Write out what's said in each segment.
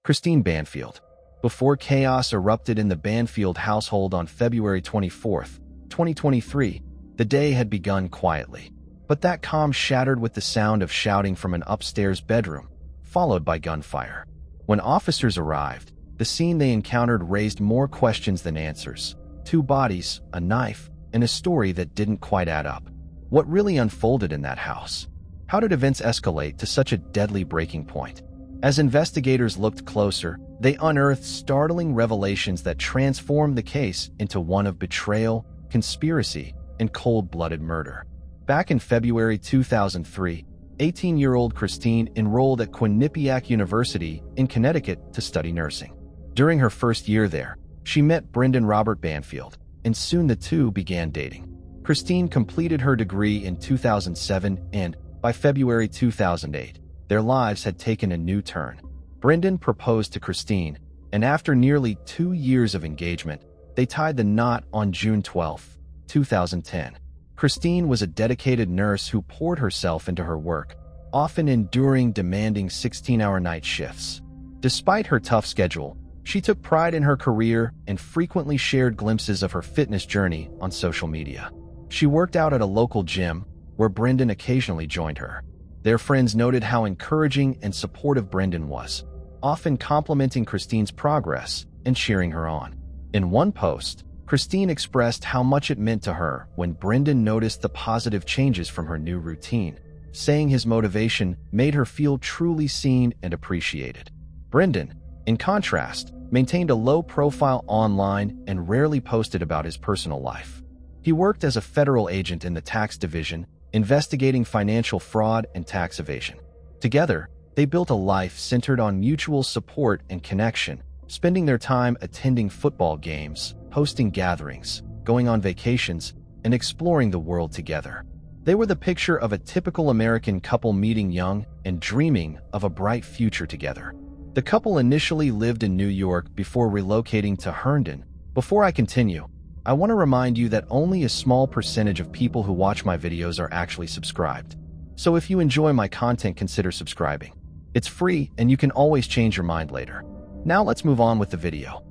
Christine Banfield. Before chaos erupted in the Banfield household on February 24, 2023, the day had begun quietly. But that calm shattered with the sound of shouting from an upstairs bedroom, followed by gunfire. When officers arrived, the scene they encountered raised more questions than answers. 2 bodies, a knife, and a story that didn't quite add up. What really unfolded in that house? How did events escalate to such a deadly breaking point? As investigators looked closer, they unearthed startling revelations that transformed the case into one of betrayal, conspiracy, and cold-blooded murder. Back in February 2003, 18-year-old Christine enrolled at Quinnipiac University in Connecticut to study nursing. During her first year there, she met Brendan Robert Banfield, and soon the two began dating. Christine completed her degree in 2007, and by February 2008, their lives had taken a new turn. Brendan proposed to Christine, and after nearly 2 years of engagement, they tied the knot on June 12, 2010. Christine was a dedicated nurse who poured herself into her work, often enduring demanding 16-hour night shifts. Despite her tough schedule, she took pride in her career and frequently shared glimpses of her fitness journey on social media. She worked out at a local gym, where Brendan occasionally joined her. Their friends noted how encouraging and supportive Brendan was, often complimenting Christine's progress and cheering her on. In one post, Christine expressed how much it meant to her when Brendan noticed the positive changes from her new routine, saying his motivation made her feel truly seen and appreciated. Brendan, in contrast, maintained a low profile online and rarely posted about his personal life. He worked as a federal agent in the tax division, investigating financial fraud and tax evasion. Together, they built a life centered on mutual support and connection, spending their time attending football games, hosting gatherings, going on vacations, and exploring the world together. They were the picture of a typical American couple meeting young and dreaming of a bright future together. The couple initially lived in New York before relocating to Herndon. Before I continue, I want to remind you that only a small percentage of people who watch my videos are actually subscribed. So if you enjoy my content, consider subscribing. It's free and you can always change your mind later. Now let's move on with the video.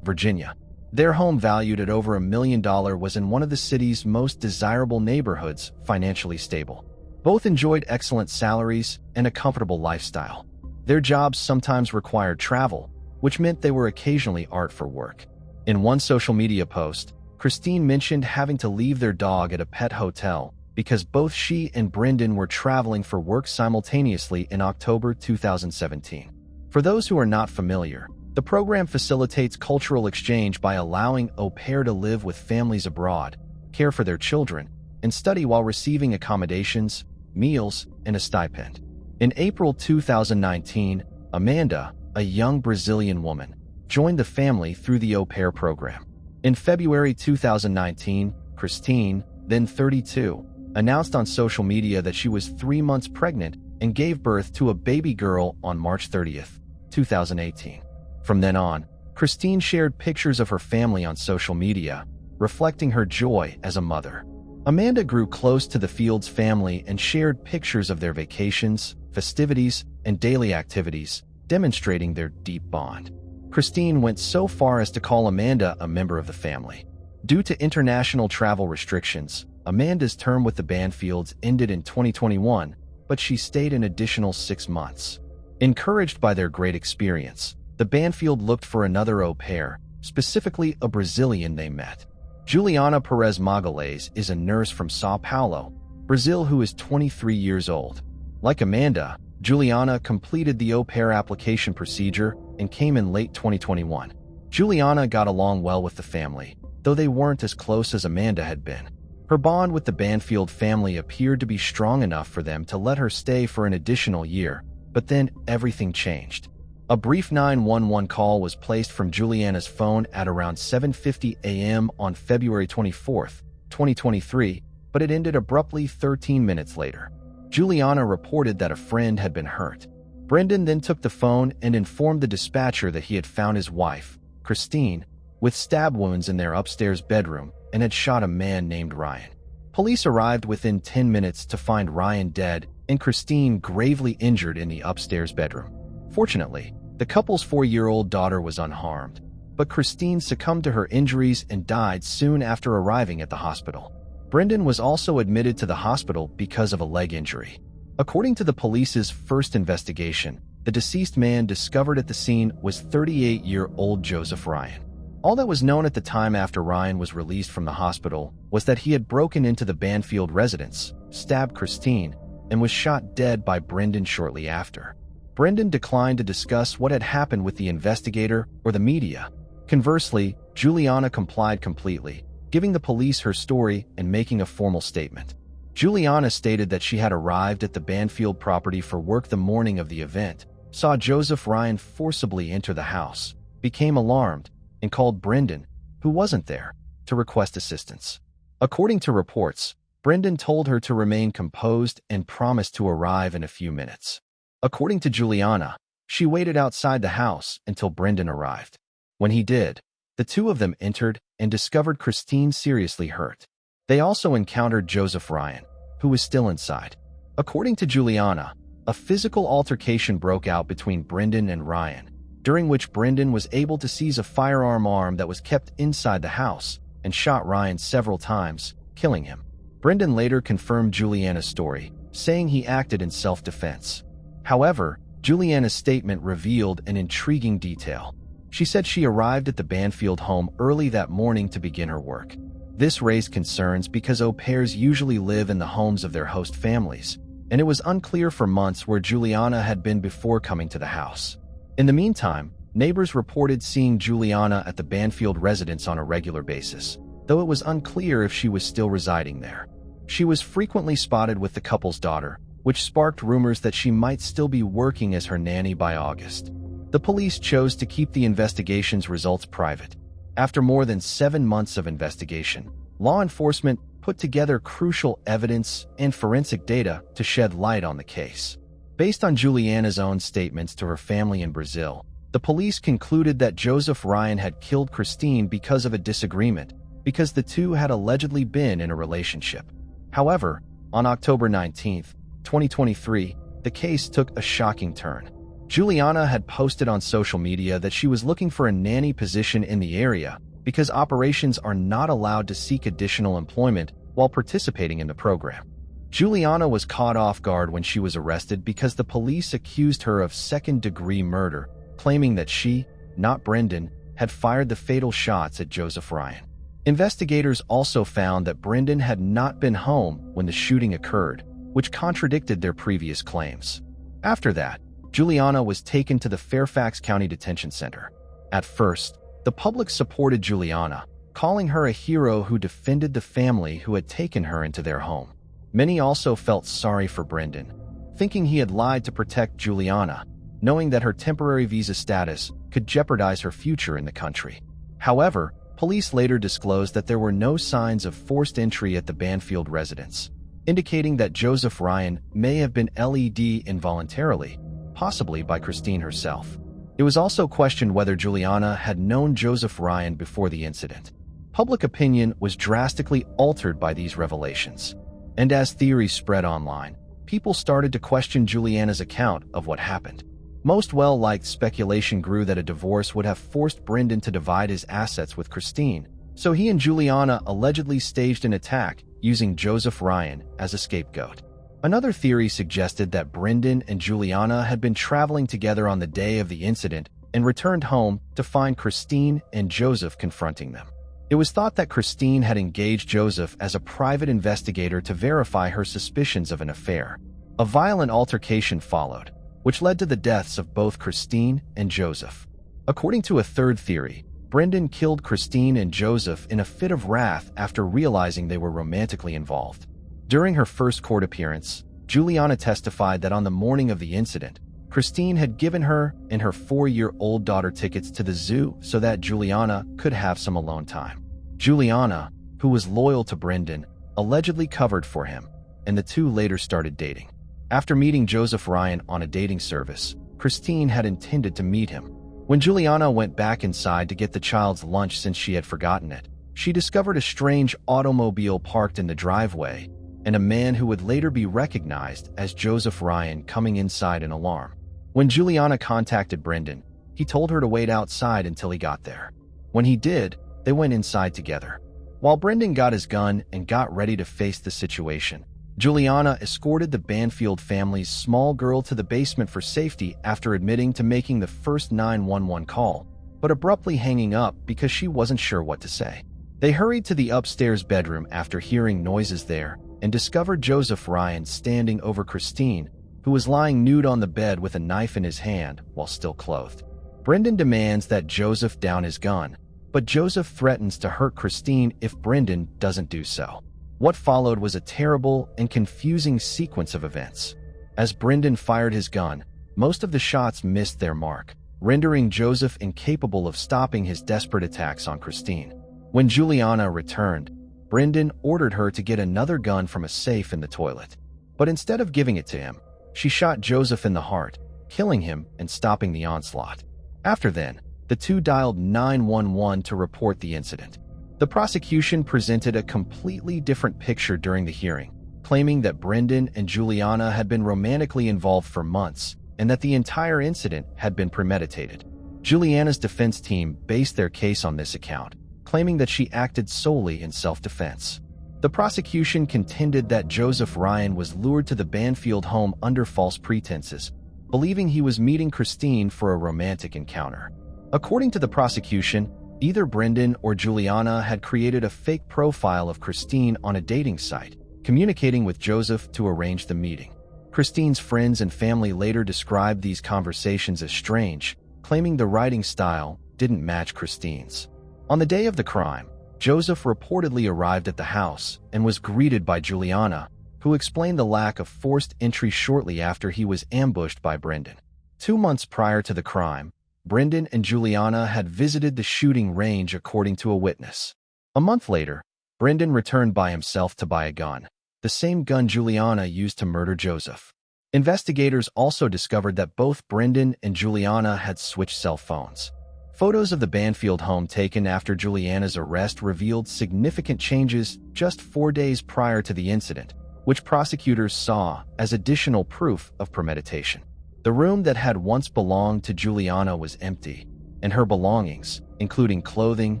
Virginia. Their home, valued at over $1 million, was in one of the city's most desirable neighborhoods, financially stable. Both enjoyed excellent salaries and a comfortable lifestyle. Their jobs sometimes required travel, which meant they were occasionally out for work. In one social media post, Christine mentioned having to leave their dog at a pet hotel because both she and Brendan were traveling for work simultaneously in October 2017. For those who are not familiar, the program facilitates cultural exchange by allowing au pair to live with families abroad, care for their children, and study while receiving accommodations, meals, and a stipend. In April 2019, Amanda, a young Brazilian woman, joined the family through the au pair program. In February 2019, Christine, then 32, announced on social media that she was 3 months pregnant and gave birth to a baby girl on March 30th, 2018. From then on, Christine shared pictures of her family on social media, reflecting her joy as a mother. Amanda grew close to the Fields family and shared pictures of their vacations, festivities, and daily activities, demonstrating their deep bond. Christine went so far as to call Amanda a member of the family. Due to international travel restrictions, Amanda's term with the Banfields ended in 2021, but she stayed an additional 6 months. Encouraged by their great experience, the Banfield looked for another au pair, specifically a Brazilian they met. Juliana Perez Magalhães is a nurse from São Paulo, Brazil, who is 23 years old. Like Amanda, Juliana completed the au pair application procedure and came in late 2021. Juliana got along well with the family, though they weren't as close as Amanda had been. Her bond with the Banfield family appeared to be strong enough for them to let her stay for an additional year, but then everything changed. A brief 911 call was placed from Juliana's phone at around 7:50 a.m. on February 24, 2023, but it ended abruptly 13 minutes later. Juliana reported that a friend had been hurt. Brendan then took the phone and informed the dispatcher that he had found his wife, Christine, with stab wounds in their upstairs bedroom and had shot a man named Ryan. Police arrived within 10 minutes to find Ryan dead and Christine gravely injured in the upstairs bedroom. Fortunately, The couple's 4-year-old daughter was unharmed, but Christine succumbed to her injuries and died soon after arriving at the hospital. Brendan was also admitted to the hospital because of a leg injury. According to the police's first investigation, the deceased man discovered at the scene was 38-year-old Joseph Ryan. All that was known at the time after Ryan was released from the hospital was that he had broken into the Banfield residence, stabbed Christine, and was shot dead by Brendan shortly after. Brendan declined to discuss what had happened with the investigator or the media. Conversely, Juliana complied completely, giving the police her story and making a formal statement. Juliana stated that she had arrived at the Banfield property for work the morning of the event, saw Joseph Ryan forcibly enter the house, became alarmed, and called Brendan, who wasn't there, to request assistance. According to reports, Brendan told her to remain composed and promised to arrive in a few minutes. According to Juliana, she waited outside the house until Brendan arrived. When he did, the two of them entered and discovered Christine seriously hurt. They also encountered Joseph Ryan, who was still inside. According to Juliana, a physical altercation broke out between Brendan and Ryan, during which Brendan was able to seize a firearm arm that was kept inside the house and shot Ryan several times, killing him. Brendan later confirmed Juliana's story, saying he acted in self-defense. However, Juliana's statement revealed an intriguing detail. She said she arrived at the Banfield home early that morning to begin her work. This raised concerns because au pairs usually live in the homes of their host families, and it was unclear for months where Juliana had been before coming to the house. In the meantime, neighbors reported seeing Juliana at the Banfield residence on a regular basis, though it was unclear if she was still residing there. She was frequently spotted with the couple's daughter, which sparked rumors that she might still be working as her nanny by August. The police chose to keep the investigation's results private. After more than 7 months of investigation, law enforcement put together crucial evidence and forensic data to shed light on the case. Based on Juliana's own statements to her family in Brazil, the police concluded that Joseph Ryan had killed Christine because of a disagreement, because the two had allegedly been in a relationship. However, on October 19, 2023, the case took a shocking turn. Juliana had posted on social media that she was looking for a nanny position in the area because operations are not allowed to seek additional employment while participating in the program. Juliana was caught off guard when she was arrested because the police accused her of second-degree murder, claiming that she, not Brendan, had fired the fatal shots at Joseph Ryan. Investigators also found that Brendan had not been home when the shooting occurred, which contradicted their previous claims. After that, Juliana was taken to the Fairfax County Detention Center. At first, the public supported Juliana, calling her a hero who defended the family who had taken her into their home. Many also felt sorry for Brendan, thinking he had lied to protect Juliana, knowing that her temporary visa status could jeopardize her future in the country. However, police later disclosed that there were no signs of forced entry at the Banfield residence, indicating that Joseph Ryan may have been led involuntarily, possibly by Christine herself. It was also questioned whether Juliana had known Joseph Ryan before the incident. Public opinion was drastically altered by these revelations, and as theories spread online, people started to question Juliana's account of what happened. Most well-liked speculation grew that a divorce would have forced Brendan to divide his assets with Christine, so he and Juliana allegedly staged an attack using Joseph Ryan as a scapegoat. Another theory suggested that Brendan and Juliana had been traveling together on the day of the incident and returned home to find Christine and Joseph confronting them. It was thought that Christine had engaged Joseph as a private investigator to verify her suspicions of an affair. A violent altercation followed, which led to the deaths of both Christine and Joseph. According to a third theory, Brendan killed Christine and Joseph in a fit of wrath after realizing they were romantically involved. During her first court appearance, Juliana testified that on the morning of the incident, Christine had given her and her 4-year-old daughter tickets to the zoo so that Juliana could have some alone time. Juliana, who was loyal to Brendan, allegedly covered for him, and the two later started dating. After meeting Joseph Ryan on a dating service, Christine had intended to meet him. When Juliana went back inside to get the child's lunch since she had forgotten it, she discovered a strange automobile parked in the driveway and a man who would later be recognized as Joseph Ryan coming inside an alarm. When Juliana contacted Brendan, He told her to wait outside until he got there. When he did, they went inside together. While Brendan got his gun and got ready to face the situation, Juliana escorted the Banfield family's small girl to the basement for safety after admitting to making the first 911 call, but abruptly hanging up because she wasn't sure what to say. They hurried to the upstairs bedroom after hearing noises there and discovered Joseph Ryan standing over Christine, who was lying nude on the bed with a knife in his hand while still clothed. Brendan demands that Joseph down his gun, but Joseph threatens to hurt Christine if Brendan doesn't do so. What followed was a terrible and confusing sequence of events. As Brendan fired his gun, most of the shots missed their mark, rendering Joseph incapable of stopping his desperate attacks on Christine. When Juliana returned, Brendan ordered her to get another gun from a safe in the toilet. But instead of giving it to him, she shot Joseph in the heart, killing him and stopping the onslaught. After then, the two dialed 911 to report the incident. The prosecution presented a completely different picture during the hearing, claiming that Brendan and Juliana had been romantically involved for months and that the entire incident had been premeditated. Juliana's defense team based their case on this account, claiming that she acted solely in self-defense. The prosecution contended that Joseph Ryan was lured to the Banfield home under false pretenses, believing he was meeting Christine for a romantic encounter. According to the prosecution, either Brendan or Juliana had created a fake profile of Christine on a dating site, communicating with Joseph to arrange the meeting. Christine's friends and family later described these conversations as strange, claiming the writing style didn't match Christine's. On the day of the crime, Joseph reportedly arrived at the house and was greeted by Juliana, who explained the lack of forced entry shortly after he was ambushed by Brendan. 2 months prior to the crime, Brendan and Juliana had visited the shooting range according to a witness. A month later, Brendan returned by himself to buy a gun, the same gun Juliana used to murder Joseph. Investigators also discovered that both Brendan and Juliana had switched cell phones. Photos of the Banfield home taken after Juliana's arrest revealed significant changes just 4 days prior to the incident, which prosecutors saw as additional proof of premeditation. The room that had once belonged to Juliana was empty, and her belongings, including clothing,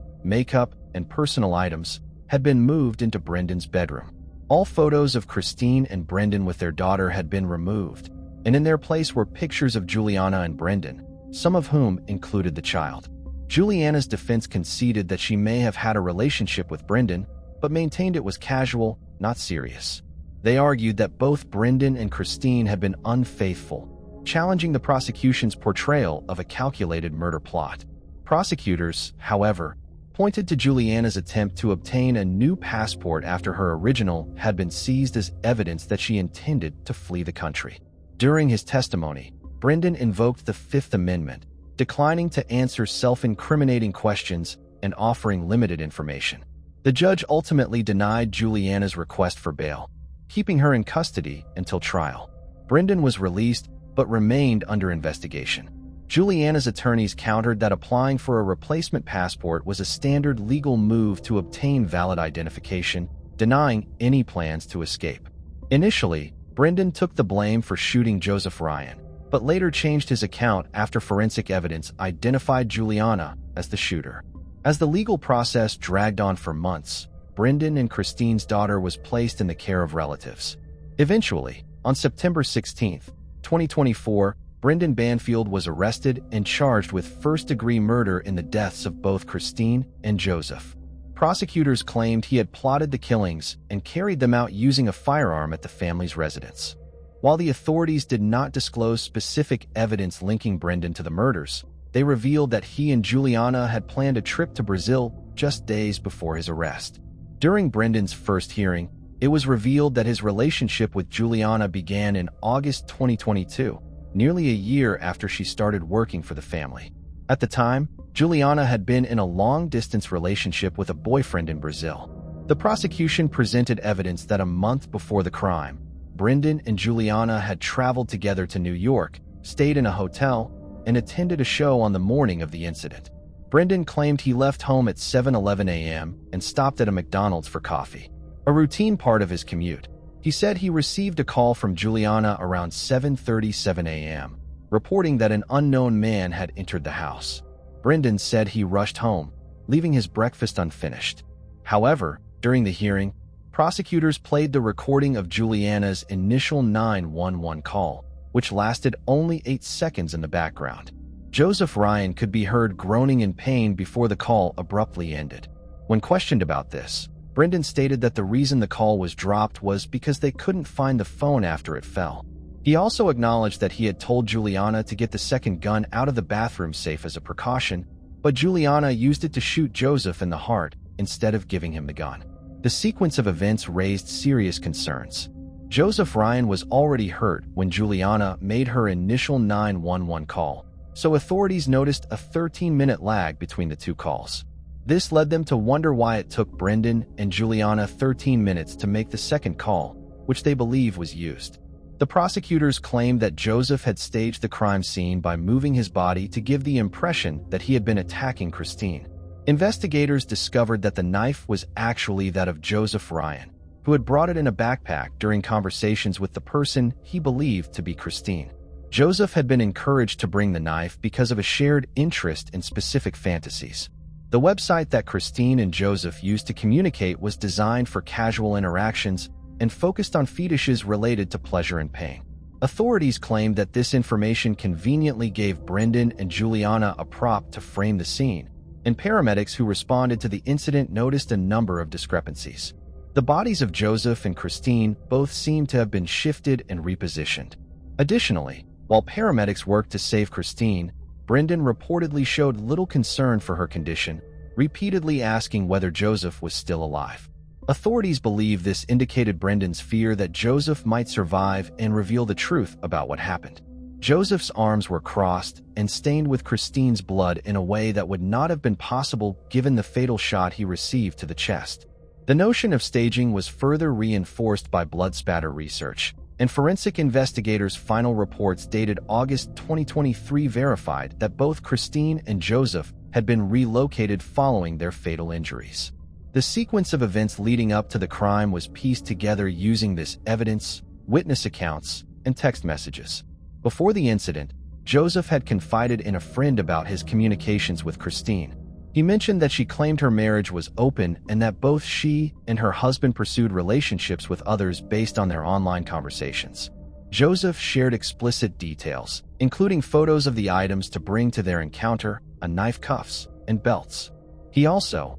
makeup, and personal items, had been moved into Brendan's bedroom. All photos of Christine and Brendan with their daughter had been removed, and in their place were pictures of Juliana and Brendan, some of whom included the child. Juliana's defense conceded that she may have had a relationship with Brendan, but maintained it was casual, not serious. They argued that both Brendan and Christine had been unfaithful, challenging the prosecution's portrayal of a calculated murder plot. Prosecutors, however, pointed to Juliana's attempt to obtain a new passport after her original had been seized as evidence that she intended to flee the country. During his testimony, Brendan invoked the Fifth Amendment, declining to answer self-incriminating questions and offering limited information. The judge ultimately denied Juliana's request for bail, keeping her in custody until trial. Brendan was released but remained under investigation. Juliana's attorneys countered that applying for a replacement passport was a standard legal move to obtain valid identification, denying any plans to escape. Initially, Brendan took the blame for shooting Joseph Ryan, but later changed his account after forensic evidence identified Juliana as the shooter. As the legal process dragged on for months, Brendan and Christine's daughter was placed in the care of relatives. Eventually, on September 16, 2024, Brendan Banfield was arrested and charged with first-degree murder in the deaths of both Christine and Joseph. Prosecutors claimed he had plotted the killings and carried them out using a firearm at the family's residence. While the authorities did not disclose specific evidence linking Brendan to the murders, they revealed that he and Juliana had planned a trip to Brazil just days before his arrest. During Brendan's first hearing, it was revealed that his relationship with Juliana began in August 2022, nearly a year after she started working for the family. At the time, Juliana had been in a long-distance relationship with a boyfriend in Brazil. The prosecution presented evidence that a month before the crime, Brendan and Juliana had traveled together to New York, stayed in a hotel, and attended a show on the morning of the incident. Brendan claimed he left home at 7:11 a.m. and stopped at a McDonald's for coffee, a routine part of his commute. He said he received a call from Juliana around 7:37 a.m., reporting that an unknown man had entered the house. Brendan said he rushed home, leaving his breakfast unfinished. However, during the hearing, prosecutors played the recording of Juliana's initial 911 call, which lasted only 8 seconds in the background. Joseph Ryan could be heard groaning in pain before the call abruptly ended. When questioned about this, Brendan stated that the reason the call was dropped was because they couldn't find the phone after it fell. He also acknowledged that he had told Juliana to get the second gun out of the bathroom safe as a precaution, but Juliana used it to shoot Joseph in the heart instead of giving him the gun. The sequence of events raised serious concerns. Joseph Ryan was already hurt when Juliana made her initial 911 call, so authorities noticed a 13-minute lag between the two calls. This led them to wonder why it took Brendan and Juliana 13 minutes to make the second call, which they believe was used. The prosecutors claimed that Joseph had staged the crime scene by moving his body to give the impression that he had been attacking Christine. Investigators discovered that the knife was actually that of Joseph Ryan, who had brought it in a backpack during conversations with the person he believed to be Christine. Joseph had been encouraged to bring the knife because of a shared interest in specific fantasies. The website that Christine and Joseph used to communicate was designed for casual interactions and focused on fetishes related to pleasure and pain. Authorities claimed that this information conveniently gave Brendan and Juliana a prop to frame the scene, and paramedics who responded to the incident noticed a number of discrepancies. The bodies of Joseph and Christine both seemed to have been shifted and repositioned. Additionally, while paramedics worked to save Christine, Brendan reportedly showed little concern for her condition, repeatedly asking whether Joseph was still alive. Authorities believe this indicated Brendan's fear that Joseph might survive and reveal the truth about what happened. Joseph's arms were crossed and stained with Christine's blood in a way that would not have been possible given the fatal shot he received to the chest. The notion of staging was further reinforced by blood spatter research, and forensic investigators' final reports dated August 2023 verified that both Christine and Joseph had been relocated following their fatal injuries. The sequence of events leading up to the crime was pieced together using this evidence, witness accounts, and text messages. Before the incident, Joseph had confided in a friend about his communications with Christine. He mentioned that she claimed her marriage was open and that both she and her husband pursued relationships with others based on their online conversations. Joseph shared explicit details, including photos of the items to bring to their encounter, a knife, cuffs, and belts. He also,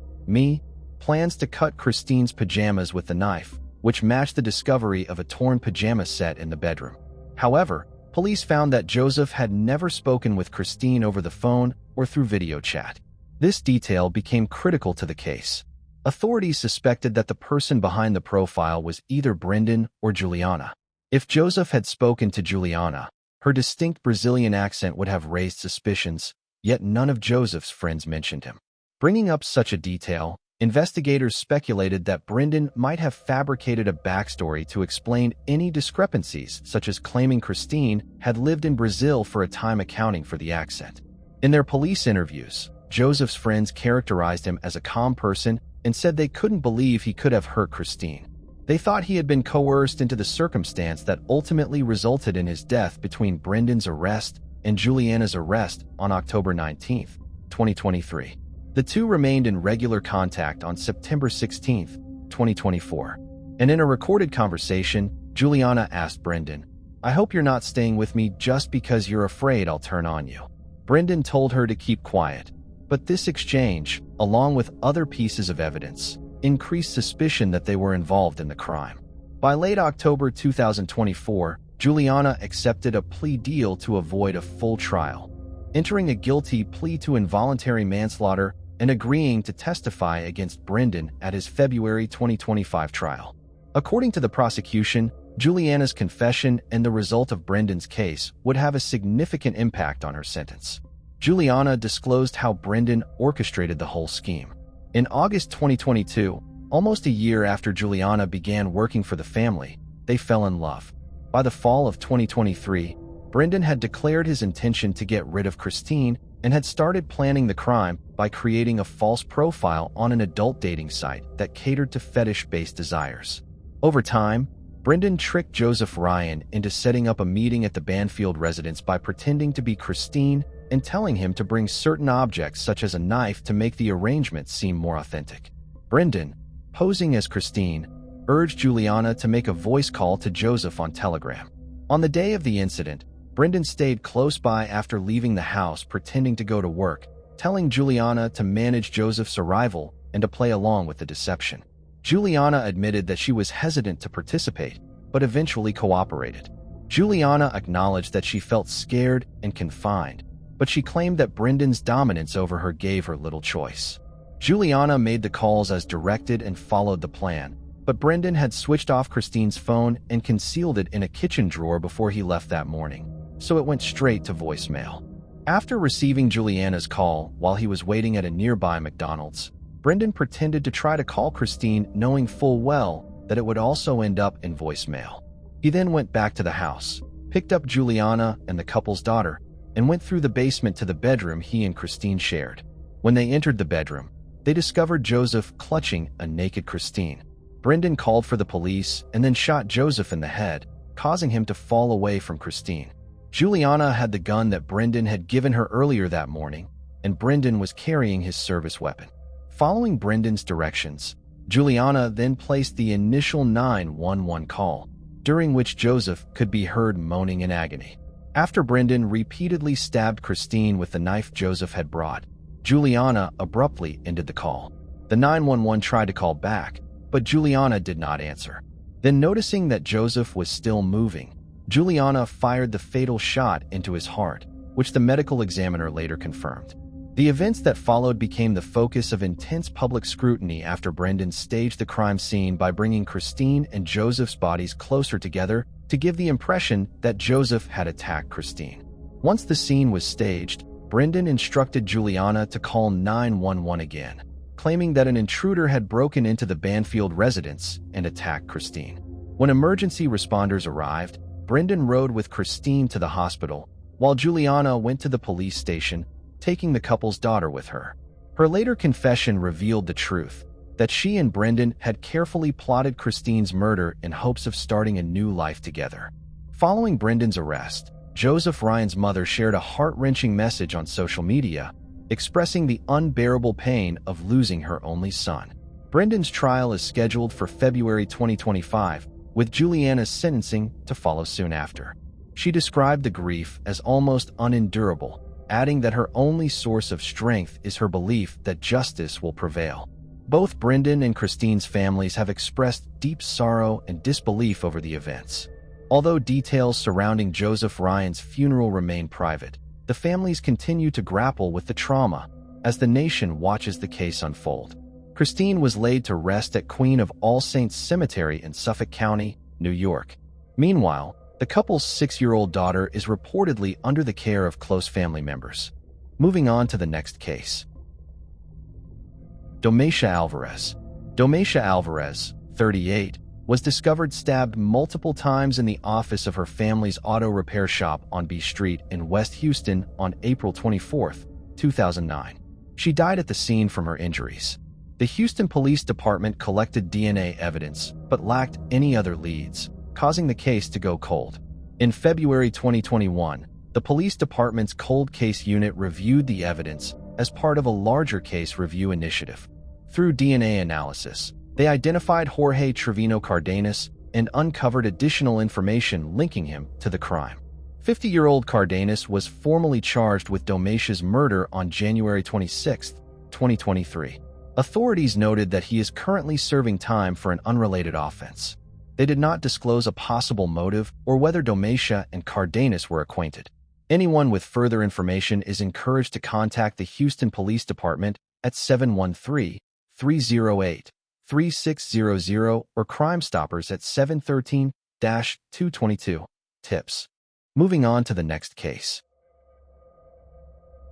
plans to cut Christine's pajamas with the knife, which matched the discovery of a torn pajama set in the bedroom. However, police found that Joseph had never spoken with Christine over the phone or through video chat. This detail became critical to the case. Authorities suspected that the person behind the profile was either Brendan or Juliana. If Joseph had spoken to Juliana, her distinct Brazilian accent would have raised suspicions, yet none of Joseph's friends mentioned him. Bringing up such a detail, investigators speculated that Brendan might have fabricated a backstory to explain any discrepancies, such as claiming Christine had lived in Brazil for a time, accounting for the accent. In their police interviews, Joseph's friends characterized him as a calm person and said they couldn't believe he could have hurt Christine. They thought he had been coerced into the circumstance that ultimately resulted in his death between Brendan's arrest and Juliana's arrest on October 19, 2023. The two remained in regular contact on September 16, 2024. And in a recorded conversation, Juliana asked Brendan, "I hope you're not staying with me just because you're afraid I'll turn on you." Brendan told her to keep quiet. But this exchange, along with other pieces of evidence, increased suspicion that they were involved in the crime. By late October 2024, Juliana accepted a plea deal to avoid a full trial, entering a guilty plea to involuntary manslaughter and agreeing to testify against Brendan at his February 2025 trial. According to the prosecution, Juliana's confession and the result of Brendan's case would have a significant impact on her sentence. Juliana disclosed how Brendan orchestrated the whole scheme. In August 2022, almost a year after Juliana began working for the family, they fell in love. By the fall of 2023, Brendan had declared his intention to get rid of Christine and had started planning the crime by creating a false profile on an adult dating site that catered to fetish-based desires. Over time, Brendan tricked Joseph Ryan into setting up a meeting at the Banfield residence by pretending to be Christine and telling him to bring certain objects such as a knife to make the arrangement seem more authentic. Brendan, posing as Christine, urged Juliana to make a voice call to Joseph on Telegram. On the day of the incident, Brendan stayed close by after leaving the house pretending to go to work, telling Juliana to manage Joseph's arrival and to play along with the deception. Juliana admitted that she was hesitant to participate, but eventually cooperated. Juliana acknowledged that she felt scared and confined, but she claimed that Brendan's dominance over her gave her little choice. Juliana made the calls as directed and followed the plan, but Brendan had switched off Christine's phone and concealed it in a kitchen drawer before he left that morning, so it went straight to voicemail. After receiving Juliana's call while he was waiting at a nearby McDonald's, Brendan pretended to try to call Christine, knowing full well that it would also end up in voicemail. He then went back to the house, picked up Juliana and the couple's daughter, and went through the basement to the bedroom he and Christine shared. When they entered the bedroom, they discovered Joseph clutching a naked Christine. Brendan called for the police and then shot Joseph in the head, causing him to fall away from Christine. Juliana had the gun that Brendan had given her earlier that morning, and Brendan was carrying his service weapon. Following Brendan's directions, Juliana then placed the initial 911 call, during which Joseph could be heard moaning in agony. After Brendan repeatedly stabbed Christine with the knife Joseph had brought, Juliana abruptly ended the call. The 911 tried to call back, but Juliana did not answer. Then, noticing that Joseph was still moving, Juliana fired the fatal shot into his heart, which the medical examiner later confirmed. The events that followed became the focus of intense public scrutiny after Brendan staged the crime scene by bringing Christine and Joseph's bodies closer together to give the impression that Joseph had attacked Christine. Once the scene was staged, Brendan instructed Juliana to call 911 again, claiming that an intruder had broken into the Banfield residence and attacked Christine. When emergency responders arrived, Brendan rode with Christine to the hospital, while Juliana went to the police station, taking the couple's daughter with her. Her later confession revealed the truth, that she and Brendan had carefully plotted Christine's murder in hopes of starting a new life together. Following Brendan's arrest, Joseph Ryan's mother shared a heart-wrenching message on social media, expressing the unbearable pain of losing her only son. Brendan's trial is scheduled for February 2025, with Juliana's sentencing to follow soon after. She described the grief as almost unendurable, adding that her only source of strength is her belief that justice will prevail. Both Brendan and Christine's families have expressed deep sorrow and disbelief over the events. Although details surrounding Joseph Ryan's funeral remain private, the families continue to grapple with the trauma as the nation watches the case unfold. Christine was laid to rest at Queen of All Saints Cemetery in Suffolk County, New York. Meanwhile, the couple's 6-year-old daughter is reportedly under the care of close family members. Moving on to the next case. Domacia Alvarez. Domacia Alvarez, 38, was discovered stabbed multiple times in the office of her family's auto repair shop on B Street in West Houston on April 24, 2009. She died at the scene from her injuries. The Houston Police Department collected DNA evidence, but lacked any other leads, causing the case to go cold. In February 2021, the police department's cold case unit reviewed the evidence as part of a larger case review initiative. Through DNA analysis, they identified Jorge Trevino Cardenas and uncovered additional information linking him to the crime. 50-year-old Cardenas was formally charged with Domacia's murder on January 26, 2023. Authorities noted that he is currently serving time for an unrelated offense. They did not disclose a possible motive or whether Domacia and Cardenas were acquainted. Anyone with further information is encouraged to contact the Houston Police Department at 713-308-3600 or Crime Stoppers at 713-222. Tips. Moving on to the next case.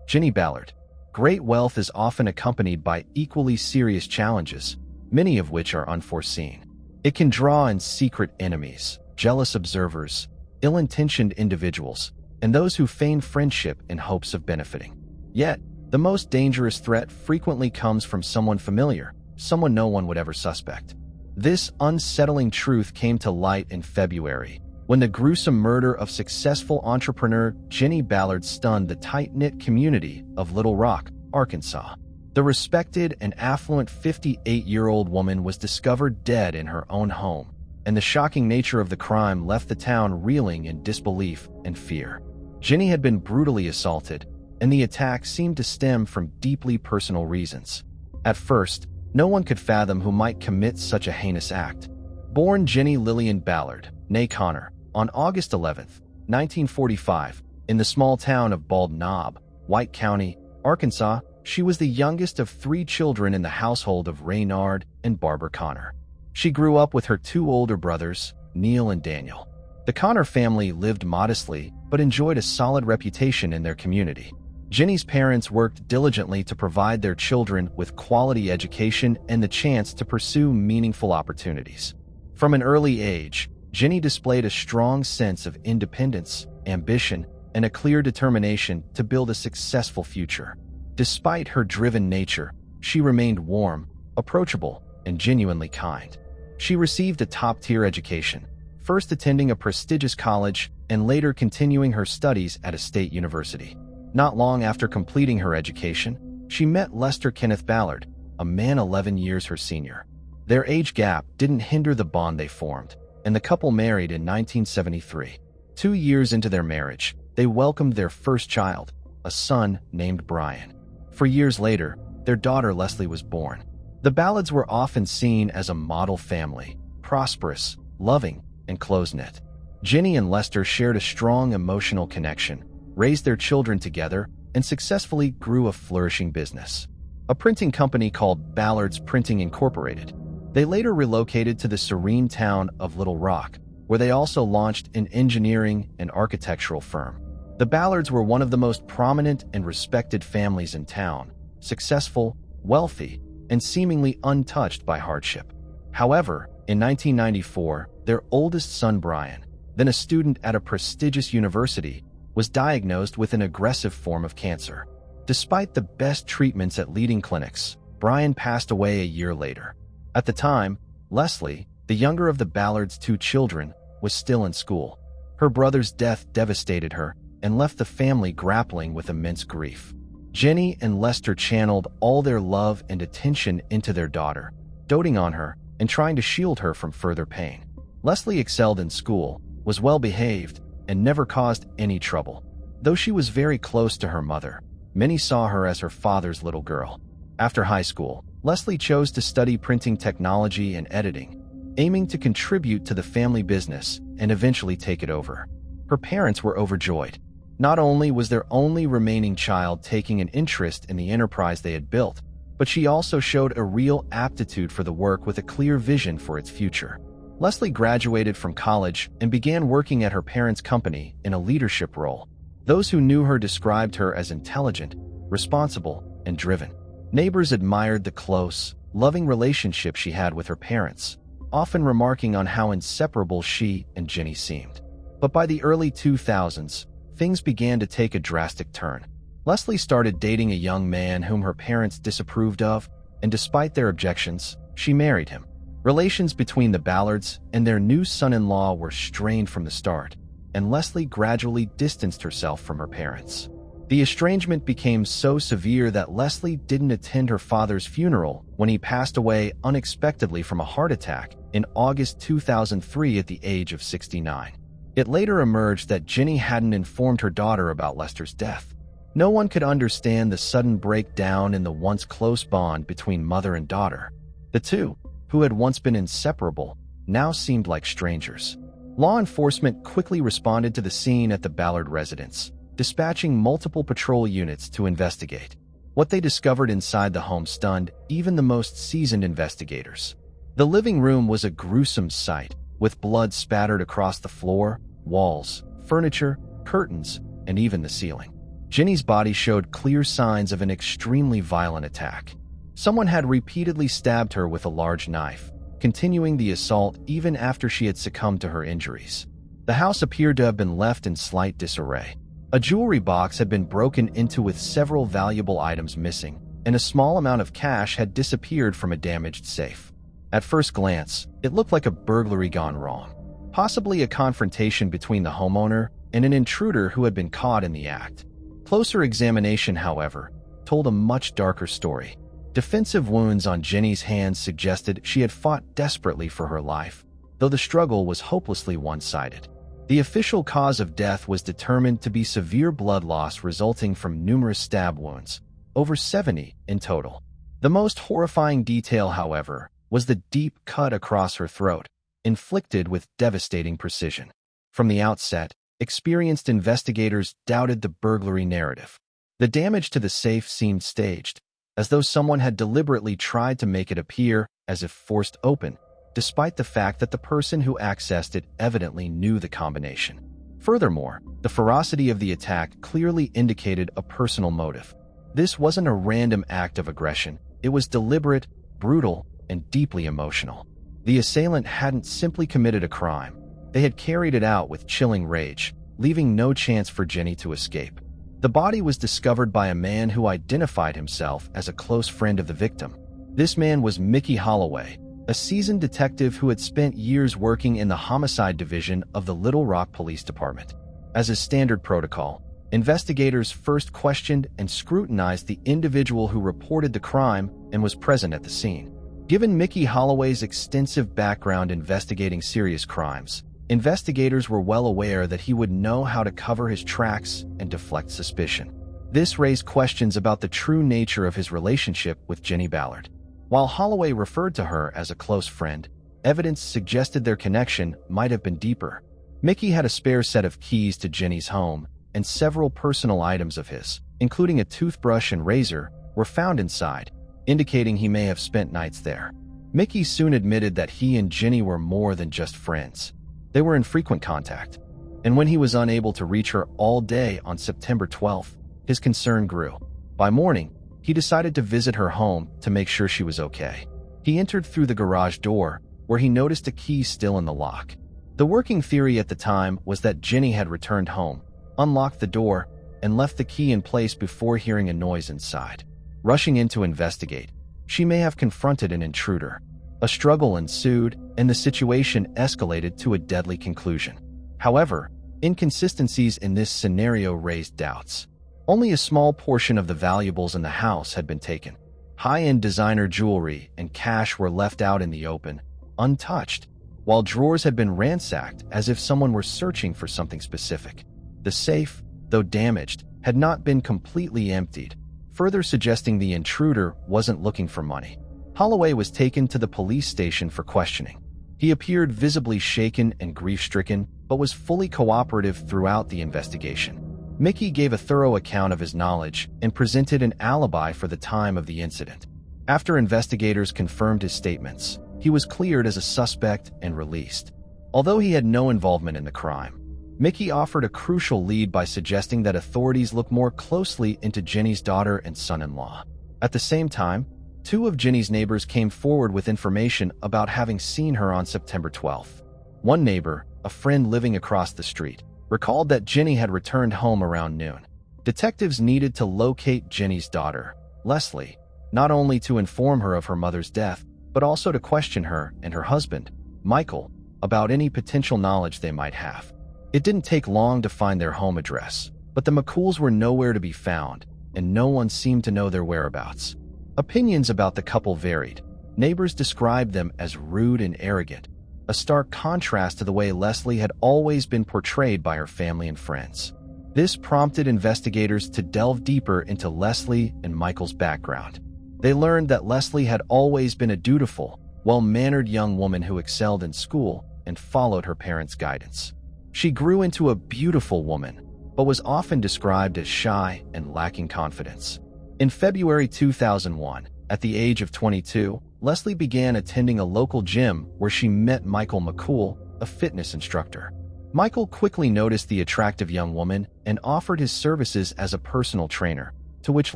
Jenny Ballard. Great wealth is often accompanied by equally serious challenges, many of which are unforeseen. It can draw in secret enemies, jealous observers, ill-intentioned individuals, and those who feign friendship in hopes of benefiting. Yet, the most dangerous threat frequently comes from someone familiar, someone no one would ever suspect. This unsettling truth came to light in February, when the gruesome murder of successful entrepreneur Jenny Ballard stunned the tight-knit community of Little Rock, Arkansas. The respected and affluent 58-year-old woman was discovered dead in her own home, and the shocking nature of the crime left the town reeling in disbelief and fear. Jenny had been brutally assaulted, and the attack seemed to stem from deeply personal reasons. At first, no one could fathom who might commit such a heinous act. Born Jenny Lillian Ballard, née Connor, on August 11, 1945, in the small town of Bald Knob, White County, Arkansas, she was the youngest of 3 children in the household of Raynard and Barbara Connor. She grew up with her 2 older brothers, Neil and Daniel. The Connor family lived modestly but enjoyed a solid reputation in their community. Jenny's parents worked diligently to provide their children with quality education and the chance to pursue meaningful opportunities. From an early age, Jenny displayed a strong sense of independence, ambition, and a clear determination to build a successful future. Despite her driven nature, she remained warm, approachable, and genuinely kind. She received a top-tier education, first attending a prestigious college and later continuing her studies at a state university. Not long after completing her education, she met Lester Kenneth Ballard, a man 11 years her senior. Their age gap didn't hinder the bond they formed, and the couple married in 1973. 2 years into their marriage, they welcomed their first child, a son named Brian. 4 years later, their daughter Leslie was born. The Ballards were often seen as a model family, prosperous, loving, and close-knit. Jenny and Lester shared a strong emotional connection, raised their children together, and successfully grew a flourishing business, a printing company called Ballard's Printing Incorporated. They later relocated to the serene town of Little Rock, where they also launched an engineering and architectural firm. The Ballards were one of the most prominent and respected families in town, successful, wealthy, and seemingly untouched by hardship. However, in 1994, their oldest son Brian, then a student at a prestigious university, was diagnosed with an aggressive form of cancer. Despite the best treatments at leading clinics, Brian passed away a year later. At the time, Leslie, the younger of the Ballards' 2 children, was still in school. Her brother's death devastated her and left the family grappling with immense grief. Jenny and Lester channeled all their love and attention into their daughter, doting on her and trying to shield her from further pain. Leslie excelled in school, was well-behaved, and never caused any trouble. Though she was very close to her mother, many saw her as her father's little girl. After high school, Leslie chose to study printing technology and editing, aiming to contribute to the family business and eventually take it over. Her parents were overjoyed. Not only was their only remaining child taking an interest in the enterprise they had built, but she also showed a real aptitude for the work with a clear vision for its future. Leslie graduated from college and began working at her parents' company in a leadership role. Those who knew her described her as intelligent, responsible, and driven. Neighbors admired the close, loving relationship she had with her parents, often remarking on how inseparable she and Jenny seemed. But by the early 2000s, things began to take a drastic turn. Leslie started dating a young man whom her parents disapproved of, and despite their objections, she married him. Relations between the Ballards and their new son-in-law were strained from the start, and Leslie gradually distanced herself from her parents. The estrangement became so severe that Leslie didn't attend her father's funeral when he passed away unexpectedly from a heart attack in August 2003 at the age of 69. It later emerged that Jenny hadn't informed her daughter about Lester's death. No one could understand the sudden breakdown in the once close bond between mother and daughter. The two, who had once been inseparable, now seemed like strangers. Law enforcement quickly responded to the scene at the Ballard residence, dispatching multiple patrol units to investigate. What they discovered inside the home stunned even the most seasoned investigators. The living room was a gruesome sight, with blood spattered across the floor, walls, furniture, curtains, and even the ceiling. Jenny's body showed clear signs of an extremely violent attack. Someone had repeatedly stabbed her with a large knife, continuing the assault even after she had succumbed to her injuries. The house appeared to have been left in slight disarray. A jewelry box had been broken into with several valuable items missing, and a small amount of cash had disappeared from a damaged safe. At first glance, it looked like a burglary gone wrong, possibly a confrontation between the homeowner and an intruder who had been caught in the act. Closer examination, however, told a much darker story. Defensive wounds on Jenny's hands suggested she had fought desperately for her life, though the struggle was hopelessly one-sided. The official cause of death was determined to be severe blood loss resulting from numerous stab wounds, over 70 in total. The most horrifying detail, however, was the deep cut across her throat, inflicted with devastating precision. From the outset, experienced investigators doubted the burglary narrative. The damage to the safe seemed staged, as though someone had deliberately tried to make it appear as if forced open, despite the fact that the person who accessed it evidently knew the combination. Furthermore, the ferocity of the attack clearly indicated a personal motive. This wasn't a random act of aggression. It was deliberate, brutal, and deeply emotional. The assailant hadn't simply committed a crime. They had carried it out with chilling rage, leaving no chance for Jenny to escape. The body was discovered by a man who identified himself as a close friend of the victim. This man was Mickey Holloway, a seasoned detective who had spent years working in the homicide division of the Little Rock Police Department. As is standard protocol, investigators first questioned and scrutinized the individual who reported the crime and was present at the scene. Given Mickey Holloway's extensive background investigating serious crimes, investigators were well aware that he would know how to cover his tracks and deflect suspicion. This raised questions about the true nature of his relationship with Jenny Ballard. While Holloway referred to her as a close friend, evidence suggested their connection might have been deeper. Mickey had a spare set of keys to Jenny's home, and several personal items of his, including a toothbrush and razor, were found inside, indicating he may have spent nights there. Mickey soon admitted that he and Jenny were more than just friends. They were in frequent contact, and when he was unable to reach her all day on September 12th, his concern grew. By morning, he decided to visit her home to make sure she was okay. He entered through the garage door, where he noticed a key still in the lock. The working theory at the time was that Jenny had returned home, unlocked the door, and left the key in place before hearing a noise inside. Rushing in to investigate, she may have confronted an intruder. A struggle ensued, and the situation escalated to a deadly conclusion. However, inconsistencies in this scenario raised doubts. Only a small portion of the valuables in the house had been taken. High-end designer jewelry and cash were left out in the open, untouched, while drawers had been ransacked as if someone were searching for something specific. The safe, though damaged, had not been completely emptied, further suggesting the intruder wasn't looking for money. Holloway was taken to the police station for questioning. He appeared visibly shaken and grief-stricken, but was fully cooperative throughout the investigation. Mickey gave a thorough account of his knowledge and presented an alibi for the time of the incident. After investigators confirmed his statements, he was cleared as a suspect and released. Although he had no involvement in the crime, Mickey offered a crucial lead by suggesting that authorities look more closely into Jenny's daughter and son-in-law. At the same time, two of Jenny's neighbors came forward with information about having seen her on September 12th. One neighbor, a friend living across the street, recalled that Jenny had returned home around noon. Detectives needed to locate Jenny's daughter, Leslie, not only to inform her of her mother's death, but also to question her and her husband, Michael, about any potential knowledge they might have. It didn't take long to find their home address, but the McCools were nowhere to be found, and no one seemed to know their whereabouts. Opinions about the couple varied. Neighbors described them as rude and arrogant, a stark contrast to the way Leslie had always been portrayed by her family and friends. This prompted investigators to delve deeper into Leslie and Michael's background. They learned that Leslie had always been a dutiful, well-mannered young woman who excelled in school and followed her parents' guidance. She grew into a beautiful woman, but was often described as shy and lacking confidence. In February 2001, at the age of 22, Leslie began attending a local gym where she met Michael McCool, a fitness instructor. Michael quickly noticed the attractive young woman and offered his services as a personal trainer, to which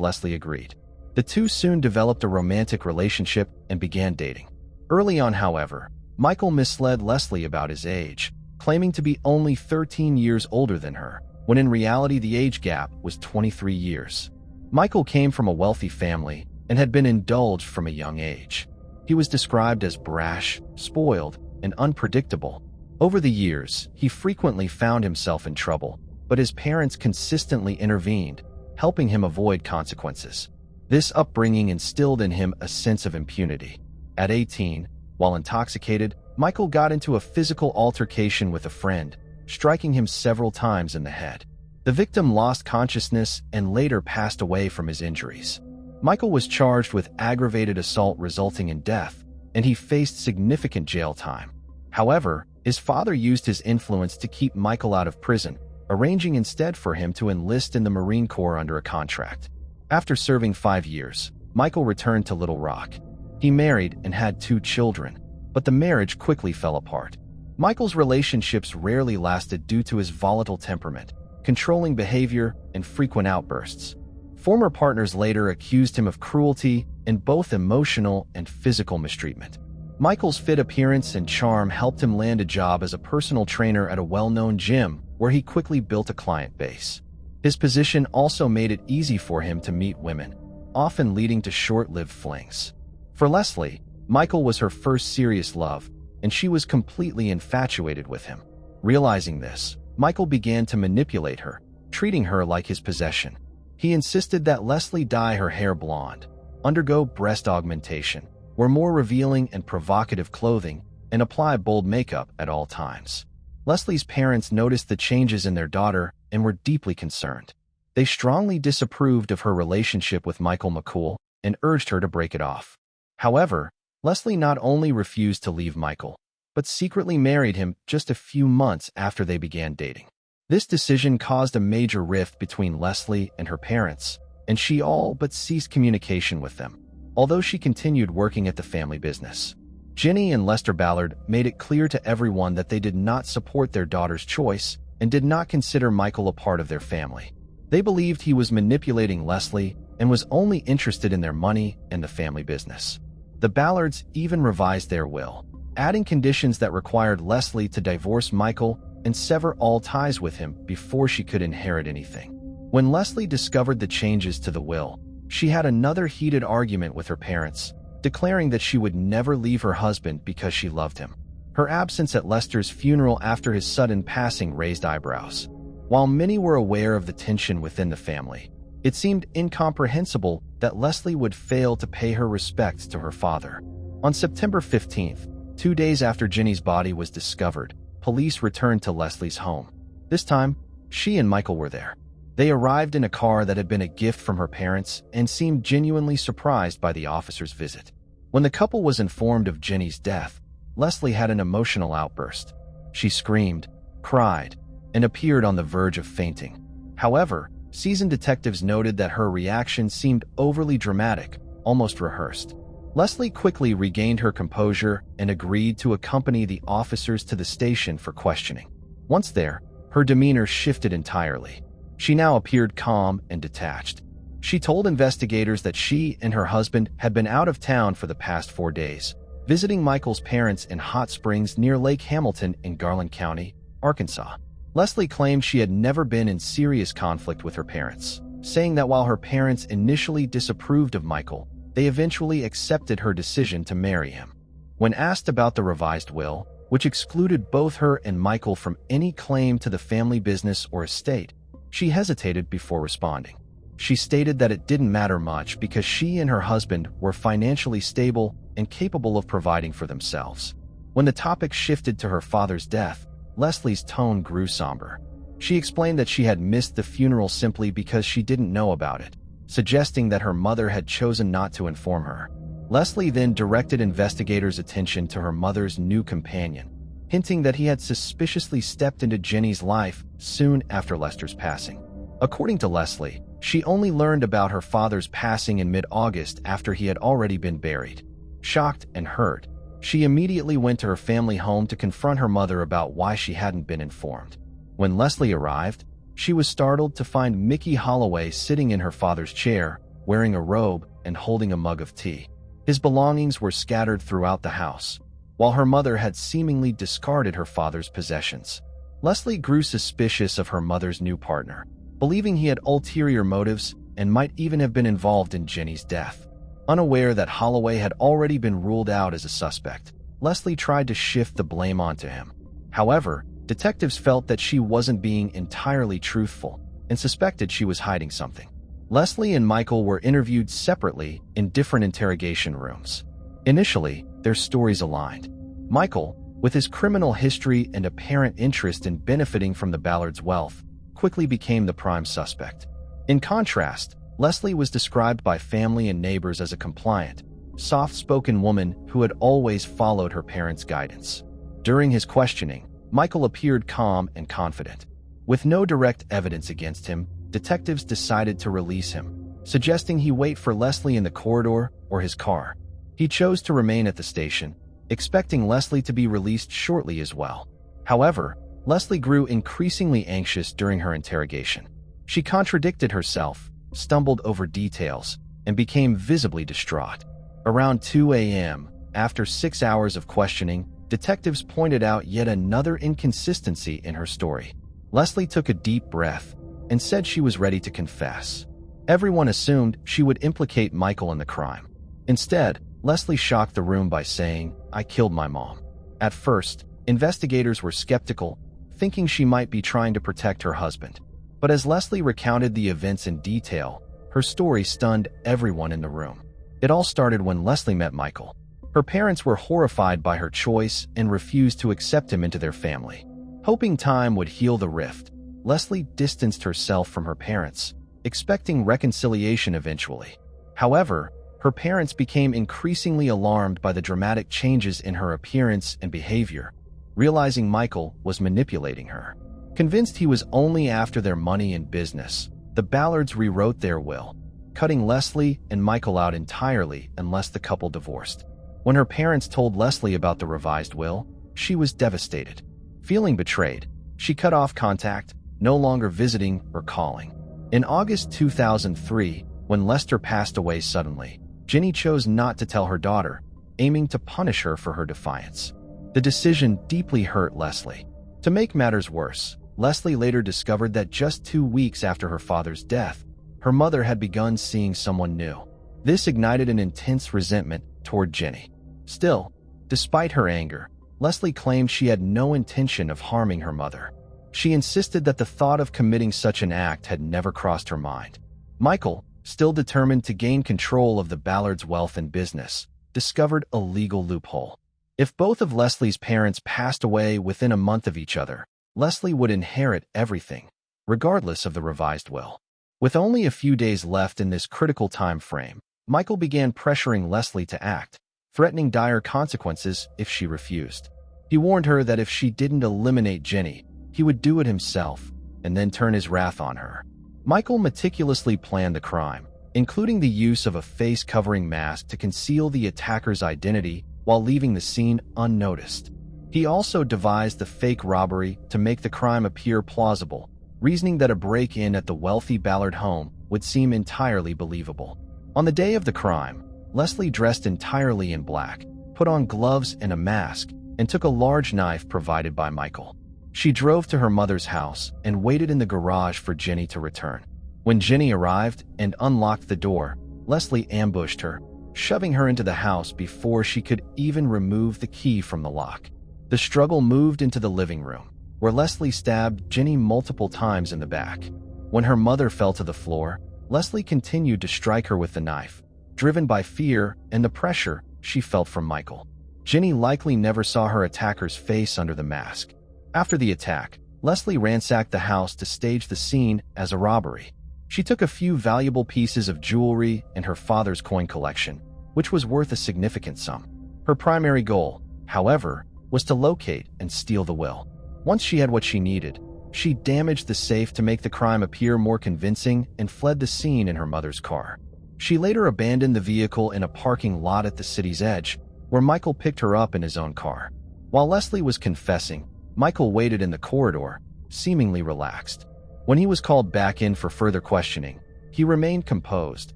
Leslie agreed. The two soon developed a romantic relationship and began dating. Early on, however, Michael misled Leslie about his age, claiming to be only 13 years older than her, when in reality the age gap was 23 years. Michael came from a wealthy family and had been indulged from a young age. He was described as brash, spoiled, and unpredictable. Over the years, he frequently found himself in trouble, but his parents consistently intervened, helping him avoid consequences. This upbringing instilled in him a sense of impunity. At 18, while intoxicated, Michael got into a physical altercation with a friend, striking him several times in the head. The victim lost consciousness and later passed away from his injuries. Michael was charged with aggravated assault resulting in death, and he faced significant jail time. However, his father used his influence to keep Michael out of prison, arranging instead for him to enlist in the Marine Corps under a contract. After serving 5 years, Michael returned to Little Rock. He married and had 2 children, but the marriage quickly fell apart. Michael's relationships rarely lasted due to his volatile temperament, controlling behavior, and frequent outbursts. Former partners later accused him of cruelty and both emotional and physical mistreatment. Michael's fit appearance and charm helped him land a job as a personal trainer at a well-known gym, where he quickly built a client base. His position also made it easy for him to meet women, often leading to short-lived flings. For Leslie, Michael was her first serious love, and she was completely infatuated with him. Realizing this, Michael began to manipulate her, treating her like his possession. He insisted that Leslie dye her hair blonde, undergo breast augmentation, wear more revealing and provocative clothing, and apply bold makeup at all times. Leslie's parents noticed the changes in their daughter and were deeply concerned. They strongly disapproved of her relationship with Michael McCool and urged her to break it off. However, Leslie not only refused to leave Michael, but secretly married him just a few months after they began dating. This decision caused a major rift between Leslie and her parents, and she all but ceased communication with them, although she continued working at the family business. Ginny and Lester Ballard made it clear to everyone that they did not support their daughter's choice and did not consider Michael a part of their family. They believed he was manipulating Leslie and was only interested in their money and the family business. The Ballards even revised their will, adding conditions that required Leslie to divorce Michael and sever all ties with him before she could inherit anything. When Leslie discovered the changes to the will, she had another heated argument with her parents, declaring that she would never leave her husband because she loved him. Her absence at Lester's funeral after his sudden passing raised eyebrows. While many were aware of the tension within the family, it seemed incomprehensible that Leslie would fail to pay her respects to her father. On September 15th, 2 days after Ginny's body was discovered, police returned to Leslie's home. This time, she and Michael were there. They arrived in a car that had been a gift from her parents and seemed genuinely surprised by the officer's visit. When the couple was informed of Ginny's death, Leslie had an emotional outburst. She screamed, cried, and appeared on the verge of fainting. However, seasoned detectives noted that her reaction seemed overly dramatic, almost rehearsed. Leslie quickly regained her composure and agreed to accompany the officers to the station for questioning. Once there, her demeanor shifted entirely. She now appeared calm and detached. She told investigators that she and her husband had been out of town for the past 4 days, visiting Michael's parents in Hot Springs near Lake Hamilton in Garland County, Arkansas. Leslie claimed she had never been in serious conflict with her parents, saying that while her parents initially disapproved of Michael, they eventually accepted her decision to marry him. When asked about the revised will, which excluded both her and Michael from any claim to the family business or estate, she hesitated before responding. She stated that it didn't matter much because she and her husband were financially stable and capable of providing for themselves. When the topic shifted to her father's death, Leslie's tone grew somber. She explained that she had missed the funeral simply because she didn't know about it, suggesting that her mother had chosen not to inform her. Leslie then directed investigators' attention to her mother's new companion, hinting that he had suspiciously stepped into Ginny's life soon after Lester's passing. According to Leslie, she only learned about her father's passing in mid-August after he had already been buried. Shocked and hurt, she immediately went to her family home to confront her mother about why she hadn't been informed. When Leslie arrived, she was startled to find Mickey Holloway sitting in her father's chair, wearing a robe and holding a mug of tea. His belongings were scattered throughout the house, while her mother had seemingly discarded her father's possessions. Leslie grew suspicious of her mother's new partner, believing he had ulterior motives and might even have been involved in Ginny's death. Unaware that Holloway had already been ruled out as a suspect, Leslie tried to shift the blame onto him. However, detectives felt that she wasn't being entirely truthful and suspected she was hiding something. Leslie and Michael were interviewed separately in different interrogation rooms. Initially, their stories aligned. Michael, with his criminal history and apparent interest in benefiting from the Ballard's wealth, quickly became the prime suspect. In contrast, Leslie was described by family and neighbors as a compliant, soft-spoken woman who had always followed her parents' guidance. During his questioning, Michael appeared calm and confident. With no direct evidence against him, detectives decided to release him, suggesting he wait for Leslie in the corridor or his car. He chose to remain at the station, expecting Leslie to be released shortly as well. However, Leslie grew increasingly anxious during her interrogation. She contradicted herself, stumbled over details, and became visibly distraught. Around 2 a.m., after 6 hours of questioning, detectives pointed out yet another inconsistency in her story. Leslie took a deep breath and said she was ready to confess. Everyone assumed she would implicate Michael in the crime. Instead, Leslie shocked the room by saying, "I killed my mom." At first, investigators were skeptical, thinking she might be trying to protect her husband. But as Leslie recounted the events in detail, her story stunned everyone in the room. It all started when Leslie met Michael. Her parents were horrified by her choice and refused to accept him into their family. Hoping time would heal the rift, Leslie distanced herself from her parents, expecting reconciliation eventually. However, her parents became increasingly alarmed by the dramatic changes in her appearance and behavior, realizing Michael was manipulating her. Convinced he was only after their money and business, the Ballards rewrote their will, cutting Leslie and Michael out entirely unless the couple divorced. When her parents told Leslie about the revised will, she was devastated. Feeling betrayed, she cut off contact, no longer visiting or calling. In August 2003, when Lester passed away suddenly, Ginny chose not to tell her daughter, aiming to punish her for her defiance. The decision deeply hurt Leslie. To make matters worse, Leslie later discovered that just 2 weeks after her father's death, her mother had begun seeing someone new. This ignited an intense resentment toward Ginny. Still, despite her anger, Leslie claimed she had no intention of harming her mother. She insisted that the thought of committing such an act had never crossed her mind. Michael, still determined to gain control of the Ballards' wealth and business, discovered a legal loophole. If both of Leslie's parents passed away within a month of each other, Leslie would inherit everything, regardless of the revised will. With only a few days left in this critical time frame, Michael began pressuring Leslie to act, threatening dire consequences if she refused. He warned her that if she didn't eliminate Ginny, he would do it himself, and then turn his wrath on her. Michael meticulously planned the crime, including the use of a face-covering mask to conceal the attacker's identity while leaving the scene unnoticed. He also devised the fake robbery to make the crime appear plausible, reasoning that a break-in at the wealthy Ballard home would seem entirely believable. On the day of the crime, Leslie dressed entirely in black, put on gloves and a mask, and took a large knife provided by Michael. She drove to her mother's house and waited in the garage for Ginny to return. When Ginny arrived and unlocked the door, Leslie ambushed her, shoving her into the house before she could even remove the key from the lock. The struggle moved into the living room, where Leslie stabbed Ginny multiple times in the back. When her mother fell to the floor, Leslie continued to strike her with the knife, driven by fear and the pressure she felt from Michael. Ginny likely never saw her attacker's face under the mask. After the attack, Leslie ransacked the house to stage the scene as a robbery. She took a few valuable pieces of jewelry and her father's coin collection, which was worth a significant sum. Her primary goal, however, was to locate and steal the will. Once she had what she needed, she damaged the safe to make the crime appear more convincing and fled the scene in her mother's car. She later abandoned the vehicle in a parking lot at the city's edge, where Michael picked her up in his own car. While Leslie was confessing, Michael waited in the corridor, seemingly relaxed. When he was called back in for further questioning, he remained composed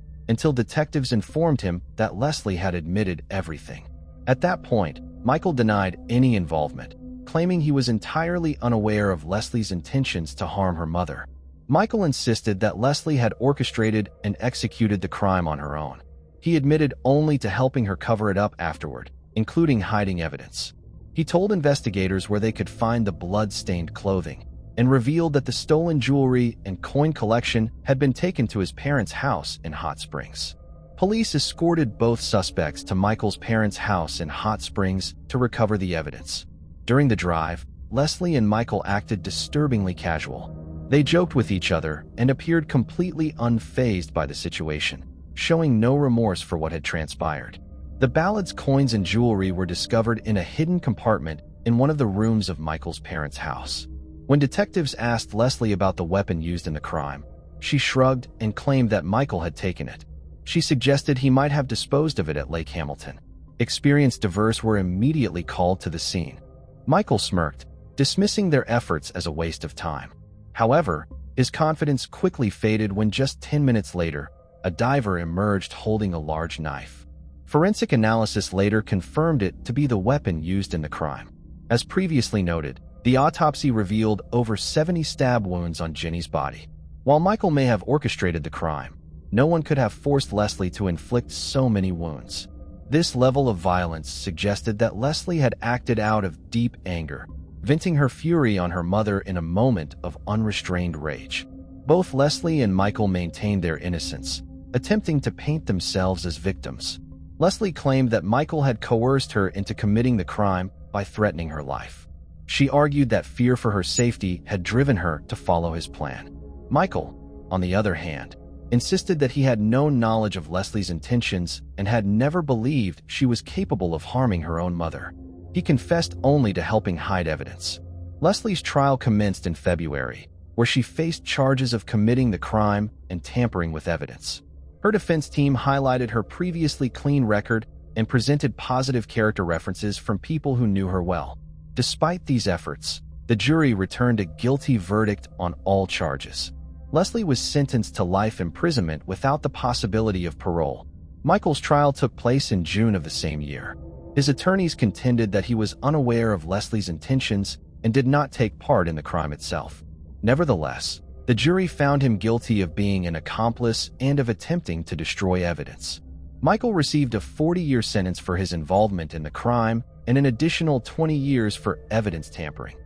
until detectives informed him that Leslie had admitted everything. At that point, Michael denied any involvement, claiming he was entirely unaware of Leslie's intentions to harm her mother. Michael insisted that Leslie had orchestrated and executed the crime on her own. He admitted only to helping her cover it up afterward, including hiding evidence. He told investigators where they could find the blood-stained clothing, and revealed that the stolen jewelry and coin collection had been taken to his parents' house in Hot Springs. Police escorted both suspects to Michael's parents' house in Hot Springs to recover the evidence. During the drive, Leslie and Michael acted disturbingly casual. They joked with each other and appeared completely unfazed by the situation, showing no remorse for what had transpired. The Ballard's coins and jewelry were discovered in a hidden compartment in one of the rooms of Michael's parents' house. When detectives asked Leslie about the weapon used in the crime, she shrugged and claimed that Michael had taken it. She suggested he might have disposed of it at Lake Hamilton. Experienced divers were immediately called to the scene. Michael smirked, dismissing their efforts as a waste of time. However, his confidence quickly faded when just 10 minutes later, a diver emerged holding a large knife. Forensic analysis later confirmed it to be the weapon used in the crime. As previously noted, the autopsy revealed over 70 stab wounds on Jenny's body. While Michael may have orchestrated the crime, no one could have forced Leslie to inflict so many wounds. This level of violence suggested that Leslie had acted out of deep anger, venting her fury on her mother in a moment of unrestrained rage. Both Leslie and Michael maintained their innocence, attempting to paint themselves as victims. Leslie claimed that Michael had coerced her into committing the crime by threatening her life. She argued that fear for her safety had driven her to follow his plan. Michael, on the other hand, insisted that he had no knowledge of Leslie's intentions and had never believed she was capable of harming her own mother. He confessed only to helping hide evidence. Leslie's trial commenced in February, where she faced charges of committing the crime and tampering with evidence. Her defense team highlighted her previously clean record and presented positive character references from people who knew her well. Despite these efforts, the jury returned a guilty verdict on all charges. Leslie was sentenced to life imprisonment without the possibility of parole. Michael's trial took place in June of the same year. His attorneys contended that he was unaware of Leslie's intentions and did not take part in the crime itself. Nevertheless, the jury found him guilty of being an accomplice and of attempting to destroy evidence. Michael received a 40-year sentence for his involvement in the crime and an additional 20 years for evidence tampering,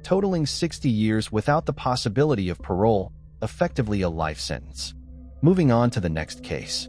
totaling 60 years without the possibility of parole, effectively a life sentence. Moving on to the next case.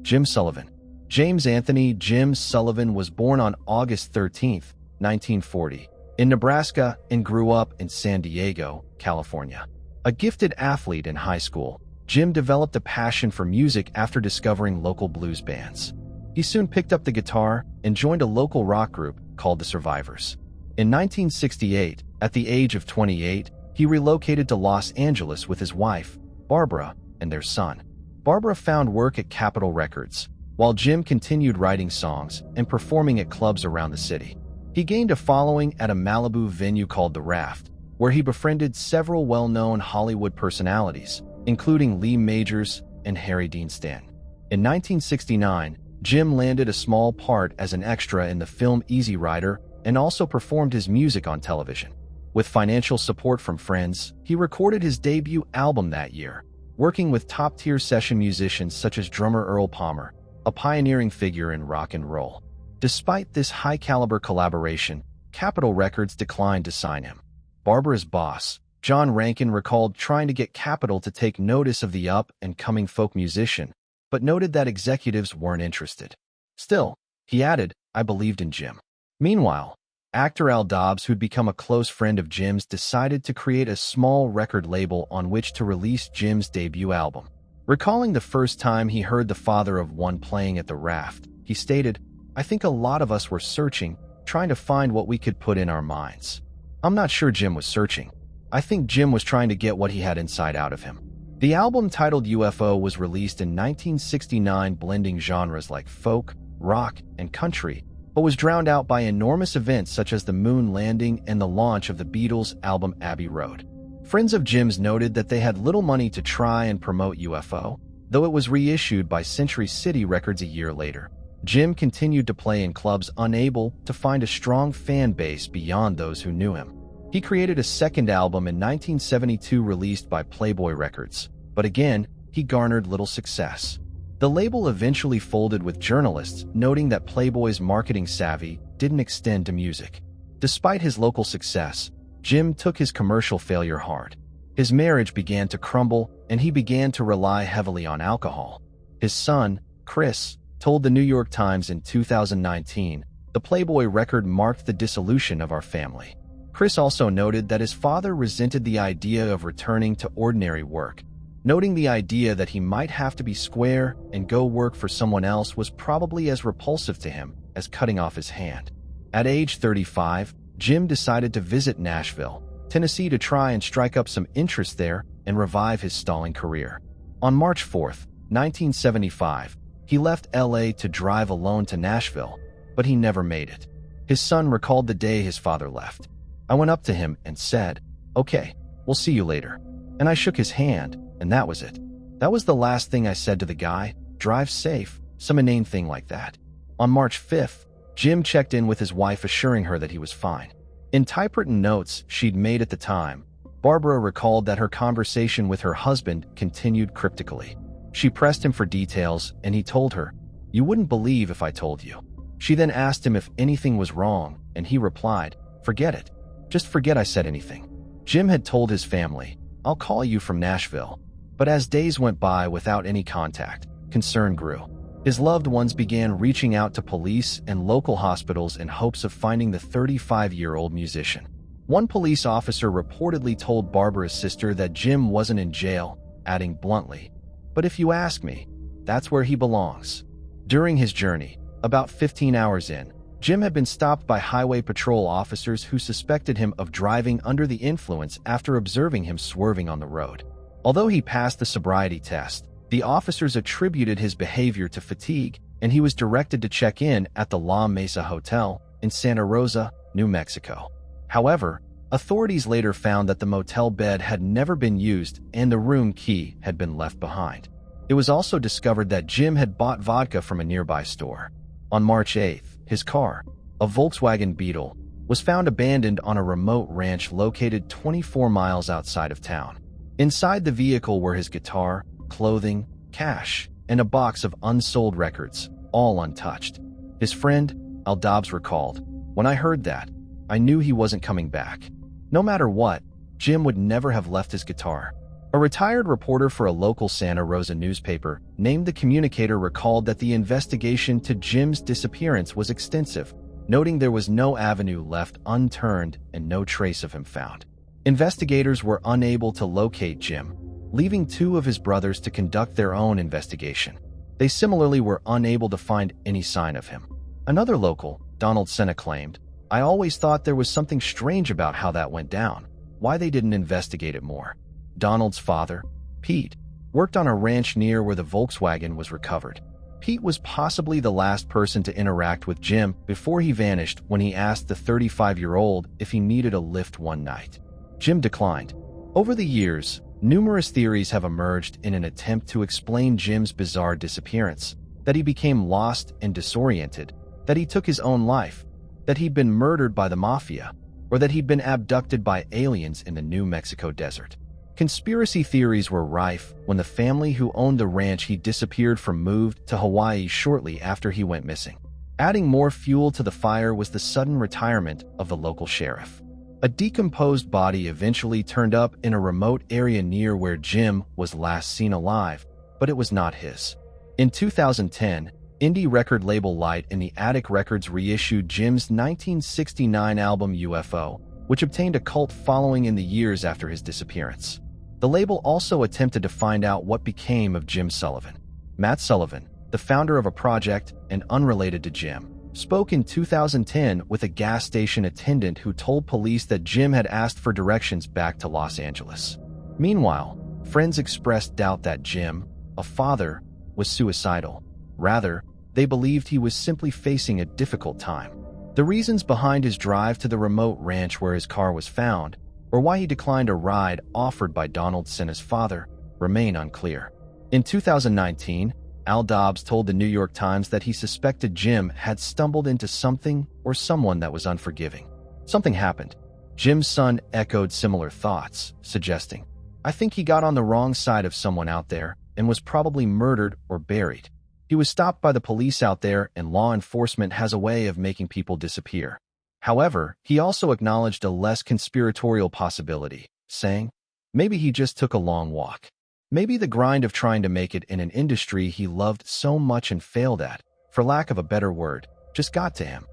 Jim Sullivan. James Anthony Jim Sullivan was born on August 13, 1940, in Nebraska and grew up in San Diego, California. A gifted athlete in high school, Jim developed a passion for music after discovering local blues bands. He soon picked up the guitar and joined a local rock group called the Survivors. In 1968, at the age of 28, he relocated to Los Angeles with his wife, Barbara, and their son. Barbara found work at Capitol Records, while Jim continued writing songs and performing at clubs around the city. He gained a following at a Malibu venue called The Raft, where he befriended several well-known Hollywood personalities, including Lee Majors and Harry Dean Stanton. In 1969, Jim landed a small part as an extra in the film Easy Rider and also performed his music on television. With financial support from friends, he recorded his debut album that year, working with top-tier session musicians such as drummer Earl Palmer, a pioneering figure in rock and roll. Despite this high-caliber collaboration, Capitol Records declined to sign him. Barbara's boss, John Rankin, recalled trying to get Capitol to take notice of the up-and-coming folk musician, but noted that executives weren't interested. Still, he added, "I believed in Jim." Meanwhile, actor Al Dobbs, who'd become a close friend of Jim's, decided to create a small record label on which to release Jim's debut album. Recalling the first time he heard the father of one playing at the Raft, he stated, "I think a lot of us were searching, trying to find what we could put in our minds. I'm not sure Jim was searching. I think Jim was trying to get what he had inside out of him." The album, titled UFO, was released in 1969, blending genres like folk, rock, and country, but was drowned out by enormous events such as the moon landing and the launch of the Beatles' album Abbey Road. Friends of Jim's noted that they had little money to try and promote UFO, though it was reissued by Century City Records a year later. Jim continued to play in clubs, unable to find a strong fan base beyond those who knew him. He created a second album in 1972 released by Playboy Records, but again, he garnered little success. The label eventually folded, with journalists noting that Playboy's marketing savvy didn't extend to music. Despite his local success, Jim took his commercial failure hard. His marriage began to crumble, and he began to rely heavily on alcohol. His son, Chris, told the New York Times in 2019, "The Playboy record marked the dissolution of our family." Chris also noted that his father resented the idea of returning to ordinary work, noting the idea that he might have to be square and go work for someone else was probably as repulsive to him as cutting off his hand. At age 35, Jim decided to visit Nashville, Tennessee, to try and strike up some interest there and revive his stalling career. On March 4, 1975, he left LA to drive alone to Nashville, but he never made it. His son recalled the day his father left. "I went up to him and said, 'Okay, we'll see you later.' And I shook his hand, and that was it. That was the last thing I said to the guy. Drive safe,' some inane thing like that." On March 5th, Jim checked in with his wife, assuring her that he was fine. In typewritten notes she'd made at the time, Barbara recalled that her conversation with her husband continued cryptically. She pressed him for details, and he told her, "You wouldn't believe if I told you." She then asked him if anything was wrong, and he replied, "Forget it. Just forget I said anything." Jim had told his family, "I'll call you from Nashville." But as days went by without any contact, concern grew. His loved ones began reaching out to police and local hospitals in hopes of finding the 35-year-old musician. One police officer reportedly told Barbara's sister that Jim wasn't in jail, adding bluntly, "But if you ask me, that's where he belongs." During his journey, about 15 hours in, Jim had been stopped by highway patrol officers who suspected him of driving under the influence after observing him swerving on the road. Although he passed the sobriety test, the officers attributed his behavior to fatigue, and he was directed to check in at the La Mesa Hotel in Santa Rosa, New Mexico. However, authorities later found that the motel bed had never been used and the room key had been left behind. It was also discovered that Jim had bought vodka from a nearby store. On March 8th, his car, a Volkswagen Beetle, was found abandoned on a remote ranch located 24 miles outside of town. Inside the vehicle were his guitar, clothing, cash, and a box of unsold records, all untouched. His friend, Al Dobbs, recalled, "When I heard that, I knew he wasn't coming back. No matter what, Jim would never have left his guitar." A retired reporter for a local Santa Rosa newspaper named The Communicator recalled that the investigation to Jim's disappearance was extensive, noting there was no avenue left unturned and no trace of him found. Investigators were unable to locate Jim, leaving two of his brothers to conduct their own investigation. They similarly were unable to find any sign of him. Another local, Donald Senna, claimed, "I always thought there was something strange about how that went down, why they didn't investigate it more." Donald's father, Pete, worked on a ranch near where the Volkswagen was recovered. Pete was possibly the last person to interact with Jim before he vanished when he asked the 35-year-old if he needed a lift one night. Jim declined. Over the years, numerous theories have emerged in an attempt to explain Jim's bizarre disappearance: that he became lost and disoriented, that he took his own life, that he'd been murdered by the mafia, or that he'd been abducted by aliens in the New Mexico desert. Conspiracy theories were rife when the family who owned the ranch he disappeared from moved to Hawaii shortly after he went missing. Adding more fuel to the fire was the sudden retirement of the local sheriff. A decomposed body eventually turned up in a remote area near where Jim was last seen alive, but it was not his. In 2010, indie record label Light in the Attic Records reissued Jim's 1969 album UFO, which obtained a cult following in the years after his disappearance. The label also attempted to find out what became of Jim Sullivan. Matt Sullivan, the founder of a project and unrelated to Jim, spoke in 2010 with a gas station attendant who told police that Jim had asked for directions back to Los Angeles. Meanwhile, friends expressed doubt that Jim, a father, was suicidal. Rather, they believed he was simply facing a difficult time. The reasons behind his drive to the remote ranch where his car was found, or why he declined a ride offered by Donald Senna's father, remain unclear. In 2019, Al Dobbs told the New York Times that he suspected Jim had stumbled into something or someone that was unforgiving. Something happened. Jim's son echoed similar thoughts, suggesting, "I think he got on the wrong side of someone out there, and was probably murdered or buried. He was stopped by the police out there, and law enforcement has a way of making people disappear. However, he also acknowledged a less conspiratorial possibility, saying, maybe he just took a long walk. Maybe the grind of trying to make it in an industry he loved so much and failed at, for lack of a better word, just got to him.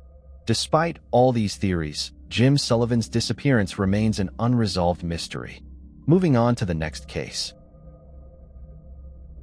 Despite all these theories, Jim Sullivan's disappearance remains an unresolved mystery. Moving on to the next case.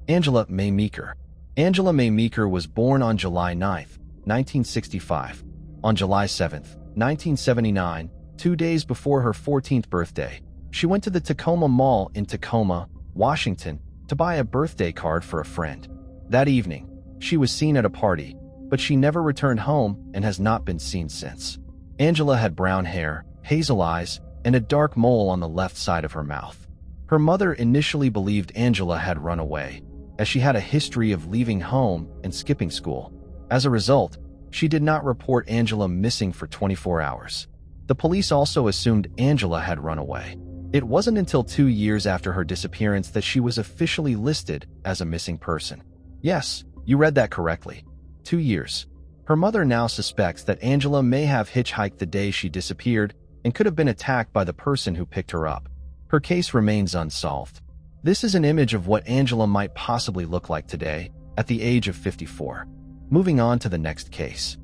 Angela May Meeker. Angela May Meeker was born on July 9, 1965. On July 7, 1979, 2 days before her 14th birthday, she went to the Tacoma Mall in Tacoma, Washington, to buy a birthday card for a friend. That evening, she was seen at a party, but she never returned home and has not been seen since. Angela had brown hair, hazel eyes, and a dark mole on the left side of her mouth. Her mother initially believed Angela had run away, as she had a history of leaving home and skipping school. As a result, she did not report Angela missing for 24 hours. The police also assumed Angela had run away. It wasn't until 2 years after her disappearance that she was officially listed as a missing person. Yes, you read that correctly. 2 years. Her mother now suspects that Angela may have hitchhiked the day she disappeared and could have been attacked by the person who picked her up. Her case remains unsolved. This is an image of what Angela might possibly look like today, at the age of 54. Moving on to the next case.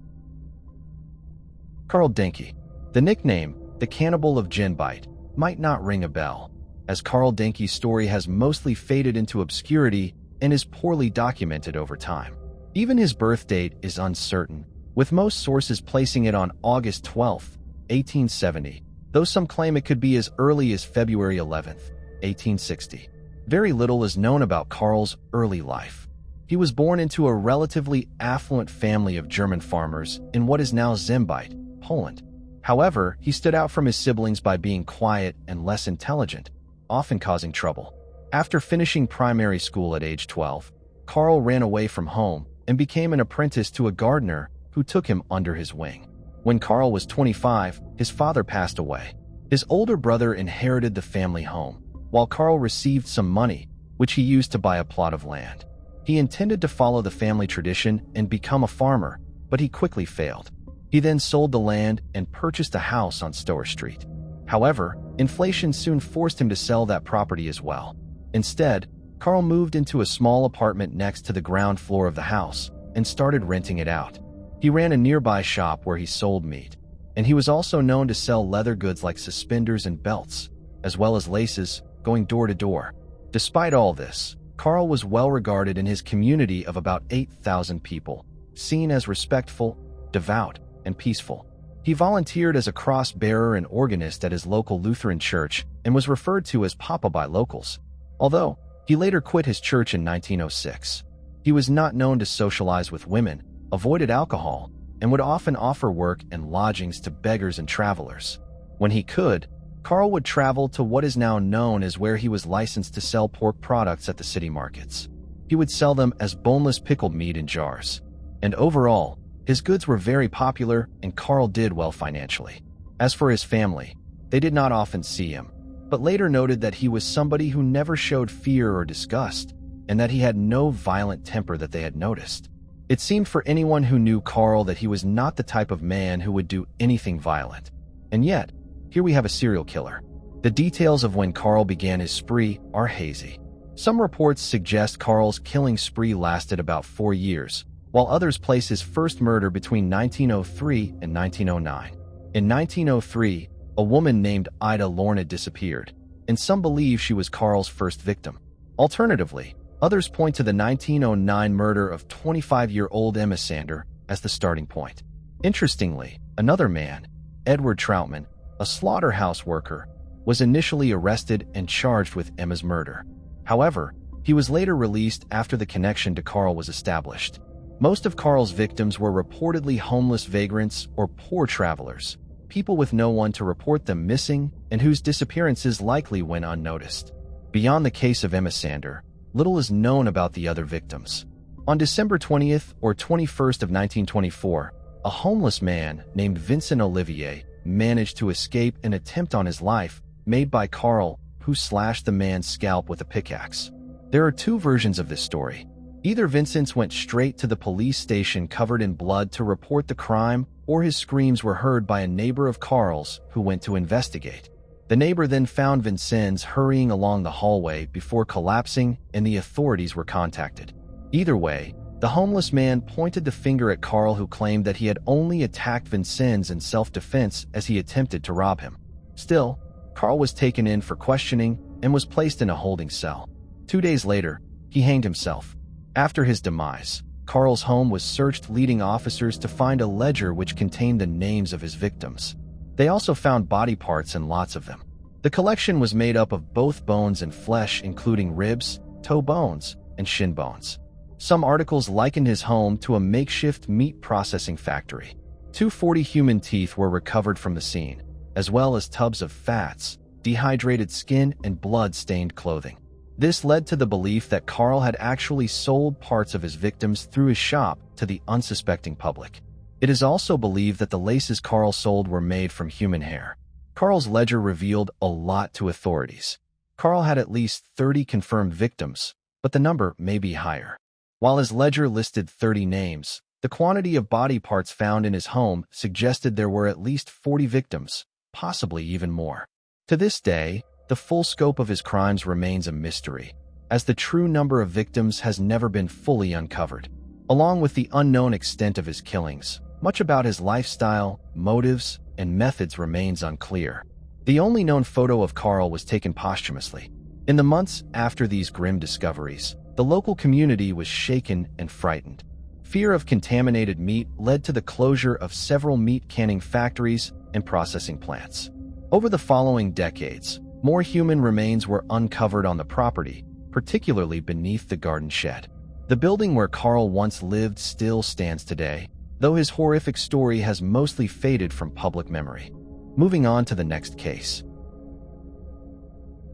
Carl Denke. The nickname, the Cannibal of Ginbite, might not ring a bell, as Carl Denke's story has mostly faded into obscurity and is poorly documented over time. Even his birth date is uncertain, with most sources placing it on August 12, 1870, though some claim it could be as early as February 11, 1860. Very little is known about Carl's early life. He was born into a relatively affluent family of German farmers in what is now Ginbite, Poland. However, he stood out from his siblings by being quiet and less intelligent, often causing trouble. After finishing primary school at age 12, Carl ran away from home and became an apprentice to a gardener who took him under his wing. When Carl was 25, his father passed away. His older brother inherited the family home, while Carl received some money, which he used to buy a plot of land. He intended to follow the family tradition and become a farmer, but he quickly failed. He then sold the land and purchased a house on Stower Street. However, inflation soon forced him to sell that property as well. Instead, Carl moved into a small apartment next to the ground floor of the house and started renting it out. He ran a nearby shop where he sold meat, and he was also known to sell leather goods like suspenders and belts, as well as laces, going door to door. Despite all this, Carl was well regarded in his community of about 8,000 people, seen as respectful, devout, and peaceful. He volunteered as a cross-bearer and organist at his local Lutheran church and was referred to as Papa by locals. Although he later quit his church in 1906, he was not known to socialize with women, avoided alcohol, and would often offer work and lodgings to beggars and travelers. When he could, Carl would travel to what is now known as where he was licensed to sell pork products at the city markets. He would sell them as boneless pickled meat in jars. And overall, his goods were very popular and Carl did well financially. As for his family, they did not often see him, but later noted that he was somebody who never showed fear or disgust, and that he had no violent temper that they had noticed. It seemed for anyone who knew Carl that he was not the type of man who would do anything violent. And yet, here we have a serial killer. The details of when Carl began his spree are hazy. Some reports suggest Carl's killing spree lasted about 4 years, while others place his first murder between 1903 and 1909. In 1903, a woman named Ida Lorna disappeared, and some believe she was Carl's first victim. Alternatively, others point to the 1909 murder of 25-year-old Emma Sander as the starting point. Interestingly, another man, Edward Troutman, a slaughterhouse worker, was initially arrested and charged with Emma's murder. However, he was later released after the connection to Carl was established. Most of Carl's victims were reportedly homeless vagrants or poor travelers, people with no one to report them missing and whose disappearances likely went unnoticed. Beyond the case of Emma Sander, little is known about the other victims. On December 20th or 21st of 1924, a homeless man named Vincent Olivier managed to escape an attempt on his life made by Carl, who slashed the man's scalp with a pickaxe. There are two versions of this story. Either Vincent's went straight to the police station covered in blood to report the crime, or his screams were heard by a neighbor of Carl's who went to investigate. The neighbor then found Vincennes hurrying along the hallway before collapsing, and the authorities were contacted. Either way, the homeless man pointed the finger at Carl, who claimed that he had only attacked Vincennes in self-defense as he attempted to rob him. Still, Carl was taken in for questioning and was placed in a holding cell. 2 days later, he hanged himself. After his demise, Carl's home was searched, leading officers to find a ledger which contained the names of his victims. They also found body parts, and lots of them. The collection was made up of both bones and flesh, including ribs, toe bones, and shin bones. Some articles likened his home to a makeshift meat processing factory. 240 human teeth were recovered from the scene, as well as tubs of fats, dehydrated skin, and blood-stained clothing. This led to the belief that Carl had actually sold parts of his victims through his shop to the unsuspecting public. It is also believed that the laces Carl sold were made from human hair. Carl's ledger revealed a lot to authorities. Carl had at least 30 confirmed victims, but the number may be higher. While his ledger listed 30 names, the quantity of body parts found in his home suggested there were at least 40 victims, possibly even more. To this day, the full scope of his crimes remains a mystery, as the true number of victims has never been fully uncovered. Along with the unknown extent of his killings, much about his lifestyle, motives, and methods remains unclear. The only known photo of Carl was taken posthumously. In the months after these grim discoveries, the local community was shaken and frightened. Fear of contaminated meat led to the closure of several meat canning factories and processing plants. Over the following decades, more human remains were uncovered on the property, particularly beneath the garden shed. The building where Carl once lived still stands today, though his horrific story has mostly faded from public memory. Moving on to the next case.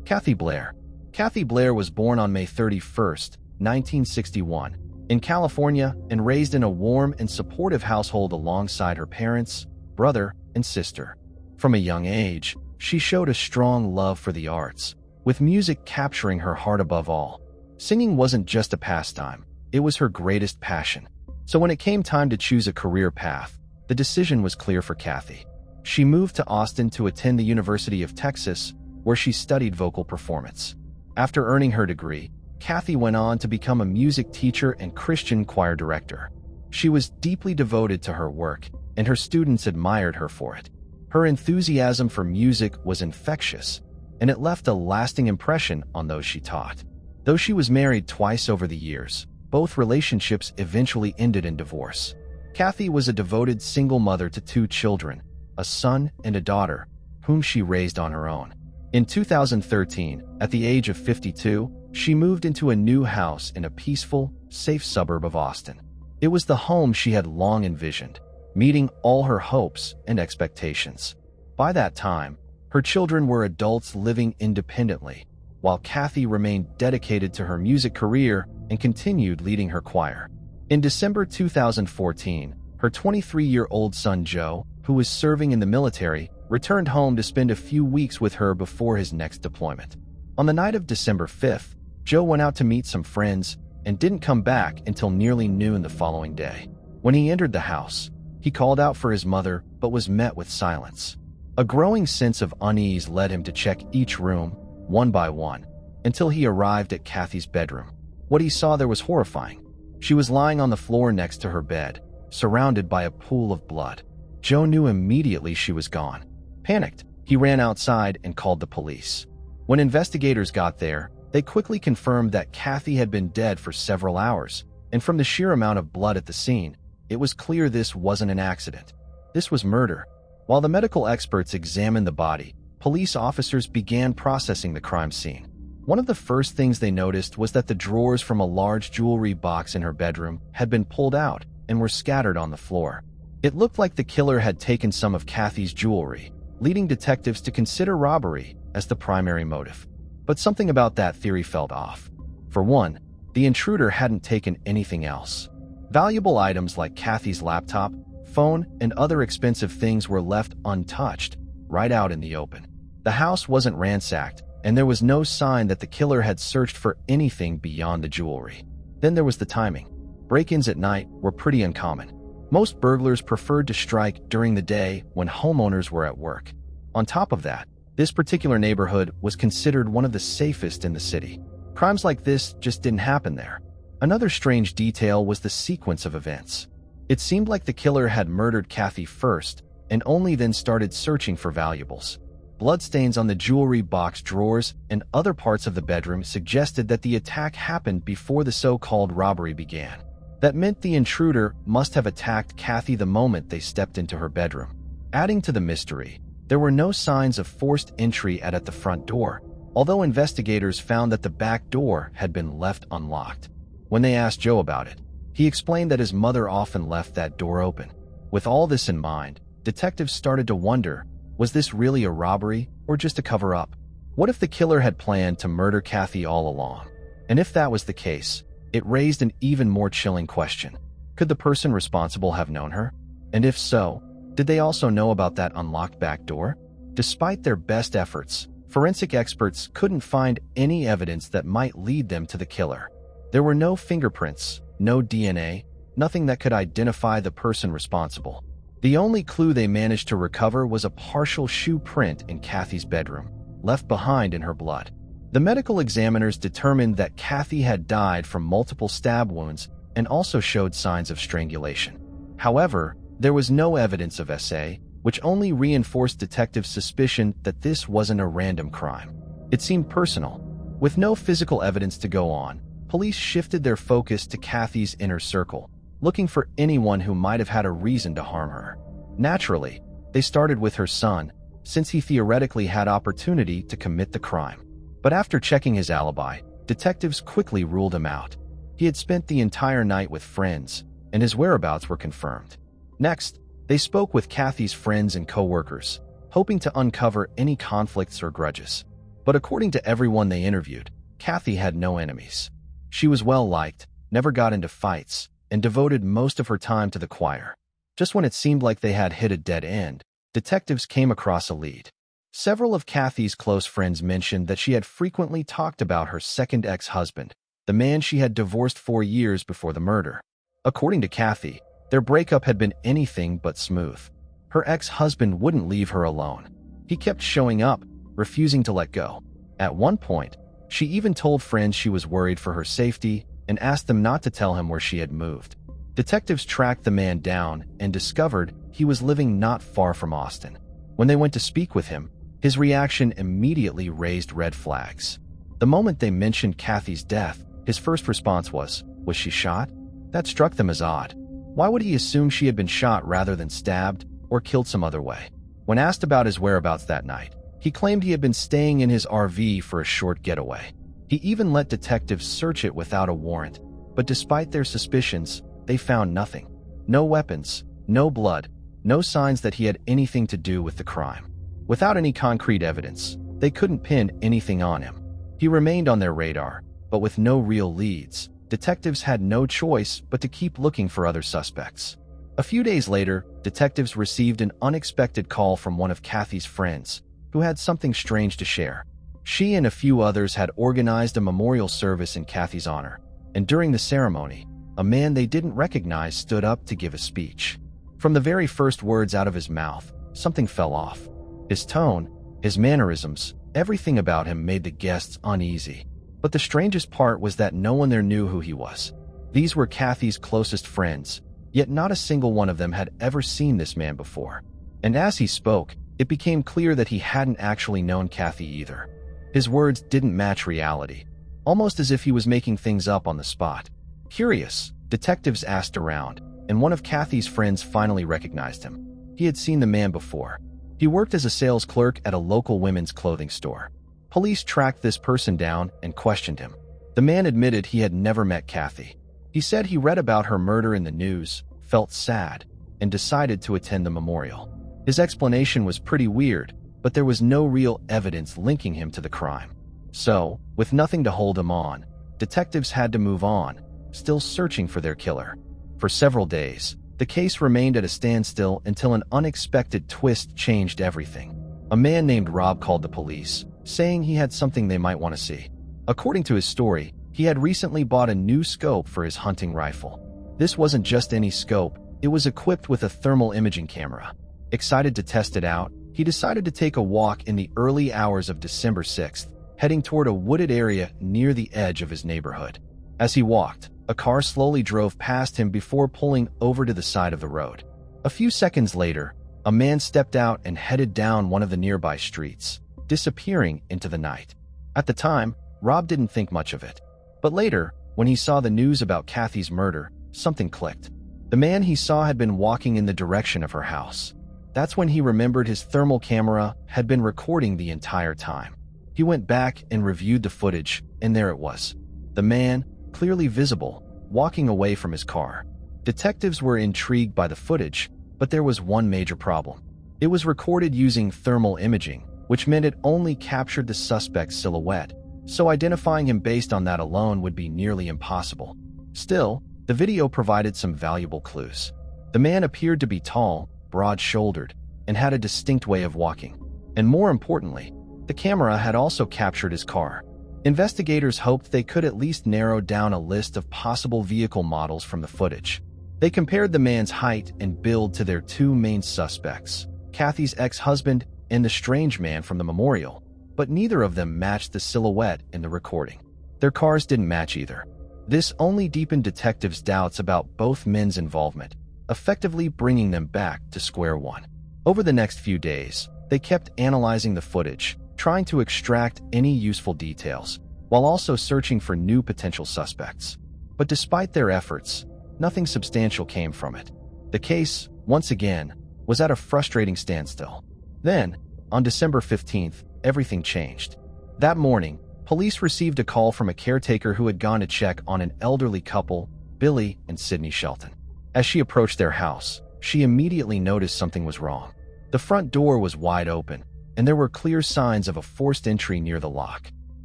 Kathy Blair. Kathy Blair was born on May 31, 1961, in California and raised in a warm and supportive household alongside her parents, brother, and sister. From a young age, she showed a strong love for the arts, with music capturing her heart above all. Singing wasn't just a pastime, it was her greatest passion. So when it came time to choose a career path, the decision was clear for Kathy. She moved to Austin to attend the University of Texas, where she studied vocal performance. After earning her degree, Kathy went on to become a music teacher and Christian choir director. She was deeply devoted to her work, and her students admired her for it. Her enthusiasm for music was infectious, and it left a lasting impression on those she taught. Though she was married twice over the years, both relationships eventually ended in divorce. Kathy was a devoted single mother to 2 children, a son and a daughter, whom she raised on her own. In 2013, at the age of 52, she moved into a new house in a peaceful, safe suburb of Austin. It was the home she had long envisioned, meeting all her hopes and expectations. By that time, her children were adults living independently, while Kathy remained dedicated to her music career and continued leading her choir. In December 2014, her 23-year-old son Joe, who was serving in the military, returned home to spend a few weeks with her before his next deployment. On the night of December 5th, Joe went out to meet some friends and didn't come back until nearly noon the following day. When he entered the house, he called out for his mother but was met with silence. A growing sense of unease led him to check each room, one by one, until he arrived at Kathy's bedroom. What he saw there was horrifying. She was lying on the floor next to her bed, surrounded by a pool of blood. Joe knew immediately she was gone. Panicked, he ran outside and called the police. When investigators got there, they quickly confirmed that Kathy had been dead for several hours, and from the sheer amount of blood at the scene, it was clear this wasn't an accident. This was murder. While the medical experts examined the body, police officers began processing the crime scene. One of the first things they noticed was that the drawers from a large jewelry box in her bedroom had been pulled out and were scattered on the floor. It looked like the killer had taken some of Kathy's jewelry, leading detectives to consider robbery as the primary motive. But something about that theory felt off. For one, the intruder hadn't taken anything else. Valuable items like Kathy's laptop, phone, and other expensive things were left untouched, right out in the open. The house wasn't ransacked, and there was no sign that the killer had searched for anything beyond the jewelry. Then there was the timing. Break-ins at night were pretty uncommon. Most burglars preferred to strike during the day when homeowners were at work. On top of that, this particular neighborhood was considered one of the safest in the city. Crimes like this just didn't happen there. Another strange detail was the sequence of events. It seemed like the killer had murdered Kathy first and only then started searching for valuables. Bloodstains on the jewelry box drawers and other parts of the bedroom suggested that the attack happened before the so-called robbery began. That meant the intruder must have attacked Kathy the moment they stepped into her bedroom. Adding to the mystery, there were no signs of forced entry at the front door, although investigators found that the back door had been left unlocked. When they asked Joe about it, he explained that his mother often left that door open. With all this in mind, detectives started to wonder, was this really a robbery or just a cover-up? What if the killer had planned to murder Kathy all along? And if that was the case, it raised an even more chilling question. Could the person responsible have known her? And if so, did they also know about that unlocked back door? Despite their best efforts, forensic experts couldn't find any evidence that might lead them to the killer. There were no fingerprints, no DNA, nothing that could identify the person responsible. The only clue they managed to recover was a partial shoe print in Kathy's bedroom, left behind in her blood. The medical examiners determined that Kathy had died from multiple stab wounds and also showed signs of strangulation. However, there was no evidence of SA, which only reinforced detectives' suspicion that this wasn't a random crime. It seemed personal. With no physical evidence to go on, police shifted their focus to Kathy's inner circle, looking for anyone who might have had a reason to harm her. Naturally, they started with her son, since he theoretically had opportunity to commit the crime. But after checking his alibi, detectives quickly ruled him out. He had spent the entire night with friends, and his whereabouts were confirmed. Next, they spoke with Kathy's friends and co-workers, hoping to uncover any conflicts or grudges. But according to everyone they interviewed, Kathy had no enemies. She was well-liked, never got into fights, and devoted most of her time to the choir. Just when it seemed like they had hit a dead end, detectives came across a lead. Several of Kathy's close friends mentioned that she had frequently talked about her second ex-husband, the man she had divorced 4 years before the murder. According to Kathy, their breakup had been anything but smooth. Her ex-husband wouldn't leave her alone. He kept showing up, refusing to let go. At one point, she even told friends she was worried for her safety and asked them not to tell him where she had moved. Detectives tracked the man down and discovered he was living not far from Austin. When they went to speak with him, his reaction immediately raised red flags. The moment they mentioned Kathy's death, his first response was she shot? That struck them as odd. Why would he assume she had been shot rather than stabbed or killed some other way? When asked about his whereabouts that night, he claimed he had been staying in his RV for a short getaway. He even let detectives search it without a warrant, but despite their suspicions, they found nothing. No weapons, no blood, no signs that he had anything to do with the crime. Without any concrete evidence, they couldn't pin anything on him. He remained on their radar, but with no real leads, detectives had no choice but to keep looking for other suspects. A few days later, detectives received an unexpected call from one of Kathy's friends, who had something strange to share. She and a few others had organized a memorial service in Kathy's honor, and during the ceremony, a man they didn't recognize stood up to give a speech. From the very first words out of his mouth, something fell off. His tone, his mannerisms, everything about him made the guests uneasy. But the strangest part was that no one there knew who he was. These were Kathy's closest friends, yet not a single one of them had ever seen this man before. And as he spoke, it became clear that he hadn't actually known Kathy either. His words didn't match reality, almost as if he was making things up on the spot. Curious, detectives asked around, and one of Kathy's friends finally recognized him. He had seen the man before. He worked as a sales clerk at a local women's clothing store. Police tracked this person down and questioned him. The man admitted he had never met Kathy. He said he read about her murder in the news, felt sad, and decided to attend the memorial. His explanation was pretty weird, but there was no real evidence linking him to the crime. So, with nothing to hold him on, detectives had to move on, still searching for their killer. For several days, the case remained at a standstill until an unexpected twist changed everything. A man named Rob called the police, saying he had something they might want to see. According to his story, he had recently bought a new scope for his hunting rifle. This wasn't just any scope, it was equipped with a thermal imaging camera. Excited to test it out, he decided to take a walk in the early hours of December 6th, heading toward a wooded area near the edge of his neighborhood. As he walked, a car slowly drove past him before pulling over to the side of the road. A few seconds later, a man stepped out and headed down one of the nearby streets, disappearing into the night. At the time, Rob didn't think much of it. But later, when he saw the news about Kathy's murder, something clicked. The man he saw had been walking in the direction of her house. That's when he remembered his thermal camera had been recording the entire time. He went back and reviewed the footage, and there it was. The man, clearly visible, walking away from his car. Detectives were intrigued by the footage, but there was one major problem. It was recorded using thermal imaging, which meant it only captured the suspect's silhouette, so identifying him based on that alone would be nearly impossible. Still, the video provided some valuable clues. The man appeared to be tall, broad-shouldered, and had a distinct way of walking. And more importantly, the camera had also captured his car. Investigators hoped they could at least narrow down a list of possible vehicle models from the footage. They compared the man's height and build to their two main suspects, Kathy's ex-husband and the strange man from the memorial, but neither of them matched the silhouette in the recording. Their cars didn't match either. This only deepened detectives' doubts about both men's involvement, effectively bringing them back to square one. Over the next few days, they kept analyzing the footage, trying to extract any useful details, while also searching for new potential suspects. But despite their efforts, nothing substantial came from it. The case, once again, was at a frustrating standstill. Then, on December 15th, everything changed. That morning, police received a call from a caretaker who had gone to check on an elderly couple, Billy and Sydney Shelton. As she approached their house, she immediately noticed something was wrong. The front door was wide open, and there were clear signs of a forced entry near the lock.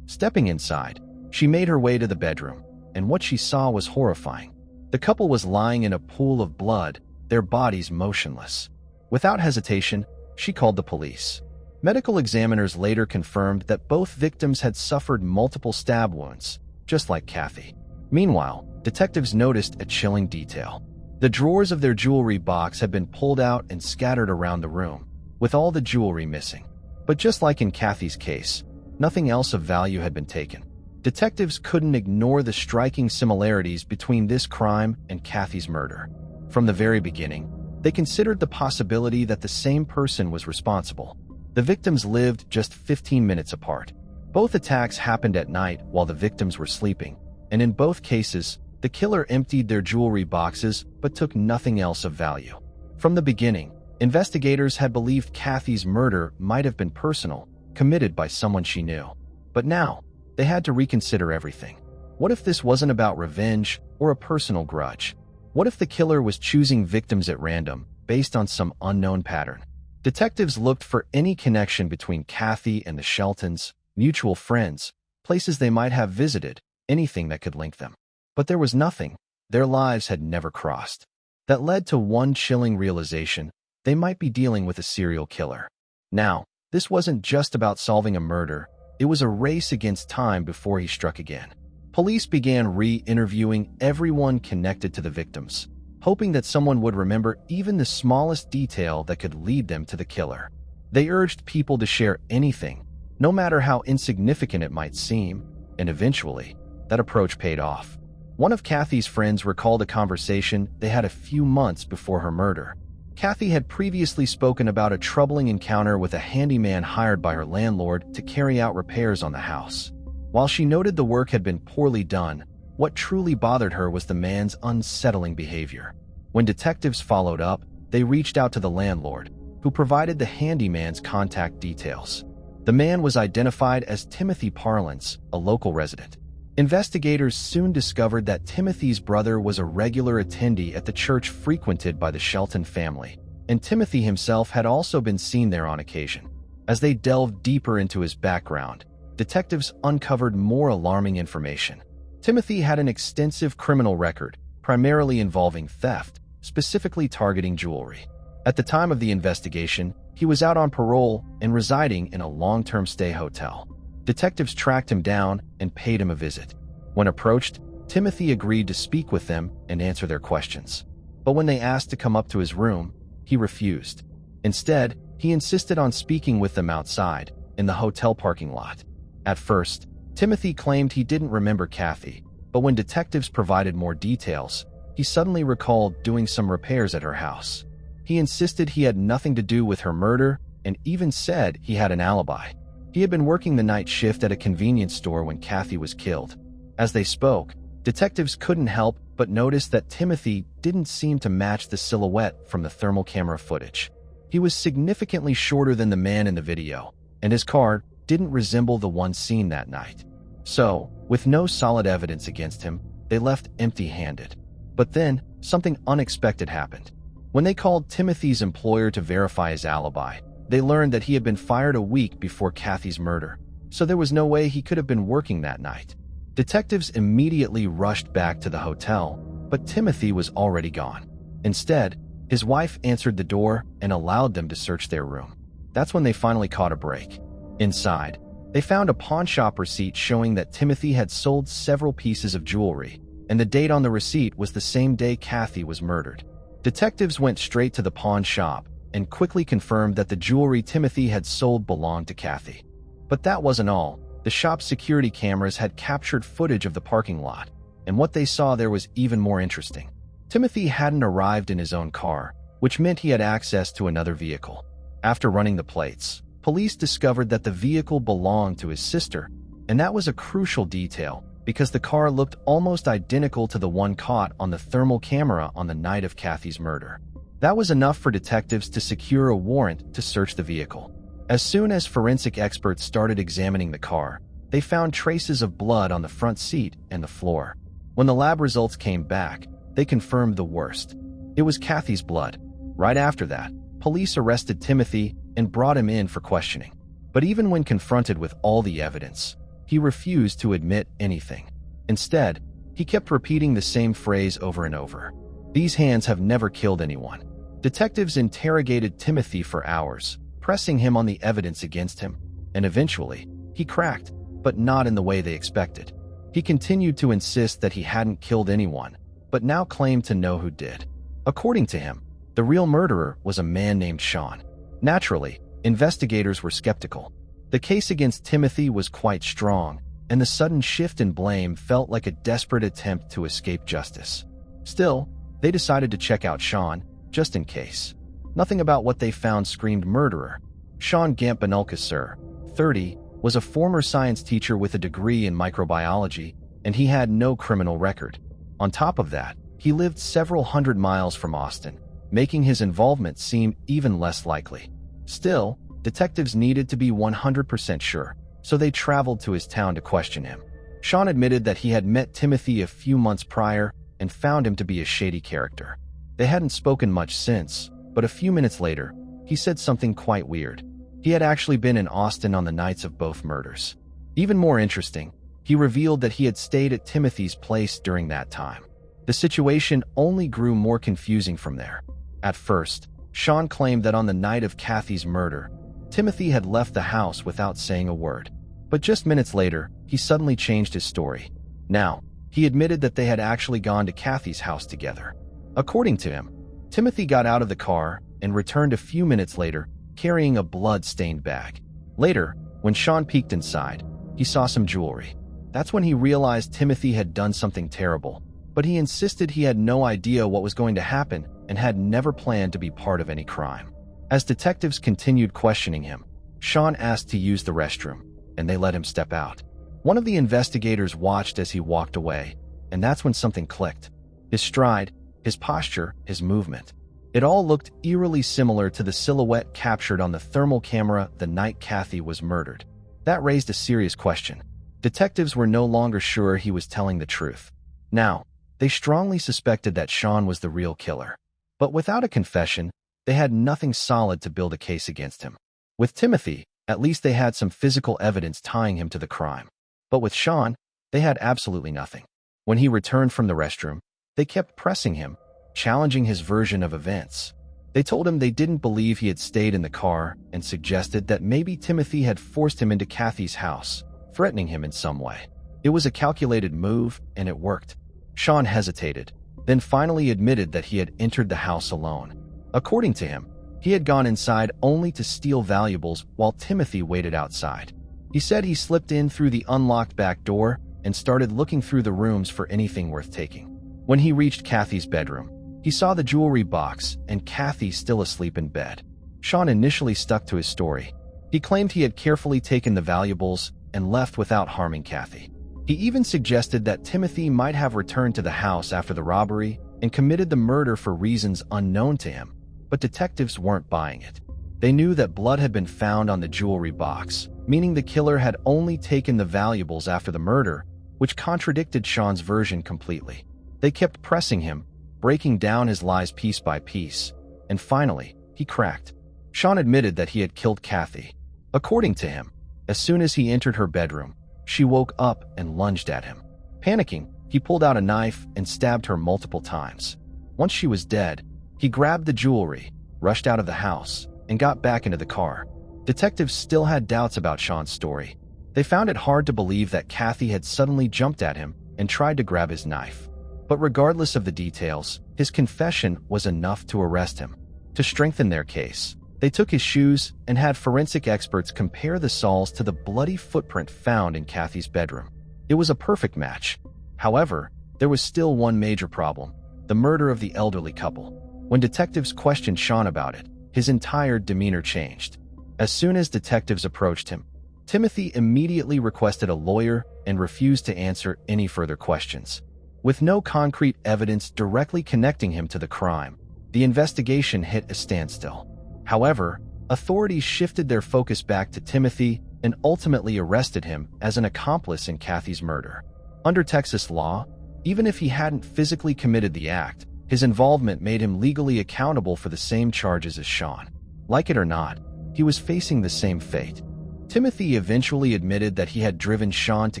Stepping inside, she made her way to the bedroom, and what she saw was horrifying. The couple was lying in a pool of blood, their bodies motionless. Without hesitation, she called the police. Medical examiners later confirmed that both victims had suffered multiple stab wounds, just like Kathy. Meanwhile, detectives noticed a chilling detail. The drawers of their jewelry box had been pulled out and scattered around the room, with all the jewelry missing. But just like in Kathy's case, nothing else of value had been taken. Detectives couldn't ignore the striking similarities between this crime and Kathy's murder. From the very beginning, they considered the possibility that the same person was responsible. The victims lived just 15 minutes apart. Both attacks happened at night while the victims were sleeping, and in both cases, the killer emptied their jewelry boxes but took nothing else of value. From the beginning, investigators had believed Kathy's murder might have been personal, committed by someone she knew. But now, they had to reconsider everything. What if this wasn't about revenge or a personal grudge? What if the killer was choosing victims at random, based on some unknown pattern? Detectives looked for any connection between Kathy and the Sheltons, mutual friends, places they might have visited, anything that could link them. But there was nothing. Their lives had never crossed. That led to one chilling realization: they might be dealing with a serial killer. Now, this wasn't just about solving a murder, it was a race against time before he struck again. Police began re-interviewing everyone connected to the victims, hoping that someone would remember even the smallest detail that could lead them to the killer. They urged people to share anything, no matter how insignificant it might seem, and eventually, that approach paid off. One of Kathy's friends recalled a conversation they had a few months before her murder. Kathy had previously spoken about a troubling encounter with a handyman hired by her landlord to carry out repairs on the house. While she noted the work had been poorly done, what truly bothered her was the man's unsettling behavior. When detectives followed up, they reached out to the landlord, who provided the handyman's contact details. The man was identified as Timothy Parlance, a local resident. Investigators soon discovered that Timothy's brother was a regular attendee at the church frequented by the Shelton family, and Timothy himself had also been seen there on occasion. As they delved deeper into his background, detectives uncovered more alarming information. Timothy had an extensive criminal record, primarily involving theft, specifically targeting jewelry. At the time of the investigation, he was out on parole and residing in a long-term stay hotel. Detectives tracked him down and paid him a visit. When approached, Timothy agreed to speak with them and answer their questions. But when they asked to come up to his room, he refused. Instead, he insisted on speaking with them outside, in the hotel parking lot. At first, Timothy claimed he didn't remember Kathy, but when detectives provided more details, he suddenly recalled doing some repairs at her house. He insisted he had nothing to do with her murder and even said he had an alibi. He had been working the night shift at a convenience store when Kathy was killed. As they spoke, detectives couldn't help but notice that Timothy didn't seem to match the silhouette from the thermal camera footage. He was significantly shorter than the man in the video, and his car didn't resemble the one seen that night. So, with no solid evidence against him, they left empty-handed. But then, something unexpected happened. When they called Timothy's employer to verify his alibi, they learned that he had been fired a week before Kathy's murder, so there was no way he could have been working that night. Detectives immediately rushed back to the hotel, but Timothy was already gone. Instead, his wife answered the door and allowed them to search their room. That's when they finally caught a break. Inside, they found a pawnshop receipt showing that Timothy had sold several pieces of jewelry, and the date on the receipt was the same day Kathy was murdered. Detectives went straight to the pawn shop and quickly confirmed that the jewelry Timothy had sold belonged to Kathy. But that wasn't all. The shop's security cameras had captured footage of the parking lot, and what they saw there was even more interesting. Timothy hadn't arrived in his own car, which meant he had access to another vehicle. After running the plates, police discovered that the vehicle belonged to his sister, and that was a crucial detail because the car looked almost identical to the one caught on the thermal camera on the night of Kathy's murder. That was enough for detectives to secure a warrant to search the vehicle. As soon as forensic experts started examining the car, they found traces of blood on the front seat and the floor. When the lab results came back, they confirmed the worst. It was Kathy's blood. Right after that, police arrested Timothy and brought him in for questioning. But even when confronted with all the evidence, he refused to admit anything. Instead, he kept repeating the same phrase over and over. "These hands have never killed anyone." Detectives interrogated Timothy for hours, pressing him on the evidence against him, and eventually, he cracked, but not in the way they expected. He continued to insist that he hadn't killed anyone, but now claimed to know who did. According to him, the real murderer was a man named Sean. Naturally, investigators were skeptical. The case against Timothy was quite strong, and the sudden shift in blame felt like a desperate attempt to escape justice. Still, they decided to check out Sean, just in case. Nothing about what they found screamed murderer. Sean Gampanulkasur, 30, was a former science teacher with a degree in microbiology, and he had no criminal record. On top of that, he lived several hundred miles from Austin, making his involvement seem even less likely. Still, detectives needed to be 100% sure, so they traveled to his town to question him. Sean admitted that he had met Timothy a few months prior and found him to be a shady character. They hadn't spoken much since, but a few minutes later, he said something quite weird. He had actually been in Austin on the nights of both murders. Even more interesting, he revealed that he had stayed at Timothy's place during that time. The situation only grew more confusing from there. At first, Sean claimed that on the night of Kathy's murder, Timothy had left the house without saying a word. But just minutes later, he suddenly changed his story. Now, he admitted that they had actually gone to Kathy's house together. According to him, Timothy got out of the car and returned a few minutes later, carrying a blood-stained bag. Later, when Sean peeked inside, he saw some jewelry. That's when he realized Timothy had done something terrible, but he insisted he had no idea what was going to happen and had never planned to be part of any crime. As detectives continued questioning him, Sean asked to use the restroom, and they let him step out. One of the investigators watched as he walked away, and that's when something clicked. His stride, his posture, his movement. It all looked eerily similar to the silhouette captured on the thermal camera the night Kathy was murdered. That raised a serious question. Detectives were no longer sure he was telling the truth. Now, they strongly suspected that Sean was the real killer. But without a confession, they had nothing solid to build a case against him. With Timothy, at least they had some physical evidence tying him to the crime. But with Sean, they had absolutely nothing. When he returned from the restroom, they kept pressing him, challenging his version of events. They told him they didn't believe he had stayed in the car and suggested that maybe Timothy had forced him into Kathy's house, threatening him in some way. It was a calculated move, and it worked. Sean hesitated, then finally admitted that he had entered the house alone. According to him, he had gone inside only to steal valuables while Timothy waited outside. He said he slipped in through the unlocked back door and started looking through the rooms for anything worth taking. When he reached Kathy's bedroom, he saw the jewelry box and Kathy still asleep in bed. Sean initially stuck to his story. He claimed he had carefully taken the valuables and left without harming Kathy. He even suggested that Timothy might have returned to the house after the robbery and committed the murder for reasons unknown to him, but detectives weren't buying it. They knew that blood had been found on the jewelry box, meaning the killer had only taken the valuables after the murder, which contradicted Sean's version completely. They kept pressing him, breaking down his lies piece by piece, and finally, he cracked. Sean admitted that he had killed Kathy. According to him, as soon as he entered her bedroom, she woke up and lunged at him. Panicking, he pulled out a knife and stabbed her multiple times. Once she was dead, he grabbed the jewelry, rushed out of the house, and got back into the car. Detectives still had doubts about Sean's story. They found it hard to believe that Kathy had suddenly jumped at him and tried to grab his knife. But regardless of the details, his confession was enough to arrest him. To strengthen their case, they took his shoes and had forensic experts compare the soles to the bloody footprint found in Kathy's bedroom. It was a perfect match. However, there was still one major problem: the murder of the elderly couple. When detectives questioned Sean about it, his entire demeanor changed. As soon as detectives approached him, Timothy immediately requested a lawyer and refused to answer any further questions. With no concrete evidence directly connecting him to the crime, the investigation hit a standstill. However, authorities shifted their focus back to Timothy and ultimately arrested him as an accomplice in Kathy's murder. Under Texas law, even if he hadn't physically committed the act, his involvement made him legally accountable for the same charges as Sean. Like it or not, he was facing the same fate. Timothy eventually admitted that he had driven Sean to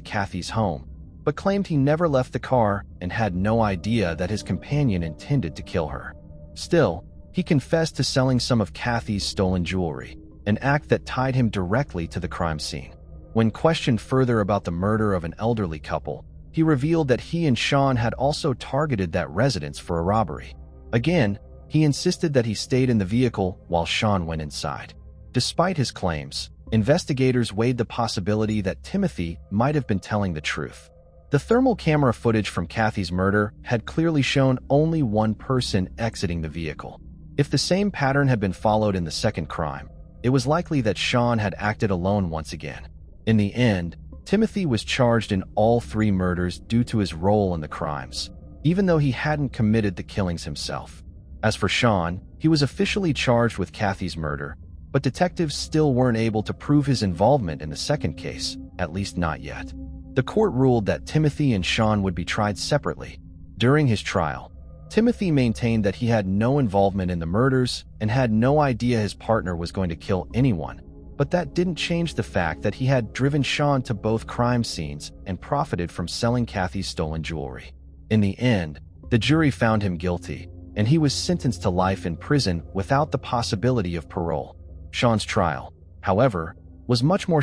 Kathy's home, but claimed he never left the car and had no idea that his companion intended to kill her. Still, he confessed to selling some of Kathy's stolen jewelry, an act that tied him directly to the crime scene. When questioned further about the murder of an elderly couple, he revealed that he and Sean had also targeted that residence for a robbery. Again, he insisted that he stayed in the vehicle while Sean went inside. Despite his claims, investigators weighed the possibility that Timothy might have been telling the truth. The thermal camera footage from Kathy's murder had clearly shown only one person exiting the vehicle. If the same pattern had been followed in the second crime, it was likely that Sean had acted alone once again. In the end, Timothy was charged in all 3 murders due to his role in the crimes, even though he hadn't committed the killings himself. As for Sean, he was officially charged with Kathy's murder, but detectives still weren't able to prove his involvement in the second case, at least not yet. The court ruled that Timothy and Sean would be tried separately. During his trial, Timothy maintained that he had no involvement in the murders and had no idea his partner was going to kill anyone, but that didn't change the fact that he had driven Sean to both crime scenes and profited from selling Kathy's stolen jewelry. In the end, the jury found him guilty, and he was sentenced to life in prison without the possibility of parole. Sean's trial, however, was much more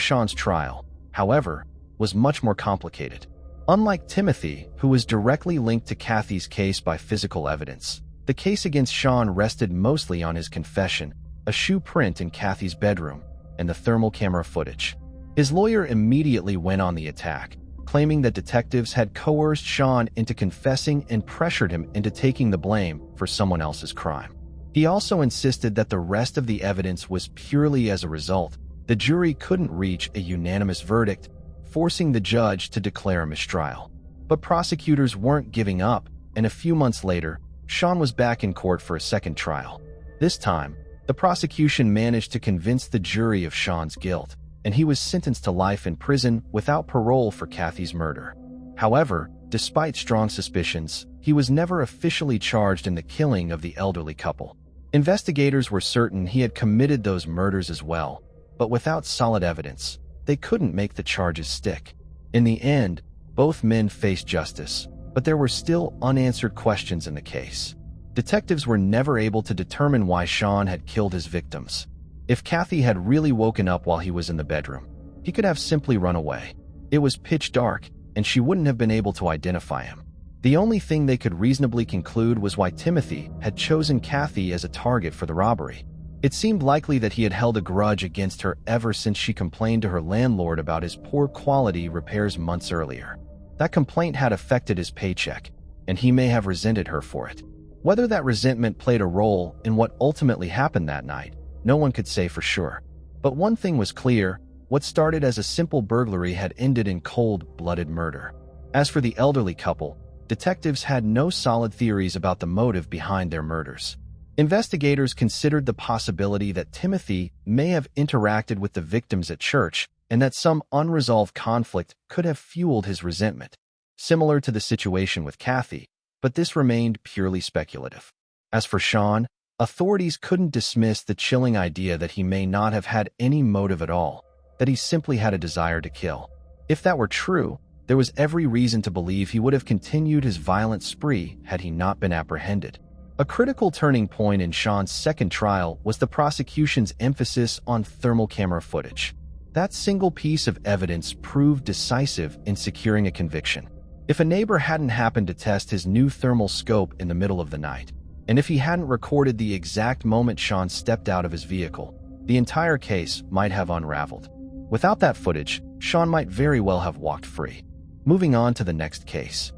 complicated. Unlike Timothy, who was directly linked to Kathy's case by physical evidence, the case against Sean rested mostly on his confession, a shoe print in Kathy's bedroom, and the thermal camera footage. His lawyer immediately went on the attack, claiming that detectives had coerced Sean into confessing and pressured him into taking the blame for someone else's crime. He also insisted that the rest of the evidence was purely as a result. The jury couldn't reach a unanimous verdict, forcing the judge to declare a mistrial. But prosecutors weren't giving up, and a few months later, Sean was back in court for a second trial. This time, the prosecution managed to convince the jury of Sean's guilt, and he was sentenced to life in prison without parole for Kathy's murder. However, despite strong suspicions, he was never officially charged in the killing of the elderly couple. Investigators were certain he had committed those murders as well, but without solid evidence, they couldn't make the charges stick. In the end, both men faced justice, but there were still unanswered questions in the case. Detectives were never able to determine why Sean had killed his victims. If Kathy had really woken up while he was in the bedroom, he could have simply run away. It was pitch dark, and she wouldn't have been able to identify him. The only thing they could reasonably conclude was why Timothy had chosen Kathy as a target for the robbery. It seemed likely that he had held a grudge against her ever since she complained to her landlord about his poor quality repairs months earlier. That complaint had affected his paycheck, and he may have resented her for it. Whether that resentment played a role in what ultimately happened that night, no one could say for sure. But one thing was clear: what started as a simple burglary had ended in cold-blooded murder. As for the elderly couple, detectives had no solid theories about the motive behind their murders. Investigators considered the possibility that Timothy may have interacted with the victims at church and that some unresolved conflict could have fueled his resentment, similar to the situation with Kathy, but this remained purely speculative. As for Sean, authorities couldn't dismiss the chilling idea that he may not have had any motive at all, that he simply had a desire to kill. If that were true, there was every reason to believe he would have continued his violent spree had he not been apprehended. A critical turning point in Sean's second trial was the prosecution's emphasis on thermal camera footage. That single piece of evidence proved decisive in securing a conviction. If a neighbor hadn't happened to test his new thermal scope in the middle of the night, and if he hadn't recorded the exact moment Sean stepped out of his vehicle, the entire case might have unraveled. Without that footage, Sean might very well have walked free. Moving on to the next case.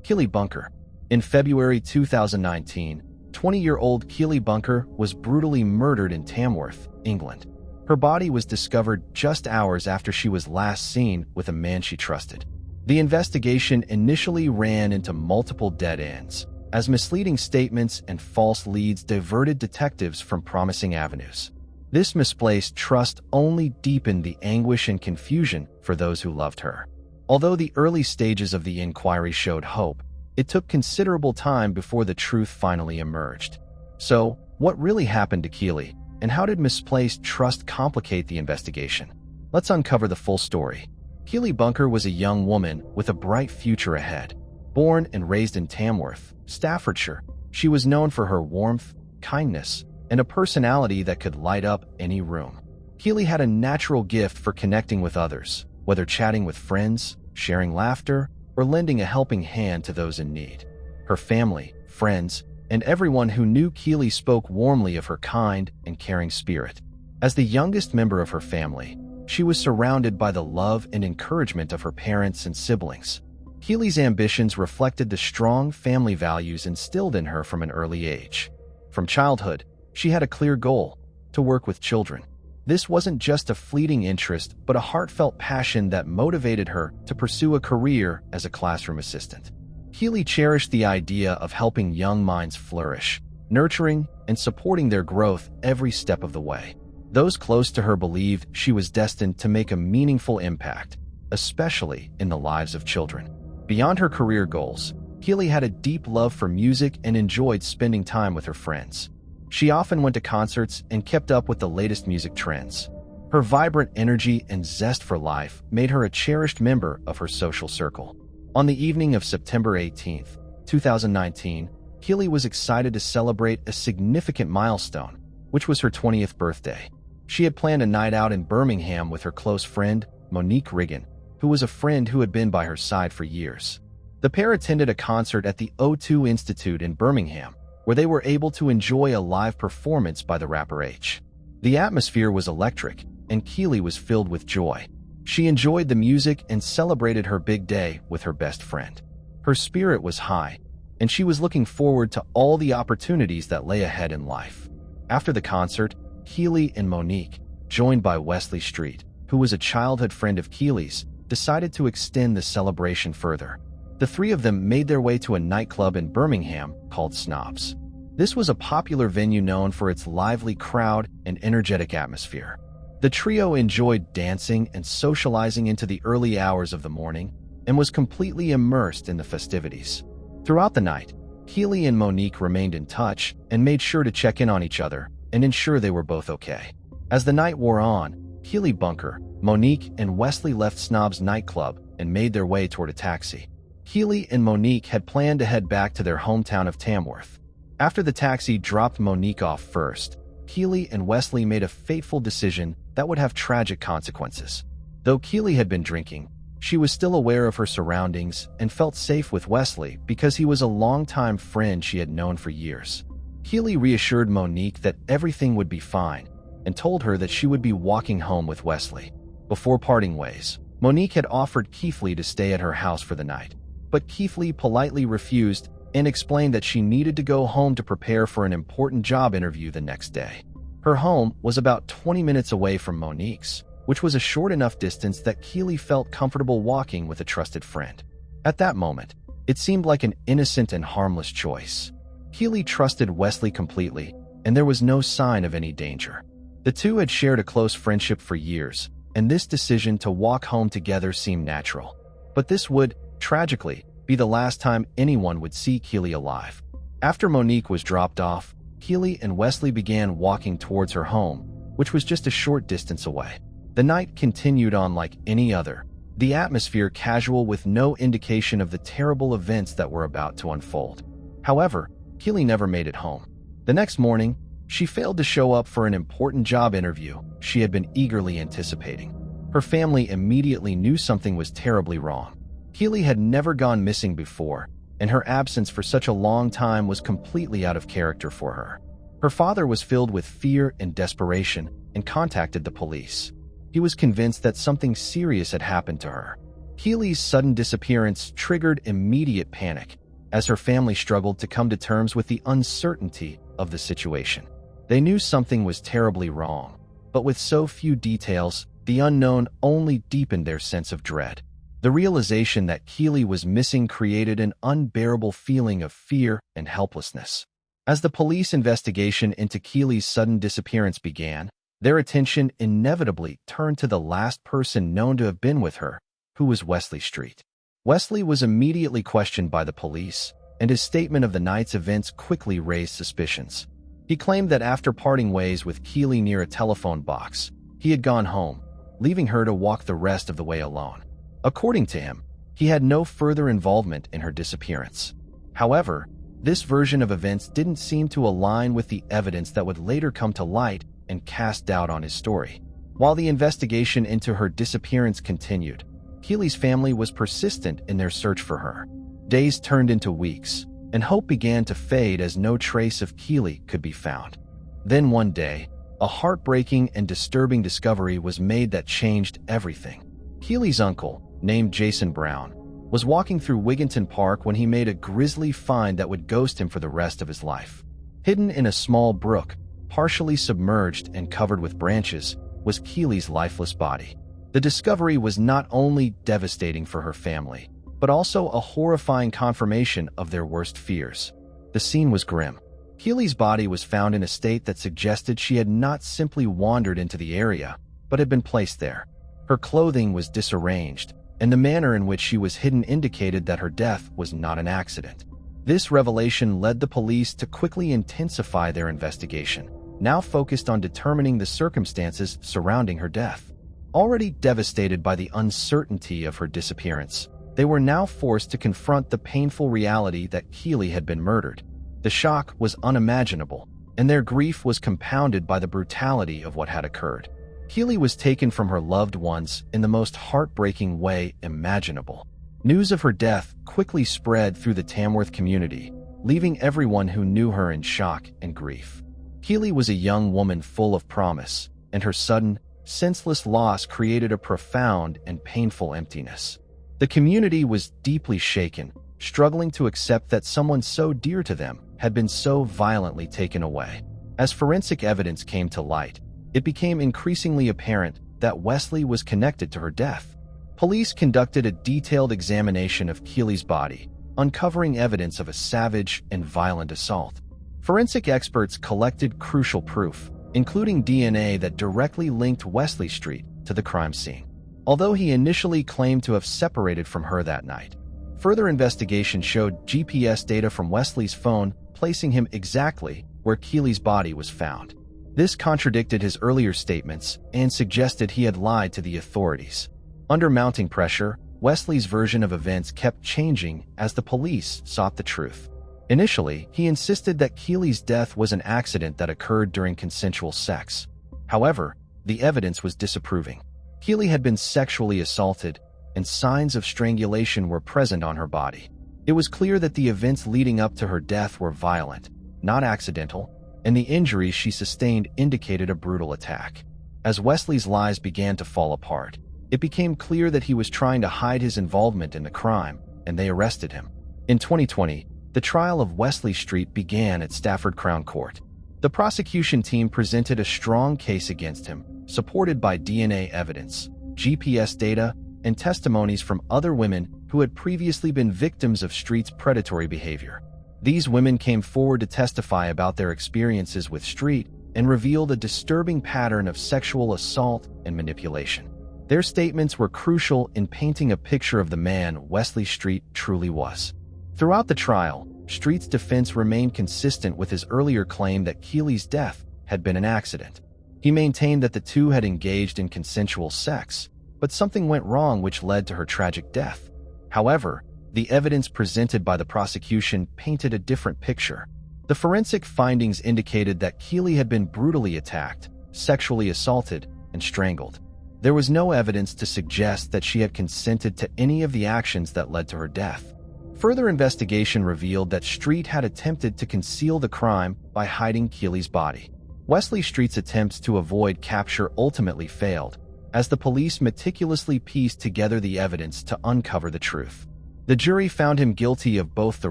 Keely Bunker. In February 2019, 20-year-old Keely Bunker was brutally murdered in Tamworth, England. Her body was discovered just hours after she was last seen with a man she trusted. The investigation initially ran into multiple dead ends, as misleading statements and false leads diverted detectives from promising avenues. This misplaced trust only deepened the anguish and confusion for those who loved her. Although the early stages of the inquiry showed hope, it took considerable time before the truth finally emerged. So, what really happened to Keely, and how did misplaced trust complicate the investigation? Let's uncover the full story. Keely Bunker was a young woman with a bright future ahead. Born and raised in Tamworth, Staffordshire, she was known for her warmth, kindness, and a personality that could light up any room. Keely had a natural gift for connecting with others, whether chatting with friends, sharing laughter, or lending a helping hand to those in need. Her family, friends, and everyone who knew Keely spoke warmly of her kind and caring spirit. As the youngest member of her family, she was surrounded by the love and encouragement of her parents and siblings. Keely's ambitions reflected the strong family values instilled in her from an early age. From childhood, she had a clear goal: to work with children. This wasn't just a fleeting interest, but a heartfelt passion that motivated her to pursue a career as a classroom assistant. Keely cherished the idea of helping young minds flourish, nurturing and supporting their growth every step of the way. Those close to her believed she was destined to make a meaningful impact, especially in the lives of children. Beyond her career goals, Keely had a deep love for music and enjoyed spending time with her friends. She often went to concerts and kept up with the latest music trends. Her vibrant energy and zest for life made her a cherished member of her social circle. On the evening of September 18, 2019, Keely was excited to celebrate a significant milestone, which was her 20th birthday. She had planned a night out in Birmingham with her close friend, Monique Riggin, who was a friend who had been by her side for years. The pair attended a concert at the O2 Institute in Birmingham, where they were able to enjoy a live performance by the rapper H. The atmosphere was electric, and Keely was filled with joy. She enjoyed the music and celebrated her big day with her best friend. Her spirit was high, and she was looking forward to all the opportunities that lay ahead in life. After the concert, Keely and Monique, joined by Wesley Street, who was a childhood friend of Keely's, decided to extend the celebration further. The three of them made their way to a nightclub in Birmingham called Snobs. This was a popular venue known for its lively crowd and energetic atmosphere. The trio enjoyed dancing and socializing into the early hours of the morning and was completely immersed in the festivities. Throughout the night, Keely and Monique remained in touch and made sure to check in on each other and ensure they were both okay. As the night wore on, Keely Bunker, Monique, and Wesley left Snobs nightclub and made their way toward a taxi. Keely and Monique had planned to head back to their hometown of Tamworth. After the taxi dropped Monique off first, Keely and Wesley made a fateful decision that would have tragic consequences. Though Keely had been drinking, she was still aware of her surroundings and felt safe with Wesley because he was a longtime friend she had known for years. Keely reassured Monique that everything would be fine and told her that she would be walking home with Wesley. Before parting ways, Monique had offered Keely to stay at her house for the night, but Keely politely refused and explained that she needed to go home to prepare for an important job interview the next day. Her home was about 20 minutes away from Monique's, which was a short enough distance that Keely felt comfortable walking with a trusted friend. At that moment, it seemed like an innocent and harmless choice. Keely trusted Wesley completely, and there was no sign of any danger. The two had shared a close friendship for years, and this decision to walk home together seemed natural. But this would, tragically, be the last time anyone would see Keely alive. After Monique was dropped off, Keely and Wesley began walking towards her home, which was just a short distance away. The night continued on like any other, the atmosphere casual with no indication of the terrible events that were about to unfold. However, Keely never made it home. The next morning, she failed to show up for an important job interview she had been eagerly anticipating. Her family immediately knew something was terribly wrong. Keely had never gone missing before, and her absence for such a long time was completely out of character for her. Her father was filled with fear and desperation and contacted the police. He was convinced that something serious had happened to her. Keely's sudden disappearance triggered immediate panic, as her family struggled to come to terms with the uncertainty of the situation. They knew something was terribly wrong, but with so few details, the unknown only deepened their sense of dread. The realization that Keely was missing created an unbearable feeling of fear and helplessness. As the police investigation into Keely's sudden disappearance began, their attention inevitably turned to the last person known to have been with her, who was Wesley Street. Wesley was immediately questioned by the police, and his statement of the night's events quickly raised suspicions. He claimed that after parting ways with Keely near a telephone box, he had gone home, leaving her to walk the rest of the way alone. According to him, he had no further involvement in her disappearance. However, this version of events didn't seem to align with the evidence that would later come to light and cast doubt on his story. While the investigation into her disappearance continued, Keely's family was persistent in their search for her. Days turned into weeks, and hope began to fade as no trace of Keely could be found. Then one day, a heartbreaking and disturbing discovery was made that changed everything. Keely's uncle, named Jason Brown, was walking through Wigginton Park when he made a grisly find that would ghost him for the rest of his life. Hidden in a small brook, partially submerged and covered with branches, was Keely's lifeless body. The discovery was not only devastating for her family, but also a horrifying confirmation of their worst fears. The scene was grim. Keely's body was found in a state that suggested she had not simply wandered into the area, but had been placed there. Her clothing was disarranged, and the manner in which she was hidden indicated that her death was not an accident. This revelation led the police to quickly intensify their investigation, now focused on determining the circumstances surrounding her death. Already devastated by the uncertainty of her disappearance, they were now forced to confront the painful reality that Keely had been murdered. The shock was unimaginable, and their grief was compounded by the brutality of what had occurred. Keely was taken from her loved ones in the most heartbreaking way imaginable. News of her death quickly spread through the Tamworth community, leaving everyone who knew her in shock and grief. Keely was a young woman full of promise, and her sudden, senseless loss created a profound and painful emptiness. The community was deeply shaken, struggling to accept that someone so dear to them had been so violently taken away. As forensic evidence came to light, it became increasingly apparent that Wesley was connected to her death. Police conducted a detailed examination of Keely's body, uncovering evidence of a savage and violent assault. Forensic experts collected crucial proof, including DNA that directly linked Wesley Street to the crime scene. Although he initially claimed to have separated from her that night, further investigation showed GPS data from Wesley's phone placing him exactly where Keely's body was found. This contradicted his earlier statements and suggested he had lied to the authorities. Under mounting pressure, Wesley's version of events kept changing as the police sought the truth. Initially, he insisted that Keely's death was an accident that occurred during consensual sex. However, the evidence was disapproving. Keely had been sexually assaulted, and signs of strangulation were present on her body. It was clear that the events leading up to her death were violent, not accidental, and the injuries she sustained indicated a brutal attack. As Wesley's lies began to fall apart, it became clear that he was trying to hide his involvement in the crime, and they arrested him. In 2020, the trial of Wesley Street began at Stafford Crown Court. The prosecution team presented a strong case against him, supported by DNA evidence, GPS data, and testimonies from other women who had previously been victims of Street's predatory behavior. These women came forward to testify about their experiences with Street and revealed a disturbing pattern of sexual assault and manipulation. Their statements were crucial in painting a picture of the man Wesley Street truly was. Throughout the trial, Street's defense remained consistent with his earlier claim that Keely's death had been an accident. He maintained that the two had engaged in consensual sex, but something went wrong which led to her tragic death. However, the evidence presented by the prosecution painted a different picture. The forensic findings indicated that Keely had been brutally attacked, sexually assaulted, and strangled. There was no evidence to suggest that she had consented to any of the actions that led to her death. Further investigation revealed that Street had attempted to conceal the crime by hiding Keely's body. Wesley Street's attempts to avoid capture ultimately failed, as the police meticulously pieced together the evidence to uncover the truth. The jury found him guilty of both the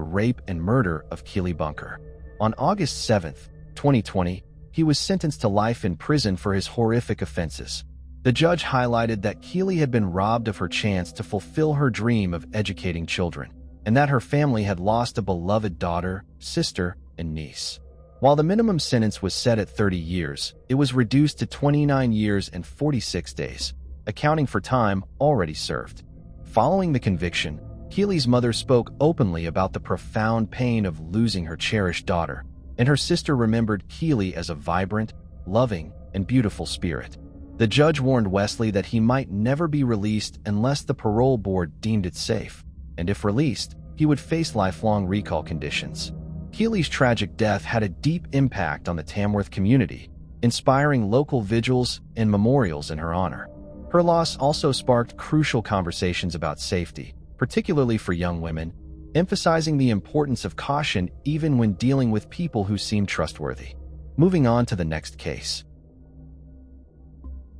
rape and murder of Keely Bunker. On August 7, 2020, he was sentenced to life in prison for his horrific offenses. The judge highlighted that Keely had been robbed of her chance to fulfill her dream of educating children, and that her family had lost a beloved daughter, sister, and niece. While the minimum sentence was set at 30 years, it was reduced to 29 years and 46 days, accounting for time already served. Following the conviction, Keely's mother spoke openly about the profound pain of losing her cherished daughter, and her sister remembered Keely as a vibrant, loving, and beautiful spirit. The judge warned Wesley that he might never be released unless the parole board deemed it safe, and if released, he would face lifelong recall conditions. Keely's tragic death had a deep impact on the Tamworth community, inspiring local vigils and memorials in her honor. Her loss also sparked crucial conversations about safety, particularly for young women, emphasizing the importance of caution even when dealing with people who seem trustworthy. Moving on to the next case.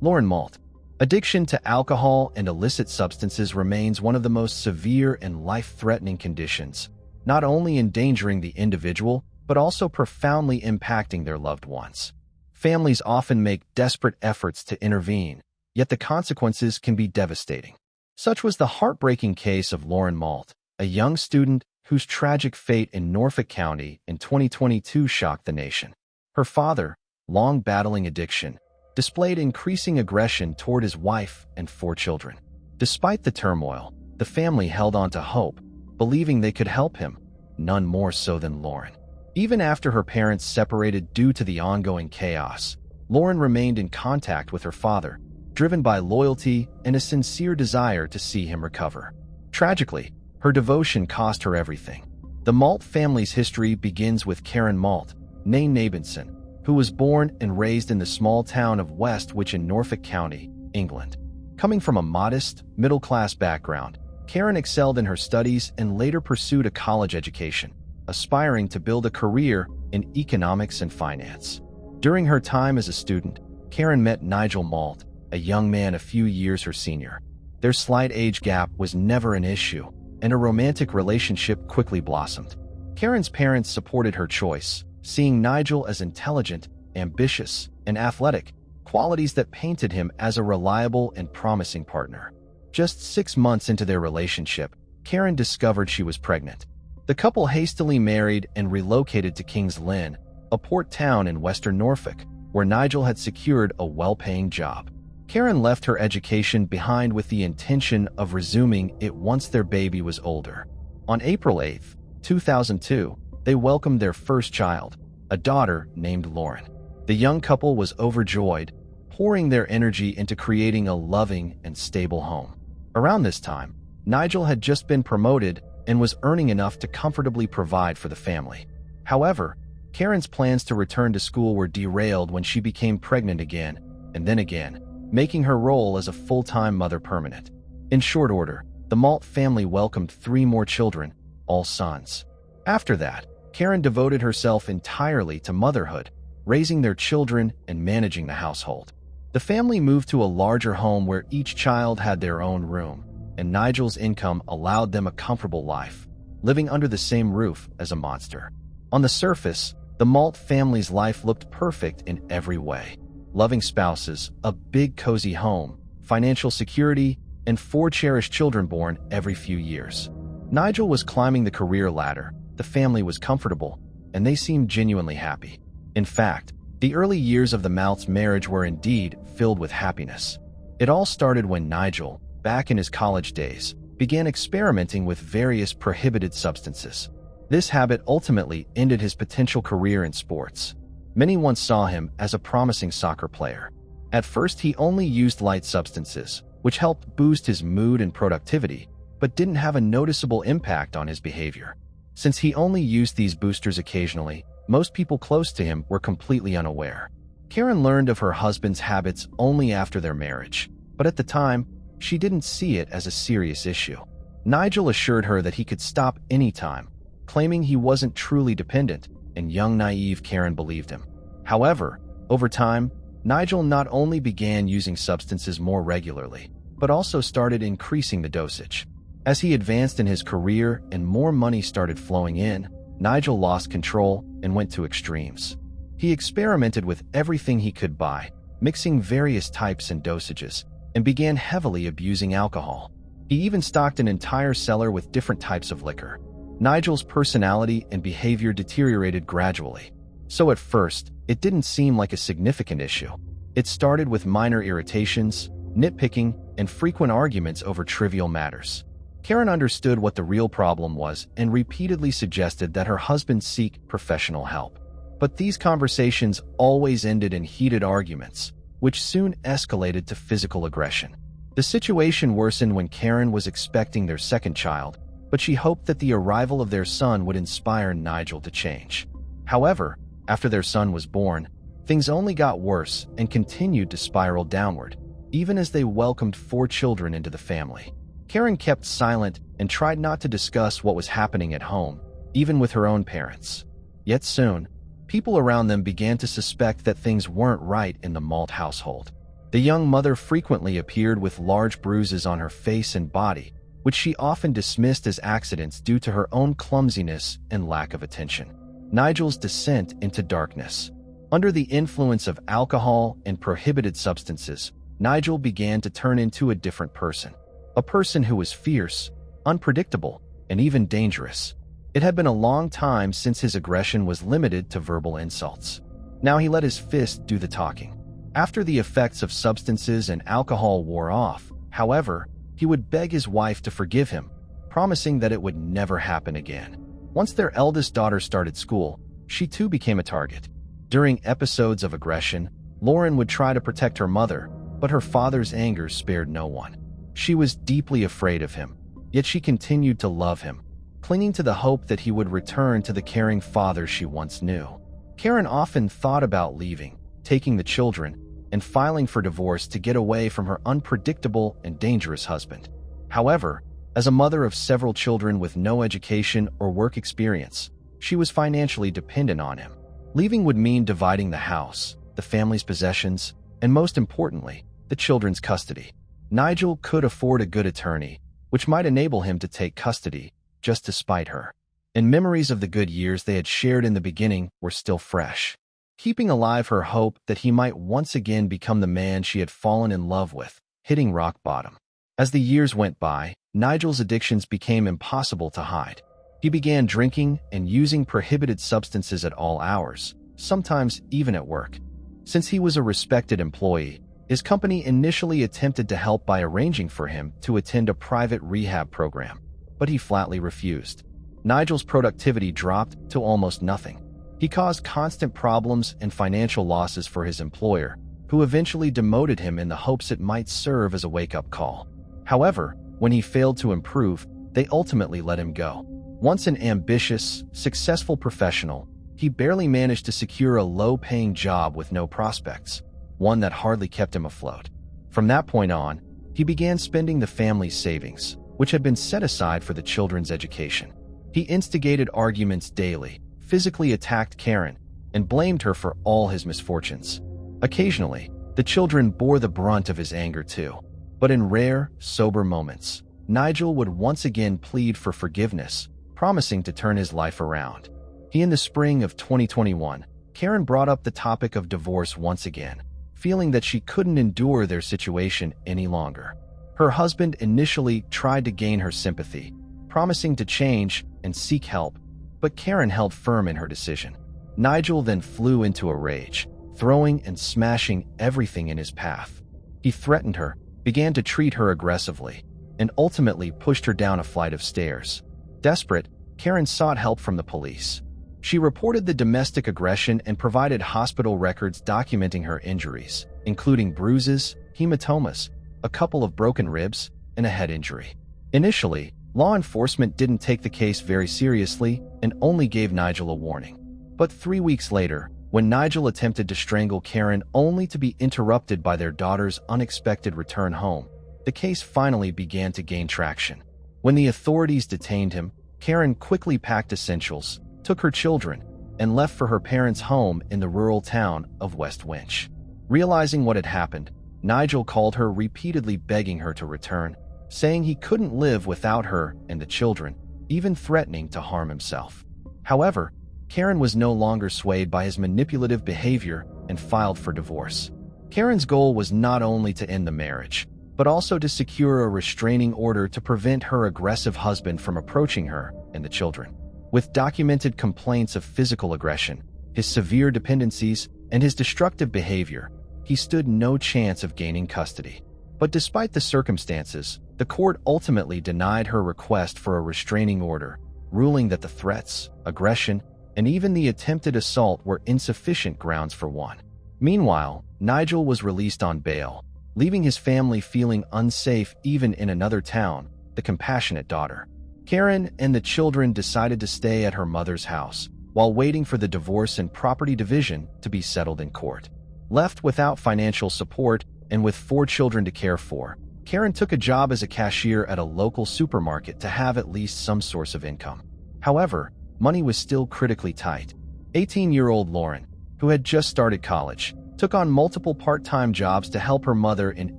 Lauren Malt. Addiction to alcohol and illicit substances remains one of the most severe and life-threatening conditions, not only endangering the individual, but also profoundly impacting their loved ones. Families often make desperate efforts to intervene, yet the consequences can be devastating. Such was the heartbreaking case of Lauren Malt, a young student whose tragic fate in Norfolk County in 2022 shocked the nation. Her father, long battling addiction, displayed increasing aggression toward his wife and 4 children. Despite the turmoil, the family held on to hope, believing they could help him, none more so than Lauren. Even after her parents separated due to the ongoing chaos, Lauren remained in contact with her father, driven by loyalty and a sincere desire to see him recover. Tragically, her devotion cost her everything. The Malt family's history begins with Karen Malt, née Nabenson, who was born and raised in the small town of Westwich in Norfolk County, England. Coming from a modest, middle-class background, Karen excelled in her studies and later pursued a college education, aspiring to build a career in economics and finance. During her time as a student, Karen met Nigel Malt, a young man a few years her senior. Their slight age gap was never an issue, and a romantic relationship quickly blossomed. Karen's parents supported her choice, seeing Nigel as intelligent, ambitious, and athletic, qualities that painted him as a reliable and promising partner. Just 6 months into their relationship, Karen discovered she was pregnant. The couple hastily married and relocated to King's Lynn, a port town in western Norfolk, where Nigel had secured a well-paying job. Karen left her education behind with the intention of resuming it once their baby was older. On April 8, 2002, they welcomed their first child, a daughter named Lauren. The young couple was overjoyed, pouring their energy into creating a loving and stable home. Around this time, Nigel had just been promoted and was earning enough to comfortably provide for the family. However, Karen's plans to return to school were derailed when she became pregnant again, and then again, making her role as a full-time mother permanent. In short order, the Malt family welcomed 3 more children, all sons. After that, Karen devoted herself entirely to motherhood, raising their children and managing the household. The family moved to a larger home where each child had their own room, and Nigel's income allowed them a comfortable life, living under the same roof as a monster. On the surface, the Malt family's life looked perfect in every way. Loving spouses, a big cozy home, financial security, and 4 cherished children born every few years. Nigel was climbing the career ladder, the family was comfortable, and they seemed genuinely happy. In fact, the early years of the Malt's marriage were indeed filled with happiness. It all started when Nigel, back in his college days, began experimenting with various prohibited substances. This habit ultimately ended his potential career in sports. Many once saw him as a promising soccer player. At first, he only used light substances, which helped boost his mood and productivity, but didn't have a noticeable impact on his behavior. Since he only used these boosters occasionally, most people close to him were completely unaware. Karen learned of her husband's habits only after their marriage, but at the time, she didn't see it as a serious issue. Nigel assured her that he could stop anytime, claiming he wasn't truly dependent, and young naive Karen believed him. However, over time, Nigel not only began using substances more regularly, but also started increasing the dosage. As he advanced in his career and more money started flowing in, Nigel lost control and went to extremes. He experimented with everything he could buy, mixing various types and dosages, and began heavily abusing alcohol. He even stocked an entire cellar with different types of liquor. Nigel's personality and behavior deteriorated gradually. So at first, it didn't seem like a significant issue. It started with minor irritations, nitpicking, and frequent arguments over trivial matters. Karen understood what the real problem was and repeatedly suggested that her husband seek professional help. But these conversations always ended in heated arguments, which soon escalated to physical aggression. The situation worsened when Karen was expecting their second child, but she hoped that the arrival of their son would inspire Nigel to change. However, after their son was born, things only got worse and continued to spiral downward, even as they welcomed 4 children into the family. Karen kept silent and tried not to discuss what was happening at home, even with her own parents. Yet soon, people around them began to suspect that things weren't right in the Malt household. The young mother frequently appeared with large bruises on her face and body, which she often dismissed as accidents due to her own clumsiness and lack of attention. Nigel's descent into darkness. Under the influence of alcohol and prohibited substances, Nigel began to turn into a different person. A person who was fierce, unpredictable, and even dangerous. It had been a long time since his aggression was limited to verbal insults. Now he let his fist do the talking. After the effects of substances and alcohol wore off, however, he would beg his wife to forgive him, promising that it would never happen again. Once their eldest daughter started school, she too became a target. During episodes of aggression, Lauren would try to protect her mother, but her father's anger spared no one. She was deeply afraid of him, yet she continued to love him, clinging to the hope that he would return to the caring father she once knew. Karen often thought about leaving, taking the children, and filing for divorce to get away from her unpredictable and dangerous husband. However, as a mother of several children with no education or work experience, she was financially dependent on him. Leaving would mean dividing the house, the family's possessions, and most importantly, the children's custody. Nigel could afford a good attorney, which might enable him to take custody, just to spite her. And memories of the good years they had shared in the beginning were still fresh, keeping alive her hope that he might once again become the man she had fallen in love with, hitting rock bottom. As the years went by, Nigel's addictions became impossible to hide. He began drinking and using prohibited substances at all hours, sometimes even at work. Since he was a respected employee, his company initially attempted to help by arranging for him to attend a private rehab program, but he flatly refused. Nigel's productivity dropped to almost nothing. He caused constant problems and financial losses for his employer, who eventually demoted him in the hopes it might serve as a wake-up call. However, When he failed to improve, they ultimately let him go. Once an ambitious, successful professional, he barely managed to secure a low-paying job with no prospects, one that hardly kept him afloat. From that point on, he began spending the family's savings, which had been set aside for the children's education. He instigated arguments daily, physically attacked Karen, and blamed her for all his misfortunes. Occasionally, the children bore the brunt of his anger too. But in rare, sober moments, Nigel would once again plead for forgiveness, promising to turn his life around. In the spring of 2021, Karen brought up the topic of divorce once again, feeling that she couldn't endure their situation any longer. Her husband initially tried to gain her sympathy, promising to change and seek help, but Karen held firm in her decision. Nigel then flew into a rage, throwing and smashing everything in his path. He threatened her, began to treat her aggressively, and ultimately pushed her down a flight of stairs. Desperate, Karen sought help from the police. She reported the domestic aggression and provided hospital records documenting her injuries, including bruises, hematomas, a couple of broken ribs, and a head injury. Initially, law enforcement didn't take the case very seriously and only gave Nigel a warning. But 3 weeks later, when Nigel attempted to strangle Karen only to be interrupted by their daughter's unexpected return home, the case finally began to gain traction. When the authorities detained him, Karen quickly packed essentials, took her children, and left for her parents' home in the rural town of West Winch. Realizing what had happened, Nigel called her, repeatedly begging her to return, saying he couldn't live without her and the children, even threatening to harm himself. However, Karen was no longer swayed by his manipulative behavior and filed for divorce. Karen's goal was not only to end the marriage, but also to secure a restraining order to prevent her aggressive husband from approaching her and the children. With documented complaints of physical aggression, his severe dependencies, and his destructive behavior, he stood no chance of gaining custody. But despite the circumstances, the court ultimately denied her request for a restraining order, ruling that the threats, aggression, and even the attempted assault were insufficient grounds for one. Meanwhile, Nigel was released on bail, leaving his family feeling unsafe even in another town, the compassionate daughter. Karen and the children decided to stay at her mother's house, while waiting for the divorce and property division to be settled in court. Left without financial support and with 4 children to care for, Karen took a job as a cashier at a local supermarket to have at least some source of income. However, money was still critically tight. 18-year-old Lauren, who had just started college, took on multiple part-time jobs to help her mother in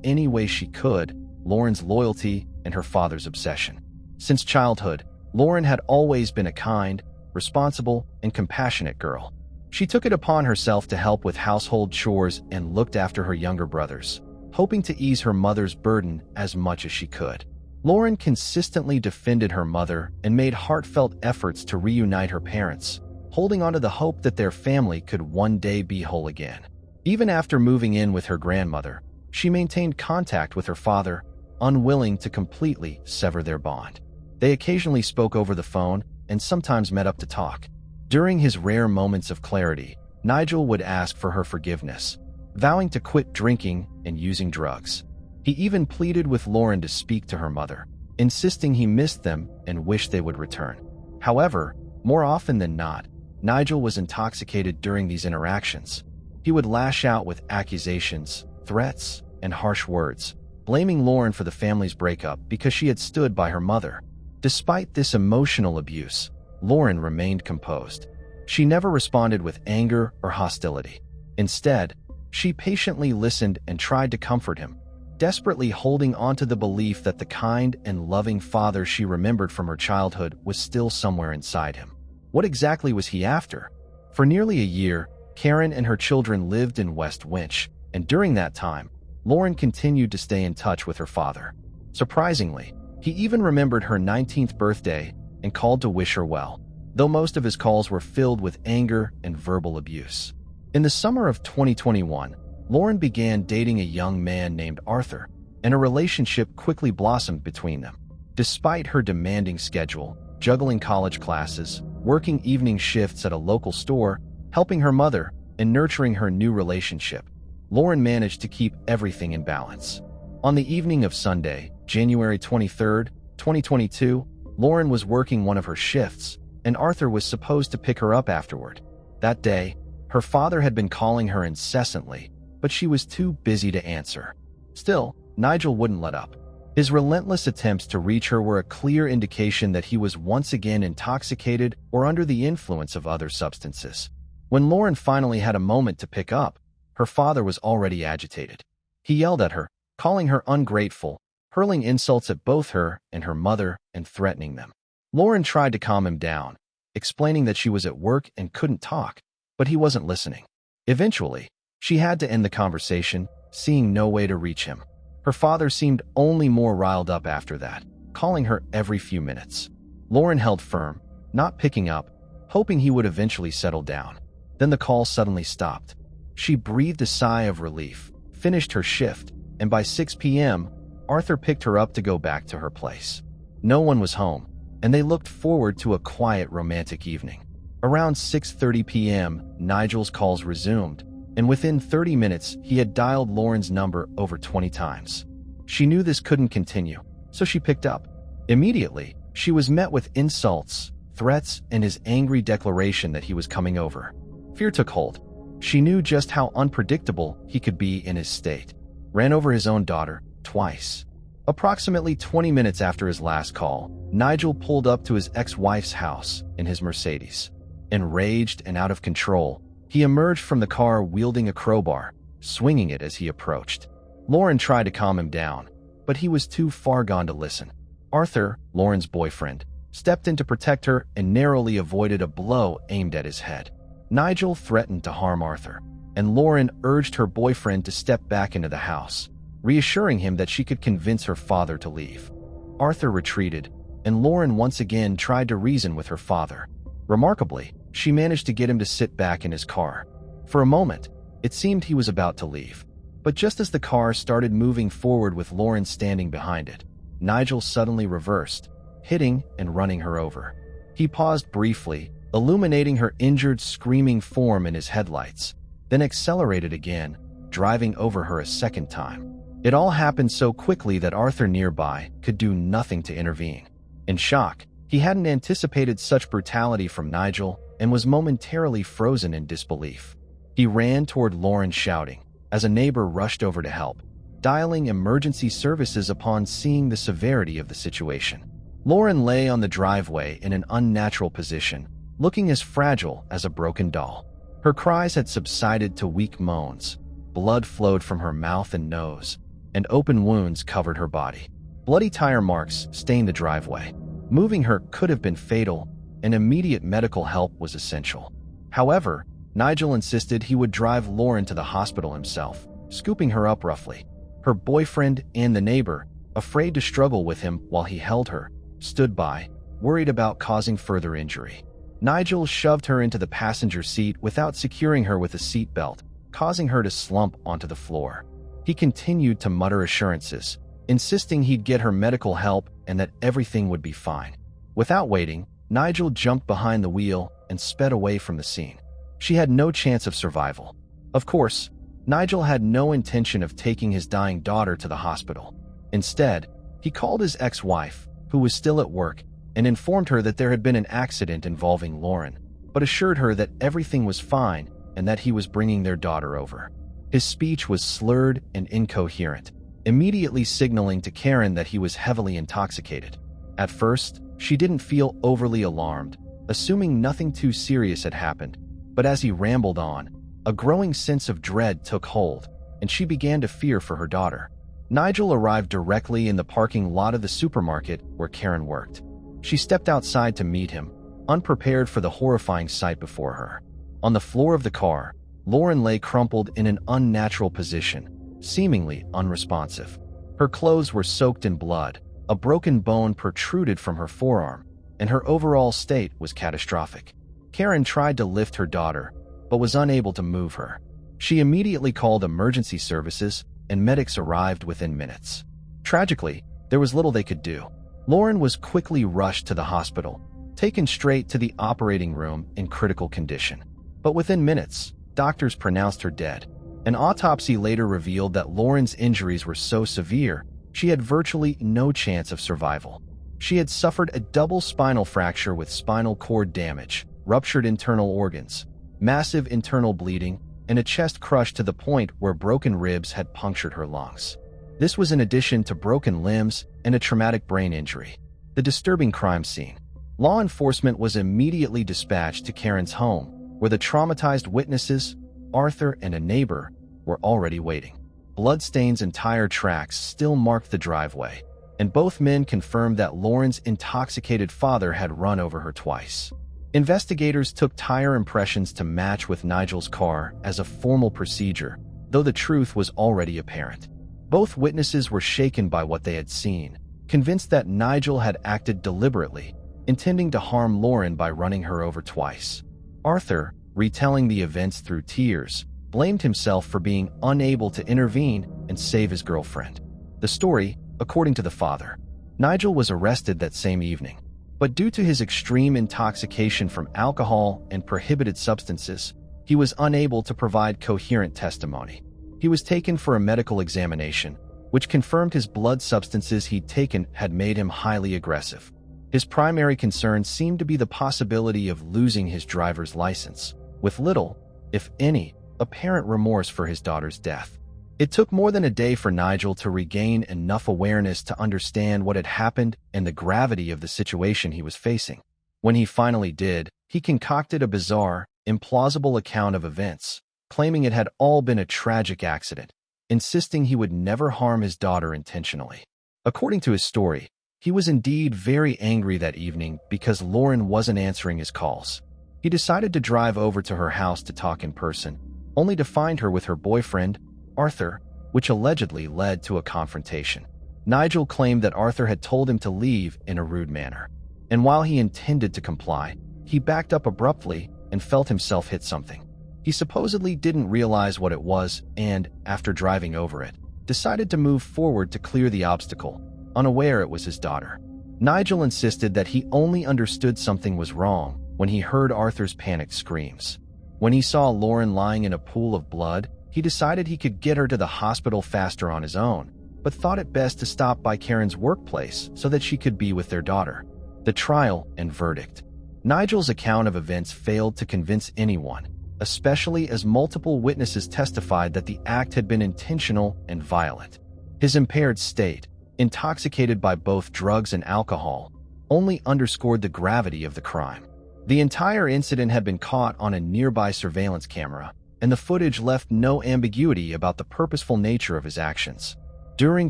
any way she could, Lauren's loyalty and her father's obsession. Since childhood, Lauren had always been a kind, responsible, and compassionate girl. She took it upon herself to help with household chores and looked after her younger brothers, hoping to ease her mother's burden as much as she could. Lauren consistently defended her mother and made heartfelt efforts to reunite her parents, holding on to the hope that their family could one day be whole again. Even after moving in with her grandmother, she maintained contact with her father, unwilling to completely sever their bond. They occasionally spoke over the phone and sometimes met up to talk. During his rare moments of clarity, Nigel would ask for her forgiveness, vowing to quit drinking and using drugs. He even pleaded with Lauren to speak to her mother, insisting he missed them and wished they would return. However, more often than not, Nigel was intoxicated during these interactions. He would lash out with accusations, threats, and harsh words, blaming Lauren for the family's breakup because she had stood by her mother. Despite this emotional abuse, Lauren remained composed. She never responded with anger or hostility. Instead, she patiently listened and tried to comfort him, desperately holding on to the belief that the kind and loving father she remembered from her childhood was still somewhere inside him. What exactly was he after? For nearly a year, Karen and her children lived in West Winch, and during that time, Lauren continued to stay in touch with her father. Surprisingly, he even remembered her 19th birthday and called to wish her well, though most of his calls were filled with anger and verbal abuse. In the summer of 2021, Lauren began dating a young man named Arthur, and a relationship quickly blossomed between them. Despite her demanding schedule, juggling college classes, working evening shifts at a local store, helping her mother, and nurturing her new relationship, Lauren managed to keep everything in balance. On the evening of Sunday, January 23, 2022, Lauren was working one of her shifts, and Arthur was supposed to pick her up afterward. That day, her father had been calling her incessantly, but she was too busy to answer. Still, Nigel wouldn't let up. His relentless attempts to reach her were a clear indication that he was once again intoxicated or under the influence of other substances. When Lauren finally had a moment to pick up, her father was already agitated. He yelled at her, calling her ungrateful, hurling insults at both her and her mother, and threatening them. Lauren tried to calm him down, explaining that she was at work and couldn't talk, but he wasn't listening. Eventually, she had to end the conversation, seeing no way to reach him. Her father seemed only more riled up after that, calling her every few minutes. Lauren held firm, not picking up, hoping he would eventually settle down. Then the call suddenly stopped. She breathed a sigh of relief, finished her shift, and by 6 p.m., Arthur picked her up to go back to her place. No one was home, and they looked forward to a quiet, romantic evening. Around 6:30 p.m., Nigel's calls resumed, and within 30 minutes, he had dialed Lauren's number over 20 times. She knew this couldn't continue, so she picked up. Immediately, she was met with insults, threats, and his angry declaration that he was coming over. Fear took hold. She knew just how unpredictable he could be in his state. Ran over his own daughter, twice. Approximately 20 minutes after his last call, Nigel pulled up to his ex-wife's house in his Mercedes. Enraged and out of control, he emerged from the car wielding a crowbar, swinging it as he approached. Lauren tried to calm him down, but he was too far gone to listen. Arthur, Lauren's boyfriend, stepped in to protect her and narrowly avoided a blow aimed at his head. Nigel threatened to harm Arthur, and Lauren urged her boyfriend to step back into the house, reassuring him that she could convince her father to leave. Arthur retreated, and Lauren once again tried to reason with her father. Remarkably, she managed to get him to sit back in his car. For a moment, it seemed he was about to leave. But just as the car started moving forward with Lauren standing behind it, Nigel suddenly reversed, hitting and running her over. He paused briefly, illuminating her injured, screaming form in his headlights, then accelerated again, driving over her a second time. It all happened so quickly that Arthur nearby could do nothing to intervene. In shock, he hadn't anticipated such brutality from Nigel and was momentarily frozen in disbelief. He ran toward Lauren shouting, as a neighbor rushed over to help, dialing emergency services upon seeing the severity of the situation. Lauren lay on the driveway in an unnatural position, looking as fragile as a broken doll. Her cries had subsided to weak moans. Blood flowed from her mouth and nose, and open wounds covered her body. Bloody tire marks stained the driveway. Moving her could have been fatal, and immediate medical help was essential. However, Nigel insisted he would drive Lauren to the hospital himself, scooping her up roughly. Her boyfriend and the neighbor, afraid to struggle with him while he held her, stood by, worried about causing further injury. Nigel shoved her into the passenger seat without securing her with a seat belt, causing her to slump onto the floor. He continued to mutter assurances, insisting he'd get her medical help and that everything would be fine. Without waiting, Nigel jumped behind the wheel and sped away from the scene. She had no chance of survival. Of course, Nigel had no intention of taking his dying daughter to the hospital. Instead, he called his ex-wife, who was still at work, and informed her that there had been an accident involving Lauren, but assured her that everything was fine and that he was bringing their daughter over. His speech was slurred and incoherent, immediately signaling to Karen that he was heavily intoxicated. At first, she didn't feel overly alarmed, assuming nothing too serious had happened, but as he rambled on, a growing sense of dread took hold, and she began to fear for her daughter. Nigel arrived directly in the parking lot of the supermarket where Karen worked. She stepped outside to meet him, unprepared for the horrifying sight before her. On the floor of the car, Lauren lay crumpled in an unnatural position, seemingly unresponsive. Her clothes were soaked in blood, a broken bone protruded from her forearm, and her overall state was catastrophic. Karen tried to lift her daughter, but was unable to move her. She immediately called emergency services, and medics arrived within minutes. Tragically, there was little they could do. Lauren was quickly rushed to the hospital, taken straight to the operating room in critical condition. But within minutes, doctors pronounced her dead. An autopsy later revealed that Lauren's injuries were so severe, she had virtually no chance of survival. She had suffered a double spinal fracture with spinal cord damage, ruptured internal organs, massive internal bleeding, and a chest crushed to the point where broken ribs had punctured her lungs. This was in addition to broken limbs and a traumatic brain injury. The disturbing crime scene. Law enforcement was immediately dispatched to Karen's home, where the traumatized witnesses, Arthur and a neighbor, were already waiting. Bloodstains and tire tracks still marked the driveway, and both men confirmed that Lauren's intoxicated father had run over her twice. Investigators took tire impressions to match with Nigel's car as a formal procedure, though the truth was already apparent. Both witnesses were shaken by what they had seen, convinced that Nigel had acted deliberately, intending to harm Lauren by running her over twice. Arthur, retelling the events through tears, blamed himself for being unable to intervene and save his girlfriend. The story, according to the father, Nigel was arrested that same evening, but due to his extreme intoxication from alcohol and prohibited substances, he was unable to provide coherent testimony. He was taken for a medical examination, which confirmed his blood substances he'd taken had made him highly aggressive. His primary concern seemed to be the possibility of losing his driver's license, with little, if any, apparent remorse for his daughter's death. It took more than a day for Nigel to regain enough awareness to understand what had happened and the gravity of the situation he was facing. When he finally did, he concocted a bizarre, implausible account of events, claiming it had all been a tragic accident, insisting he would never harm his daughter intentionally. According to his story, he was indeed very angry that evening because Lauren wasn't answering his calls. He decided to drive over to her house to talk in person, only to find her with her boyfriend, Arthur, which allegedly led to a confrontation. Nigel claimed that Arthur had told him to leave in a rude manner, and while he intended to comply, he backed up abruptly and felt himself hit something. He supposedly didn't realize what it was and, after driving over it, decided to move forward to clear the obstacle, unaware it was his daughter. Nigel insisted that he only understood something was wrong when he heard Arthur's panicked screams. When he saw Lauren lying in a pool of blood, he decided he could get her to the hospital faster on his own, but thought it best to stop by Karen's workplace so that she could be with their daughter. The trial and verdict. Nigel's account of events failed to convince anyone, especially as multiple witnesses testified that the act had been intentional and violent. His impaired state, intoxicated by both drugs and alcohol, only underscored the gravity of the crime. The entire incident had been caught on a nearby surveillance camera, and the footage left no ambiguity about the purposeful nature of his actions. During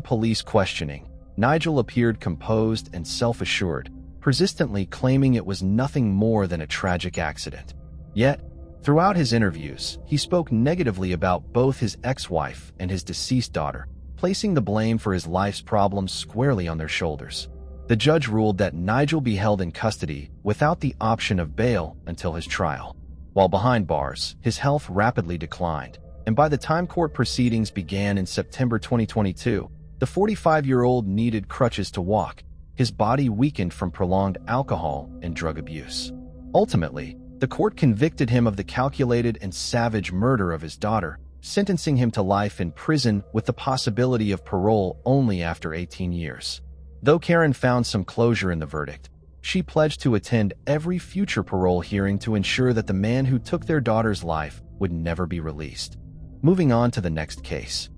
police questioning, Nigel appeared composed and self-assured, persistently claiming it was nothing more than a tragic accident. Yet, throughout his interviews, he spoke negatively about both his ex-wife and his deceased daughter, placing the blame for his life's problems squarely on their shoulders. The judge ruled that Nigel be held in custody without the option of bail until his trial. While behind bars, his health rapidly declined, and by the time court proceedings began in September 2022, the 45-year-old needed crutches to walk, his body weakened from prolonged alcohol and drug abuse. Ultimately, the court convicted him of the calculated and savage murder of his daughter, sentencing him to life in prison with the possibility of parole only after 18 years. Though Karen found some closure in the verdict, she pledged to attend every future parole hearing to ensure that the man who took their daughter's life would never be released. Moving on to the next case.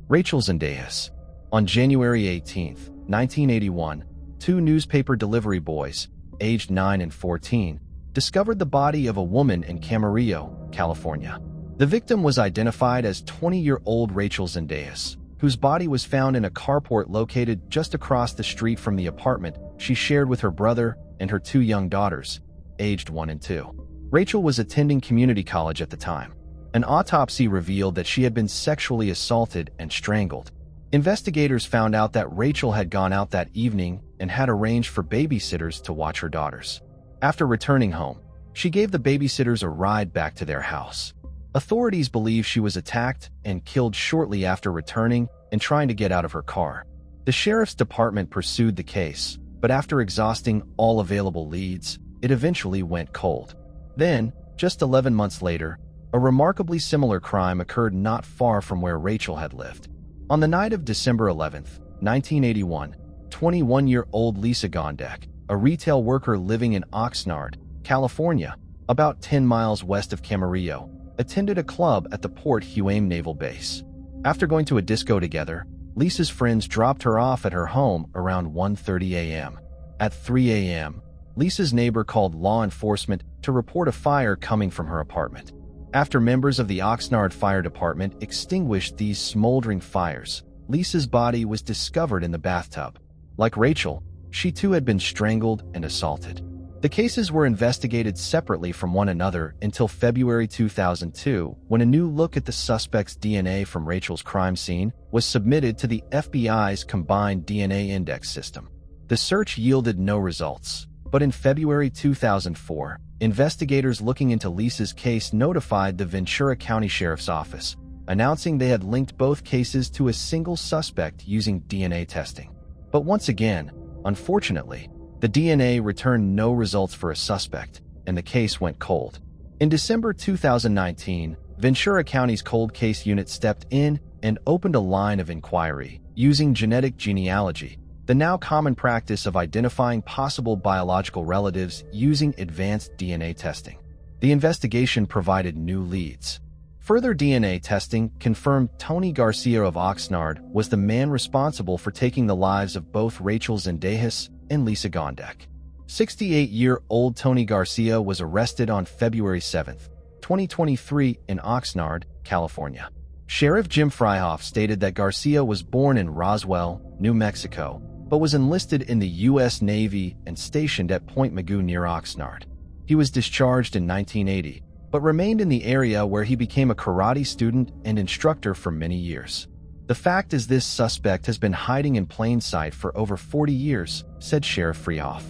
Rachel Zenaas. On January 18, 1981, two newspaper delivery boys, aged 9 and 14, discovered the body of a woman in Camarillo, California. The victim was identified as 20-year-old Rachel Zenaas, whose body was found in a carport located just across the street from the apartment she shared with her brother and her two young daughters, aged 1 and 2. Rachel was attending community college at the time. An autopsy revealed that she had been sexually assaulted and strangled. Investigators found out that Rachel had gone out that evening and had arranged for babysitters to watch her daughters. After returning home, she gave the babysitters a ride back to their house. Authorities believe she was attacked and killed shortly after returning and trying to get out of her car. The sheriff's department pursued the case, but after exhausting all available leads, it eventually went cold. Then, just 11 months later, A remarkably similar crime occurred not far from where Rachel had lived. On the night of December 11, 1981, 21-year-old Lisa Gondek, a retail worker living in Oxnard, California, about 10 miles west of Camarillo, attended a club at the Port Huame Naval Base. After going to a disco together, Lisa's friends dropped her off at her home around 1:30 a.m. At 3 a.m., Lisa's neighbor called law enforcement to report a fire coming from her apartment. After members of the Oxnard Fire Department extinguished these smoldering fires, Lisa's body was discovered in the bathtub. Like Rachel, she too had been strangled and assaulted. The cases were investigated separately from one another until February 2002, when a new look at the suspect's DNA from Rachel's crime scene was submitted to the FBI's combined DNA index system. The search yielded no results, but in February 2004, investigators looking into Lisa's case notified the Ventura County Sheriff's Office, announcing they had linked both cases to a single suspect using DNA testing. But once again, unfortunately, the DNA returned no results for a suspect, and the case went cold. In December 2019, Ventura County's Cold Case Unit stepped in and opened a line of inquiry using genetic genealogy, the now common practice of identifying possible biological relatives using advanced DNA testing. The investigation provided new leads. Further DNA testing confirmed Tony Garcia of Oxnard was the man responsible for taking the lives of both Rachel Zenaas and Lisa Gondek. 68-year-old Tony Garcia was arrested on February 7, 2023 in Oxnard, California. Sheriff Jim Fryhoff stated that Garcia was born in Roswell, New Mexico, but was enlisted in the U.S. Navy and stationed at Point Mugu near Oxnard. He was discharged in 1980, but remained in the area where he became a karate student and instructor for many years. The fact is this suspect has been hiding in plain sight for over 40 years, said Sheriff Fryhoff.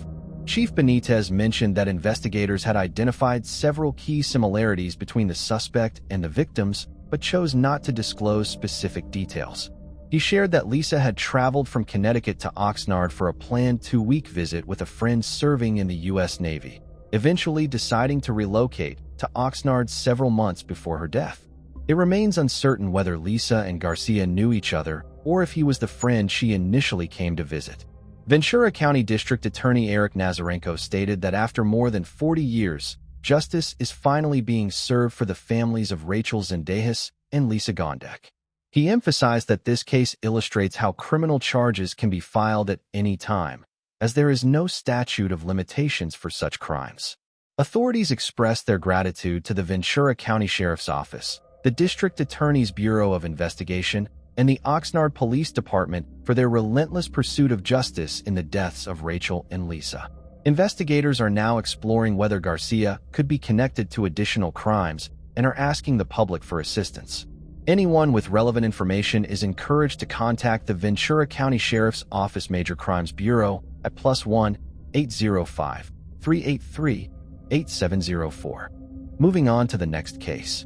Chief Benitez mentioned that investigators had identified several key similarities between the suspect and the victims, but chose not to disclose specific details. He shared that Lisa had traveled from Connecticut to Oxnard for a planned 2-week visit with a friend serving in the U.S. Navy, eventually deciding to relocate to Oxnard several months before her death. It remains uncertain whether Lisa and Garcia knew each other or if he was the friend she initially came to visit. Ventura County District Attorney Eric Nazarenko stated that after more than 40 years, justice is finally being served for the families of Rachel Zenaas and Lisa Gondek. He emphasized that this case illustrates how criminal charges can be filed at any time, as there is no statute of limitations for such crimes. Authorities expressed their gratitude to the Ventura County Sheriff's Office, the District Attorney's Bureau of Investigation, and the Oxnard Police Department for their relentless pursuit of justice in the deaths of Rachel and Lisa. Investigators are now exploring whether Garcia could be connected to additional crimes and are asking the public for assistance. Anyone with relevant information is encouraged to contact the Ventura County Sheriff's Office Major Crimes Bureau at +1-805-383-8704. Moving on to the next case.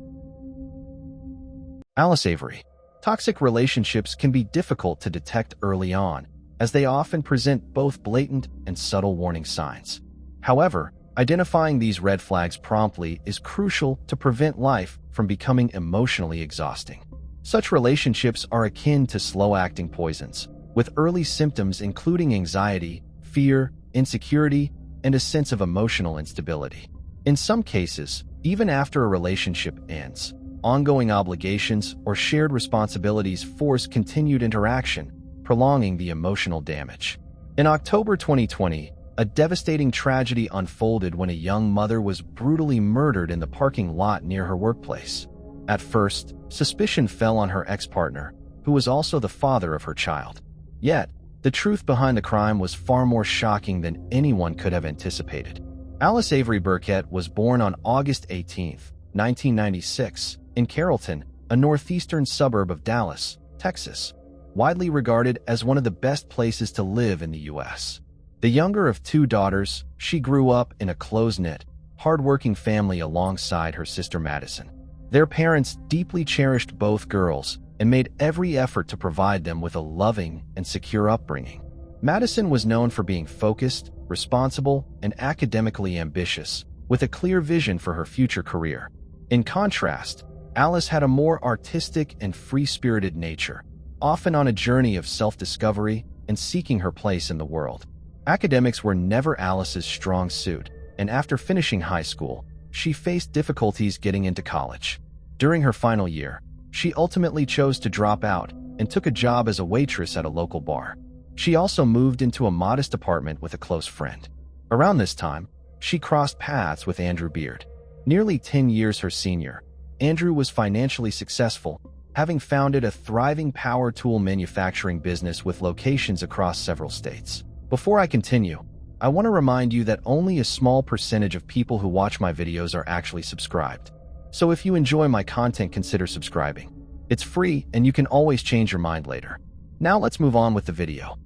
Alice Avery. Toxic relationships can be difficult to detect early on, as they often present both blatant and subtle warning signs. However, identifying these red flags promptly is crucial to prevent life from becoming emotionally exhausting. Such relationships are akin to slow-acting poisons, with early symptoms including anxiety, fear, insecurity, and a sense of emotional instability. In some cases, even after a relationship ends, ongoing obligations or shared responsibilities force continued interaction, prolonging the emotional damage. In October 2020, a devastating tragedy unfolded when a young mother was brutally murdered in the parking lot near her workplace. At first, suspicion fell on her ex-partner, who was also the father of her child. Yet, the truth behind the crime was far more shocking than anyone could have anticipated. Alice Avery Burkett was born on August 18, 1996, in Carrollton, a northeastern suburb of Dallas, Texas, widely regarded as one of the best places to live in the U.S. The younger of 2 daughters, she grew up in a close-knit, hard-working family alongside her sister Madison. Their parents deeply cherished both girls and made every effort to provide them with a loving and secure upbringing. Madison was known for being focused, responsible, and academically ambitious, with a clear vision for her future career. In contrast, Alice had a more artistic and free-spirited nature, often on a journey of self-discovery and seeking her place in the world. Academics were never Alice's strong suit, and after finishing high school, she faced difficulties getting into college. During her final year, she ultimately chose to drop out and took a job as a waitress at a local bar. She also moved into a modest apartment with a close friend. Around this time, she crossed paths with Andrew Beard. Nearly 10 years her senior, Andrew was financially successful, having founded a thriving power tool manufacturing business with locations across several states. Before I continue, I want to remind you that only a small percentage of people who watch my videos are actually subscribed. So if you enjoy my content, consider subscribing. It's free and you can always change your mind later. Now let's move on with the video.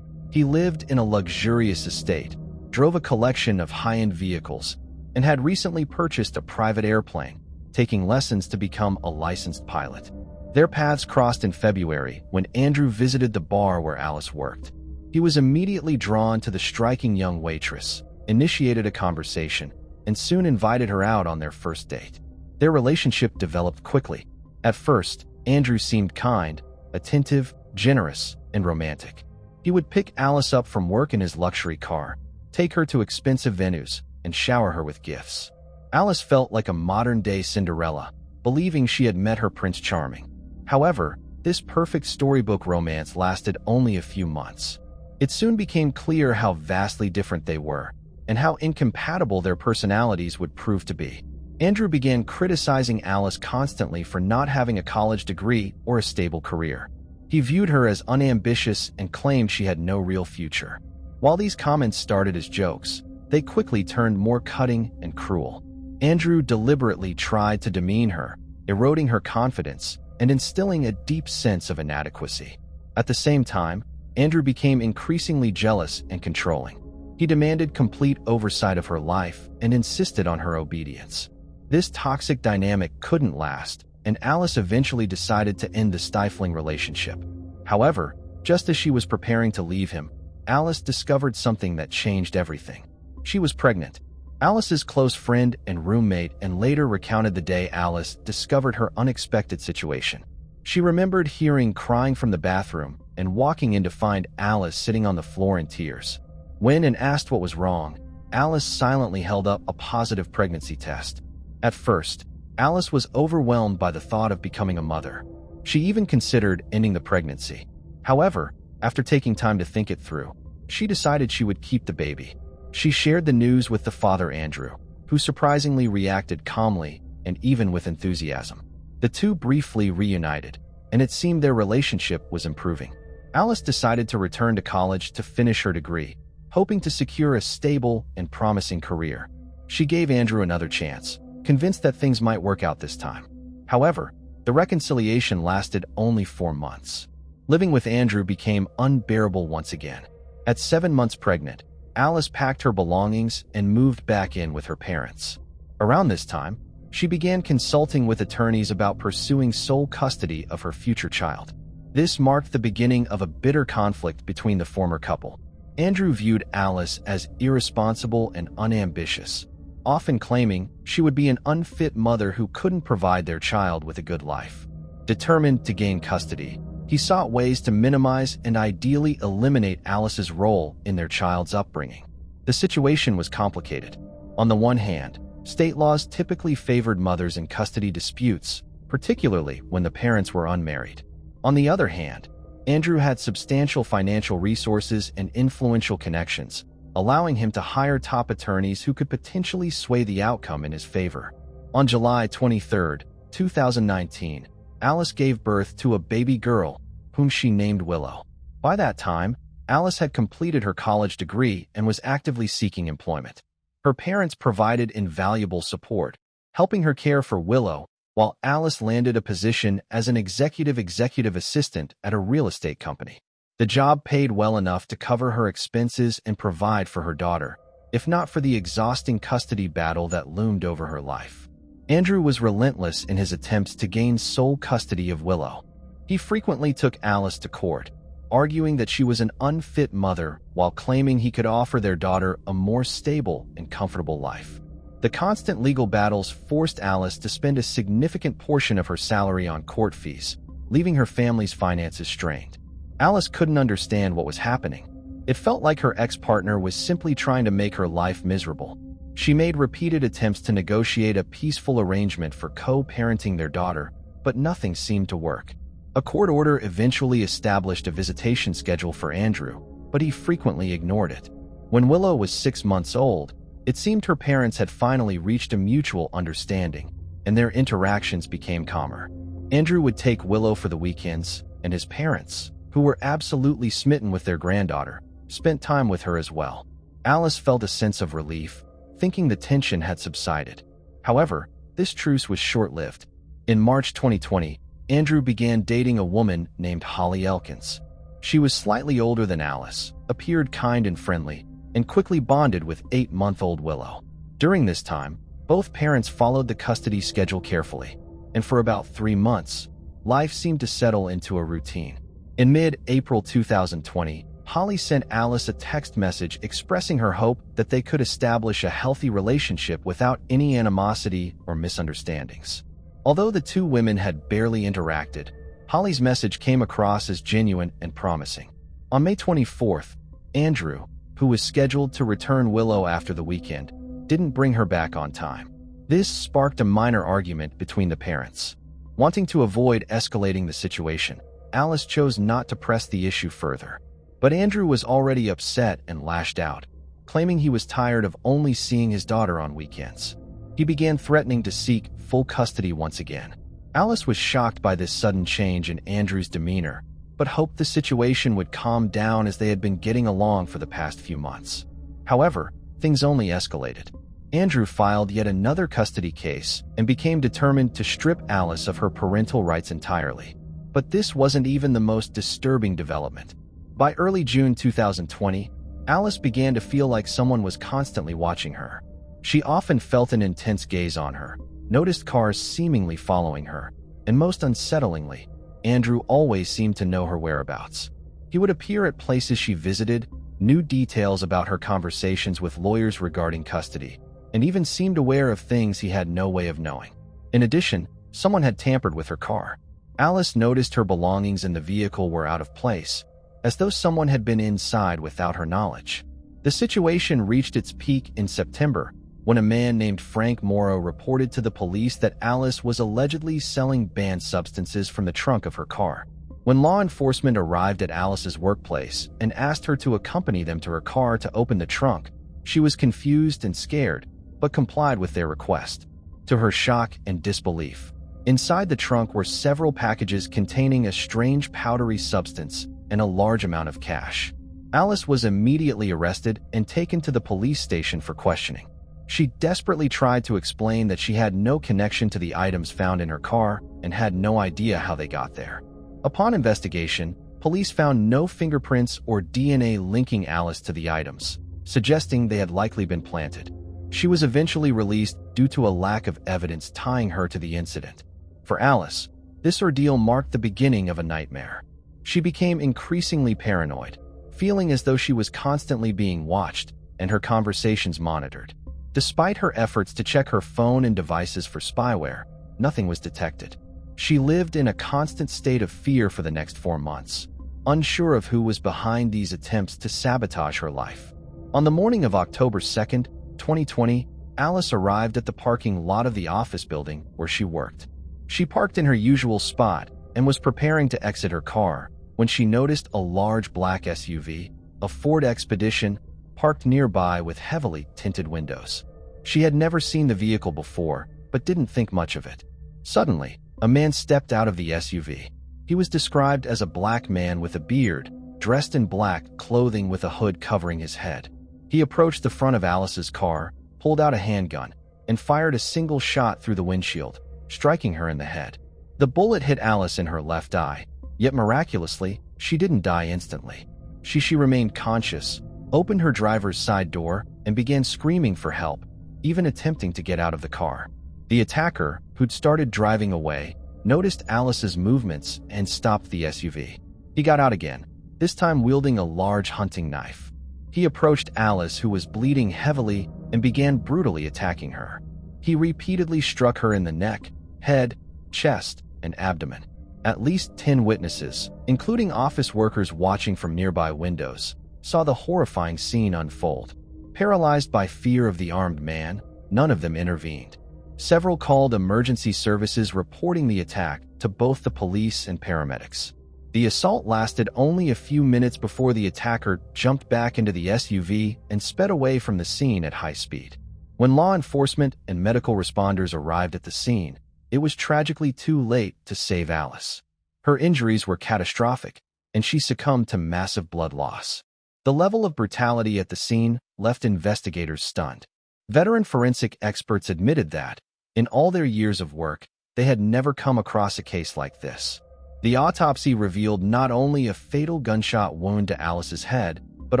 He lived in a luxurious estate, drove a collection of high-end vehicles, and had recently purchased a private airplane, taking lessons to become a licensed pilot. Their paths crossed in February when Andrew visited the bar where Alice worked. He was immediately drawn to the striking young waitress, initiated a conversation, and soon invited her out on their first date. Their relationship developed quickly. At first, Andrew seemed kind, attentive, generous, and romantic. He would pick Alice up from work in his luxury car, take her to expensive venues, and shower her with gifts. Alice felt like a modern-day Cinderella, believing she had met her Prince Charming. However, this perfect storybook romance lasted only a few months. It soon became clear how vastly different they were, and how incompatible their personalities would prove to be. Andrew began criticizing Alice constantly for not having a college degree or a stable career. He viewed her as unambitious and claimed she had no real future. While these comments started as jokes, they quickly turned more cutting and cruel. Andrew deliberately tried to demean her, eroding her confidence and instilling a deep sense of inadequacy. At the same time, Andrew became increasingly jealous and controlling. He demanded complete oversight of her life and insisted on her obedience. This toxic dynamic couldn't last, and Alice eventually decided to end the stifling relationship. However, just as she was preparing to leave him, Alice discovered something that changed everything. She was pregnant. Alice's close friend and roommate and later recounted the day Alice discovered her unexpected situation. She remembered hearing crying from the bathroom and walking in to find Alice sitting on the floor in tears. When and asked what was wrong, Alice silently held up a positive pregnancy test. At first, Alice was overwhelmed by the thought of becoming a mother. She even considered ending the pregnancy. However, after taking time to think it through, she decided she would keep the baby. She shared the news with the father, Andrew, who surprisingly reacted calmly and even with enthusiasm. The two briefly reunited, and it seemed their relationship was improving. Alice decided to return to college to finish her degree, hoping to secure a stable and promising career. She gave Andrew another chance, convinced that things might work out this time. However, the reconciliation lasted only 4 months. Living with Andrew became unbearable once again. At 7 months pregnant, Alice packed her belongings and moved back in with her parents. Around this time, she began consulting with attorneys about pursuing sole custody of her future child. This marked the beginning of a bitter conflict between the former couple. Andrew viewed Alice as irresponsible and unambitious, often claiming she would be an unfit mother who couldn't provide their child with a good life. Determined to gain custody, he sought ways to minimize and ideally eliminate Alice's role in their child's upbringing. The situation was complicated. On the one hand, state laws typically favored mothers in custody disputes, particularly when the parents were unmarried. On the other hand, Andrew had substantial financial resources and influential connections, allowing him to hire top attorneys who could potentially sway the outcome in his favor. On July 23, 2019, Alice gave birth to a baby girl, whom she named Willow. By that time, Alice had completed her college degree and was actively seeking employment. Her parents provided invaluable support, helping her care for Willow, while Alice landed a position as an executive assistant at a real estate company. The job paid well enough to cover her expenses and provide for her daughter, if not for the exhausting custody battle that loomed over her life. Andrew was relentless in his attempts to gain sole custody of Willow. He frequently took Alice to court, arguing that she was an unfit mother while claiming he could offer their daughter a more stable and comfortable life. The constant legal battles forced Alice to spend a significant portion of her salary on court fees, leaving her family's finances strained. Alice couldn't understand what was happening. It felt like her ex-partner was simply trying to make her life miserable. She made repeated attempts to negotiate a peaceful arrangement for co-parenting their daughter, but nothing seemed to work. A court order eventually established a visitation schedule for Andrew, but he frequently ignored it. When Willow was 6 months old, it seemed her parents had finally reached a mutual understanding, and their interactions became calmer. Andrew would take Willow for the weekends, and his parents, who were absolutely smitten with their granddaughter, spent time with her as well. Alice felt a sense of relief, thinking the tension had subsided. However, this truce was short-lived. In March 2020, Andrew began dating a woman named Holly Elkins. She was slightly older than Alice, appeared kind and friendly, and quickly bonded with 8-month-old Willow. During this time, both parents followed the custody schedule carefully, and for about 3 months, life seemed to settle into a routine. In mid-April 2020, Holly sent Alice a text message expressing her hope that they could establish a healthy relationship without any animosity or misunderstandings. Although the two women had barely interacted, Holly's message came across as genuine and promising. On May 24th, Andrew, who was scheduled to return Willow after the weekend, didn't bring her back on time. This sparked a minor argument between the parents. Wanting to avoid escalating the situation, Alice chose not to press the issue further. But Andrew was already upset and lashed out, claiming he was tired of only seeing his daughter on weekends. He began threatening to seek full custody once again. Alice was shocked by this sudden change in Andrew's demeanor, but hoped the situation would calm down as they had been getting along for the past few months. However, things only escalated. Andrew filed yet another custody case and became determined to strip Alice of her parental rights entirely. But this wasn't even the most disturbing development. By early June 2020, Alice began to feel like someone was constantly watching her. She often felt an intense gaze on her, noticed cars seemingly following her, and most unsettlingly, Andrew always seemed to know her whereabouts. He would appear at places she visited, knew details about her conversations with lawyers regarding custody, and even seemed aware of things he had no way of knowing. In addition, someone had tampered with her car. Alice noticed her belongings in the vehicle were out of place, as though someone had been inside without her knowledge. The situation reached its peak in September, when a man named Frank Morrow reported to the police that Alice was allegedly selling banned substances from the trunk of her car. When law enforcement arrived at Alice's workplace and asked her to accompany them to her car to open the trunk, she was confused and scared, but complied with their request. To her shock and disbelief, inside the trunk were several packages containing a strange powdery substance and a large amount of cash. Alice was immediately arrested and taken to the police station for questioning. She desperately tried to explain that she had no connection to the items found in her car and had no idea how they got there. Upon investigation, police found no fingerprints or DNA linking Alice to the items, suggesting they had likely been planted. She was eventually released due to a lack of evidence tying her to the incident. For Alice, this ordeal marked the beginning of a nightmare. She became increasingly paranoid, feeling as though she was constantly being watched and her conversations monitored. Despite her efforts to check her phone and devices for spyware, nothing was detected. She lived in a constant state of fear for the next 4 months, unsure of who was behind these attempts to sabotage her life. On the morning of October 2nd, 2020, Alice arrived at the parking lot of the office building where she worked. She parked in her usual spot and was preparing to exit her car when she noticed a large black SUV, a Ford Expedition, parked nearby with heavily tinted windows. She had never seen the vehicle before, but didn't think much of it. Suddenly, a man stepped out of the SUV. He was described as a black man with a beard, dressed in black clothing with a hood covering his head. He approached the front of Alice's car, pulled out a handgun, and fired a single shot through the windshield, striking her in the head. The bullet hit Alice in her left eye, yet miraculously, she didn't die instantly. She remained conscious, opened her driver's side door, and began screaming for help, even attempting to get out of the car. The attacker, who'd started driving away, noticed Alice's movements and stopped the SUV. He got out again, this time wielding a large hunting knife. He approached Alice, who was bleeding heavily, and began brutally attacking her. He repeatedly struck her in the neck, head, chest, and abdomen. At least 10 witnesses, including office workers watching from nearby windows, saw the horrifying scene unfold. Paralyzed by fear of the armed man, none of them intervened. Several called emergency services, reporting the attack to both the police and paramedics. The assault lasted only a few minutes before the attacker jumped back into the SUV and sped away from the scene at high speed. When law enforcement and medical responders arrived at the scene, it was tragically too late to save Alice. Her injuries were catastrophic, and she succumbed to massive blood loss. The level of brutality at the scene left investigators stunned. Veteran forensic experts admitted that, in all their years of work, they had never come across a case like this. The autopsy revealed not only a fatal gunshot wound to Alice's head, but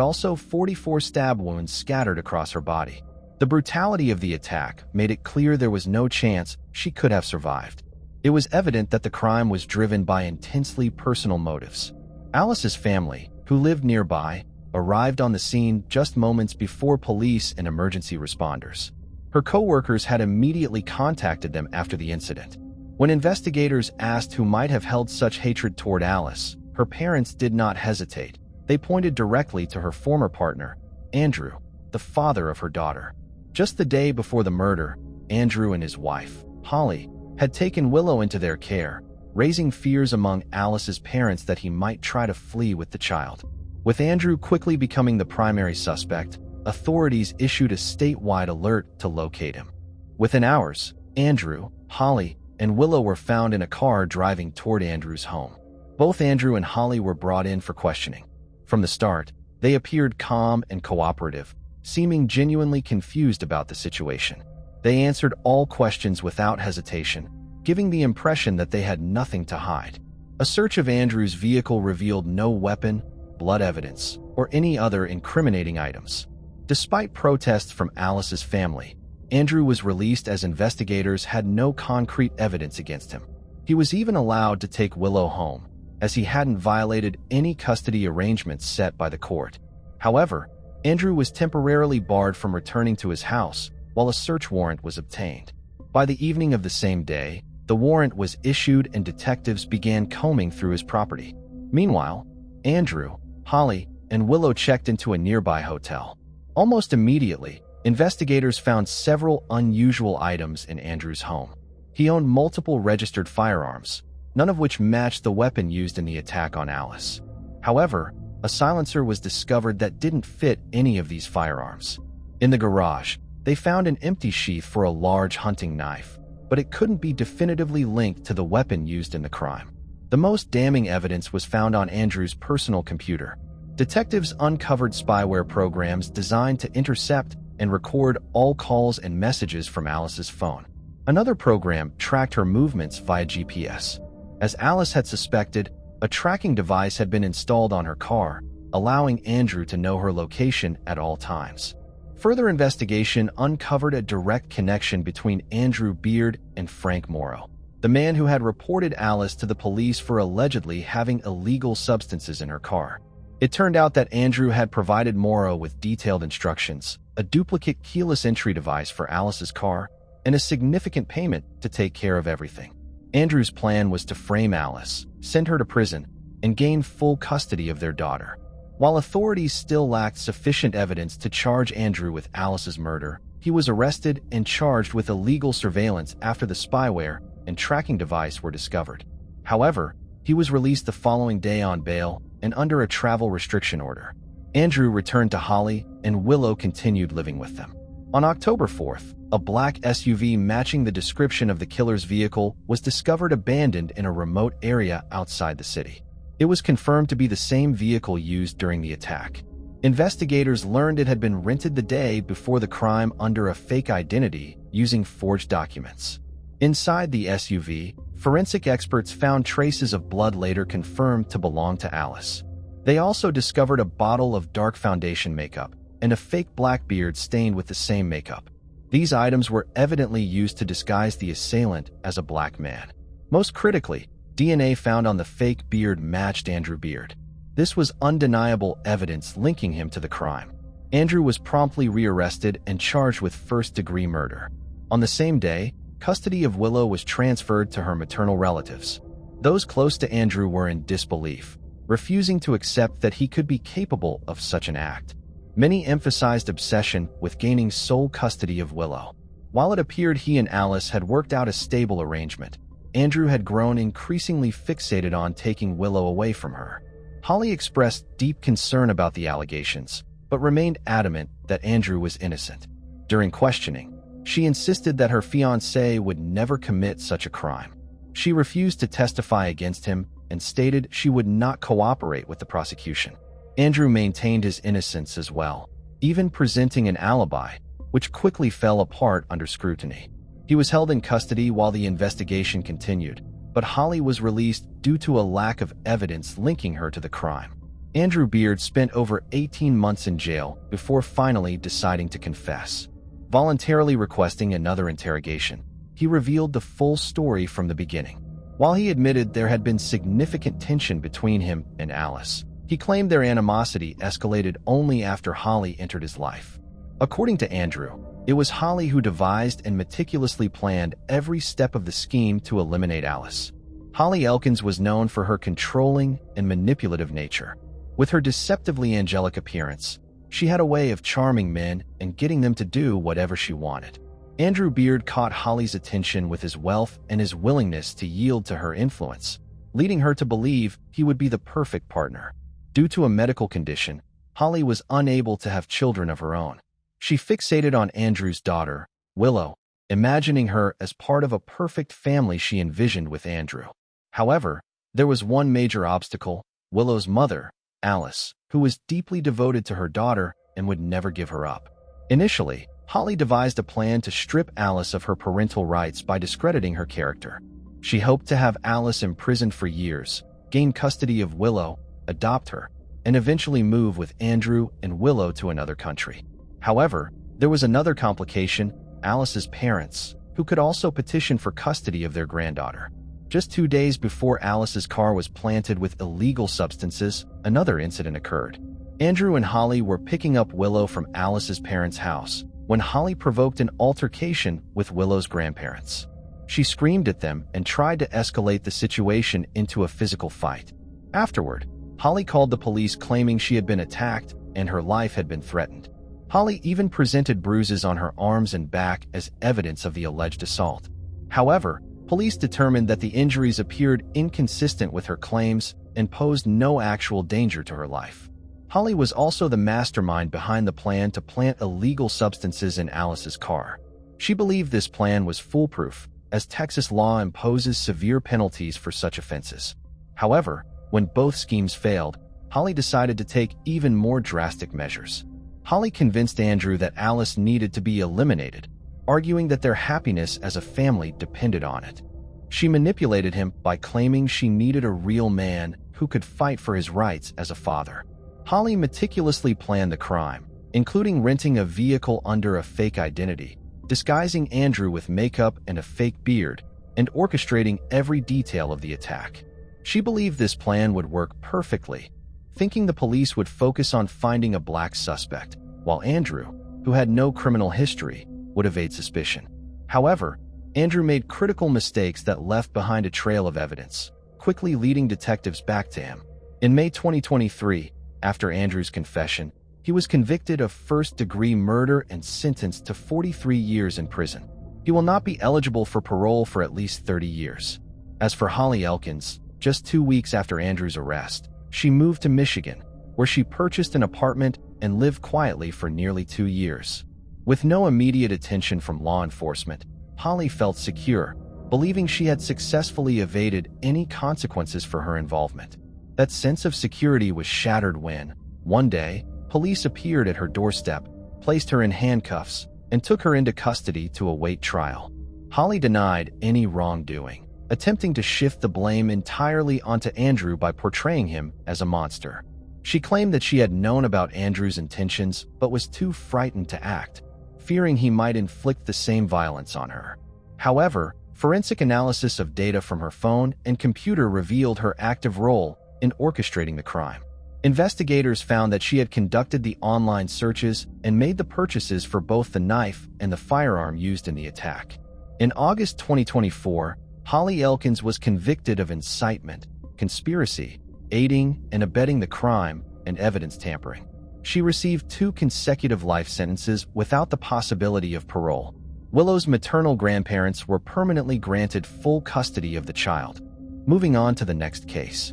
also 44 stab wounds scattered across her body. The brutality of the attack made it clear there was no chance she could have survived. It was evident that the crime was driven by intensely personal motives. Alice's family, who lived nearby, arrived on the scene just moments before police and emergency responders. Her co-workers had immediately contacted them after the incident. When investigators asked who might have held such hatred toward Alice, her parents did not hesitate. They pointed directly to her former partner, Andrew, the father of her daughter. Just the day before the murder, Andrew and his wife, Holly, had taken Willow into their care, raising fears among Alice's parents that he might try to flee with the child. With Andrew quickly becoming the primary suspect, authorities issued a statewide alert to locate him. Within hours, Andrew, Holly, and Willow were found in a car driving toward Andrew's home. Both Andrew and Holly were brought in for questioning. From the start, they appeared calm and cooperative, seeming genuinely confused about the situation. They answered all questions without hesitation, giving the impression that they had nothing to hide. A search of Andrew's vehicle revealed no weapon, blood evidence, or any other incriminating items. Despite protests from Alice's family, Andrew was released as investigators had no concrete evidence against him. He was even allowed to take Willow home, as he hadn't violated any custody arrangements set by the court. However, Andrew was temporarily barred from returning to his house while a search warrant was obtained. By the evening of the same day, the warrant was issued and detectives began combing through his property. Meanwhile, Andrew, Holly, and Willow checked into a nearby hotel. Almost immediately, investigators found several unusual items in Andrew's home. He owned multiple registered firearms, none of which matched the weapon used in the attack on Alice. However, a silencer was discovered that didn't fit any of these firearms. In the garage, they found an empty sheath for a large hunting knife, but it couldn't be definitively linked to the weapon used in the crime. The most damning evidence was found on Andrew's personal computer. Detectives uncovered spyware programs designed to intercept and record all calls and messages from Alice's phone. Another program tracked her movements via GPS. As Alice had suspected, a tracking device had been installed on her car, allowing Andrew to know her location at all times. Further investigation uncovered a direct connection between Andrew Beard and Frank Morrow, the man who had reported Alice to the police for allegedly having illegal substances in her car. It turned out that Andrew had provided Morrow with detailed instructions, a duplicate keyless entry device for Alice's car, and a significant payment to take care of everything. Andrew's plan was to frame Alice, send her to prison, and gain full custody of their daughter. While authorities still lacked sufficient evidence to charge Andrew with Alice's murder, he was arrested and charged with illegal surveillance after the spyware and tracking device were discovered. However, he was released the following day on bail and under a travel restriction order. Andrew returned to Holly, and Willow continued living with them. On October 4th, a black SUV matching the description of the killer's vehicle was discovered abandoned in a remote area outside the city. It was confirmed to be the same vehicle used during the attack. Investigators learned it had been rented the day before the crime under a fake identity using forged documents. Inside the SUV, forensic experts found traces of blood later confirmed to belong to Alice. They also discovered a bottle of dark foundation makeup and a fake black beard stained with the same makeup. These items were evidently used to disguise the assailant as a black man. Most critically, DNA found on the fake beard matched Andrew Beard. This was undeniable evidence linking him to the crime. Andrew was promptly rearrested and charged with first-degree murder. On the same day, custody of Willow was transferred to her maternal relatives. Those close to Andrew were in disbelief, refusing to accept that he could be capable of such an act. Many emphasized obsession with gaining sole custody of Willow. While it appeared he and Alice had worked out a stable arrangement, Andrew had grown increasingly fixated on taking Willow away from her. Holly expressed deep concern about the allegations, but remained adamant that Andrew was innocent. During questioning, she insisted that her fiancé would never commit such a crime. She refused to testify against him and stated she would not cooperate with the prosecution. Andrew maintained his innocence as well, even presenting an alibi, which quickly fell apart under scrutiny. He was held in custody while the investigation continued, but Holly was released due to a lack of evidence linking her to the crime. Andrew Beard spent over 18 months in jail before finally deciding to confess. Voluntarily requesting another interrogation, he revealed the full story from the beginning. While he admitted there had been significant tension between him and Alice, he claimed their animosity escalated only after Holly entered his life. According to Andrew, it was Holly who devised and meticulously planned every step of the scheme to eliminate Alice. Holly Elkins was known for her controlling and manipulative nature. With her deceptively angelic appearance, she had a way of charming men and getting them to do whatever she wanted. Andrew Beard caught Holly's attention with his wealth and his willingness to yield to her influence, leading her to believe he would be the perfect partner. Due to a medical condition, Holly was unable to have children of her own. She fixated on Andrew's daughter, Willow, imagining her as part of a perfect family she envisioned with Andrew. However, there was one major obstacle: Willow's mother, Alice, who was deeply devoted to her daughter and would never give her up. Initially, Holly devised a plan to strip Alice of her parental rights by discrediting her character. She hoped to have Alice imprisoned for years, gain custody of Willow, adopt her, and eventually move with Andrew and Willow to another country. However, there was another complication: Alice's parents, who could also petition for custody of their granddaughter. Just 2 days before Alice's car was planted with illegal substances, another incident occurred. Andrew and Holly were picking up Willow from Alice's parents' house when Holly provoked an altercation with Willow's grandparents. She screamed at them and tried to escalate the situation into a physical fight. Afterward, Holly called the police claiming she had been attacked and her life had been threatened. Holly even presented bruises on her arms and back as evidence of the alleged assault. However, police determined that the injuries appeared inconsistent with her claims and posed no actual danger to her life. Holly was also the mastermind behind the plan to plant illegal substances in Alice's car. She believed this plan was foolproof, as Texas law imposes severe penalties for such offenses. However, when both schemes failed, Holly decided to take even more drastic measures. Holly convinced Andrew that Alice needed to be eliminated, arguing that their happiness as a family depended on it. She manipulated him by claiming she needed a real man who could fight for his rights as a father. Holly meticulously planned the crime, including renting a vehicle under a fake identity, disguising Andrew with makeup and a fake beard, and orchestrating every detail of the attack. She believed this plan would work perfectly, thinking the police would focus on finding a black suspect, while Andrew, who had no criminal history, would evade suspicion. However, Andrew made critical mistakes that left behind a trail of evidence, quickly leading detectives back to him. In May 2023, after Andrew's confession, he was convicted of first-degree murder and sentenced to 43 years in prison. He will not be eligible for parole for at least 30 years. As for Holly Elkins, just 2 weeks after Andrew's arrest, she moved to Michigan, where she purchased an apartment and lived quietly for nearly 2 years. With no immediate attention from law enforcement, Holly felt secure, believing she had successfully evaded any consequences for her involvement. That sense of security was shattered when, one day, police appeared at her doorstep, placed her in handcuffs, and took her into custody to await trial. Holly denied any wrongdoing, attempting to shift the blame entirely onto Andrew by portraying him as a monster. She claimed that she had known about Andrew's intentions but was too frightened to act, fearing he might inflict the same violence on her. However, forensic analysis of data from her phone and computer revealed her active role in orchestrating the crime. Investigators found that she had conducted the online searches and made the purchases for both the knife and the firearm used in the attack. In August 2024, Holly Elkins was convicted of incitement, conspiracy, aiding and abetting the crime, and evidence tampering. She received 2 consecutive life sentences without the possibility of parole. Willow's maternal grandparents were permanently granted full custody of the child. Moving on to the next case.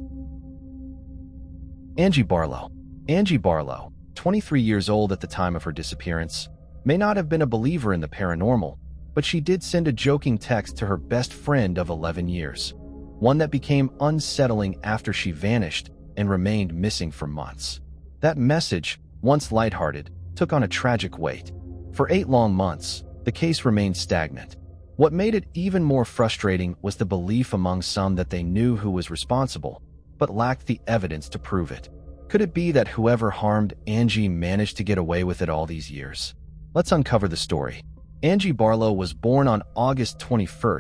Angie Barlow. Angie Barlow, 23 years old at the time of her disappearance, may not have been a believer in the paranormal, but she did send a joking text to her best friend of 11 years, one that became unsettling after she vanished and remained missing for months. That message, once lighthearted, took on a tragic weight. For 8 long months, the case remained stagnant. What made it even more frustrating was the belief among some that they knew who was responsible, but lacked the evidence to prove it. Could it be that whoever harmed Angie managed to get away with it all these years? Let's uncover the story. Angie Barlow was born on August 21,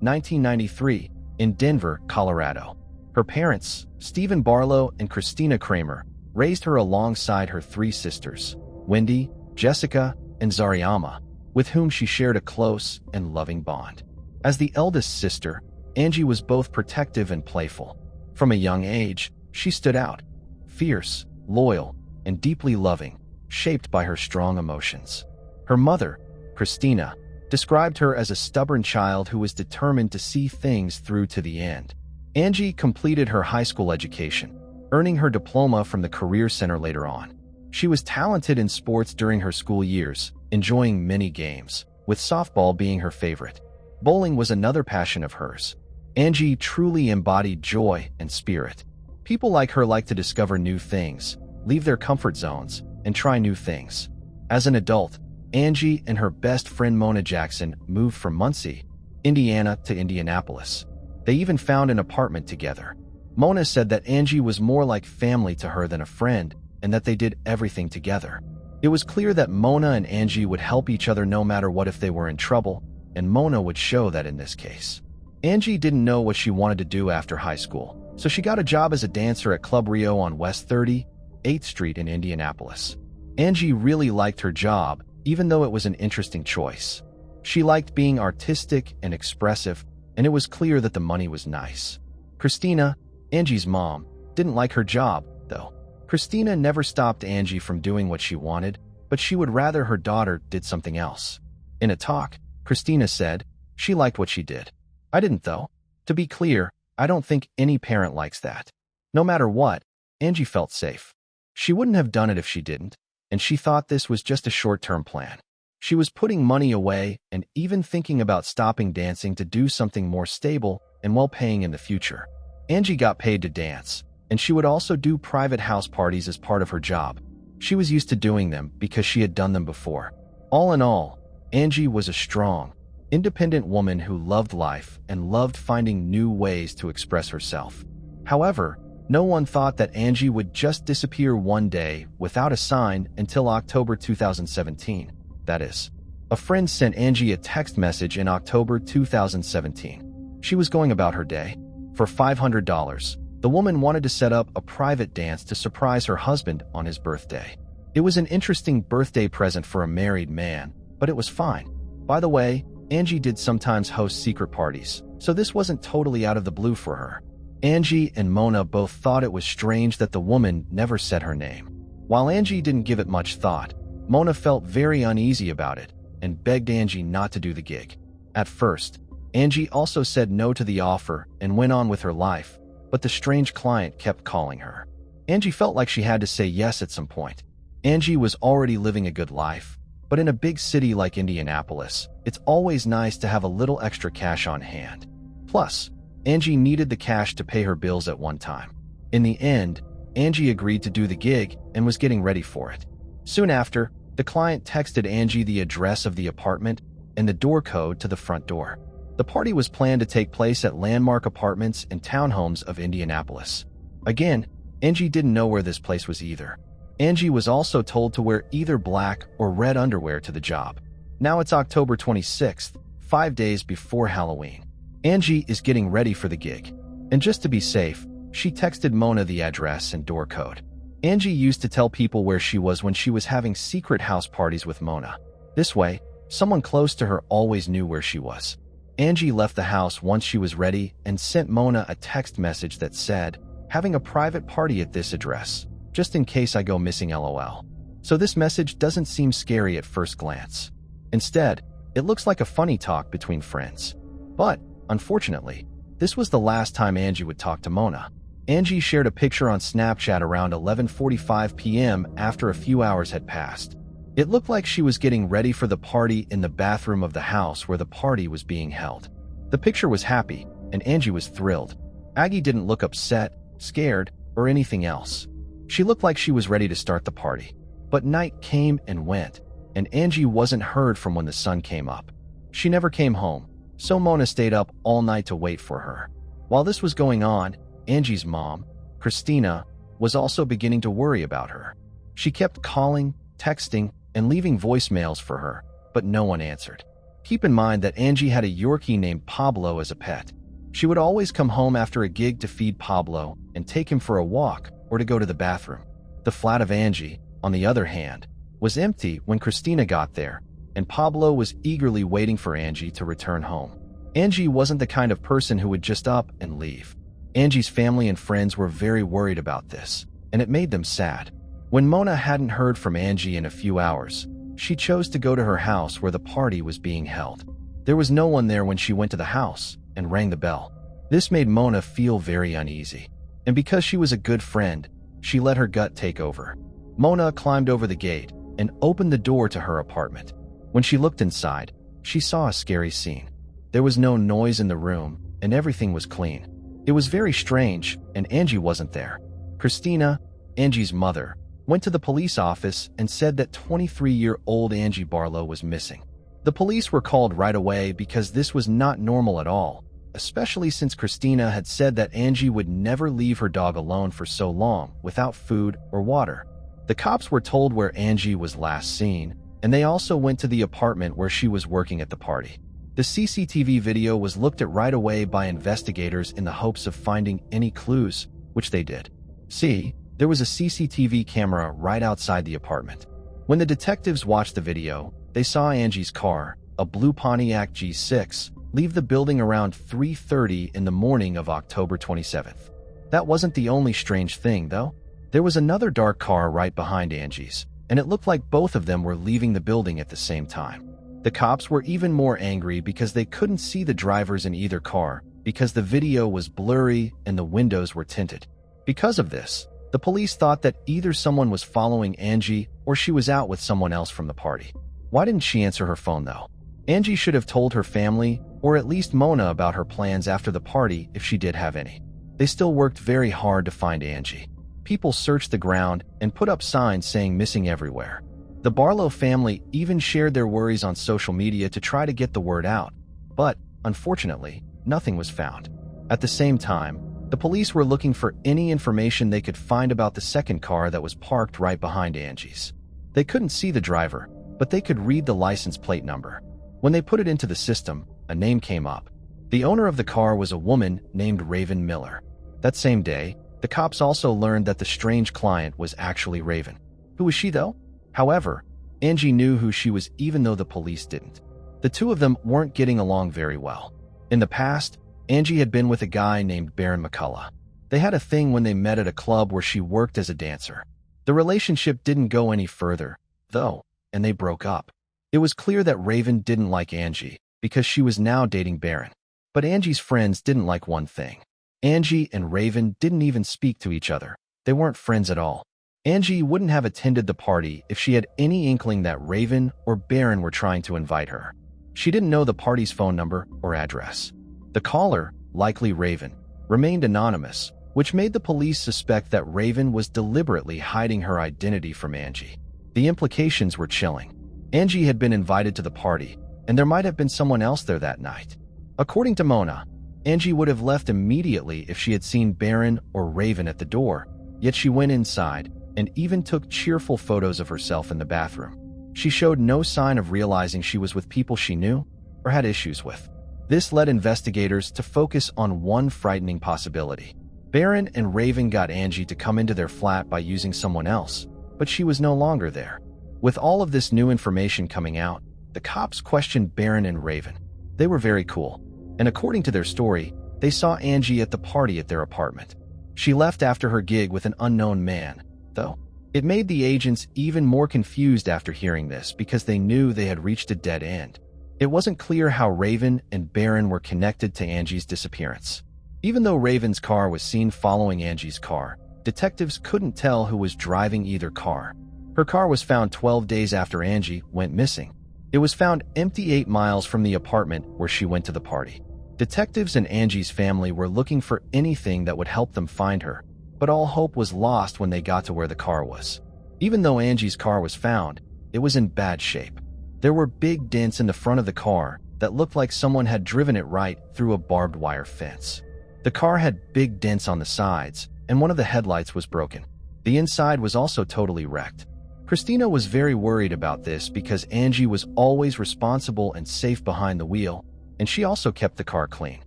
1993, in Denver, Colorado. Her parents, Stephen Barlow and Christina Kramer, raised her alongside her 3 sisters, Wendy, Jessica, and Zariama, with whom she shared a close and loving bond. As the eldest sister, Angie was both protective and playful. From a young age, she stood out, fierce, loyal, and deeply loving, shaped by her strong emotions. Her mother, Christina, described her as a stubborn child who was determined to see things through to the end. Angie completed her high school education, earning her diploma from the Career Center later on. She was talented in sports during her school years, enjoying many games, with softball being her favorite. Bowling was another passion of hers. Angie truly embodied joy and spirit. People like her like to discover new things, leave their comfort zones, and try new things. As an adult, Angie and her best friend Mona Jackson moved from Muncie, Indiana to Indianapolis. They even found an apartment together. Mona said that Angie was more like family to her than a friend, and that they did everything together. It was clear that Mona and Angie would help each other no matter what if they were in trouble, and Mona would show that in this case. Angie didn't know what she wanted to do after high school, so she got a job as a dancer at Club Rio on West 38th Street in Indianapolis. Angie really liked her job, even though it was an interesting choice. She liked being artistic and expressive, and it was clear that the money was nice. Christina, Angie's mom, didn't like her job, though. Christina never stopped Angie from doing what she wanted, but she would rather her daughter did something else. In a talk, Christina said she liked what she did. I didn't, though. To be clear, I don't think any parent likes that. No matter what, Angie felt safe. She wouldn't have done it if she didn't, and she thought this was just a short-term plan. She was putting money away and even thinking about stopping dancing to do something more stable and well-paying in the future. Angie got paid to dance, and she would also do private house parties as part of her job. She was used to doing them because she had done them before. All in all, Angie was a strong, independent woman who loved life and loved finding new ways to express herself. However, no one thought that Angie would just disappear one day without a sign until October 2017. That is, a friend sent Angie a text message in October 2017. She was going about her day. For $500, the woman wanted to set up a private dance to surprise her husband on his birthday. It was an interesting birthday present for a married man, but it was fine. By the way, Angie did sometimes host secret parties, so this wasn't totally out of the blue for her. Angie and Mona both thought it was strange that the woman never said her name. While Angie didn't give it much thought, Mona felt very uneasy about it and begged Angie not to do the gig. At first, Angie also said no to the offer and went on with her life, but the strange client kept calling her. Angie felt like she had to say yes at some point. Angie was already living a good life, but in a big city like Indianapolis, it's always nice to have a little extra cash on hand. Plus, Angie needed the cash to pay her bills at one time. In the end, Angie agreed to do the gig and was getting ready for it. Soon after, the client texted Angie the address of the apartment and the door code to the front door. The party was planned to take place at Landmark Apartments and Townhomes of Indianapolis. Again, Angie didn't know where this place was either. Angie was also told to wear either black or red underwear to the job. Now it's October 26th, 5 days before Halloween. Angie is getting ready for the gig. And just to be safe, she texted Mona the address and door code. Angie used to tell people where she was when she was having secret house parties with Mona. This way, someone close to her always knew where she was. Angie left the house once she was ready and sent Mona a text message that said, "Having a private party at this address, just in case I go missing LOL." So this message doesn't seem scary at first glance. Instead, it looks like a funny talk between friends. But, unfortunately, this was the last time Angie would talk to Mona. Angie shared a picture on Snapchat around 11:45 p.m. after a few hours had passed. It looked like she was getting ready for the party in the bathroom of the house where the party was being held. The picture was happy, and Angie was thrilled. Aggie didn't look upset, scared, or anything else. She looked like she was ready to start the party. But night came and went, and Angie wasn't heard from when the sun came up. She never came home, so Mona stayed up all night to wait for her. While this was going on, Angie's mom, Christina, was also beginning to worry about her. She kept calling, texting, and leaving voicemails for her, but no one answered. Keep in mind that Angie had a Yorkie named Pablo as a pet. She would always come home after a gig to feed Pablo and take him for a walk or to go to the bathroom. The flat of Angie, on the other hand, was empty when Christina got there, and Pablo was eagerly waiting for Angie to return home. Angie wasn't the kind of person who would just up and leave. Angie's family and friends were very worried about this, and it made them sad. When Mona hadn't heard from Angie in a few hours, she chose to go to her house where the party was being held. There was no one there when she went to the house and rang the bell. This made Mona feel very uneasy, and because she was a good friend, she let her gut take over. Mona climbed over the gate and opened the door to her apartment. When she looked inside, she saw a scary scene. There was no noise in the room, and everything was clean. It was very strange, and Angie wasn't there. Christina, Angie's mother, went to the police office and said that 23-year-old Angie Barlow was missing. The police were called right away because this was not normal at all, especially since Christina had said that Angie would never leave her dog alone for so long without food or water. The cops were told where Angie was last seen, and they also went to the apartment where she was working at the party. The CCTV video was looked at right away by investigators in the hopes of finding any clues, which they did. See, there was a CCTV camera right outside the apartment. When the detectives watched the video, they saw Angie's car, a blue Pontiac G6, leave the building around 3:30 in the morning of October 27th. That wasn't the only strange thing, though. There was another dark car right behind Angie's, and it looked like both of them were leaving the building at the same time. The cops were even more angry because they couldn't see the drivers in either car because the video was blurry and the windows were tinted. Because of this, the police thought that either someone was following Angie or she was out with someone else from the party. Why didn't she answer her phone, though? Angie should have told her family, or at least Mona, about her plans after the party if she did have any. They still worked very hard to find Angie. People searched the ground and put up signs saying missing everywhere. The Barlow family even shared their worries on social media to try to get the word out, but, unfortunately, nothing was found. At the same time, the police were looking for any information they could find about the second car that was parked right behind Angie's. They couldn't see the driver, but they could read the license plate number. When they put it into the system, a name came up. The owner of the car was a woman named Raven Miller. That same day, the cops also learned that the strange client was actually Raven. Who was she, though? However, Angie knew who she was even though the police didn't. The two of them weren't getting along very well. In the past, Angie had been with a guy named Baron McCullough. They had a thing when they met at a club where she worked as a dancer. The relationship didn't go any further, though, and they broke up. It was clear that Raven didn't like Angie because she was now dating Baron. But Angie's friends didn't like one thing. Angie and Raven didn't even speak to each other. They weren't friends at all. Angie wouldn't have attended the party if she had any inkling that Raven or Baron were trying to invite her. She didn't know the party's phone number or address. The caller, likely Raven, remained anonymous, which made the police suspect that Raven was deliberately hiding her identity from Angie. The implications were chilling. Angie had been invited to the party, and there might have been someone else there that night. According to Mona, Angie would have left immediately if she had seen Baron or Raven at the door, yet she went inside and even took cheerful photos of herself in the bathroom. She showed no sign of realizing she was with people she knew or had issues with. This led investigators to focus on one frightening possibility. Barron and Raven got Angie to come into their flat by using someone else, but she was no longer there. With all of this new information coming out, the cops questioned Barron and Raven. They were very cool, and according to their story, they saw Angie at the party at their apartment. She left after her gig with an unknown man, though. It made the agents even more confused after hearing this because they knew they had reached a dead end. It wasn't clear how Raven and Barron were connected to Angie's disappearance. Even though Raven's car was seen following Angie's car, detectives couldn't tell who was driving either car. Her car was found 12 days after Angie went missing. It was found empty 8 miles from the apartment where she went to the party. Detectives and Angie's family were looking for anything that would help them find her, but all hope was lost when they got to where the car was. Even though Angie's car was found, it was in bad shape. There were big dents in the front of the car that looked like someone had driven it right through a barbed wire fence. The car had big dents on the sides, and one of the headlights was broken. The inside was also totally wrecked. Christina was very worried about this because Angie was always responsible and safe behind the wheel, and she also kept the car clean.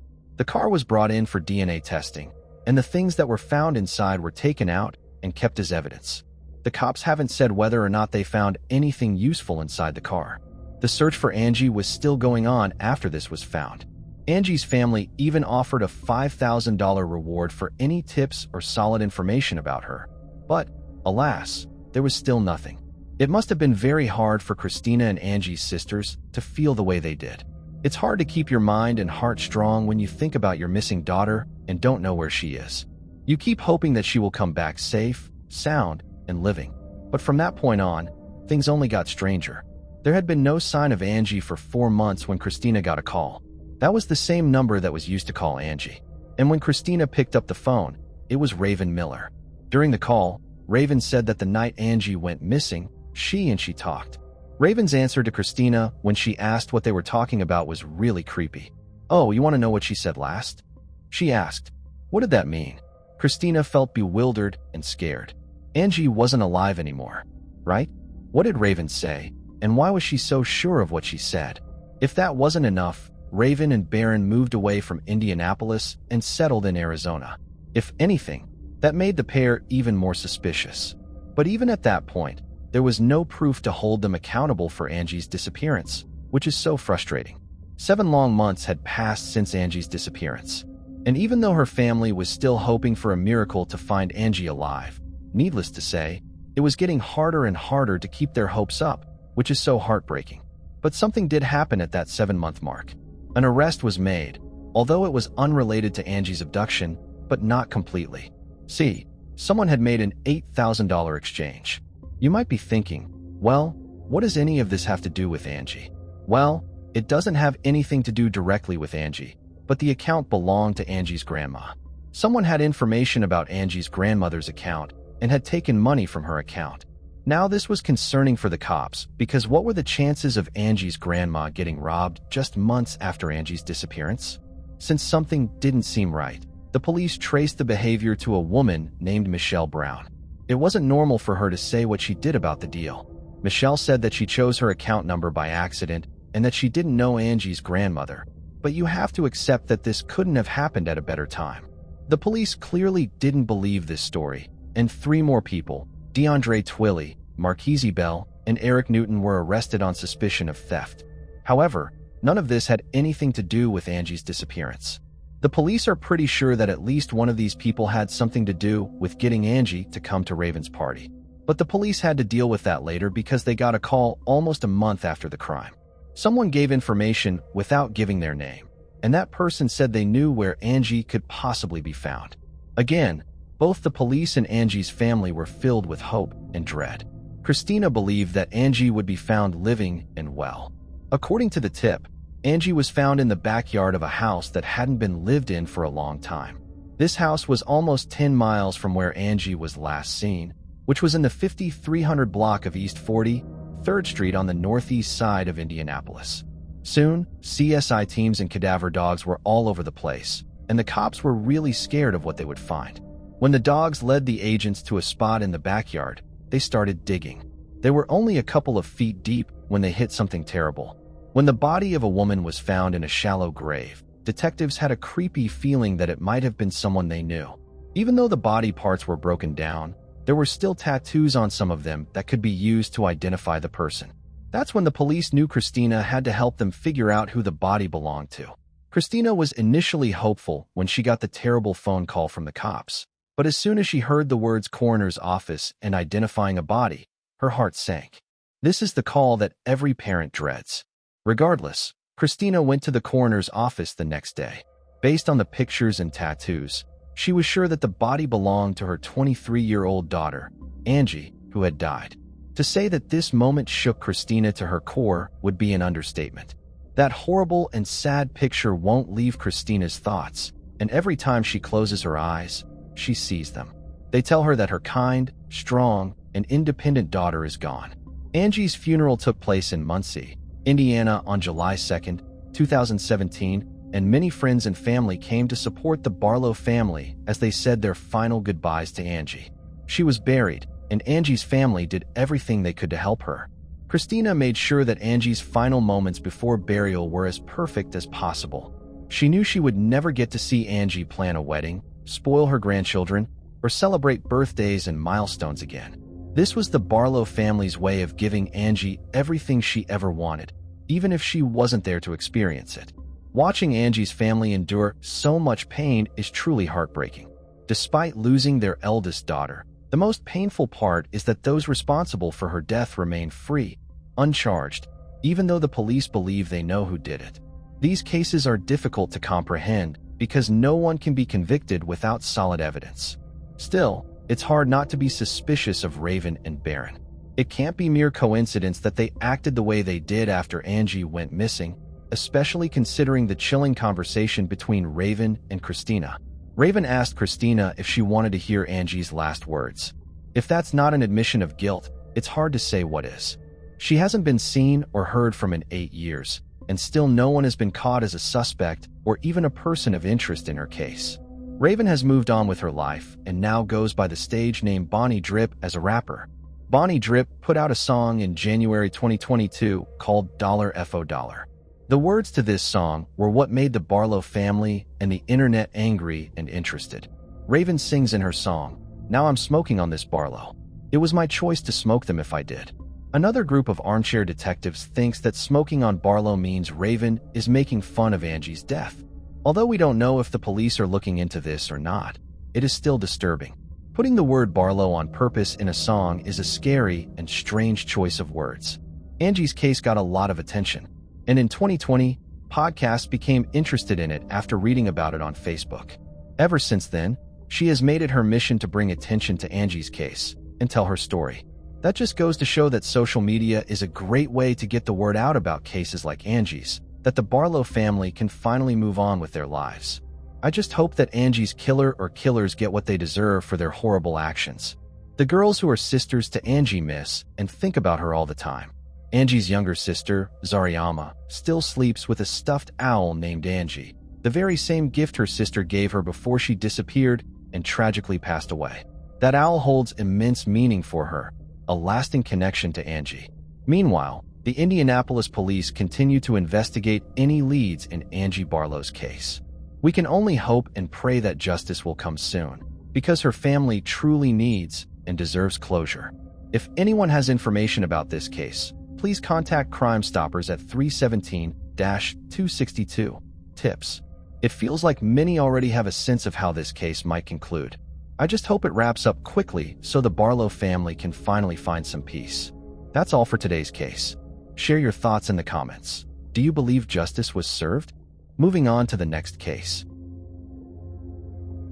The car was brought in for DNA testing, and the things that were found inside were taken out and kept as evidence. The cops haven't said whether or not they found anything useful inside the car. The search for Angie was still going on after this was found. Angie's family even offered a $5,000 reward for any tips or solid information about her. But, alas, there was still nothing. It must have been very hard for Christina and Angie's sisters to feel the way they did. It's hard to keep your mind and heart strong when you think about your missing daughter and don't know where she is. You keep hoping that she will come back safe, sound, and living. But from that point on, things only got stranger. There had been no sign of Angie for 4 months when Christina got a call. That was the same number that was used to call Angie. And when Christina picked up the phone, it was Raven Miller. During the call, Raven said that the night Angie went missing, she talked. Raven's answer to Christina when she asked what they were talking about was really creepy. "Oh, you want to know what she said last?" she asked. What did that mean? Christina felt bewildered and scared. Angie wasn't alive anymore, right? What did Raven say, and why was she so sure of what she said? If that wasn't enough, Raven and Barron moved away from Indianapolis and settled in Arizona. If anything, that made the pair even more suspicious. But even at that point, there was no proof to hold them accountable for Angie's disappearance, which is so frustrating. 7 long months had passed since Angie's disappearance, and even though her family was still hoping for a miracle to find Angie alive, needless to say, it was getting harder and harder to keep their hopes up, which is so heartbreaking. But something did happen at that 7-month mark. An arrest was made, although it was unrelated to Angie's abduction, but not completely. See, someone had made an $8,000 exchange. You might be thinking, well, what does any of this have to do with Angie? Well, it doesn't have anything to do directly with Angie, but the account belonged to Angie's grandma. Someone had information about Angie's grandmother's account and had taken money from her account. Now this was concerning for the cops because what were the chances of Angie's grandma getting robbed just months after Angie's disappearance? Since something didn't seem right, the police traced the behavior to a woman named Michelle Brown. It wasn't normal for her to say what she did about the deal. Michelle said that she chose her account number by accident and that she didn't know Angie's grandmother, but you have to accept that this couldn't have happened at a better time. The police clearly didn't believe this story, and 3 more people, DeAndre Twilley, Marquise Bell, and Eric Newton, were arrested on suspicion of theft. However, none of this had anything to do with Angie's disappearance. The police are pretty sure that at least one of these people had something to do with getting Angie to come to Raven's party. But the police had to deal with that later because they got a call almost a month after the crime. Someone gave information without giving their name, and that person said they knew where Angie could possibly be found. Again, both the police and Angie's family were filled with hope and dread. Christina believed that Angie would be found living and well. According to the tip, Angie was found in the backyard of a house that hadn't been lived in for a long time. This house was almost 10 miles from where Angie was last seen, which was in the 5300 block of East 43rd Street on the northeast side of Indianapolis. Soon, CSI teams and cadaver dogs were all over the place, and the cops were really scared of what they would find. When the dogs led the agents to a spot in the backyard, they started digging. They were only a couple of feet deep when they hit something terrible. When the body of a woman was found in a shallow grave, detectives had a creepy feeling that it might have been someone they knew. Even though the body parts were broken down, there were still tattoos on some of them that could be used to identify the person. That's when the police knew Christina had to help them figure out who the body belonged to. Christina was initially hopeful when she got the terrible phone call from the cops, but as soon as she heard the words coroner's office and identifying a body, her heart sank. This is the call that every parent dreads. Regardless, Christina went to the coroner's office the next day. Based on the pictures and tattoos, she was sure that the body belonged to her 23-year-old daughter, Angie, who had died. To say that this moment shook Christina to her core would be an understatement. That horrible and sad picture won't leave Christina's thoughts, and every time she closes her eyes, she sees them. They tell her that her kind, strong, and independent daughter is gone. Angie's funeral took place in Muncie, Indiana on July 2, 2017, and many friends and family came to support the Barlow family as they said their final goodbyes to Angie. She was buried, and Angie's family did everything they could to help her. Christina made sure that Angie's final moments before burial were as perfect as possible. She knew she would never get to see Angie plan a wedding, spoil her grandchildren, or celebrate birthdays and milestones again. This was the Barlow family's way of giving Angie everything she ever wanted, even if she wasn't there to experience it. Watching Angie's family endure so much pain is truly heartbreaking. Despite losing their eldest daughter, the most painful part is that those responsible for her death remain free, uncharged, even though the police believe they know who did it. These cases are difficult to comprehend because no one can be convicted without solid evidence. Still, it's hard not to be suspicious of Raven and Barron. It can't be mere coincidence that they acted the way they did after Angie went missing, especially considering the chilling conversation between Raven and Christina. Raven asked Christina if she wanted to hear Angie's last words. If that's not an admission of guilt, it's hard to say what is. She hasn't been seen or heard from in 8 years, and still no one has been caught as a suspect or even a person of interest in her case. Raven has moved on with her life and now goes by the stage name Bonnie Drip as a rapper. Bonnie Drip put out a song in January 2022 called $FO$. The words to this song were what made the Barlow family and the internet angry and interested. Raven sings in her song, "Now I'm smoking on this Barlow. It was my choice to smoke them if I did." Another group of armchair detectives thinks that smoking on Barlow means Raven is making fun of Angie's death. Although we don't know if the police are looking into this or not, it is still disturbing. Putting the word Barlow on purpose in a song is a scary and strange choice of words. Angie's case got a lot of attention, and in 2020, podcasts became interested in it after reading about it on Facebook. Ever since then, she has made it her mission to bring attention to Angie's case and tell her story. That just goes to show that social media is a great way to get the word out about cases like Angie's, that the Barlow family can finally move on with their lives. I just hope that Angie's killer or killers get what they deserve for their horrible actions. The girls who are sisters to Angie miss and think about her all the time. Angie's younger sister, Zariama, still sleeps with a stuffed owl named Angie, the very same gift her sister gave her before she disappeared and tragically passed away. That owl holds immense meaning for her, a lasting connection to Angie. Meanwhile, the Indianapolis police continue to investigate any leads in Angie Barlow's case. We can only hope and pray that justice will come soon, because her family truly needs and deserves closure. If anyone has information about this case, please contact Crime Stoppers at 317-262. Tips. It feels like many already have a sense of how this case might conclude. I just hope it wraps up quickly so the Barlow family can finally find some peace. That's all for today's case. Share your thoughts in the comments. Do you believe justice was served? Moving on to the next case.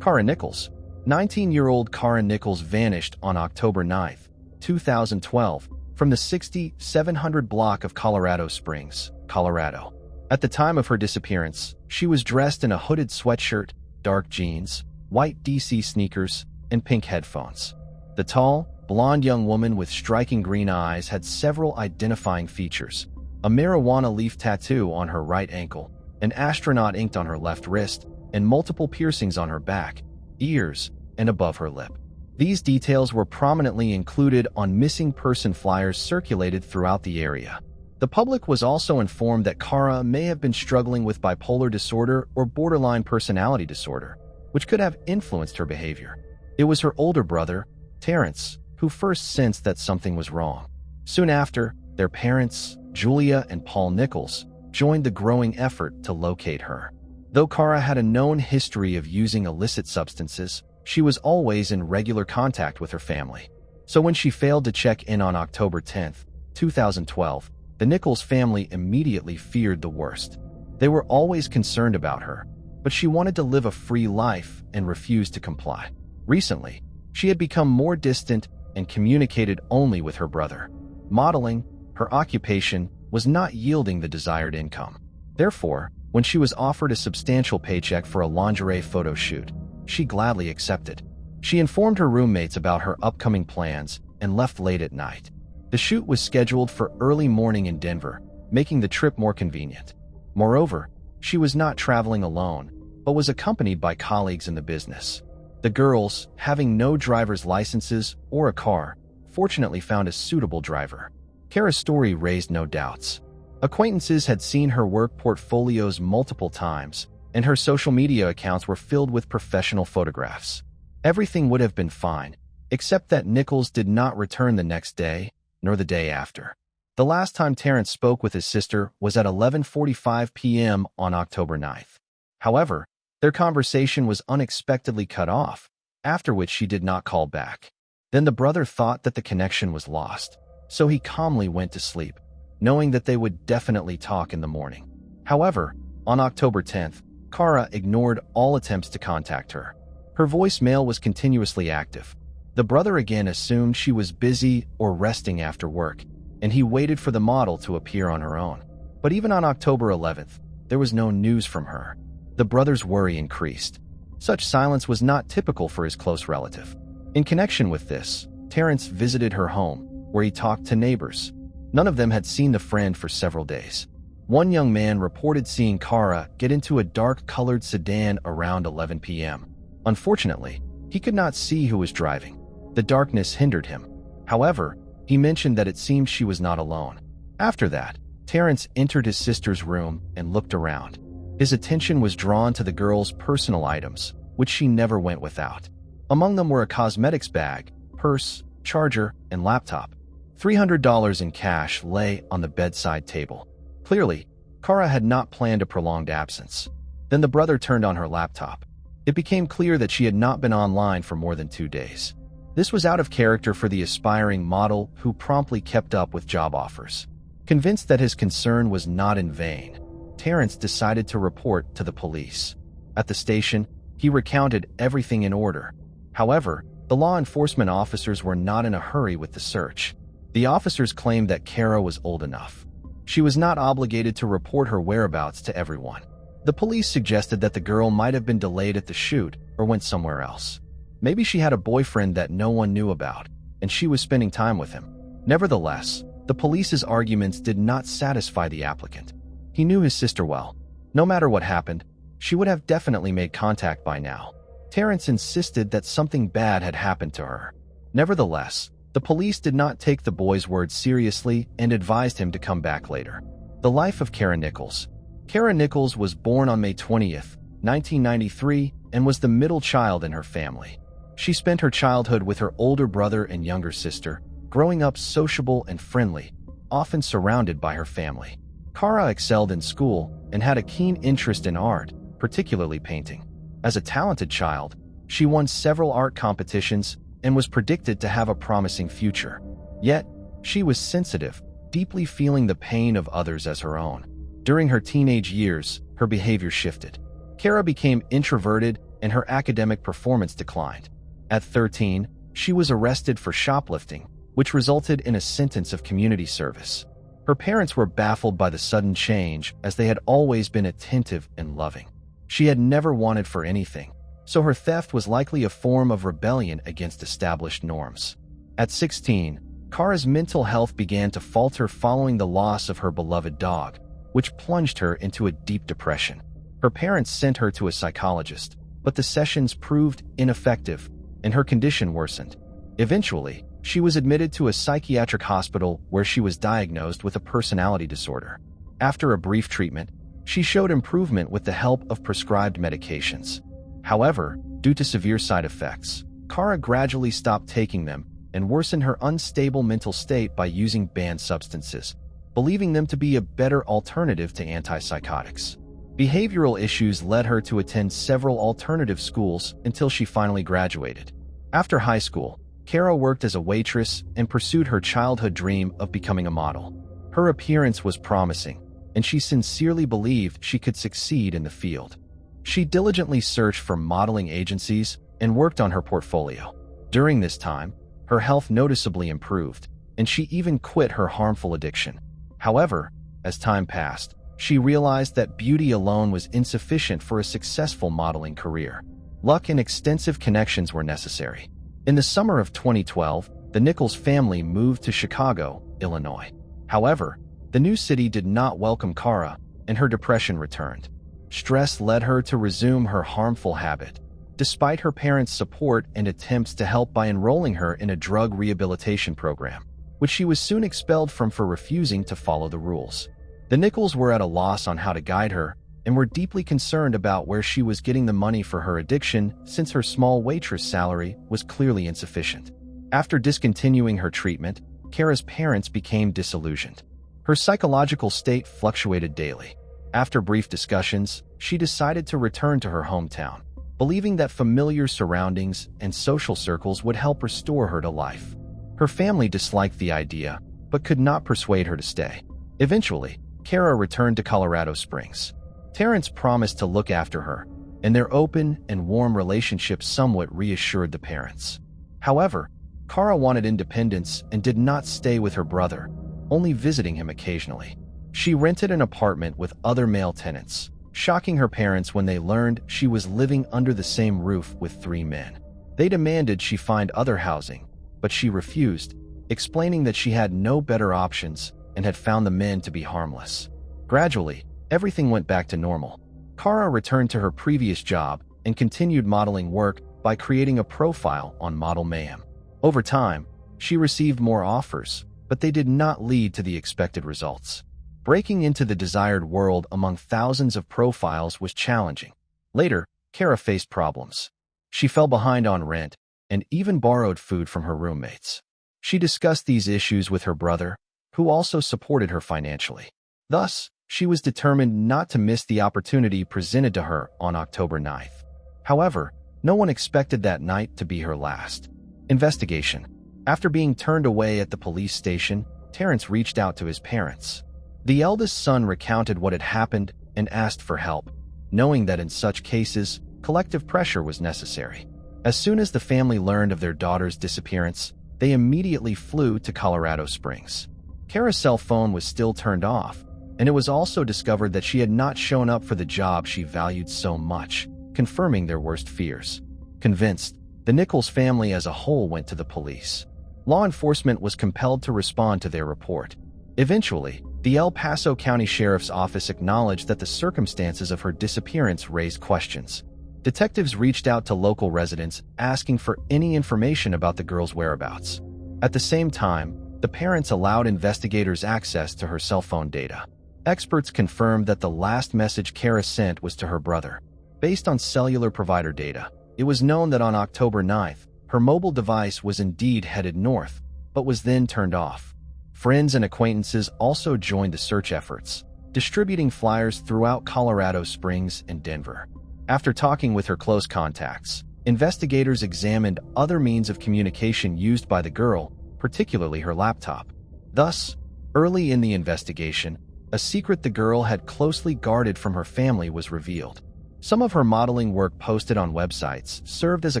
Cara Nichols. 19-year-old Cara Nichols vanished on October 9, 2012, from the 6700 block of Colorado Springs, Colorado. At the time of her disappearance, she was dressed in a hooded sweatshirt, dark jeans, white DC sneakers, and pink headphones. The tall, blonde young woman with striking green eyes had several identifying features: a marijuana leaf tattoo on her right ankle, an astronaut inked on her left wrist, and multiple piercings on her back, ears, and above her lip. These details were prominently included on missing person flyers circulated throughout the area. The public was also informed that Cara may have been struggling with bipolar disorder or borderline personality disorder. which could have influenced her behavior. It was her older brother, Terrence, who first sensed that something was wrong. Soon after, their parents, Julia and Paul Nichols, joined the growing effort to locate her. Though Cara had a known history of using illicit substances, she was always in regular contact with her family. So when she failed to check in on October 10, 2012, the Nichols family immediately feared the worst. They were always concerned about her, but she wanted to live a free life and refused to comply. Recently, she had become more distant and communicated only with her brother. Modeling, her occupation, was not yielding the desired income. Therefore, when she was offered a substantial paycheck for a lingerie photo shoot, she gladly accepted. She informed her roommates about her upcoming plans and left late at night. The shoot was scheduled for early morning in Denver, making the trip more convenient. Moreover, she was not traveling alone, but was accompanied by colleagues in the business. The girls, having no driver's licenses or a car, fortunately found a suitable driver. Cara's story raised no doubts. Acquaintances had seen her work portfolios multiple times, and her social media accounts were filled with professional photographs. Everything would have been fine, except that Nichols did not return the next day, nor the day after. The last time Terrence spoke with his sister was at 11:45 p.m. on October 9th. However, their conversation was unexpectedly cut off, after which she did not call back. Then the brother thought that the connection was lost, so he calmly went to sleep, knowing that they would definitely talk in the morning. However, on October 10th, Cara ignored all attempts to contact her. Her voicemail was continuously active. The brother again assumed she was busy or resting after work, and he waited for the model to appear on her own. But even on October 11th, there was no news from her. The brother's worry increased. Such silence was not typical for his close relative. In connection with this, Terrence visited her home, where he talked to neighbors. None of them had seen the friend for several days. One young man reported seeing Cara get into a dark-colored sedan around 11 p.m. Unfortunately, he could not see who was driving. The darkness hindered him. However, he mentioned that it seemed she was not alone. After that, Terrence entered his sister's room and looked around. His attention was drawn to the girl's personal items, which she never went without. Among them were a cosmetics bag, purse, charger, and laptop. $300 in cash lay on the bedside table. Clearly, Cara had not planned a prolonged absence. Then the brother turned on her laptop. It became clear that she had not been online for more than 2 days. This was out of character for the aspiring model who promptly kept up with job offers. Convinced that his concern was not in vain, Terrence decided to report to the police. At the station, he recounted everything in order. However, the law enforcement officers were not in a hurry with the search. The officers claimed that Cara was old enough. She was not obligated to report her whereabouts to everyone. The police suggested that the girl might have been delayed at the shoot or went somewhere else. Maybe she had a boyfriend that no one knew about, and she was spending time with him. Nevertheless, the police's arguments did not satisfy the applicant. He knew his sister well. No matter what happened, she would have definitely made contact by now. Terrence insisted that something bad had happened to her. Nevertheless, the police did not take the boy's words seriously and advised him to come back later. The life of Cara Nichols. Cara Nichols was born on May 20th, 1993, and was the middle child in her family. She spent her childhood with her older brother and younger sister, growing up sociable and friendly, often surrounded by her family. Cara excelled in school and had a keen interest in art, particularly painting. As a talented child, she won several art competitions and was predicted to have a promising future. Yet, she was sensitive, deeply feeling the pain of others as her own. During her teenage years, her behavior shifted. Cara became introverted and her academic performance declined. At 13, she was arrested for shoplifting, which resulted in a sentence of community service. Her parents were baffled by the sudden change, as they had always been attentive and loving. She had never wanted for anything, so her theft was likely a form of rebellion against established norms. At 16, Cara's mental health began to falter following the loss of her beloved dog, which plunged her into a deep depression. Her parents sent her to a psychologist, but the sessions proved ineffective, and her condition worsened. Eventually, she was admitted to a psychiatric hospital where she was diagnosed with a personality disorder. After a brief treatment, she showed improvement with the help of prescribed medications. However, due to severe side effects, Cara gradually stopped taking them and worsened her unstable mental state by using banned substances, believing them to be a better alternative to antipsychotics. Behavioral issues led her to attend several alternative schools until she finally graduated. After high school, Cara worked as a waitress and pursued her childhood dream of becoming a model. Her appearance was promising, and she sincerely believed she could succeed in the field. She diligently searched for modeling agencies and worked on her portfolio. During this time, her health noticeably improved, and she even quit her harmful addiction. However, as time passed, she realized that beauty alone was insufficient for a successful modeling career. Luck and extensive connections were necessary. In the summer of 2012, the Nichols family moved to Chicago, Illinois. However, the new city did not welcome Cara, and her depression returned. Stress led her to resume her harmful habit, despite her parents' support and attempts to help by enrolling her in a drug rehabilitation program, which she was soon expelled from for refusing to follow the rules. The Nichols were at a loss on how to guide her and were deeply concerned about where she was getting the money for her addiction, since her small waitress salary was clearly insufficient. After discontinuing her treatment, Cara's parents became disillusioned. Her psychological state fluctuated daily. After brief discussions, she decided to return to her hometown, believing that familiar surroundings and social circles would help restore her to life. Her family disliked the idea, but could not persuade her to stay. Eventually, Cara returned to Colorado Springs. Terrence promised to look after her, and their open and warm relationship somewhat reassured the parents. However, Cara wanted independence and did not stay with her brother, only visiting him occasionally. She rented an apartment with other male tenants, shocking her parents when they learned she was living under the same roof with 3 men. They demanded she find other housing, but she refused, explaining that she had no better options and had found the men to be harmless. Gradually, everything went back to normal. Cara returned to her previous job and continued modeling work by creating a profile on Model Mayhem. Over time, she received more offers, but they did not lead to the expected results. Breaking into the desired world among thousands of profiles was challenging. Later, Cara faced problems. She fell behind on rent and even borrowed food from her roommates. She discussed these issues with her brother, who also supported her financially. Thus, she was determined not to miss the opportunity presented to her on October 9th. However, no one expected that night to be her last. Investigation. After being turned away at the police station, Terrence reached out to his parents. The eldest son recounted what had happened and asked for help, knowing that in such cases, collective pressure was necessary. As soon as the family learned of their daughter's disappearance, they immediately flew to Colorado Springs. Cara's cell phone was still turned off, and it was also discovered that she had not shown up for the job she valued so much, confirming their worst fears. Convinced, the Nichols family as a whole went to the police. Law enforcement was compelled to respond to their report. Eventually, the El Paso County Sheriff's Office acknowledged that the circumstances of her disappearance raised questions. Detectives reached out to local residents asking for any information about the girl's whereabouts. At the same time, the parents allowed investigators access to her cell phone data. Experts confirmed that the last message Cara sent was to her brother. Based on cellular provider data, it was known that on October 9th, her mobile device was indeed headed north, but was then turned off. Friends and acquaintances also joined the search efforts, distributing flyers throughout Colorado Springs and Denver. After talking with her close contacts, investigators examined other means of communication used by the girl, particularly her laptop. Thus, early in the investigation, a secret the girl had closely guarded from her family was revealed. Some of her modeling work posted on websites served as a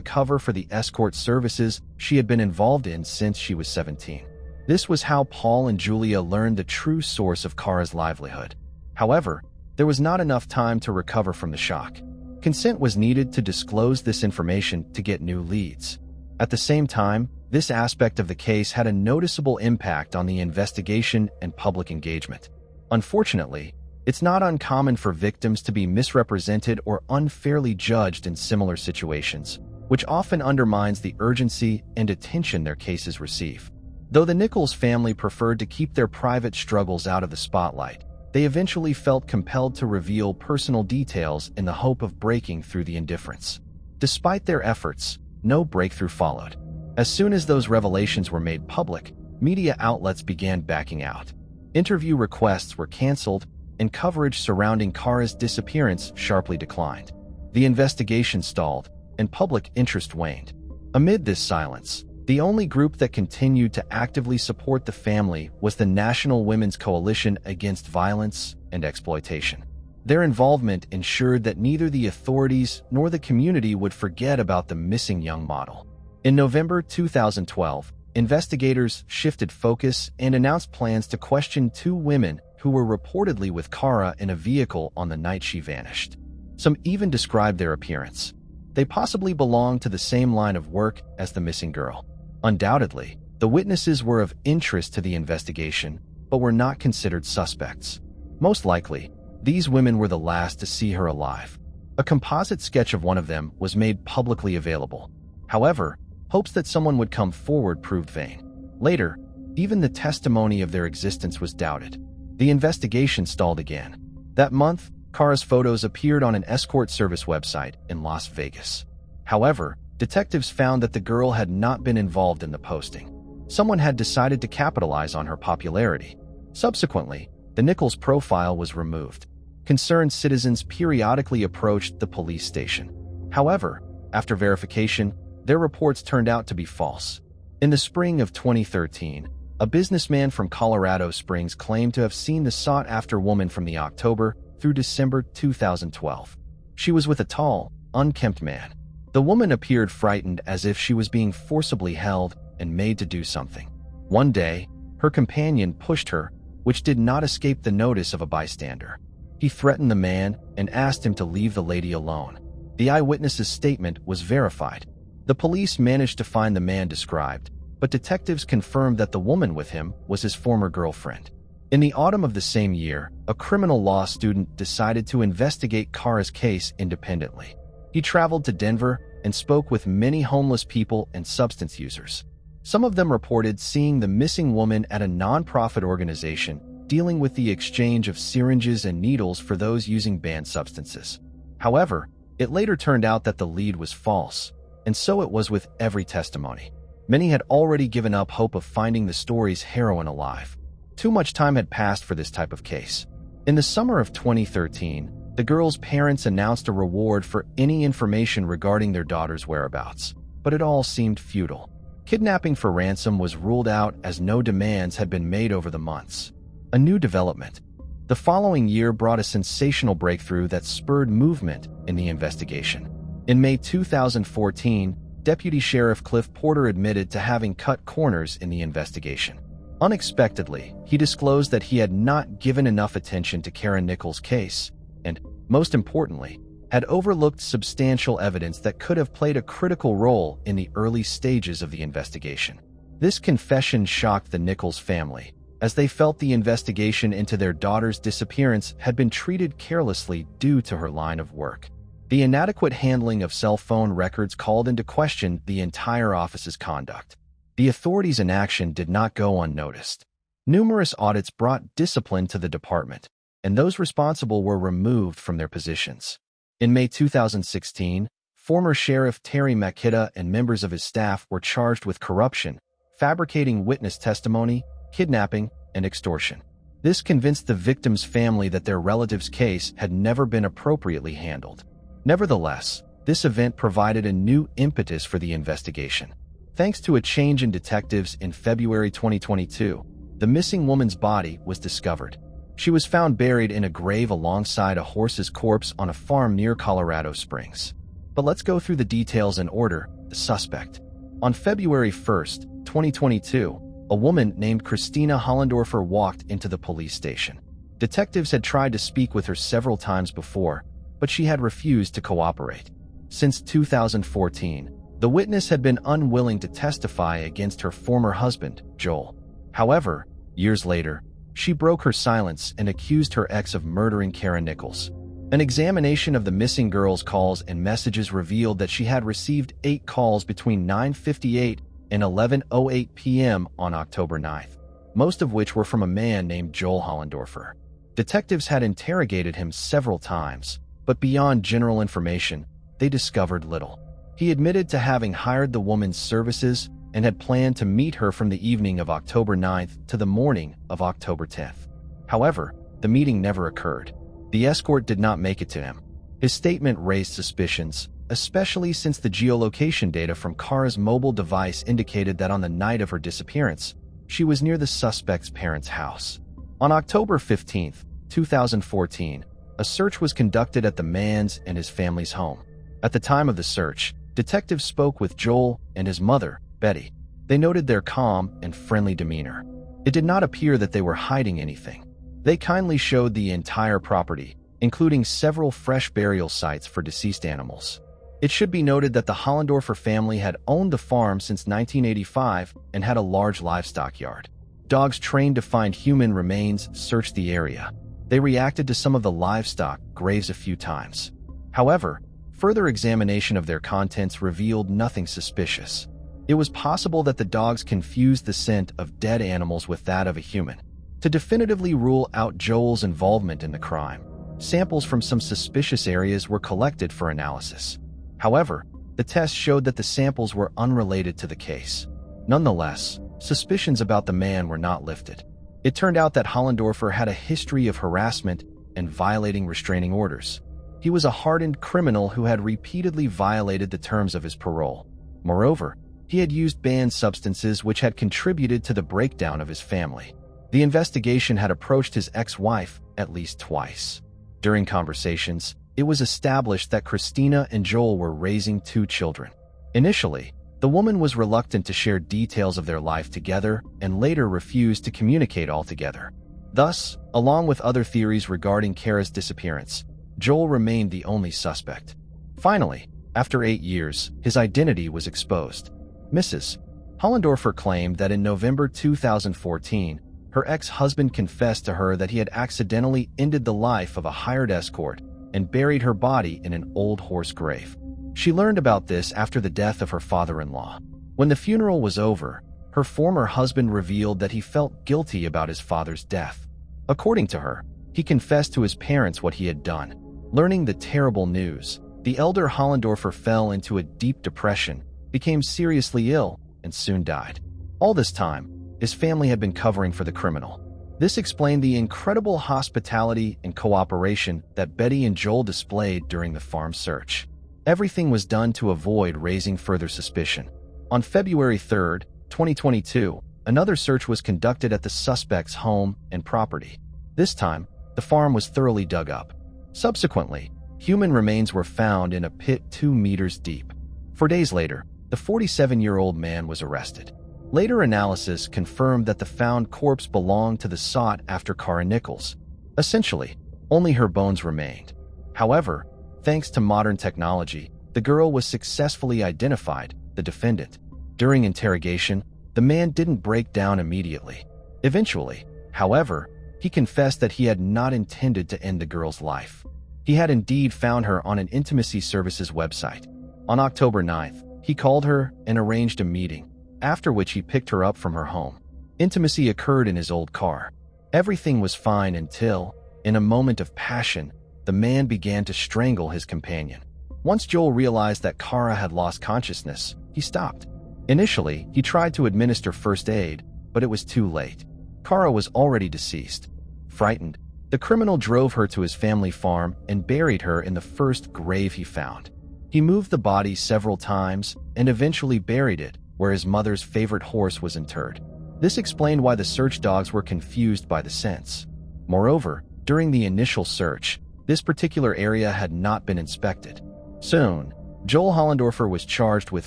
cover for the escort services she had been involved in since she was 17. This was how Paul and Julia learned the true source of Cara's livelihood. However, there was not enough time to recover from the shock. Consent was needed to disclose this information to get new leads. At the same time, this aspect of the case had a noticeable impact on the investigation and public engagement. Unfortunately, it's not uncommon for victims to be misrepresented or unfairly judged in similar situations, which often undermines the urgency and attention their cases receive. Though the Nichols family preferred to keep their private struggles out of the spotlight, they eventually felt compelled to reveal personal details in the hope of breaking through the indifference. Despite their efforts, no breakthrough followed. As soon as those revelations were made public, media outlets began backing out. Interview requests were canceled, and coverage surrounding Cara's disappearance sharply declined. The investigation stalled, and public interest waned. Amid this silence, the only group that continued to actively support the family was the National Women's Coalition Against Violence and Exploitation. Their involvement ensured that neither the authorities nor the community would forget about the missing young model. In November 2012, investigators shifted focus and announced plans to question two women who were reportedly with Cara in a vehicle on the night she vanished. Some even described their appearance. They possibly belonged to the same line of work as the missing girl. Undoubtedly, the witnesses were of interest to the investigation, but were not considered suspects. Most likely, these women were the last to see her alive. A composite sketch of one of them was made publicly available. However, hopes that someone would come forward proved vain. Later, even the testimony of their existence was doubted. The investigation stalled again. That month, Cara's photos appeared on an escort service website in Las Vegas. However, detectives found that the girl had not been involved in the posting. Someone had decided to capitalize on her popularity. Subsequently, the Nichols profile was removed. Concerned citizens periodically approached the police station. However, after verification, their reports turned out to be false. In the spring of 2013, a businessman from Colorado Springs claimed to have seen the sought-after woman from the October through December 2012. She was with a tall, unkempt man. The woman appeared frightened, as if she was being forcibly held and made to do something. One day, her companion pushed her, which did not escape the notice of a bystander. He threatened the man and asked him to leave the lady alone. The eyewitness's statement was verified. The police managed to find the man described, but detectives confirmed that the woman with him was his former girlfriend. In the autumn of the same year, a criminal law student decided to investigate Cara's case independently. He traveled to Denver and spoke with many homeless people and substance users. Some of them reported seeing the missing woman at a nonprofit organization dealing with the exchange of syringes and needles for those using banned substances. However, it later turned out that the lead was false, and so it was with every testimony. Many had already given up hope of finding the story's heroine alive. Too much time had passed for this type of case. In the summer of 2013, the girl's parents announced a reward for any information regarding their daughter's whereabouts, but it all seemed futile. Kidnapping for ransom was ruled out as no demands had been made over the months. A new development. The following year brought a sensational breakthrough that spurred movement in the investigation. In May 2014, Deputy Sheriff Cliff Porter admitted to having cut corners in the investigation. Unexpectedly, he disclosed that he had not given enough attention to Cara Nichols' case and, most importantly, had overlooked substantial evidence that could have played a critical role in the early stages of the investigation. This confession shocked the Nichols family, as they felt the investigation into their daughter's disappearance had been treated carelessly due to her line of work. The inadequate handling of cell phone records called into question the entire office's conduct. The authorities' inaction did not go unnoticed. Numerous audits brought discipline to the department, and those responsible were removed from their positions. In May 2016, former Sheriff Terry Makita and members of his staff were charged with corruption, fabricating witness testimony, kidnapping, and extortion. This convinced the victim's family that their relative's case had never been appropriately handled. Nevertheless, this event provided a new impetus for the investigation. Thanks to a change in detectives in February 2022, the missing woman's body was discovered. She was found buried in a grave alongside a horse's corpse on a farm near Colorado Springs. But let's go through the details in order. The suspect. On February 1st, 2022, a woman named Christina Hollendorfer walked into the police station. Detectives had tried to speak with her several times before, but she had refused to cooperate. Since 2014, the witness had been unwilling to testify against her former husband, Joel. However, years later, she broke her silence and accused her ex of murdering Cara Nichols. An examination of the missing girl's calls and messages revealed that she had received 8 calls between 9:58 and 11:08 p.m. on October 9th, most of which were from a man named Joel Hollendorfer. Detectives had interrogated him several times, but beyond general information, they discovered little. He admitted to having hired the woman's services and had planned to meet her from the evening of October 9th to the morning of October 10th. However, the meeting never occurred. The escort did not make it to him. His statement raised suspicions, especially since the geolocation data from Cara's mobile device indicated that on the night of her disappearance, she was near the suspect's parents' house. On October 15, 2014, a search was conducted at the man's and his family's home. At the time of the search, detectives spoke with Joel and his mother, Betty. They noted their calm and friendly demeanor. It did not appear that they were hiding anything. They kindly showed the entire property, including several fresh burial sites for deceased animals. It should be noted that the Hollendorfer family had owned the farm since 1985 and had a large livestock yard. Dogs trained to find human remains searched the area. They reacted to some of the livestock graves a few times. However, further examination of their contents revealed nothing suspicious. It was possible that the dogs confused the scent of dead animals with that of a human. To definitively rule out Joel's involvement in the crime, samples from some suspicious areas were collected for analysis. However, the test showed that the samples were unrelated to the case. Nonetheless, suspicions about the man were not lifted. It turned out that Hollendorfer had a history of harassment and violating restraining orders. He was a hardened criminal who had repeatedly violated the terms of his parole. Moreover, he had used banned substances which had contributed to the breakdown of his family. The investigation had approached his ex-wife at least twice. During conversations, it was established that Christina and Joel were raising 2 children. Initially, the woman was reluctant to share details of their life together and later refused to communicate altogether. Thus, along with other theories regarding Cara's disappearance, Joel remained the only suspect. Finally, after 8 years, his identity was exposed. Mrs. Hollendorfer claimed that in November 2014, her ex-husband confessed to her that he had accidentally ended the life of a hired escort and buried her body in an old horse grave. She learned about this after the death of her father-in-law. When the funeral was over, her former husband revealed that he felt guilty about his father's death. According to her, he confessed to his parents what he had done. Learning the terrible news, the elder Hollendorfer fell into a deep depression, became seriously ill, and soon died. All this time, his family had been covering for the criminal. This explained the incredible hospitality and cooperation that Betty and Joel displayed during the farm search. Everything was done to avoid raising further suspicion. On February 3, 2022, another search was conducted at the suspect's home and property. This time, the farm was thoroughly dug up. Subsequently, human remains were found in a pit 2 meters deep. 4 days later, the 47-year-old man was arrested. Later analysis confirmed that the found corpse belonged to the sought-after Cara Nichols. Essentially, only her bones remained. However, thanks to modern technology, the girl was successfully identified, the defendant. During interrogation, the man didn't break down immediately. Eventually, however, he confessed that he had not intended to end the girl's life. He had indeed found her on an intimacy services website. On October 9th, he called her and arranged a meeting, after which he picked her up from her home. Intimacy occurred in his old car. Everything was fine until, in a moment of passion, the man began to strangle his companion. Once Joel realized that Cara had lost consciousness, he stopped. Initially, he tried to administer first aid, but it was too late. Cara was already deceased. Frightened, the criminal drove her to his family farm and buried her in the first grave he found. He moved the body several times and eventually buried it where his mother's favorite horse was interred. This explained why the search dogs were confused by the scents. Moreover, during the initial search, this particular area had not been inspected. Soon, Joel Hollendorfer was charged with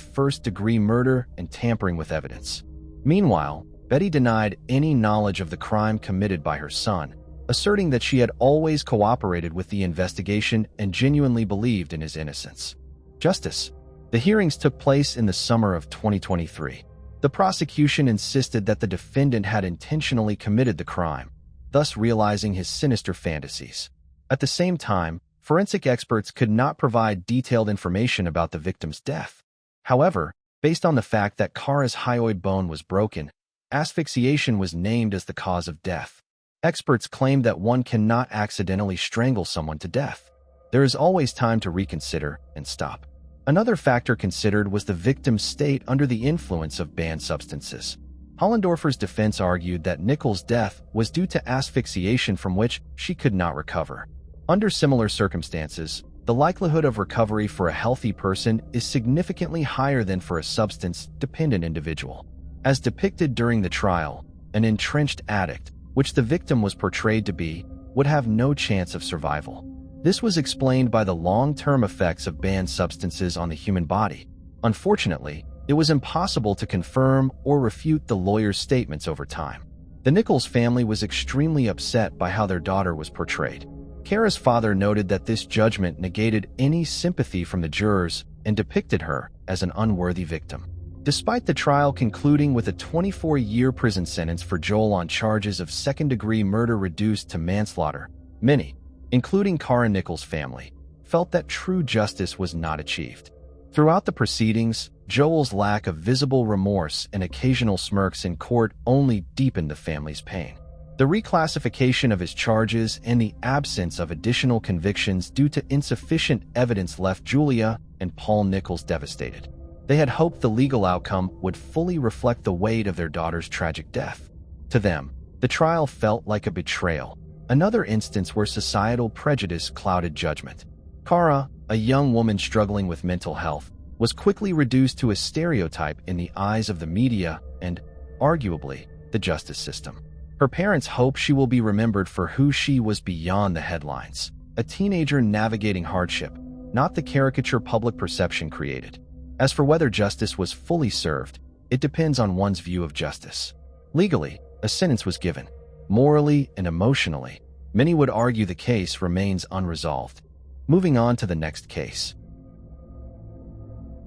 first-degree murder and tampering with evidence. Meanwhile, Betty denied any knowledge of the crime committed by her son, asserting that she had always cooperated with the investigation and genuinely believed in his innocence. Justice. The hearings took place in the summer of 2023. The prosecution insisted that the defendant had intentionally committed the crime, thus realizing his sinister fantasies. At the same time, forensic experts could not provide detailed information about the victim's death. However, based on the fact that Cara's hyoid bone was broken, asphyxiation was named as the cause of death. Experts claimed that one cannot accidentally strangle someone to death. There is always time to reconsider and stop. Another factor considered was the victim's state under the influence of banned substances. Hollendorfer's defense argued that Nichols' death was due to asphyxiation from which she could not recover. Under similar circumstances, the likelihood of recovery for a healthy person is significantly higher than for a substance-dependent individual. As depicted during the trial, an entrenched addict, which the victim was portrayed to be, would have no chance of survival. This was explained by the long-term effects of banned substances on the human body. Unfortunately, it was impossible to confirm or refute the lawyer's statements over time. The Nichols family was extremely upset by how their daughter was portrayed. Cara's father noted that this judgment negated any sympathy from the jurors and depicted her as an unworthy victim. Despite the trial concluding with a 24-year prison sentence for Joel on charges of second-degree murder reduced to manslaughter, many, including Cara Nichols' family, felt that true justice was not achieved. Throughout the proceedings, Joel's lack of visible remorse and occasional smirks in court only deepened the family's pain. The reclassification of his charges and the absence of additional convictions due to insufficient evidence left Julia and Paul Nichols devastated. They had hoped the legal outcome would fully reflect the weight of their daughter's tragic death. To them, the trial felt like a betrayal, another instance where societal prejudice clouded judgment. Cara, a young woman struggling with mental health, was quickly reduced to a stereotype in the eyes of the media and, arguably, the justice system. Her parents hope she will be remembered for who she was beyond the headlines, a teenager navigating hardship, not the caricature public perception created. As for whether justice was fully served, it depends on one's view of justice. Legally, a sentence was given. Morally and emotionally, many would argue the case remains unresolved. Moving on to the next case.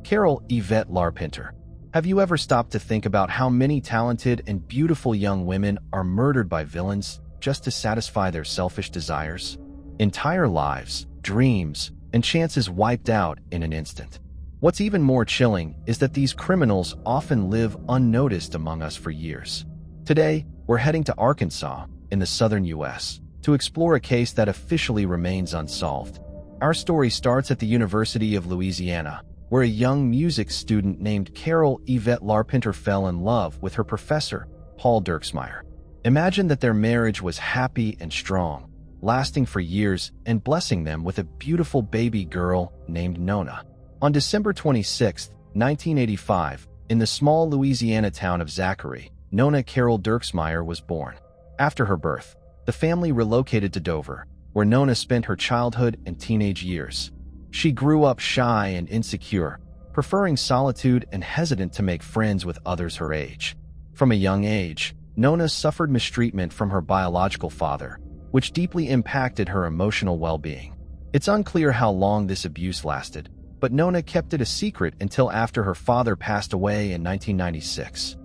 Carol Yvette Larpenter. Have you ever stopped to think about how many talented and beautiful young women are murdered by villains just to satisfy their selfish desires? Entire lives, dreams, and chances wiped out in an instant. What's even more chilling is that these criminals often live unnoticed among us for years. Today, we're heading to Arkansas, in the southern U.S., to explore a case that officially remains unsolved. Our story starts at the University of Louisiana, where a young music student named Carol Yvette Larpenter fell in love with her professor, Paul Dirksmeyer. Imagine that their marriage was happy and strong, lasting for years and blessing them with a beautiful baby girl named Nona. On December 26, 1985, in the small Louisiana town of Zachary, Nona Carol Dirksmeyer was born. After her birth, the family relocated to Dover, where Nona spent her childhood and teenage years. She grew up shy and insecure, preferring solitude and hesitant to make friends with others her age. From a young age, Nona suffered mistreatment from her biological father, which deeply impacted her emotional well-being. It's unclear how long this abuse lasted, but Nona kept it a secret until after her father passed away in 1996.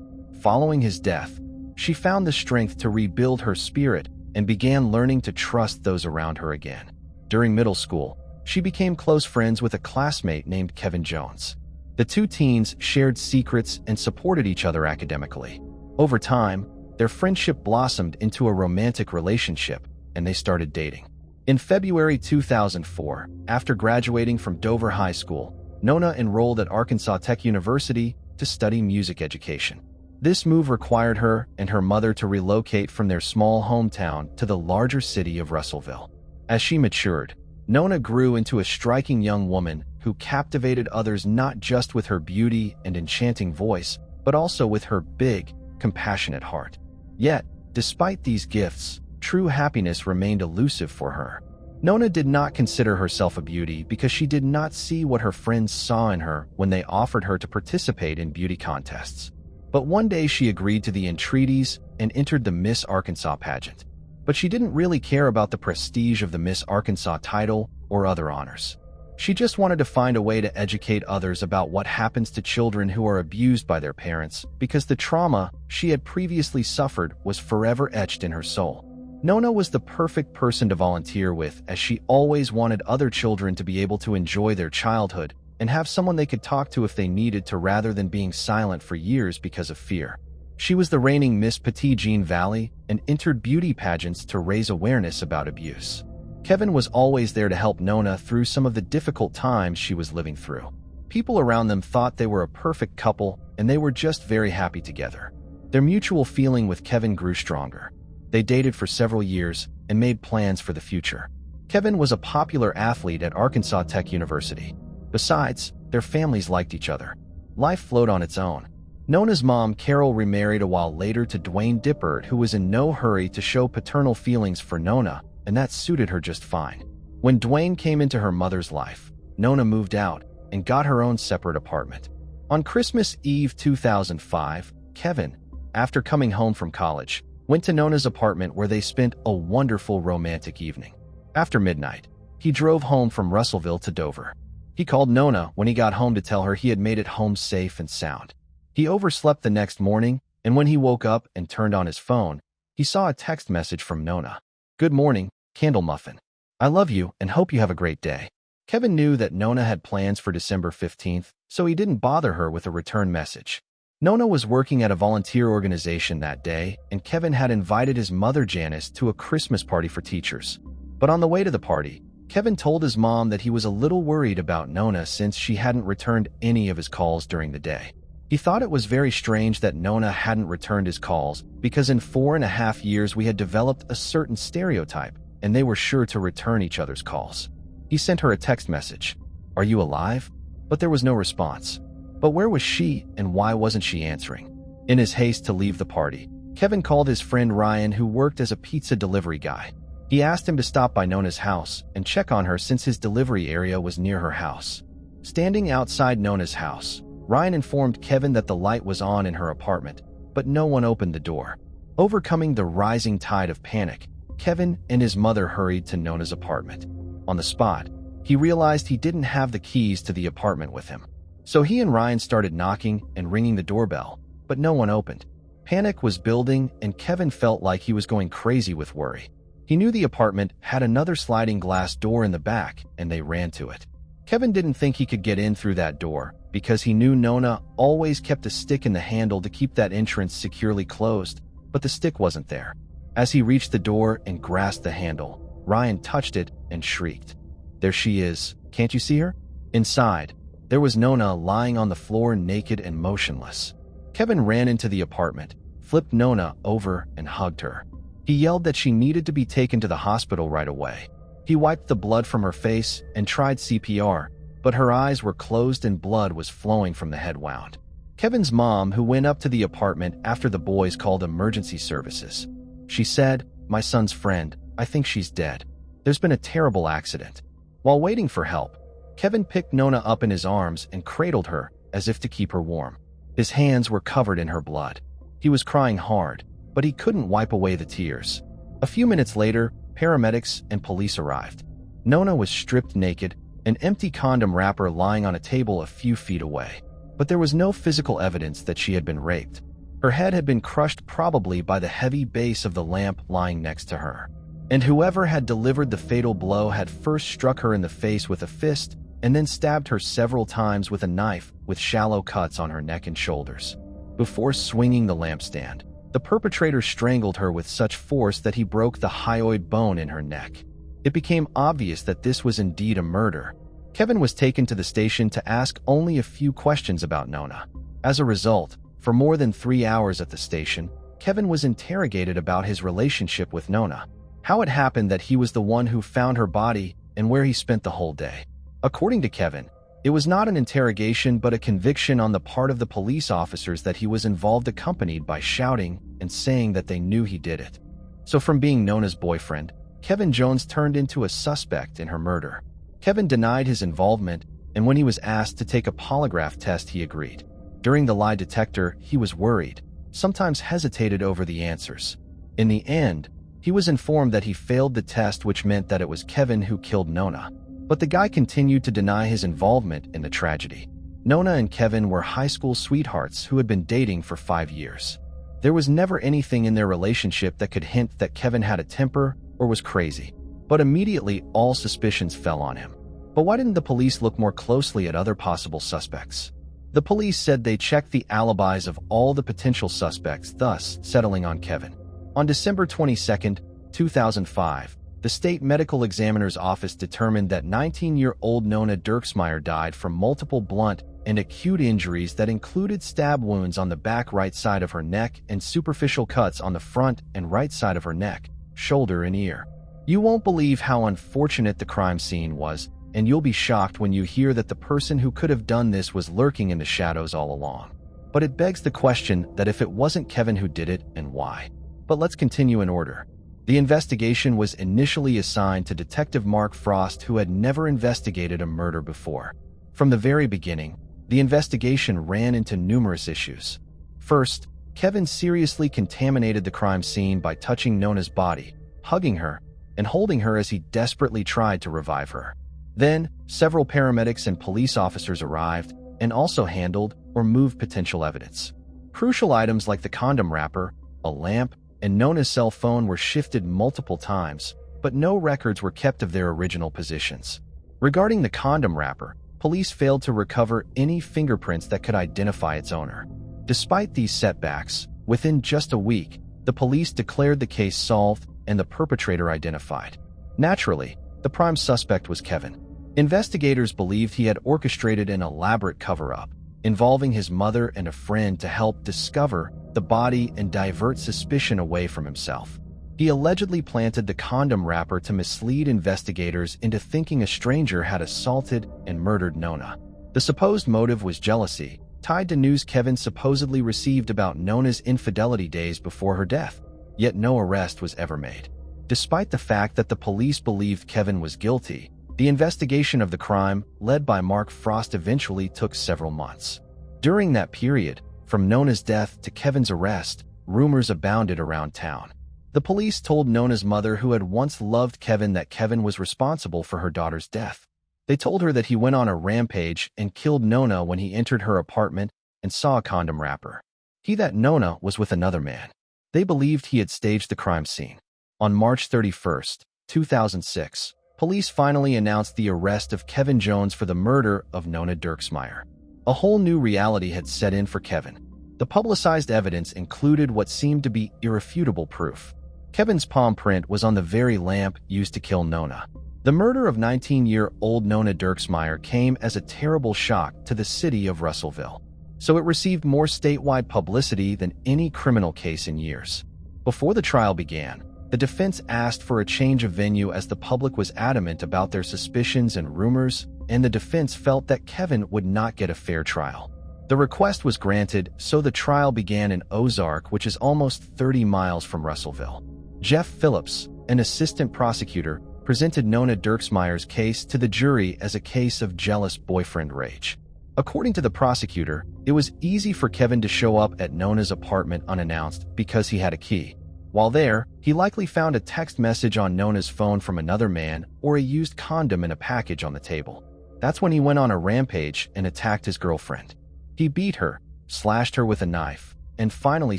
Following his death, she found the strength to rebuild her spirit and began learning to trust those around her again. During middle school, she became close friends with a classmate named Kevin Jones. The two teens shared secrets and supported each other academically. Over time, their friendship blossomed into a romantic relationship, and they started dating. In February 2004, after graduating from Dover High School, Nona enrolled at Arkansas Tech University to study music education. This move required her and her mother to relocate from their small hometown to the larger city of Russellville. As she matured, Nona grew into a striking young woman who captivated others not just with her beauty and enchanting voice, but also with her big, compassionate heart. Yet, despite these gifts, true happiness remained elusive for her. Nona did not consider herself a beauty because she did not see what her friends saw in her when they offered her to participate in beauty contests. But one day she agreed to the entreaties and entered the Miss Arkansas pageant. But she didn't really care about the prestige of the Miss Arkansas title or other honors. She just wanted to find a way to educate others about what happens to children who are abused by their parents, because the trauma she had previously suffered was forever etched in her soul. Nona was the perfect person to volunteer with, as she always wanted other children to be able to enjoy their childhood and have someone they could talk to if they needed to, rather than being silent for years because of fear. She was the reigning Miss Petit Jean Valley and entered beauty pageants to raise awareness about abuse. Kevin was always there to help Nona through some of the difficult times she was living through. People around them thought they were a perfect couple, and they were just very happy together. Their mutual feeling with Kevin grew stronger. They dated for several years and made plans for the future. Kevin was a popular athlete at Arkansas Tech University. Besides, their families liked each other. Life flowed on its own. Nona's mom, Carol, remarried a while later to Dwayne Dippert, who was in no hurry to show paternal feelings for Nona, and that suited her just fine. When Dwayne came into her mother's life, Nona moved out and got her own separate apartment. On Christmas Eve 2005, Kevin, after coming home from college, went to Nona's apartment where they spent a wonderful romantic evening. After midnight, he drove home from Russellville to Dover. He called Nona when he got home to tell her he had made it home safe and sound. He overslept the next morning, and when he woke up and turned on his phone, he saw a text message from Nona. "Good morning, Candle Muffin. I love you and hope you have a great day." Kevin knew that Nona had plans for December 15th, so he didn't bother her with a return message. Nona was working at a volunteer organization that day, and Kevin had invited his mother Janice to a Christmas party for teachers. But on the way to the party, Kevin told his mom that he was a little worried about Nona since she hadn't returned any of his calls during the day. He thought it was very strange that Nona hadn't returned his calls because in 4.5 years we had developed a certain stereotype, and they were sure to return each other's calls. He sent her a text message, "Are you alive?" But there was no response. But where was she, and why wasn't she answering? In his haste to leave the party, Kevin called his friend Ryan, who worked as a pizza delivery guy. He asked him to stop by Nona's house and check on her since his delivery area was near her house. Standing outside Nona's house, Ryan informed Kevin that the light was on in her apartment, but no one opened the door. Overcoming the rising tide of panic, Kevin and his mother hurried to Nona's apartment. On the spot, he realized he didn't have the keys to the apartment with him. So he and Ryan started knocking and ringing the doorbell, but no one opened. Panic was building, and Kevin felt like he was going crazy with worry. He knew the apartment had another sliding glass door in the back, and they ran to it. Kevin didn't think he could get in through that door because he knew Nona always kept a stick in the handle to keep that entrance securely closed, but the stick wasn't there. As he reached the door and grasped the handle, Ryan touched it and shrieked. "There she is. Can't you see her?" Inside, there was Nona lying on the floor naked and motionless. Kevin ran into the apartment, flipped Nona over, and hugged her. He yelled that she needed to be taken to the hospital right away. He wiped the blood from her face and tried CPR, but her eyes were closed and blood was flowing from the head wound. Kevin's mom, who went up to the apartment after the boys called emergency services. She said, "My son's friend, I think she's dead. There's been a terrible accident." While waiting for help, Kevin picked Nona up in his arms and cradled her as if to keep her warm. His hands were covered in her blood. He was crying hard, but he couldn't wipe away the tears. A few minutes later, paramedics and police arrived. Nona was stripped naked, an empty condom wrapper lying on a table a few feet away. But there was no physical evidence that she had been raped. Her head had been crushed probably by the heavy base of the lamp lying next to her. And whoever had delivered the fatal blow had first struck her in the face with a fist and then stabbed her several times with a knife with shallow cuts on her neck and shoulders. Before swinging the lampstand, the perpetrator strangled her with such force that he broke the hyoid bone in her neck. It became obvious that this was indeed a murder. Kevin was taken to the station to ask only a few questions about Nona. As a result, for more than 3 hours at the station, Kevin was interrogated about his relationship with Nona, how it happened that he was the one who found her body, and where he spent the whole day. According to Kevin, it was not an interrogation but a conviction on the part of the police officers that he was involved, accompanied by shouting and saying that they knew he did it. So from being Nona's boyfriend, Kevin Jones turned into a suspect in her murder. Kevin denied his involvement, and when he was asked to take a polygraph test, he agreed. During the lie detector, he was worried, sometimes hesitated over the answers. In the end, he was informed that he failed the test, which meant that it was Kevin who killed Nona. But the guy continued to deny his involvement in the tragedy. Nona and Kevin were high school sweethearts who had been dating for 5 years. There was never anything in their relationship that could hint that Kevin had a temper or was crazy. But immediately, all suspicions fell on him. But why didn't the police look more closely at other possible suspects? The police said they checked the alibis of all the potential suspects, thus settling on Kevin. On December 22, 2005, The state medical examiner's office determined that 19-year-old Nona Dirksmeyer died from multiple blunt and acute injuries that included stab wounds on the back right side of her neck and superficial cuts on the front and right side of her neck, shoulder, and ear. You won't believe how unfortunate the crime scene was, and you'll be shocked when you hear that the person who could have done this was lurking in the shadows all along. But it begs the question that if it wasn't Kevin who did it, and why. But let's continue in order. The investigation was initially assigned to Detective Mark Frost, who had never investigated a murder before. From the very beginning, the investigation ran into numerous issues. First, Kevin seriously contaminated the crime scene by touching Nona's body, hugging her, and holding her as he desperately tried to revive her. Then, several paramedics and police officers arrived and also handled or moved potential evidence. Crucial items like the condom wrapper, a lamp, and Nona's cell phone were shifted multiple times, but no records were kept of their original positions. Regarding the condom wrapper, police failed to recover any fingerprints that could identify its owner. Despite these setbacks, within just a week, the police declared the case solved and the perpetrator identified. Naturally, the prime suspect was Kevin. Investigators believed he had orchestrated an elaborate cover-up, involving his mother and a friend to help discover the body and divert suspicion away from himself. He allegedly planted the condom wrapper to mislead investigators into thinking a stranger had assaulted and murdered Nona. The supposed motive was jealousy, tied to news Kevin supposedly received about Nona's infidelity days before her death, yet no arrest was ever made. Despite the fact that the police believed Kevin was guilty, the investigation of the crime, led by Mark Frost, eventually took several months. During that period, from Nona's death to Kevin's arrest, rumors abounded around town. The police told Nona's mother, who had once loved Kevin, that Kevin was responsible for her daughter's death. They told her that he went on a rampage and killed Nona when he entered her apartment and saw a condom wrapper. That Nona was with another man. They believed he had staged the crime scene. On March 31, 2006, police finally announced the arrest of Kevin Jones for the murder of Nona Dirksmeyer. A whole new reality had set in for Kevin. The publicized evidence included what seemed to be irrefutable proof. Kevin's palm print was on the very lamp used to kill Nona. The murder of 19-year-old Nona Dirksmeyer came as a terrible shock to the city of Russellville, so it received more statewide publicity than any criminal case in years. Before the trial began, the defense asked for a change of venue as the public was adamant about their suspicions and rumors, and the defense felt that Kevin would not get a fair trial. The request was granted, so the trial began in Ozark, which is almost 30 miles from Russellville. Jeff Phillips, an assistant prosecutor, presented Nona Dirksmeyer's case to the jury as a case of jealous boyfriend rage. According to the prosecutor, it was easy for Kevin to show up at Nona's apartment unannounced because he had a key. While there, he likely found a text message on Nona's phone from another man or a used condom in a package on the table. That's when he went on a rampage and attacked his girlfriend. He beat her, slashed her with a knife, and finally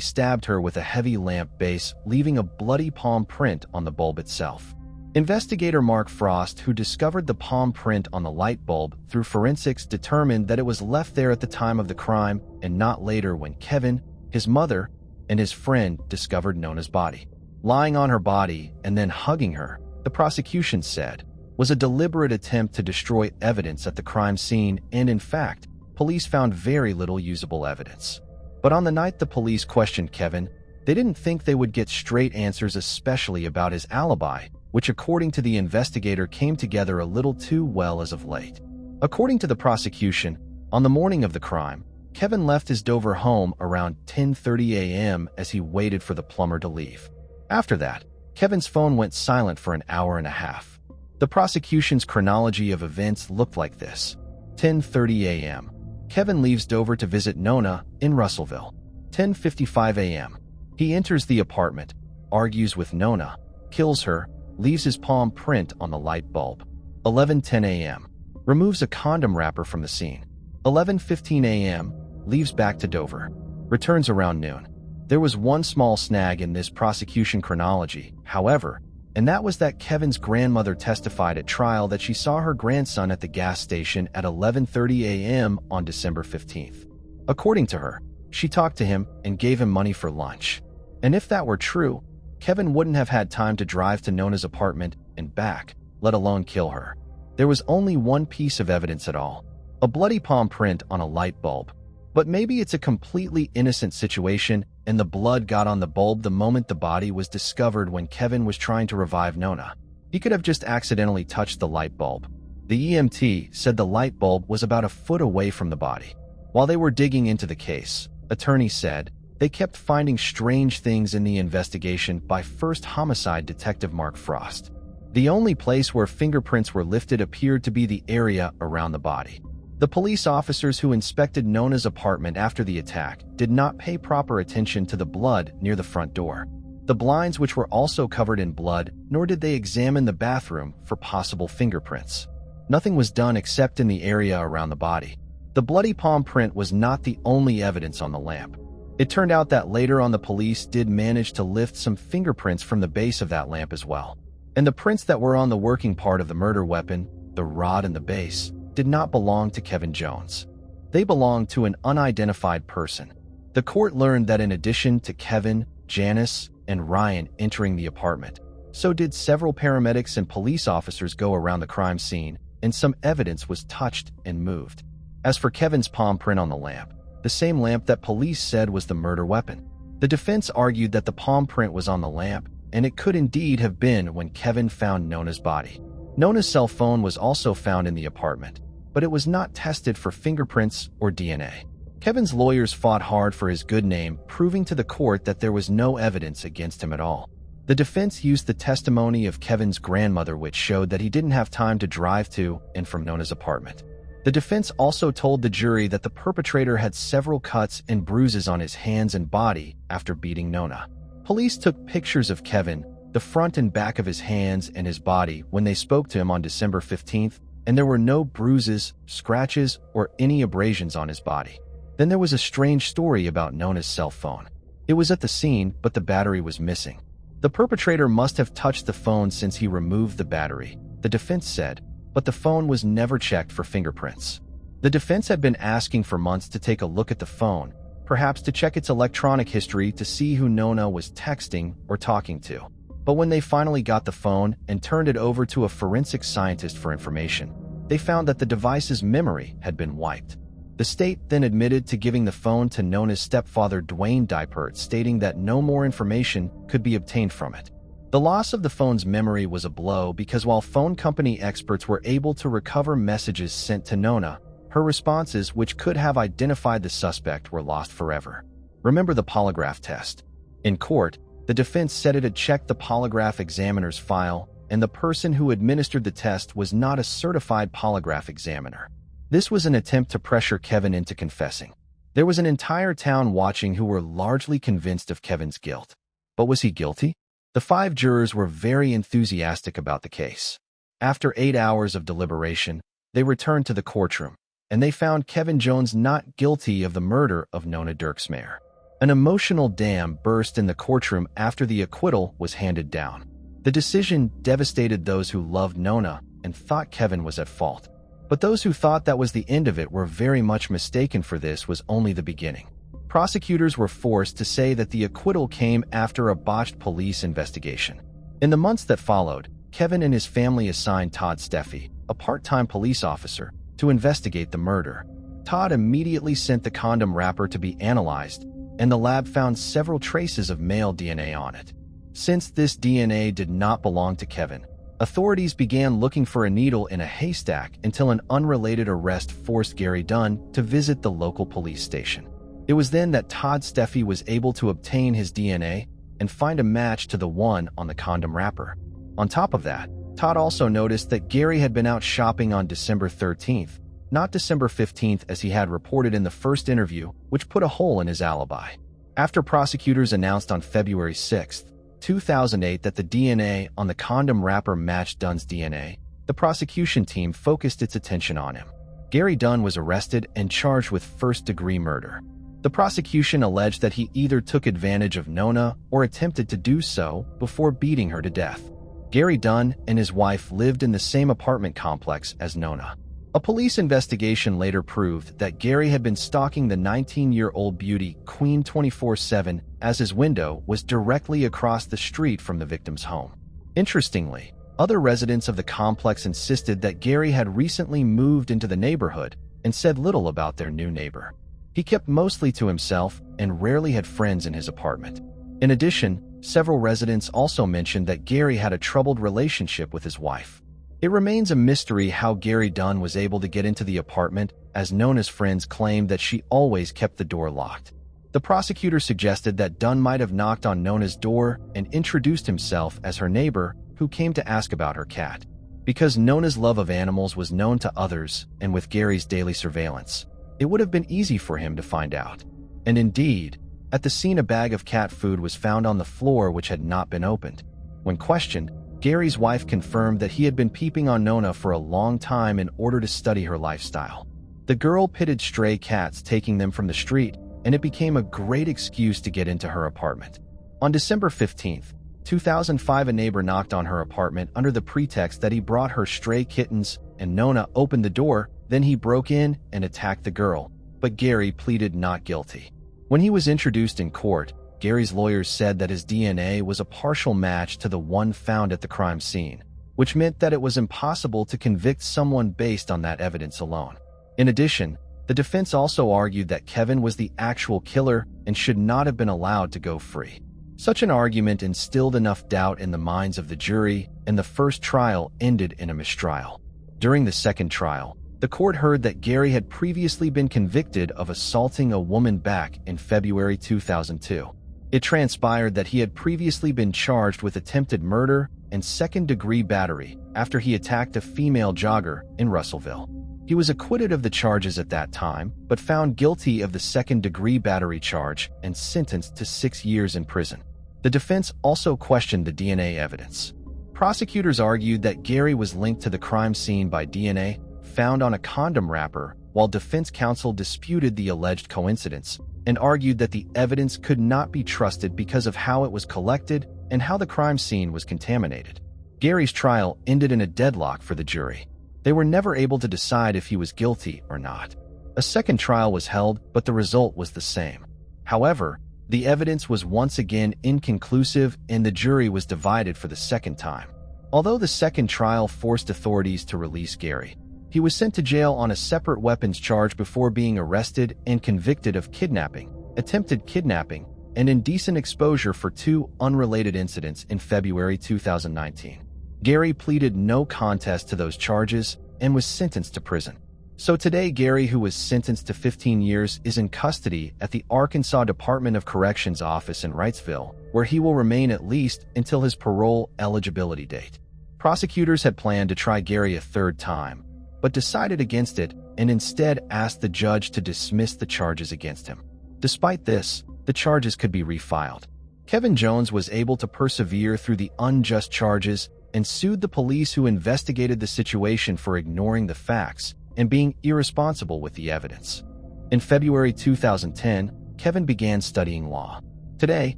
stabbed her with a heavy lamp base, leaving a bloody palm print on the bulb itself. Investigator Mark Frost, who discovered the palm print on the light bulb through forensics, determined that it was left there at the time of the crime and not later, when Kevin, his mother, and his friend discovered Nona's body. Lying on her body and then hugging her, the prosecution said, was a deliberate attempt to destroy evidence at the crime scene, and in fact, police found very little usable evidence. But on the night the police questioned Kevin, they didn't think they would get straight answers, especially about his alibi, which according to the investigator came together a little too well as of late. According to the prosecution, on the morning of the crime, Kevin left his Dover home around 10:30 a.m. as he waited for the plumber to leave. After that, Kevin's phone went silent for an hour and a half. The prosecution's chronology of events looked like this. 10:30 a.m. Kevin leaves Dover to visit Nona in Russellville. 10:55 a.m. He enters the apartment, argues with Nona, kills her, leaves his palm print on the light bulb. 11:10 a.m. Removes a condom wrapper from the scene. 11:15 a.m. Leaves back to Dover. Returns around noon. There was one small snag in this prosecution chronology, however, and that was that Kevin's grandmother testified at trial that she saw her grandson at the gas station at 11:30 a.m. on December 15th. According to her, she talked to him and gave him money for lunch. And if that were true, Kevin wouldn't have had time to drive to Nona's apartment and back, let alone kill her. There was only one piece of evidence at all, a bloody palm print on a light bulb. But maybe it's a completely innocent situation and the blood got on the bulb the moment the body was discovered when Kevin was trying to revive Nona. He could have just accidentally touched the light bulb. The EMT said the light bulb was about a foot away from the body. While they were digging into the case, attorneys said, they kept finding strange things in the investigation by first homicide detective Mark Frost. The only place where fingerprints were lifted appeared to be the area around the body. The police officers who inspected Nona's apartment after the attack did not pay proper attention to the blood near the front door, the blinds which were also covered in blood, nor did they examine the bathroom for possible fingerprints. Nothing was done except in the area around the body. The bloody palm print was not the only evidence on the lamp. It turned out that later on the police did manage to lift some fingerprints from the base of that lamp as well. And the prints that were on the working part of the murder weapon, the rod and the base, did not belong to Kevin Jones. They belonged to an unidentified person. The court learned that in addition to Kevin, Janice, and Ryan entering the apartment, so did several paramedics and police officers go around the crime scene, and some evidence was touched and moved. As for Kevin's palm print on the lamp, the same lamp that police said was the murder weapon, the defense argued that the palm print was on the lamp, and it could indeed have been when Kevin found Nona's body. Nona's cell phone was also found in the apartment, but it was not tested for fingerprints or DNA. Kevin's lawyers fought hard for his good name, proving to the court that there was no evidence against him at all. The defense used the testimony of Kevin's grandmother, which showed that he didn't have time to drive to and from Nona's apartment. The defense also told the jury that the perpetrator had several cuts and bruises on his hands and body after beating Nona. Police took pictures of Kevin, the front and back of his hands and his body, when they spoke to him on December 15th, and there were no bruises, scratches, or any abrasions on his body. Then there was a strange story about Nona's cell phone. It was at the scene, but the battery was missing. The perpetrator must have touched the phone since he removed the battery, the defense said, but the phone was never checked for fingerprints. The defense had been asking for months to take a look at the phone, perhaps to check its electronic history to see who Nona was texting or talking to. But when they finally got the phone and turned it over to a forensic scientist for information, they found that the device's memory had been wiped. The state then admitted to giving the phone to Nona's stepfather Dwayne Dipert, stating that no more information could be obtained from it. The loss of the phone's memory was a blow because while phone company experts were able to recover messages sent to Nona, her responses, which could have identified the suspect, were lost forever. Remember the polygraph test? In court, the defense said it had checked the polygraph examiner's file, and the person who administered the test was not a certified polygraph examiner. This was an attempt to pressure Kevin into confessing. There was an entire town watching who were largely convinced of Kevin's guilt. But was he guilty? The 5 jurors were very enthusiastic about the case. After 8 hours of deliberation, they returned to the courtroom, and they found Kevin Jones not guilty of the murder of Nona Dirksmeyer. An emotional dam burst in the courtroom after the acquittal was handed down. The decision devastated those who loved Nona and thought Kevin was at fault. But those who thought that was the end of it were very much mistaken, for this was only the beginning. Prosecutors were forced to say that the acquittal came after a botched police investigation. In the months that followed, Kevin and his family assigned Todd Steffi, a part-time police officer, to investigate the murder. Todd immediately sent the condom wrapper to be analyzed, and the lab found several traces of male DNA on it. Since this DNA did not belong to Kevin, authorities began looking for a needle in a haystack until an unrelated arrest forced Gary Dunn to visit the local police station. It was then that Todd Steffi was able to obtain his DNA and find a match to the one on the condom wrapper. On top of that, Todd also noticed that Gary had been out shopping on December 13th, not December 15th as he had reported in the first interview, which put a hole in his alibi. After prosecutors announced on February 6, 2008 that the DNA on the condom wrapper matched Dunn's DNA, the prosecution team focused its attention on him. Gary Dunn was arrested and charged with first-degree murder. The prosecution alleged that he either took advantage of Nona or attempted to do so before beating her to death. Gary Dunn and his wife lived in the same apartment complex as Nona. A police investigation later proved that Gary had been stalking the 19-year-old beauty Queen 24/7 as his window was directly across the street from the victim's home. Interestingly, Other residents of the complex insisted that Gary had recently moved into the neighborhood and said little about their new neighbor. He kept mostly to himself and rarely had friends in his apartment. In addition, several residents also mentioned that Gary had a troubled relationship with his wife. It remains a mystery how Gary Dunn was able to get into the apartment, as Nona's friends claimed that she always kept the door locked. The prosecutor suggested that Dunn might have knocked on Nona's door and introduced himself as her neighbor who came to ask about her cat. Because Nona's love of animals was known to others, and with Gary's daily surveillance, it would have been easy for him to find out. And indeed, at the scene a bag of cat food was found on the floor which had not been opened. When questioned, Gary's wife confirmed that he had been peeping on Nona for a long time in order to study her lifestyle. The girl pitted stray cats, taking them from the street, and it became a great excuse to get into her apartment. On December 15, 2005, a neighbor knocked on her apartment under the pretext that he brought her stray kittens, and Nona opened the door. Then he broke in and attacked the girl, but Gary pleaded not guilty. When he was introduced in court, Gary's lawyers said that his DNA was a partial match to the one found at the crime scene, which meant that it was impossible to convict someone based on that evidence alone. In addition, the defense also argued that Kevin was the actual killer and should not have been allowed to go free. Such an argument instilled enough doubt in the minds of the jury, and the first trial ended in a mistrial. During the second trial, the court heard that Gary had previously been convicted of assaulting a woman back in February 2002. It transpired that he had previously been charged with attempted murder and second-degree battery after he attacked a female jogger in Russellville. He was acquitted of the charges at that time, but found guilty of the second-degree battery charge and sentenced to 6 years in prison. The defense also questioned the DNA evidence. Prosecutors argued that Gary was linked to the crime scene by DNA found on a condom wrapper, while defense counsel disputed the alleged coincidence and argued that the evidence could not be trusted because of how it was collected and how the crime scene was contaminated. Gary's trial ended in a deadlock for the jury. They were never able to decide if he was guilty or not. A second trial was held, but the result was the same. However, the evidence was once again inconclusive and the jury was divided for the second time. Although the second trial forced authorities to release Gary, he was sent to jail on a separate weapons charge before being arrested and convicted of kidnapping, attempted kidnapping, and indecent exposure for 2 unrelated incidents in February 2019. Gary pleaded no contest to those charges and was sentenced to prison. So today, Gary, who was sentenced to 15 years, is in custody at the Arkansas Department of Corrections office in Wrightsville, where he will remain at least until his parole eligibility date. Prosecutors had planned to try Gary a third time, but decided against it and instead asked the judge to dismiss the charges against him. Despite this, the charges could be refiled. Kevin Jones was able to persevere through the unjust charges and sued the police who investigated the situation for ignoring the facts and being irresponsible with the evidence. In February 2010, Kevin began studying law. Today,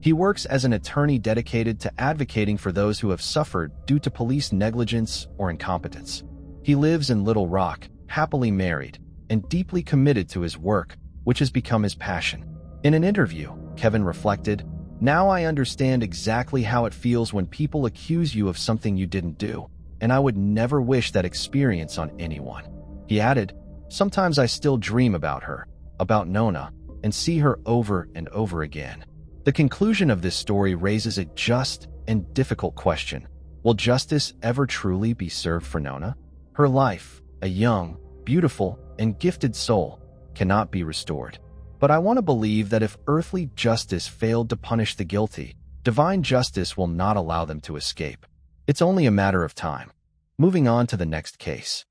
he works as an attorney dedicated to advocating for those who have suffered due to police negligence or incompetence. He lives in Little Rock, happily married, and deeply committed to his work, which has become his passion. In an interview, Kevin reflected, "Now I understand exactly how it feels when people accuse you of something you didn't do, and I would never wish that experience on anyone." He added, "Sometimes I still dream about her, about Nona, and see her over and over again." The conclusion of this story raises a just and difficult question. Will justice ever truly be served for Nona? Her life, a young, beautiful, and gifted soul, cannot be restored. But I want to believe that if earthly justice failed to punish the guilty, divine justice will not allow them to escape. It's only a matter of time. Moving on to the next case.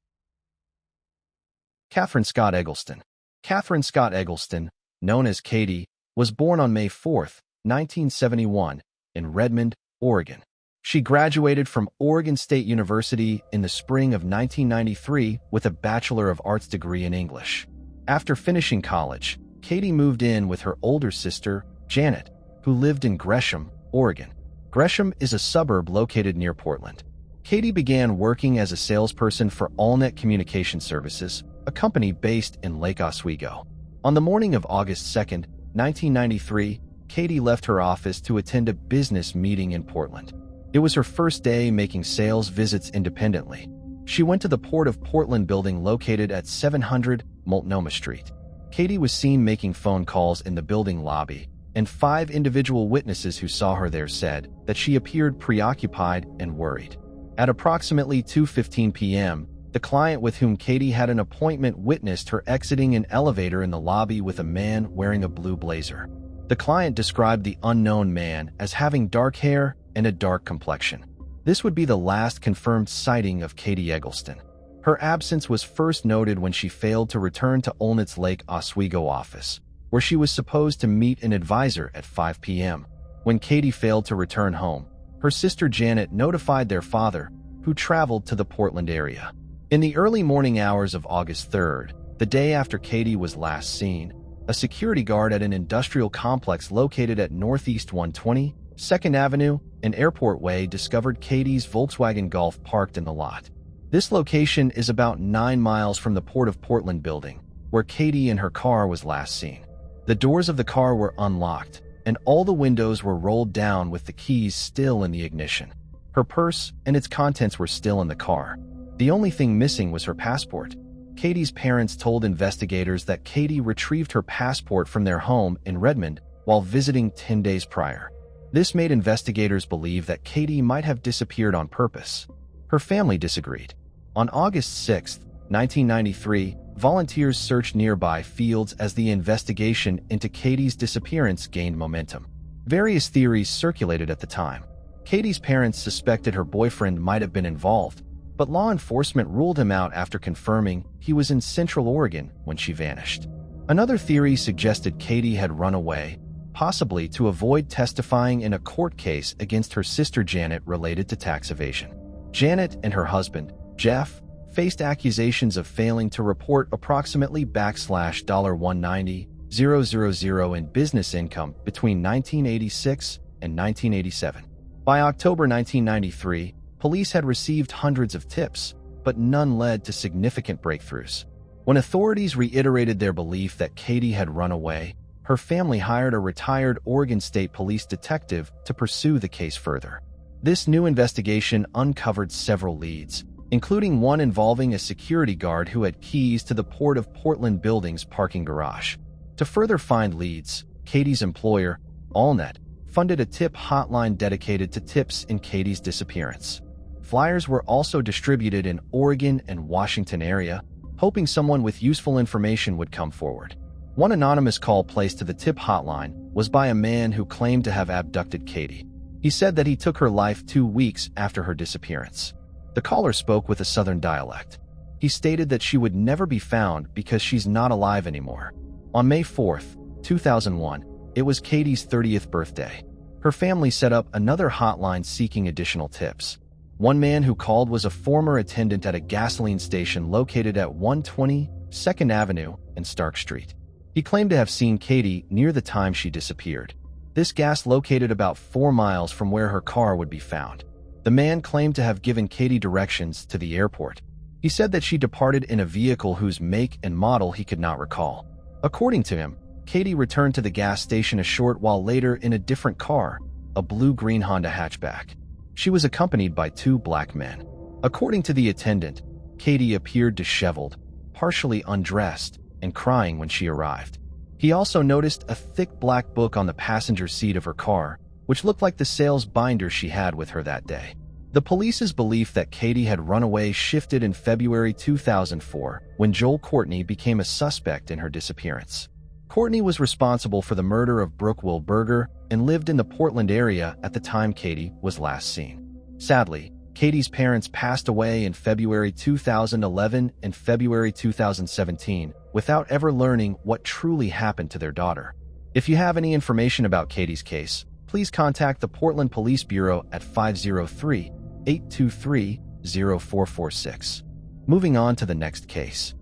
Catherine Scott Eggleston. Catherine Scott Eggleston, known as Katie, was born on May 4, 1971, in Redmond, Oregon. She graduated from Oregon State University in the spring of 1993 with a Bachelor of Arts degree in English. After finishing college, Katie moved in with her older sister, Janet, who lived in Gresham, Oregon. Gresham is a suburb located near Portland. Katie began working as a salesperson for AllNet Communication Services, a company based in Lake Oswego. On the morning of August 2, 1993, Katie left her office to attend a business meeting in Portland. It was her first day making sales visits independently. She went to the Port of Portland building located at 700 Multnomah Street. Katie was seen making phone calls in the building lobby, and 5 individual witnesses who saw her there said that she appeared preoccupied and worried. At approximately 2:15 p.m., the client with whom Katie had an appointment witnessed her exiting an elevator in the lobby with a man wearing a blue blazer. The client described the unknown man as having dark hair and a dark complexion. This would be the last confirmed sighting of Katie Eggleston. Her absence was first noted when she failed to return to Olney's Lake Oswego office, where she was supposed to meet an advisor at 5 p.m. When Katie failed to return home, her sister Janet notified their father, who traveled to the Portland area. In the early morning hours of August 3rd, the day after Katie was last seen, a security guard at an industrial complex located at Northeast 120, 2nd Avenue, and Airport Way discovered Katie's Volkswagen Golf parked in the lot. This location is about 9 miles from the Port of Portland building, where Katie and her car was last seen. The doors of the car were unlocked, and all the windows were rolled down with the keys still in the ignition. Her purse and its contents were still in the car. The only thing missing was her passport. Katie's parents told investigators that Katie retrieved her passport from their home in Redmond while visiting 10 days prior. This made investigators believe that Katie might have disappeared on purpose. Her family disagreed. On August 6, 1993, volunteers searched nearby fields as the investigation into Katie's disappearance gained momentum. Various theories circulated at the time. Katie's parents suspected her boyfriend might have been involved, but law enforcement ruled him out after confirming he was in Central Oregon when she vanished. Another theory suggested Katie had run away, possibly to avoid testifying in a court case against her sister Janet related to tax evasion. Janet and her husband, Jeff, faced accusations of failing to report approximately $190,000 in business income between 1986 and 1987. By October 1993, police had received hundreds of tips, but none led to significant breakthroughs. When authorities reiterated their belief that Katie had run away, her family hired a retired Oregon State Police detective to pursue the case further. This new investigation uncovered several leads, including one involving a security guard who had keys to the Port of Portland building's parking garage. To further find leads, Katie's employer, Allnet, funded a tip hotline dedicated to tips in Katie's disappearance. Flyers were also distributed in Oregon and Washington area, hoping someone with useful information would come forward. One anonymous call placed to the tip hotline was by a man who claimed to have abducted Katie. He said that he took her life 2 weeks after her disappearance. The caller spoke with a southern dialect. He stated that she would never be found because she's not alive anymore. On May 4, 2001, it was Katie's 30th birthday. Her family set up another hotline seeking additional tips. One man who called was a former attendant at a gasoline station located at 120 2nd Avenue and Stark Street. He claimed to have seen Katie near the time she disappeared. This gas located about 4 miles from where her car would be found. The man claimed to have given Katie directions to the airport. He said that she departed in a vehicle whose make and model he could not recall. According to him, Katie returned to the gas station a short while later in a different car, a blue-green Honda hatchback. She was accompanied by 2 black men. According to the attendant, Katie appeared disheveled, partially undressed, and crying when she arrived. He also noticed a thick black book on the passenger seat of her car, which looked like the sales binder she had with her that day. The police's belief that Katie had run away shifted in February 2004 when Joel Courtney became a suspect in her disappearance. Courtney was responsible for the murder of Brooke Wilberger and lived in the Portland area at the time Katie was last seen. Sadly, Katie's parents passed away in February 2011 and February 2017 without ever learning what truly happened to their daughter. If you have any information about Katie's case, please contact the Portland Police Bureau at 503-823-0446. Moving on to the next case.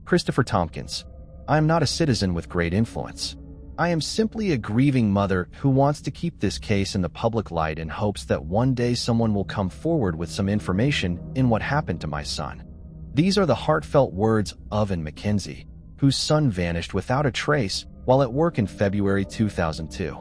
Christopher Tompkins. I am not a citizen with great influence. I am simply a grieving mother who wants to keep this case in the public light in hopes that one day someone will come forward with some information in what happened to my son. These are the heartfelt words of Ann Mackenzie, whose son vanished without a trace while at work in February 2002.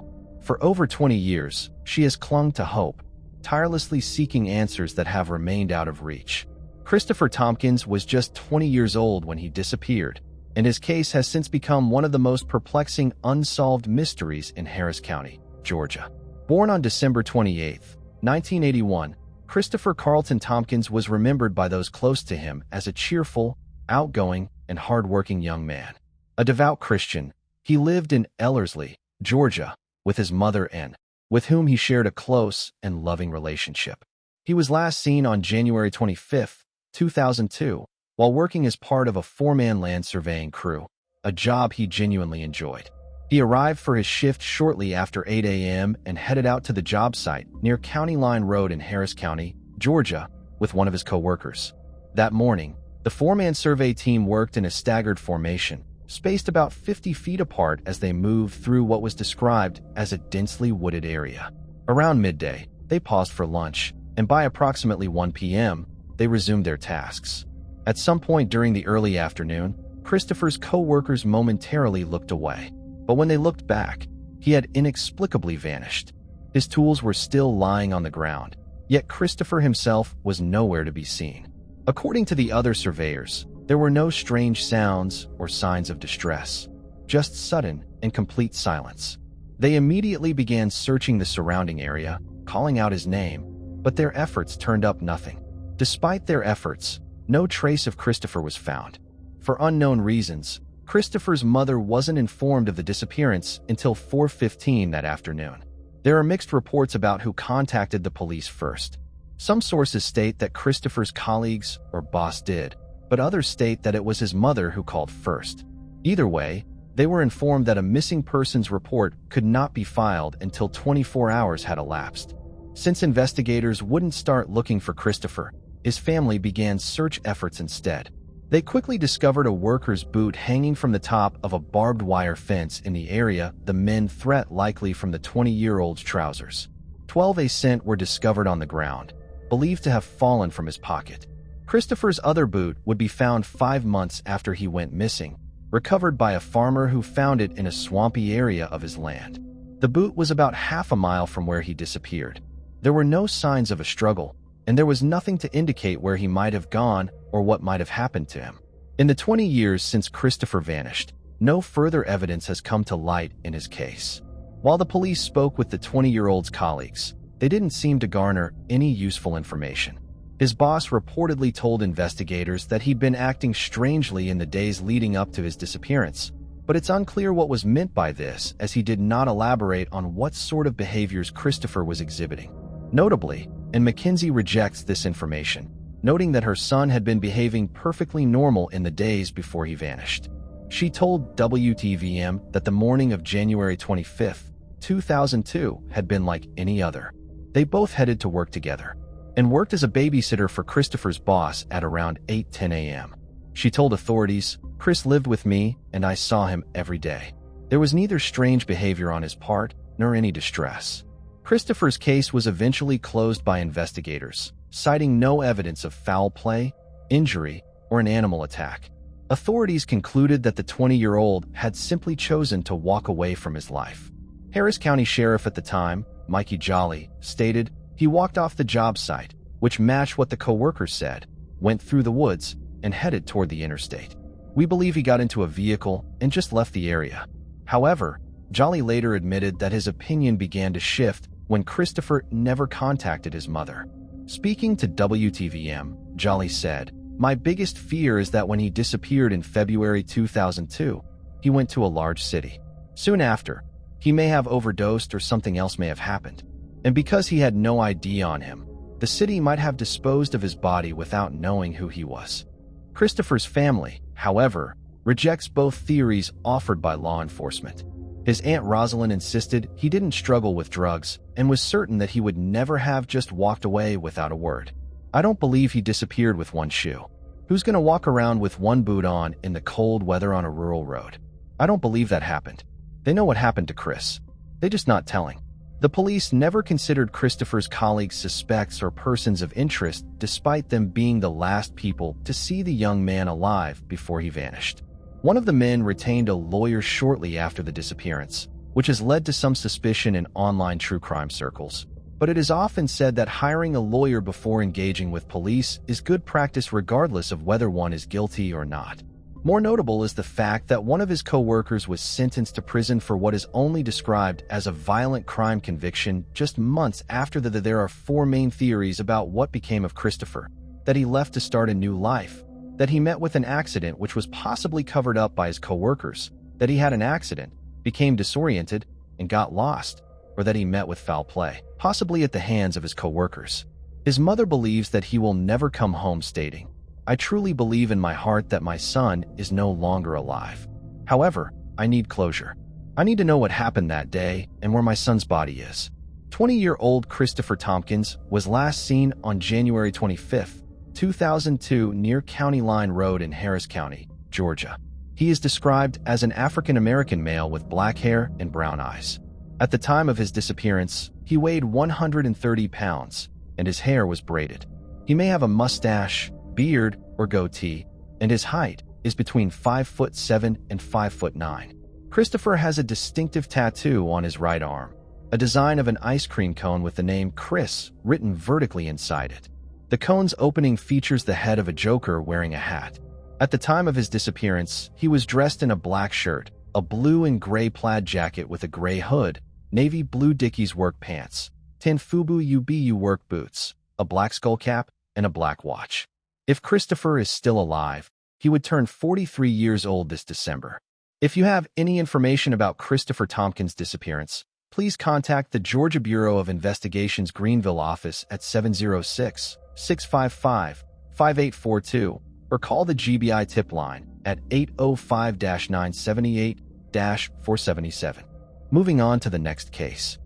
For over 20 years, she has clung to hope, tirelessly seeking answers that have remained out of reach. Christopher Tompkins was just 20 years old when he disappeared, and his case has since become one of the most perplexing unsolved mysteries in Harris County, Georgia. Born on December 28, 1981, Christopher Carlton Tompkins was remembered by those close to him as a cheerful, outgoing, and hardworking young man. A devout Christian, he lived in Ellerslie, Georgia, with his mother Ann, with whom he shared a close and loving relationship. He was last seen on January 25, 2002, while working as part of a four-man land surveying crew, a job he genuinely enjoyed. He arrived for his shift shortly after 8 a.m. and headed out to the job site near County Line Road in Harris County, Georgia, with one of his co-workers. That morning, the four-man survey team worked in a staggered formation, spaced about 50 feet apart as they moved through what was described as a densely wooded area. Around midday, they paused for lunch, and by approximately 1 p.m., they resumed their tasks. At some point during the early afternoon, Christopher's co-workers momentarily looked away, but when they looked back, he had inexplicably vanished. His tools were still lying on the ground, yet Christopher himself was nowhere to be seen. According to the other surveyors, there were no strange sounds or signs of distress, just sudden and complete silence. They immediately began searching the surrounding area, calling out his name, but their efforts turned up nothing. Despite their efforts, no trace of Christopher was found. For unknown reasons, Christopher's mother wasn't informed of the disappearance until 4:15 that afternoon. There are mixed reports about who contacted the police first. Some sources state that Christopher's colleagues or boss did, but others state that it was his mother who called first. Either way, they were informed that a missing persons report could not be filed until 24 hours had elapsed. Since investigators wouldn't start looking for Christopher, his family began search efforts instead. They quickly discovered a worker's boot hanging from the top of a barbed wire fence in the area, the men threat likely from the 20-year-old's trousers. 12 cents were discovered on the ground, believed to have fallen from his pocket. Christopher's other boot would be found 5 months after he went missing, recovered by a farmer who found it in a swampy area of his land. The boot was about half a mile from where he disappeared. There were no signs of a struggle, and there was nothing to indicate where he might have gone or what might have happened to him. In the 20 years since Christopher vanished, no further evidence has come to light in his case. While the police spoke with the 20-year-old's colleagues, they didn't seem to garner any useful information. His boss reportedly told investigators that he'd been acting strangely in the days leading up to his disappearance, but it's unclear what was meant by this, as he did not elaborate on what sort of behaviors Christopher was exhibiting. Notably, and Mackenzie rejects this information, noting that her son had been behaving perfectly normal in the days before he vanished. She told WTVM that the morning of January 25, 2002 had been like any other. They both headed to work together and worked as a babysitter for Christopher's boss at around 8:10 a.m. She told authorities, "Chris lived with me and I saw him every day. There was neither strange behavior on his part nor any distress." Christopher's case was eventually closed by investigators, citing no evidence of foul play, injury, or an animal attack. Authorities concluded that the 20-year-old had simply chosen to walk away from his life. Harris County Sheriff at the time, Mikey Jolly, stated he walked off the job site, which matched what the co-worker said, went through the woods, and headed toward the interstate. "We believe he got into a vehicle and just left the area." However, Jolly later admitted that his opinion began to shift when Christopher never contacted his mother. Speaking to WTVM, Jolly said, "My biggest fear is that when he disappeared in February 2002, he went to a large city. Soon after, he may have overdosed or something else may have happened. And because he had no ID on him, the city might have disposed of his body without knowing who he was." Christopher's family, however, rejects both theories offered by law enforcement. His Aunt Rosalind insisted he didn't struggle with drugs and was certain that he would never have just walked away without a word. "I don't believe he disappeared with one shoe. Who's going to walk around with one boot on in the cold weather on a rural road? I don't believe that happened. They know what happened to Chris. They're just not telling." The police never considered Christopher's colleagues suspects or persons of interest, despite them being the last people to see the young man alive before he vanished. One of the men retained a lawyer shortly after the disappearance, which has led to some suspicion in online true crime circles. But it is often said that hiring a lawyer before engaging with police is good practice regardless of whether one is guilty or not. More notable is the fact that one of his co-workers was sentenced to prison for what is only described as a violent crime conviction just months after There are four main theories about what became of Christopher: that he left to start a new life, that he met with an accident which was possibly covered up by his co-workers, that he had an accident, became disoriented, and got lost, or that he met with foul play, possibly at the hands of his co-workers. His mother believes that he will never come home, stating, "I truly believe in my heart that my son is no longer alive. However, I need closure. I need to know what happened that day and where my son's body is." 20-year-old Christopher Tompkins was last seen on January 25, 2002 near County Line Road in Harris County, Georgia. He is described as an African-American male with black hair and brown eyes. At the time of his disappearance, he weighed 130 pounds, and his hair was braided. He may have a mustache, beard, or goatee, and his height is between 5'7" and 5'9". Christopher has a distinctive tattoo on his right arm, a design of an ice cream cone with the name Chris written vertically inside it. The cone's opening features the head of a joker wearing a hat. At the time of his disappearance, he was dressed in a black shirt, a blue and gray plaid jacket with a gray hood, navy blue Dickies work pants, tan Fubu UBU work boots, a black skull cap, and a black watch. If Christopher is still alive, he would turn 43 years old this December. If you have any information about Christopher Tompkins' disappearance, please contact the Georgia Bureau of Investigation's Greenville office at 706-655-5842 or call the GBI tip line at 805-978-477. Moving on to the next case.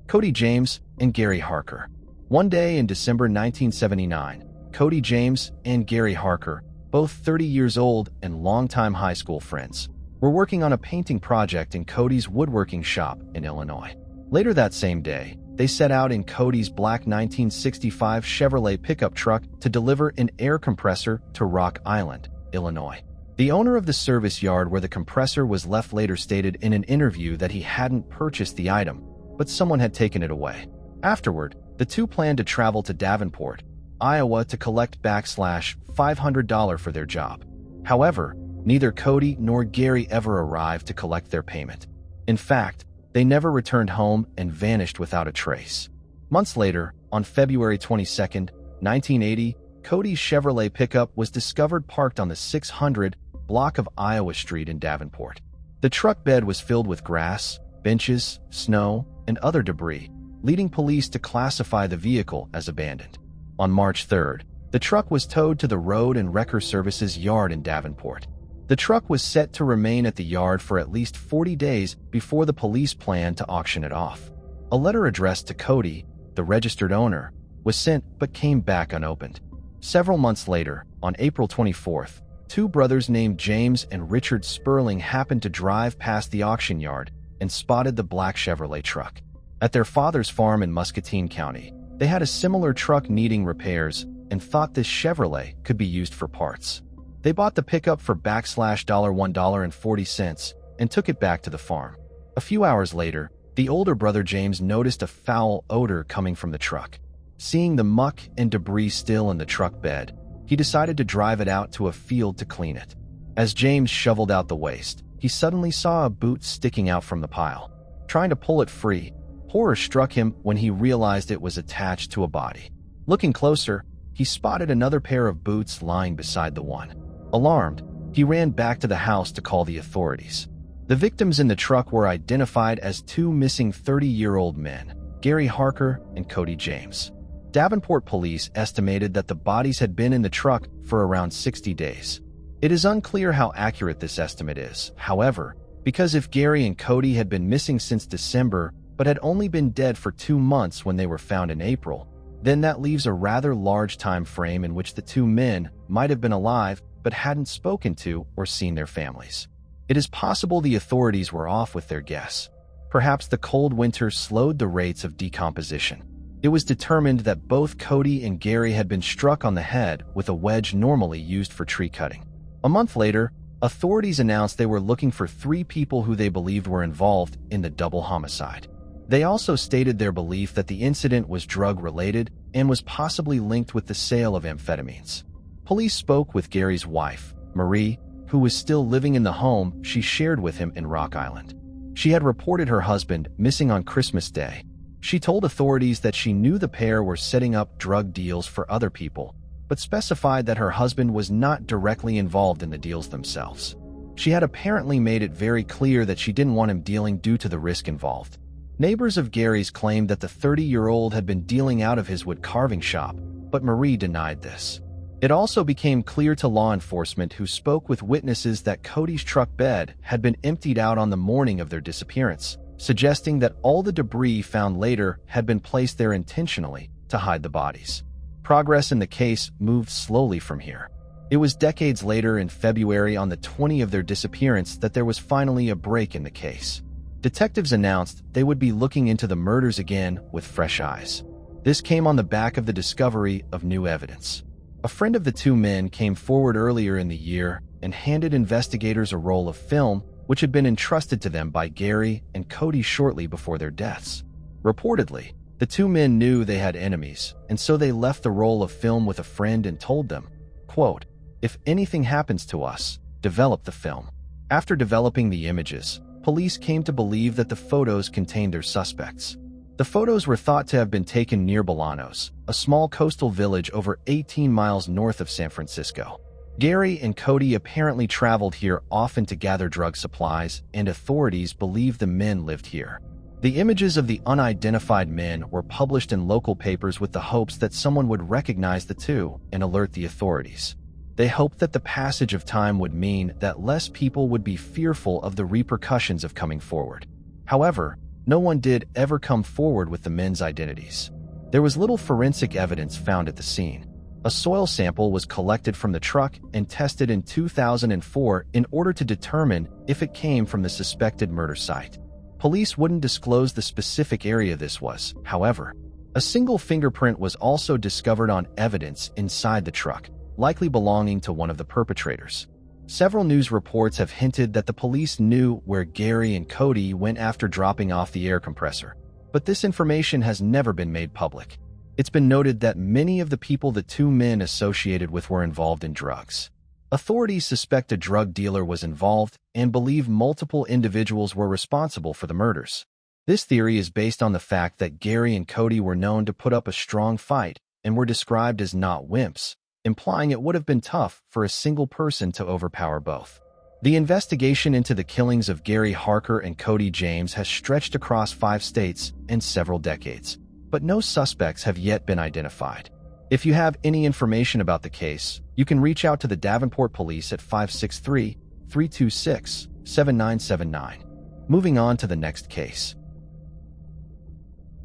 Cody James and Gary Harker. One day in December 1979, Cody James and Gary Harker, both 30 years old and longtime high school friends, were working on a painting project in Cody's woodworking shop in Illinois. Later that same day, they set out in Cody's black 1965 Chevrolet pickup truck to deliver an air compressor to Rock Island, Illinois. The owner of the service yard where the compressor was left later stated in an interview that he hadn't purchased the item, but someone had taken it away. Afterward, the two planned to travel to Davenport, Iowa to collect $500 for their job. However, neither Cody nor Gary ever arrived to collect their payment. In fact, they never returned home and vanished without a trace. Months later, on February 22, 1980, Cody's Chevrolet pickup was discovered parked on the 600 block of Iowa Street in Davenport. The truck bed was filled with grass, benches, snow, and other debris, leading police to classify the vehicle as abandoned. On March 3rd, the truck was towed to the Road and Wrecker Services yard in Davenport. The truck was set to remain at the yard for at least 40 days before the police planned to auction it off. A letter addressed to Cody, the registered owner, was sent but came back unopened. Several months later, on April 24th, two brothers named James and Richard Sperling happened to drive past the auction yard and spotted the black Chevrolet truck. At their father's farm in Muscatine County, they had a similar truck needing repairs and thought this Chevrolet could be used for parts. They bought the pickup for $1.40 and took it back to the farm. A few hours later, the older brother James noticed a foul odor coming from the truck. Seeing the muck and debris still in the truck bed, he decided to drive it out to a field to clean it. As James shoveled out the waste, he suddenly saw a boot sticking out from the pile. Trying to pull it free, horror struck him when he realized it was attached to a body. Looking closer, he spotted another pair of boots lying beside the one. Alarmed, he ran back to the house to call the authorities. The victims in the truck were identified as two missing 30-year-old men, Gary Harker and Cody James. Davenport police estimated that the bodies had been in the truck for around 60 days. It is unclear how accurate this estimate is, however, because if Gary and Cody had been missing since December but had only been dead for 2 months when they were found in April, then that leaves a rather large time frame in which the two men might have been alive but hadn't spoken to or seen their families. It is possible the authorities were off with their guess. Perhaps the cold winter slowed the rates of decomposition. It was determined that both Cody and Gary had been struck on the head with a wedge normally used for tree cutting. A month later, Authorities announced they were looking for 3 people who they believed were involved in the double homicide. They also stated their belief that the incident was drug-related and was possibly linked with the sale of amphetamines. Police spoke with Gary's wife, Marie, who was still living in the home she shared with him in Rock Island. She had reported her husband missing on Christmas Day. She told authorities that she knew the pair were setting up drug deals for other people, but specified that her husband was not directly involved in the deals themselves. She had apparently made it very clear that she didn't want him dealing due to the risk involved. Neighbors of Gary's claimed that the 30-year-old had been dealing out of his wood carving shop, but Marie denied this. It also became clear to law enforcement who spoke with witnesses that Cody's truck bed had been emptied out on the morning of their disappearance, suggesting that all the debris found later had been placed there intentionally to hide the bodies. Progress in the case moved slowly from here. It was decades later, in February on the 20th of their disappearance, that there was finally a break in the case. Detectives announced they would be looking into the murders again with fresh eyes. This came on the back of the discovery of new evidence. A friend of the 2 men came forward earlier in the year and handed investigators a roll of film which had been entrusted to them by Gary and Cody shortly before their deaths. Reportedly, the 2 men knew they had enemies, and so they left the roll of film with a friend and told them, quote, "If anything happens to us, develop the film." After developing the images, police came to believe that the photos contained their suspects. The photos were thought to have been taken near Bolanos, a small coastal village over 18 miles north of San Francisco. Gary and Cody apparently traveled here often to gather drug supplies, and authorities believe the men lived here. The images of the unidentified men were published in local papers with the hopes that someone would recognize the 2 and alert the authorities. They hoped that the passage of time would mean that less people would be fearful of the repercussions of coming forward. However, no one did ever come forward with the men's identities. There was little forensic evidence found at the scene. A soil sample was collected from the truck and tested in 2004 in order to determine if it came from the suspected murder site. Police wouldn't disclose the specific area this was, however. A single fingerprint was also discovered on evidence inside the truck, likely belonging to one of the perpetrators. Several news reports have hinted that the police knew where Gary and Cody went after dropping off the air compressor, but this information has never been made public. It's been noted that many of the people the 2 men associated with were involved in drugs. Authorities suspect a drug dealer was involved and believe multiple individuals were responsible for the murders. This theory is based on the fact that Gary and Cody were known to put up a strong fight and were described as not wimps, implying it would have been tough for a single person to overpower both. The investigation into the killings of Gary Harker and Cody James has stretched across 5 states and several decades, but no suspects have yet been identified. If you have any information about the case, you can reach out to the Davenport Police at 563-326-7979. Moving on to the next case.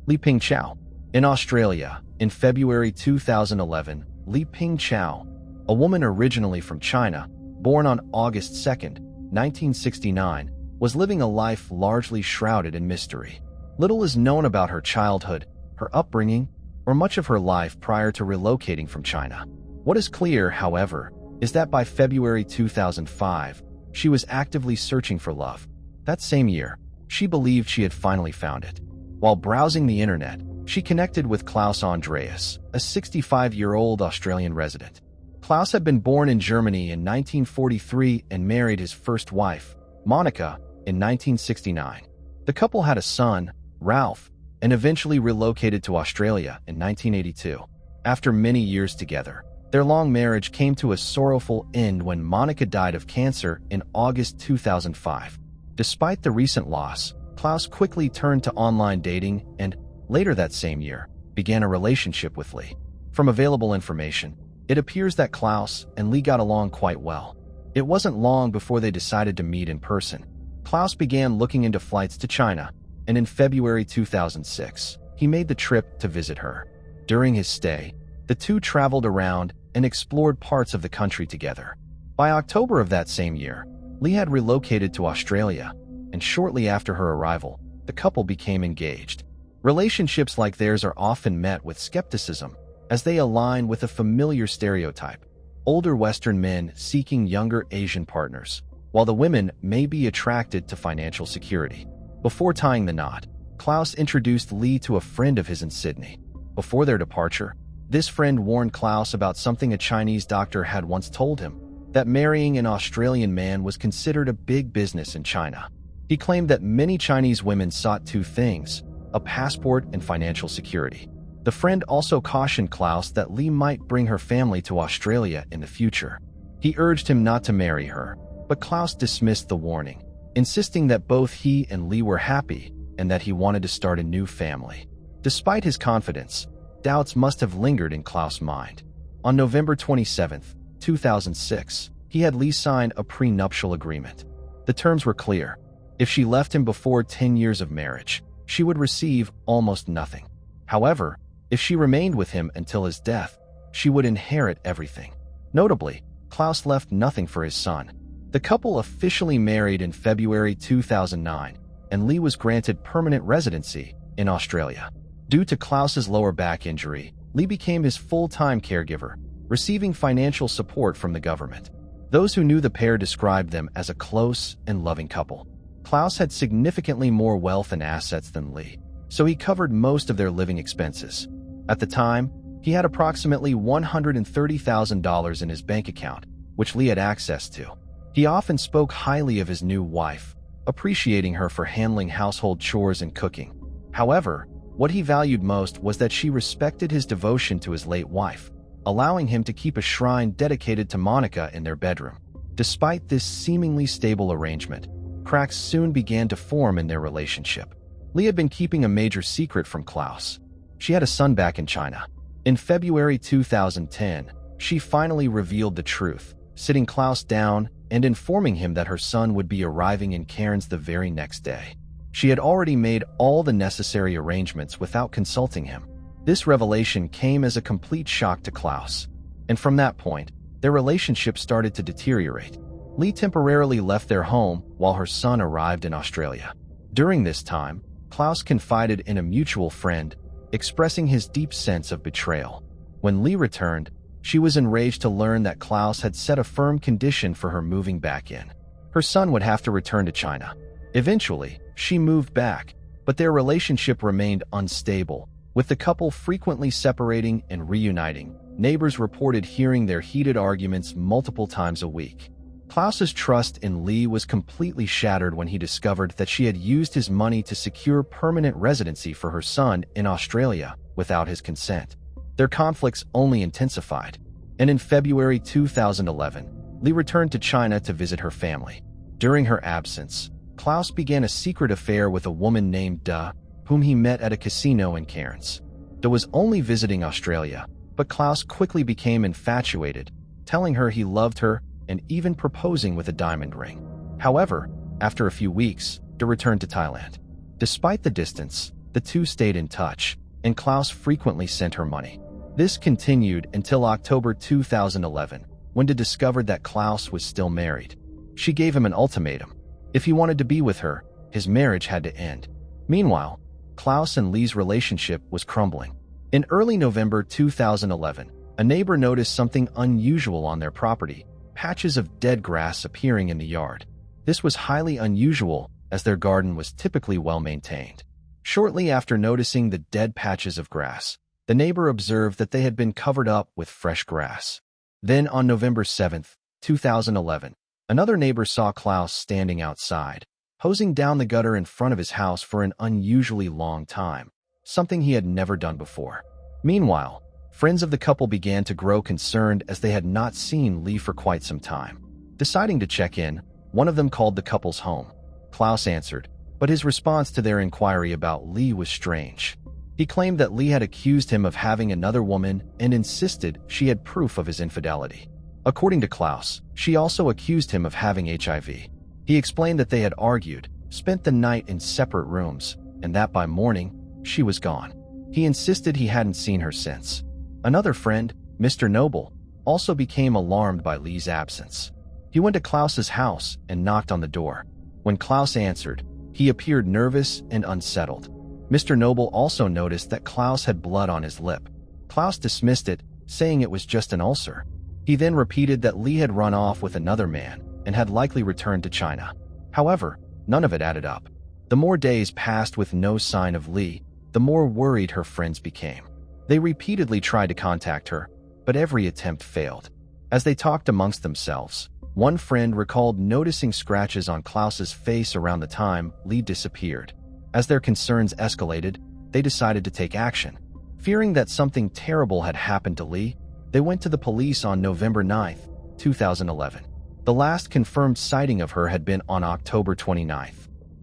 Li Ping Chow. In Australia, in February 2011, Li Ping Chow, a woman originally from China, born on August 2, 1969, was living a life largely shrouded in mystery. Little is known about her childhood, her upbringing, or much of her life prior to relocating from China. What is clear, however, is that by February 2005, she was actively searching for love. That same year, she believed she had finally found it. While browsing the internet, she connected with Klaus Andreas, a 65-year-old Australian resident. Klaus had been born in Germany in 1943 and married his first wife, Monica, in 1969. The couple had a son, Ralph, and eventually relocated to Australia in 1982. After many years together, their long marriage came to a sorrowful end when Monica died of cancer in August 2005. Despite the recent loss, Klaus quickly turned to online dating and, later that same year, began a relationship with Li. From available information, it appears that Klaus and Li got along quite well. It wasn't long before they decided to meet in person. Klaus began looking into flights to China, and in February 2006, he made the trip to visit her. During his stay, the two traveled around and explored parts of the country together. By October of that same year, Li had relocated to Australia, and shortly after her arrival, the couple became engaged. Relationships like theirs are often met with skepticism, as they align with a familiar stereotype. older Western men seeking younger Asian partners, while the women may be attracted to financial security. Before tying the knot, Klaus introduced Lee to a friend of his in Sydney. Before their departure, this friend warned Klaus about something a Chinese doctor had once told him, that marrying an Australian man was considered a big business in China. He claimed that many Chinese women sought two things: a passport and financial security. The friend also cautioned Klaus that Lee might bring her family to Australia in the future. He urged him not to marry her, but Klaus dismissed the warning, insisting that both he and Lee were happy and that he wanted to start a new family. Despite his confidence, doubts must have lingered in Klaus' mind. On November 27, 2006, he had Lee sign a prenuptial agreement. The terms were clear. If she left him before 10 years of marriage, she would receive almost nothing. However, if she remained with him until his death, she would inherit everything. Notably, Klaus left nothing for his son. The couple officially married in February 2009, and Lee was granted permanent residency in Australia. Due to Klaus's lower back injury, Lee became his full-time caregiver, receiving financial support from the government. Those who knew the pair described them as a close and loving couple. Klaus had significantly more wealth and assets than Lee, so he covered most of their living expenses. At the time, he had approximately $130,000 in his bank account, which Lee had access to. He often spoke highly of his new wife, appreciating her for handling household chores and cooking. However, what he valued most was that she respected his devotion to his late wife, allowing him to keep a shrine dedicated to Monica in their bedroom. Despite this seemingly stable arrangement, cracks soon began to form in their relationship. Lee had been keeping a major secret from Klaus. She had a son back in China. In February 2010, she finally revealed the truth, sitting Klaus down and informing him that her son would be arriving in Cairns the very next day. She had already made all the necessary arrangements without consulting him. This revelation came as a complete shock to Klaus, and from that point, their relationship started to deteriorate. Lee temporarily left their home while her son arrived in Australia. During this time, Klaus confided in a mutual friend, expressing his deep sense of betrayal. When Lee returned, she was enraged to learn that Klaus had set a firm condition for her moving back in. Her son would have to return to China. Eventually, she moved back, but their relationship remained unstable, with the couple frequently separating and reuniting. Neighbors reported hearing their heated arguments multiple times a week. Klaus's trust in Lee was completely shattered when he discovered that she had used his money to secure permanent residency for her son in Australia without his consent. Their conflicts only intensified, and in February 2011, Lee returned to China to visit her family. During her absence, Klaus began a secret affair with a woman named Da, whom he met at a casino in Cairns. Da was only visiting Australia, but Klaus quickly became infatuated, telling her he loved her and even proposing with a diamond ring. However, after a few weeks, Da returned to Thailand. Despite the distance, the two stayed in touch, and Klaus frequently sent her money. This continued until October 2011, when Da discovered that Klaus was still married. She gave him an ultimatum. If he wanted to be with her, his marriage had to end. Meanwhile, Klaus and Lee's relationship was crumbling. In early November 2011, a neighbor noticed something unusual on their property: patches of dead grass appearing in the yard. This was highly unusual, as their garden was typically well maintained. Shortly after noticing the dead patches of grass, the neighbor observed that they had been covered up with fresh grass. Then on November 7, 2011, another neighbor saw Klaus standing outside, hosing down the gutter in front of his house for an unusually long time, something he had never done before. Meanwhile, friends of the couple began to grow concerned as they had not seen Lee for quite some time. Deciding to check in, one of them called the couple's home. Klaus answered, but his response to their inquiry about Lee was strange. He claimed that Lee had accused him of having another woman and insisted she had proof of his infidelity. According to Klaus, she also accused him of having HIV. He explained that they had argued, spent the night in separate rooms, and that by morning, she was gone. He insisted he hadn't seen her since. Another friend, Mr. Noble, also became alarmed by Lee's absence. He went to Klaus's house and knocked on the door. When Klaus answered, he appeared nervous and unsettled. Mr. Noble also noticed that Klaus had blood on his lip. Klaus dismissed it, saying it was just an ulcer. He then repeated that Lee had run off with another man and had likely returned to China. However, none of it added up. The more days passed with no sign of Lee, the more worried her friends became. They repeatedly tried to contact her, but every attempt failed. As they talked amongst themselves, one friend recalled noticing scratches on Klaus's face around the time Lee disappeared. As their concerns escalated, they decided to take action. Fearing that something terrible had happened to Lee, they went to the police on November 9, 2011. The last confirmed sighting of her had been on October 29.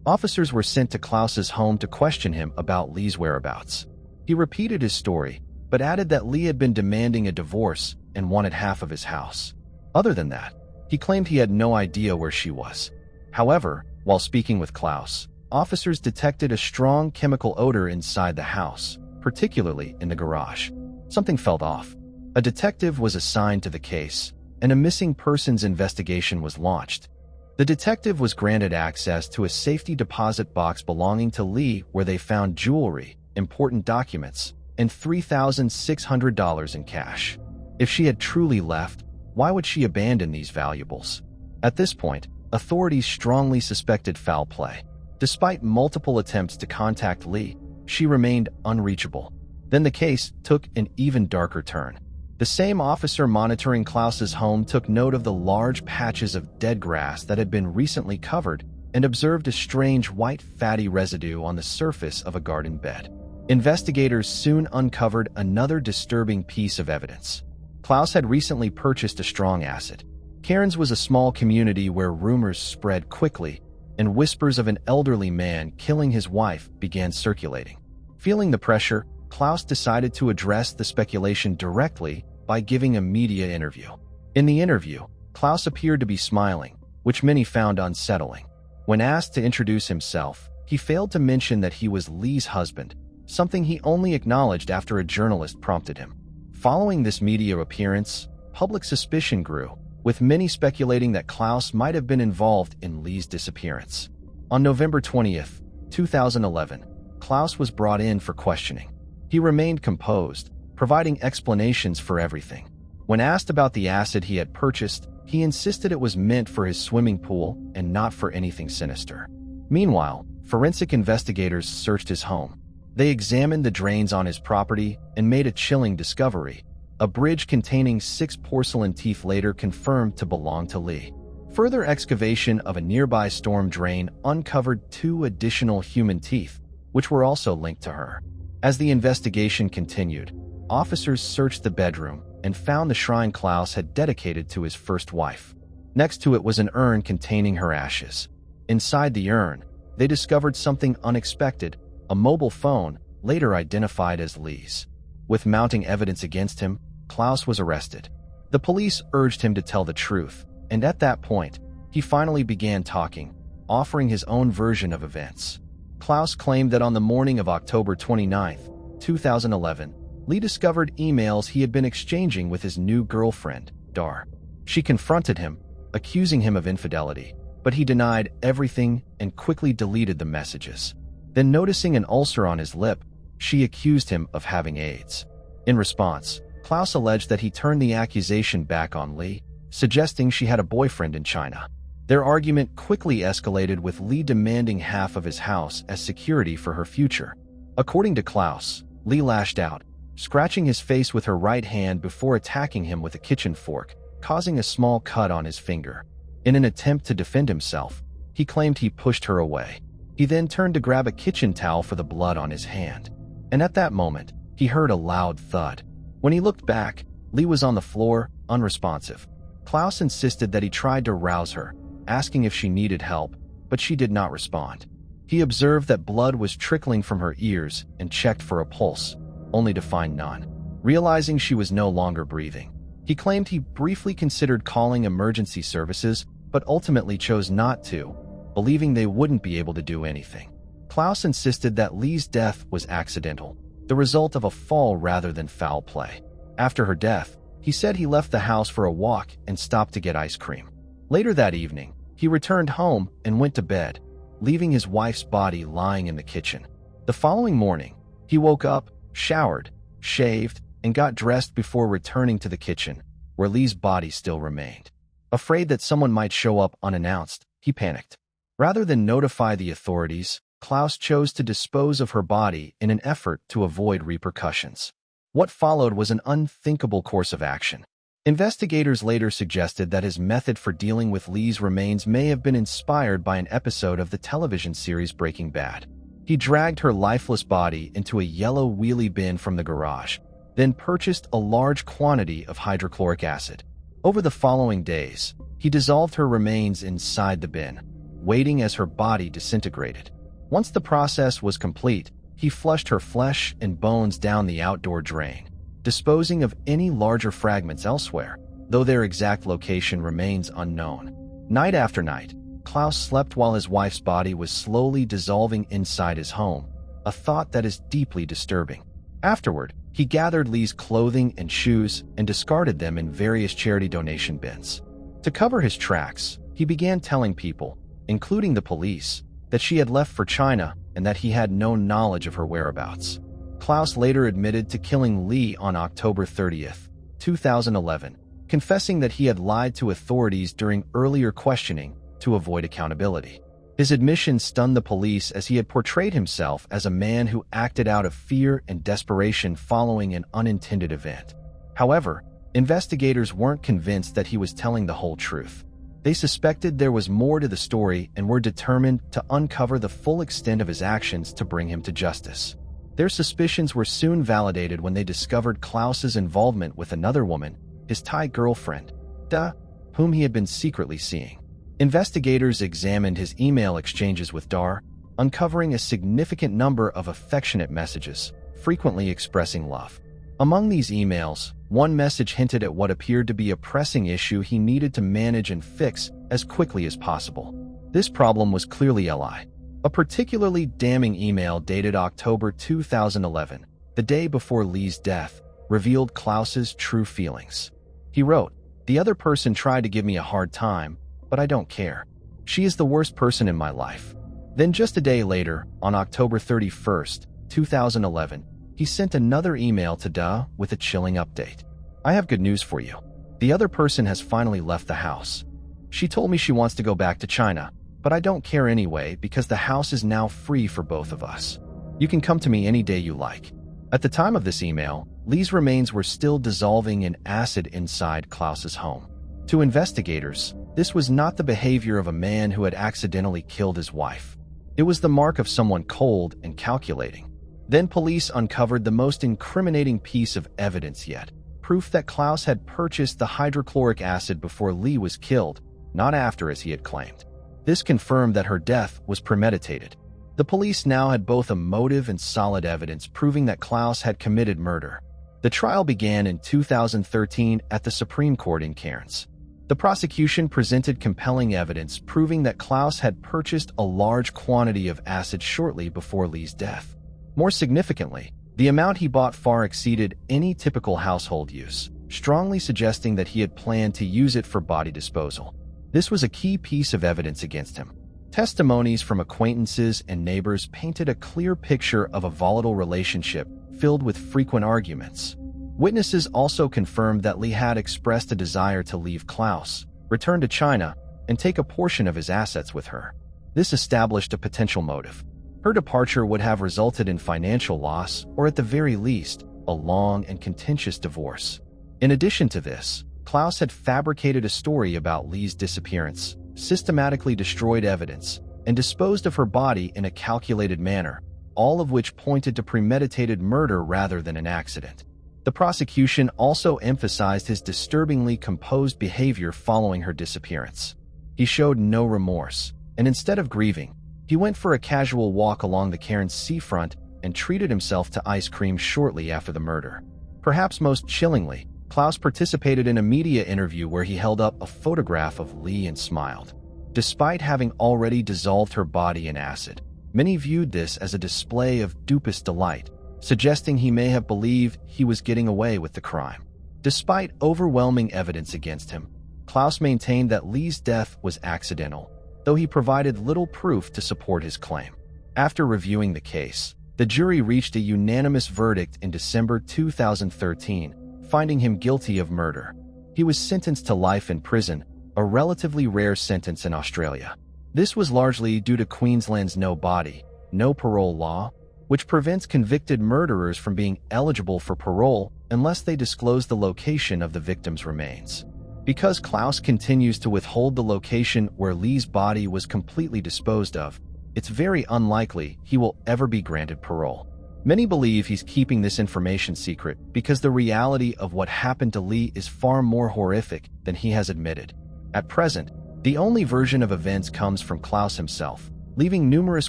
Officers were sent to Klaus's home to question him about Lee's whereabouts. He repeated his story, but added that Lee had been demanding a divorce and wanted half of his house. Other than that, he claimed he had no idea where she was. However, while speaking with Klaus, officers detected a strong chemical odor inside the house, particularly in the garage. Something felt off. A detective was assigned to the case, and a missing persons investigation was launched. The detective was granted access to a safety deposit box belonging to Lee where they found jewelry, important documents, and $3,600 in cash. If she had truly left, why would she abandon these valuables? At this point, authorities strongly suspected foul play. Despite multiple attempts to contact Lee, she remained unreachable. Then the case took an even darker turn. The same officer monitoring Klaus's home took note of the large patches of dead grass that had been recently covered and observed a strange white fatty residue on the surface of a garden bed. Investigators soon uncovered another disturbing piece of evidence. Klaus had recently purchased a strong acid. Cairns was a small community where rumors spread quickly, and whispers of an elderly man killing his wife began circulating. Feeling the pressure, Klaus decided to address the speculation directly by giving a media interview. In the interview, Klaus appeared to be smiling, which many found unsettling. When asked to introduce himself, he failed to mention that he was Lee's husband, something he only acknowledged after a journalist prompted him. Following this media appearance, public suspicion grew, with many speculating that Klaus might have been involved in Lee's disappearance. On November 20th, 2011, Klaus was brought in for questioning. He remained composed, providing explanations for everything. When asked about the acid he had purchased, he insisted it was meant for his swimming pool and not for anything sinister. Meanwhile, forensic investigators searched his home. They examined the drains on his property and made a chilling discovery. A bridge containing 6 porcelain teeth later confirmed to belong to Lee. Further excavation of a nearby storm drain uncovered 2 additional human teeth, which were also linked to her. As the investigation continued, officers searched the bedroom and found the shrine Klaus had dedicated to his first wife. Next to it was an urn containing her ashes. Inside the urn, they discovered something unexpected, a mobile phone, later identified as Lee's. With mounting evidence against him, Klaus was arrested. The police urged him to tell the truth, and at that point, he finally began talking, offering his own version of events. Klaus claimed that on the morning of October 29, 2011, Lee discovered emails he had been exchanging with his new girlfriend, Dar. She confronted him, accusing him of infidelity, but he denied everything and quickly deleted the messages. Then, noticing an ulcer on his lip, she accused him of having AIDS. In response, Klaus alleged that he turned the accusation back on Lee, suggesting she had a boyfriend in China. Their argument quickly escalated, with Lee demanding half of his house as security for her future. According to Klaus, Lee lashed out, scratching his face with her right hand before attacking him with a kitchen fork, causing a small cut on his finger. In an attempt to defend himself, he claimed he pushed her away. He then turned to grab a kitchen towel for the blood on his hand. And at that moment, he heard a loud thud. When he looked back, Lee was on the floor, unresponsive. Klaus insisted that he tried to rouse her, asking if she needed help, but she did not respond. He observed that blood was trickling from her ears and checked for a pulse, only to find none. Realizing she was no longer breathing, he claimed he briefly considered calling emergency services, but ultimately chose not to, believing they wouldn't be able to do anything. Klaus insisted that Lee's death was accidental, the result of a fall rather than foul play. After her death, he said he left the house for a walk and stopped to get ice cream. Later that evening, he returned home and went to bed, leaving his wife's body lying in the kitchen. The following morning, he woke up, showered, shaved, and got dressed before returning to the kitchen, where where Lee's body still remained. Afraid that someone might show up unannounced, he panicked. Rather than notify the authorities, Klaus chose to dispose of her body in an effort to avoid repercussions. What followed was an unthinkable course of action. Investigators later suggested that his method for dealing with Lee's remains may have been inspired by an episode of the television series Breaking Bad. He dragged her lifeless body into a yellow wheelie bin from the garage, then purchased a large quantity of hydrochloric acid. Over the following days, he dissolved her remains inside the bin, waiting as her body disintegrated. Once the process was complete, he flushed her flesh and bones down the outdoor drain, disposing of any larger fragments elsewhere, though their exact location remains unknown. Night after night, Klaus slept while his wife's body was slowly dissolving inside his home, a thought that is deeply disturbing. Afterward, he gathered Lee's clothing and shoes and discarded them in various charity donation bins. To cover his tracks, he began telling people, including the police, that she had left for China and that he had no knowledge of her whereabouts. Klaus later admitted to killing Lee on October 30th, 2011, confessing that he had lied to authorities during earlier questioning to avoid accountability. His admission stunned the police as he had portrayed himself as a man who acted out of fear and desperation following an unintended event. However, investigators weren't convinced that he was telling the whole truth. They suspected there was more to the story and were determined to uncover the full extent of his actions to bring him to justice. Their suspicions were soon validated when they discovered Klaus's involvement with another woman, his Thai girlfriend, Da, whom he had been secretly seeing. Investigators examined his email exchanges with Dar, uncovering a significant number of affectionate messages, frequently expressing love. Among these emails, one message hinted at what appeared to be a pressing issue he needed to manage and fix as quickly as possible. This problem was clearly Li. A particularly damning email dated October 2011, the day before Lee's death, revealed Klaus's true feelings. He wrote, "The other person tried to give me a hard time, but I don't care. She is the worst person in my life." Then just a day later, on October 31st, 2011, he sent another email to Da with a chilling update. "I have good news for you. The other person has finally left the house. She told me she wants to go back to China, but I don't care anyway because the house is now free for both of us. You can come to me any day you like." At the time of this email, Lee's remains were still dissolving in acid inside Klaus's home. To investigators, this was not the behavior of a man who had accidentally killed his wife. It was the mark of someone cold and calculating. Then police uncovered the most incriminating piece of evidence yet, proof that Klaus had purchased the hydrochloric acid before Lee was killed, not after as he had claimed. This confirmed that her death was premeditated. The police now had both a motive and solid evidence proving that Klaus had committed murder. The trial began in 2013 at the Supreme Court in Cairns. The prosecution presented compelling evidence proving that Klaus had purchased a large quantity of acid shortly before Lee's death. More significantly, the amount he bought far exceeded any typical household use, strongly suggesting that he had planned to use it for body disposal. This was a key piece of evidence against him. Testimonies from acquaintances and neighbors painted a clear picture of a volatile relationship filled with frequent arguments. Witnesses also confirmed that Lee had expressed a desire to leave Klaus, return to China, and take a portion of his assets with her. This established a potential motive. Her departure would have resulted in financial loss, or at the very least, a long and contentious divorce. In addition to this, Klaus had fabricated a story about Lee's disappearance, systematically destroyed evidence, and disposed of her body in a calculated manner, all of which pointed to premeditated murder rather than an accident. The prosecution also emphasized his disturbingly composed behavior following her disappearance. He showed no remorse, and instead of grieving, he went for a casual walk along the Cairns seafront and treated himself to ice cream shortly after the murder. Perhaps most chillingly, Klaus participated in a media interview where he held up a photograph of Lee and smiled. Despite having already dissolved her body in acid, many viewed this as a display of dubious delight, suggesting he may have believed he was getting away with the crime. Despite overwhelming evidence against him, Klaus maintained that Lee's death was accidental, though he provided little proof to support his claim. After reviewing the case, the jury reached a unanimous verdict in December 2013, finding him guilty of murder. He was sentenced to life in prison, a relatively rare sentence in Australia. This was largely due to Queensland's no body, no parole law, which prevents convicted murderers from being eligible for parole unless they disclose the location of the victim's remains. Because Klaus continues to withhold the location where Lee's body was completely disposed of, it's very unlikely he will ever be granted parole. Many believe he's keeping this information secret because the reality of what happened to Lee is far more horrific than he has admitted. At present, the only version of events comes from Klaus himself, leaving numerous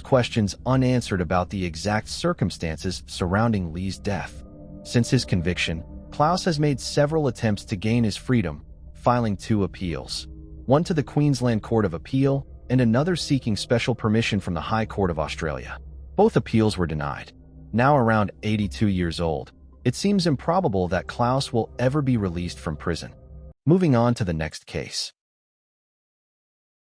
questions unanswered about the exact circumstances surrounding Lee's death. Since his conviction, Klaus has made several attempts to gain his freedom, filing 2 appeals, one to the Queensland Court of Appeal and another seeking special permission from the High Court of Australia. Both appeals were denied. Now around 82 years old, it seems improbable that Klaus will ever be released from prison. Moving on to the next case.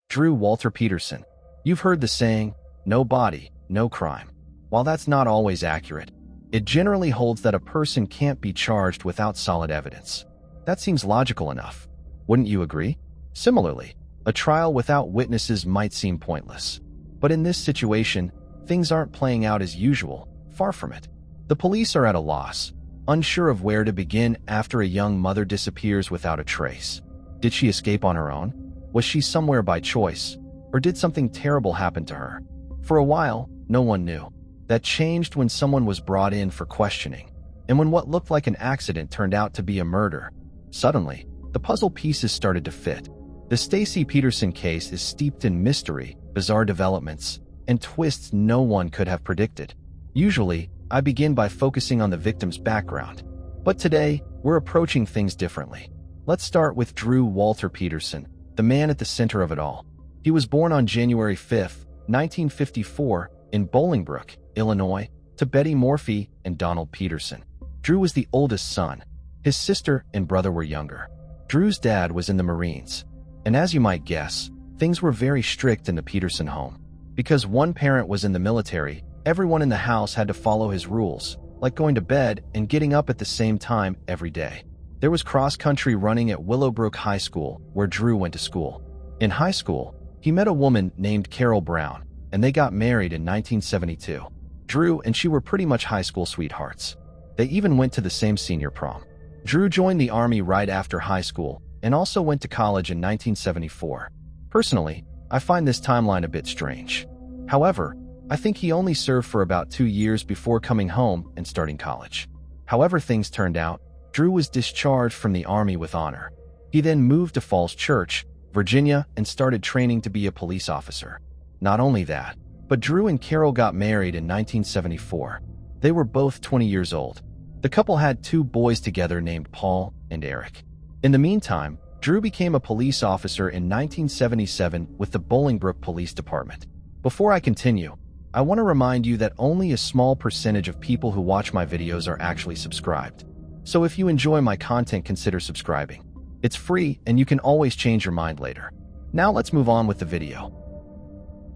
Drew Walter Peterson. You've heard the saying, no body, no crime. While that's not always accurate, it generally holds that a person can't be charged without solid evidence. That seems logical enough. Wouldn't you agree? Similarly, a trial without witnesses might seem pointless. But in this situation, things aren't playing out as usual, far from it. The police are at a loss, unsure of where to begin after a young mother disappears without a trace. Did she escape on her own? Was she somewhere by choice? Or did something terrible happen to her? For a while, no one knew. That changed when someone was brought in for questioning, and when what looked like an accident turned out to be a murder. Suddenly, the puzzle pieces started to fit. The Stacey Peterson case is steeped in mystery, bizarre developments, and twists no one could have predicted. Usually, I begin by focusing on the victim's background. But today, we're approaching things differently. Let's start with Drew Walter Peterson, the man at the center of it all. He was born on January 5, 1954, in Bolingbrook, Illinois, to Betty Morphy and Donald Peterson. Drew was the oldest son. His sister and brother were younger. Drew's dad was in the Marines. And as you might guess, things were very strict in the Peterson home. Because one parent was in the military, everyone in the house had to follow his rules, like going to bed and getting up at the same time every day. There was cross-country running at Willowbrook High School, where Drew went to school. In high school, he met a woman named Carol Brown, and they got married in 1972. Drew and she were pretty much high school sweethearts. They even went to the same senior prom. Drew joined the Army right after high school and also went to college in 1974. Personally, I find this timeline a bit strange. However, I think he only served for about 2 years before coming home and starting college. However things turned out, Drew was discharged from the Army with honor. He then moved to Falls Church, Virginia, and started training to be a police officer. Not only that, but Drew and Carol got married in 1974. They were both 20 years old. The couple had 2 boys together named Paul and Eric. In the meantime, Drew became a police officer in 1977 with the Bolingbrook Police Department. Before I continue, I want to remind you that only a small percentage of people who watch my videos are actually subscribed. So if you enjoy my content, consider subscribing. It's free and you can always change your mind later. Now let's move on with the video.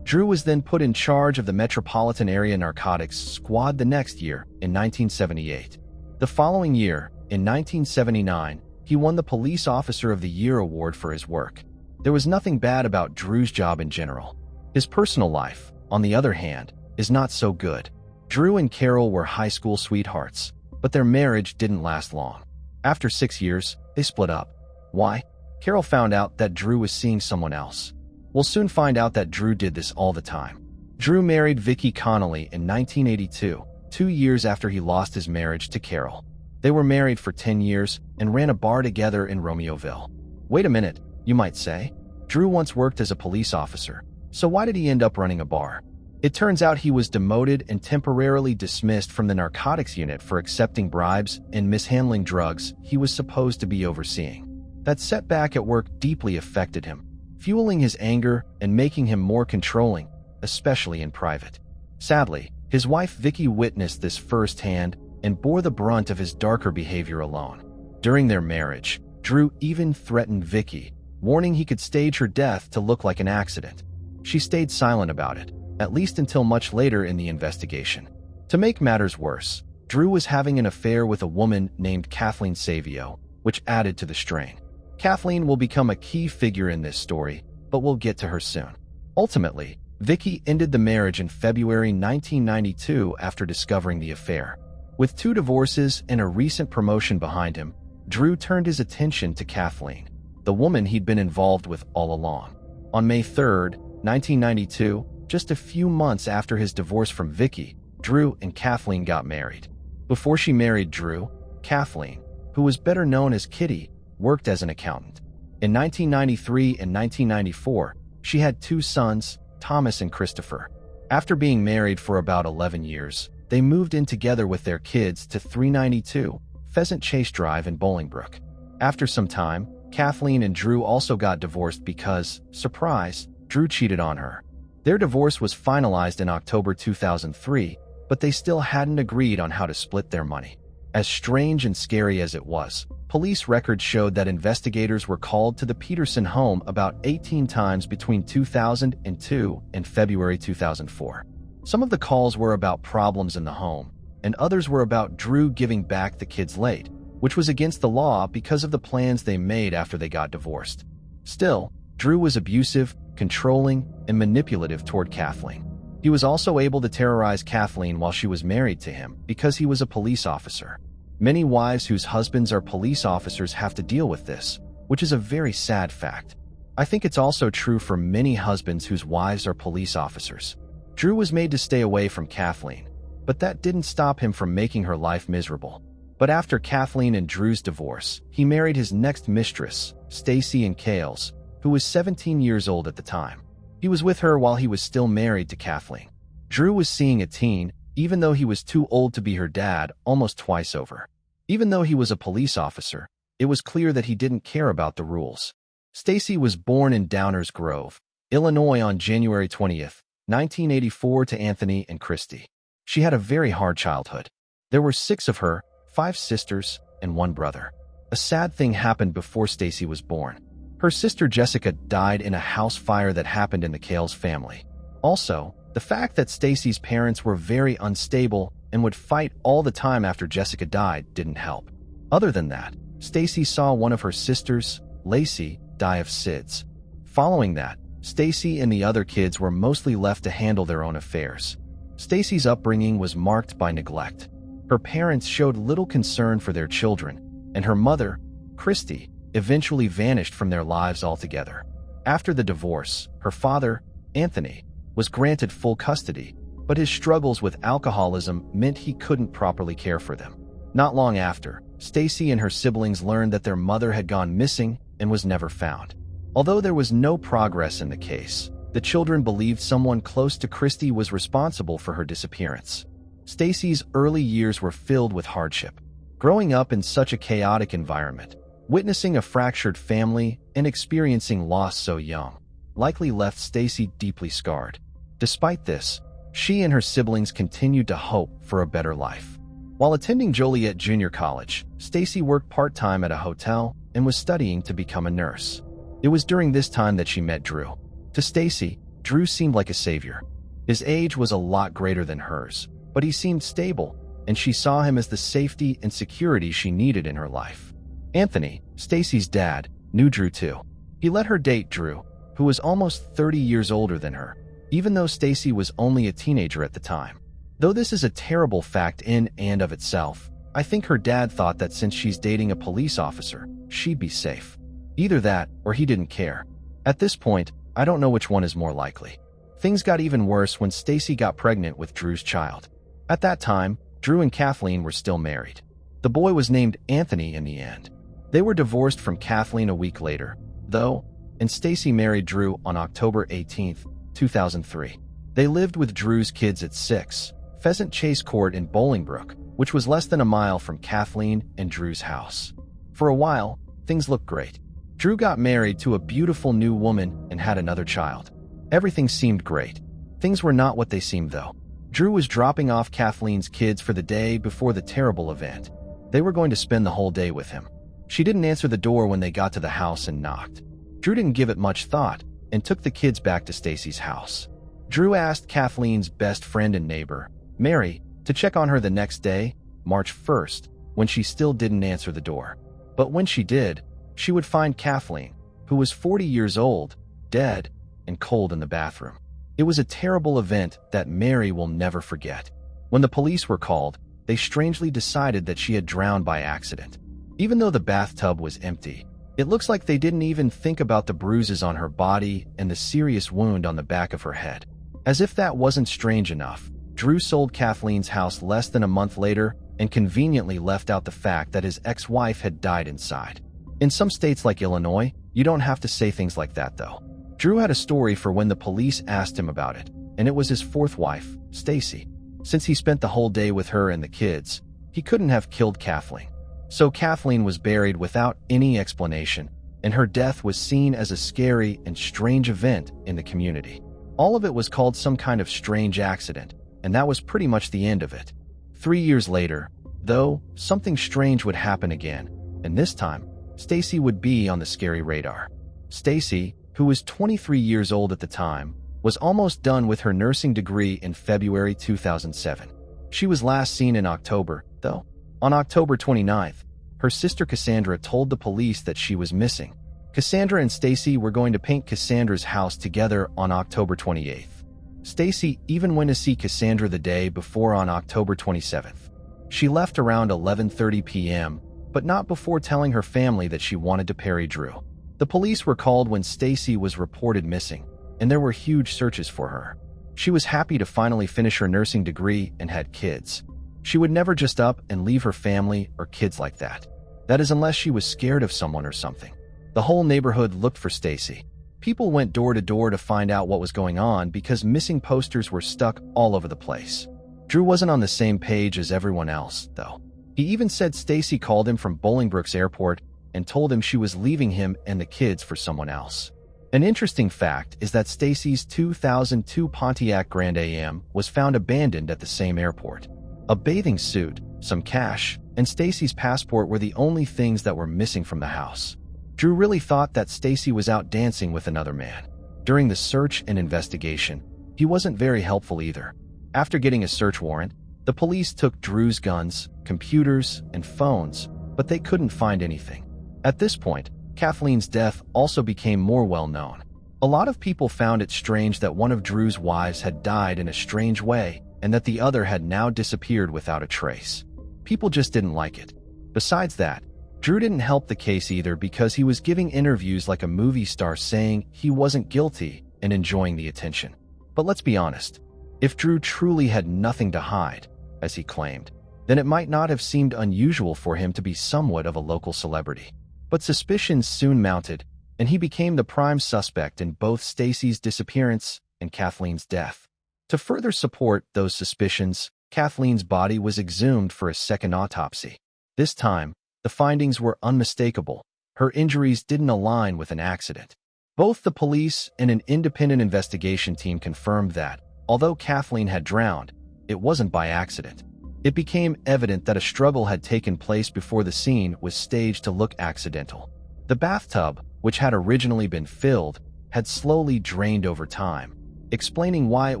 Drew was then put in charge of the Metropolitan Area Narcotics Squad the next year, in 1978. The following year, in 1979, he won the Police Officer of the Year award for his work. There was nothing bad about Drew's job in general. His personal life, on the other hand, is not so good. Drew and Carol were high school sweethearts, but their marriage didn't last long. After 6 years, they split up. Why? Carol found out that Drew was seeing someone else. We'll soon find out that Drew did this all the time. Drew married Vicki Connolly in 1982, 2 years after he lost his marriage to Carol. They were married for 10 years and ran a bar together in Romeoville. Wait a minute, you might say. Drew once worked as a police officer, so why did he end up running a bar? It turns out he was demoted and temporarily dismissed from the narcotics unit for accepting bribes and mishandling drugs he was supposed to be overseeing. That setback at work deeply affected him, fueling his anger and making him more controlling, especially in private. Sadly, his wife Vicki witnessed this firsthand and bore the brunt of his darker behavior alone. During their marriage, Drew even threatened Vicki, warning he could stage her death to look like an accident. She stayed silent about it, at least until much later in the investigation. To make matters worse, Drew was having an affair with a woman named Kathleen Savio, which added to the strain. Kathleen will become a key figure in this story, but we'll get to her soon. Ultimately, Vicky ended the marriage in February 1992 after discovering the affair. With 2 divorces and a recent promotion behind him, Drew turned his attention to Kathleen, the woman he'd been involved with all along. On May 3, 1992, just a few months after his divorce from Vicky, Drew and Kathleen got married. Before she married Drew, Kathleen, who was better known as Kitty, worked as an accountant. In 1993 and 1994, she had 2 sons, Thomas and Christopher. After being married for about 11 years, they moved in together with their kids to 392 Pheasant Chase Drive in Bolingbrook. After some time, Kathleen and Drew also got divorced because, surprise, Drew cheated on her. Their divorce was finalized in October 2003, but they still hadn't agreed on how to split their money. As strange and scary as it was, police records showed that investigators were called to the Peterson home about 18 times between 2002 and February 2004. Some of the calls were about problems in the home, and others were about Drew giving back the kids late, which was against the law because of the plans they made after they got divorced. Still, Drew was abusive, controlling, and manipulative toward Kathleen. He was also able to terrorize Kathleen while she was married to him because he was a police officer. Many wives whose husbands are police officers have to deal with this, which is a very sad fact. I think it's also true for many husbands whose wives are police officers. Drew was made to stay away from Kathleen, but that didn't stop him from making her life miserable. But after Kathleen and Drew's divorce, he married his next mistress, Stacy and Kales, who was 17 years old at the time. He was with her while he was still married to Kathleen. Drew was seeing a teen, even though he was too old to be her dad, almost twice over. Even though he was a police officer, it was clear that he didn't care about the rules. Stacy was born in Downers Grove, Illinois on January 20th, 1984 to Anthony and Christy. She had a very hard childhood. There were 6 of her, 5 sisters, and 1 brother. A sad thing happened before Stacy was born. Her sister Jessica died in a house fire that happened in the Kales family. Also, the fact that Stacy's parents were very unstable and would fight all the time after Jessica died didn't help. Other than that, Stacy saw one of her sisters, Lacey, die of SIDS. Following that, Stacy and the other kids were mostly left to handle their own affairs. Stacy's upbringing was marked by neglect. Her parents showed little concern for their children, and her mother, Christy, eventually vanished from their lives altogether. After the divorce, her father, Anthony, was granted full custody, but his struggles with alcoholism meant he couldn't properly care for them. Not long after, Stacy and her siblings learned that their mother had gone missing and was never found. Although there was no progress in the case, the children believed someone close to Christy was responsible for her disappearance. Stacy's early years were filled with hardship. Growing up in such a chaotic environment, witnessing a fractured family and experiencing loss so young likely left Stacy deeply scarred. Despite this, she and her siblings continued to hope for a better life. While attending Joliet Junior College, Stacy worked part-time at a hotel and was studying to become a nurse. It was during this time that she met Drew. To Stacy, Drew seemed like a savior. His age was a lot greater than hers, but he seemed stable, and she saw him as the safety and security she needed in her life. Anthony, Stacy's dad, knew Drew too. He let her date Drew, who was almost 30 years older than her, even though Stacy was only a teenager at the time. Though this is a terrible fact in and of itself, I think her dad thought that since she's dating a police officer, she'd be safe. Either that, or he didn't care. At this point, I don't know which one is more likely. Things got even worse when Stacy got pregnant with Drew's child. At that time, Drew and Kathleen were still married. The boy was named Anthony in the end. They were divorced from Kathleen a week later, though, and Stacy married Drew on October 18, 2003. They lived with Drew's kids at 6 Pheasant Chase Court in Bolingbrook, which was less than a mile from Kathleen and Drew's house. For a while, things looked great. Drew got married to a beautiful new woman and had another child. Everything seemed great. Things were not what they seemed though. Drew was dropping off Kathleen's kids for the day before the terrible event. They were going to spend the whole day with him. She didn't answer the door when they got to the house and knocked. Drew didn't give it much thought and took the kids back to Stacy's house. Drew asked Kathleen's best friend and neighbor, Mary, to check on her the next day, March 1st, when she still didn't answer the door. But when she did, she would find Kathleen, who was 40 years old, dead and cold in the bathroom. It was a terrible event that Mary will never forget. When the police were called, they strangely decided that she had drowned by accident. Even though the bathtub was empty, it looks like they didn't even think about the bruises on her body and the serious wound on the back of her head. As if that wasn't strange enough, Drew sold Kathleen's house less than a month later and conveniently left out the fact that his ex-wife had died inside. In some states like Illinois, you don't have to say things like that though. Drew had a story for when the police asked him about it, and it was his fourth wife, Stacy. Since he spent the whole day with her and the kids, he couldn't have killed Kathleen. So Kathleen was buried without any explanation, and her death was seen as a scary and strange event in the community. All of it was called some kind of strange accident, and that was pretty much the end of it. 3 years later, though, something strange would happen again, and this time, Stacy would be on the scary radar. Stacy, who was 23 years old at the time, was almost done with her nursing degree in February 2007. She was last seen in October, though. On October 29th, her sister Cassandra told the police that she was missing. Cassandra and Stacy were going to paint Cassandra's house together on October 28th. Stacy even went to see Cassandra the day before on October 27th. She left around 11:30 p.m., but not before telling her family that she wanted to bury Drew. The police were called when Stacy was reported missing, and there were huge searches for her. She was happy to finally finish her nursing degree and had kids. She would never just up and leave her family or kids like that. That is unless she was scared of someone or something. The whole neighborhood looked for Stacy. People went door to door to find out what was going on because missing posters were stuck all over the place. Drew wasn't on the same page as everyone else, though. He even said Stacy called him from Bolingbrook's airport and told him she was leaving him and the kids for someone else. An interesting fact is that Stacy's 2002 Pontiac Grand Am was found abandoned at the same airport. A bathing suit, some cash, and Stacy's passport were the only things that were missing from the house. Drew really thought that Stacy was out dancing with another man. During the search and investigation, he wasn't very helpful either. After getting a search warrant, the police took Drew's guns, computers, and phones, but they couldn't find anything. At this point, Kathleen's death also became more well-known. A lot of people found it strange that one of Drew's wives had died in a strange way and that the other had now disappeared without a trace. People just didn't like it. Besides that, Drew didn't help the case either because he was giving interviews like a movie star saying he wasn't guilty and enjoying the attention. But let's be honest, if Drew truly had nothing to hide, as he claimed, then it might not have seemed unusual for him to be somewhat of a local celebrity. But suspicions soon mounted, and he became the prime suspect in both Stacy's disappearance and Kathleen's death. To further support those suspicions, Kathleen's body was exhumed for a second autopsy. This time, the findings were unmistakable. Her injuries didn't align with an accident. Both the police and an independent investigation team confirmed that, although Kathleen had drowned, it wasn't by accident. It became evident that a struggle had taken place before the scene was staged to look accidental. The bathtub, which had originally been filled, had slowly drained over time, explaining why it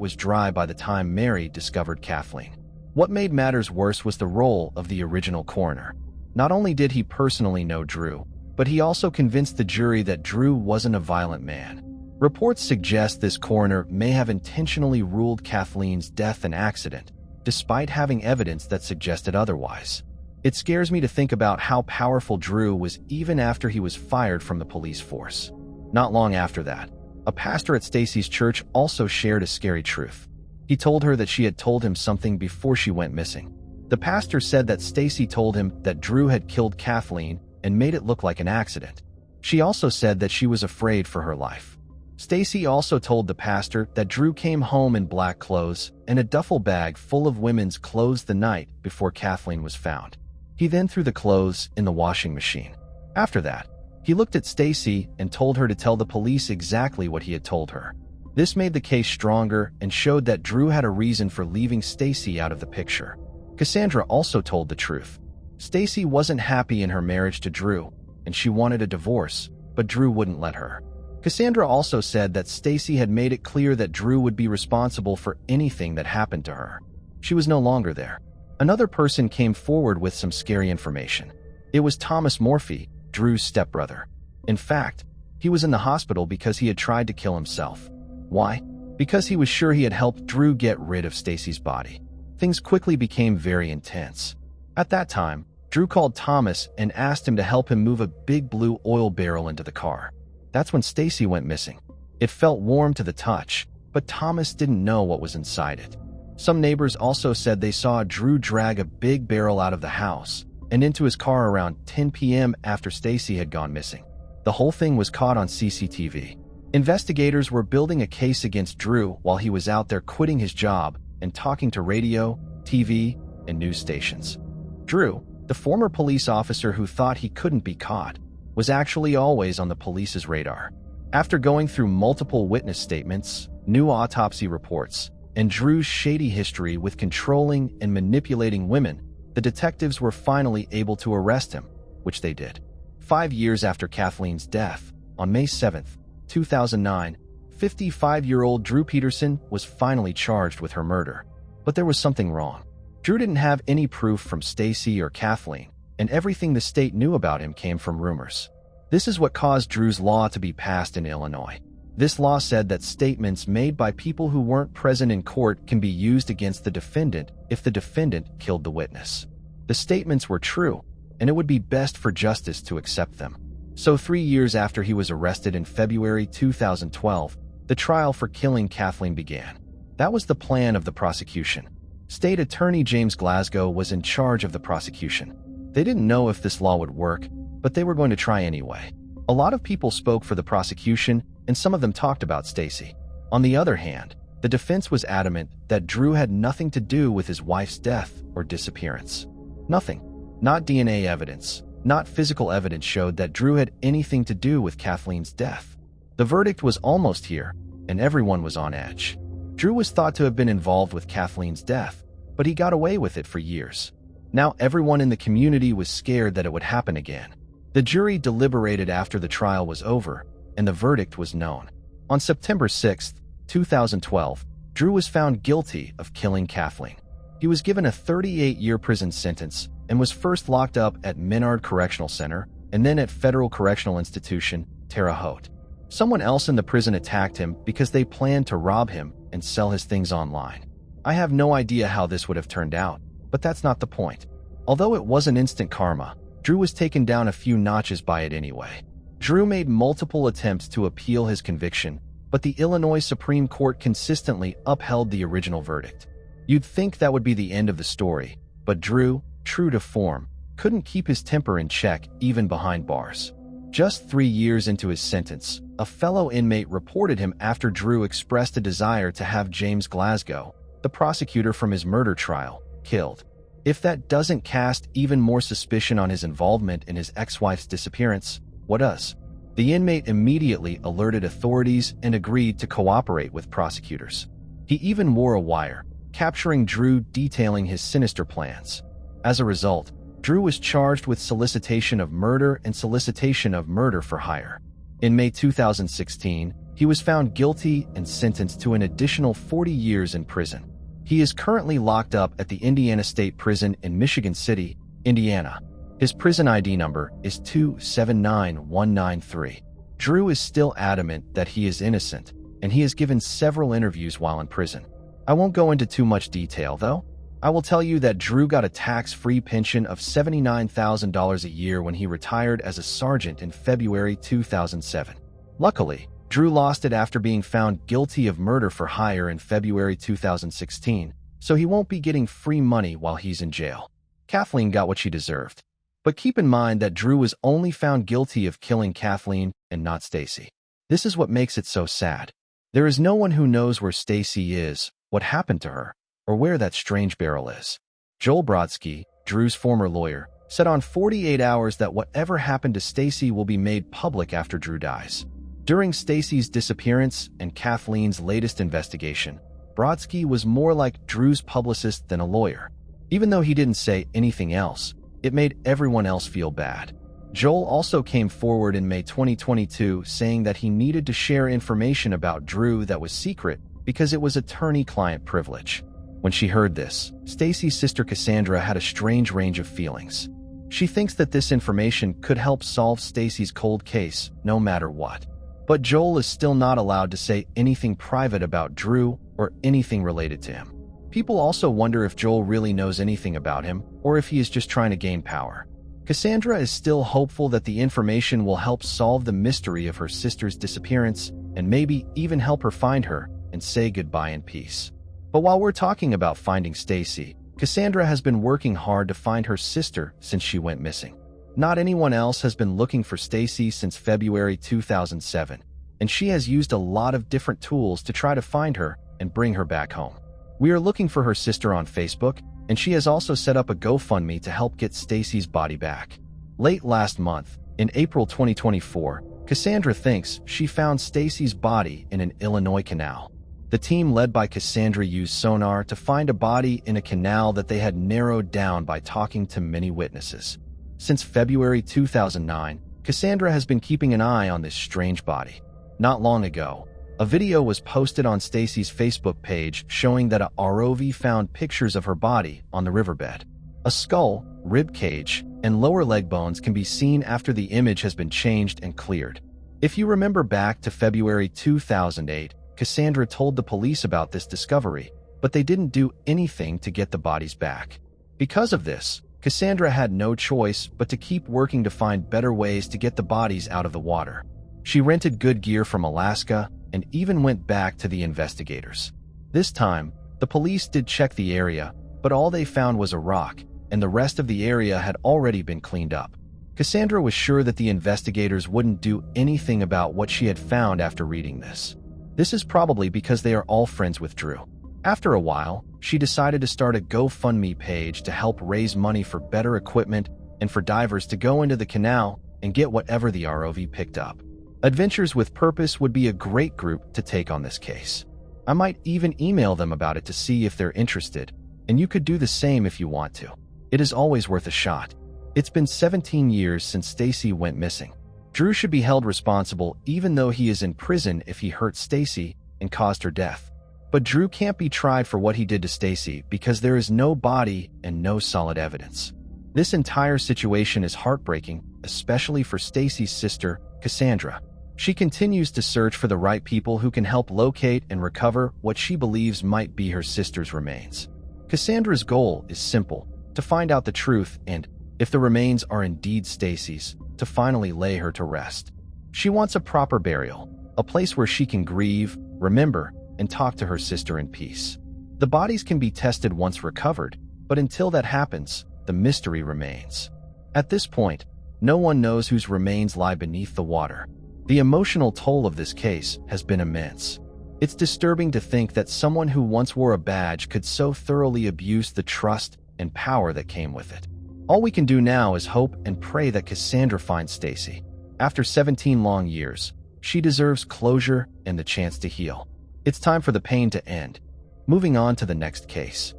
was dry by the time Mary discovered Kathleen. What made matters worse was the role of the original coroner. Not only did he personally know Drew, but he also convinced the jury that Drew wasn't a violent man. Reports suggest this coroner may have intentionally ruled Kathleen's death an accident, despite having evidence that suggested otherwise. It scares me to think about how powerful Drew was even after he was fired from the police force. Not long after that, a pastor at Stacy's church also shared a scary truth. He told her that she had told him something before she went missing. The pastor said that Stacy told him that Drew had killed Kathleen and made it look like an accident. She also said that she was afraid for her life. Stacy also told the pastor that Drew came home in black clothes and a duffel bag full of women's clothes the night before Kathleen was found. He then threw the clothes in the washing machine. After that, he looked at Stacy and told her to tell the police exactly what he had told her. This made the case stronger and showed that Drew had a reason for leaving Stacy out of the picture. Cassandra also told the truth. Stacy wasn't happy in her marriage to Drew, and she wanted a divorce, but Drew wouldn't let her. Cassandra also said that Stacy had made it clear that Drew would be responsible for anything that happened to her. She was no longer there. Another person came forward with some scary information. It was Thomas Morphy, Drew's stepbrother. In fact, he was in the hospital because he had tried to kill himself. Why? Because he was sure he had helped Drew get rid of Stacy's body. Things quickly became very intense. At that time, Drew called Thomas and asked him to help him move a big blue oil barrel into the car. That's when Stacy went missing. It felt warm to the touch, but Thomas didn't know what was inside it. Some neighbors also said they saw Drew drag a big barrel out of the house and into his car around 10 p.m. after Stacy had gone missing. The whole thing was caught on CCTV. Investigators were building a case against Drew while he was out there quitting his job and talking to radio, TV, and news stations. Drew, the former police officer who thought he couldn't be caught, was actually always on the police's radar. After going through multiple witness statements, new autopsy reports, and Drew's shady history with controlling and manipulating women, the detectives were finally able to arrest him, which they did. 5 years after Kathleen's death, on May 7, 2009, 55-year-old Drew Peterson was finally charged with her murder. But there was something wrong. Drew didn't have any proof from Stacy or Kathleen, and everything the state knew about him came from rumors. This is what caused Drew's law to be passed in Illinois. This law said that statements made by people who weren't present in court can be used against the defendant if the defendant killed the witness. The statements were true, and it would be best for justice to accept them. So 3 years after he was arrested in February 2012, the trial for killing Kathleen began. That was the plan of the prosecution. State Attorney James Glasgow was in charge of the prosecution. They didn't know if this law would work, but they were going to try anyway. A lot of people spoke for the prosecution, and some of them talked about Stacy. On the other hand, the defense was adamant that Drew had nothing to do with his wife's death or disappearance. Nothing. Not DNA evidence, not physical evidence showed that Drew had anything to do with Kathleen's death. The verdict was almost here, and everyone was on edge. Drew was thought to have been involved with Kathleen's death, but he got away with it for years. Now everyone in the community was scared that it would happen again. The jury deliberated after the trial was over, and the verdict was known. On September 6, 2012, Drew was found guilty of killing Kathleen. He was given a 38-year prison sentence and was first locked up at Menard Correctional Center and then at Federal Correctional Institution, Terre Haute. Someone else in the prison attacked him because they planned to rob him and sell his things online. I have no idea how this would have turned out, but that's not the point. Although it wasn't instant karma, Drew was taken down a few notches by it anyway. Drew made multiple attempts to appeal his conviction, but the Illinois Supreme Court consistently upheld the original verdict. You'd think that would be the end of the story, but Drew, true to form, couldn't keep his temper in check even behind bars. Just 3 years into his sentence, a fellow inmate reported him after Drew expressed a desire to have James Glasgow, the prosecutor from his murder trial, killed. If that doesn't cast even more suspicion on his involvement in his ex-wife's disappearance, what does? The inmate immediately alerted authorities and agreed to cooperate with prosecutors. He even wore a wire, capturing Drew detailing his sinister plans. As a result, Drew was charged with solicitation of murder and solicitation of murder for hire. In May 2016, he was found guilty and sentenced to an additional 40 years in prison. He is currently locked up at the Indiana State Prison in Michigan City, Indiana. His prison ID number is 279193. Drew is still adamant that he is innocent, and he has given several interviews while in prison. I won't go into too much detail, though. I will tell you that Drew got a tax-free pension of $79,000 a year when he retired as a sergeant in February 2007. Luckily, Drew lost it after being found guilty of murder for hire in February 2016, so he won't be getting free money while he's in jail. Kathleen got what she deserved. But keep in mind that Drew was only found guilty of killing Kathleen and not Stacy. This is what makes it so sad. There is no one who knows where Stacy is, what happened to her, or where that strange barrel is. Joel Brodsky, Drew's former lawyer, said on 48 Hours that whatever happened to Stacy will be made public after Drew dies. During Stacy's disappearance and Kathleen's latest investigation, Brodsky was more like Drew's publicist than a lawyer. Even though he didn't say anything else, it made everyone else feel bad. Joel also came forward in May 2022 saying that he needed to share information about Drew that was secret because it was attorney-client privilege. When she heard this, Stacy's sister Cassandra had a strange range of feelings. She thinks that this information could help solve Stacy's cold case, no matter what. But Joel is still not allowed to say anything private about Drew or anything related to him. People also wonder if Joel really knows anything about him, or if he is just trying to gain power. Cassandra is still hopeful that the information will help solve the mystery of her sister's disappearance, and maybe even help her find her and say goodbye in peace. But while we're talking about finding Stacy, Cassandra has been working hard to find her sister since she went missing. Not anyone else has been looking for Stacy since February 2007, and she has used a lot of different tools to try to find her and bring her back home. We are looking for her sister on Facebook, and she has also set up a GoFundMe to help get Stacy's body back. Late last month, in April 2024, Cassandra thinks she found Stacy's body in an Illinois canal. The team led by Cassandra used sonar to find a body in a canal that they had narrowed down by talking to many witnesses. Since February 2009, Cassandra has been keeping an eye on this strange body. Not long ago, a video was posted on Stacy's Facebook page showing that a ROV found pictures of her body on the riverbed. A skull, rib cage, and lower leg bones can be seen after the image has been changed and cleared. If you remember back to February 2008, Cassandra told the police about this discovery, but they didn't do anything to get the bodies back. Because of this, Cassandra had no choice but to keep working to find better ways to get the bodies out of the water. She rented good gear from Alaska and even went back to the investigators. This time, the police did check the area, but all they found was a rock, and the rest of the area had already been cleaned up. Cassandra was sure that the investigators wouldn't do anything about what she had found after reading this. This is probably because they are all friends with Drew. After a while, she decided to start a GoFundMe page to help raise money for better equipment and for divers to go into the canal and get whatever the ROV picked up. Adventures with Purpose would be a great group to take on this case. I might even email them about it to see if they're interested, and you could do the same if you want to. It is always worth a shot. It's been 17 years since Stacy went missing. Drew should be held responsible even though he is in prison if he hurt Stacy and caused her death. But Drew can't be tried for what he did to Stacy because there is no body and no solid evidence. This entire situation is heartbreaking, especially for Stacy's sister, Cassandra. She continues to search for the right people who can help locate and recover what she believes might be her sister's remains. Cassandra's goal is simple: to find out the truth and, if the remains are indeed Stacy's, to finally lay her to rest. She wants a proper burial, a place where she can grieve, remember, and talk to her sister in peace. The bodies can be tested once recovered, but until that happens, the mystery remains. At this point, no one knows whose remains lie beneath the water. The emotional toll of this case has been immense. It's disturbing to think that someone who once wore a badge could so thoroughly abuse the trust and power that came with it. All we can do now is hope and pray that Cassandra finds Stacy. After 17 long years, she deserves closure and the chance to heal. It's time for the pain to end. Moving on to the next case.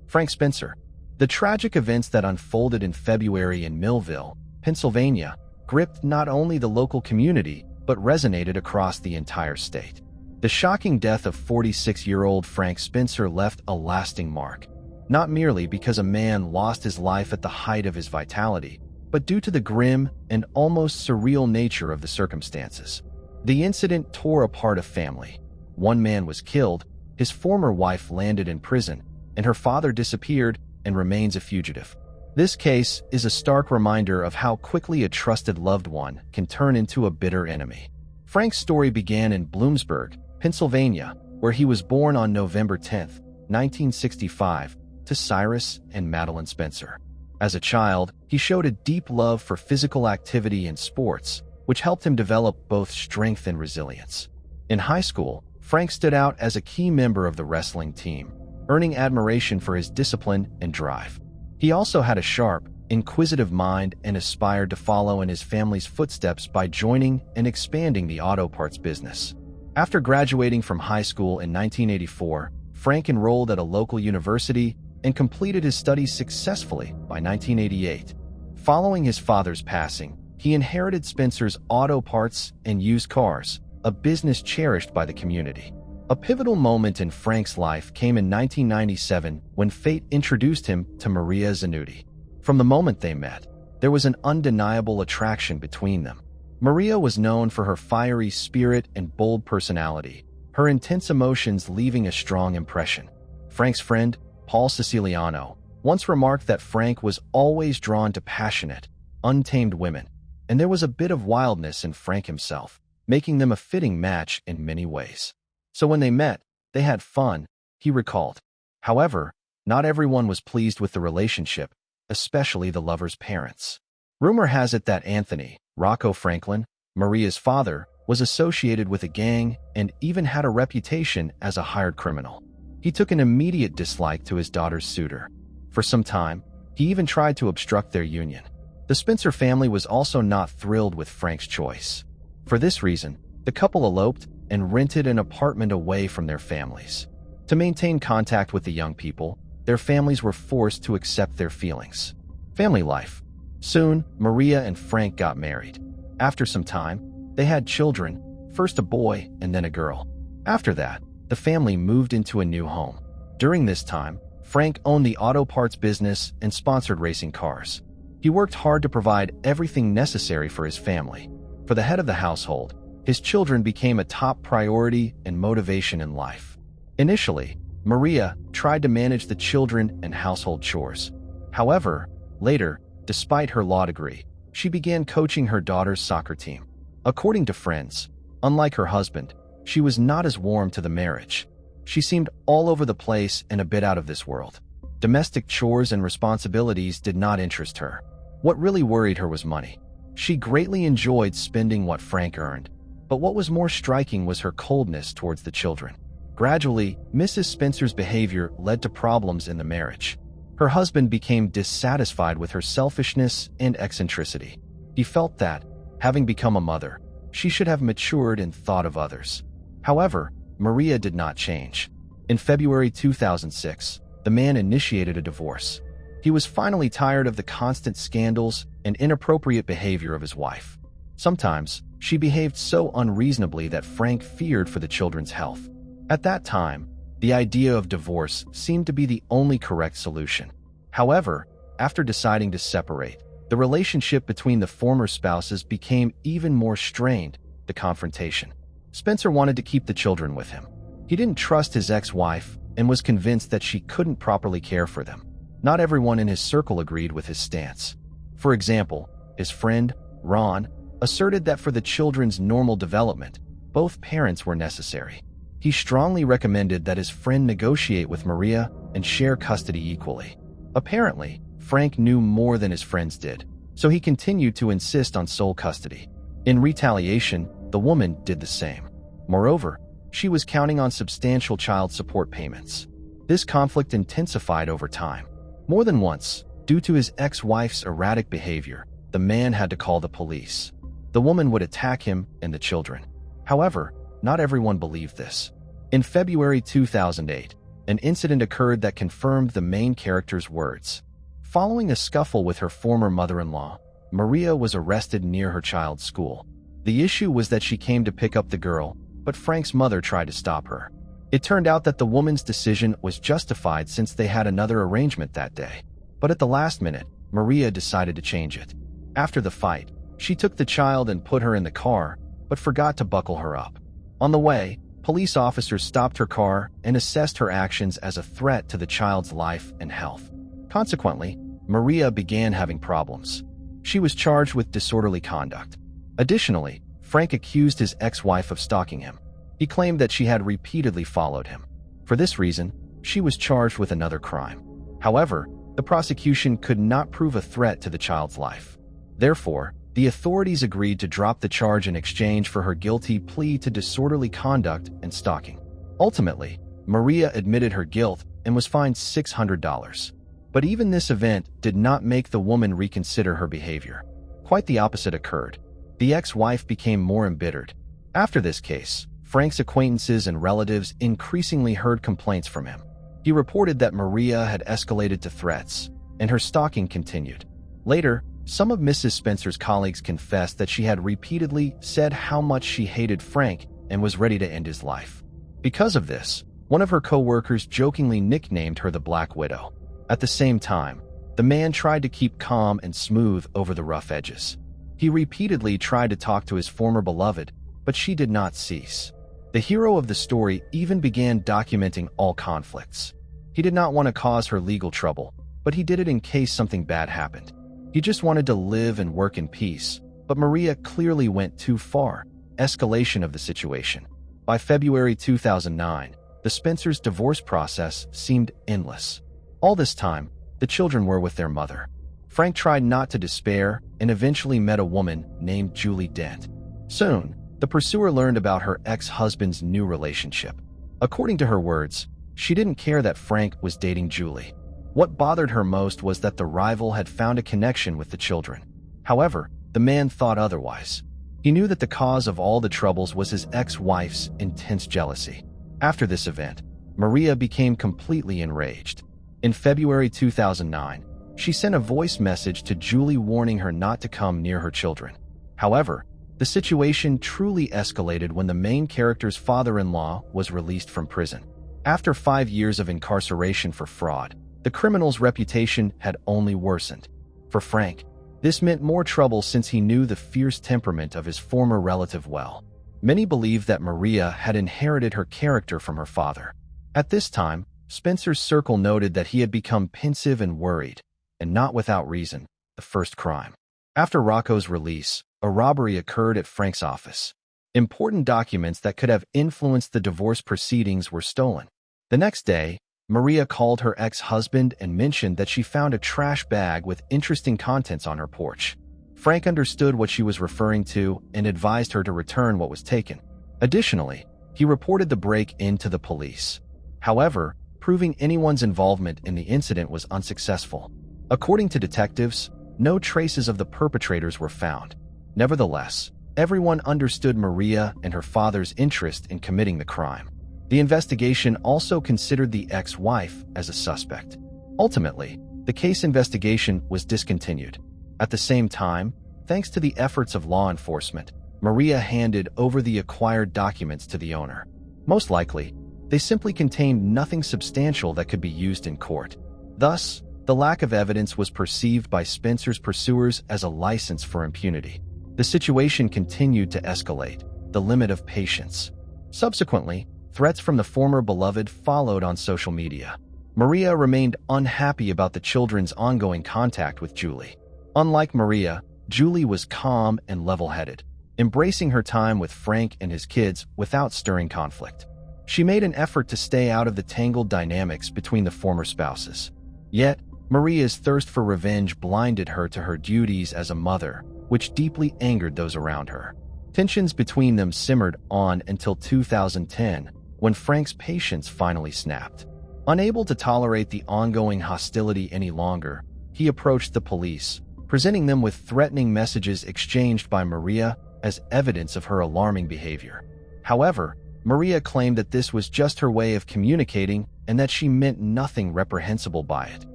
Frank Spencer. The tragic events that unfolded in February in Millville, Pennsylvania, gripped not only the local community, but resonated across the entire state. The shocking death of 46-year-old Frank Spencer left a lasting mark, not merely because a man lost his life at the height of his vitality, but due to the grim and almost surreal nature of the circumstances. The incident tore apart a family. One man was killed, his former wife landed in prison, and her father disappeared and remains a fugitive. This case is a stark reminder of how quickly a trusted loved one can turn into a bitter enemy. Frank's story began in Bloomsburg, Pennsylvania, where he was born on November 10, 1965, to Cyrus and Madeline Spencer. As a child, he showed a deep love for physical activity and sports, which helped him develop both strength and resilience. In high school, Frank stood out as a key member of the wrestling team, earning admiration for his discipline and drive. He also had a sharp, inquisitive mind and aspired to follow in his family's footsteps by joining and expanding the auto parts business. After graduating from high school in 1984, Frank enrolled at a local university and completed his studies successfully by 1988. Following his father's passing, he inherited Spencer's auto parts and used cars, a business cherished by the community. A pivotal moment in Frank's life came in 1997 when fate introduced him to Maria Zanuti. From the moment they met, there was an undeniable attraction between them. Maria was known for her fiery spirit and bold personality, her intense emotions leaving a strong impression. Frank's friend, Paul Siciliano, once remarked that Frank was always drawn to passionate, untamed women, and there was a bit of wildness in Frank himself, making them a fitting match in many ways. So when they met, they had fun, he recalled. However, not everyone was pleased with the relationship, especially the lovers' parents. Rumor has it that Anthony, Rocco Franklin, Maria's father, was associated with a gang and even had a reputation as a hired criminal. He took an immediate dislike to his daughter's suitor. For some time, he even tried to obstruct their union. The Spencer family was also not thrilled with Frank's choice. For this reason, the couple eloped and rented an apartment away from their families. To maintain contact with the young people, their families were forced to accept their feelings. Family life. Soon, Maria and Frank got married. After some time, they had children, first a boy and then a girl. After that, the family moved into a new home. During this time, Frank owned the auto parts business and sponsored racing cars. He worked hard to provide everything necessary for his family. For the head of the household, his children became a top priority and motivation in life. Initially, Maria tried to manage the children and household chores. However, later, despite her law degree, she began coaching her daughter's soccer team. According to friends, unlike her husband, she was not as warm to the marriage. She seemed all over the place and a bit out of this world. Domestic chores and responsibilities did not interest her. What really worried her was money. She greatly enjoyed spending what Frank earned, but what was more striking was her coldness towards the children. Gradually, Mrs. Spencer's behavior led to problems in the marriage. Her husband became dissatisfied with her selfishness and eccentricity. He felt that, having become a mother, she should have matured and thought of others. However, Maria did not change. In February 2006, the man initiated a divorce. He was finally tired of the constant scandals and inappropriate behavior of his wife. Sometimes, she behaved so unreasonably that Frank feared for the children's health. At that time, the idea of divorce seemed to be the only correct solution. However, after deciding to separate, the relationship between the former spouses became even more strained, the confrontation. Spencer wanted to keep the children with him. He didn't trust his ex-wife and was convinced that she couldn't properly care for them. Not everyone in his circle agreed with his stance. For example, his friend, Ron, asserted that for the children's normal development, both parents were necessary. He strongly recommended that his friend negotiate with Maria and share custody equally. Apparently, Frank knew more than his friends did, so he continued to insist on sole custody. In retaliation, the woman did the same. Moreover, she was counting on substantial child support payments. This conflict intensified over time. More than once, due to his ex-wife's erratic behavior, the man had to call the police. The woman would attack him and the children. However, not everyone believed this. In February 2008, an incident occurred that confirmed the main character's words. Following a scuffle with her former mother-in-law, Maria was arrested near her child's school. The issue was that she came to pick up the girl, but Frank's mother tried to stop her. It turned out that the woman's decision was justified since they had another arrangement that day. But at the last minute, Maria decided to change it. After the fight, she took the child and put her in the car, but forgot to buckle her up. On the way, police officers stopped her car and assessed her actions as a threat to the child's life and health. Consequently, Maria began having problems. She was charged with disorderly conduct. Additionally, Frank accused his ex-wife of stalking him. He claimed that she had repeatedly followed him. For this reason, she was charged with another crime. However, the prosecution could not prove a threat to the child's life. Therefore, the authorities agreed to drop the charge in exchange for her guilty plea to disorderly conduct and stalking. Ultimately, Maria admitted her guilt and was fined $600. But even this event did not make the woman reconsider her behavior. Quite the opposite occurred. The ex-wife became more embittered. After this case, Frank's acquaintances and relatives increasingly heard complaints from him. He reported that Maria had escalated to threats, and her stalking continued. Later, some of Mrs. Spencer's colleagues confessed that she had repeatedly said how much she hated Frank and was ready to end his life. Because of this, one of her co-workers jokingly nicknamed her the Black Widow. At the same time, The man tried to keep calm and smooth over the rough edges. He repeatedly tried to talk to his former beloved, but she did not cease. The hero of the story even began documenting all conflicts. He did not want to cause her legal trouble, but he did it in case something bad happened. He just wanted to live and work in peace, but Maria clearly went too far. Escalation of the situation. By February 2009, the Spencers' divorce process seemed endless. All this time, the children were with their mother. Frank tried not to despair and eventually met a woman named Julie Dent. Soon, the pursuer learned about her ex-husband's new relationship. According to her words, she didn't care that Frank was dating Julie. What bothered her most was that the rival had found a connection with the children. However, the man thought otherwise. He knew that the cause of all the troubles was his ex-wife's intense jealousy. After this event, Maria became completely enraged. In February 2009, she sent a voice message to Julie warning her not to come near her children. However, the situation truly escalated when the main character's father-in-law was released from prison. After 5 years of incarceration for fraud, the criminal's reputation had only worsened. For Frank, this meant more trouble since he knew the fierce temperament of his former relative well. Many believed that Maria had inherited her character from her father. At this time, Spencer's circle noted that he had become pensive and worried, and not without reason, the first crime. After Rocco's release, a robbery occurred at Frank's office. Important documents that could have influenced the divorce proceedings were stolen. The next day, Maria called her ex-husband and mentioned that she found a trash bag with interesting contents on her porch. Frank understood what she was referring to and advised her to return what was taken. Additionally, he reported the break-in to the police. However, proving anyone's involvement in the incident was unsuccessful. According to detectives, no traces of the perpetrators were found. Nevertheless, everyone understood Maria and her father's interest in committing the crime. The investigation also considered the ex-wife as a suspect. Ultimately, the case investigation was discontinued. At the same time, thanks to the efforts of law enforcement, Maria handed over the acquired documents to the owner. Most likely, they simply contained nothing substantial that could be used in court. Thus, the lack of evidence was perceived by Spencer's pursuers as a license for impunity. The situation continued to escalate, the limit of patience. Subsequently, threats from the former beloved followed on social media. Maria remained unhappy about the children's ongoing contact with Julie. Unlike Maria, Julie was calm and level-headed, embracing her time with Frank and his kids without stirring conflict. She made an effort to stay out of the tangled dynamics between the former spouses. Yet, Maria's thirst for revenge blinded her to her duties as a mother, which deeply angered those around her. Tensions between them simmered on until 2010, when Frank's patience finally snapped. Unable to tolerate the ongoing hostility any longer, he approached the police, presenting them with threatening messages exchanged by Maria as evidence of her alarming behavior. However, Maria claimed that this was just her way of communicating and that she meant nothing reprehensible by it.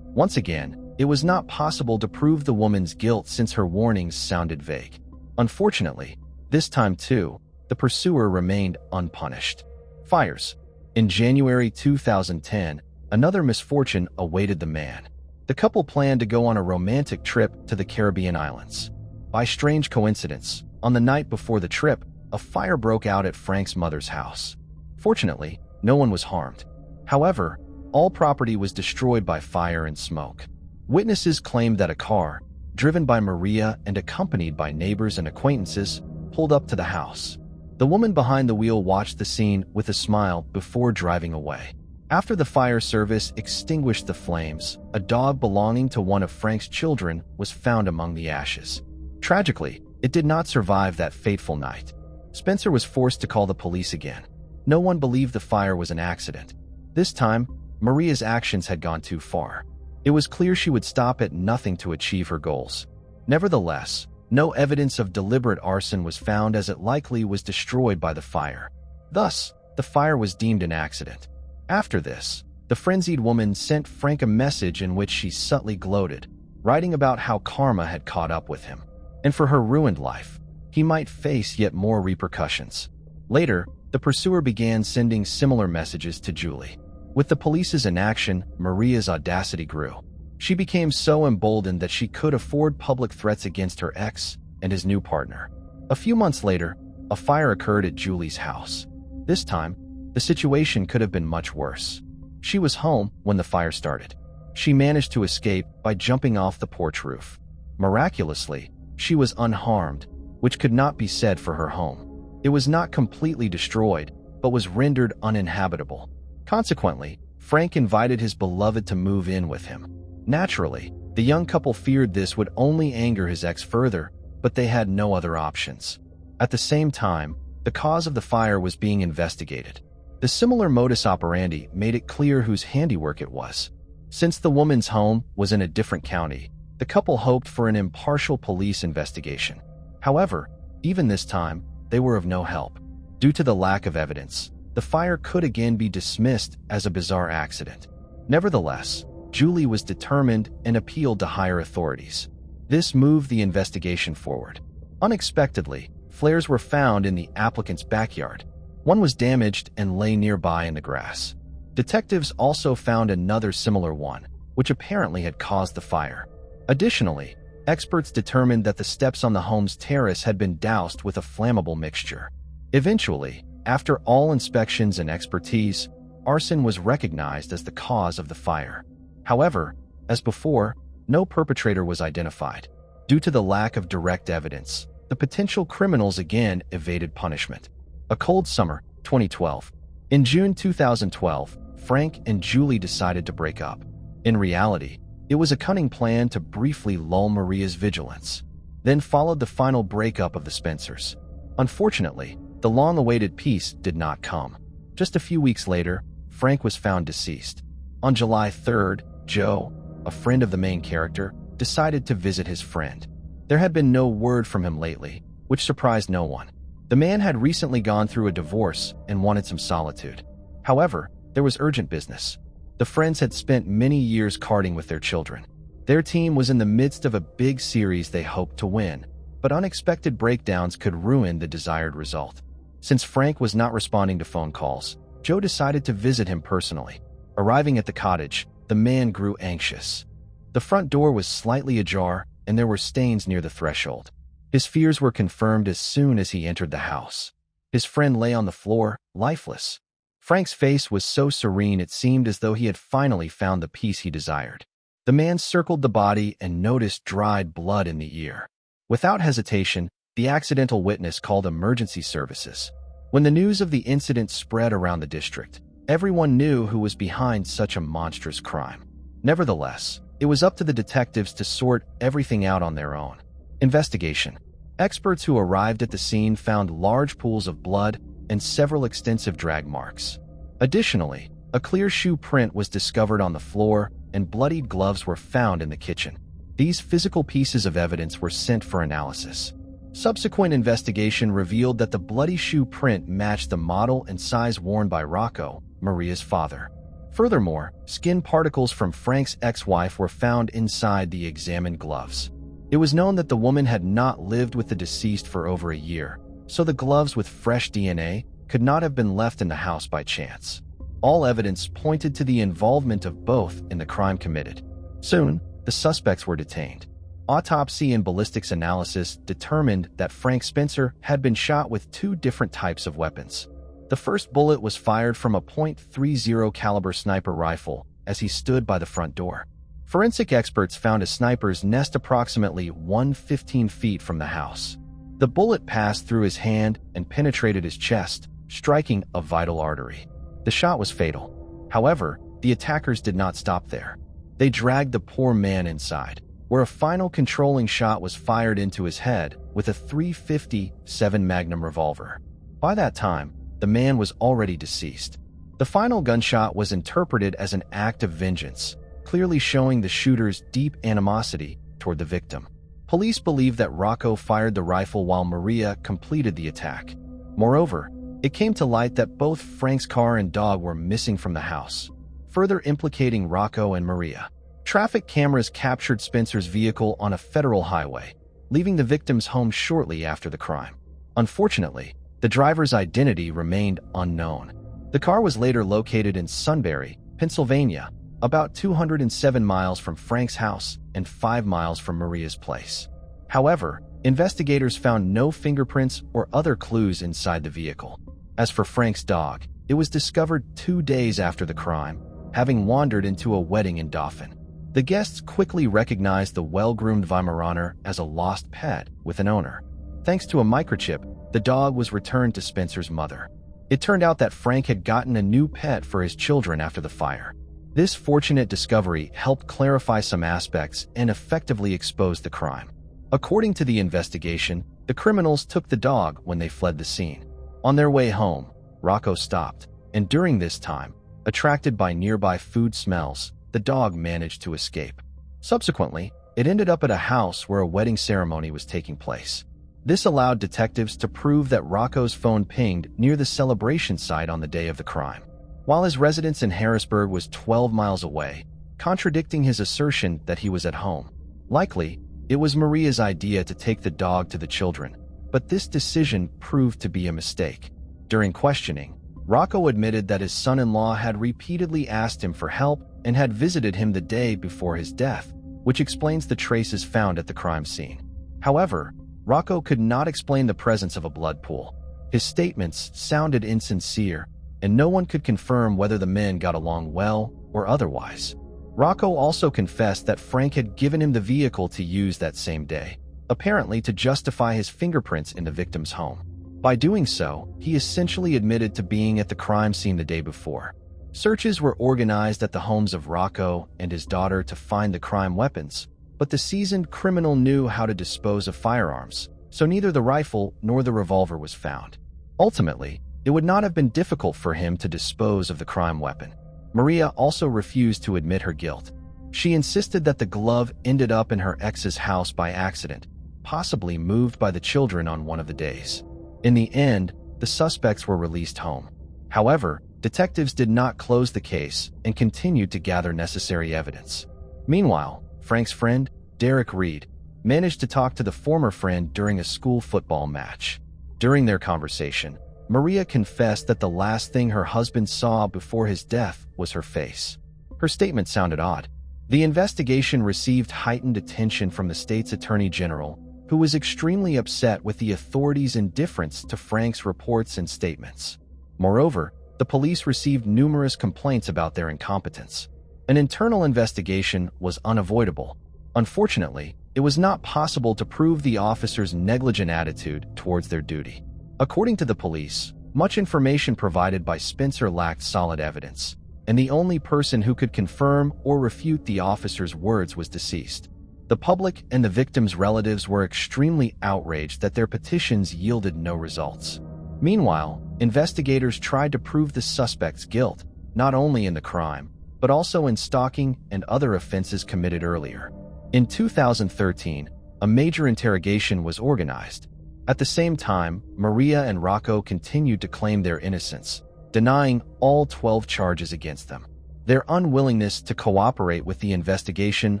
Once again, it was not possible to prove the woman's guilt since her warnings sounded vague. Unfortunately, this time too, the pursuer remained unpunished. Fires. In January 2010, another misfortune awaited the man. The couple planned to go on a romantic trip to the Caribbean islands. By strange coincidence, on the night before the trip, a fire broke out at Frank's mother's house. Fortunately, no one was harmed. However, all property was destroyed by fire and smoke. Witnesses claimed that a car, driven by Maria and accompanied by neighbors and acquaintances, pulled up to the house. The woman behind the wheel watched the scene with a smile before driving away. After the fire service extinguished the flames, a dog belonging to one of Frank's children was found among the ashes. Tragically, it did not survive that fateful night. Spencer was forced to call the police again. No one believed the fire was an accident. This time, Maria's actions had gone too far. It was clear she would stop at nothing to achieve her goals. Nevertheless, no evidence of deliberate arson was found as it likely was destroyed by the fire. Thus, the fire was deemed an accident. After this, the frenzied woman sent Frank a message in which she subtly gloated, writing about how karma had caught up with him, and for her ruined life, he might face yet more repercussions. Later, the pursuer began sending similar messages to Julie. With the police's inaction, Maria's audacity grew. She became so emboldened that she could afford public threats against her ex and his new partner. A few months later, a fire occurred at Julie's house. This time, the situation could have been much worse. She was home when the fire started. She managed to escape by jumping off the porch roof. Miraculously, she was unharmed, which could not be said for her home. It was not completely destroyed, but was rendered uninhabitable. Consequently, Frank invited his beloved to move in with him. Naturally, the young couple feared this would only anger his ex further, but they had no other options. At the same time, the cause of the fire was being investigated. The similar modus operandi made it clear whose handiwork it was. Since the woman's home was in a different county, the couple hoped for an impartial police investigation. However, even this time, they were of no help. Due to the lack of evidence, the fire could again be dismissed as a bizarre accident. Nevertheless, Julie was determined and appealed to higher authorities. This moved the investigation forward. Unexpectedly, flares were found in the applicant's backyard. One was damaged and lay nearby in the grass. Detectives also found another similar one, which apparently had caused the fire. Additionally, experts determined that the steps on the home's terrace had been doused with a flammable mixture. Eventually, after all inspections and expertise, arson was recognized as the cause of the fire. However, as before, no perpetrator was identified. Due to the lack of direct evidence, the potential criminals again evaded punishment. A cold summer, 2012. In June 2012, Frank and Julie decided to break up. In reality, it was a cunning plan to briefly lull Maria's vigilance. Then followed the final breakup of the Spencers. Unfortunately, the long-awaited peace did not come. Just a few weeks later, Frank was found deceased. On July 3rd, Joe, a friend of the main character, decided to visit his friend. There had been no word from him lately, which surprised no one. The man had recently gone through a divorce and wanted some solitude. However, there was urgent business. The friends had spent many years karting with their children. Their team was in the midst of a big series they hoped to win, but unexpected breakdowns could ruin the desired result. Since Frank was not responding to phone calls, Joe decided to visit him personally. Arriving at the cottage, the man grew anxious. The front door was slightly ajar, and there were stains near the threshold. His fears were confirmed as soon as he entered the house. His friend lay on the floor, lifeless. Frank's face was so serene it seemed as though he had finally found the peace he desired. The man circled the body and noticed dried blood in the ear. Without hesitation, the accidental witness called emergency services. When the news of the incident spread around the district, everyone knew who was behind such a monstrous crime. Nevertheless, it was up to the detectives to sort everything out on their own. Investigation. Experts who arrived at the scene found large pools of blood and several extensive drag marks. Additionally, a clear shoe print was discovered on the floor and bloodied gloves were found in the kitchen. These physical pieces of evidence were sent for analysis. Subsequent investigation revealed that the bloody shoe print matched the model and size worn by Rocco, Maria's father. Furthermore, skin particles from Frank's ex-wife were found inside the examined gloves. It was known that the woman had not lived with the deceased for over a year, so the gloves with fresh DNA could not have been left in the house by chance. All evidence pointed to the involvement of both in the crime committed. Soon, the suspects were detained. Autopsy and ballistics analysis determined that Frank Spencer had been shot with two different types of weapons. The first bullet was fired from a .30 caliber sniper rifle as he stood by the front door. Forensic experts found a sniper's nest approximately 115 feet from the house. The bullet passed through his hand and penetrated his chest, striking a vital artery. The shot was fatal. However, the attackers did not stop there. They dragged the poor man inside, where a final controlling shot was fired into his head with a .357 Magnum revolver. By that time, the man was already deceased. The final gunshot was interpreted as an act of vengeance, clearly showing the shooter's deep animosity toward the victim. Police believe that Rocco fired the rifle while Maria completed the attack. Moreover, it came to light that both Frank's car and dog were missing from the house, further implicating Rocco and Maria. Traffic cameras captured Spencer's vehicle on a federal highway, leaving the victim's home shortly after the crime. Unfortunately, the driver's identity remained unknown. The car was later located in Sunbury, Pennsylvania, about 207 miles from Frank's house and 5 miles from Maria's place. However, investigators found no fingerprints or other clues inside the vehicle. As for Frank's dog, it was discovered 2 days after the crime, having wandered into a wedding in Dauphin. The guests quickly recognized the well-groomed Weimaraner as a lost pet with an owner. Thanks to a microchip, the dog was returned to Spencer's mother. It turned out that Frank had gotten a new pet for his children after the fire. This fortunate discovery helped clarify some aspects and effectively expose the crime. According to the investigation, the criminals took the dog when they fled the scene. On their way home, Rocco stopped, and during this time, attracted by nearby food smells, the dog managed to escape. Subsequently, it ended up at a house where a wedding ceremony was taking place. This allowed detectives to prove that Rocco's phone pinged near the celebration site on the day of the crime, while his residence in Harrisburg was 12 miles away, contradicting his assertion that he was at home. Likely, it was Maria's idea to take the dog to the children, but this decision proved to be a mistake. During questioning, Rocco admitted that his son-in-law had repeatedly asked him for help and had visited him the day before his death, which explains the traces found at the crime scene. However, Rocco could not explain the presence of a blood pool. His statements sounded insincere, and no one could confirm whether the men got along well or otherwise. Rocco also confessed that Frank had given him the vehicle to use that same day, apparently to justify his fingerprints in the victim's home. By doing so, he essentially admitted to being at the crime scene the day before. Searches were organized at the homes of Rocco and his daughter to find the crime weapons, but the seasoned criminal knew how to dispose of firearms, so neither the rifle nor the revolver was found. Ultimately, it would not have been difficult for him to dispose of the crime weapon. Maria also refused to admit her guilt. She insisted that the glove ended up in her ex's house by accident, possibly moved by the children on one of the days. In the end, the suspects were released home. However, detectives did not close the case and continued to gather necessary evidence. Meanwhile, Frank's friend, Derek Reed, managed to talk to the former friend during a school football match. During their conversation, Maria confessed that the last thing her husband saw before his death was her face. Her statement sounded odd. The investigation received heightened attention from the state's attorney general, who was extremely upset with the authorities' indifference to Frank's reports and statements. Moreover, the police received numerous complaints about their incompetence. An internal investigation was unavoidable. Unfortunately, it was not possible to prove the officers' negligent attitude towards their duty. According to the police, much information provided by Spencer lacked solid evidence, and the only person who could confirm or refute the officers' words was deceased. The public and the victims' relatives were extremely outraged that their petitions yielded no results. Meanwhile, investigators tried to prove the suspect's guilt, not only in the crime, but also in stalking and other offenses committed earlier. In 2013, a major interrogation was organized. At the same time, Maria and Rocco continued to claim their innocence, denying all 12 charges against them. Their unwillingness to cooperate with the investigation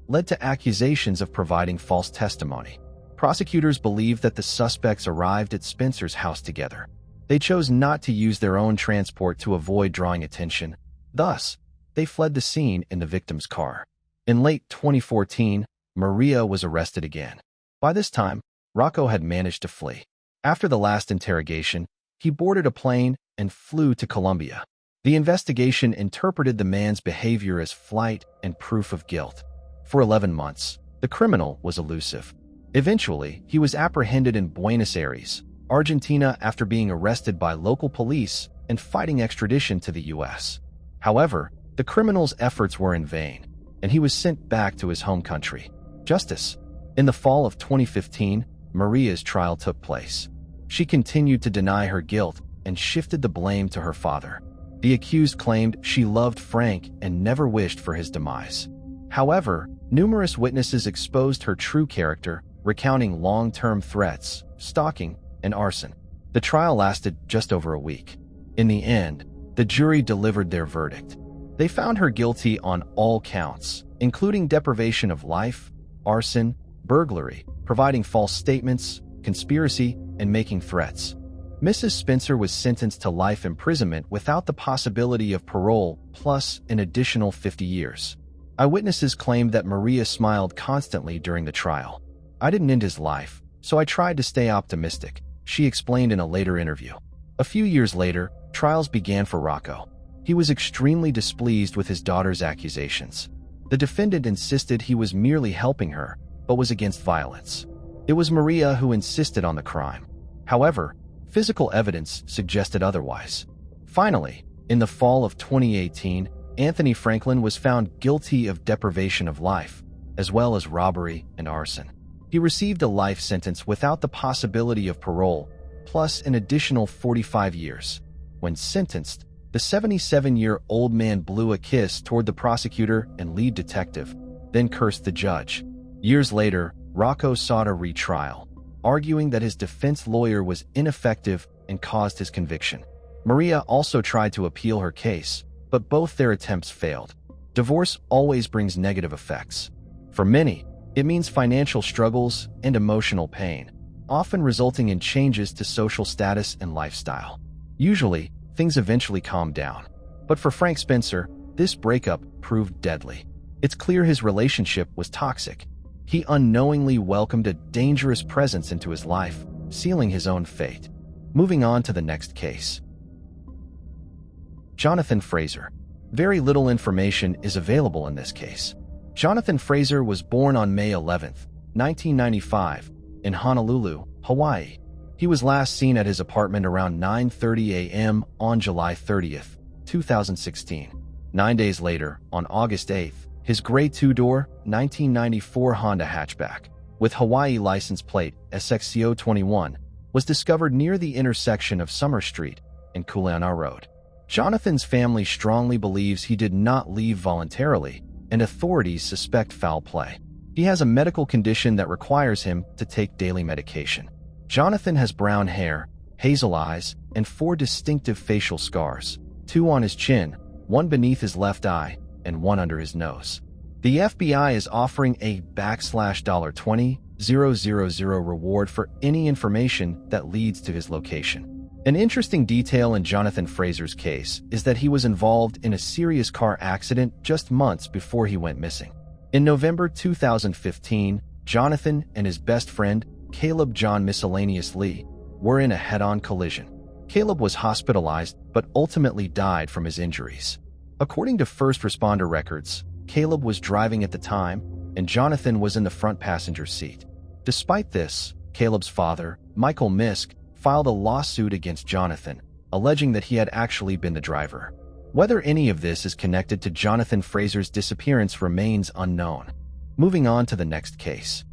led to accusations of providing false testimony. Prosecutors believed that the suspects arrived at Spencer's house together. They chose not to use their own transport to avoid drawing attention. Thus, they fled the scene in the victim's car. In late 2014, Maria was arrested again. By this time, Rocco had managed to flee. After the last interrogation, he boarded a plane and flew to Colombia. The investigation interpreted the man's behavior as flight and proof of guilt. For 11 months, the criminal was elusive. Eventually, he was apprehended in Buenos Aires, Argentina, after being arrested by local police and fighting extradition to the U.S. However, the criminal's efforts were in vain, and he was sent back to his home country. Justice. In the fall of 2015, Maria's trial took place. She continued to deny her guilt and shifted the blame to her father. The accused claimed she loved Frank and never wished for his demise. However, numerous witnesses exposed her true character, recounting long-term threats, stalking, and arson. The trial lasted just over a week. In the end, the jury delivered their verdict. They found her guilty on all counts, including deprivation of life, arson, burglary, providing false statements, conspiracy, and making threats. Mrs. Spencer was sentenced to life imprisonment without the possibility of parole, plus an additional 50 years. Eyewitnesses claimed that Maria smiled constantly during the trial. "I didn't end his life, so I tried to stay optimistic," she explained in a later interview. A few years later, trials began for Rocco. He was extremely displeased with his daughter's accusations. The defendant insisted he was merely helping her, but was against violence. It was Maria who insisted on the crime. However, physical evidence suggested otherwise. Finally, in the fall of 2018, Anthony Franklin was found guilty of deprivation of life, as well as robbery and arson. He received a life sentence without the possibility of parole, plus an additional 45 years. When sentenced, the 77-year-old man blew a kiss toward the prosecutor and lead detective, then cursed the judge. Years later, Rocco sought a retrial, arguing that his defense lawyer was ineffective and caused his conviction. Maria also tried to appeal her case, but both their attempts failed. Divorce always brings negative effects. For many, it means financial struggles and emotional pain, often resulting in changes to social status and lifestyle. Usually, things eventually calm down. But for Frank Spencer, this breakup proved deadly. It's clear his relationship was toxic. He unknowingly welcomed a dangerous presence into his life, sealing his own fate. Moving on to the next case. Jonathan Fraser. Very little information is available in this case. Jonathan Fraser was born on May 11, 1995, in Honolulu, Hawaii. He was last seen at his apartment around 9:30 a.m. on July 30, 2016. 9 days later, on August 8, his gray two-door, 1994 Honda hatchback, with Hawaii license plate SXCO21, was discovered near the intersection of Summer Street and Kuleana Road. Jonathan's family strongly believes he did not leave voluntarily, and authorities suspect foul play. He has a medical condition that requires him to take daily medication. Jonathan has brown hair, hazel eyes, and 4 distinctive facial scars, 2 on his chin, 1 beneath his left eye, and 1 under his nose. The FBI is offering a $20,000 reward for any information that leads to his location. An interesting detail in Jonathan Fraser's case is that he was involved in a serious car accident just months before he went missing. In November 2015, Jonathan and his best friend, Caleb John Miscellaneous Lee, were in a head-on collision. Caleb was hospitalized but ultimately died from his injuries. According to first responder records, Caleb was driving at the time, and Jonathan was in the front passenger seat. Despite this, Caleb's father, Michael Misk, filed a lawsuit against Jonathan, alleging that he had actually been the driver. Whether any of this is connected to Jonathan Fraser's disappearance remains unknown. Moving on to the next case.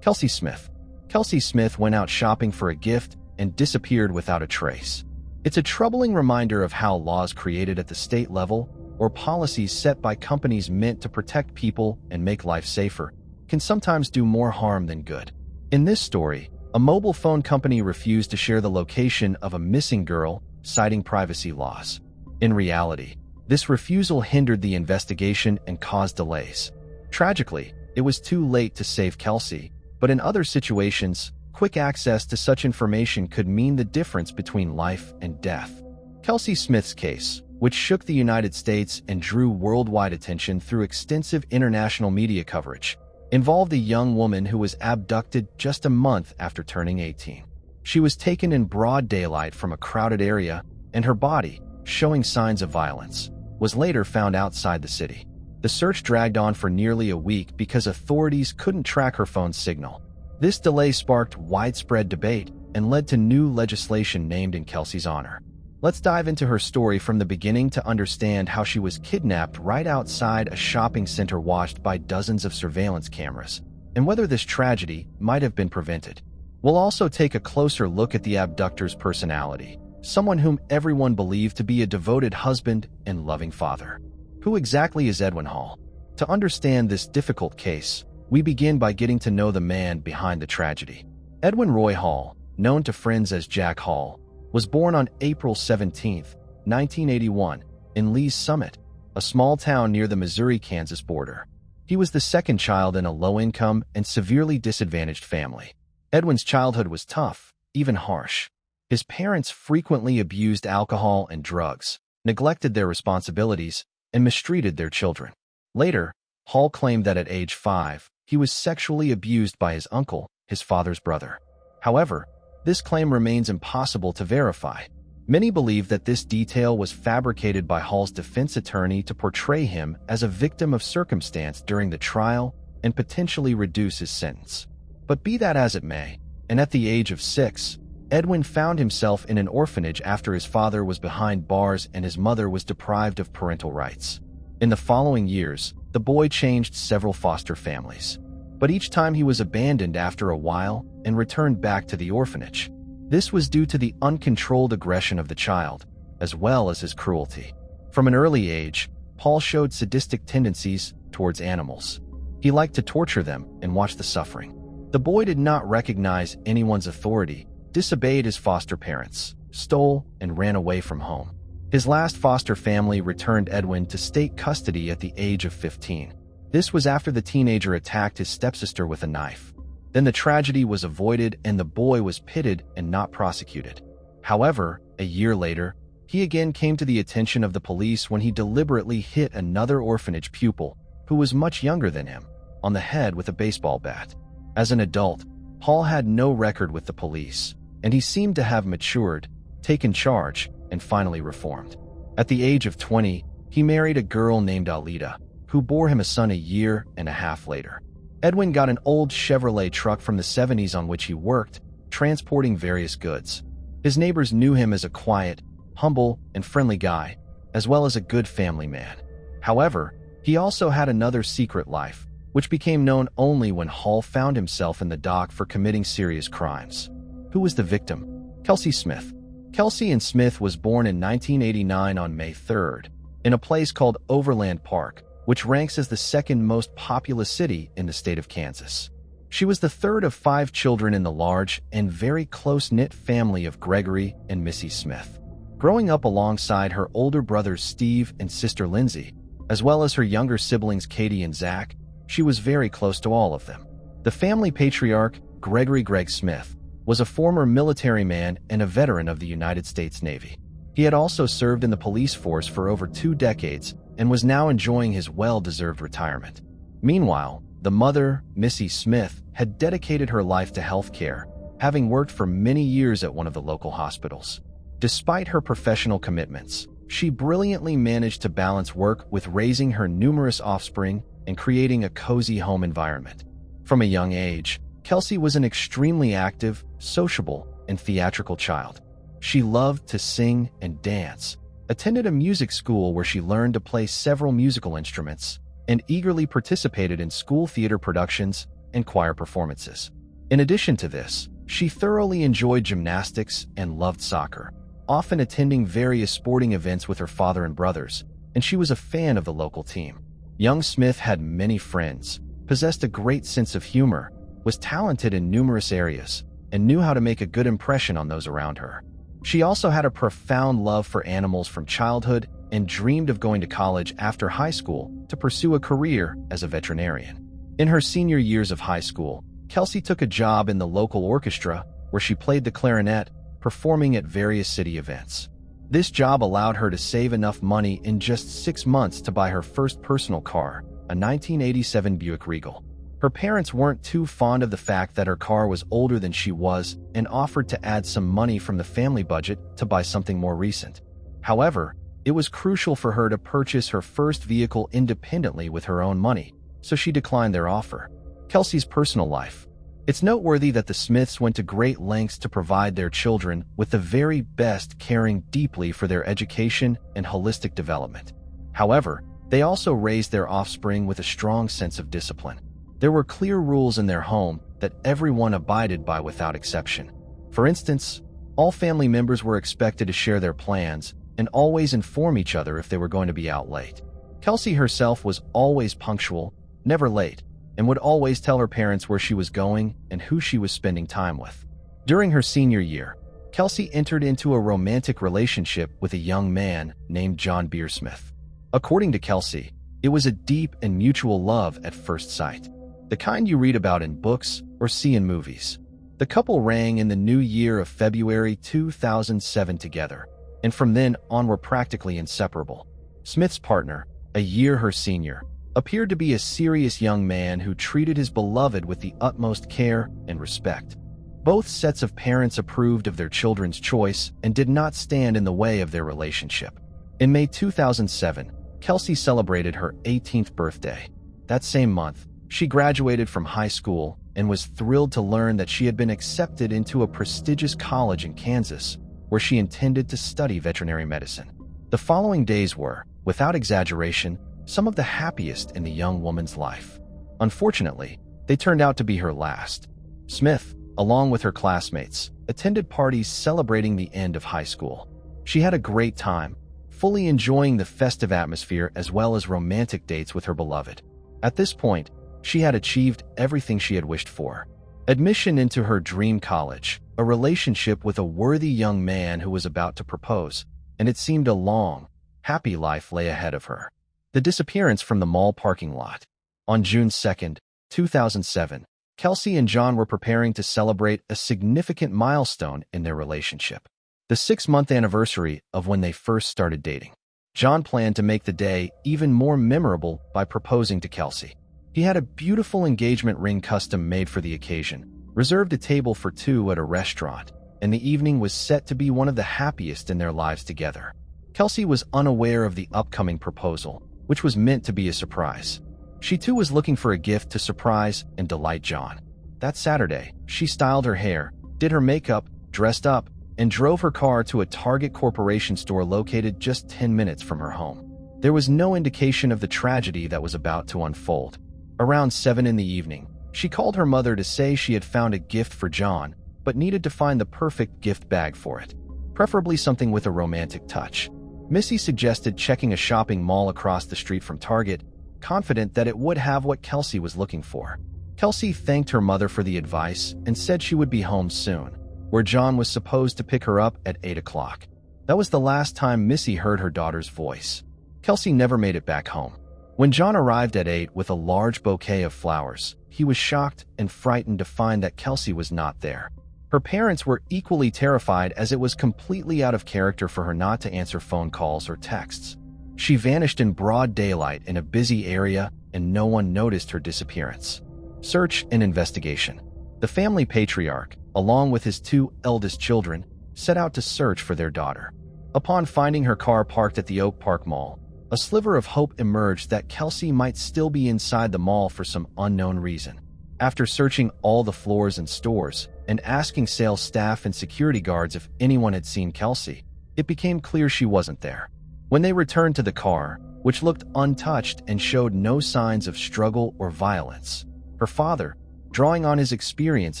Kelsey Smith. Kelsey Smith went out shopping for a gift and disappeared without a trace. It's a troubling reminder of how laws created at the state level, or policies set by companies meant to protect people and make life safer, can sometimes do more harm than good. In this story, a mobile phone company refused to share the location of a missing girl, citing privacy laws. In reality, this refusal hindered the investigation and caused delays. Tragically, it was too late to save Kelsey, but in other situations, quick access to such information could mean the difference between life and death. Kelsey Smith's case, which shook the United States and drew worldwide attention through extensive international media coverage, involved a young woman who was abducted just a month after turning 18. She was taken in broad daylight from a crowded area, and her body, showing signs of violence, was later found outside the city. The search dragged on for nearly a week because authorities couldn't track her phone's signal. This delay sparked widespread debate and led to new legislation named in Kelsey's honor. Let's dive into her story from the beginning to understand how she was kidnapped right outside a shopping center watched by dozens of surveillance cameras, and whether this tragedy might have been prevented. We'll also take a closer look at the abductor's personality, someone whom everyone believed to be a devoted husband and loving father. Who exactly is Edwin Hall? To understand this difficult case, we begin by getting to know the man behind the tragedy. Edwin Roy Hall, known to friends as Jack Hall, was born on April 17, 1981, in Lee's Summit, a small town near the Missouri-Kansas border. He was the second child in a low-income and severely disadvantaged family. Edwin's childhood was tough, even harsh. His parents frequently abused alcohol and drugs, neglected their responsibilities, and mistreated their children. Later, Hall claimed that at age 5, he was sexually abused by his uncle, his father's brother. However, this claim remains impossible to verify. Many believe that this detail was fabricated by Hall's defense attorney to portray him as a victim of circumstance during the trial and potentially reduce his sentence. But be that as it may, and at the age of 6, Edwin found himself in an orphanage after his father was behind bars and his mother was deprived of parental rights. In the following years, the boy changed several foster families. But each time he was abandoned after a while and returned back to the orphanage. This was due to the uncontrolled aggression of the child, as well as his cruelty. From an early age, Paul showed sadistic tendencies towards animals. He liked to torture them and watch the suffering. The boy did not recognize anyone's authority, disobeyed his foster parents, stole, and ran away from home. His last foster family returned Edwin to state custody at the age of 15. This was after the teenager attacked his stepsister with a knife. Then the tragedy was avoided and the boy was pitted and not prosecuted. However, a year later, he again came to the attention of the police when he deliberately hit another orphanage pupil, who was much younger than him, on the head with a baseball bat. As an adult, Hall had no record with the police, and he seemed to have matured, taken charge, and finally reformed. At the age of 20, he married a girl named Alida, who bore him a son a year and a half later. Edwin got an old Chevrolet truck from the 70s on which he worked, transporting various goods. His neighbors knew him as a quiet, humble, and friendly guy, as well as a good family man. However, he also had another secret life, which became known only when Hall found himself in the dock for committing serious crimes. Who was the victim? Kelsey Smith. Kelsey and Smith was born in 1989 on May 3rd, in a place called Overland Park, which ranks as the second most populous city in the state of Kansas. She was the third of 5 children in the large and very close-knit family of Gregory and Missy Smith. Growing up alongside her older brothers Steve and sister Lindsay, as well as her younger siblings Katie and Zach, she was very close to all of them. The family patriarch, Gregory Greg Smith, was a former military man and a veteran of the United States Navy. He had also served in the police force for over 2 decades and was now enjoying his well-deserved retirement. Meanwhile, the mother, Missy Smith, had dedicated her life to health care, having worked for many years at one of the local hospitals. Despite her professional commitments, she brilliantly managed to balance work with raising her numerous offspring and creating a cozy home environment. From a young age, Kelsey was an extremely active, sociable, and theatrical child. She loved to sing and dance, attended a music school where she learned to play several musical instruments, and eagerly participated in school theater productions and choir performances. In addition to this, she thoroughly enjoyed gymnastics and loved soccer, often attending various sporting events with her father and brothers, and she was a fan of the local team. Young Smith had many friends, possessed a great sense of humor, was talented in numerous areas, and knew how to make a good impression on those around her. She also had a profound love for animals from childhood and dreamed of going to college after high school to pursue a career as a veterinarian. In her senior years of high school, Kelsey took a job in the local orchestra where she played the clarinet, performing at various city events. This job allowed her to save enough money in just 6 months to buy her first personal car, a 1987 Buick Regal. Her parents weren't too fond of the fact that her car was older than she was and offered to add some money from the family budget to buy something more recent. However, it was crucial for her to purchase her first vehicle independently with her own money, so she declined their offer. Kelsey's personal life. It's noteworthy that the Smiths went to great lengths to provide their children with the very best, caring deeply for their education and holistic development. However, they also raised their offspring with a strong sense of discipline. There were clear rules in their home that everyone abided by without exception. For instance, all family members were expected to share their plans and always inform each other if they were going to be out late. Kelsey herself was always punctual, never late, and would always tell her parents where she was going and who she was spending time with. During her senior year, Kelsey entered into a romantic relationship with a young man named John Beersmith. According to Kelsey, it was a deep and mutual love at first sight, the kind you read about in books or see in movies. The couple rang in the new year of February 2007 together, and from then on were practically inseparable. Smith's partner, a year her senior, appeared to be a serious young man who treated his beloved with the utmost care and respect. Both sets of parents approved of their children's choice and did not stand in the way of their relationship. In May 2007, Kelsey celebrated her 18th birthday. That same month, she graduated from high school and was thrilled to learn that she had been accepted into a prestigious college in Kansas, where she intended to study veterinary medicine. The following days were, without exaggeration, some of the happiest in the young woman's life. Unfortunately, they turned out to be her last. Smith, along with her classmates, attended parties celebrating the end of high school. She had a great time, fully enjoying the festive atmosphere as well as romantic dates with her beloved. At this point, she had achieved everything she had wished for: admission into her dream college, a relationship with a worthy young man who was about to propose, and it seemed a long, happy life lay ahead of her. The disappearance from the mall parking lot. On June 2, 2007, Kelsey and John were preparing to celebrate a significant milestone in their relationship: the 6-month anniversary of when they first started dating. John planned to make the day even more memorable by proposing to Kelsey. He had a beautiful engagement ring custom made for the occasion, reserved a table for two at a restaurant, and the evening was set to be one of the happiest in their lives together. Kelsey was unaware of the upcoming proposal, which was meant to be a surprise. She too was looking for a gift to surprise and delight John. That Saturday, she styled her hair, did her makeup, dressed up, and drove her car to a Target Corporation store located just 10 minutes from her home. There was no indication of the tragedy that was about to unfold. Around 7 in the evening, she called her mother to say she had found a gift for John, but needed to find the perfect gift bag for it, preferably something with a romantic touch. Missy suggested checking a shopping mall across the street from Target, confident that it would have what Kelsey was looking for. Kelsey thanked her mother for the advice and said she would be home soon, where John was supposed to pick her up at 8 o'clock. That was the last time Missy heard her daughter's voice. Kelsey never made it back home. When John arrived at 8 with a large bouquet of flowers, he was shocked and frightened to find that Kelsey was not there. Her parents were equally terrified, as it was completely out of character for her not to answer phone calls or texts. She vanished in broad daylight in a busy area, and no one noticed her disappearance. Search and investigation. The family patriarch, along with his 2 eldest children, set out to search for their daughter. Upon finding her car parked at the Oak Park Mall, a sliver of hope emerged that Kelsey might still be inside the mall for some unknown reason. After searching all the floors and stores and asking sales staff and security guards if anyone had seen Kelsey, it became clear she wasn't there. When they returned to the car, which looked untouched and showed no signs of struggle or violence, her father, drawing on his experience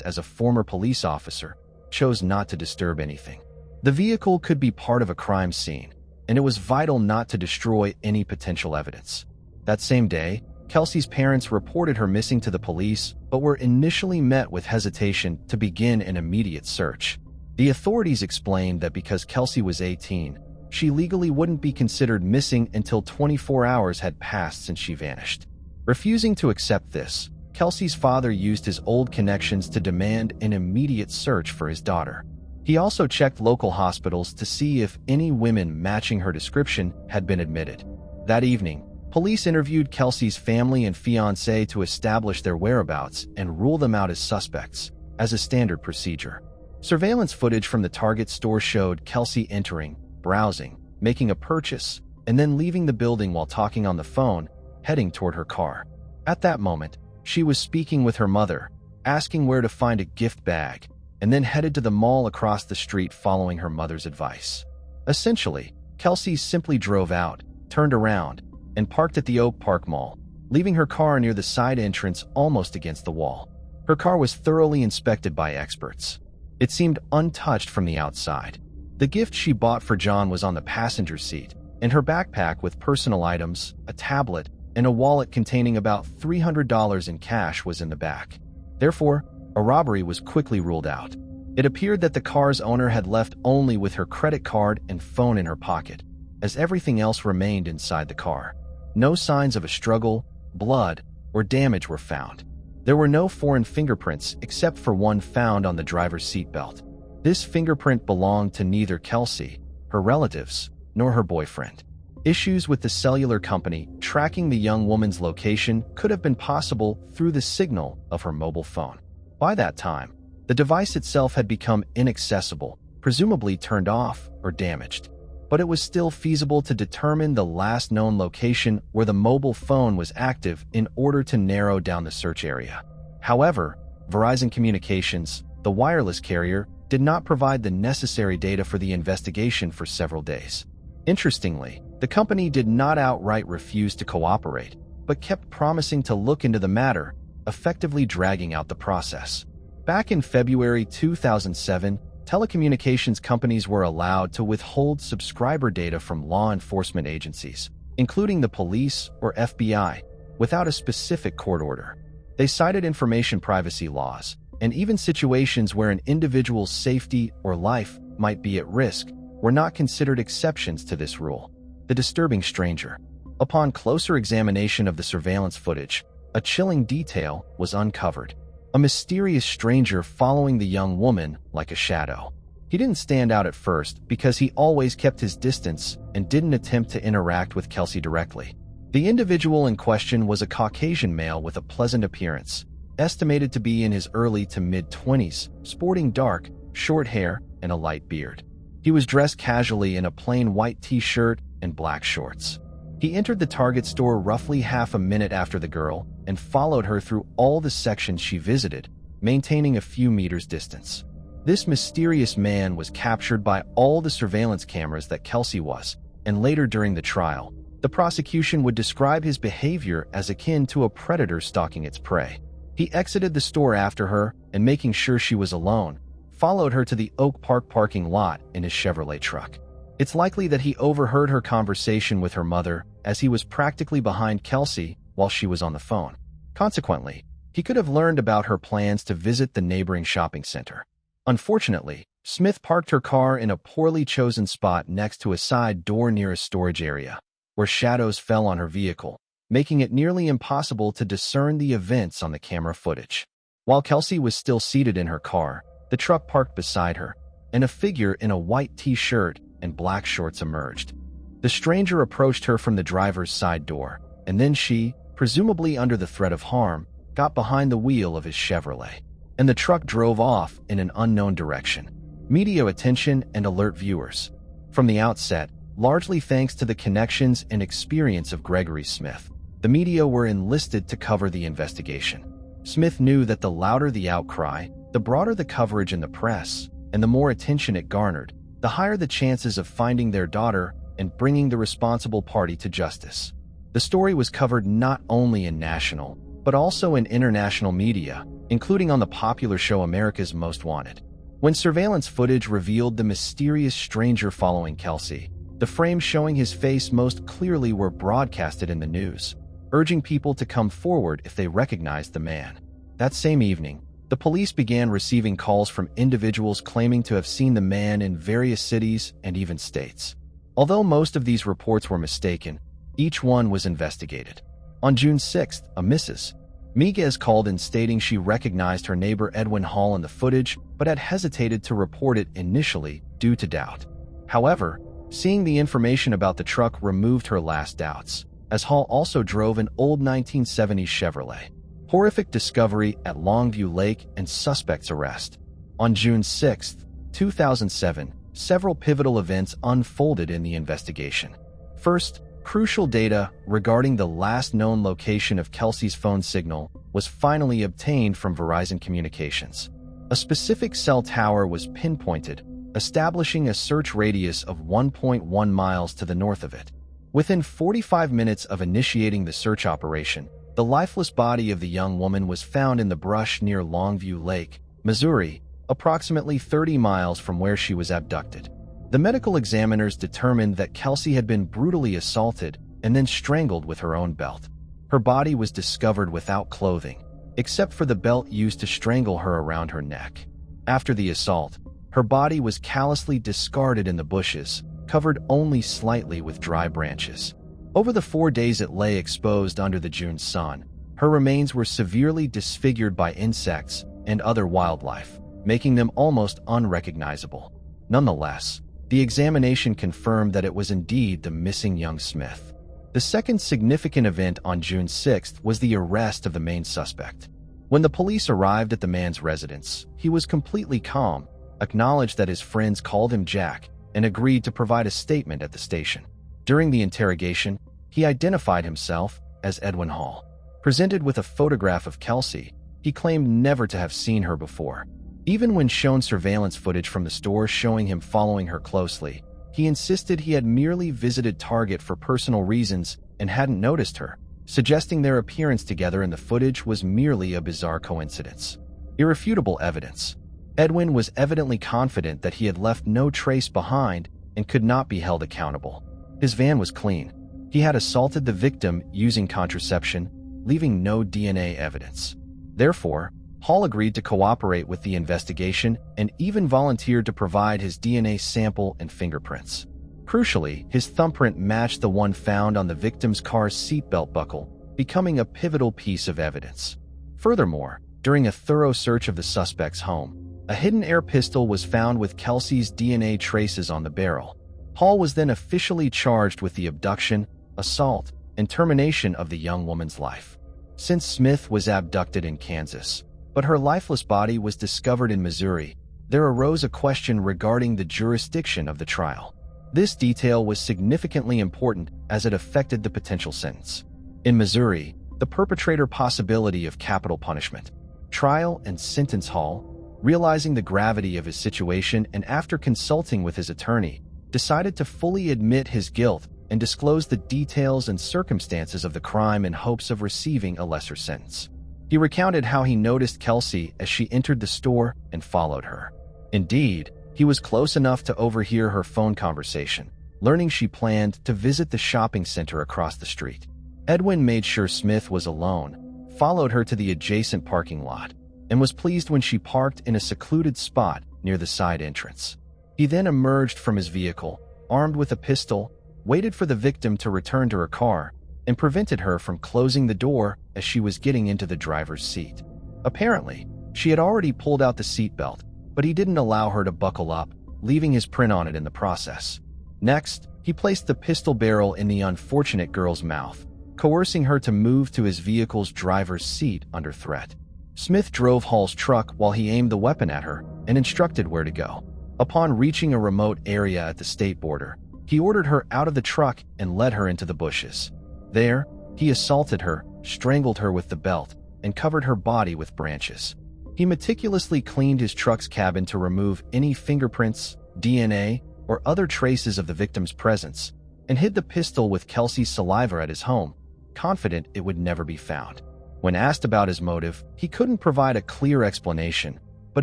as a former police officer, chose not to disturb anything. The vehicle could be part of a crime scene, and it was vital not to destroy any potential evidence. That same day, Kelsey's parents reported her missing to the police, but were initially met with hesitation to begin an immediate search. The authorities explained that because Kelsey was 18, she legally wouldn't be considered missing until 24 hours had passed since she vanished. Refusing to accept this, Kelsey's father used his old connections to demand an immediate search for his daughter. He also checked local hospitals to see if any women matching her description had been admitted. That evening, police interviewed Kelsey's family and fiancé to establish their whereabouts and rule them out as suspects, as a standard procedure. Surveillance footage from the Target store showed Kelsey entering, browsing, making a purchase, and then leaving the building while talking on the phone, heading toward her car. At that moment, she was speaking with her mother, asking where to find a gift bag, and then headed to the mall across the street following her mother's advice. Essentially, Kelsey simply drove out, turned around, and parked at the Oak Park Mall, leaving her car near the side entrance almost against the wall. Her car was thoroughly inspected by experts. It seemed untouched from the outside. The gift she bought for John was on the passenger seat, and her backpack with personal items, a tablet, and a wallet containing about $300 in cash was in the back. Therefore, a robbery was quickly ruled out. It appeared that the car's owner had left only with her credit card and phone in her pocket, as everything else remained inside the car. No signs of a struggle, blood, or damage were found. There were no foreign fingerprints except for one found on the driver's seatbelt. This fingerprint belonged to neither Kelsey, her relatives, nor her boyfriend. Issues with the cellular company tracking the young woman's location could have been possible through the signal of her mobile phone. By that time, the device itself had become inaccessible, presumably turned off or damaged. But it was still feasible to determine the last known location where the mobile phone was active in order to narrow down the search area. However, Verizon Communications, the wireless carrier, did not provide the necessary data for the investigation for several days. Interestingly, the company did not outright refuse to cooperate, but kept promising to look into the matter, effectively dragging out the process. Back in February 2007, telecommunications companies were allowed to withhold subscriber data from law enforcement agencies, including the police or FBI, without a specific court order. They cited information privacy laws, and even situations where an individual's safety or life might be at risk were not considered exceptions to this rule. The disturbing stranger. Upon closer examination of the surveillance footage, a chilling detail was uncovered. A mysterious stranger following the young woman like a shadow. He didn't stand out at first because he always kept his distance and didn't attempt to interact with Kelsey directly. The individual in question was a Caucasian male with a pleasant appearance, estimated to be in his early to mid-20s, sporting dark, short hair and a light beard. He was dressed casually in a plain white t-shirt and black shorts. He entered the Target store roughly half a minute after the girl and followed her through all the sections she visited, maintaining a few meters distance. This mysterious man was captured by all the surveillance cameras that Kelsey was, and later during the trial, the prosecution would describe his behavior as akin to a predator stalking its prey. He exited the store after her and, making sure she was alone, followed her to the Oak Park parking lot in his Chevrolet truck. It's likely that he overheard her conversation with her mother as he was practically behind Kelsey while she was on the phone. Consequently, he could have learned about her plans to visit the neighboring shopping center. Unfortunately, Smith parked her car in a poorly chosen spot next to a side door near a storage area, where shadows fell on her vehicle, making it nearly impossible to discern the events on the camera footage. While Kelsey was still seated in her car, the truck parked beside her, and a figure in a white t-shirt and black shorts emerged. The stranger approached her from the driver's side door, and then she, presumably under the threat of harm, got behind the wheel of his Chevrolet, and the truck drove off in an unknown direction. Media attention and alert viewers. From the outset, largely thanks to the connections and experience of Gregory Smith, the media were enlisted to cover the investigation. Smith knew that the louder the outcry, the broader the coverage in the press, and the more attention it garnered, the higher the chances of finding their daughter and bringing the responsible party to justice. The story was covered not only in national, but also in international media, including on the popular show America's Most Wanted. When surveillance footage revealed the mysterious stranger following Kelsey, the frames showing his face most clearly were broadcasted in the news, urging people to come forward if they recognized the man. That same evening, the police began receiving calls from individuals claiming to have seen the man in various cities and even states. Although most of these reports were mistaken, each one was investigated. On June 6th, a Mrs. Miguez called in stating she recognized her neighbor Edwin Hall in the footage, but had hesitated to report it initially due to doubt. However, seeing the information about the truck removed her last doubts, as Hall also drove an old 1970s Chevrolet. Horrific discovery at Longview Lake and suspect's arrest. On June 6, 2007, several pivotal events unfolded in the investigation. First, crucial data regarding the last known location of Kelsey's phone signal was finally obtained from Verizon Communications. A specific cell tower was pinpointed, establishing a search radius of 1.1 miles to the north of it. Within 45 minutes of initiating the search operation, the lifeless body of the young woman was found in the brush near Longview Lake, Missouri, approximately 30 miles from where she was abducted. The medical examiners determined that Kelsey had been brutally assaulted and then strangled with her own belt. Her body was discovered without clothing, except for the belt used to strangle her around her neck. After the assault, her body was callously discarded in the bushes, covered only slightly with dry branches. Over the 4 days it lay exposed under the June sun, Her remains were severely disfigured by insects and other wildlife, making them almost unrecognizable. Nonetheless, the examination confirmed that it was indeed the missing young Smith. The second significant event on June 6th was the arrest of the main suspect. When the police arrived at the man's residence, he was completely calm, acknowledged that his friends called him Jack, and agreed to provide a statement at the station. During the interrogation, he identified himself as Edwin Hall. Presented with a photograph of Kelsey, he claimed never to have seen her before. Even when shown surveillance footage from the store showing him following her closely, he insisted he had merely visited Target for personal reasons and hadn't noticed her, suggesting their appearance together in the footage was merely a bizarre coincidence. Irrefutable evidence. Edwin was evidently confident that he had left no trace behind and could not be held accountable. His van was clean. He had assaulted the victim using contraception, leaving no DNA evidence. Therefore, Hall agreed to cooperate with the investigation and even volunteered to provide his DNA sample and fingerprints. Crucially, his thumbprint matched the one found on the victim's car's seatbelt buckle, becoming a pivotal piece of evidence. Furthermore, during a thorough search of the suspect's home, a hidden air pistol was found with Kelsey's DNA traces on the barrel. Hall was then officially charged with the abduction, assault, and termination of the young woman's life. Since Smith was abducted in Kansas, but her lifeless body was discovered in Missouri, there arose a question regarding the jurisdiction of the trial. This detail was significantly important as it affected the potential sentence. In Missouri, the perpetrator possibility of capital punishment. Trial and sentence. Hall, realizing the gravity of his situation and after consulting with his attorney, decided to fully admit his guilt and disclose the details and circumstances of the crime in hopes of receiving a lesser sentence. He recounted how he noticed Kelsey as she entered the store and followed her. Indeed, he was close enough to overhear her phone conversation, learning she planned to visit the shopping center across the street. Edwin made sure Smith was alone, followed her to the adjacent parking lot, and was pleased when she parked in a secluded spot near the side entrance. He then emerged from his vehicle, armed with a pistol, waited for the victim to return to her car, and prevented her from closing the door as she was getting into the driver's seat. Apparently, she had already pulled out the seatbelt, but he didn't allow her to buckle up, leaving his print on it in the process. Next, he placed the pistol barrel in the unfortunate girl's mouth, coercing her to move to his vehicle's driver's seat under threat. Smith drove Hall's truck while he aimed the weapon at her and instructed where to go. Upon reaching a remote area at the state border, he ordered her out of the truck and led her into the bushes. There, he assaulted her, strangled her with the belt, and covered her body with branches. He meticulously cleaned his truck's cabin to remove any fingerprints, DNA, or other traces of the victim's presence, and hid the pistol with Kelsey's saliva at his home, confident it would never be found. When asked about his motive, he couldn't provide a clear explanation, but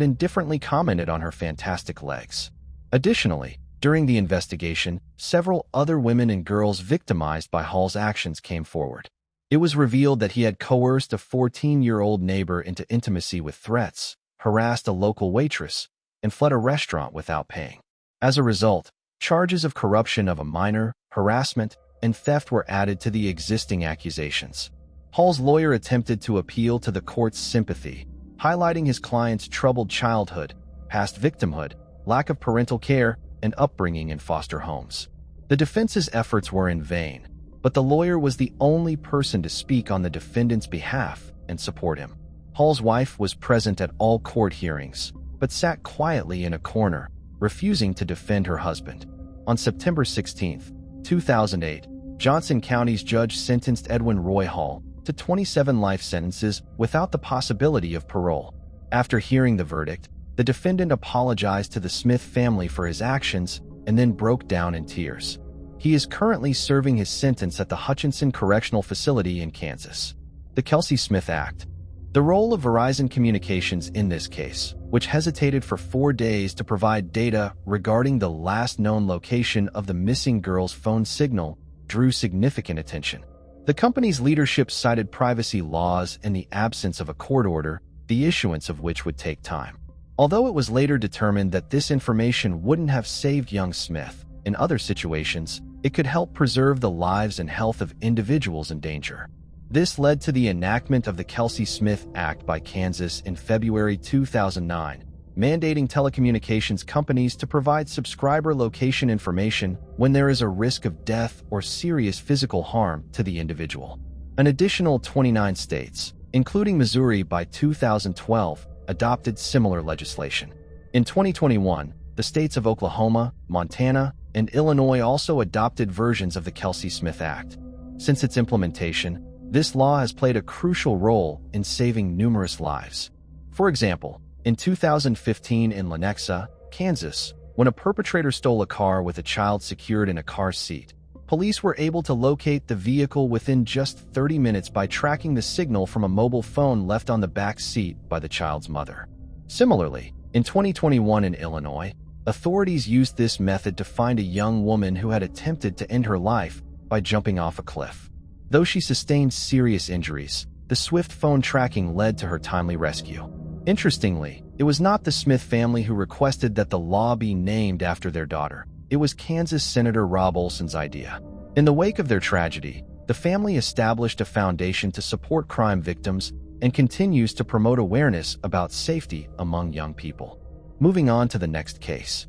indifferently commented on her fantastic legs. Additionally, during the investigation, several other women and girls victimized by Hall's actions came forward. It was revealed that he had coerced a 14-year-old neighbor into intimacy with threats, harassed a local waitress, and fled a restaurant without paying. As a result, charges of corruption of a minor, harassment, and theft were added to the existing accusations. Hall's lawyer attempted to appeal to the court's sympathy, highlighting his client's troubled childhood, past victimhood, lack of parental care, and upbringing in foster homes. The defense's efforts were in vain, but the lawyer was the only person to speak on the defendant's behalf and support him. Hall's wife was present at all court hearings, but sat quietly in a corner, refusing to defend her husband. On September 16, 2008, Johnson County's judge sentenced Edwin Roy Hall to 27 life sentences without the possibility of parole. After hearing the verdict, the defendant apologized to the Smith family for his actions and then broke down in tears. He is currently serving his sentence at the Hutchinson Correctional Facility in Kansas. The Kelsey Smith Act. The role of Verizon Communications in this case, which hesitated for 4 days to provide data regarding the last known location of the missing girl's phone signal, drew significant attention. The company's leadership cited privacy laws and the absence of a court order, the issuance of which would take time. Although it was later determined that this information wouldn't have saved young Smith, in other situations, it could help preserve the lives and health of individuals in danger. This led to the enactment of the Kelsey Smith Act by Kansas in February 2009, mandating telecommunications companies to provide subscriber location information when there is a risk of death or serious physical harm to the individual. An additional 29 states, including Missouri by 2012, adopted similar legislation. In 2021, the states of Oklahoma, Montana, and Illinois also adopted versions of the Kelsey Smith Act. Since its implementation, this law has played a crucial role in saving numerous lives. For example, in 2015 in Lenexa, Kansas, when a perpetrator stole a car with a child secured in a car seat, police were able to locate the vehicle within just 30 minutes by tracking the signal from a mobile phone left on the back seat by the child's mother. Similarly, in 2021 in Illinois, authorities used this method to find a young woman who had attempted to end her life by jumping off a cliff. Though she sustained serious injuries, the swift phone tracking led to her timely rescue. Interestingly, it was not the Smith family who requested that the law be named after their daughter. It was Kansas Senator Rob Olson's idea. In the wake of their tragedy, the family established a foundation to support crime victims and continues to promote awareness about safety among young people. Moving on to the next case.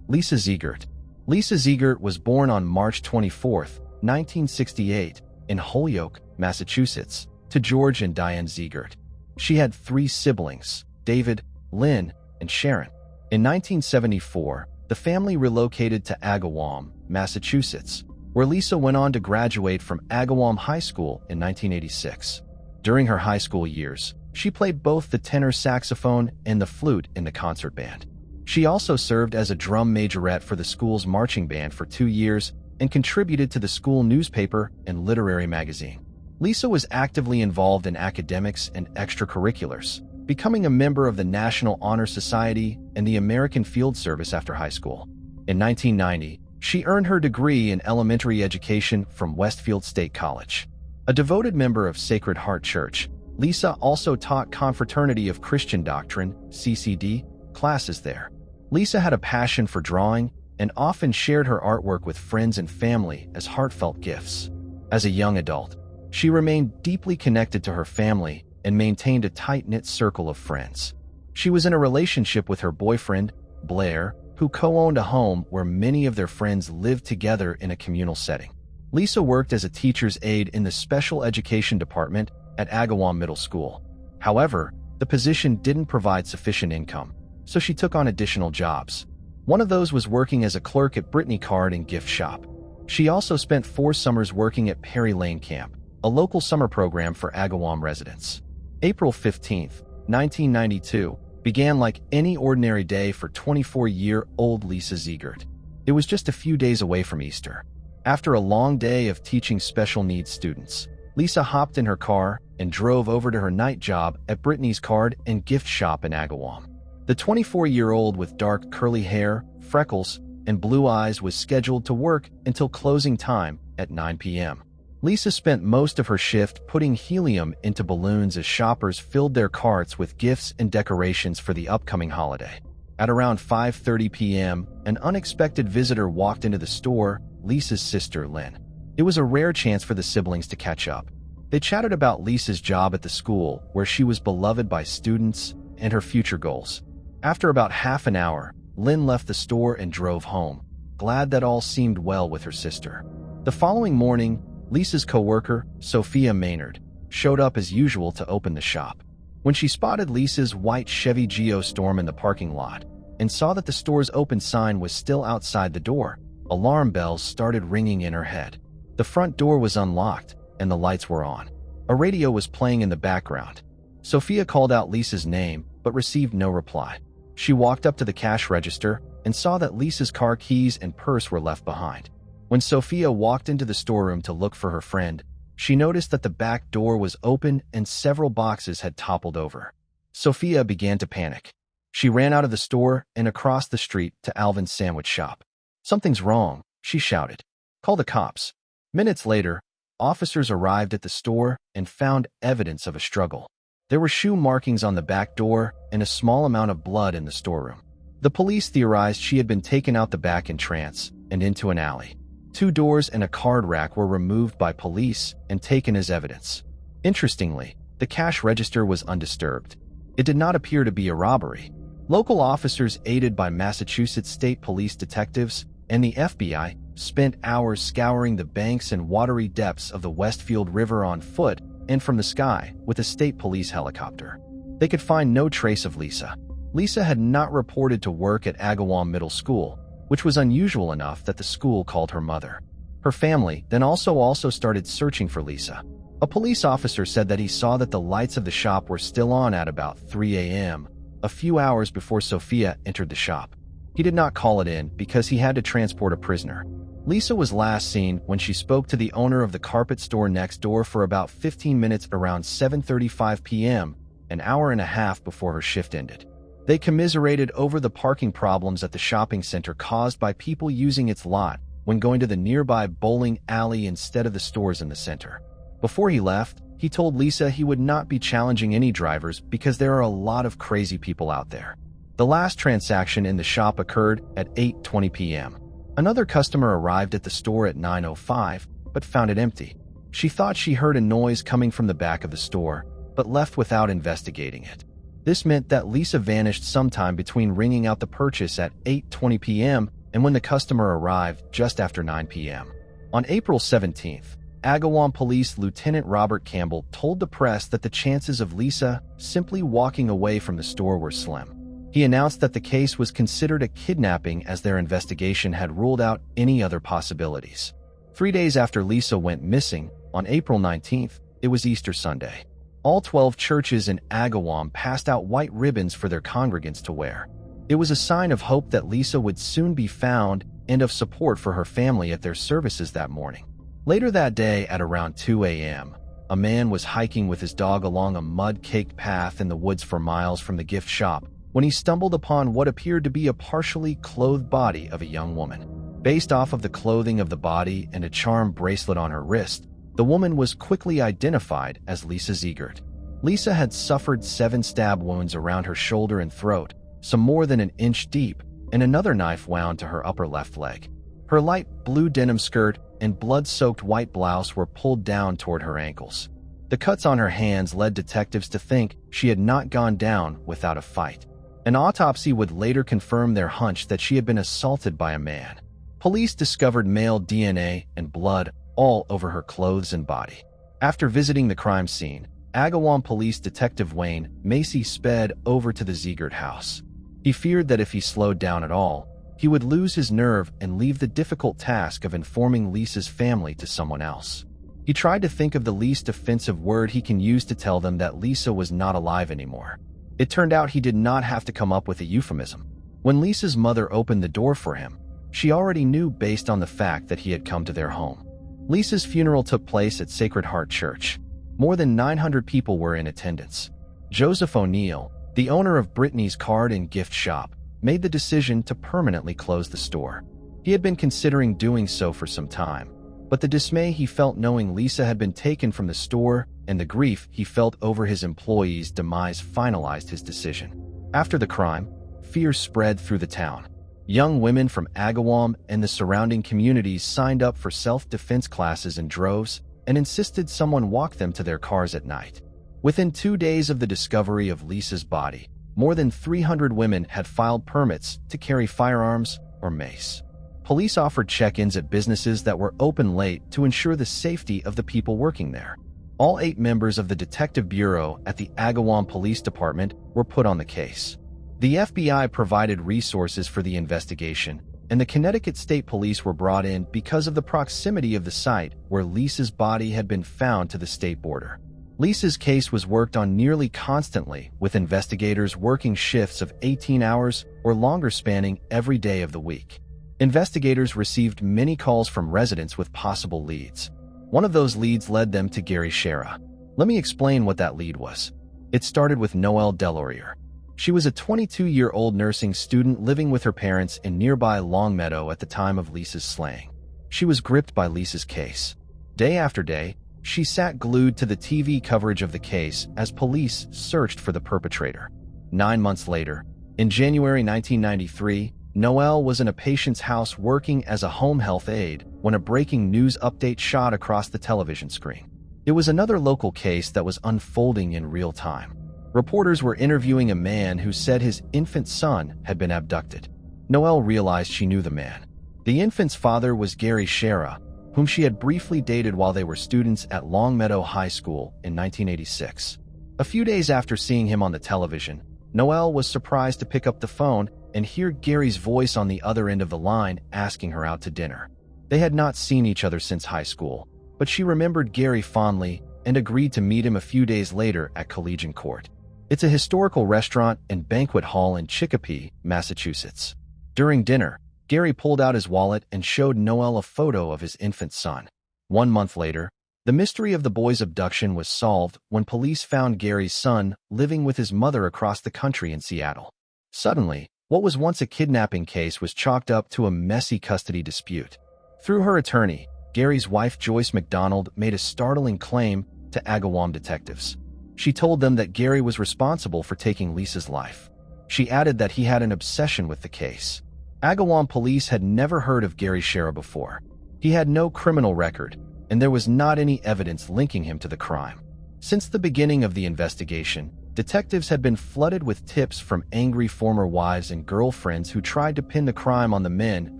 Lisa Ziegert. Lisa Ziegert was born on March 24, 1968, in Holyoke, Massachusetts, to George and Diane Ziegert. She had 3 siblings, David, Lynn, and Sharon. In 1974, the family relocated to Agawam, Massachusetts, where Lisa went on to graduate from Agawam High School in 1986. During her high school years, she played both the tenor saxophone and the flute in the concert band. She also served as a drum majorette for the school's marching band for 2 years and contributed to the school newspaper and literary magazine. Lisa was actively involved in academics and extracurriculars, becoming a member of the National Honor Society and the American Field Service after high school. In 1990, she earned her degree in elementary education from Westfield State College. A devoted member of Sacred Heart Church, Lisa also taught Confraternity of Christian Doctrine, CCD, classes there. Lisa had a passion for drawing and often shared her artwork with friends and family as heartfelt gifts. As a young adult, she remained deeply connected to her family and maintained a tight-knit circle of friends. She was in a relationship with her boyfriend, Blair, who co-owned a home where many of their friends lived together in a communal setting. Lisa worked as a teacher's aide in the special education department at Agawam Middle School. However, the position didn't provide sufficient income, so she took on additional jobs. One of those was working as a clerk at Brittany Card and Gift Shop. She also spent 4 summers working at Perry Lane Camp, a local summer program for Agawam residents. April 15, 1992, began like any ordinary day for 24-year-old Lisa Ziegert. It was just a few days away from Easter. After a long day of teaching special needs students, Lisa hopped in her car and drove over to her night job at Brittany's Card and Gift Shop in Agawam. The 24-year-old with dark curly hair, freckles, and blue eyes was scheduled to work until closing time at 9 p.m. Lisa spent most of her shift putting helium into balloons as shoppers filled their carts with gifts and decorations for the upcoming holiday. At around 5:30 p.m., an unexpected visitor walked into the store, Lisa's sister, Lynn. It was a rare chance for the siblings to catch up. They chatted about Lisa's job at the school, where she was beloved by students, and her future goals. After about half an hour, Lynn left the store and drove home, glad that all seemed well with her sister. The following morning, Lisa's co-worker, Sophia Maynard, showed up as usual to open the shop. When she spotted Lisa's white Chevy Geostorm in the parking lot and saw that the store's open sign was still outside the door, alarm bells started ringing in her head. The front door was unlocked and the lights were on. A radio was playing in the background. Sophia called out Lisa's name but received no reply. She walked up to the cash register and saw that Lisa's car keys and purse were left behind. When Sophia walked into the storeroom to look for her friend, she noticed that the back door was open and several boxes had toppled over. Sophia began to panic. She ran out of the store and across the street to Alvin's sandwich shop. "Something's wrong," she shouted. "Call the cops." Minutes later, officers arrived at the store and found evidence of a struggle. There were shoe markings on the back door and a small amount of blood in the storeroom. The police theorized she had been taken out the back in trance and into an alley. 2 doors and a card rack were removed by police and taken as evidence. Interestingly, the cash register was undisturbed. It did not appear to be a robbery. Local officers, aided by Massachusetts State Police detectives and the FBI, spent hours scouring the banks and watery depths of the Westfield River on foot and from the sky with a state police helicopter. They could find no trace of Lisa. Lisa had not reported to work at Agawam Middle School, which was unusual enough that the school called her mother. Her family then also started searching for Lisa. A police officer said that he saw that the lights of the shop were still on at about 3 a.m., a few hours before Sophia entered the shop. He did not call it in because he had to transport a prisoner. Lisa was last seen when she spoke to the owner of the carpet store next door for about 15 minutes around 7:35 p.m., an hour and a half before her shift ended. They commiserated over the parking problems at the shopping center caused by people using its lot when going to the nearby bowling alley instead of the stores in the center. Before he left, he told Lisa he would not be challenging any drivers because there are a lot of crazy people out there. The last transaction in the shop occurred at 8:20 p.m. Another customer arrived at the store at 9:05, but found it empty. She thought she heard a noise coming from the back of the store, but left without investigating it. This meant that Lisa vanished sometime between ringing out the purchase at 8:20 p.m. and when the customer arrived just after 9 p.m. On April 17th, Agawam Police Lieutenant Robert Campbell told the press that the chances of Lisa simply walking away from the store were slim. He announced that the case was considered a kidnapping as their investigation had ruled out any other possibilities. 3 days after Lisa went missing, on April 19th, it was Easter Sunday. All 12 churches in Agawam passed out white ribbons for their congregants to wear. It was a sign of hope that Lisa would soon be found and of support for her family at their services that morning. Later that day at around 2 a.m., a man was hiking with his dog along a mud-caked path in the woods for miles from the gift shop when he stumbled upon what appeared to be a partially clothed body of a young woman. Based off of the clothing of the body and a charm bracelet on her wrist, the woman was quickly identified as Lisa Ziegert. Lisa had suffered 7 stab wounds around her shoulder and throat, some more than an inch deep, and another knife wound to her upper left leg. Her light blue denim skirt and blood-soaked white blouse were pulled down toward her ankles. The cuts on her hands led detectives to think she had not gone down without a fight. An autopsy would later confirm their hunch that she had been assaulted by a man. Police discovered male DNA and blood all over her clothes and body. After visiting the crime scene, Agawam Police Detective Wayne Macy sped over to the Ziegert house. He feared that if he slowed down at all, he would lose his nerve and leave the difficult task of informing Lisa's family to someone else. He tried to think of the least offensive word he can use to tell them that Lisa was not alive anymore. It turned out he did not have to come up with a euphemism. When Lisa's mother opened the door for him, she already knew based on the fact that he had come to their home. Lisa's funeral took place at Sacred Heart Church. More than 900 people were in attendance. Joseph O'Neill, the owner of Brittany's card and gift shop, made the decision to permanently close the store. He had been considering doing so for some time, but the dismay he felt knowing Lisa had been taken from the store and the grief he felt over his employee's demise finalized his decision. After the crime, fear spread through the town. Young women from Agawam and the surrounding communities signed up for self-defense classes in droves and insisted someone walk them to their cars at night. Within 2 days of the discovery of Lisa's body, more than 300 women had filed permits to carry firearms or mace. Police offered check-ins at businesses that were open late to ensure the safety of the people working there. All 8 members of the Detective Bureau at the Agawam Police Department were put on the case. The FBI provided resources for the investigation, and the Connecticut State Police were brought in because of the proximity of the site where Lisa's body had been found to the state border. Lisa's case was worked on nearly constantly, with investigators working shifts of 18 hours or longer spanning every day of the week. Investigators received many calls from residents with possible leads. One of those leads led them to Gary Shera. Let me explain what that lead was. It started with Noelle Delorier. She was a 22-year-old nursing student living with her parents in nearby Longmeadow at the time of Lisa's slaying. She was gripped by Lisa's case. Day after day, she sat glued to the TV coverage of the case as police searched for the perpetrator. 9 months later, in January 1993, Noelle was in a patient's house working as a home health aide when a breaking news update shot across the television screen. It was another local case that was unfolding in real time. Reporters were interviewing a man who said his infant son had been abducted. Noelle realized she knew the man. The infant's father was Gary Shera, whom she had briefly dated while they were students at Longmeadow High School in 1986. A few days after seeing him on the television, Noelle was surprised to pick up the phone and hear Gary's voice on the other end of the line asking her out to dinner. They had not seen each other since high school, but she remembered Gary fondly and agreed to meet him a few days later at Collegian Court. It's a historical restaurant and banquet hall in Chicopee, Massachusetts. During dinner, Gary pulled out his wallet and showed Noelle a photo of his infant son. 1 month later, the mystery of the boy's abduction was solved when police found Gary's son living with his mother across the country in Seattle. Suddenly, what was once a kidnapping case was chalked up to a messy custody dispute. Through her attorney, Gary's wife Joyce McDonald made a startling claim to Agawam detectives. She told them that Gary was responsible for taking Lisa's life. She added that he had an obsession with the case. Agawam police had never heard of Gary Shera before. He had no criminal record, and there was not any evidence linking him to the crime. Since the beginning of the investigation, detectives had been flooded with tips from angry former wives and girlfriends who tried to pin the crime on the men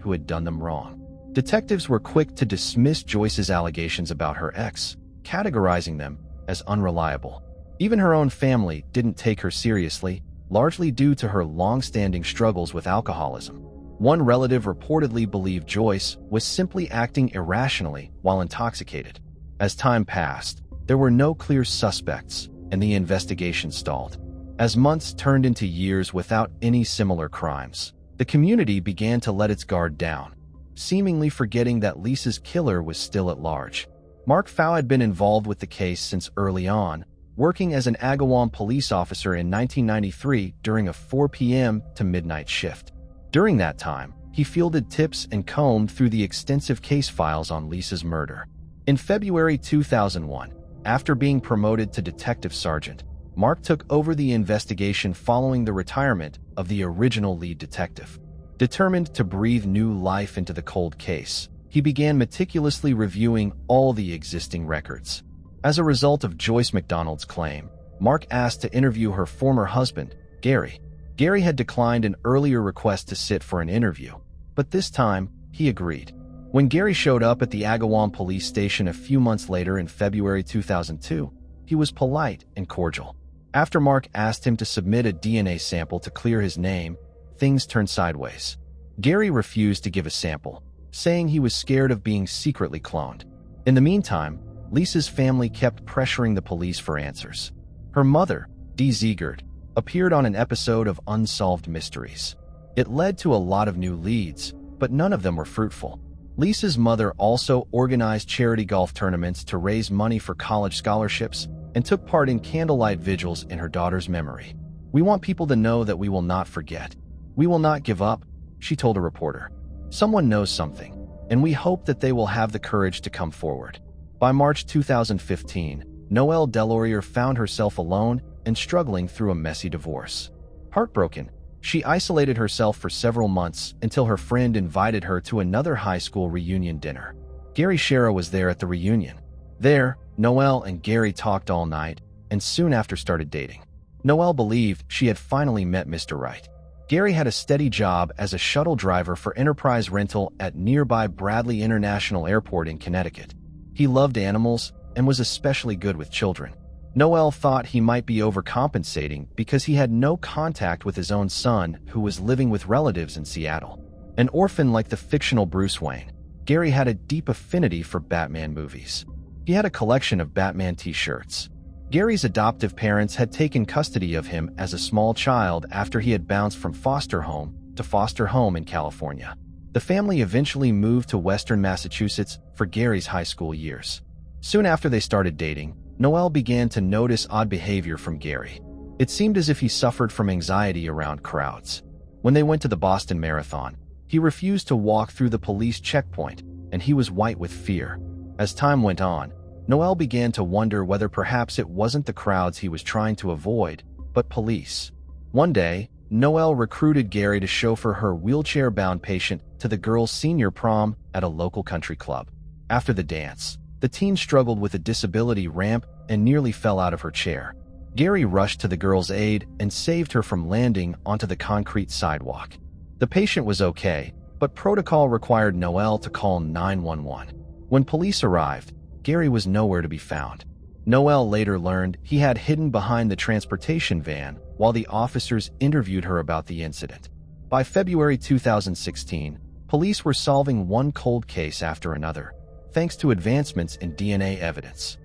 who had done them wrong. Detectives were quick to dismiss Joyce's allegations about her ex, categorizing them as unreliable. Even her own family didn't take her seriously, largely due to her long-standing struggles with alcoholism. One relative reportedly believed Joyce was simply acting irrationally while intoxicated. As time passed, there were no clear suspects, and the investigation stalled. As months turned into years without any similar crimes, the community began to let its guard down, seemingly forgetting that Lisa's killer was still at large. Mark Fow had been involved with the case since early on, working as an Agawam police officer in 1993 during a 4 p.m. to midnight shift. During that time, he fielded tips and combed through the extensive case files on Lisa's murder. In February 2001, after being promoted to detective sergeant, Mark took over the investigation following the retirement of the original lead detective. Determined to breathe new life into the cold case, he began meticulously reviewing all the existing records. As a result of Joyce McDonald's claim, Mark asked to interview her former husband, Gary. Gary had declined an earlier request to sit for an interview, but this time, he agreed. When Gary showed up at the Agawam police station a few months later in February 2002, he was polite and cordial. After Mark asked him to submit a DNA sample to clear his name, things turned sideways. Gary refused to give a sample, saying he was scared of being secretly cloned. In the meantime, Lisa's family kept pressuring the police for answers. Her mother, Dee Ziegert, appeared on an episode of Unsolved Mysteries. It led to a lot of new leads, but none of them were fruitful. Lisa's mother also organized charity golf tournaments to raise money for college scholarships and took part in candlelight vigils in her daughter's memory. "We want people to know that we will not forget. We will not give up," she told a reporter. "Someone knows something, and we hope that they will have the courage to come forward." By March 2015, Noelle Delorier found herself alone and struggling through a messy divorce. Heartbroken, she isolated herself for several months until her friend invited her to another high school reunion dinner. Gary Shera was there at the reunion. There, Noelle and Gary talked all night and soon after started dating. Noelle believed she had finally met Mr. Right. Gary had a steady job as a shuttle driver for Enterprise Rental at nearby Bradley International Airport in Connecticut. He loved animals and was especially good with children. Noelle thought he might be overcompensating because he had no contact with his own son, who was living with relatives in Seattle. An orphan like the fictional Bruce Wayne, Gary had a deep affinity for Batman movies. He had a collection of Batman t-shirts. Gary's adoptive parents had taken custody of him as a small child after he had bounced from foster home to foster home in California. The family eventually moved to Western Massachusetts for Gary's high school years. Soon after they started dating, Noelle began to notice odd behavior from Gary. It seemed as if he suffered from anxiety around crowds. When they went to the Boston Marathon, he refused to walk through the police checkpoint, and he was white with fear. As time went on, Noelle began to wonder whether perhaps it wasn't the crowds he was trying to avoid, but police. One day, Noelle recruited Gary to chauffeur her wheelchair-bound patient to the girls' senior prom at a local country club. After the dance, the teen struggled with a disability ramp and nearly fell out of her chair. Gary rushed to the girl's aid and saved her from landing onto the concrete sidewalk. The patient was okay, but protocol required Noelle to call 911. When police arrived, Gary was nowhere to be found. Noelle later learned he had hidden behind the transportation van while the officers interviewed her about the incident. By February 2016, police were solving one cold case after another, thanks to advancements in DNA evidence.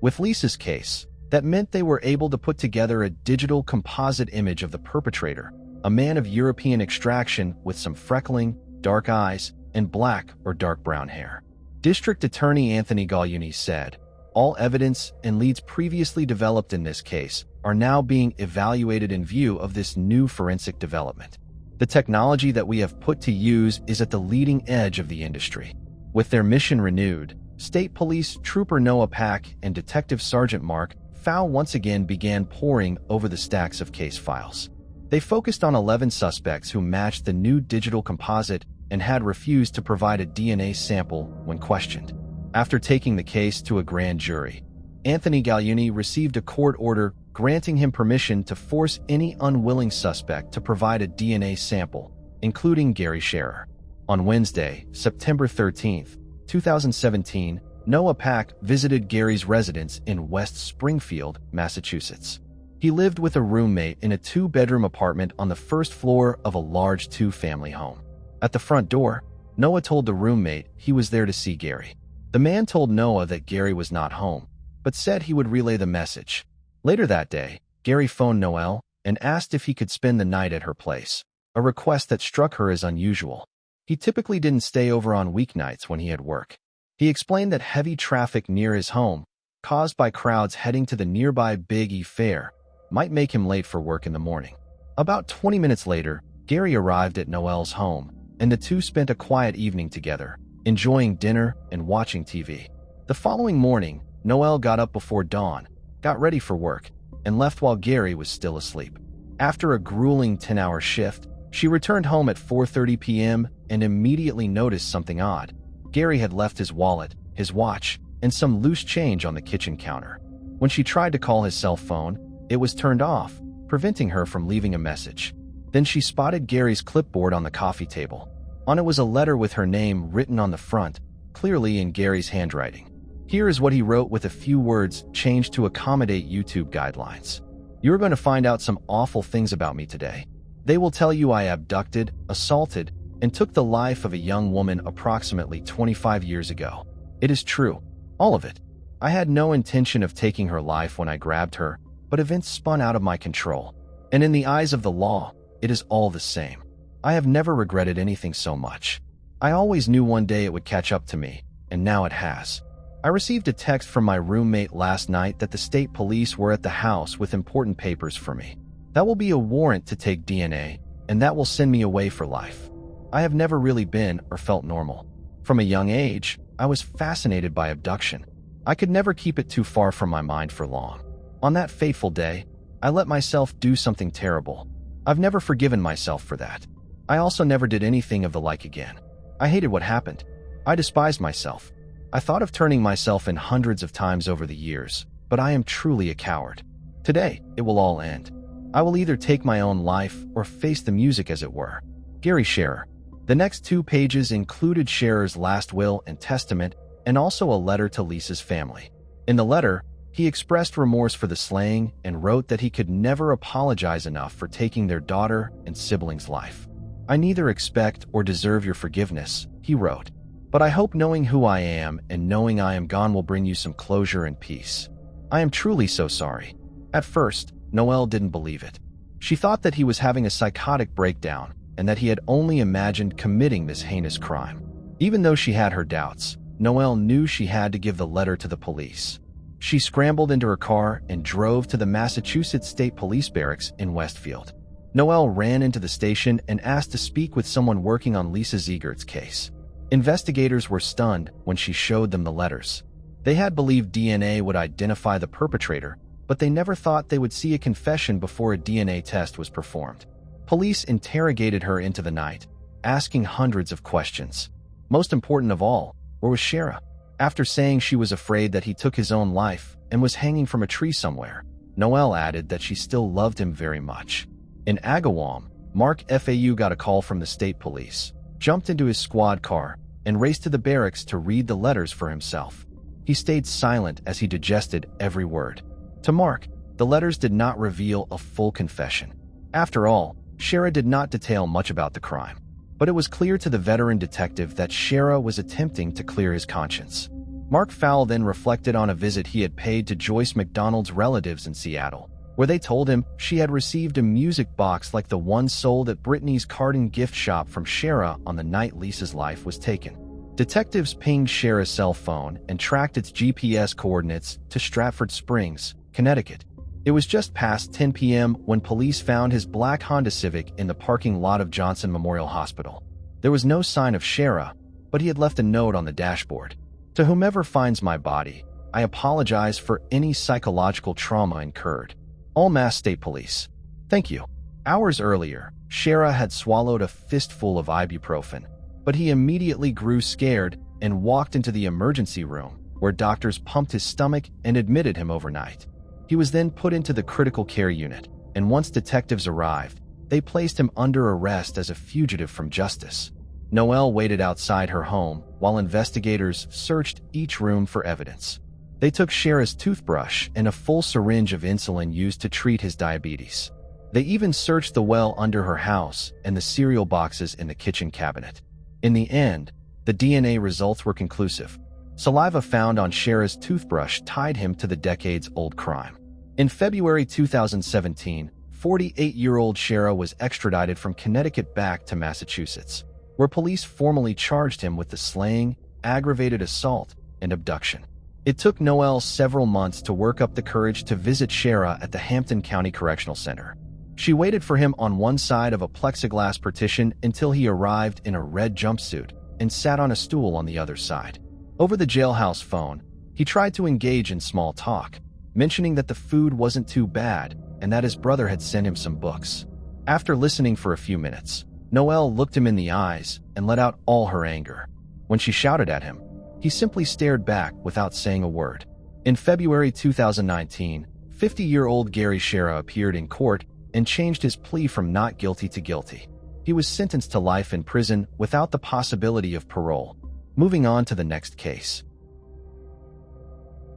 With Lisa's case, that meant they were able to put together a digital composite image of the perpetrator, a man of European extraction with some freckling, dark eyes, and black or dark brown hair. District Attorney Anthony Galliani said, "All evidence and leads previously developed in this case are now being evaluated in view of this new forensic development. The technology that we have put to use is at the leading edge of the industry." With their mission renewed, State Police Trooper Noah Pack and Detective Sergeant Mark Fow once again began poring over the stacks of case files. They focused on 11 suspects who matched the new digital composite and had refused to provide a DNA sample when questioned. After taking the case to a grand jury, Anthony Galliani received a court order granting him permission to force any unwilling suspect to provide a DNA sample, including Gary Scherer. On Wednesday, September 13, 2017, Noah Pack visited Gary's residence in West Springfield, Massachusetts. He lived with a roommate in a two-bedroom apartment on the first floor of a large two-family home. At the front door, Noah told the roommate he was there to see Gary. The man told Noah that Gary was not home, but said he would relay the message. Later that day, Gary phoned Noelle and asked if he could spend the night at her place, a request that struck her as unusual. He typically didn't stay over on weeknights when he had work. He explained that heavy traffic near his home, caused by crowds heading to the nearby Big E Fair, might make him late for work in the morning. About 20 minutes later, Gary arrived at Noelle's home, and the two spent a quiet evening together, enjoying dinner and watching TV. The following morning, Noelle got up before dawn, got ready for work, and left while Gary was still asleep. After a grueling 10-hour shift, she returned home at 4:30 p.m. and immediately noticed something odd. Gary had left his wallet, his watch, and some loose change on the kitchen counter. When she tried to call his cell phone, it was turned off, preventing her from leaving a message. Then she spotted Gary's clipboard on the coffee table. On it was a letter with her name written on the front, clearly in Gary's handwriting. Here is what he wrote with a few words changed to accommodate YouTube guidelines. "You're going to find out some awful things about me today. They will tell you I abducted, assaulted, and took the life of a young woman approximately 25 years ago. It is true, all of it. I had no intention of taking her life when I grabbed her, but events spun out of my control. And in the eyes of the law, it is all the same. I have never regretted anything so much. I always knew one day it would catch up to me, and now it has. I received a text from my roommate last night that the state police were at the house with important papers for me. That will be a warrant to take DNA, and that will send me away for life. I have never really been or felt normal. From a young age, I was fascinated by abduction. I could never keep it too far from my mind for long. On that fateful day, I let myself do something terrible. I've never forgiven myself for that. I also never did anything of the like again. I hated what happened. I despised myself. I thought of turning myself in hundreds of times over the years, but I am truly a coward. Today, it will all end. I will either take my own life or face the music, as it were." Gary Scherer. The next 2 pages included Scherer's last will and testament, and also a letter to Lisa's family. In the letter, he expressed remorse for the slaying and wrote that he could never apologize enough for taking their daughter and sibling's life. "I neither expect or deserve your forgiveness," he wrote, "but I hope knowing who I am and knowing I am gone will bring you some closure and peace. I am truly so sorry." At first, Noelle didn't believe it. She thought that he was having a psychotic breakdown and that he had only imagined committing this heinous crime. Even though she had her doubts, Noelle knew she had to give the letter to the police. She scrambled into her car and drove to the Massachusetts State Police Barracks in Westfield. Noelle ran into the station and asked to speak with someone working on Lisa Ziegert's case. Investigators were stunned when she showed them the letters. They had believed DNA would identify the perpetrator, but they never thought they would see a confession before a DNA test was performed. Police interrogated her into the night, asking hundreds of questions. Most important of all, where was Cara? After saying she was afraid that he took his own life and was hanging from a tree somewhere, Noelle added that she still loved him very much. In Agawam, Mark FAU got a call from the state police, jumped into his squad car, and raced to the barracks to read the letters for himself. He stayed silent as he digested every word. To Mark, the letters did not reveal a full confession. After all, Cara did not detail much about the crime. But it was clear to the veteran detective that Cara was attempting to clear his conscience. Mark Fowle then reflected on a visit he had paid to Joyce McDonald's relatives in Seattle, where they told him she had received a music box like the one sold at Brittany's Cardin gift shop from Cara on the night Lisa's life was taken. Detectives pinged Cara's cell phone and tracked its GPS coordinates to Stratford Springs, Connecticut. It was just past 10 p.m. when police found his black Honda Civic in the parking lot of Johnson Memorial Hospital. There was no sign of Cara, but he had left a note on the dashboard. To whomever finds my body, I apologize for any psychological trauma incurred. All Mass State Police. Thank you. Hours earlier, Cara had swallowed a fistful of ibuprofen, but he immediately grew scared and walked into the emergency room, where doctors pumped his stomach and admitted him overnight. He was then put into the critical care unit, and once detectives arrived, they placed him under arrest as a fugitive from justice. Noelle waited outside her home while investigators searched each room for evidence. They took Cara's toothbrush and a full syringe of insulin used to treat his diabetes. They even searched the well under her house and the cereal boxes in the kitchen cabinet. In the end, the DNA results were conclusive. Saliva found on Cara's toothbrush tied him to the decades-old crime. In February 2017, 48-year-old Cara was extradited from Connecticut back to Massachusetts, where police formally charged him with the slaying, aggravated assault, and abduction. It took Noelle several months to work up the courage to visit Cara at the Hampton County Correctional Center. She waited for him on one side of a plexiglass partition until he arrived in a red jumpsuit and sat on a stool on the other side. Over the jailhouse phone, he tried to engage in small talk, mentioning that the food wasn't too bad and that his brother had sent him some books. After listening for a few minutes, Noelle looked him in the eyes and let out all her anger. When she shouted at him, he simply stared back without saying a word. In February 2019, 50-year-old Gary Cara appeared in court and changed his plea from not guilty to guilty. He was sentenced to life in prison without the possibility of parole. Moving on to the next case.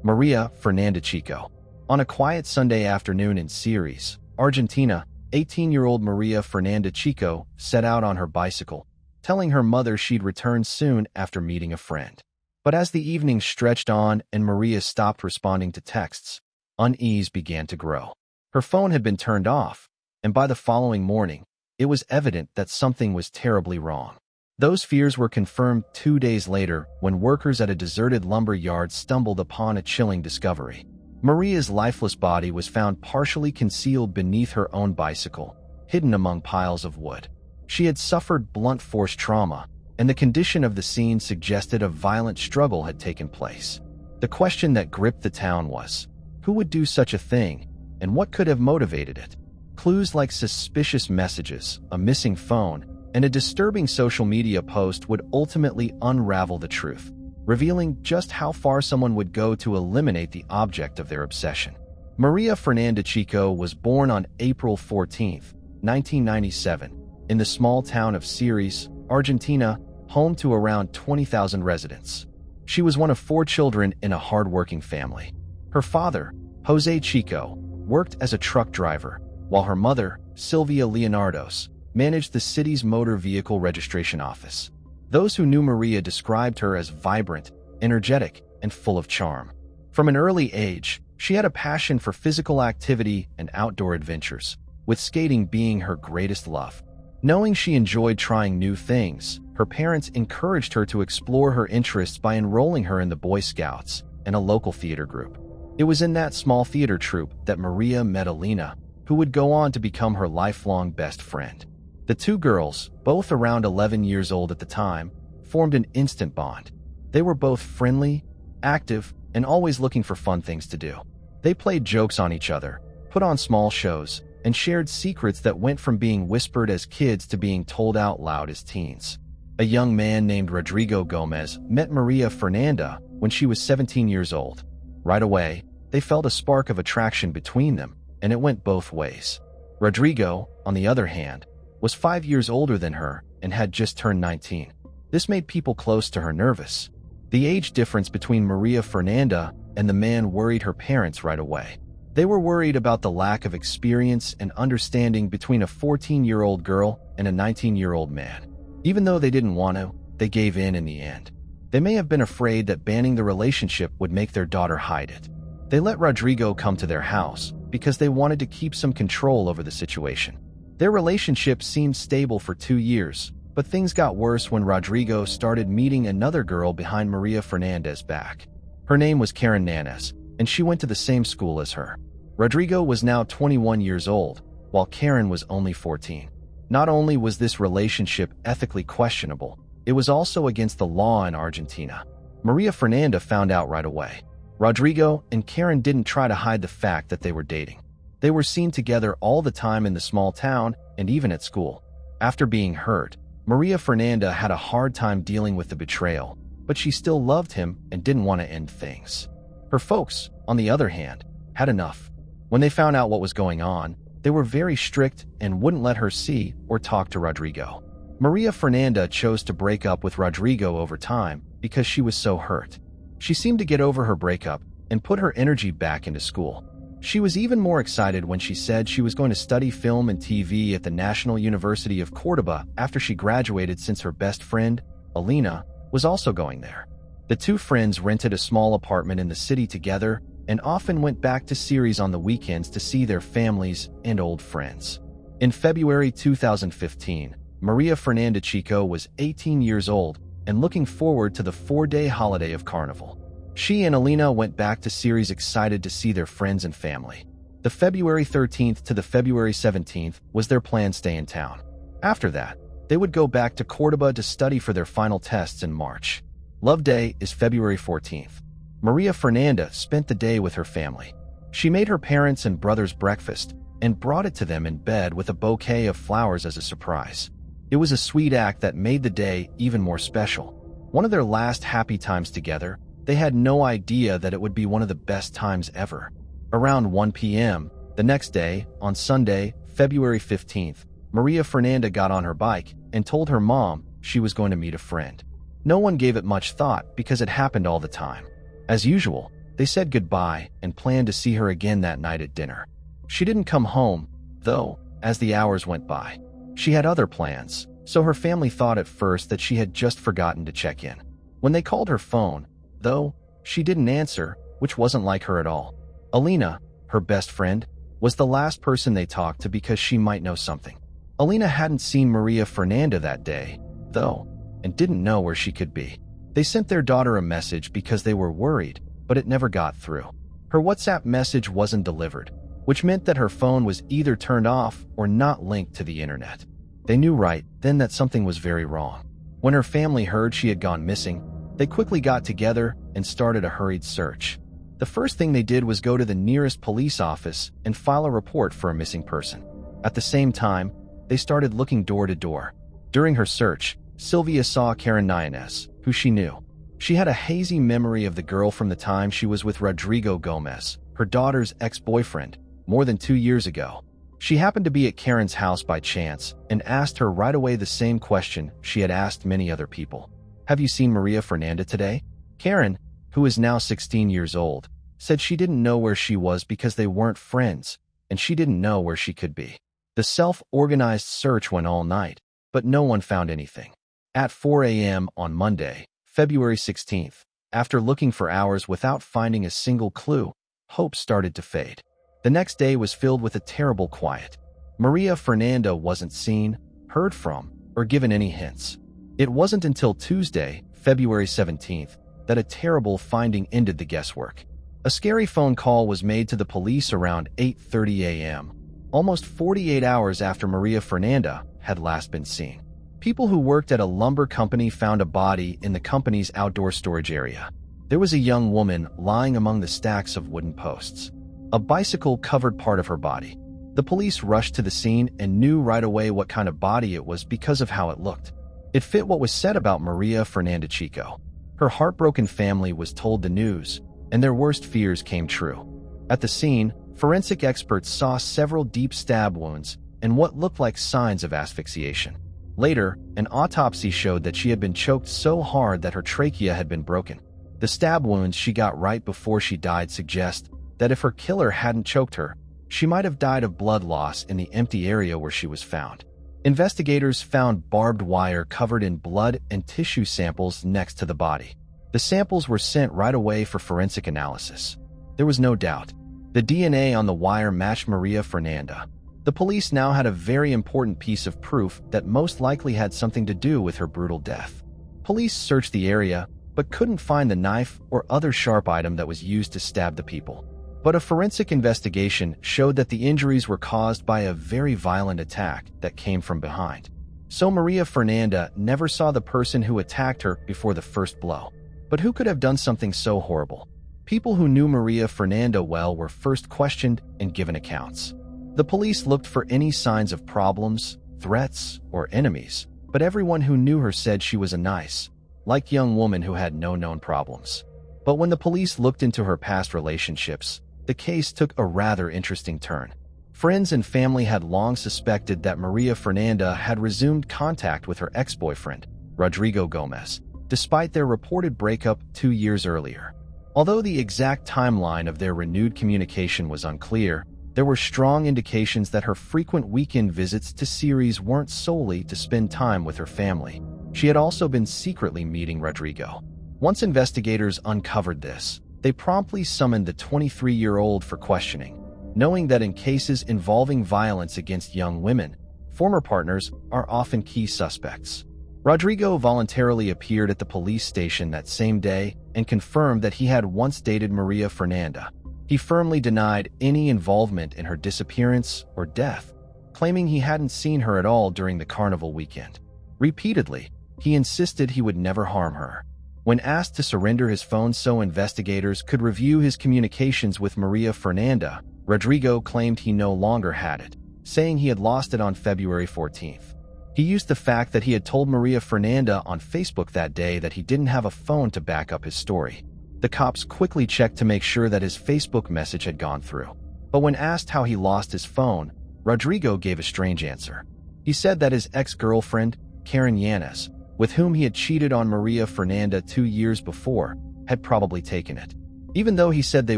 Maria Fernanda Chico. On a quiet Sunday afternoon in Ceres, Argentina, 18-year-old Maria Fernanda Chico set out on her bicycle, telling her mother she'd return soon after meeting a friend. But as the evening stretched on and Maria stopped responding to texts, unease began to grow. Her phone had been turned off, and by the following morning, it was evident that something was terribly wrong. Those fears were confirmed 2 days later when workers at a deserted lumber yard stumbled upon a chilling discovery. Maria's lifeless body was found partially concealed beneath her own bicycle, hidden among piles of wood. She had suffered blunt force trauma, and the condition of the scene suggested a violent struggle had taken place. The question that gripped the town was, who would do such a thing, and what could have motivated it? Clues like suspicious messages, a missing phone, and a disturbing social media post would ultimately unravel the truth, revealing just how far someone would go to eliminate the object of their obsession. Maria Fernanda Chico was born on April 14, 1997, in the small town of Ceres, Argentina, home to around 20,000 residents. She was one of 4 children in a hard-working family. Her father, Jose Chico, worked as a truck driver, while her mother, Sylvia Leonardos, managed the city's motor vehicle registration office. Those who knew Maria described her as vibrant, energetic, and full of charm. From an early age, she had a passion for physical activity and outdoor adventures, with skating being her greatest love. Knowing she enjoyed trying new things, her parents encouraged her to explore her interests by enrolling her in the Boy Scouts and a local theater group. It was in that small theater troupe that Maria met Alina, who would go on to become her lifelong best friend. The two girls, both around 11 years old at the time, formed an instant bond. They were both friendly, active, and always looking for fun things to do. They played jokes on each other, put on small shows, and shared secrets that went from being whispered as kids to being told out loud as teens. A young man named Rodrigo Gomez met Maria Fernanda when she was 17 years old. Right away, they felt a spark of attraction between them, and it went both ways. Rodrigo, on the other hand, was 5 years older than her and had just turned 19. This made people close to her nervous. The age difference between Maria Fernanda and the man worried her parents right away. They were worried about the lack of experience and understanding between a 14-year-old girl and a 19-year-old man. Even though they didn't want to, they gave in the end. They may have been afraid that banning the relationship would make their daughter hide it. They let Rodrigo come to their house because they wanted to keep some control over the situation. Their relationship seemed stable for 2 years, but things got worse when Rodrigo started meeting another girl behind Maria Fernanda's back. Her name was Cara Nichols, and she went to the same school as her. Rodrigo was now 21 years old, while Karen was only 14. Not only was this relationship ethically questionable, it was also against the law in Argentina. Maria Fernanda found out right away. Rodrigo and Karen didn't try to hide the fact that they were dating. They were seen together all the time in the small town and even at school. After being hurt, Maria Fernanda had a hard time dealing with the betrayal, but she still loved him and didn't want to end things. Her folks, on the other hand, had enough. When they found out what was going on, they were very strict and wouldn't let her see or talk to Rodrigo. Maria Fernanda chose to break up with Rodrigo over time because she was so hurt. She seemed to get over her breakup and put her energy back into school. She was even more excited when she said she was going to study film and TV at the National University of Córdoba after she graduated, since her best friend, Alina, was also going there. The two friends rented a small apartment in the city together and often went back to Ceres on the weekends to see their families and old friends. In February 2015, Maria Fernanda Chico was 18 years old and looking forward to the 4-day holiday of Carnival. She and Alina went back to Ceres excited to see their friends and family. The February 13th to the February 17th was their planned stay in town. After that, they would go back to Córdoba to study for their final tests in March. Love Day is February 14th. Maria Fernanda spent the day with her family. She made her parents and brothers breakfast and brought it to them in bed with a bouquet of flowers as a surprise. It was a sweet act that made the day even more special. One of their last happy times together, they had no idea that it would be one of the best times ever. Around 1 p.m. the next day, on Sunday, February 15th, Maria Fernanda got on her bike and told her mom she was going to meet a friend. No one gave it much thought because it happened all the time. As usual, they said goodbye and planned to see her again that night at dinner. She didn't come home, though, as the hours went by. She had other plans, so her family thought at first that she had just forgotten to check in. When they called her phone, though, she didn't answer, which wasn't like her at all. Alina, her best friend, was the last person they talked to because she might know something. Alina hadn't seen Maria Fernanda that day, though, and didn't know where she could be. They sent their daughter a message because they were worried, but it never got through. Her WhatsApp message wasn't delivered, which meant that her phone was either turned off or not linked to the internet. They knew right then that something was very wrong. When her family heard she had gone missing, they quickly got together and started a hurried search. The first thing they did was go to the nearest police office and file a report for a missing person. At the same time, they started looking door to door. During her search, Sylvia saw Cara Nichols, who she knew. She had a hazy memory of the girl from the time she was with Rodrigo Gomez, her daughter's ex-boyfriend, more than 2 years ago. She happened to be at Karen's house by chance and asked her right away the same question she had asked many other people. "Have you seen Maria Fernanda today?" Karen, who is now 16 years old, said she didn't know where she was because they weren't friends, and she didn't know where she could be. The self-organized search went all night, but no one found anything. At 4 a.m. on Monday, February 16th, after looking for hours without finding a single clue, hope started to fade. The next day was filled with a terrible quiet. Maria Fernanda wasn't seen, heard from, or given any hints. It wasn't until Tuesday, February 17th, that a terrible finding ended the guesswork. A scary phone call was made to the police around 8:30 a.m., almost 48 hours after Maria Fernanda had last been seen. People who worked at a lumber company found a body in the company's outdoor storage area. There was a young woman lying among the stacks of wooden posts. A bicycle covered part of her body. The police rushed to the scene and knew right away what kind of body it was because of how it looked. It fit what was said about Maria Fernanda Chico. Her heartbroken family was told the news, and their worst fears came true. At the scene, forensic experts saw several deep stab wounds and what looked like signs of asphyxiation. Later, an autopsy showed that she had been choked so hard that her trachea had been broken. The stab wounds she got right before she died suggest that if her killer hadn't choked her, she might have died of blood loss in the empty area where she was found. Investigators found barbed wire covered in blood and tissue samples next to the body. The samples were sent right away for forensic analysis. There was no doubt. The DNA on the wire matched Maria Fernanda. The police now had a very important piece of proof that most likely had something to do with her brutal death. Police searched the area, but couldn't find the knife or other sharp item that was used to stab the people. But a forensic investigation showed that the injuries were caused by a very violent attack that came from behind. So Maria Fernanda never saw the person who attacked her before the first blow. But who could have done something so horrible? People who knew Maria Fernanda well were first questioned and given accounts. The police looked for any signs of problems, threats, or enemies, but everyone who knew her said she was a nice, like young woman who had no known problems. But when the police looked into her past relationships, the case took a rather interesting turn. Friends and family had long suspected that Maria Fernanda had resumed contact with her ex-boyfriend, Rodrigo Gomez, despite their reported breakup 2 years earlier. Although the exact timeline of their renewed communication was unclear, there were strong indications that her frequent weekend visits to Ceres weren't solely to spend time with her family. She had also been secretly meeting Rodrigo. Once investigators uncovered this, they promptly summoned the 23-year-old for questioning, knowing that in cases involving violence against young women, former partners are often key suspects. Rodrigo voluntarily appeared at the police station that same day and confirmed that he had once dated Maria Fernanda. He firmly denied any involvement in her disappearance or death, claiming he hadn't seen her at all during the carnival weekend. Repeatedly, he insisted he would never harm her. When asked to surrender his phone so investigators could review his communications with Maria Fernanda, Rodrigo claimed he no longer had it, saying he had lost it on February 14th. He used the fact that he had told Maria Fernanda on Facebook that day that he didn't have a phone to back up his story. The cops quickly checked to make sure that his Facebook message had gone through. But when asked how he lost his phone, Rodrigo gave a strange answer. He said that his ex-girlfriend, Cara Nichols, with whom he had cheated on Maria Fernanda 2 years before, had probably taken it. Even though he said they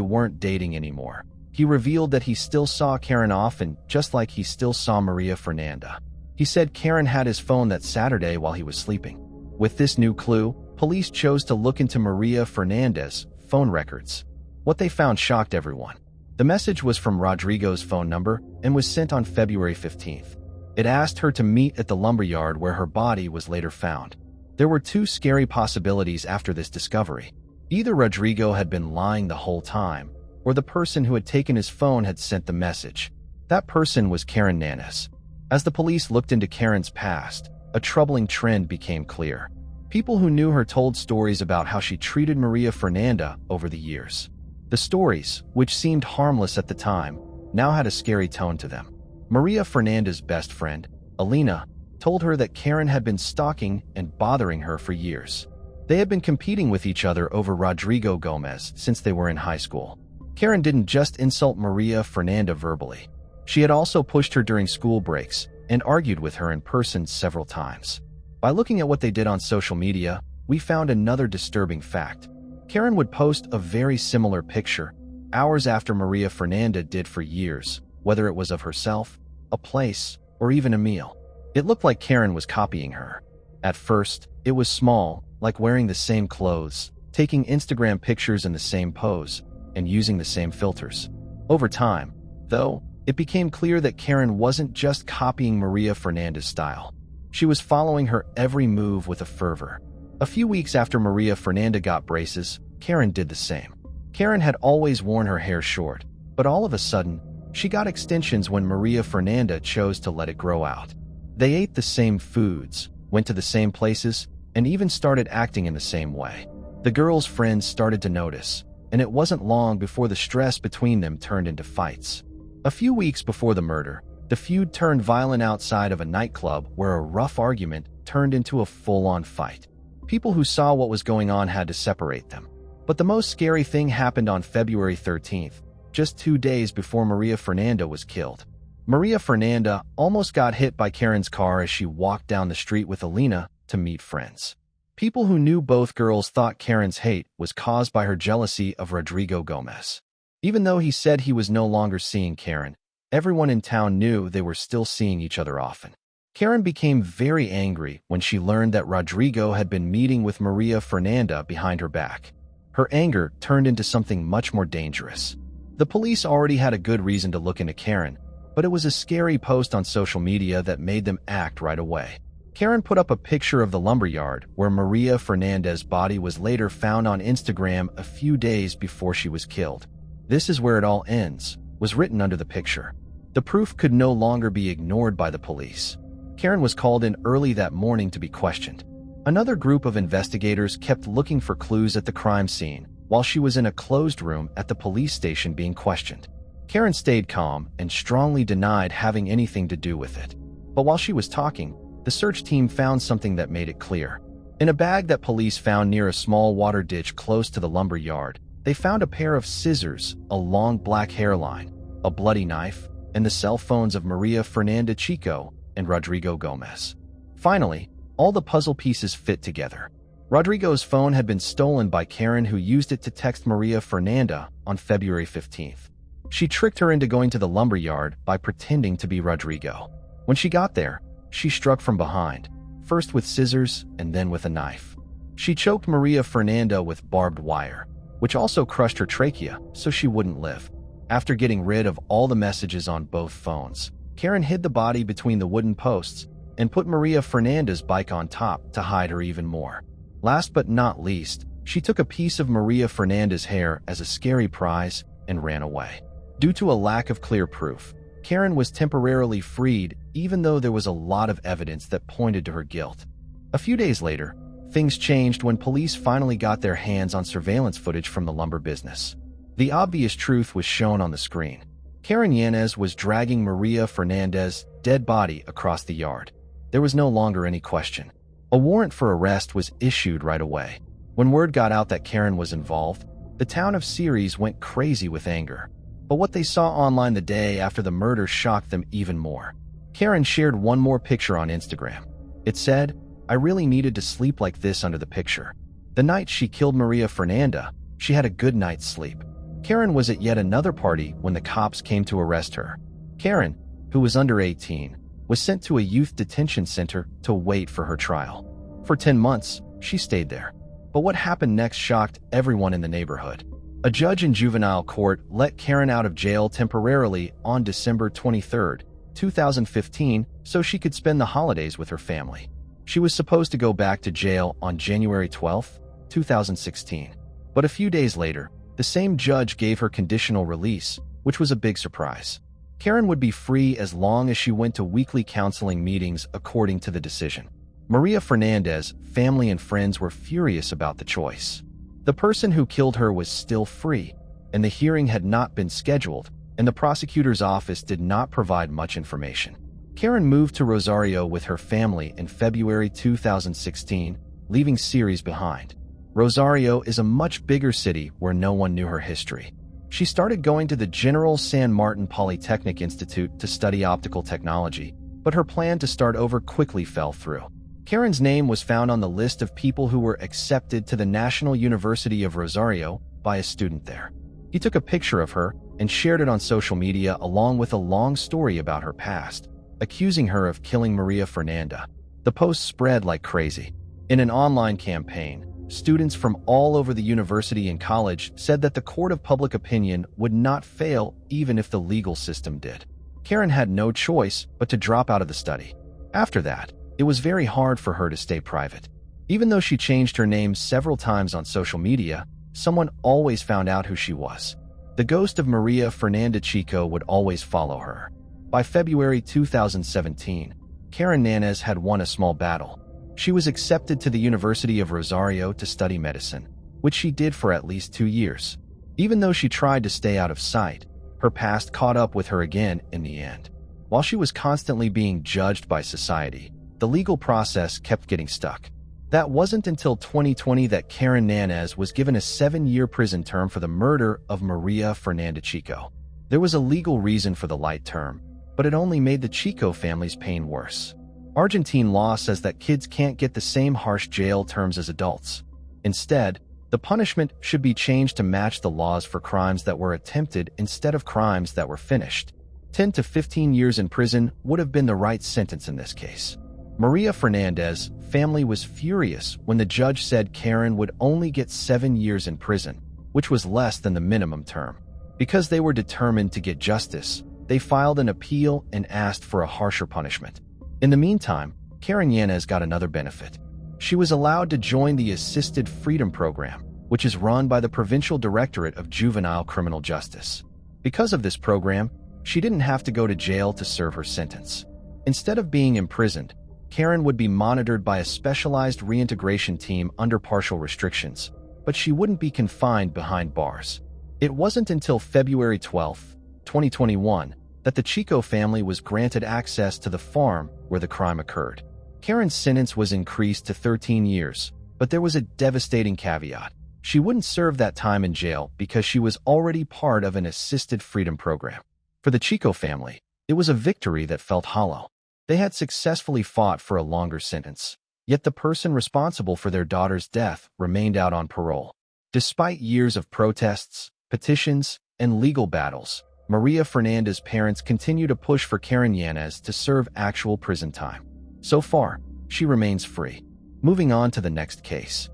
weren't dating anymore, he revealed that he still saw Karen often, just like he still saw Maria Fernanda. He said Karen had his phone that Saturday while he was sleeping. With this new clue, police chose to look into Maria Fernanda's phone records. What they found shocked everyone. The message was from Rodrigo's phone number and was sent on February 15th. It asked her to meet at the lumberyard where her body was later found. There were 2 scary possibilities after this discovery. Either Rodrigo had been lying the whole time, or the person who had taken his phone had sent the message. That person was Cara Nichols. As the police looked into Karen's past, a troubling trend became clear. People who knew her told stories about how she treated Maria Fernanda over the years. The stories, which seemed harmless at the time, now had a scary tone to them. Maria Fernanda's best friend, Alina, told her that Karen had been stalking and bothering her for years. They had been competing with each other over Rodrigo Gomez since they were in high school. Karen didn't just insult Maria Fernanda verbally. She had also pushed her during school breaks and argued with her in person several times. By looking at what they did on social media, we found another disturbing fact. Karen would post a very similar picture hours after Maria Fernanda did for years, whether it was of herself, a place, or even a meal. It looked like Karen was copying her. At first, it was small, like wearing the same clothes, taking Instagram pictures in the same pose, and using the same filters. Over time, though, it became clear that Karen wasn't just copying Maria Fernanda's style. She was following her every move with a fervor. A few weeks after Maria Fernanda got braces, Karen did the same. Karen had always worn her hair short, but all of a sudden, she got extensions when Maria Fernanda chose to let it grow out. They ate the same foods, went to the same places, and even started acting in the same way. The girls' friends started to notice, and it wasn't long before the stress between them turned into fights. A few weeks before the murder, the feud turned violent outside of a nightclub where a rough argument turned into a full-on fight. People who saw what was going on had to separate them. But the most scary thing happened on February 13th, just 2 days before Maria Fernanda was killed. Maria Fernanda almost got hit by Karen's car as she walked down the street with Alina to meet friends. People who knew both girls thought Karen's hate was caused by her jealousy of Rodrigo Gomez. Even though he said he was no longer seeing Karen, everyone in town knew they were still seeing each other often. Karen became very angry when she learned that Rodrigo had been meeting with Maria Fernanda behind her back. Her anger turned into something much more dangerous. The police already had a good reason to look into Karen, but it was a scary post on social media that made them act right away. Karen put up a picture of the lumberyard where Maria Fernanda's body was later found on Instagram a few days before she was killed. "This is where it all ends," was written under the picture. The proof could no longer be ignored by the police. Karen was called in early that morning to be questioned. Another group of investigators kept looking for clues at the crime scene while she was in a closed room at the police station being questioned. Karen stayed calm and strongly denied having anything to do with it. But while she was talking, the search team found something that made it clear. In a bag that police found near a small water ditch close to the lumber yard, they found a pair of scissors, a long black hairline, a bloody knife, and the cell phones of Maria Fernanda Chico and Rodrigo Gomez. Finally, all the puzzle pieces fit together. Rodrigo's phone had been stolen by Karen, who used it to text Maria Fernanda on February 15th. She tricked her into going to the lumberyard by pretending to be Rodrigo. When she got there, she struck from behind, first with scissors and then with a knife. She choked Maria Fernanda with barbed wire, which also crushed her trachea so she wouldn't live. After getting rid of all the messages on both phones, Karen hid the body between the wooden posts and put Maria Fernanda's bike on top to hide her even more. Last but not least, she took a piece of Maria Fernanda's hair as a scary prize and ran away. Due to a lack of clear proof, Karen was temporarily freed, even though there was a lot of evidence that pointed to her guilt. A few days later, things changed when police finally got their hands on surveillance footage from the lumber business. The obvious truth was shown on the screen. Karen Yanez was dragging Maria Fernanda's dead body across the yard. There was no longer any question. A warrant for arrest was issued right away. When word got out that Karen was involved, the town of Ceres went crazy with anger. But what they saw online the day after the murder shocked them even more. Karen shared one more picture on Instagram. It said, "I really needed to sleep like this," under the picture. The night she killed Maria Fernanda, she had a good night's sleep. Karen was at yet another party when the cops came to arrest her. Karen, who was under 18, was sent to a youth detention center to wait for her trial. For 10 months, she stayed there. But what happened next shocked everyone in the neighborhood. A judge in juvenile court let Karen out of jail temporarily on December 23, 2015, so she could spend the holidays with her family. She was supposed to go back to jail on January 12, 2016. But a few days later, the same judge gave her conditional release, which was a big surprise. Karen would be free as long as she went to weekly counseling meetings according to the decision. Maria Fernanda's family and friends were furious about the choice. The person who killed her was still free, and the hearing had not been scheduled, and the prosecutor's office did not provide much information. Karen moved to Rosario with her family in February 2016, leaving Ceres behind. Rosario is a much bigger city where no one knew her history. She started going to the General San Martin Polytechnic Institute to study optical technology, but her plan to start over quickly fell through. Karen's name was found on the list of people who were accepted to the National University of Rosario by a student there. He took a picture of her and shared it on social media along with a long story about her past, accusing her of killing Maria Fernanda. The post spread like crazy. In an online campaign, students from all over the university and college said that the court of public opinion would not fail even if the legal system did. Karen had no choice but to drop out of the study. After that, it was very hard for her to stay private. Even though she changed her name several times on social media, someone always found out who she was. The ghost of Maria Fernanda Chico would always follow her. By February 2017, Karen Yanez had won a small battle. She was accepted to the University of Rosario to study medicine, which she did for at least 2 years. Even though she tried to stay out of sight, Her past caught up with her again in the end. While she was constantly being judged by society, the legal process kept getting stuck. That wasn't until 2020 that Cara Nichols was given a 7-year prison term for the murder of Maria Fernanda Chico. There was a legal reason for the light term, but it only made the Chico family's pain worse. Argentine law says that kids can't get the same harsh jail terms as adults. Instead, the punishment should be changed to match the laws for crimes that were attempted instead of crimes that were finished. 10 to 15 years in prison would have been the right sentence in this case. Maria Fernandez's family was furious when the judge said Karen would only get 7 years in prison, which was less than the minimum term. Because they were determined to get justice, they filed an appeal and asked for a harsher punishment. In the meantime, Cara Nichols got another benefit. She was allowed to join the Assisted Freedom Program, which is run by the Provincial Directorate of Juvenile Criminal Justice. Because of this program, she didn't have to go to jail to serve her sentence. Instead of being imprisoned, Karen would be monitored by a specialized reintegration team under partial restrictions, but she wouldn't be confined behind bars. It wasn't until February 12, 2021, that the Chico family was granted access to the farm where the crime occurred. Karen's sentence was increased to 13 years, but there was a devastating caveat. She wouldn't serve that time in jail because she was already part of an assisted freedom program. For the Chico family, it was a victory that felt hollow. They had successfully fought for a longer sentence, yet the person responsible for their daughter's death remained out on parole. Despite years of protests, petitions, and legal battles, Maria Fernandez's parents continue to push for Cara Nichols to serve actual prison time. So far, she remains free. Moving on to the next case.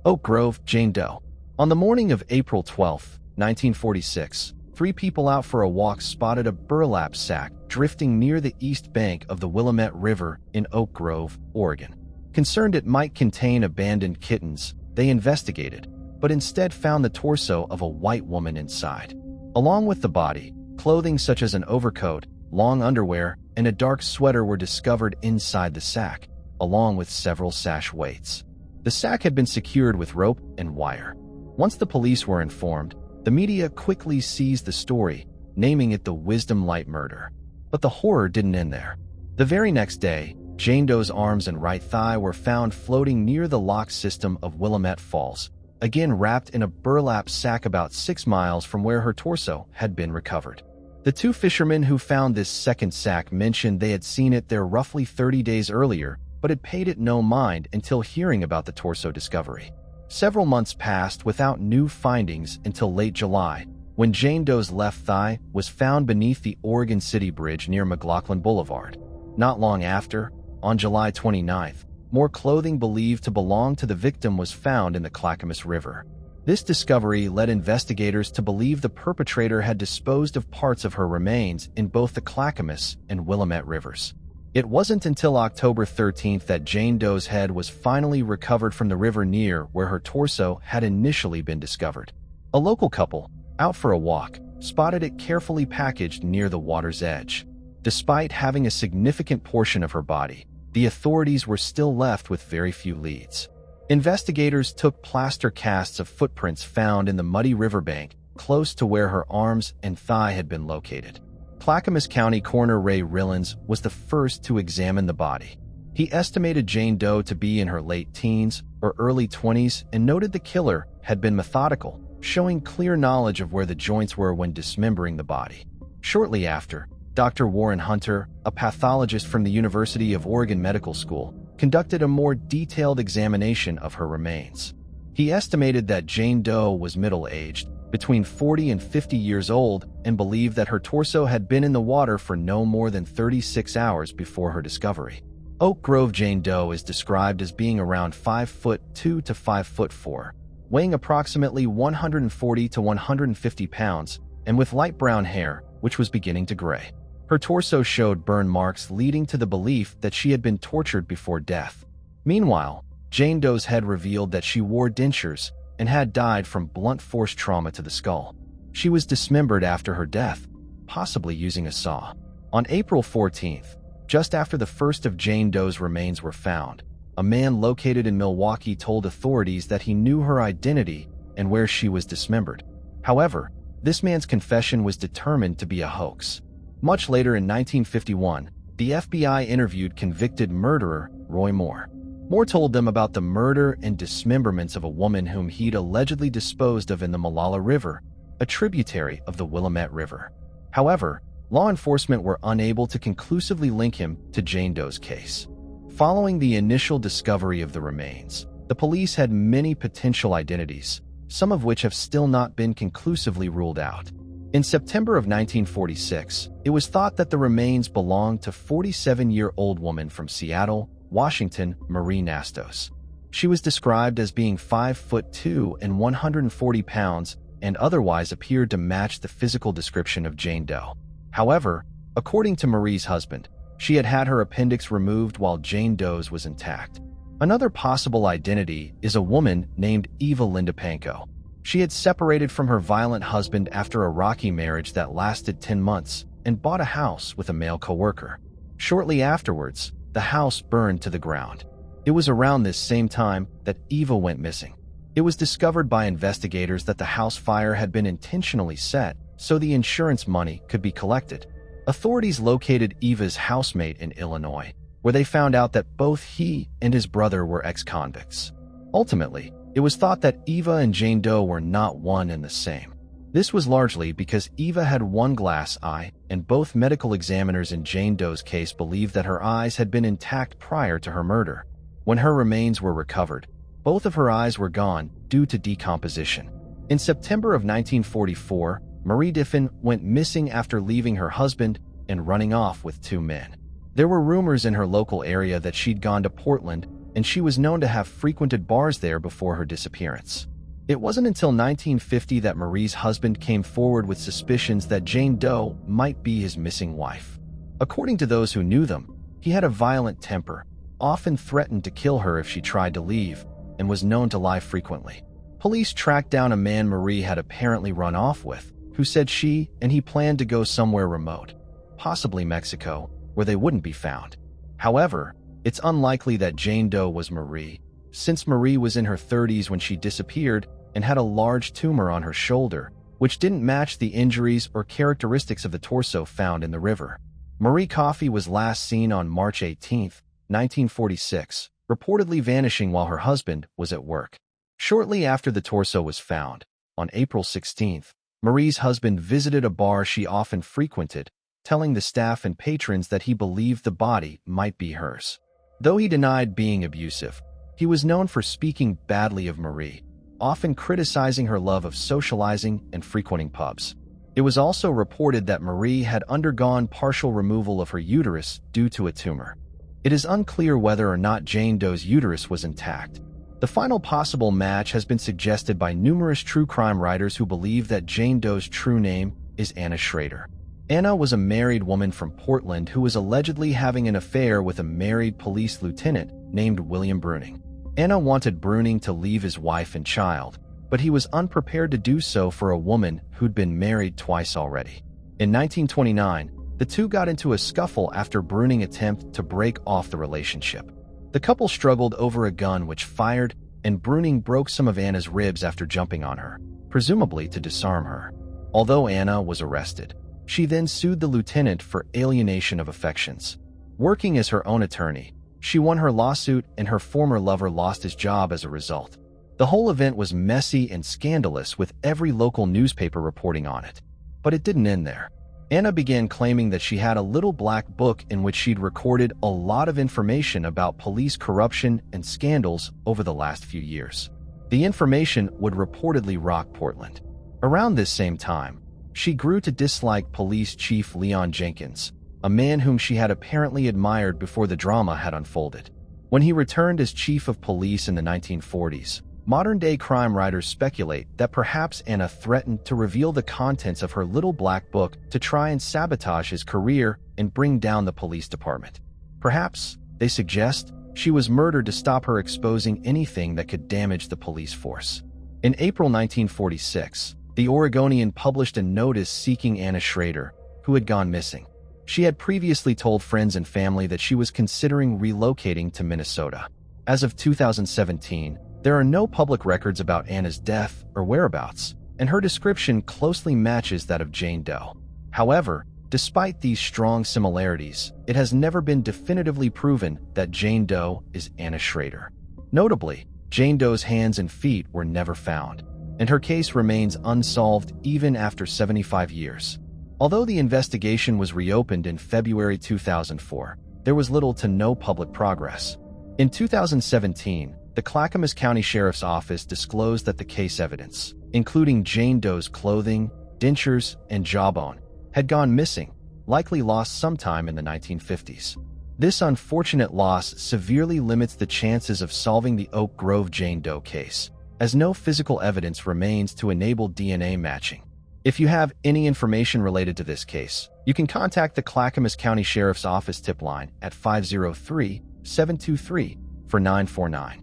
Oak Grove, Jane Doe. On the morning of April 12, 1946, 3 people out for a walk spotted a burlap sack drifting near the east bank of the Willamette River in Oak Grove, Oregon. Concerned it might contain abandoned kittens, they investigated, but instead found the torso of a white woman inside. Along with the body, clothing such as an overcoat, long underwear, and a dark sweater were discovered inside the sack, along with several sash weights. The sack had been secured with rope and wire. Once the police were informed, the media quickly seized the story, naming it the Wisdom Light murder. But the horror didn't end there. The very next day, Jane Doe's arms and right thigh were found floating near the lock system of Willamette Falls, again wrapped in a burlap sack about 6 miles from where her torso had been recovered. The 2 fishermen who found this second sack mentioned they had seen it there roughly 30 days earlier, but had paid it no mind until hearing about the torso discovery. Several months passed without new findings until late July, when Jane Doe's left thigh was found beneath the Oregon City Bridge near McLaughlin Boulevard. Not long after, on July 29th, more clothing believed to belong to the victim was found in the Clackamas River. This discovery led investigators to believe the perpetrator had disposed of parts of her remains in both the Clackamas and Willamette Rivers. It wasn't until October 13th that Jane Doe's head was finally recovered from the river near where her torso had initially been discovered. A local couple, out for a walk, spotted it carefully packaged near the water's edge. Despite having a significant portion of her body, the authorities were still left with very few leads. Investigators took plaster casts of footprints found in the muddy riverbank close to where her arms and thigh had been located. Clackamas County Coroner Ray Rillins was the first to examine the body. He estimated Jane Doe to be in her late teens or early 20s and noted the killer had been methodical, showing clear knowledge of where the joints were when dismembering the body. Shortly after, Dr. Warren Hunter, a pathologist from the University of Oregon Medical School, conducted a more detailed examination of her remains. He estimated that Jane Doe was middle-aged, between 40 and 50 years old, and believed that her torso had been in the water for no more than 36 hours before her discovery. Oak Grove Jane Doe is described as being around 5'2" to 5'4", weighing approximately 140 to 150 pounds, and with light brown hair, which was beginning to gray. Her torso showed burn marks leading to the belief that she had been tortured before death. Meanwhile, Jane Doe's head revealed that she wore dentures and had died from blunt force trauma to the skull. She was dismembered after her death, possibly using a saw. On April 14th, just after the first of Jane Doe's remains were found, a man located in Milwaukee told authorities that he knew her identity and where she was dismembered. However, This man's confession was determined to be a hoax. Much later in 1951, the FBI interviewed convicted murderer Roy Moore. Moore told them about the murder and dismemberments of a woman whom he'd allegedly disposed of in the Malala River, a tributary of the Willamette River. However, law enforcement were unable to conclusively link him to Jane Doe's case. Following the initial discovery of the remains, the police had many potential identities, some of which have still not been conclusively ruled out. In September of 1946, it was thought that the remains belonged to 47-year-old woman from Seattle, Washington, Marie Nastos. She was described as being 5'2" and 140 pounds and otherwise appeared to match the physical description of Jane Doe. However, according to Marie's husband, she had had her appendix removed while Jane Doe's was intact. Another possible identity is a woman named Eva Linda Pankow. She had separated from her violent husband after a rocky marriage that lasted 10 months and bought a house with a male coworker. Shortly afterwards, the house burned to the ground. It was around this same time that Eva went missing. It was discovered by investigators that the house fire had been intentionally set so the insurance money could be collected. Authorities located Eva's housemate in Illinois, where they found out that both he and his brother were ex-convicts. Ultimately, it was thought that Eva and Jane Doe were not one and the same. This was largely because Eva had one glass eye, and both medical examiners in Jane Doe's case believed that her eyes had been intact prior to her murder. When her remains were recovered, both of her eyes were gone due to decomposition. In September of 1944, Marie Diffin went missing after leaving her husband and running off with 2 men. There were rumors in her local area that she'd gone to Portland, and she was known to have frequented bars there before her disappearance. It wasn't until 1950 that Marie's husband came forward with suspicions that Jane Doe might be his missing wife. According to those who knew them, he had a violent temper, often threatened to kill her if she tried to leave, and was known to lie frequently. Police tracked down a man Marie had apparently run off with, who said she and he planned to go somewhere remote, possibly Mexico, where they wouldn't be found. However, it's unlikely that Jane Doe was Marie, since Marie was in her 30s when she disappeared and had a large tumor on her shoulder, which didn't match the injuries or characteristics of the torso found in the river. Marie Coffey was last seen on March 18, 1946, reportedly vanishing while her husband was at work. Shortly after the torso was found, on April 16, Marie's husband visited a bar she often frequented, telling the staff and patrons that he believed the body might be hers. Though he denied being abusive, he was known for speaking badly of Marie, often criticizing her love of socializing and frequenting pubs. It was also reported that Marie had undergone partial removal of her uterus due to a tumor. It is unclear whether or not Jane Doe's uterus was intact. The final possible match has been suggested by numerous true crime writers who believe that Jane Doe's true name is Anna Schrader. Anna was a married woman from Portland who was allegedly having an affair with a married police lieutenant named William Bruning. Anna wanted Bruning to leave his wife and child, but he was unprepared to do so for a woman who'd been married twice already. In 1929, the two got into a scuffle after Bruning attempted to break off the relationship. The couple struggled over a gun which fired, and Bruning broke some of Anna's ribs after jumping on her, presumably to disarm her. Although Anna was arrested, she then sued the lieutenant for alienation of affections. Working as her own attorney, she won her lawsuit and her former lover lost his job as a result. The whole event was messy and scandalous with every local newspaper reporting on it. But it didn't end there. Anna began claiming that she had a little black book in which she'd recorded a lot of information about police corruption and scandals over the last few years. The information would reportedly rock Portland. Around this same time, she grew to dislike Police Chief Leon Jenkins, a man whom she had apparently admired before the drama had unfolded. When he returned as chief of police in the 1940s, modern-day crime writers speculate that perhaps Anna threatened to reveal the contents of her little black book to try and sabotage his career and bring down the police department. Perhaps, they suggest, she was murdered to stop her exposing anything that could damage the police force. In April 1946, the Oregonian published a notice seeking Anna Schrader, who had gone missing. She had previously told friends and family that she was considering relocating to Minnesota. As of 2017, there are no public records about Anna's death or whereabouts, and her description closely matches that of Jane Doe. However, despite these strong similarities, it has never been definitively proven that Jane Doe is Anna Schrader. Notably, Jane Doe's hands and feet were never found, and her case remains unsolved even after 75 years. Although the investigation was reopened in February 2004, there was little to no public progress. In 2017, the Clackamas County Sheriff's Office disclosed that the case evidence, including Jane Doe's clothing, dentures, and jawbone, had gone missing, likely lost sometime in the 1950s. This unfortunate loss severely limits the chances of solving the Oak Grove Jane Doe case, as no physical evidence remains to enable DNA matching. If you have any information related to this case, you can contact the Clackamas County Sheriff's Office tip line at 503-723-4949.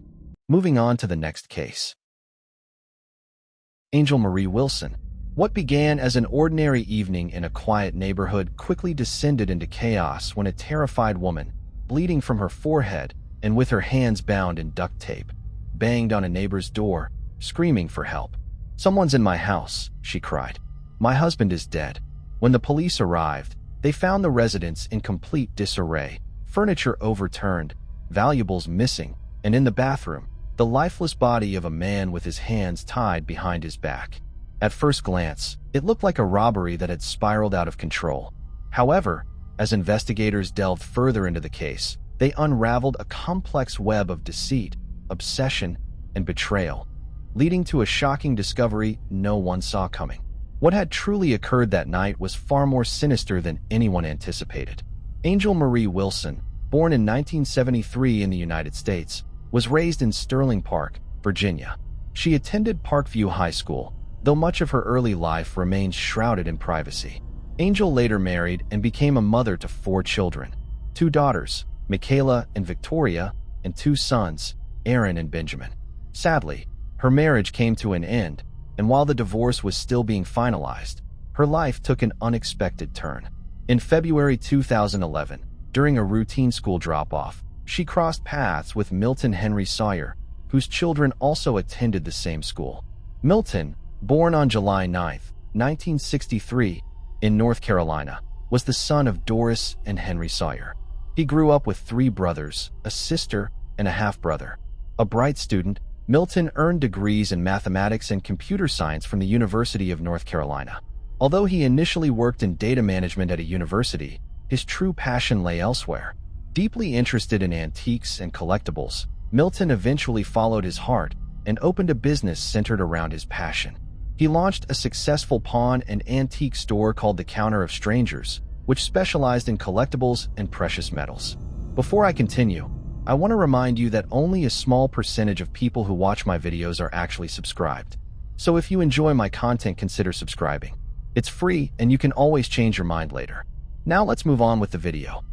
Moving on to the next case. Angel Marie Wilson. What began as an ordinary evening in a quiet neighborhood quickly descended into chaos when a terrified woman, bleeding from her forehead and with her hands bound in duct tape, banged on a neighbor's door, screaming for help. "Someone's in my house," she cried. "My husband is dead." When the police arrived, they found the residence in complete disarray, furniture overturned, valuables missing, and in the bathroom, the lifeless body of a man with his hands tied behind his back. At first glance, it looked like a robbery that had spiraled out of control. However, as investigators delved further into the case, they unraveled a complex web of deceit, obsession, and betrayal, leading to a shocking discovery no one saw coming. What had truly occurred that night was far more sinister than anyone anticipated. Angel Marie Wilson, born in 1973 in the United States, was raised in Sterling Park, Virginia. She attended Parkview High School, though much of her early life remained shrouded in privacy. Angel later married and became a mother to 4 children, 2 daughters, Michaela and Victoria, and 2 sons, Aaron and Benjamin. Sadly, her marriage came to an end, and while the divorce was still being finalized, her life took an unexpected turn. In February 2011, during a routine school drop-off, she crossed paths with Milton Henry Sawyer, whose children also attended the same school. Milton, born on July 9, 1963, in North Carolina, was the son of Doris and Henry Sawyer. He grew up with 3 brothers, a sister, and a half-brother. A bright student, Milton earned degrees in mathematics and computer science from the University of North Carolina. Although he initially worked in data management at a university, his true passion lay elsewhere. Deeply interested in antiques and collectibles, Milton eventually followed his heart and opened a business centered around his passion. He launched a successful pawn and antique store called the Counter of Strangers, which specialized in collectibles and precious metals. Before I continue, I want to remind you that only a small percentage of people who watch my videos are actually subscribed. So if you enjoy my content, consider subscribing. It's free and you can always change your mind later. Now let's move on with the video.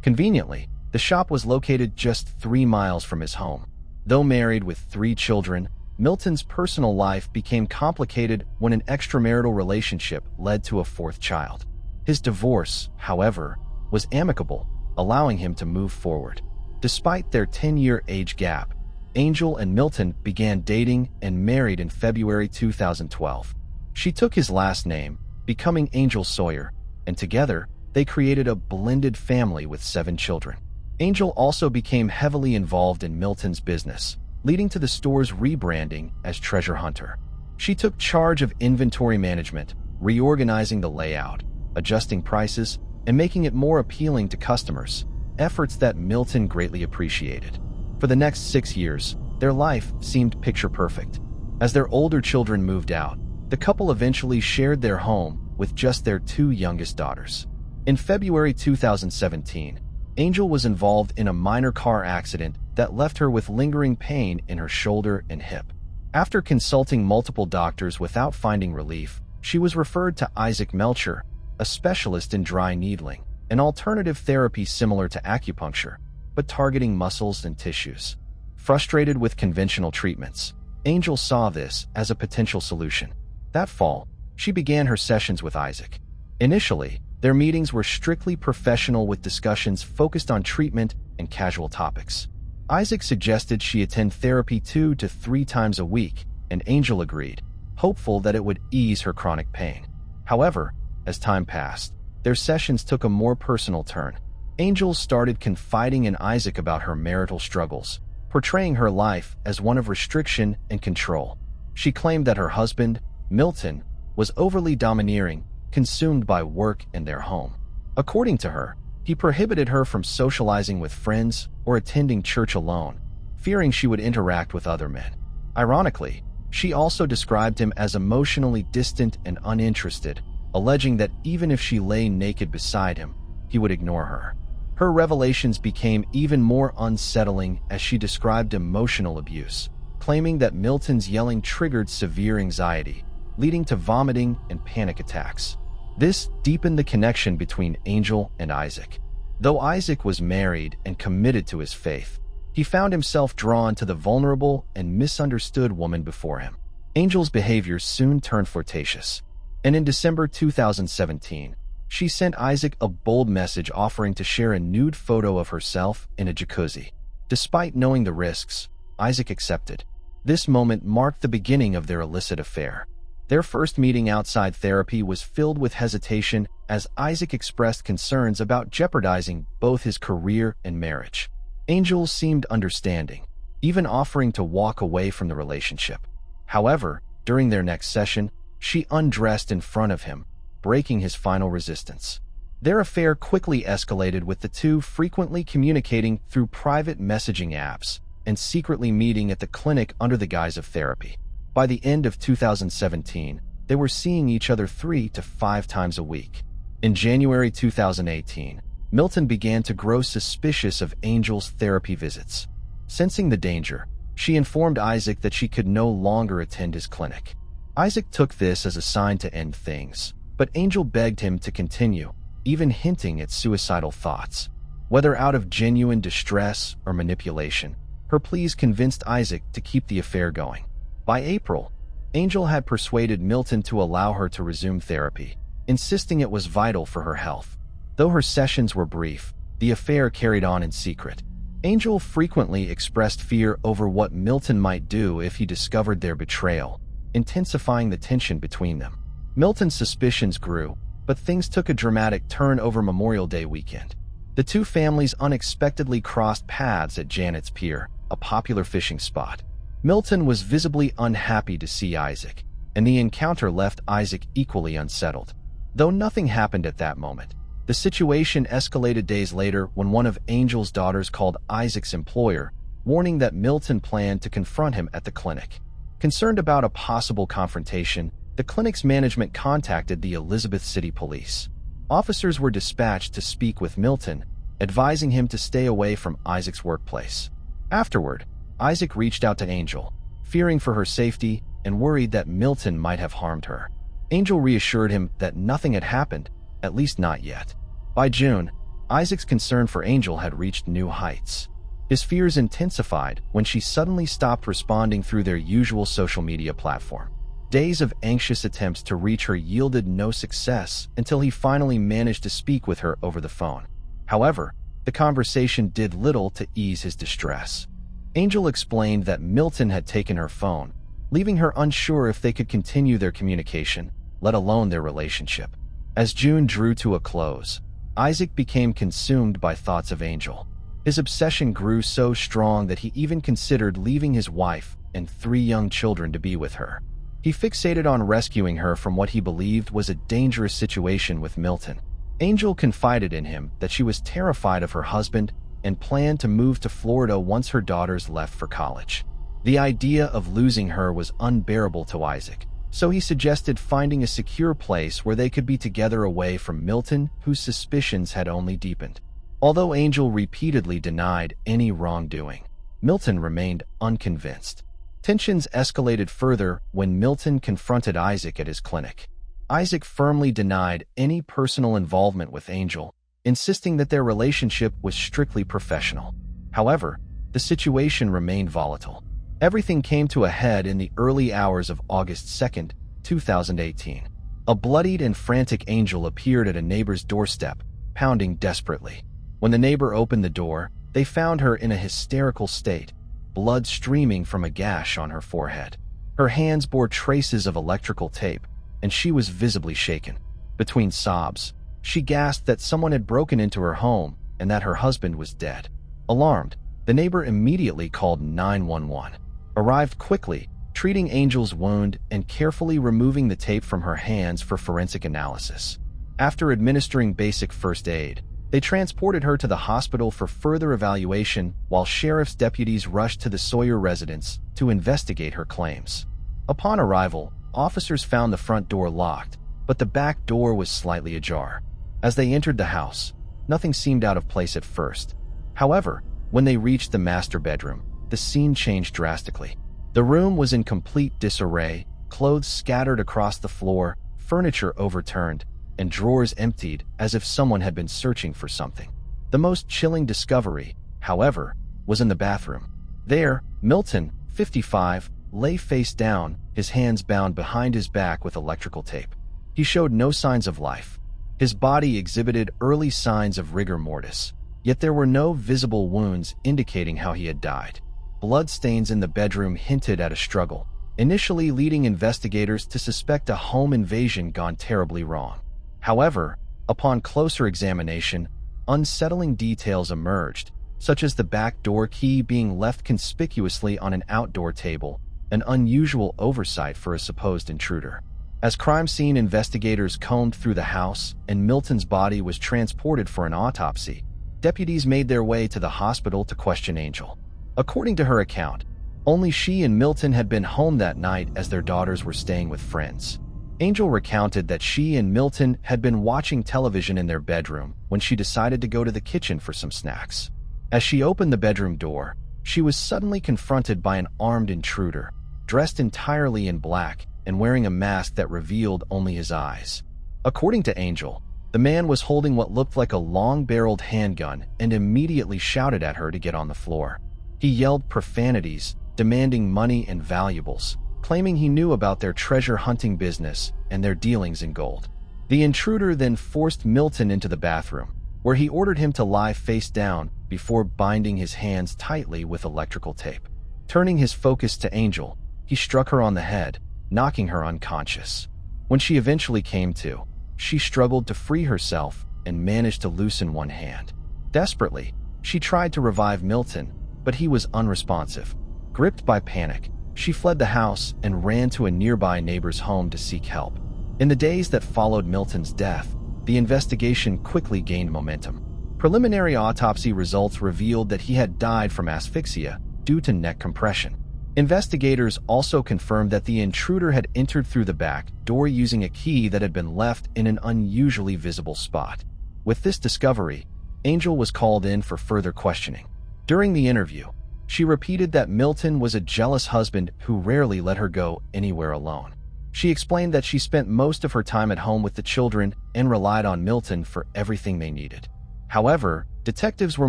Conveniently, the shop was located just 3 miles from his home. Though married with 3 children, Milton's personal life became complicated when an extramarital relationship led to a 4th child. His divorce, however, was amicable, allowing him to move forward. Despite their 10-year age gap, Angel and Milton began dating and married in February 2012. She took his last name, becoming Angel Sawyer, and together they created a blended family with 7 children. Angel also became heavily involved in Milton's business, leading to the store's rebranding as Treasure Hunter. She took charge of inventory management, reorganizing the layout, adjusting prices, and making it more appealing to customers, efforts that Milton greatly appreciated. For the next 6 years, their life seemed picture perfect. As their older children moved out, the couple eventually shared their home with just their 2 youngest daughters. In February 2017, Angel was involved in a minor car accident that left her with lingering pain in her shoulder and hip. After consulting multiple doctors without finding relief, she was referred to Isaac Melcher, a specialist in dry needling, an alternative therapy similar to acupuncture, but targeting muscles and tissues. Frustrated with conventional treatments, Angel saw this as a potential solution. That fall, she began her sessions with Isaac. Initially, their meetings were strictly professional with discussions focused on treatment and casual topics. Isaac suggested she attend therapy 2 to 3 times a week, and Angel agreed. hopeful that it would ease her chronic pain. However, as time passed, their sessions took a more personal turn. Angel started confiding in Isaac about her marital struggles, portraying her life as one of restriction and control. She claimed that her husband, Milton, was overly domineering, consumed by work and their home. According to her, he prohibited her from socializing with friends or attending church alone, fearing she would interact with other men. Ironically, she also described him as emotionally distant and uninterested, alleging that even if she lay naked beside him, he would ignore her. Her revelations became even more unsettling as she described emotional abuse, claiming that Milton's yelling triggered severe anxiety, leading to vomiting and panic attacks. This deepened the connection between Angel and Isaac. Though Isaac was married and committed to his faith, he found himself drawn to the vulnerable and misunderstood woman before him. Angel's behavior soon turned flirtatious, and in December 2017, she sent Isaac a bold message offering to share a nude photo of herself in a jacuzzi. Despite knowing the risks, Isaac accepted. This moment marked the beginning of their illicit affair. Their first meeting outside therapy was filled with hesitation as Isaac expressed concerns about jeopardizing both his career and marriage. Angel seemed understanding, even offering to walk away from the relationship. However, during their next session, she undressed in front of him, breaking his final resistance. Their affair quickly escalated, with the two frequently communicating through private messaging apps and secretly meeting at the clinic under the guise of therapy. By the end of 2017, they were seeing each other 3 to 5 times a week. In January 2018, Milton began to grow suspicious of Angel's therapy visits. Sensing the danger, she informed Isaac that she could no longer attend his clinic. Isaac took this as a sign to end things, but Angel begged him to continue, even hinting at suicidal thoughts. Whether out of genuine distress or manipulation, her pleas convinced Isaac to keep the affair going. By April, Angel had persuaded Milton to allow her to resume therapy, insisting it was vital for her health. Though her sessions were brief, the affair carried on in secret. Angel frequently expressed fear over what Milton might do if he discovered their betrayal, intensifying the tension between them. Milton's suspicions grew, but things took a dramatic turn over Memorial Day weekend. The two families unexpectedly crossed paths at Janet's Pier, a popular fishing spot. Milton was visibly unhappy to see Isaac, and the encounter left Isaac equally unsettled. Though nothing happened at that moment, the situation escalated days later when one of Angel's daughters called Isaac's employer, warning that Milton planned to confront him at the clinic. Concerned about a possible confrontation, the clinic's management contacted the Elizabeth City Police. Officers were dispatched to speak with Milton, advising him to stay away from Isaac's workplace. Afterward, Isaac reached out to Angel, fearing for her safety and worried that Milton might have harmed her. Angel reassured him that nothing had happened, at least not yet. By June, Isaac's concern for Angel had reached new heights. His fears intensified when she suddenly stopped responding through their usual social media platform. Days of anxious attempts to reach her yielded no success until he finally managed to speak with her over the phone. However, the conversation did little to ease his distress. Angel explained that Milton had taken her phone, leaving her unsure if they could continue their communication, let alone their relationship. As June drew to a close, Isaac became consumed by thoughts of Angel. His obsession grew so strong that he even considered leaving his wife and 3 young children to be with her. He fixated on rescuing her from what he believed was a dangerous situation with Milton. Angel confided in him that she was terrified of her husband and planned to move to Florida once her daughters left for college. The idea of losing her was unbearable to Isaac, so he suggested finding a secure place where they could be together away from Milton, whose suspicions had only deepened. Although Angel repeatedly denied any wrongdoing, Milton remained unconvinced. Tensions escalated further when Milton confronted Isaac at his clinic. Isaac firmly denied any personal involvement with Angel, insisting that their relationship was strictly professional. However, the situation remained volatile. Everything came to a head in the early hours of August 2, 2018. A bloodied and frantic Angel appeared at a neighbor's doorstep, pounding desperately. When the neighbor opened the door, they found her in a hysterical state, blood streaming from a gash on her forehead. Her hands bore traces of electrical tape, and she was visibly shaken. Between sobs, she gasped that someone had broken into her home and that her husband was dead. Alarmed, the neighbor immediately called 911, arrived quickly, treating Angel's wound and carefully removing the tape from her hands for forensic analysis. After administering basic first aid, they transported her to the hospital for further evaluation while sheriff's deputies rushed to the Sawyer residence to investigate her claims. Upon arrival, officers found the front door locked, but the back door was slightly ajar. As they entered the house, nothing seemed out of place at first. However, when they reached the master bedroom, the scene changed drastically. The room was in complete disarray, clothes scattered across the floor, furniture overturned, and drawers emptied as if someone had been searching for something. The most chilling discovery, however, was in the bathroom. There, Milton, 55, lay face down, his hands bound behind his back with electrical tape. He showed no signs of life. His body exhibited early signs of rigor mortis, yet there were no visible wounds indicating how he had died. Blood stains in the bedroom hinted at a struggle, initially leading investigators to suspect a home invasion gone terribly wrong. However, upon closer examination, unsettling details emerged, such as the back door key being left conspicuously on an outdoor table, an unusual oversight for a supposed intruder. As crime scene investigators combed through the house and Milton's body was transported for an autopsy, deputies made their way to the hospital to question Angel. According to her account, only she and Milton had been home that night as their daughters were staying with friends. Angel recounted that she and Milton had been watching television in their bedroom when she decided to go to the kitchen for some snacks. As she opened the bedroom door, she was suddenly confronted by an armed intruder, dressed entirely in black and wearing a mask that revealed only his eyes. According to Angel, the man was holding what looked like a long-barreled handgun and immediately shouted at her to get on the floor. He yelled profanities, demanding money and valuables, claiming he knew about their treasure hunting business and their dealings in gold. The intruder then forced Milton into the bathroom, where he ordered him to lie face down before binding his hands tightly with electrical tape. Turning his focus to Angel, he struck her on the head, knocking her unconscious. When she eventually came to, she struggled to free herself and managed to loosen one hand. Desperately, she tried to revive Milton, but he was unresponsive. Gripped by panic, she fled the house and ran to a nearby neighbor's home to seek help. In the days that followed Milton's death, the investigation quickly gained momentum. Preliminary autopsy results revealed that he had died from asphyxia due to neck compression. Investigators also confirmed that the intruder had entered through the back door using a key that had been left in an unusually visible spot. With this discovery, Angel was called in for further questioning. During the interview, she repeated that Milton was a jealous husband who rarely let her go anywhere alone. She explained that she spent most of her time at home with the children and relied on Milton for everything they needed. However, detectives were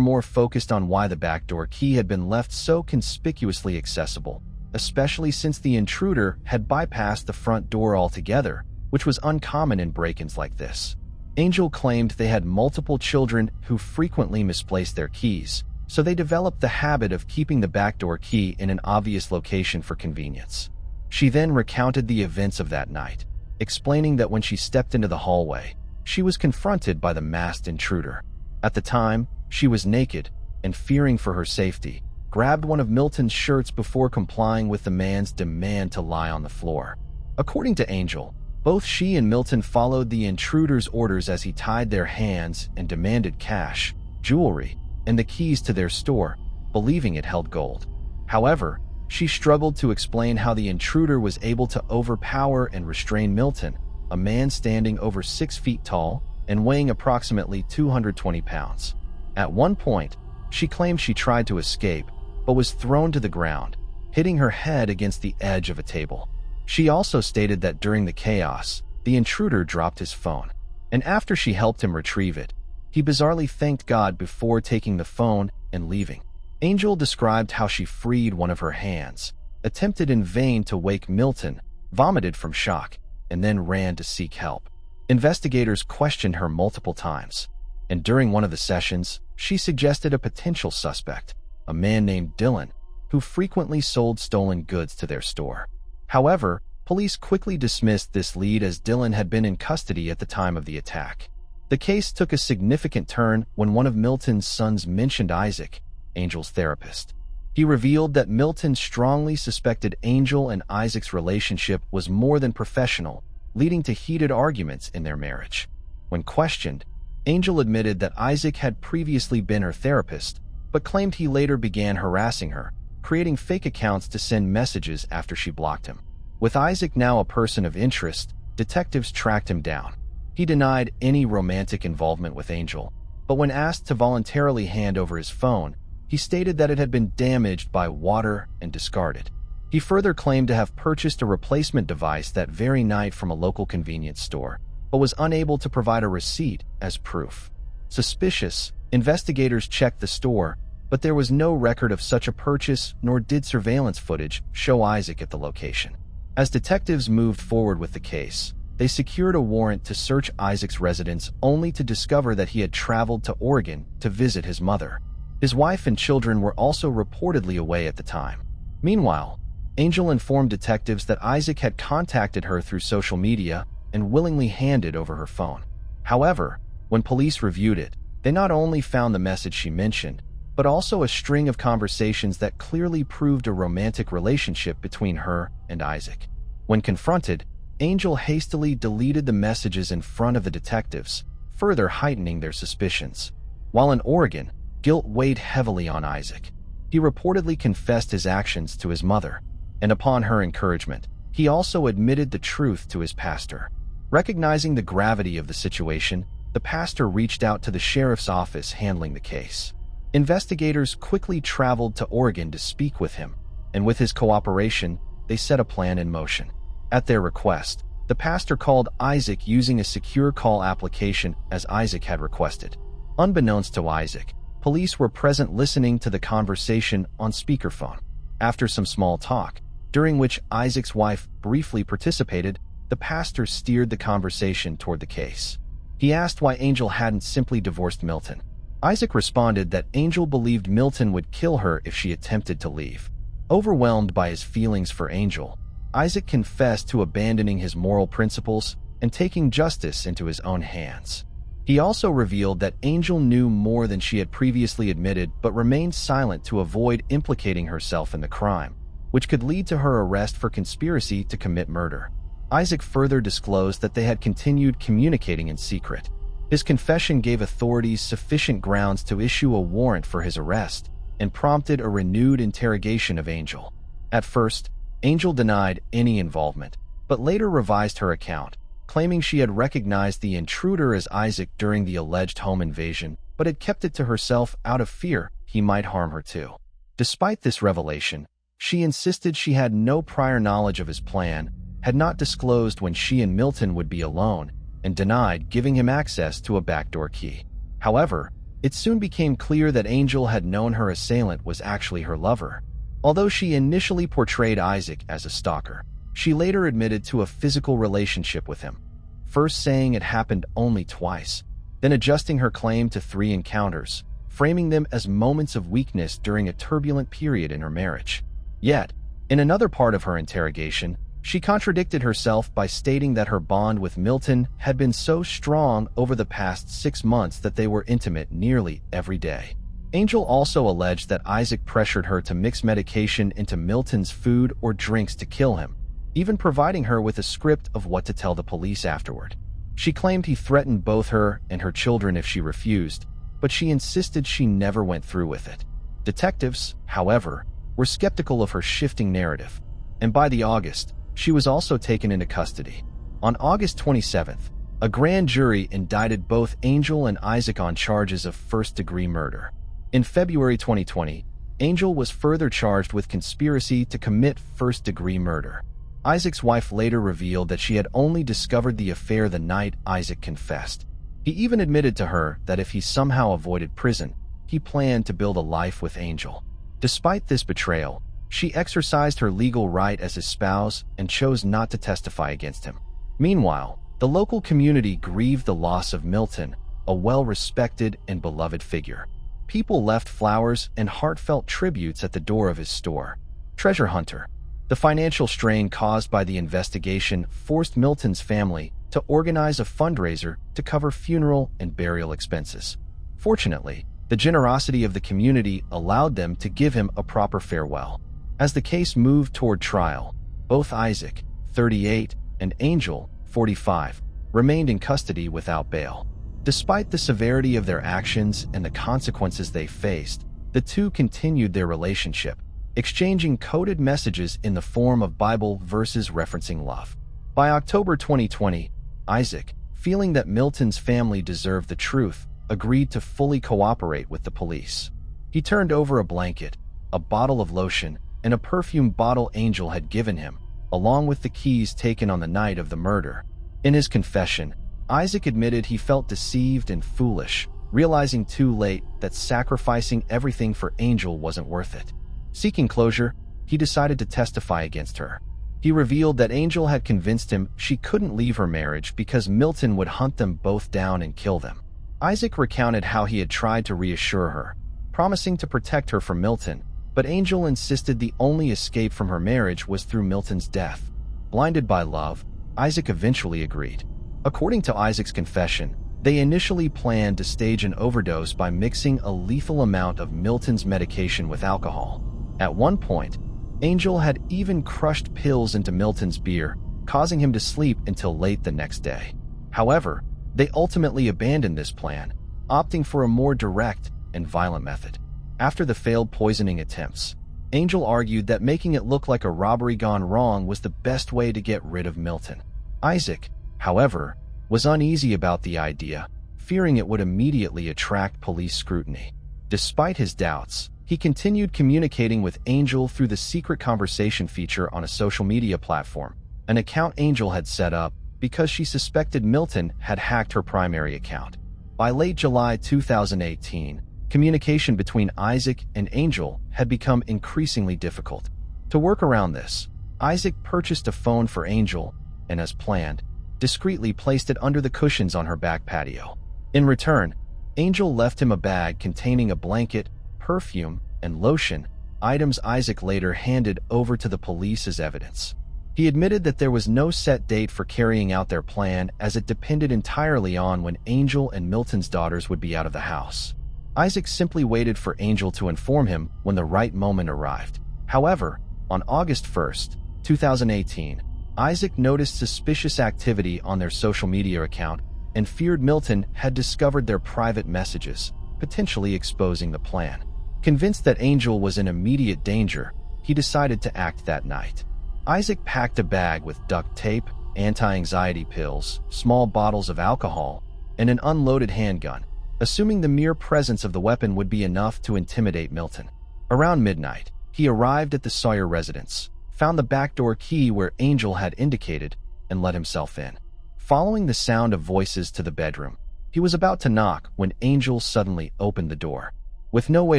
more focused on why the backdoor key had been left so conspicuously accessible, especially since the intruder had bypassed the front door altogether, which was uncommon in break-ins like this. Angel claimed they had multiple children who frequently misplaced their keys, so they developed the habit of keeping the backdoor key in an obvious location for convenience. She then recounted the events of that night, explaining that when she stepped into the hallway, she was confronted by the masked intruder. At the time, she was naked and, fearing for her safety, grabbed one of Milton's shirts before complying with the man's demand to lie on the floor. According to Angel, both she and Milton followed the intruder's orders as he tied their hands and demanded cash, jewelry, and the keys to their store, believing it held gold. However, she struggled to explain how the intruder was able to overpower and restrain Milton, a man standing over 6 feet tall and weighing approximately 220 pounds. At one point, she claimed she tried to escape, but was thrown to the ground, hitting her head against the edge of a table. She also stated that during the chaos, the intruder dropped his phone, and after she helped him retrieve it, he bizarrely thanked God before taking the phone and leaving. Angel described how she freed one of her hands, attempted in vain to wake Milton, vomited from shock, and then ran to seek help. Investigators questioned her multiple times, and during one of the sessions, she suggested a potential suspect, a man named Dylan, who frequently sold stolen goods to their store. However, police quickly dismissed this lead as Dylan had been in custody at the time of the attack. The case took a significant turn when one of Milton's sons mentioned Isaac, Angel's therapist. He revealed that Milton strongly suspected Angel and Isaac's relationship was more than professional, leading to heated arguments in their marriage. When questioned, Angel admitted that Isaac had previously been her therapist, but claimed he later began harassing her, creating fake accounts to send messages after she blocked him. With Isaac now a person of interest, detectives tracked him down. He denied any romantic involvement with Angel, but when asked to voluntarily hand over his phone, he stated that it had been damaged by water and discarded. He further claimed to have purchased a replacement device that very night from a local convenience store, but was unable to provide a receipt as proof. Suspicious, investigators checked the store, but there was no record of such a purchase, nor did surveillance footage show Isaac at the location. As detectives moved forward with the case, they secured a warrant to search Isaac's residence only to discover that he had traveled to Oregon to visit his mother. His wife and children were also reportedly away at the time. Meanwhile, Angel informed detectives that Isaac had contacted her through social media and willingly handed over her phone. However, when police reviewed it, they not only found the message she mentioned, but also a string of conversations that clearly proved a romantic relationship between her and Isaac. When confronted, Angel hastily deleted the messages in front of the detectives, further heightening their suspicions. While in Oregon, guilt weighed heavily on Isaac. He reportedly confessed his actions to his mother, and upon her encouragement, he also admitted the truth to his pastor. Recognizing the gravity of the situation, the pastor reached out to the sheriff's office handling the case. Investigators quickly traveled to Oregon to speak with him, and with his cooperation, they set a plan in motion. At their request, the pastor called Isaac using a secure call application as Isaac had requested. Unbeknownst to Isaac, police were present listening to the conversation on speakerphone. After some small talk, during which Isaac's wife briefly participated, the pastor steered the conversation toward the case. He asked why Angel hadn't simply divorced Milton. Isaac responded that Angel believed Milton would kill her if she attempted to leave. Overwhelmed by his feelings for Angel, Isaac confessed to abandoning his moral principles and taking justice into his own hands. He also revealed that Angel knew more than she had previously admitted but remained silent to avoid implicating herself in the crime, which could lead to her arrest for conspiracy to commit murder. Isaac further disclosed that they had continued communicating in secret. His confession gave authorities sufficient grounds to issue a warrant for his arrest and prompted a renewed interrogation of Angel. At first, Angel denied any involvement, but later revised her account, claiming she had recognized the intruder as Isaac during the alleged home invasion, but had kept it to herself out of fear he might harm her too. Despite this revelation, she insisted she had no prior knowledge of his plan, had not disclosed when she and Milton would be alone, and denied giving him access to a backdoor key. However, it soon became clear that Angel had known her assailant was actually her lover. Although she initially portrayed Isaac as a stalker, she later admitted to a physical relationship with him, first saying it happened only twice, then adjusting her claim to 3 encounters, framing them as moments of weakness during a turbulent period in her marriage. Yet, in another part of her interrogation, she contradicted herself by stating that her bond with Milton had been so strong over the past 6 months that they were intimate nearly every day. Angel also alleged that Isaac pressured her to mix medication into Milton's food or drinks to kill him, even providing her with a script of what to tell the police afterward. She claimed he threatened both her and her children if she refused, but she insisted she never went through with it. Detectives, however, were skeptical of her shifting narrative, and by the August, she was also taken into custody. On August 27th, a grand jury indicted both Angel and Isaac on charges of first-degree murder. In February 2020, Angel was further charged with conspiracy to commit first-degree murder. Isaac's wife later revealed that she had only discovered the affair the night Isaac confessed. He even admitted to her that if he somehow avoided prison, he planned to build a life with Angel. Despite this betrayal, she exercised her legal right as his spouse and chose not to testify against him. Meanwhile, the local community grieved the loss of Milton, a well-respected and beloved figure. People left flowers and heartfelt tributes at the door of his store. Treasure hunter The financial strain caused by the investigation forced Milton's family to organize a fundraiser to cover funeral and burial expenses. Fortunately, the generosity of the community allowed them to give him a proper farewell. As the case moved toward trial, both Isaac, 38, and Angel, 45, remained in custody without bail. Despite the severity of their actions and the consequences they faced, the two continued their relationship, exchanging coded messages in the form of Bible verses referencing love. By October 2020, Isaac, feeling that Milton's family deserved the truth, agreed to fully cooperate with the police. He turned over a blanket, a bottle of lotion, and a perfume bottle Angel had given him, along with the keys taken on the night of the murder. In his confession, Isaac admitted he felt deceived and foolish, realizing too late that sacrificing everything for Angel wasn't worth it. Seeking closure, he decided to testify against her. He revealed that Angel had convinced him she couldn't leave her marriage because Milton would hunt them both down and kill them. Isaac recounted how he had tried to reassure her, promising to protect her from Milton, but Angel insisted the only escape from her marriage was through Milton's death. Blinded by love, Isaac eventually agreed. According to Isaac's confession, they initially planned to stage an overdose by mixing a lethal amount of Milton's medication with alcohol. At one point, Angel had even crushed pills into Milton's beer, causing him to sleep until late the next day. However, they ultimately abandoned this plan, opting for a more direct and violent method. After the failed poisoning attempts, Angel argued that making it look like a robbery gone wrong was the best way to get rid of Milton. Isaac, however, was uneasy about the idea, fearing it would immediately attract police scrutiny. Despite his doubts, he continued communicating with Angel through the secret conversation feature on a social media platform, an account Angel had set up because she suspected Milton had hacked her primary account. By late July 2018, communication between Isaac and Angel had become increasingly difficult. To work around this, Isaac purchased a phone for Angel and, as planned, discreetly placed it under the cushions on her back patio. In return, Angel left him a bag containing a blanket, perfume, and lotion, items Isaac later handed over to the police as evidence. He admitted that there was no set date for carrying out their plan, as it depended entirely on when Angel and Milton's daughters would be out of the house. Isaac simply waited for Angel to inform him when the right moment arrived. However, on August 1st, 2018, Isaac noticed suspicious activity on their social media account and feared Milton had discovered their private messages, potentially exposing the plan. Convinced that Angel was in immediate danger, he decided to act that night. Isaac packed a bag with duct tape, anti-anxiety pills, small bottles of alcohol, and an unloaded handgun, assuming the mere presence of the weapon would be enough to intimidate Milton. Around midnight, he arrived at the Sawyer residence, found the backdoor key where Angel had indicated, and let himself in. Following the sound of voices to the bedroom, he was about to knock when Angel suddenly opened the door. With no way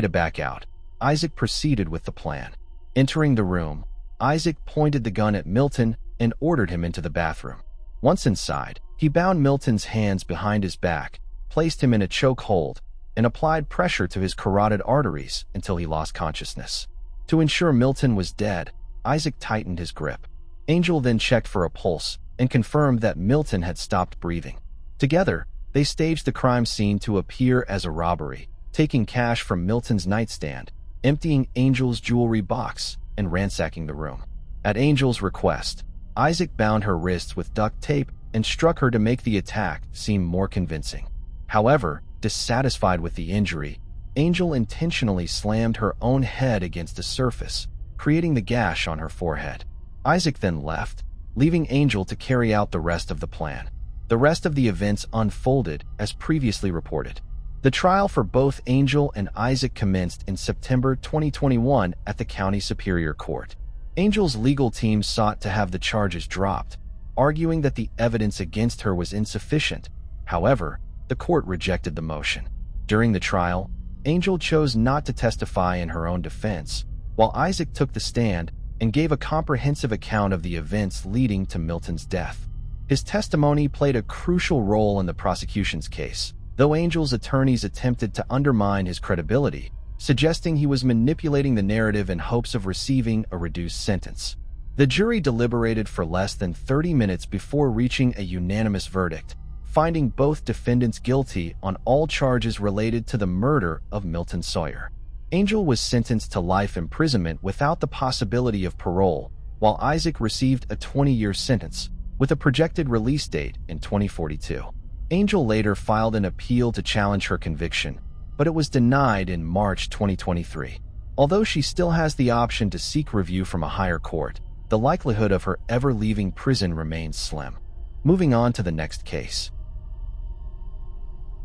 to back out, Isaac proceeded with the plan. Entering the room, Isaac pointed the gun at Milton and ordered him into the bathroom. Once inside, he bound Milton's hands behind his back, placed him in a chokehold, and applied pressure to his carotid arteries until he lost consciousness. To ensure Milton was dead, Isaac tightened his grip. Angel then checked for a pulse and confirmed that Milton had stopped breathing. Together, they staged the crime scene to appear as a robbery, taking cash from Milton's nightstand, emptying Angel's jewelry box, and ransacking the room. At Angel's request, Isaac bound her wrists with duct tape and struck her to make the attack seem more convincing. However, dissatisfied with the injury, Angel intentionally slammed her own head against the surface, creating the gash on her forehead. Isaac then left, leaving Angel to carry out the rest of the plan. The rest of the events unfolded as previously reported. The trial for both Angel and Isaac commenced in September 2021 at the County Superior Court. Angel's legal team sought to have the charges dropped, arguing that the evidence against her was insufficient. However, the court rejected the motion. During the trial, Angel chose not to testify in her own defense, while Isaac took the stand and gave a comprehensive account of the events leading to Milton's death. His testimony played a crucial role in the prosecution's case, though Angel's attorneys attempted to undermine his credibility, suggesting he was manipulating the narrative in hopes of receiving a reduced sentence. The jury deliberated for less than 30 minutes before reaching a unanimous verdict, finding both defendants guilty on all charges related to the murder of Milton Sawyer. Angel was sentenced to life imprisonment without the possibility of parole, while Isaac received a 20-year sentence, with a projected release date in 2042. Angel later filed an appeal to challenge her conviction, but it was denied in March 2023. Although she still has the option to seek review from a higher court, the likelihood of her ever leaving prison remains slim. Moving on to the next case.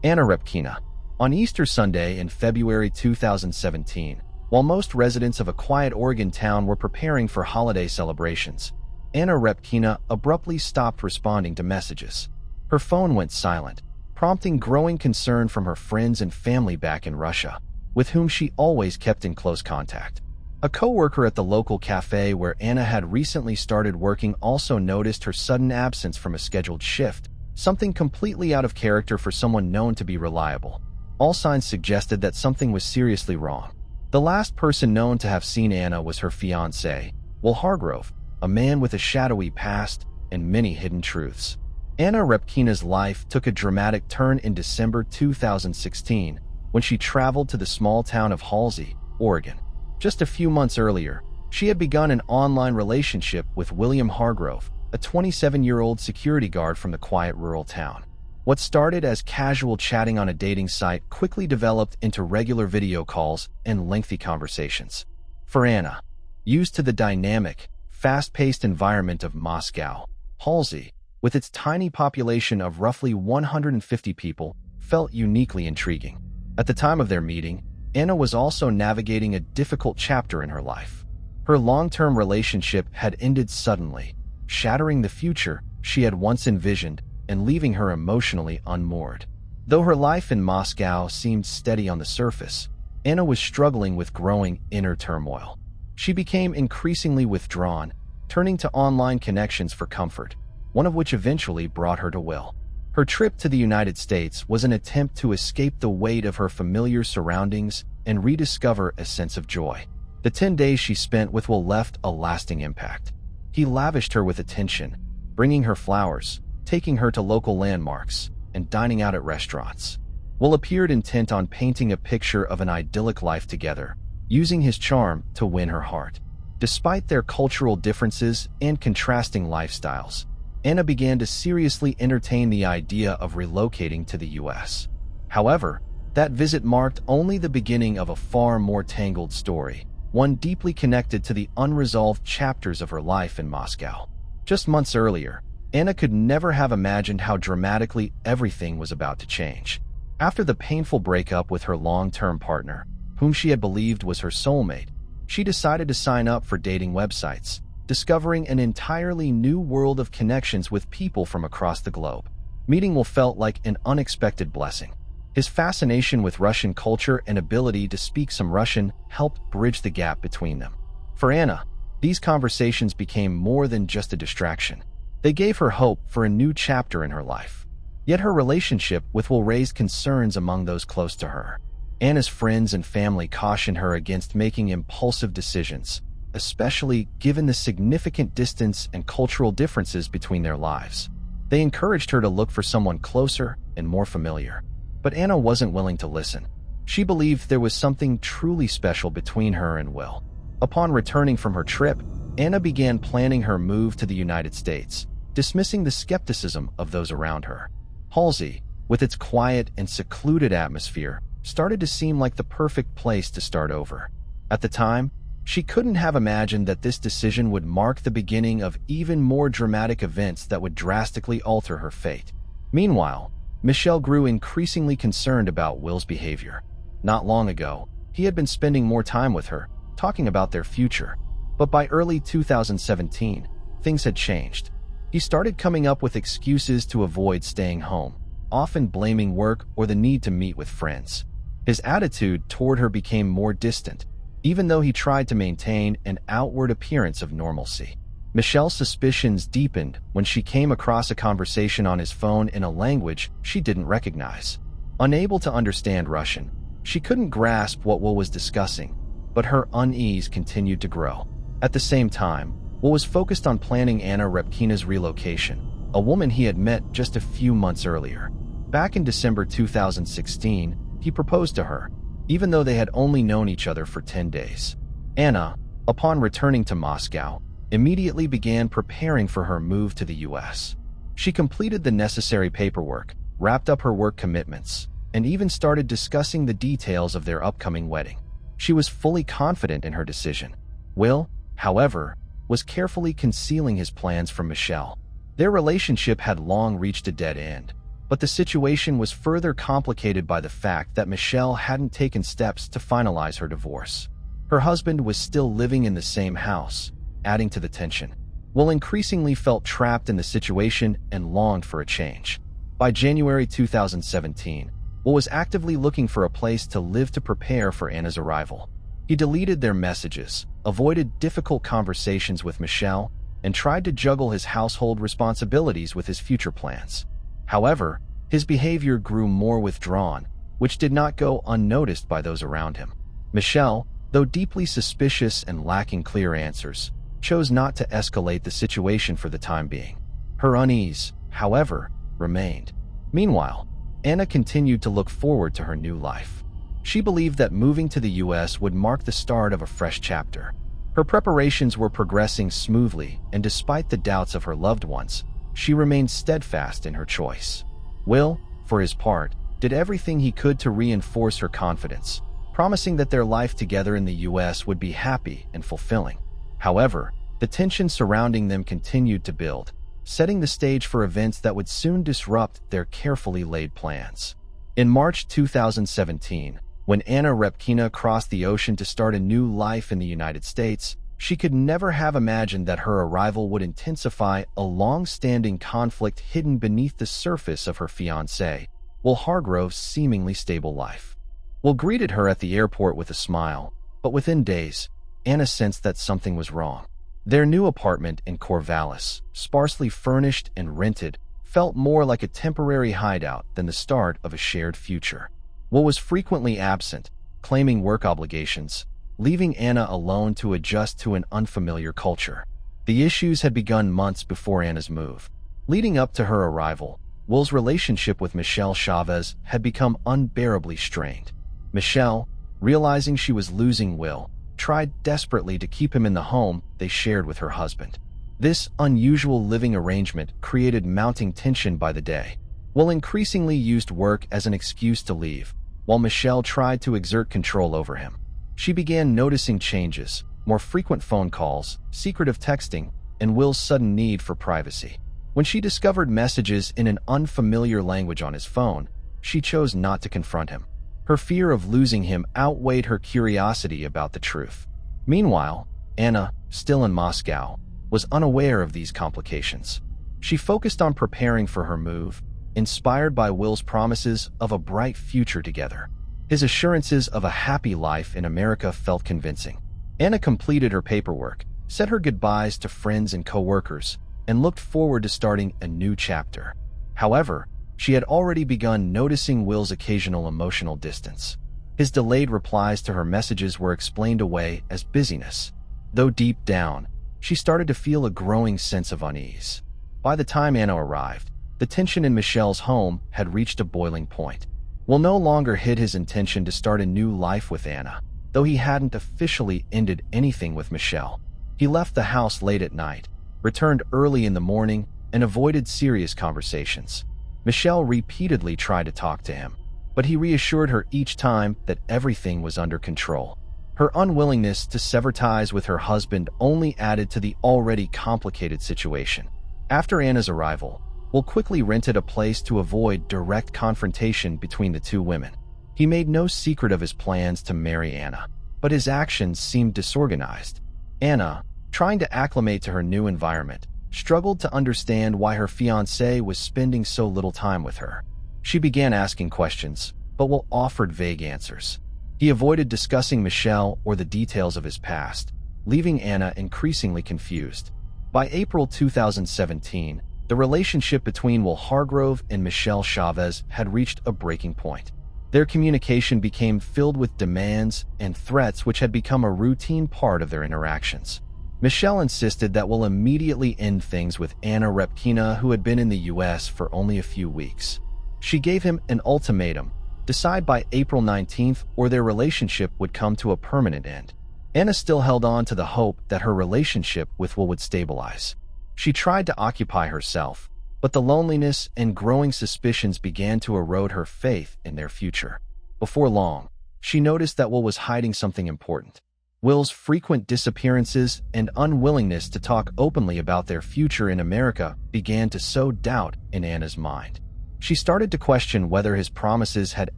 Anna Repkina. On Easter Sunday in February 2017, while most residents of a quiet Oregon town were preparing for holiday celebrations, Anna Repkina abruptly stopped responding to messages. Her phone went silent, prompting growing concern from her friends and family back in Russia, with whom she always kept in close contact. A co-worker at the local cafe where Anna had recently started working also noticed her sudden absence from a scheduled shift, something completely out of character for someone known to be reliable. All signs suggested that something was seriously wrong. The last person known to have seen Anna was her fiancé, Will Hargrove, a man with a shadowy past and many hidden truths. Anna Repkina's life took a dramatic turn in December 2016 when she traveled to the small town of Halsey, Oregon. Just a few months earlier, she had begun an online relationship with William Hargrove, a 27-year-old security guard from the quiet rural town. What started as casual chatting on a dating site quickly developed into regular video calls and lengthy conversations. For Anna, used to the dynamic, fast-paced environment of Moscow, Halsey, with its tiny population of roughly 150 people, felt uniquely intriguing. At the time of their meeting, Anna was also navigating a difficult chapter in her life. Her long-term relationship had ended suddenly, shattering the future she had once envisioned and leaving her emotionally unmoored. Though her life in Moscow seemed steady on the surface, Anna was struggling with growing inner turmoil. She became increasingly withdrawn, turning to online connections for comfort, one of which eventually brought her to Will. Her trip to the United States was an attempt to escape the weight of her familiar surroundings and rediscover a sense of joy. The 10 days she spent with Will left a lasting impact. He lavished her with attention, bringing her flowers, taking her to local landmarks, and dining out at restaurants. Will appeared intent on painting a picture of an idyllic life together, using his charm to win her heart. Despite their cultural differences and contrasting lifestyles, Anna began to seriously entertain the idea of relocating to the U.S. However, that visit marked only the beginning of a far more tangled story, one deeply connected to the unresolved chapters of her life in Moscow. Just months earlier, Anna could never have imagined how dramatically everything was about to change. After the painful breakup with her long-term partner, whom she had believed was her soulmate, she decided to sign up for dating websites, discovering an entirely new world of connections with people from across the globe. Meeting Will felt like an unexpected blessing. His fascination with Russian culture and ability to speak some Russian helped bridge the gap between them. For Anna, these conversations became more than just a distraction. They gave her hope for a new chapter in her life. Yet her relationship with Will raised concerns among those close to her. Anna's friends and family cautioned her against making impulsive decisions, especially given the significant distance and cultural differences between their lives. They encouraged her to look for someone closer and more familiar. But Anna wasn't willing to listen. She believed there was something truly special between her and Will. Upon returning from her trip, Anna began planning her move to the United States, dismissing the skepticism of those around her. Halsey, with its quiet and secluded atmosphere, started to seem like the perfect place to start over. At the time, she couldn't have imagined that this decision would mark the beginning of even more dramatic events that would drastically alter her fate. Meanwhile, Michelle grew increasingly concerned about Will's behavior. Not long ago, he had been spending more time with her, talking about their future. But by early 2017, things had changed. He started coming up with excuses to avoid staying home, often blaming work or the need to meet with friends. His attitude toward her became more distant, even though he tried to maintain an outward appearance of normalcy. Michelle's suspicions deepened when she came across a conversation on his phone in a language she didn't recognize. Unable to understand Russian, she couldn't grasp what Will was discussing, but her unease continued to grow. At the same time, Will was focused on planning Anna Repkina's relocation, a woman he had met just a few months earlier. Back in December 2016, he proposed to her, even though they had only known each other for 10 days. Anna, upon returning to Moscow, immediately began preparing for her move to the U.S. She completed the necessary paperwork, wrapped up her work commitments, and even started discussing the details of their upcoming wedding. She was fully confident in her decision. Will, however, was carefully concealing his plans from Michelle. Their relationship had long reached a dead end, but the situation was further complicated by the fact that Michelle hadn't taken steps to finalize her divorce. Her husband was still living in the same house, adding to the tension. Will increasingly felt trapped in the situation and longed for a change. By January 2017, Will was actively looking for a place to live to prepare for Anna's arrival. He deleted their messages, avoided difficult conversations with Michelle, and tried to juggle his household responsibilities with his future plans. However, his behavior grew more withdrawn, which did not go unnoticed by those around him. Michelle, though deeply suspicious and lacking clear answers, chose not to escalate the situation for the time being. Her unease, however, remained. Meanwhile, Anna continued to look forward to her new life. She believed that moving to the U.S. would mark the start of a fresh chapter. Her preparations were progressing smoothly, and despite the doubts of her loved ones, she remained steadfast in her choice. Will, for his part, did everything he could to reinforce her confidence, promising that their life together in the U.S. would be happy and fulfilling. However, the tension surrounding them continued to build, setting the stage for events that would soon disrupt their carefully laid plans. In March 2017, when Anna Repkina crossed the ocean to start a new life in the United States, she could never have imagined that her arrival would intensify a long-standing conflict hidden beneath the surface of her fiancé, Will Hargrove's seemingly stable life. Will greeted her at the airport with a smile, but within days, Anna sensed that something was wrong. Their new apartment in Corvallis, sparsely furnished and rented, felt more like a temporary hideout than the start of a shared future. Will was frequently absent, claiming work obligations, leaving Anna alone to adjust to an unfamiliar culture. The issues had begun months before Anna's move. Leading up to her arrival, Will's relationship with Michelle Chavez had become unbearably strained. Michelle, realizing she was losing Will, tried desperately to keep him in the home they shared with her husband. This unusual living arrangement created mounting tension by the day. Will increasingly used work as an excuse to leave, while Michelle tried to exert control over him. She began noticing changes, more frequent phone calls, secretive texting, and Will's sudden need for privacy. When she discovered messages in an unfamiliar language on his phone, she chose not to confront him. Her fear of losing him outweighed her curiosity about the truth. Meanwhile, Anna, still in Moscow, was unaware of these complications. She focused on preparing for her move, inspired by Will's promises of a bright future together. His assurances of a happy life in America felt convincing. Anna completed her paperwork, said her goodbyes to friends and co-workers, and looked forward to starting a new chapter. However, she had already begun noticing Will's occasional emotional distance. His delayed replies to her messages were explained away as busyness, though deep down, she started to feel a growing sense of unease. By the time Anna arrived, the tension in Michelle's home had reached a boiling point. Will no longer hid his intention to start a new life with Anna, though he hadn't officially ended anything with Michelle. He left the house late at night, returned early in the morning, and avoided serious conversations. Michelle repeatedly tried to talk to him, but he reassured her each time that everything was under control. Her unwillingness to sever ties with her husband only added to the already complicated situation. After Anna's arrival, Will quickly rented a place to avoid direct confrontation between the two women. He made no secret of his plans to marry Anna, but his actions seemed disorganized. Anna, trying to acclimate to her new environment, struggled to understand why her fiancé was spending so little time with her. She began asking questions, but Will offered vague answers. He avoided discussing Michelle or the details of his past, leaving Anna increasingly confused. By April 2017, the relationship between Will Hargrove and Michelle Chavez had reached a breaking point. Their communication became filled with demands and threats which had become a routine part of their interactions. Michelle insisted that Will immediately end things with Anna Repkina, who had been in the US for only a few weeks. She gave him an ultimatum: decide by April 19th or their relationship would come to a permanent end. Anna still held on to the hope that her relationship with Will would stabilize. She tried to occupy herself, but the loneliness and growing suspicions began to erode her faith in their future. Before long, she noticed that Will was hiding something important. Will's frequent disappearances and unwillingness to talk openly about their future in America began to sow doubt in Anna's mind. She started to question whether his promises had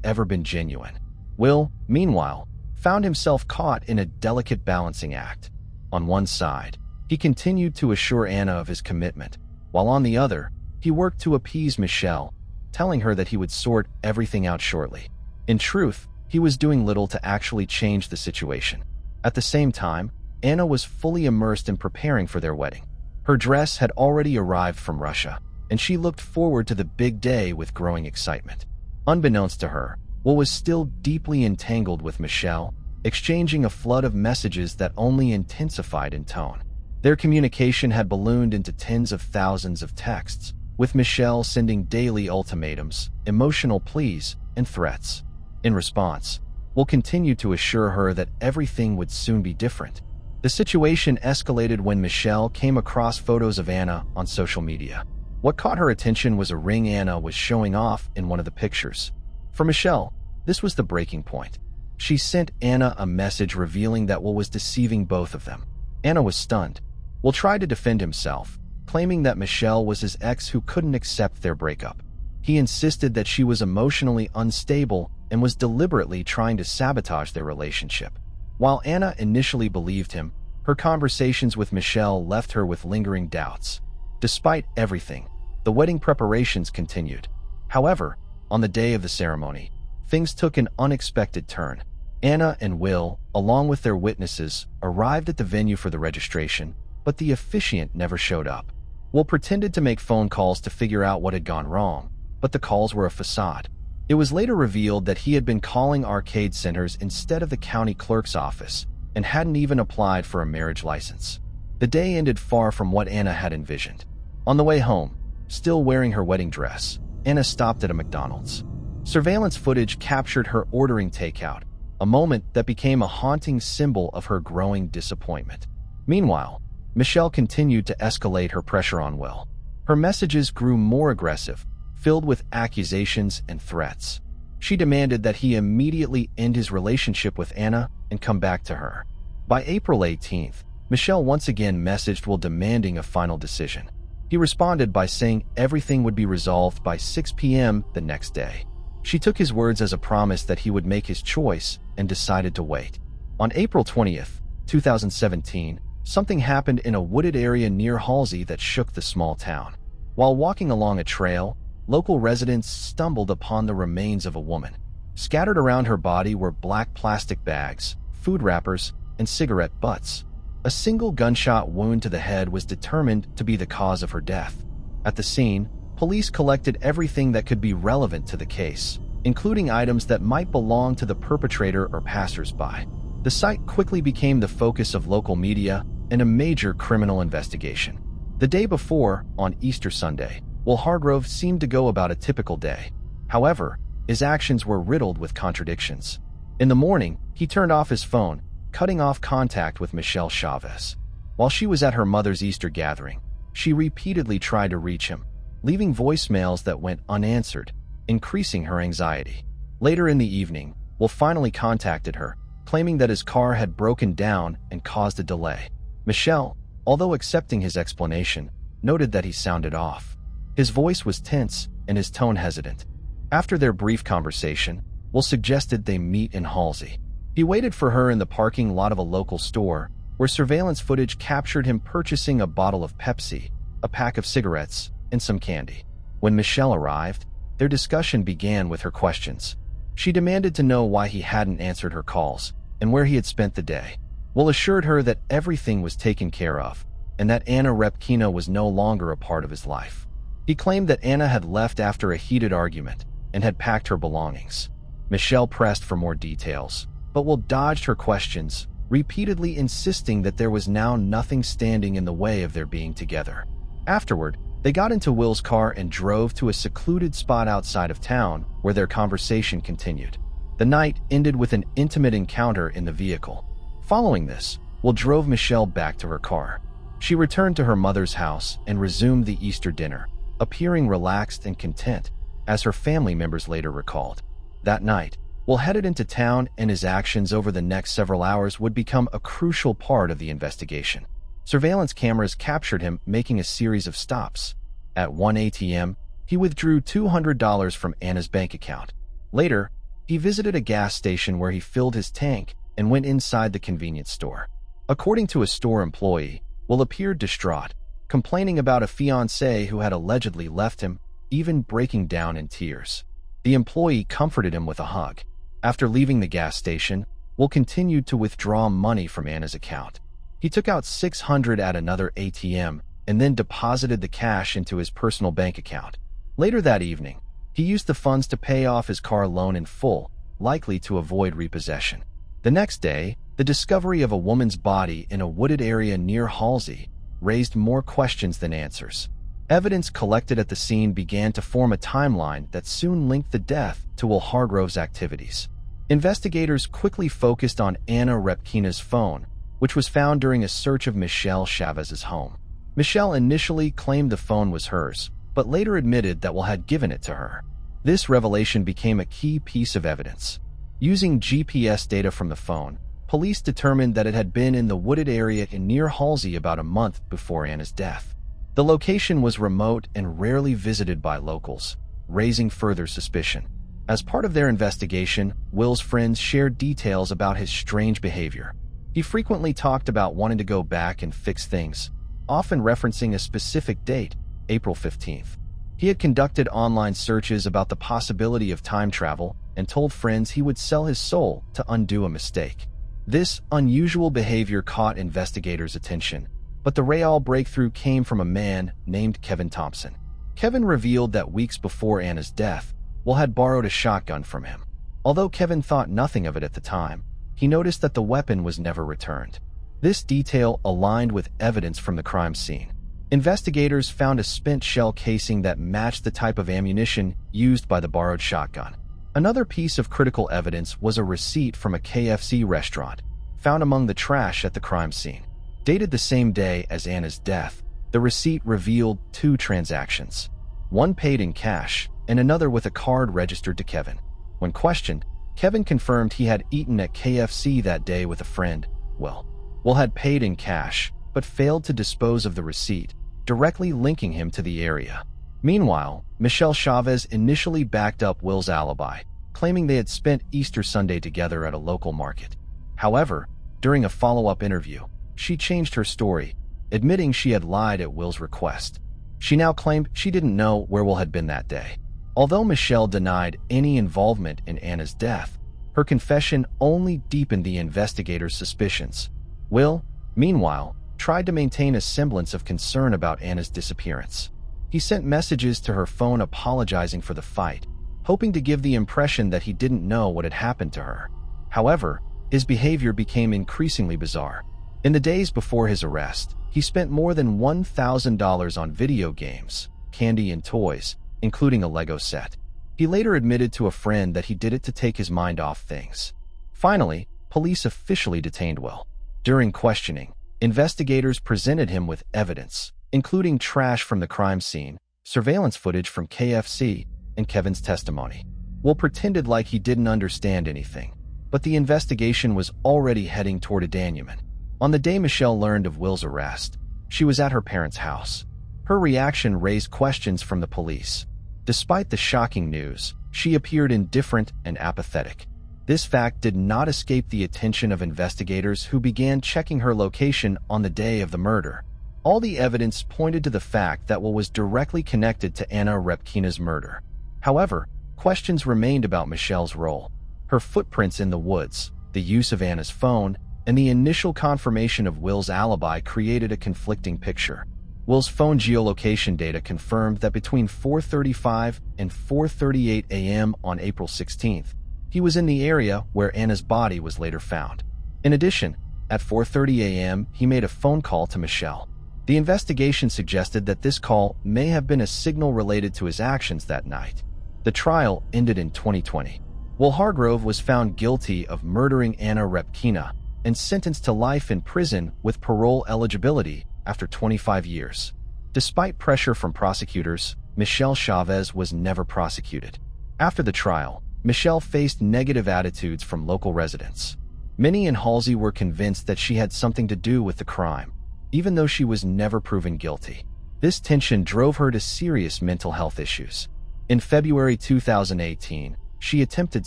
ever been genuine. Will, meanwhile, found himself caught in a delicate balancing act. On one side, he continued to assure Anna of his commitment, while on the other, he worked to appease Michelle, telling her that he would sort everything out shortly. In truth, he was doing little to actually change the situation. At the same time, Anna was fully immersed in preparing for their wedding. Her dress had already arrived from Russia, and she looked forward to the big day with growing excitement. Unbeknownst to her, Will was still deeply entangled with Michelle, exchanging a flood of messages that only intensified in tone. Their communication had ballooned into tens of thousands of texts, with Michelle sending daily ultimatums, emotional pleas, and threats. In response, Will continued to assure her that everything would soon be different. The situation escalated when Michelle came across photos of Anna on social media. What caught her attention was a ring Anna was showing off in one of the pictures. For Michelle, this was the breaking point. She sent Anna a message revealing that Will was deceiving both of them. Anna was stunned. Will tried to defend himself, claiming that Michelle was his ex who couldn't accept their breakup. He insisted that she was emotionally unstable and was deliberately trying to sabotage their relationship. While Anna initially believed him, her conversations with Michelle left her with lingering doubts. Despite everything, the wedding preparations continued. However, on the day of the ceremony, things took an unexpected turn. Anna and Will, along with their witnesses, arrived at the venue for the registration, but the officiant never showed up. Will pretended to make phone calls to figure out what had gone wrong, but the calls were a facade. It was later revealed that he had been calling arcade centers instead of the county clerk's office and hadn't even applied for a marriage license. The day ended far from what Anna had envisioned. On the way home, still wearing her wedding dress, Anna stopped at a McDonald's. Surveillance footage captured her ordering takeout, a moment that became a haunting symbol of her growing disappointment. Meanwhile, Michelle continued to escalate her pressure on Will. Her messages grew more aggressive, filled with accusations and threats. She demanded that he immediately end his relationship with Anna and come back to her. By April 18th, Michelle once again messaged Will demanding a final decision. He responded by saying everything would be resolved by 6 p.m. the next day. She took his words as a promise that he would make his choice and decided to wait. On April 20th, 2017, something happened in a wooded area near Halsey that shook the small town. While walking along a trail, local residents stumbled upon the remains of a woman. Scattered around her body were black plastic bags, food wrappers, and cigarette butts. A single gunshot wound to the head was determined to be the cause of her death. At the scene, police collected everything that could be relevant to the case, including items that might belong to the perpetrator or passers-by. The site quickly became the focus of local media and a major criminal investigation. The day before, on Easter Sunday, Will Hargrove seemed to go about a typical day. However, his actions were riddled with contradictions. In the morning, he turned off his phone, cutting off contact with Michelle Chavez. While she was at her mother's Easter gathering, she repeatedly tried to reach him, leaving voicemails that went unanswered, increasing her anxiety. Later in the evening, Will finally contacted her, claiming that his car had broken down and caused a delay. Michelle, although accepting his explanation, noted that he sounded off. His voice was tense and his tone hesitant. After their brief conversation, Will suggested they meet in Halsey. He waited for her in the parking lot of a local store, where surveillance footage captured him purchasing a bottle of Pepsi, a pack of cigarettes, and some candy. When Michelle arrived, their discussion began with her questions. She demanded to know why he hadn't answered her calls and where he had spent the day. Will assured her that everything was taken care of and that Anna Repkina was no longer a part of his life. He claimed that Anna had left after a heated argument and had packed her belongings. Michelle pressed for more details, but Will dodged her questions, repeatedly insisting that there was now nothing standing in the way of their being together. Afterward, they got into Will's car and drove to a secluded spot outside of town where their conversation continued. The night ended with an intimate encounter in the vehicle. Following this, Will drove Michelle back to her car. She returned to her mother's house and resumed the Easter dinner, appearing relaxed and content, as her family members later recalled. That night, Will headed into town, and his actions over the next several hours would become a crucial part of the investigation. Surveillance cameras captured him making a series of stops. At 1 a.m., he withdrew $200 from Anna's bank account. Later, he visited a gas station where he filled his tank and went inside the convenience store. According to a store employee, Will appeared distraught, complaining about a fiancée who had allegedly left him, even breaking down in tears. The employee comforted him with a hug. After leaving the gas station, Will continued to withdraw money from Anna's account. He took out $600 at another ATM and then deposited the cash into his personal bank account. Later that evening, he used the funds to pay off his car loan in full, likely to avoid repossession. The next day, the discovery of a woman's body in a wooded area near Halsey raised more questions than answers. Evidence collected at the scene began to form a timeline that soon linked the death to Will Hargrove's activities. Investigators quickly focused on Anna Repkina's phone, which was found during a search of Michelle Chavez's home. Michelle initially claimed the phone was hers, but later admitted that Will had given it to her. This revelation became a key piece of evidence. Using GPS data from the phone, police determined that it had been in the wooded area near Halsey about a month before Anna's death. The location was remote and rarely visited by locals, raising further suspicion. As part of their investigation, Will's friends shared details about his strange behavior. He frequently talked about wanting to go back and fix things, often referencing a specific date, April 15th. He had conducted online searches about the possibility of time travel and told friends he would sell his soul to undo a mistake. This unusual behavior caught investigators' attention, but the real breakthrough came from a man named Kevin Thompson. Kevin revealed that weeks before Anna's death, Will had borrowed a shotgun from him. Although Kevin thought nothing of it at the time, he noticed that the weapon was never returned. This detail aligned with evidence from the crime scene. Investigators found a spent shell casing that matched the type of ammunition used by the borrowed shotgun. Another piece of critical evidence was a receipt from a KFC restaurant, found among the trash at the crime scene. Dated the same day as Anna's death, the receipt revealed two transactions, one paid in cash and another with a card registered to Kevin. When questioned, Kevin confirmed he had eaten at KFC that day with a friend. Will had paid in cash, but failed to dispose of the receipt, directly linking him to the area. Meanwhile, Michelle Chavez initially backed up Will's alibi, claiming they had spent Easter Sunday together at a local market. However, during a follow-up interview, she changed her story, admitting she had lied at Will's request. She now claimed she didn't know where Will had been that day. Although Michelle denied any involvement in Anna's death, her confession only deepened the investigators' suspicions. Will, meanwhile, tried to maintain a semblance of concern about Anna's disappearance. He sent messages to her phone apologizing for the fight, hoping to give the impression that he didn't know what had happened to her. However, his behavior became increasingly bizarre. In the days before his arrest, he spent more than $1,000 on video games, candy and toys, including a Lego set. He later admitted to a friend that he did it to take his mind off things. Finally, police officially detained Will. During questioning, investigators presented him with evidence, including trash from the crime scene, surveillance footage from KFC, and Kevin's testimony. Will pretended like he didn't understand anything, but the investigation was already heading toward a denouement. On the day Michelle learned of Will's arrest, she was at her parents' house. Her reaction raised questions from the police. Despite the shocking news, she appeared indifferent and apathetic. This fact did not escape the attention of investigators who began checking her location on the day of the murder. All the evidence pointed to the fact that Will was directly connected to Anna Repkina's murder. However, questions remained about Michelle's role. Her footprints in the woods, the use of Anna's phone, and the initial confirmation of Will's alibi created a conflicting picture. Will's phone geolocation data confirmed that between 4:35 and 4:38 a.m. on April 16th, he was in the area where Anna's body was later found. In addition, At 4:30 a.m., he made a phone call to Michelle. The investigation suggested that this call may have been a signal related to his actions that night. The trial ended in 2020. Will Hargrove was found guilty of murdering Anna Repkina and sentenced to life in prison with parole eligibility after 25 years. Despite pressure from prosecutors, Michelle Chavez was never prosecuted. After the trial, Michelle faced negative attitudes from local residents. Many in Halsey were convinced that she had something to do with the crime, even though she was never proven guilty. This tension drove her to serious mental health issues. In February 2018, she attempted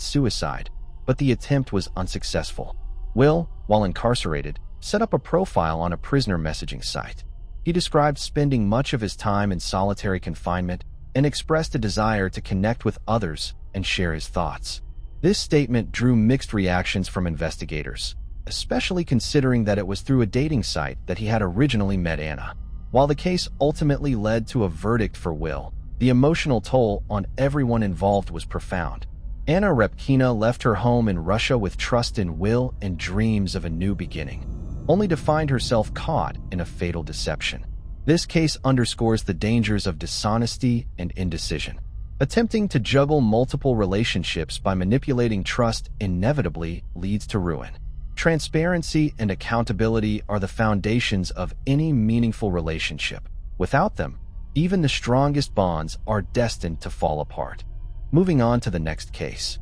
suicide, but the attempt was unsuccessful. Will, while incarcerated, set up a profile on a prisoner messaging site. He described spending much of his time in solitary confinement and expressed a desire to connect with others and share his thoughts. This statement drew mixed reactions from investigators, especially considering that it was through a dating site that he had originally met Anna. While the case ultimately led to a verdict for Will, the emotional toll on everyone involved was profound. Anna Repkina left her home in Russia with trust in Will and dreams of a new beginning, only to find herself caught in a fatal deception. This case underscores the dangers of dishonesty and indecision. Attempting to juggle multiple relationships by manipulating trust inevitably leads to ruin. Transparency and accountability are the foundations of any meaningful relationship. Without them, even the strongest bonds are destined to fall apart. Moving on to the next case.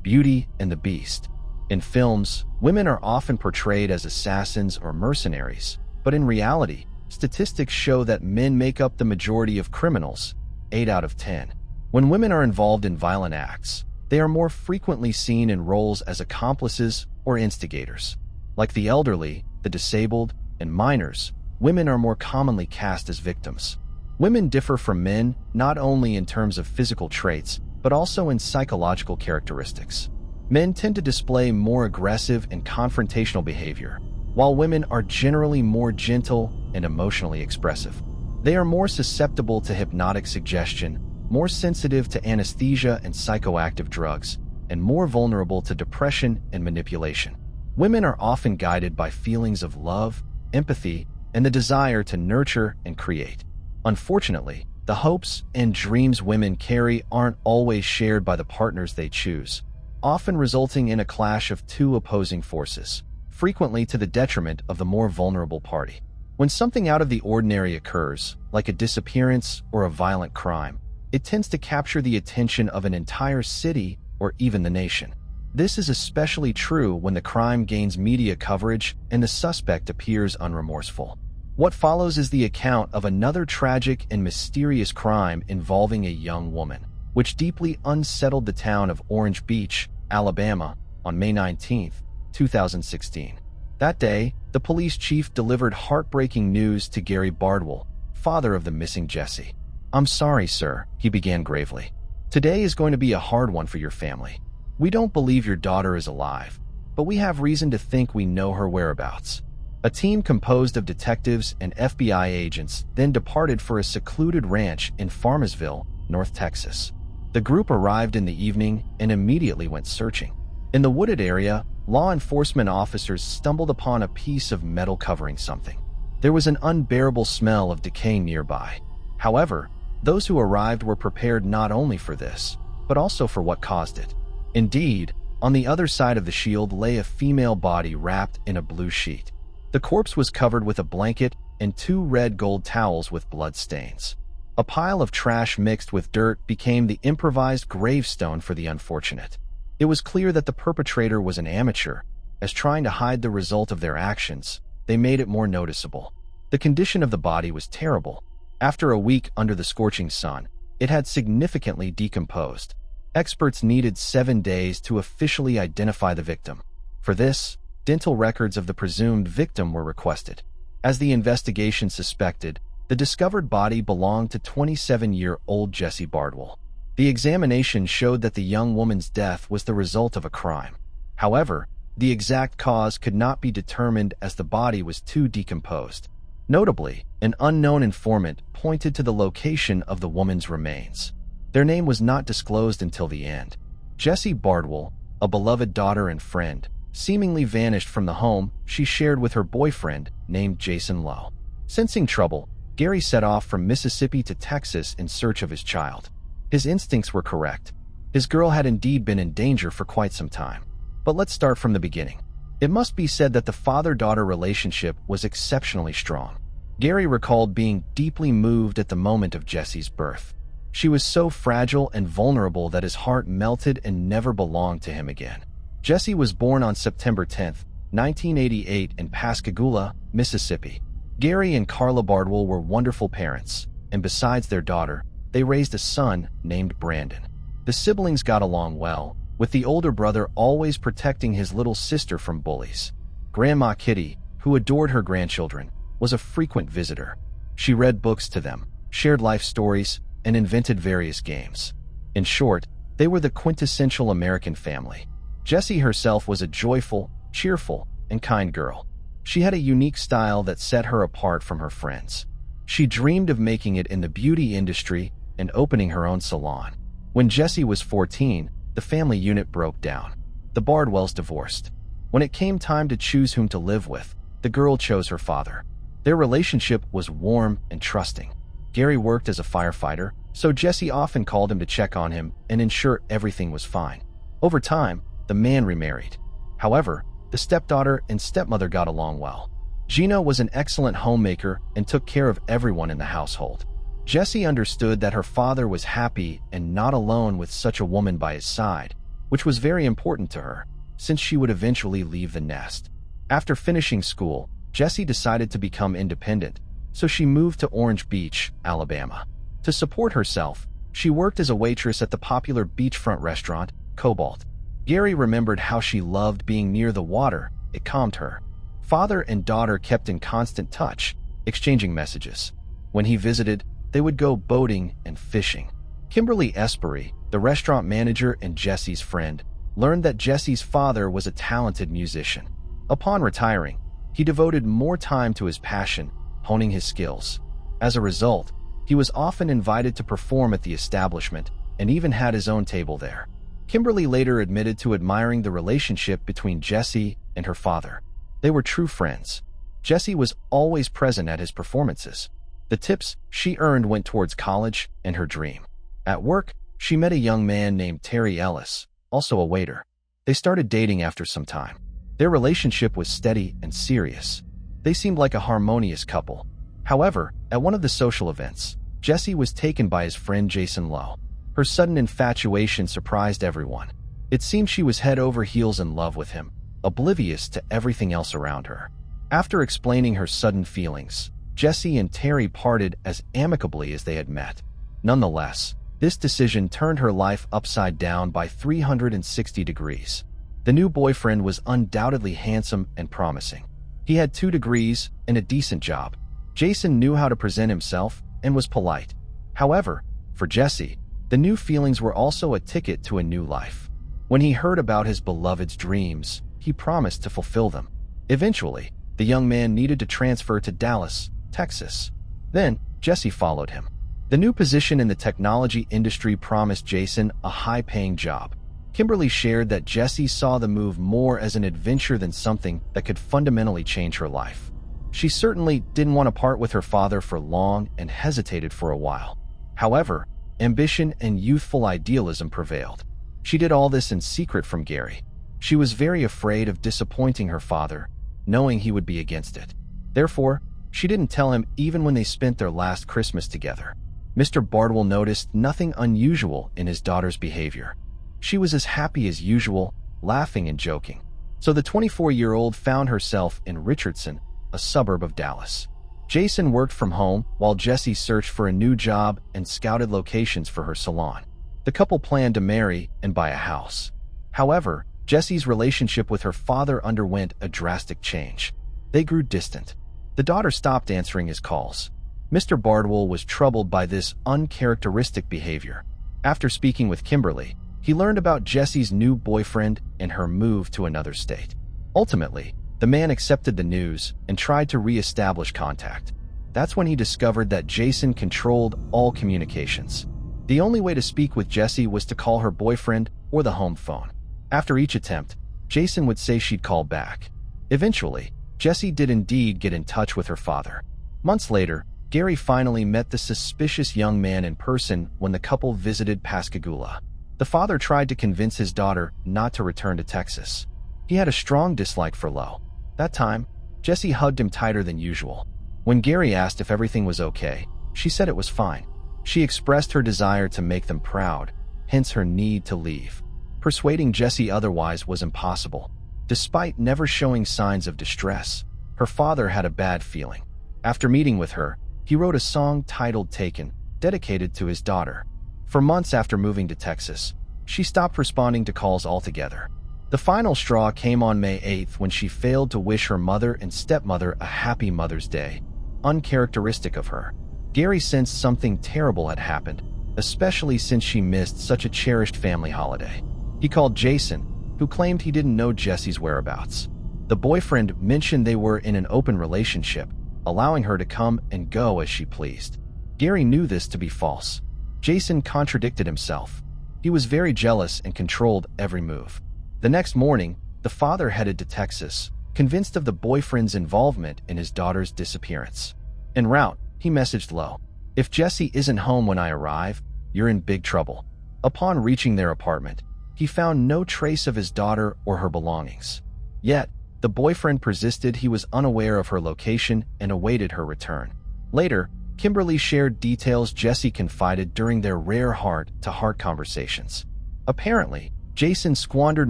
Beauty and the Beast. In films, women are often portrayed as assassins or mercenaries, but in reality, statistics show that men make up the majority of criminals, 8 out of 10. When women are involved in violent acts, they are more frequently seen in roles as accomplices or instigators. Like the elderly, the disabled, and minors, women are more commonly cast as victims. Women differ from men not only in terms of physical traits, but also in psychological characteristics. Men tend to display more aggressive and confrontational behavior, while women are generally more gentle and emotionally expressive. They are more susceptible to hypnotic suggestion, more sensitive to anesthesia and psychoactive drugs, and more vulnerable to depression and manipulation. Women are often guided by feelings of love, empathy, and the desire to nurture and create. Unfortunately, the hopes and dreams women carry aren't always shared by the partners they choose, often resulting in a clash of two opposing forces, frequently to the detriment of the more vulnerable party. When something out of the ordinary occurs, like a disappearance or a violent crime, it tends to capture the attention of an entire city or even the nation. This is especially true when the crime gains media coverage and the suspect appears unremorseful. What follows is the account of another tragic and mysterious crime involving a young woman, which deeply unsettled the town of Orange Beach, Alabama, on May 19, 2016. That day, the police chief delivered heartbreaking news to Gary Bardwell, father of the missing Jessie. "I'm sorry, sir," he began gravely. "Today is going to be a hard one for your family. We don't believe your daughter is alive, but we have reason to think we know her whereabouts." A team composed of detectives and FBI agents then departed for a secluded ranch in Farmersville, North Texas. The group arrived in the evening and immediately went searching. In the wooded area, law enforcement officers stumbled upon a piece of metal covering something. There was an unbearable smell of decay nearby. However, those who arrived were prepared not only for this, but also for what caused it. Indeed, on the other side of the shield lay a female body wrapped in a blue sheet. The corpse was covered with a blanket and 2 red gold towels with blood stains. A pile of trash mixed with dirt became the improvised gravestone for the unfortunate. It was clear that the perpetrator was an amateur, as trying to hide the result of their actions, they made it more noticeable. The condition of the body was terrible. After a week under the scorching sun, it had significantly decomposed. Experts needed 7 days to officially identify the victim. For this, dental records of the presumed victim were requested. As the investigation suspected, the discovered body belonged to 27-year-old Jessie Bardwell. The examination showed that the young woman's death was the result of a crime. However, the exact cause could not be determined as the body was too decomposed. Notably, an unknown informant pointed to the location of the woman's remains. Their name was not disclosed until the end. Jessie Bardwell, a beloved daughter and friend, seemingly vanished from the home she shared with her boyfriend named Jason Lowe. Sensing trouble, Gary set off from Mississippi to Texas in search of his child. His instincts were correct. His girl had indeed been in danger for quite some time. But let's start from the beginning. It must be said that the father-daughter relationship was exceptionally strong. Gary recalled being deeply moved at the moment of Jessie's birth. She was so fragile and vulnerable that his heart melted and never belonged to him again. Jessie was born on September 10, 1988 in Pascagoula, Mississippi. Gary and Carla Bardwell were wonderful parents, and besides their daughter, they raised a son named Brandon. The siblings got along well, with the older brother always protecting his little sister from bullies. Grandma Kitty, who adored her grandchildren, was a frequent visitor. She read books to them, shared life stories, and invented various games. In short, they were the quintessential American family. Jessie herself was a joyful, cheerful, and kind girl. She had a unique style that set her apart from her friends. She dreamed of making it in the beauty industry and opening her own salon. When Jessie was 14, the family unit broke down. The Bardwells divorced. When it came time to choose whom to live with, the girl chose her father. Their relationship was warm and trusting. Gary worked as a firefighter, so Jessie often called him to check on him and ensure everything was fine. Over time, the man remarried. However, the stepdaughter and stepmother got along well. Gina was an excellent homemaker and took care of everyone in the household. Jessie understood that her father was happy and not alone with such a woman by his side, which was very important to her, since she would eventually leave the nest. After finishing school, Jessie decided to become independent, so she moved to Orange Beach, Alabama. To support herself, she worked as a waitress at the popular beachfront restaurant, Cobalt. Gary remembered how she loved being near the water. It calmed her. Father and daughter kept in constant touch, exchanging messages. When he visited, they would go boating and fishing. Kimberly Espery, the restaurant manager and Jessie's friend, learned that Jessie's father was a talented musician. Upon retiring, he devoted more time to his passion, honing his skills. As a result, he was often invited to perform at the establishment and even had his own table there. Kimberly later admitted to admiring the relationship between Jessie and her father. They were true friends. Jessie was always present at his performances. The tips she earned went towards college and her dream. At work, she met a young man named Terry Ellis, also a waiter. They started dating after some time. Their relationship was steady and serious. They seemed like a harmonious couple. However, at one of the social events, Jessie was taken by his friend Jason Lowe. Her sudden infatuation surprised everyone. It seemed she was head over heels in love with him, oblivious to everything else around her. After explaining her sudden feelings, Jessie and Terry parted as amicably as they had met. Nonetheless, this decision turned her life upside down by 360 degrees. The new boyfriend was undoubtedly handsome and promising. He had 2 degrees and a decent job. Jason knew how to present himself and was polite. However, for Jessie, the new feelings were also a ticket to a new life. When he heard about his beloved's dreams, he promised to fulfill them. Eventually, the young man needed to transfer to Dallas, Texas. Then, Jessie followed him. The new position in the technology industry promised Jason a high-paying job. Kimberly shared that Jessie saw the move more as an adventure than something that could fundamentally change her life. She certainly didn't want to part with her father for long and hesitated for a while. However, ambition and youthful idealism prevailed. She did all this in secret from Gary. She was very afraid of disappointing her father, knowing he would be against it. Therefore, she didn't tell him even when they spent their last Christmas together. Mr. Bardwell noticed nothing unusual in his daughter's behavior. She was as happy as usual, laughing and joking. So the 24-year-old found herself in Richardson, a suburb of Dallas. Jason worked from home while Jessie searched for a new job and scouted locations for her salon. The couple planned to marry and buy a house. However, Jessie's relationship with her father underwent a drastic change. They grew distant. The daughter stopped answering his calls. Mr. Bardwell was troubled by this uncharacteristic behavior. After speaking with Kimberly, he learned about Jessie's new boyfriend and her move to another state. Ultimately, the man accepted the news and tried to re-establish contact. That's when he discovered that Jason controlled all communications. The only way to speak with Jessie was to call her boyfriend or the home phone. After each attempt, Jason would say she'd call back. Eventually, Jessie did indeed get in touch with her father. Months later, Gary finally met the suspicious young man in person when the couple visited Pascagoula. The father tried to convince his daughter not to return to Texas. He had a strong dislike for Lowe. That time, Jessie hugged him tighter than usual. When Gary asked if everything was okay, she said it was fine. She expressed her desire to make them proud, hence her need to leave. Persuading Jessie otherwise was impossible. Despite never showing signs of distress, her father had a bad feeling. After meeting with her, he wrote a song titled Taken, dedicated to his daughter. For months after moving to Texas, she stopped responding to calls altogether. The final straw came on May 8th when she failed to wish her mother and stepmother a happy Mother's Day, uncharacteristic of her. Gary sensed something terrible had happened, especially since she missed such a cherished family holiday. He called Jason, who claimed he didn't know Jessie's whereabouts. The boyfriend mentioned they were in an open relationship, allowing her to come and go as she pleased. Gary knew this to be false. Jason contradicted himself. He was very jealous and controlled every move. The next morning, the father headed to Texas, convinced of the boyfriend's involvement in his daughter's disappearance. En route, he messaged Lowe, "If Jessie isn't home when I arrive, you're in big trouble." Upon reaching their apartment, he found no trace of his daughter or her belongings. Yet, the boyfriend persisted he was unaware of her location and awaited her return. Later, Kimberly shared details Jessie confided during their rare heart-to-heart conversations. Apparently, Jason squandered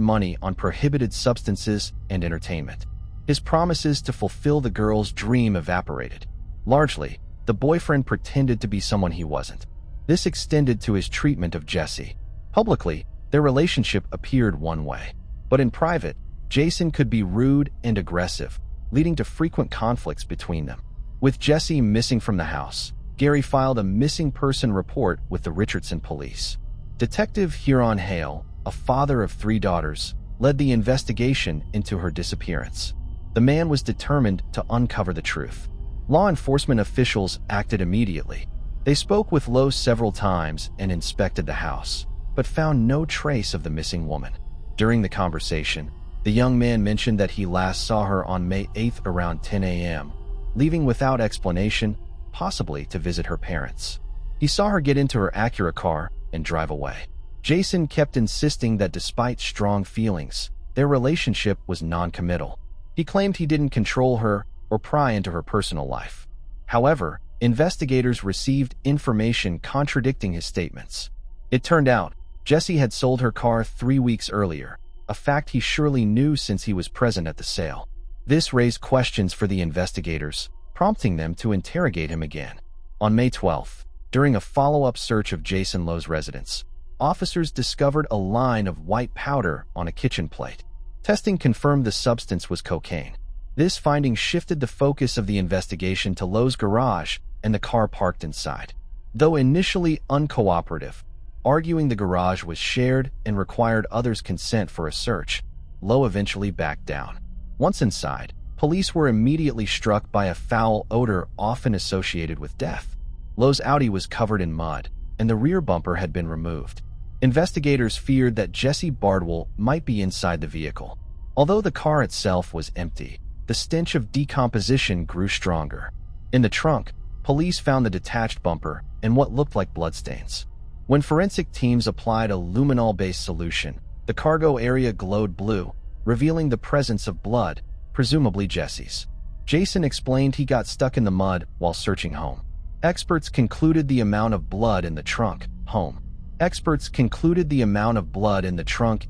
money on prohibited substances and entertainment. His promises to fulfill the girl's dream evaporated. Largely, the boyfriend pretended to be someone he wasn't. This extended to his treatment of Jessie. Publicly, their relationship appeared one way. But in private, Jason could be rude and aggressive, leading to frequent conflicts between them. With Jessie missing from the house, Gary filed a missing person report with the Richardson police. Detective Huron Hale, a father of 3 daughters, led the investigation into her disappearance. The man was determined to uncover the truth. Law enforcement officials acted immediately. They spoke with Lowe several times and inspected the house, but found no trace of the missing woman. During the conversation, the young man mentioned that he last saw her on May 8th around 10 a.m., leaving without explanation, possibly to visit her parents. He saw her get into her Acura car and drive away. Jason kept insisting that despite strong feelings, their relationship was non-committal. He claimed he didn't control her or pry into her personal life. However, investigators received information contradicting his statements. It turned out, Jessie had sold her car 3 weeks earlier, a fact he surely knew since he was present at the sale. This raised questions for the investigators, prompting them to interrogate him again. On May 12th, during a follow-up search of Jason Lowe's residence, officers discovered a line of white powder on a kitchen plate. Testing confirmed the substance was cocaine. This finding shifted the focus of the investigation to Lowe's garage and the car parked inside. Though initially uncooperative, arguing the garage was shared and required others' consent for a search, Lowe eventually backed down. Once inside, police were immediately struck by a foul odor often associated with death. Lowe's Audi was covered in mud, and the rear bumper had been removed. Investigators feared that Jessie Bardwell might be inside the vehicle. Although the car itself was empty, the stench of decomposition grew stronger. In the trunk, police found the detached bumper and what looked like bloodstains. When forensic teams applied a luminol-based solution, the cargo area glowed blue, revealing the presence of blood, presumably Jessie's. Jason explained he got stuck in the mud while searching home. Experts concluded the amount of blood in the trunk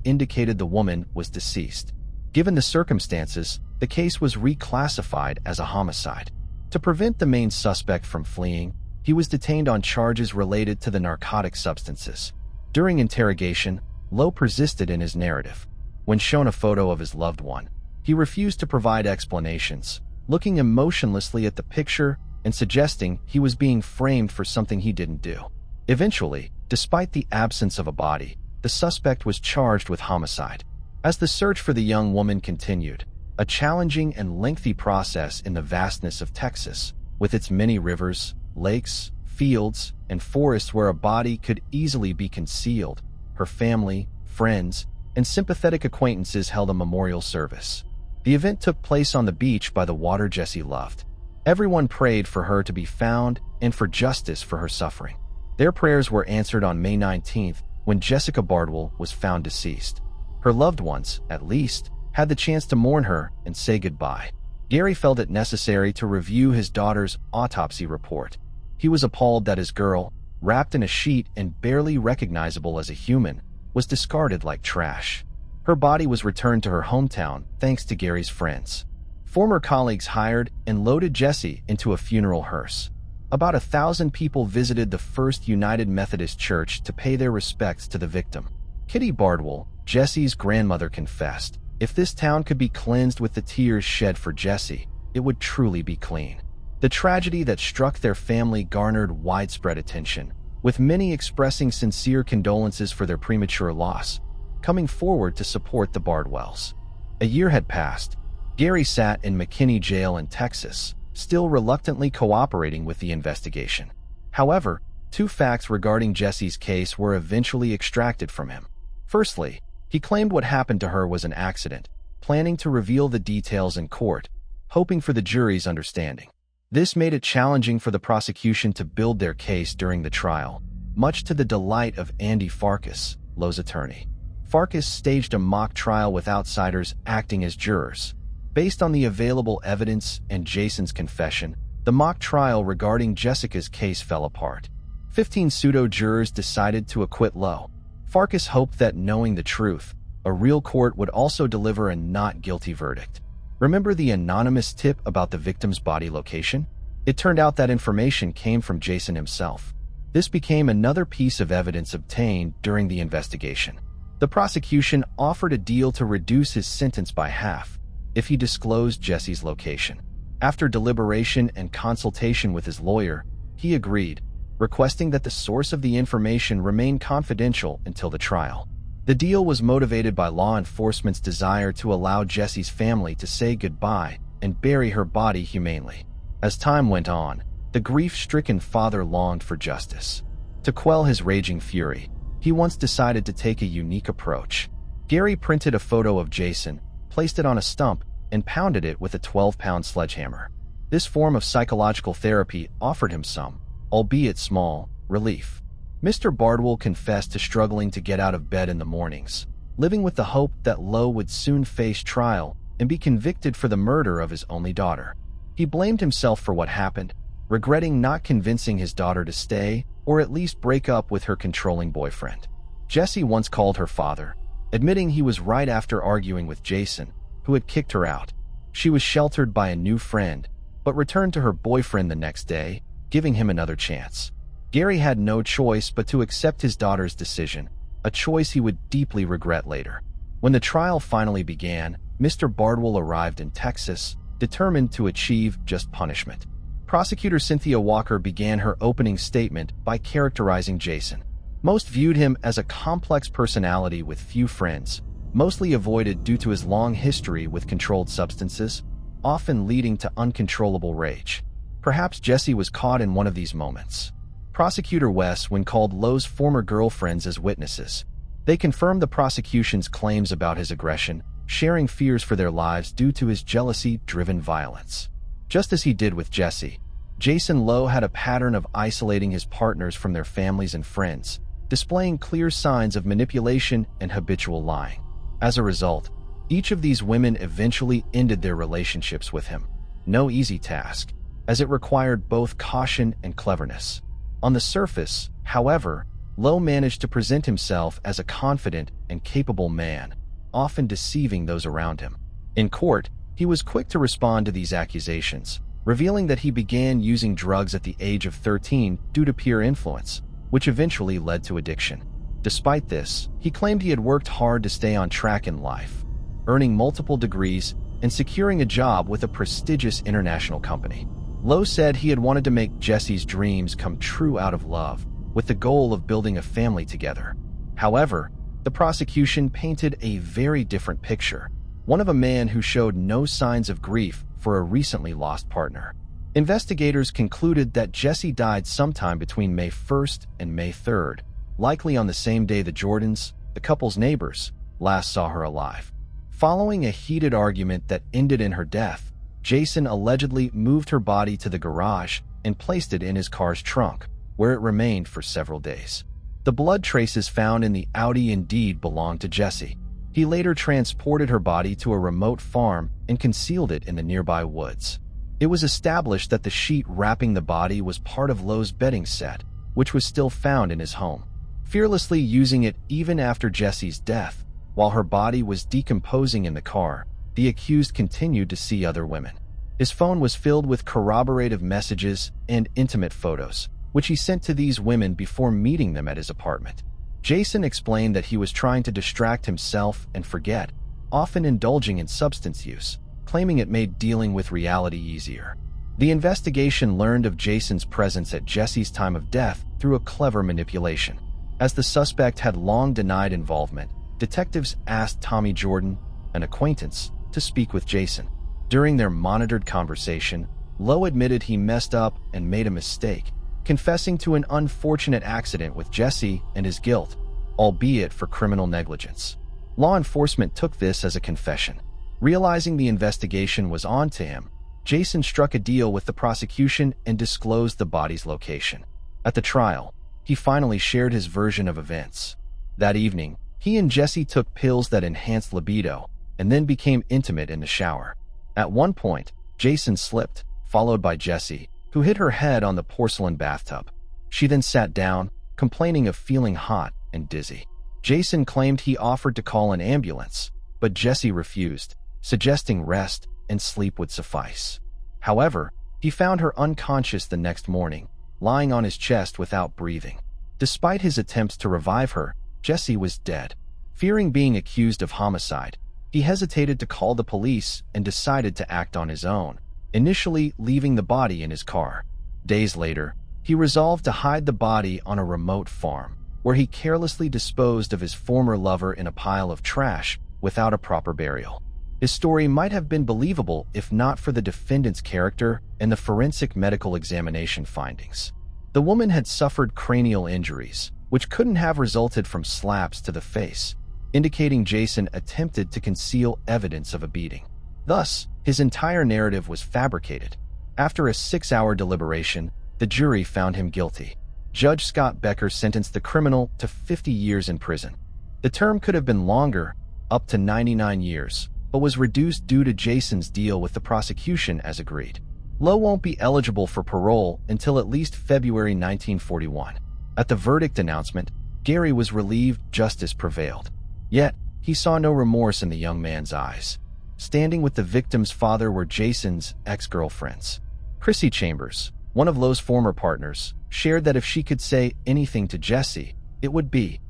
indicated the woman was deceased. Given the circumstances, the case was reclassified as a homicide. To prevent the main suspect from fleeing, he was detained on charges related to the narcotic substances. During interrogation, Lowe persisted in his narrative. When shown a photo of his loved one, he refused to provide explanations, looking emotionlessly at the picture and suggesting he was being framed for something he didn't do. Eventually, despite the absence of a body, the suspect was charged with homicide. As the search for the young woman continued, a challenging and lengthy process in the vastness of Texas, with its many rivers, lakes, fields, and forests where a body could easily be concealed, her family, friends, and sympathetic acquaintances held a memorial service. The event took place on the beach by the water Jessie loved. Everyone prayed for her to be found and for justice for her suffering. Their prayers were answered on May 19th when Jessica Bardwell was found deceased. Her loved ones, at least, had the chance to mourn her and say goodbye. Gary felt it necessary to review his daughter's autopsy report. He was appalled that his girl, wrapped in a sheet and barely recognizable as a human, was discarded like trash. Her body was returned to her hometown thanks to Gary's friends. Former colleagues hired and loaded Jessie into a funeral hearse. About 1,000 people visited the First United Methodist Church to pay their respects to the victim. Kitty Bardwell, Jessie's grandmother, confessed, "If this town could be cleansed with the tears shed for Jessie, it would truly be clean." The tragedy that struck their family garnered widespread attention, with many expressing sincere condolences for their premature loss, coming forward to support the Bardwells. A year had passed. Gary sat in McKinney Jail in Texas, still reluctantly cooperating with the investigation. However, 2 facts regarding Jessie's case were eventually extracted from him. Firstly, he claimed what happened to her was an accident, planning to reveal the details in court, hoping for the jury's understanding. This made it challenging for the prosecution to build their case during the trial, much to the delight of Andy Farkas, Lowe's attorney. Farkas staged a mock trial with outsiders acting as jurors. Based on the available evidence and Jason's confession, the mock trial regarding Jessica's case fell apart. 15 pseudo-jurors decided to acquit Lowe. Farkas hoped that, knowing the truth, a real court would also deliver a not guilty verdict. Remember the anonymous tip about the victim's body location? It turned out that information came from Jason himself. This became another piece of evidence obtained during the investigation. The prosecution offered a deal to reduce his sentence by half if he disclosed Jessie's location. After deliberation and consultation with his lawyer, he agreed, requesting that the source of the information remain confidential until the trial. The deal was motivated by law enforcement's desire to allow Jessie's family to say goodbye and bury her body humanely. As time went on, the grief-stricken father longed for justice. To quell his raging fury, he once decided to take a unique approach. Gary printed a photo of Jason, placed it on a stump, and pounded it with a 12-pound sledgehammer. This form of psychological therapy offered him some, albeit small, relief. Mr. Bardwell confessed to struggling to get out of bed in the mornings, living with the hope that Lowe would soon face trial and be convicted for the murder of his only daughter. He blamed himself for what happened, regretting not convincing his daughter to stay or at least break up with her controlling boyfriend. Jessie once called her father, admitting he was right after arguing with Jason, who had kicked her out. She was sheltered by a new friend, but returned to her boyfriend the next day, giving him another chance. Gary had no choice but to accept his daughter's decision, a choice he would deeply regret later. When the trial finally began, Mr. Bardwell arrived in Texas, determined to achieve just punishment. Prosecutor Cynthia Walker began her opening statement by characterizing Jason. Most viewed him as a complex personality with few friends, mostly avoided due to his long history with controlled substances, often leading to uncontrollable rage. Perhaps Jessie was caught in one of these moments. Prosecutor Wes when called Lowe's former girlfriends as witnesses. They confirmed the prosecution's claims about his aggression, sharing fears for their lives due to his jealousy-driven violence. Just as he did with Jessie, Jason Lowe had a pattern of isolating his partners from their families and friends, displaying clear signs of manipulation and habitual lying. As a result, each of these women eventually ended their relationships with him. No easy task, as it required both caution and cleverness. On the surface, however, Lowe managed to present himself as a confident and capable man, often deceiving those around him. In court, he was quick to respond to these accusations, revealing that he began using drugs at the age of 13 due to peer influence, which eventually led to addiction. Despite this, he claimed he had worked hard to stay on track in life, earning multiple degrees and securing a job with a prestigious international company. Lowe said he had wanted to make Jessie's dreams come true out of love, with the goal of building a family together. However, the prosecution painted a very different picture, one of a man who showed no signs of grief for a recently lost partner. Investigators concluded that Jessie died sometime between May 1st and May 3rd, likely on the same day the Jordans, the couple's neighbors, last saw her alive. Following a heated argument that ended in her death, Jason allegedly moved her body to the garage and placed it in his car's trunk, where it remained for several days. The blood traces found in the Audi indeed belonged to Jesse. He later transported her body to a remote farm and concealed it in the nearby woods. It was established that the sheet wrapping the body was part of Lowe's bedding set, which was still found in his home. Fearlessly using it even after Jesse's death, while her body was decomposing in the car, the accused continued to see other women. His phone was filled with corroborative messages and intimate photos, which he sent to these women before meeting them at his apartment. Jason explained that he was trying to distract himself and forget, often indulging in substance use, claiming it made dealing with reality easier. The investigation learned of Jason's presence at Jesse's time of death through a clever manipulation. As the suspect had long denied involvement, detectives asked Tommy Jordan, an acquaintance, to speak with Jason. During their monitored conversation, Lowe admitted he messed up and made a mistake, confessing to an unfortunate accident with Jesse and his guilt, albeit for criminal negligence. Law enforcement took this as a confession. Realizing the investigation was on to him, Jason struck a deal with the prosecution and disclosed the body's location. At the trial, he finally shared his version of events. That evening, he and Jesse took pills that enhanced libido and then became intimate in the shower. At one point, Jason slipped, followed by Jesse, who hit her head on the porcelain bathtub. She then sat down, complaining of feeling hot and dizzy. Jason claimed he offered to call an ambulance, but Jesse refused, suggesting rest and sleep would suffice. However, he found her unconscious the next morning, lying on his chest without breathing. Despite his attempts to revive her, Jesse was dead. Fearing being accused of homicide, he hesitated to call the police and decided to act on his own, initially leaving the body in his car. Days later, he resolved to hide the body on a remote farm, where he carelessly disposed of his former lover in a pile of trash without a proper burial. His story might have been believable if not for the defendant's character and the forensic medical examination findings. The woman had suffered cranial injuries, which couldn't have resulted from slaps to the face, indicating Jason attempted to conceal evidence of a beating. Thus, his entire narrative was fabricated. After a 6-hour deliberation, the jury found him guilty. Judge Scott Becker sentenced the criminal to 50 years in prison. The term could have been longer, up to 99 years, but was reduced due to Jason's deal with the prosecution as agreed. Lowe won't be eligible for parole until at least February 1941. At the verdict announcement, Gary was relieved justice prevailed. Yet, he saw no remorse in the young man's eyes. Standing with the victim's father were Jason's ex-girlfriends. Chrissy Chambers, one of Lowe's former partners, shared that if she could say anything to Jesse, it would be,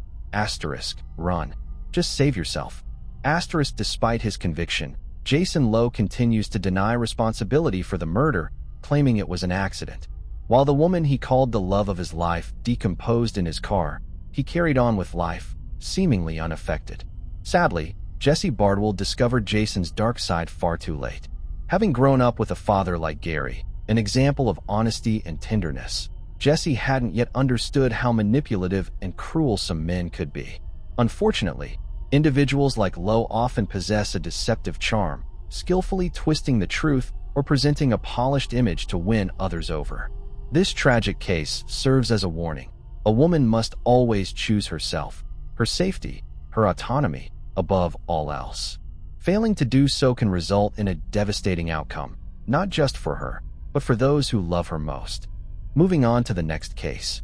run. Just save yourself. Despite his conviction, Jason Lowe continues to deny responsibility for the murder, claiming it was an accident. While the woman he called the love of his life decomposed in his car, he carried on with life, seemingly unaffected. Sadly, Jesse Bardwell discovered Jason's dark side far too late. Having grown up with a father like Gary, an example of honesty and tenderness, Jesse hadn't yet understood how manipulative and cruel some men could be. Unfortunately, individuals like Lowe often possess a deceptive charm, skillfully twisting the truth or presenting a polished image to win others over. This tragic case serves as a warning. A woman must always choose herself, her safety, her autonomy, above all else. Failing to do so can result in a devastating outcome, not just for her, but for those who love her most. Moving on to the next case.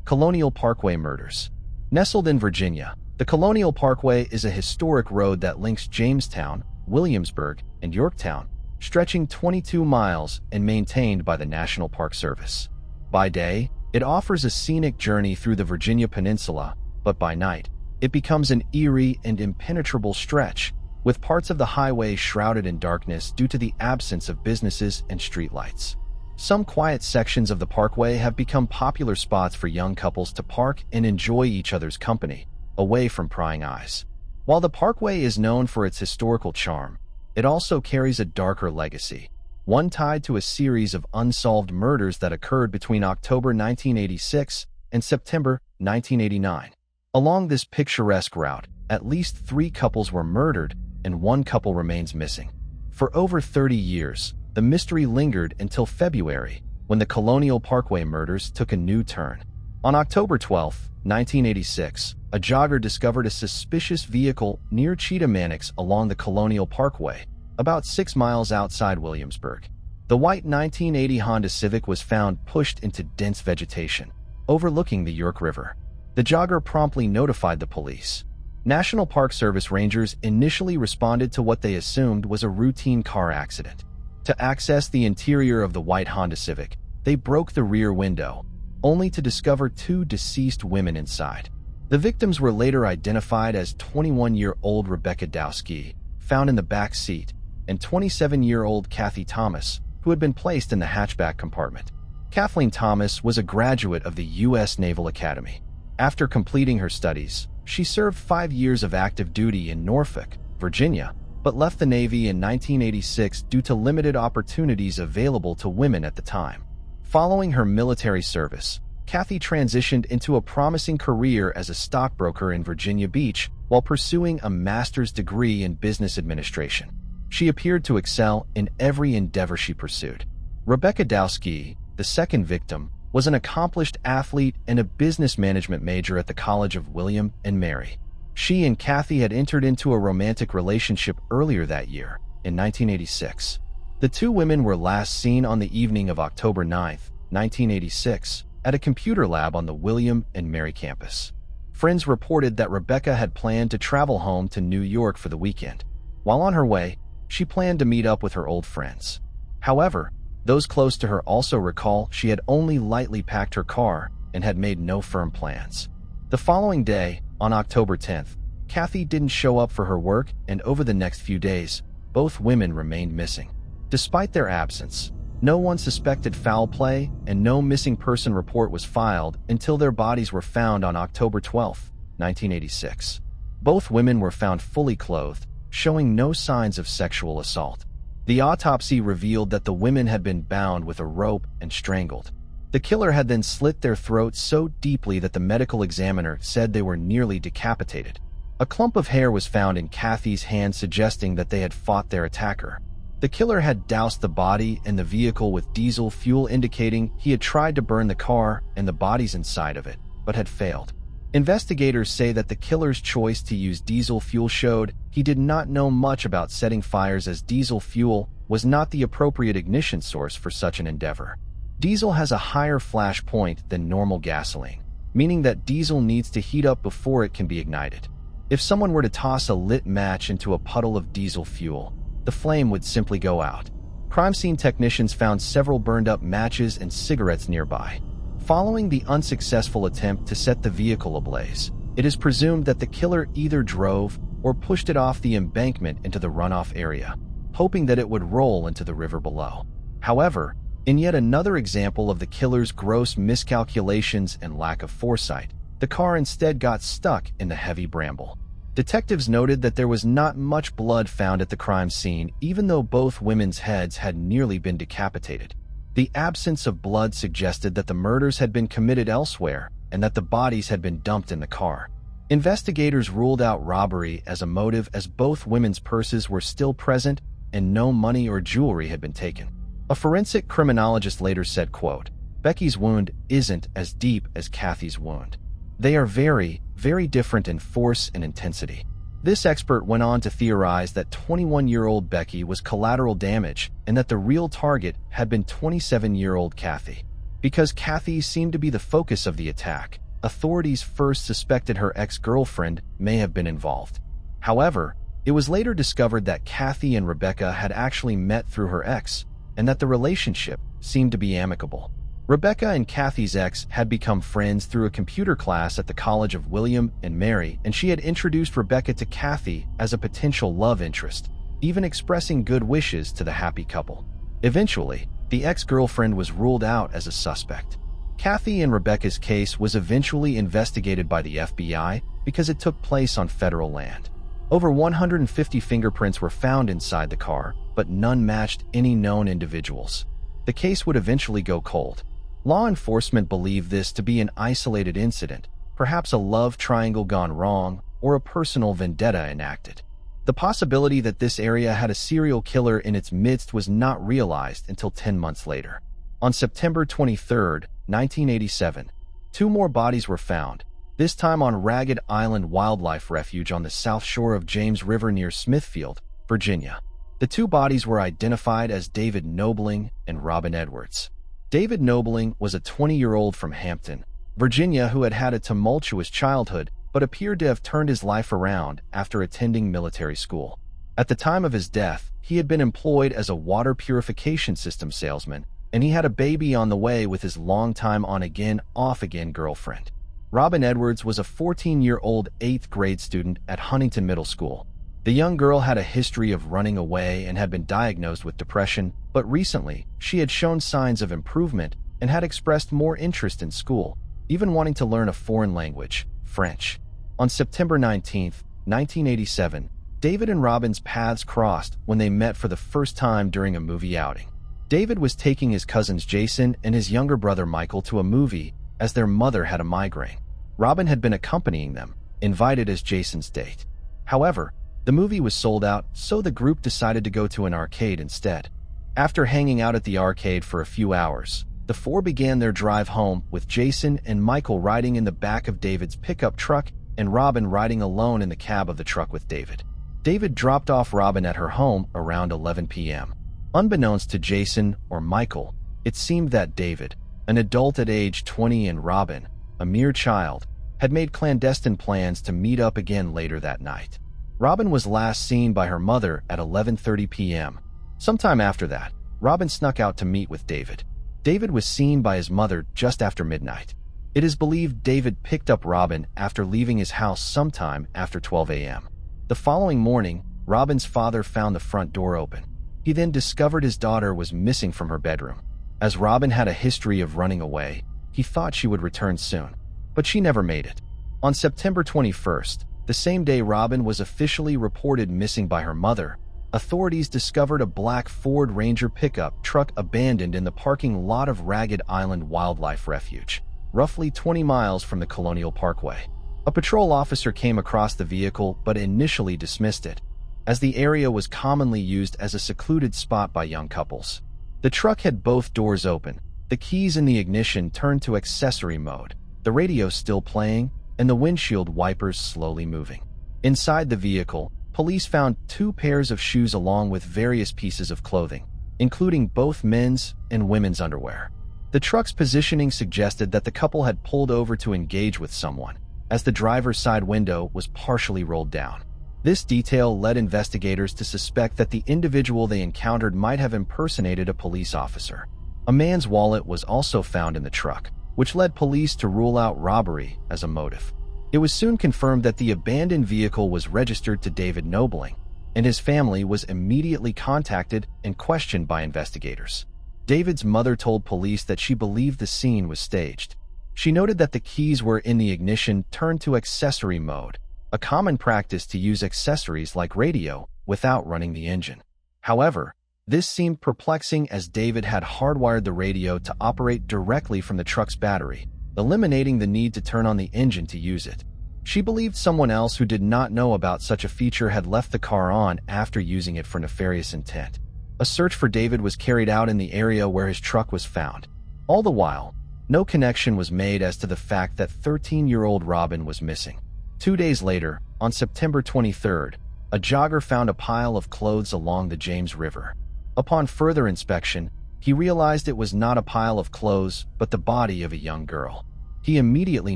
Colonial Parkway Murders. Nestled in Virginia, the Colonial Parkway is a historic road that links Jamestown, Williamsburg, and Yorktown, stretching 22 miles and maintained by the National Park Service. By day, it offers a scenic journey through the Virginia Peninsula, but by night, it becomes an eerie and impenetrable stretch, with parts of the highway shrouded in darkness due to the absence of businesses and streetlights. Some quiet sections of the parkway have become popular spots for young couples to park and enjoy each other's company, away from prying eyes. While the parkway is known for its historical charm, it also carries a darker legacy, one tied to a series of unsolved murders that occurred between October 1986 and September 1989. Along this picturesque route, at least 3 couples were murdered and 1 couple remains missing. For over 30 years, the mystery lingered until February, when the Colonial Parkway murders took a new turn. On October 12, 1986, a jogger discovered a suspicious vehicle near Cheetah Mannix along the Colonial Parkway, about 6 miles outside Williamsburg. The white 1980 Honda Civic was found pushed into dense vegetation, overlooking the York River. The jogger promptly notified the police. National Park Service rangers initially responded to what they assumed was a routine car accident. To access the interior of the white Honda Civic, they broke the rear window, only to discover 2 deceased women inside. The victims were later identified as 21-year-old Rebecca Dowski, found in the back seat, and 27-year-old Kathy Thomas, who had been placed in the hatchback compartment. Kathleen Thomas was a graduate of the U.S. Naval Academy. After completing her studies, she served 5 years of active duty in Norfolk, Virginia, but left the Navy in 1986 due to limited opportunities available to women at the time. Following her military service, Kathy transitioned into a promising career as a stockbroker in Virginia Beach while pursuing a master's degree in business administration. She appeared to excel in every endeavor she pursued. Rebecca Dowski, the second victim, was an accomplished athlete and a business management major at the College of William and Mary. She and Kathy had entered into a romantic relationship earlier that year, in 1986. The 2 women were last seen on the evening of October 9, 1986, at a computer lab on the William and Mary campus. Friends reported that Rebecca had planned to travel home to New York for the weekend. While on her way, she planned to meet up with her old friends. However, those close to her also recall she had only lightly packed her car and had made no firm plans. The following day, on October 10th, Kathy didn't show up for her work, and over the next few days, both women remained missing. Despite their absence, no one suspected foul play, and no missing person report was filed until their bodies were found on October 12, 1986. Both women were found fully clothed, showing no signs of sexual assault. The autopsy revealed that the women had been bound with a rope and strangled. The killer had then slit their throats so deeply that the medical examiner said they were nearly decapitated. A clump of hair was found in Kathy's hand, suggesting that they had fought their attacker. The killer had doused the body and the vehicle with diesel fuel, indicating he had tried to burn the car and the bodies inside of it, but had failed. Investigators say that the killer's choice to use diesel fuel showed he did not know much about setting fires, as diesel fuel was not the appropriate ignition source for such an endeavor. Diesel has a higher flash point than normal gasoline, meaning that diesel needs to heat up before it can be ignited. If someone were to toss a lit match into a puddle of diesel fuel, the flame would simply go out. Crime scene technicians found several burned-up matches and cigarettes nearby. Following the unsuccessful attempt to set the vehicle ablaze, it is presumed that the killer either drove or pushed it off the embankment into the runoff area, hoping that it would roll into the river below. However, in yet another example of the killer's gross miscalculations and lack of foresight, the car instead got stuck in the heavy bramble. Detectives noted that there was not much blood found at the crime scene, even though both women's heads had nearly been decapitated. The absence of blood suggested that the murders had been committed elsewhere and that the bodies had been dumped in the car. Investigators ruled out robbery as a motive, as both women's purses were still present and no money or jewelry had been taken. A forensic criminologist later said, quote, "Becky's wound isn't as deep as Kathy's wound. They are very, very different in force and intensity." This expert went on to theorize that 21-year-old Becky was collateral damage and that the real target had been 27-year-old Kathy. Because Kathy seemed to be the focus of the attack, authorities first suspected her ex-girlfriend may have been involved. However, it was later discovered that Kathy and Rebecca had actually met through her ex, and that the relationship seemed to be amicable. Rebecca and Kathy's ex had become friends through a computer class at the College of William and Mary, and she had introduced Rebecca to Kathy as a potential love interest, even expressing good wishes to the happy couple. Eventually, the ex-girlfriend was ruled out as a suspect. Kathy and Rebecca's case was eventually investigated by the FBI because it took place on federal land. Over 150 fingerprints were found inside the car, but none matched any known individuals. The case would eventually go cold. Law enforcement believed this to be an isolated incident, perhaps a love triangle gone wrong, or a personal vendetta enacted. The possibility that this area had a serial killer in its midst was not realized until 10 months later. On September 23, 1987, 2 more bodies were found, this time on Ragged Island Wildlife Refuge on the south shore of James River near Smithfield, Virginia. The 2 bodies were identified as David Nobling and Robin Edwards. David Nobling was a 20-year-old from Hampton, Virginia who had had a tumultuous childhood but appeared to have turned his life around after attending military school. At the time of his death, he had been employed as a water purification system salesman, and he had a baby on the way with his longtime on-again, off-again girlfriend. Robin Edwards was a 14-year-old 8th grade student at Huntington Middle School. The young girl had a history of running away and had been diagnosed with depression, but recently, she had shown signs of improvement and had expressed more interest in school, even wanting to learn a foreign language, French. On September 19, 1987, David and Robin's paths crossed when they met for the first time during a movie outing. David was taking his cousins Jason and his younger brother Michael to a movie as their mother had a migraine. Robin had been accompanying them, invited as Jason's date. However, the movie was sold out, so the group decided to go to an arcade instead. After hanging out at the arcade for a few hours, the 4 began their drive home, with Jason and Michael riding in the back of David's pickup truck and Robin riding alone in the cab of the truck with David. David dropped off Robin at her home around 11 p.m. Unbeknownst to Jason or Michael, it seemed that David, an adult at age 20, and Robin, a mere child, had made clandestine plans to meet up again later that night. Robin was last seen by her mother at 11:30 p.m. Sometime after that, Robin snuck out to meet with David. David was seen by his mother just after midnight. It is believed David picked up Robin after leaving his house sometime after 12 a.m. The following morning, Robin's father found the front door open. He then discovered his daughter was missing from her bedroom. As Robin had a history of running away, he thought she would return soon, but she never made it. On September 21st, the same day Robin was officially reported missing by her mother, authorities discovered a black Ford Ranger pickup truck abandoned in the parking lot of Ragged Island Wildlife Refuge, roughly 20 miles from the Colonial Parkway. A patrol officer came across the vehicle but initially dismissed it, as the area was commonly used as a secluded spot by young couples. The truck had both doors open, the keys in the ignition turned to accessory mode, the radio still playing, and the windshield wipers slowly moving. Inside the vehicle, police found 2 pairs of shoes along with various pieces of clothing, including both men's and women's underwear. The truck's positioning suggested that the couple had pulled over to engage with someone, as the driver's side window was partially rolled down. This detail led investigators to suspect that the individual they encountered might have impersonated a police officer. A man's wallet was also found in the truck, which led police to rule out robbery as a motive. It was soon confirmed that the abandoned vehicle was registered to David Nobling, and his family was immediately contacted and questioned by investigators. David's mother told police that she believed the scene was staged. She noted that the keys were in the ignition turned to accessory mode, a common practice to use accessories like radio without running the engine. However, this seemed perplexing as David had hardwired the radio to operate directly from the truck's battery, eliminating the need to turn on the engine to use it. She believed someone else who did not know about such a feature had left the car on after using it for nefarious intent. A search for David was carried out in the area where his truck was found. All the while, no connection was made as to the fact that 13-year-old Robin was missing. 2 days later, on September 23rd, a jogger found a pile of clothes along the James River. Upon further inspection, he realized it was not a pile of clothes, but the body of a young girl. He immediately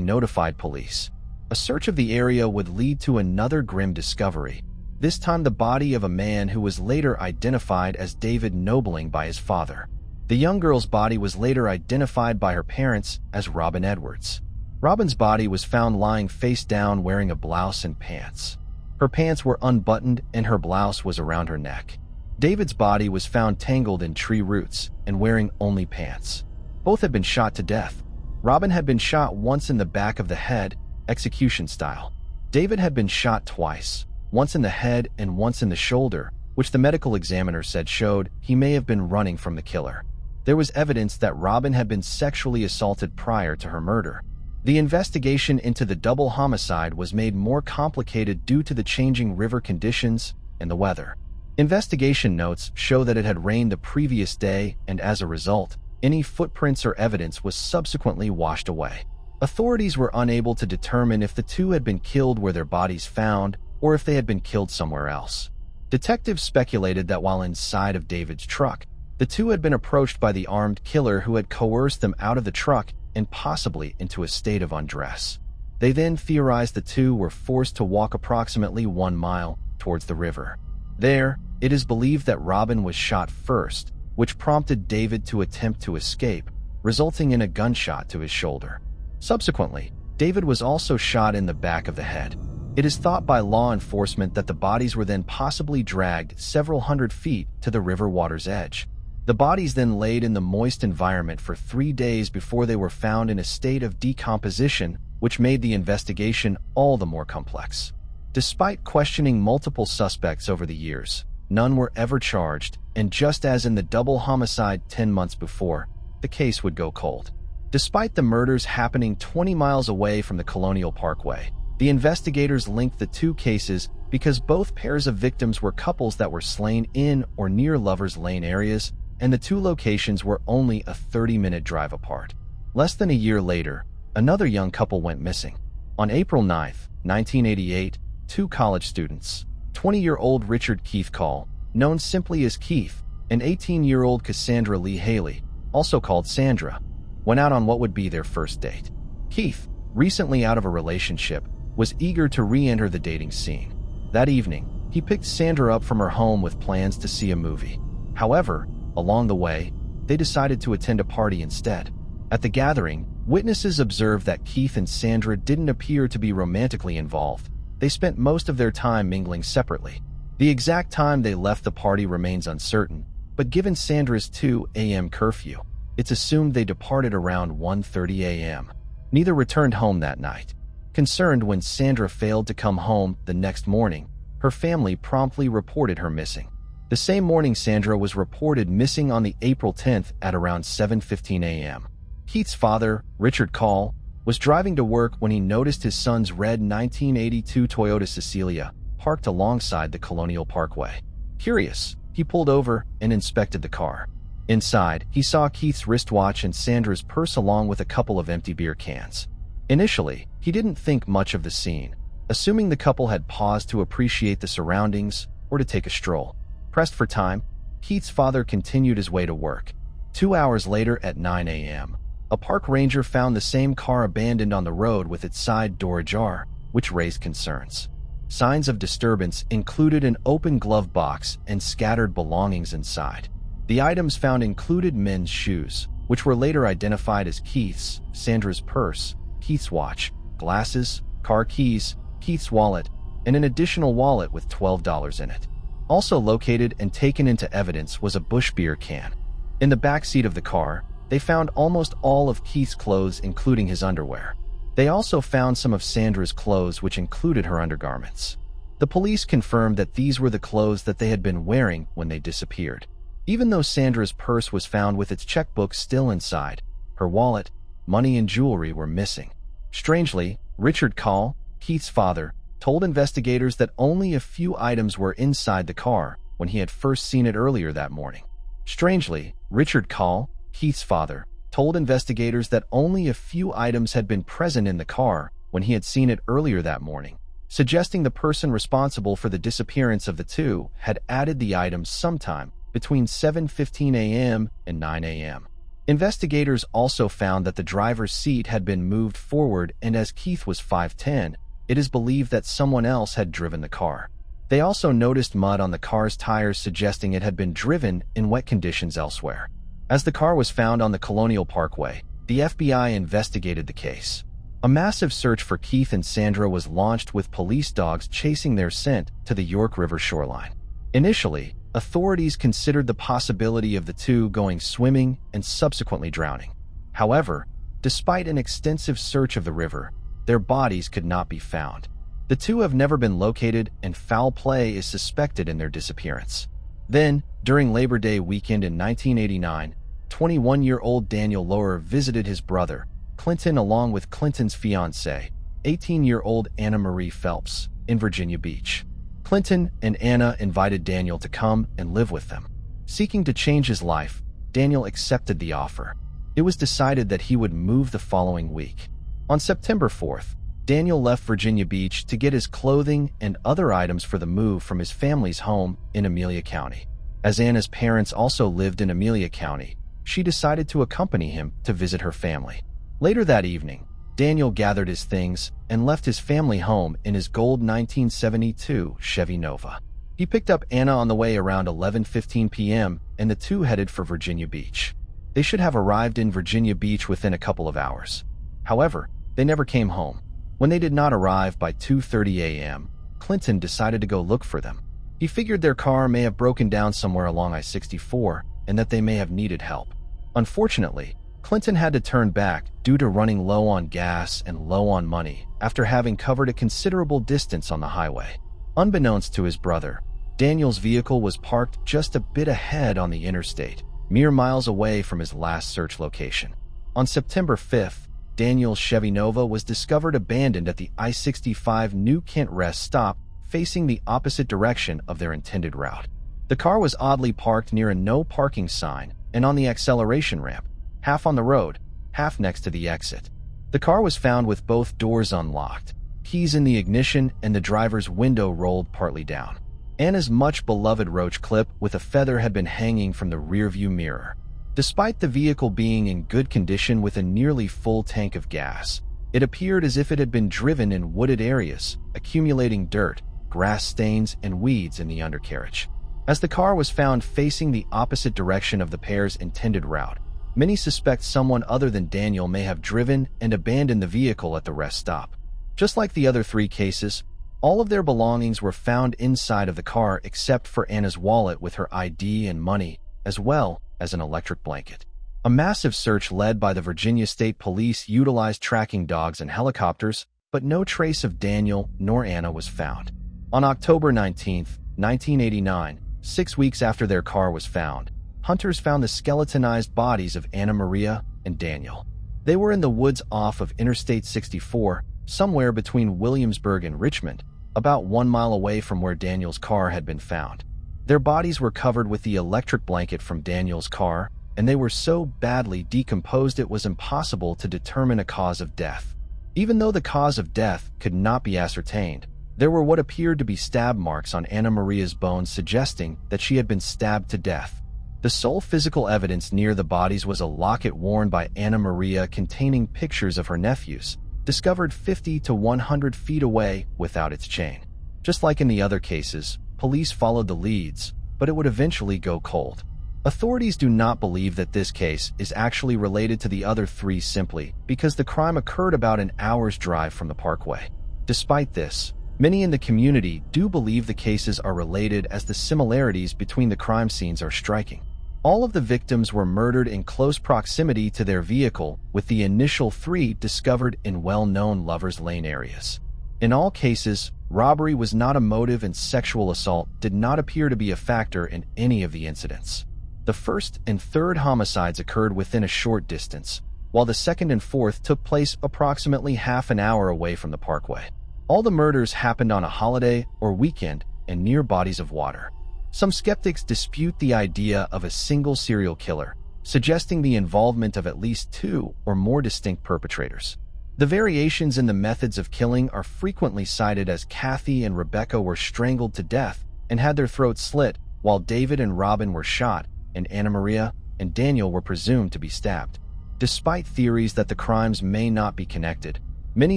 notified police. A search of the area would lead to another grim discovery, this time the body of a man who was later identified as David Nobling by his father. The young girl's body was later identified by her parents as Robin Edwards. Robin's body was found lying face down wearing a blouse and pants. Her pants were unbuttoned and her blouse was around her neck. David's body was found tangled in tree roots and wearing only pants. Both had been shot to death. Robin had been shot once in the back of the head, execution style. David had been shot twice, once in the head and once in the shoulder, which the medical examiner said showed he may have been running from the killer. There was evidence that Robin had been sexually assaulted prior to her murder. The investigation into the double homicide was made more complicated due to the changing river conditions and the weather. Investigation notes show that it had rained the previous day, and as a result, any footprints or evidence was subsequently washed away. Authorities were unable to determine if the two had been killed where their bodies found or if they had been killed somewhere else. Detectives speculated that while inside of David's truck, the two had been approached by the armed killer who had coerced them out of the truck and possibly into a state of undress. They then theorized the two were forced to walk approximately 1 mile towards the river. There, it is believed that Robin was shot first, which prompted David to attempt to escape, resulting in a gunshot to his shoulder. Subsequently, David was also shot in the back of the head. It is thought by law enforcement that the bodies were then possibly dragged several hundred feet to the river water's edge. The bodies then laid in the moist environment for 3 days before they were found in a state of decomposition, which made the investigation all the more complex. Despite questioning multiple suspects over the years, none were ever charged, and just as in the double homicide 10 months before, the case would go cold. Despite the murders happening 20 miles away from the Colonial Parkway, the investigators linked the two cases because both pairs of victims were couples that were slain in or near Lovers Lane areas, and the two locations were only a 30-minute drive apart. Less than a year later, another young couple went missing. On April 9, 1988, two college students, 20-year-old Richard Keith Call, known simply as Keith, and 18-year-old Cassandra Lee Haley, also called Sandra, went out on what would be their first date. Keith, recently out of a relationship, was eager to re-enter the dating scene. That evening, he picked Sandra up from her home with plans to see a movie. However, along the way, they decided to attend a party instead. At the gathering, witnesses observed that Keith and Sandra didn't appear to be romantically involved. They spent most of their time mingling separately. The exact time they left the party remains uncertain, but given Sandra's 2 a.m. curfew, it's assumed they departed around 1:30 a.m. Neither returned home that night. Concerned when Sandra failed to come home the next morning, her family promptly reported her missing. The same morning, Sandra was reported missing on the April 10th at around 7:15 a.m. Keith's father, Richard Call, was driving to work when he noticed his son's red 1982 Toyota Cecilia parked alongside the Colonial Parkway. Curious, he pulled over and inspected the car. Inside, he saw Keith's wristwatch and Sandra's purse along with a couple of empty beer cans. Initially, he didn't think much of the scene, assuming the couple had paused to appreciate the surroundings or to take a stroll. Pressed for time, Keith's father continued his way to work. 2 hours later at 9 a.m., a park ranger found the same car abandoned on the road with its side door ajar, which raised concerns. Signs of disturbance included an open glove box and scattered belongings inside. The items found included men's shoes, which were later identified as Keith's, Sandra's purse, Keith's watch, glasses, car keys, Keith's wallet, and an additional wallet with $12 in it. Also located and taken into evidence was a Busch beer can. In the back seat of the car, they found almost all of Keith's clothes, including his underwear. They also found some of Sandra's clothes, which included her undergarments. The police confirmed that these were the clothes that they had been wearing when they disappeared. Even though Sandra's purse was found with its checkbook still inside, her wallet, money, and jewelry were missing. Strangely, Richard Call, Keith's father, told investigators that only a few items were inside the car when he had first seen it earlier that morning. Strangely, Richard Call, Keith's father, told investigators that only a few items had been present in the car when he had seen it earlier that morning, suggesting the person responsible for the disappearance of the two had added the items sometime between 7:15 a.m. and 9 a.m. Investigators also found that the driver's seat had been moved forward, and as Keith was 5'10", it is believed that someone else had driven the car. They also noticed mud on the car's tires, suggesting it had been driven in wet conditions elsewhere. As the car was found on the Colonial Parkway, the FBI investigated the case. A massive search for Keith and Sandra was launched with police dogs chasing their scent to the York River shoreline. Initially, authorities considered the possibility of the two going swimming and subsequently drowning. However, despite an extensive search of the river, their bodies could not be found. The two have never been located, and foul play is suspected in their disappearance. Then, during Labor Day weekend in 1989, 21-year-old Daniel Lohr visited his brother, Clinton along with Clinton's fiancée, 18-year-old Anna Marie Phelps, in Virginia Beach. Clinton and Anna invited Daniel to come and live with them. Seeking to change his life, Daniel accepted the offer. It was decided that he would move the following week. On September 4th, Daniel left Virginia Beach to get his clothing and other items for the move from his family's home in Amelia County. As Anna's parents also lived in Amelia County, she decided to accompany him to visit her family. Later that evening, Daniel gathered his things and left his family home in his gold 1972 Chevy Nova. He picked up Anna on the way around 11:15 p.m. and the two headed for Virginia Beach. They should have arrived in Virginia Beach within a couple of hours. However, they never came home. When they did not arrive by 2:30 a.m., Clinton decided to go look for them. He figured their car may have broken down somewhere along I-64 and that they may have needed help. Unfortunately, Clinton had to turn back due to running low on gas and low on money after having covered a considerable distance on the highway. Unbeknownst to his brother, Daniel's vehicle was parked just a bit ahead on the interstate, mere miles away from his last search location. On September 5th, Daniel's Chevy Nova was discovered abandoned at the I-65 New Kent rest stop, facing the opposite direction of their intended route. The car was oddly parked near a no parking sign and on the acceleration ramp, half on the road, half next to the exit. The car was found with both doors unlocked, keys in the ignition, and the driver's window rolled partly down. Anna's much-beloved roach clip with a feather had been hanging from the rearview mirror. Despite the vehicle being in good condition with a nearly full tank of gas, it appeared as if it had been driven in wooded areas, accumulating dirt, grass stains, and weeds in the undercarriage. As the car was found facing the opposite direction of the pair's intended route, many suspect someone other than Daniel may have driven and abandoned the vehicle at the rest stop. Just like the other three cases, all of their belongings were found inside of the car except for Anna's wallet with her ID and money, as well as an electric blanket. A massive search led by the Virginia State Police utilized tracking dogs and helicopters, but no trace of Daniel nor Anna was found. On October 19, 1989, 6 weeks after their car was found, hunters found the skeletonized bodies of Anna Maria and Daniel. They were in the woods off of Interstate 64, somewhere between Williamsburg and Richmond, about 1 mile away from where Daniel's car had been found. Their bodies were covered with the electric blanket from Daniel's car, and they were so badly decomposed it was impossible to determine a cause of death. Even though the cause of death could not be ascertained, there were what appeared to be stab marks on Anna Maria's bones suggesting that she had been stabbed to death. The sole physical evidence near the bodies was a locket worn by Anna Maria containing pictures of her nephews, discovered 50 to 100 feet away without its chain. Just like in the other cases, police followed the leads, but it would eventually go cold. Authorities do not believe that this case is actually related to the other three simply because the crime occurred about an hour's drive from the parkway. Despite this, many in the community do believe the cases are related as the similarities between the crime scenes are striking. All of the victims were murdered in close proximity to their vehicle, with the initial three discovered in well-known Lover's Lane areas. In all cases, robbery was not a motive and sexual assault did not appear to be a factor in any of the incidents. The first and third homicides occurred within a short distance, while the second and fourth took place approximately half an hour away from the parkway. All the murders happened on a holiday or weekend and near bodies of water. Some skeptics dispute the idea of a single serial killer, suggesting the involvement of at least two or more distinct perpetrators. The variations in the methods of killing are frequently cited as Kathy and Rebecca were strangled to death and had their throats slit, while David and Robin were shot, and Anna Maria and Daniel were presumed to be stabbed. Despite theories that the crimes may not be connected, many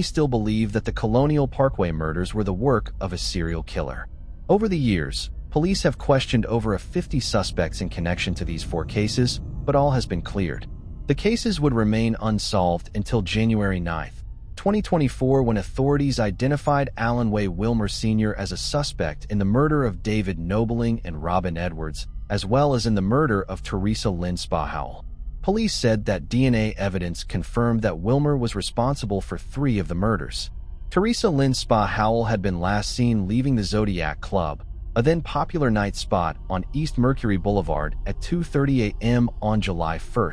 still believe that the Colonial Parkway murders were the work of a serial killer. Over the years, police have questioned over 50 suspects in connection to these four cases, but all has been cleared. The cases would remain unsolved until January 9, 2024, when authorities identified Alan Way Wilmer Sr. as a suspect in the murder of David Nobling and Robin Edwards, as well as in the murder of Teresa Lynn Spahowell. Police said that DNA evidence confirmed that Wilmer was responsible for 3 of the murders. Teresa Lynn Spahowell had been last seen leaving the Zodiac Club, a then popular night spot on East Mercury Boulevard, at 2:30 a.m. on July 1,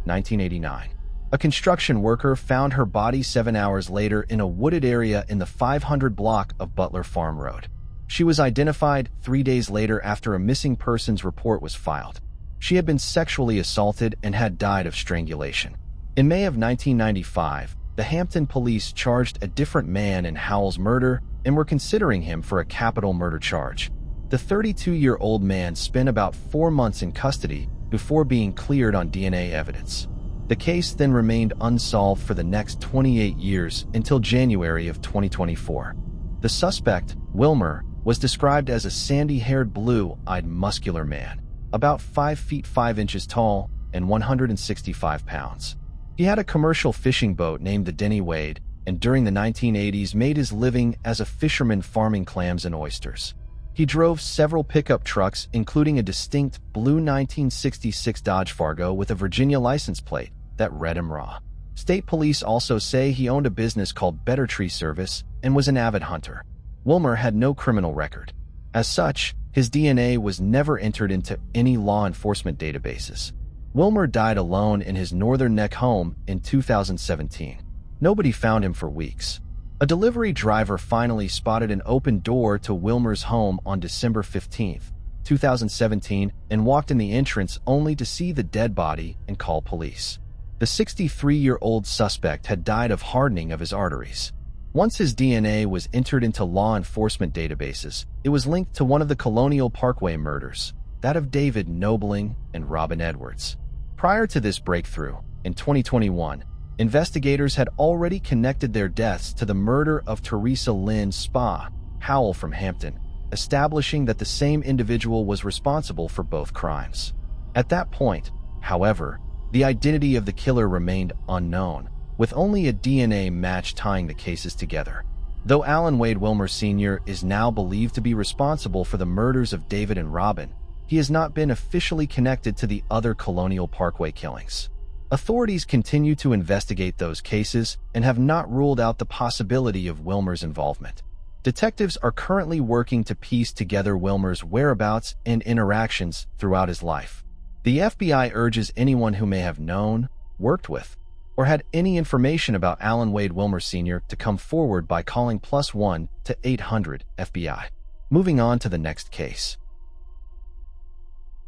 1989. A construction worker found her body 7 hours later in a wooded area in the 500 block of Butler Farm Road. She was identified 3 days later after a missing persons report was filed. She had been sexually assaulted and had died of strangulation. In May of 1995, the Hampton police charged a different man in Howell's murder and were considering him for a capital murder charge. The 32-year-old man spent about 4 months in custody before being cleared on DNA evidence. The case then remained unsolved for the next 28 years until January of 2024. The suspect, Wilmer, was described as a sandy-haired, blue-eyed, muscular man, about 5 feet 5 inches tall and 165 pounds. He had a commercial fishing boat named the Denny Wade, and during the 1980s made his living as a fisherman farming clams and oysters. He drove several pickup trucks, including a distinct blue 1966 Dodge Fargo with a Virginia license plate that read him raw. State police also say he owned a business called Better Tree Service and was an avid hunter. Wilmer had no criminal record. As such, his DNA was never entered into any law enforcement databases. Wilmer died alone in his Northern Neck home in 2017. Nobody found him for weeks. A delivery driver finally spotted an open door to Wilmer's home on December 15, 2017, and walked in the entrance only to see the dead body and call police. The 63-year-old suspect had died of hardening of his arteries. Once his DNA was entered into law enforcement databases, it was linked to one of the Colonial Parkway murders, that of David Nobling and Robin Edwards. Prior to this breakthrough, in 2021, investigators had already connected their deaths to the murder of Teresa Lynn Spa Howell from Hampton, establishing that the same individual was responsible for both crimes. At that point, however, the identity of the killer remained unknown, with only a DNA match tying the cases together. Though Alan Wade Wilmer Sr. is now believed to be responsible for the murders of David and Robin, he has not been officially connected to the other Colonial Parkway killings. Authorities continue to investigate those cases and have not ruled out the possibility of Wilmer's involvement. Detectives are currently working to piece together Wilmer's whereabouts and interactions throughout his life. The FBI urges anyone who may have known, worked with, or had any information about Alan Wade Wilmer Sr. to come forward by calling +1 to 800 FBI. Moving on to the next case.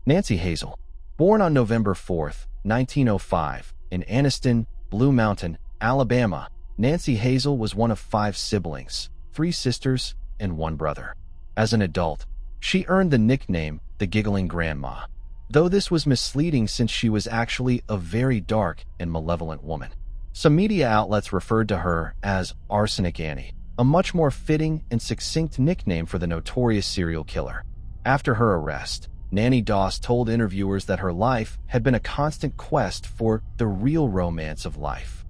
Nancy Hazel. Born on November 4, 1905, in Anniston, Blue Mountain, Alabama, Nancy Hazel was one of 5 siblings, 3 sisters, and 1 brother. As an adult, she earned the nickname the Giggling Grandma, though this was misleading since she was actually a very dark and malevolent woman. Some media outlets referred to her as Arsenic Annie, a much more fitting and succinct nickname for the notorious serial killer. After her arrest, Nanny Doss told interviewers that her life had been a constant quest for the real romance of life.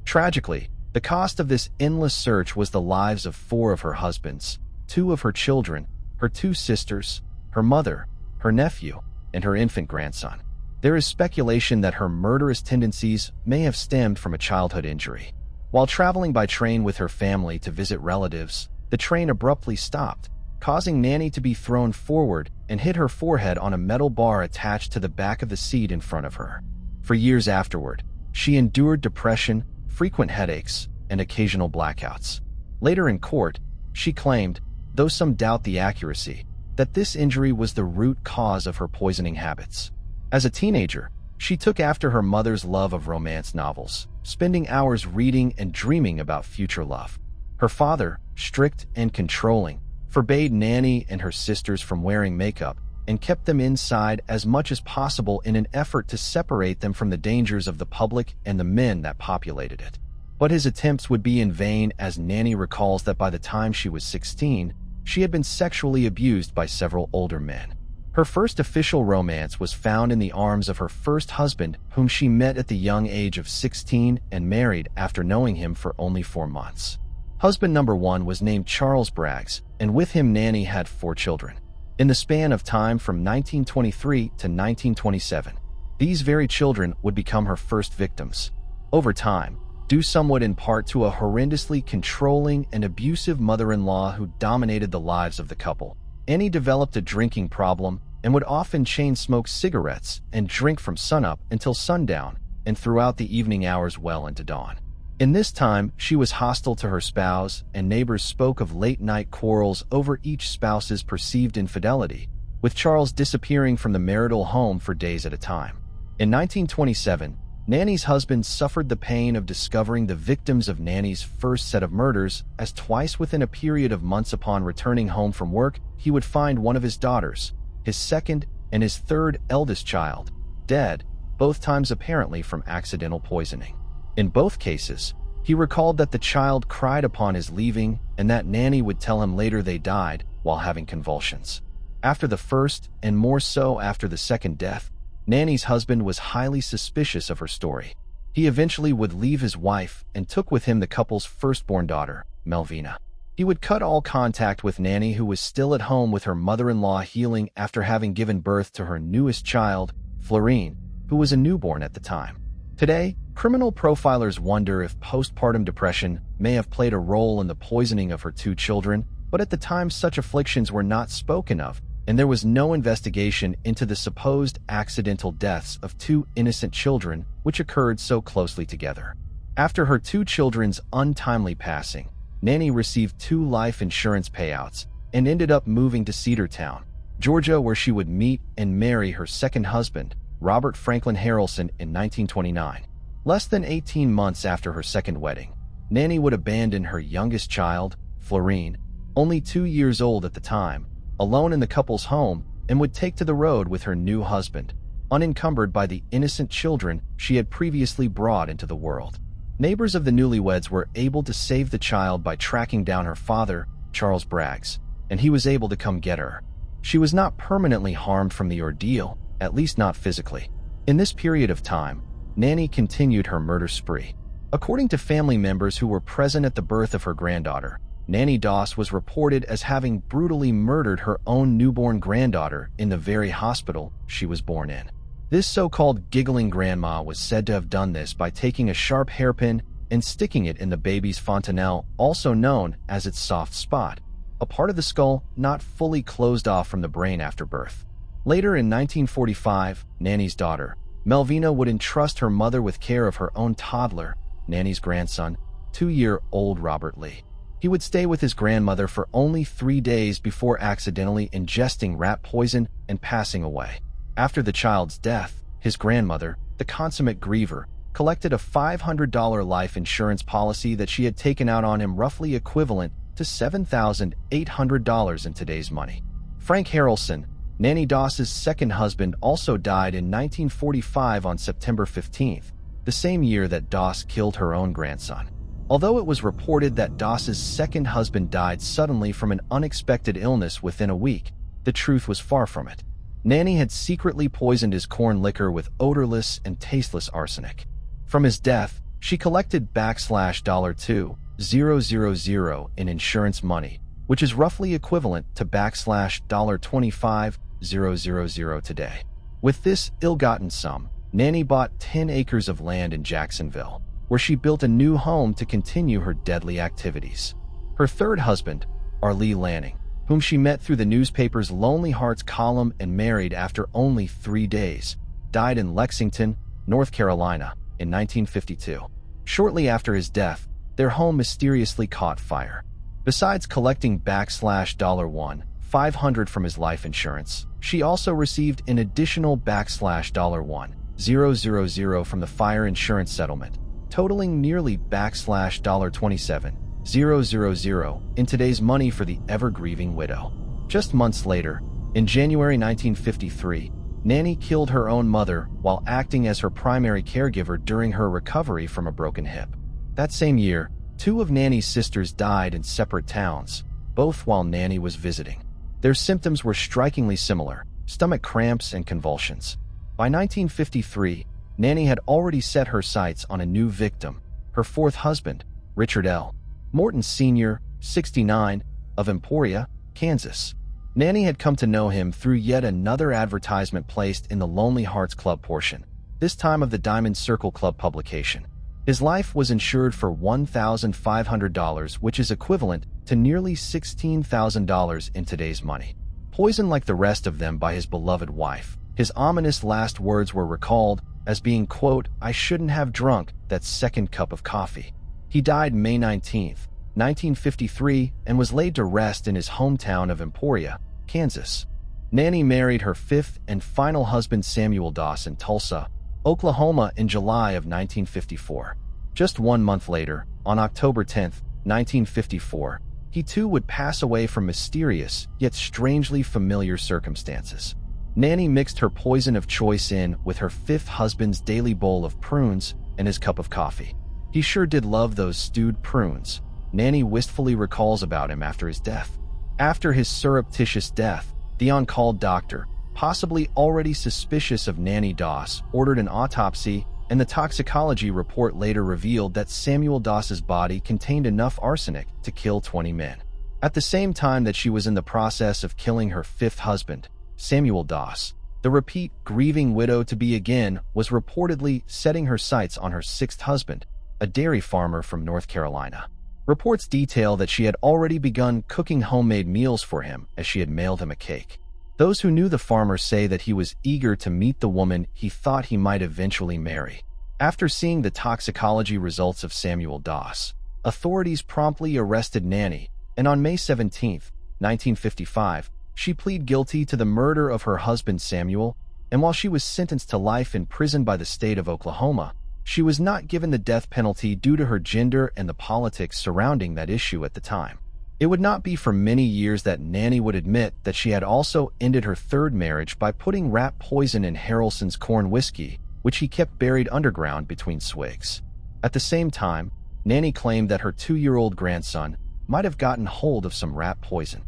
Tragically, the cost of this endless search was the lives of 4 of her husbands, 2 of her children, her 2 sisters, her mother, her nephew, and her infant grandson. There is speculation that her murderous tendencies may have stemmed from a childhood injury. While traveling by train with her family to visit relatives, the train abruptly stopped, causing Nanny to be thrown forward and hit her forehead on a metal bar attached to the back of the seat in front of her. For years afterward, she endured depression, frequent headaches, and occasional blackouts. Later in court, she claimed, though some doubt the accuracy, that this injury was the root cause of her poisoning habits. As a teenager, she took after her mother's love of romance novels, spending hours reading and dreaming about future love. Her father, strict and controlling, forbade Nanny and her sisters from wearing makeup and kept them inside as much as possible in an effort to separate them from the dangers of the public and the men that populated it. But his attempts would be in vain, as Nanny recalls that by the time she was 16, she had been sexually abused by several older men. Her first official romance was found in the arms of her first husband, whom she met at the young age of 16 and married after knowing him for only 4 months. Husband number 1 was named Charles Braggs, and with him Nanny had 4 children. In the span of time from 1923 to 1927, these very children would become her first victims. Over time, due somewhat in part to a horrendously controlling and abusive mother-in-law who dominated the lives of the couple, Annie developed a drinking problem and would often chain smoke cigarettes and drink from sunup until sundown, and throughout the evening hours well into dawn. In this time, she was hostile to her spouse, and neighbors spoke of late-night quarrels over each spouse's perceived infidelity, with Charles disappearing from the marital home for days at a time. In 1927, Nanny's husband suffered the pain of discovering the victims of Nanny's first set of murders, as twice within a period of months upon returning home from work, he would find one of his daughters, his second and his third eldest child, dead, both times apparently from accidental poisoning. In both cases, he recalled that the child cried upon his leaving and that Nanny would tell him later they died while having convulsions. After the first, and more so after the second death, Nanny's husband was highly suspicious of her story. He eventually would leave his wife and took with him the couple's firstborn daughter, Melvina. He would cut all contact with Nanny, who was still at home with her mother-in-law healing after having given birth to her newest child, Florine, who was a newborn at the time. Today, criminal profilers wonder if postpartum depression may have played a role in the poisoning of her two children, but at the time such afflictions were not spoken of, and there was no investigation into the supposed accidental deaths of two innocent children which occurred so closely together. After her two children's untimely passing, Nanny received 2 life insurance payouts and ended up moving to Cedartown, Georgia, where she would meet and marry her second husband, Robert Franklin Harrelson, in 1929. Less than 18 months after her second wedding, Nanny would abandon her youngest child, Florine, only 2 years old at the time, alone in the couple's home, and would take to the road with her new husband, unencumbered by the innocent children she had previously brought into the world. Neighbors of the newlyweds were able to save the child by tracking down her father, Charles Braggs, and he was able to come get her. She was not permanently harmed from the ordeal, at least not physically. In this period of time, Nanny continued her murder spree. According to family members who were present at the birth of her granddaughter, Nanny Doss was reported as having brutally murdered her own newborn granddaughter in the very hospital she was born in. This so-called giggling grandma was said to have done this by taking a sharp hairpin and sticking it in the baby's fontanelle, also known as its soft spot, a part of the skull not fully closed off from the brain after birth. Later in 1945, Nanny's daughter, Melvina, would entrust her mother with care of her own toddler, Nanny's grandson, 2-year-old Robert Lee. He would stay with his grandmother for only 3 days before accidentally ingesting rat poison and passing away. After the child's death, his grandmother, the consummate griever, collected a $500 life insurance policy that she had taken out on him, roughly equivalent to $7,800 in today's money. Frank Harrelson, Nanny Doss's second husband, also died in 1945 on September 15th, the same year that Doss killed her own grandson. Although it was reported that Doss's second husband died suddenly from an unexpected illness within a week, the truth was far from it. Nanny had secretly poisoned his corn liquor with odorless and tasteless arsenic. From his death, she collected $2,000 in insurance money, which is roughly equivalent to $25,000 today. With this ill-gotten sum, Nanny bought 10 acres of land in Jacksonville, where she built a new home to continue her deadly activities. Her third husband, Arlie Lanning, whom she met through the newspaper's Lonely Hearts column and married after only 3 days, died in Lexington, North Carolina, in 1952. Shortly after his death, their home mysteriously caught fire. Besides collecting $1,500 from his life insurance, she also received an additional $1,000 from the fire insurance settlement, totaling nearly $27,000 in today's money for the ever-grieving widow. Just months later, in January 1953, Nanny killed her own mother while acting as her primary caregiver during her recovery from a broken hip. That same year, 2 of Nanny's sisters died in separate towns, both while Nanny was visiting. Their symptoms were strikingly similar: stomach cramps and convulsions. By 1953, Nanny had already set her sights on a new victim, her fourth husband, Richard L. Morton Sr., 69, of Emporia, Kansas. Nanny had come to know him through yet another advertisement placed in the Lonely Hearts Club portion, this time of the Diamond Circle Club publication. His life was insured for $1,500, which is equivalent to nearly $16,000 in today's money. Poisoned like the rest of them by his beloved wife, his ominous last words were recalled, as being, quote, "I shouldn't have drunk that second cup of coffee." He died May 19, 1953, and was laid to rest in his hometown of Emporia, Kansas. Nanny married her fifth and final husband Samuel Doss in Tulsa, Oklahoma in July of 1954. Just 1 month later, on October 10, 1954, he too would pass away from mysterious yet strangely familiar circumstances. Nanny mixed her poison of choice in with her fifth husband's daily bowl of prunes and his cup of coffee. He sure did love those stewed prunes, Nanny wistfully recalls about him after his death. After his surreptitious death, the on-call doctor, possibly already suspicious of Nanny Doss, ordered an autopsy, and the toxicology report later revealed that Samuel Doss's body contained enough arsenic to kill 20 men. At the same time that she was in the process of killing her fifth husband, Samuel Doss, the repeat grieving widow-to-be again was reportedly setting her sights on her sixth husband, a dairy farmer from North Carolina. Reports detail that she had already begun cooking homemade meals for him as she had mailed him a cake. Those who knew the farmer say that he was eager to meet the woman he thought he might eventually marry. After seeing the toxicology results of Samuel Doss, authorities promptly arrested Nanny, and on May 17, 1955, she pleaded guilty to the murder of her husband Samuel, and while she was sentenced to life in prison by the state of Oklahoma, she was not given the death penalty due to her gender and the politics surrounding that issue at the time. It would not be for many years that Nanny would admit that she had also ended her third marriage by putting rat poison in Harrelson's corn whiskey, which he kept buried underground between swigs. At the same time, Nanny claimed that her 2-year-old grandson might have gotten hold of some rat poison.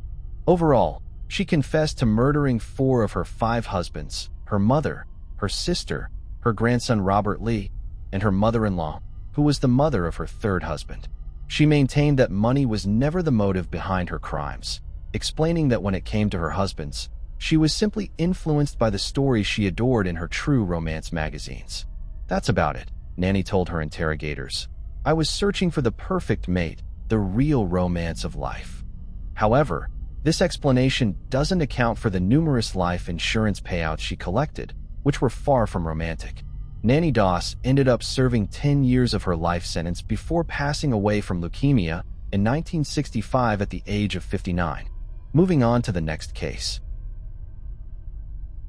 Overall, she confessed to murdering 4 of her 5 husbands, her mother, her sister, her grandson Robert Lee, and her mother-in-law, who was the mother of her third husband. She maintained that money was never the motive behind her crimes, explaining that when it came to her husbands, she was simply influenced by the stories she adored in her true romance magazines. "That's about it," Nanny told her interrogators. "I was searching for the perfect mate, the real romance of life." However, this explanation doesn't account for the numerous life insurance payouts she collected, which were far from romantic. Nanny Doss ended up serving 10 years of her life sentence before passing away from leukemia in 1965 at the age of 59. Moving on to the next case.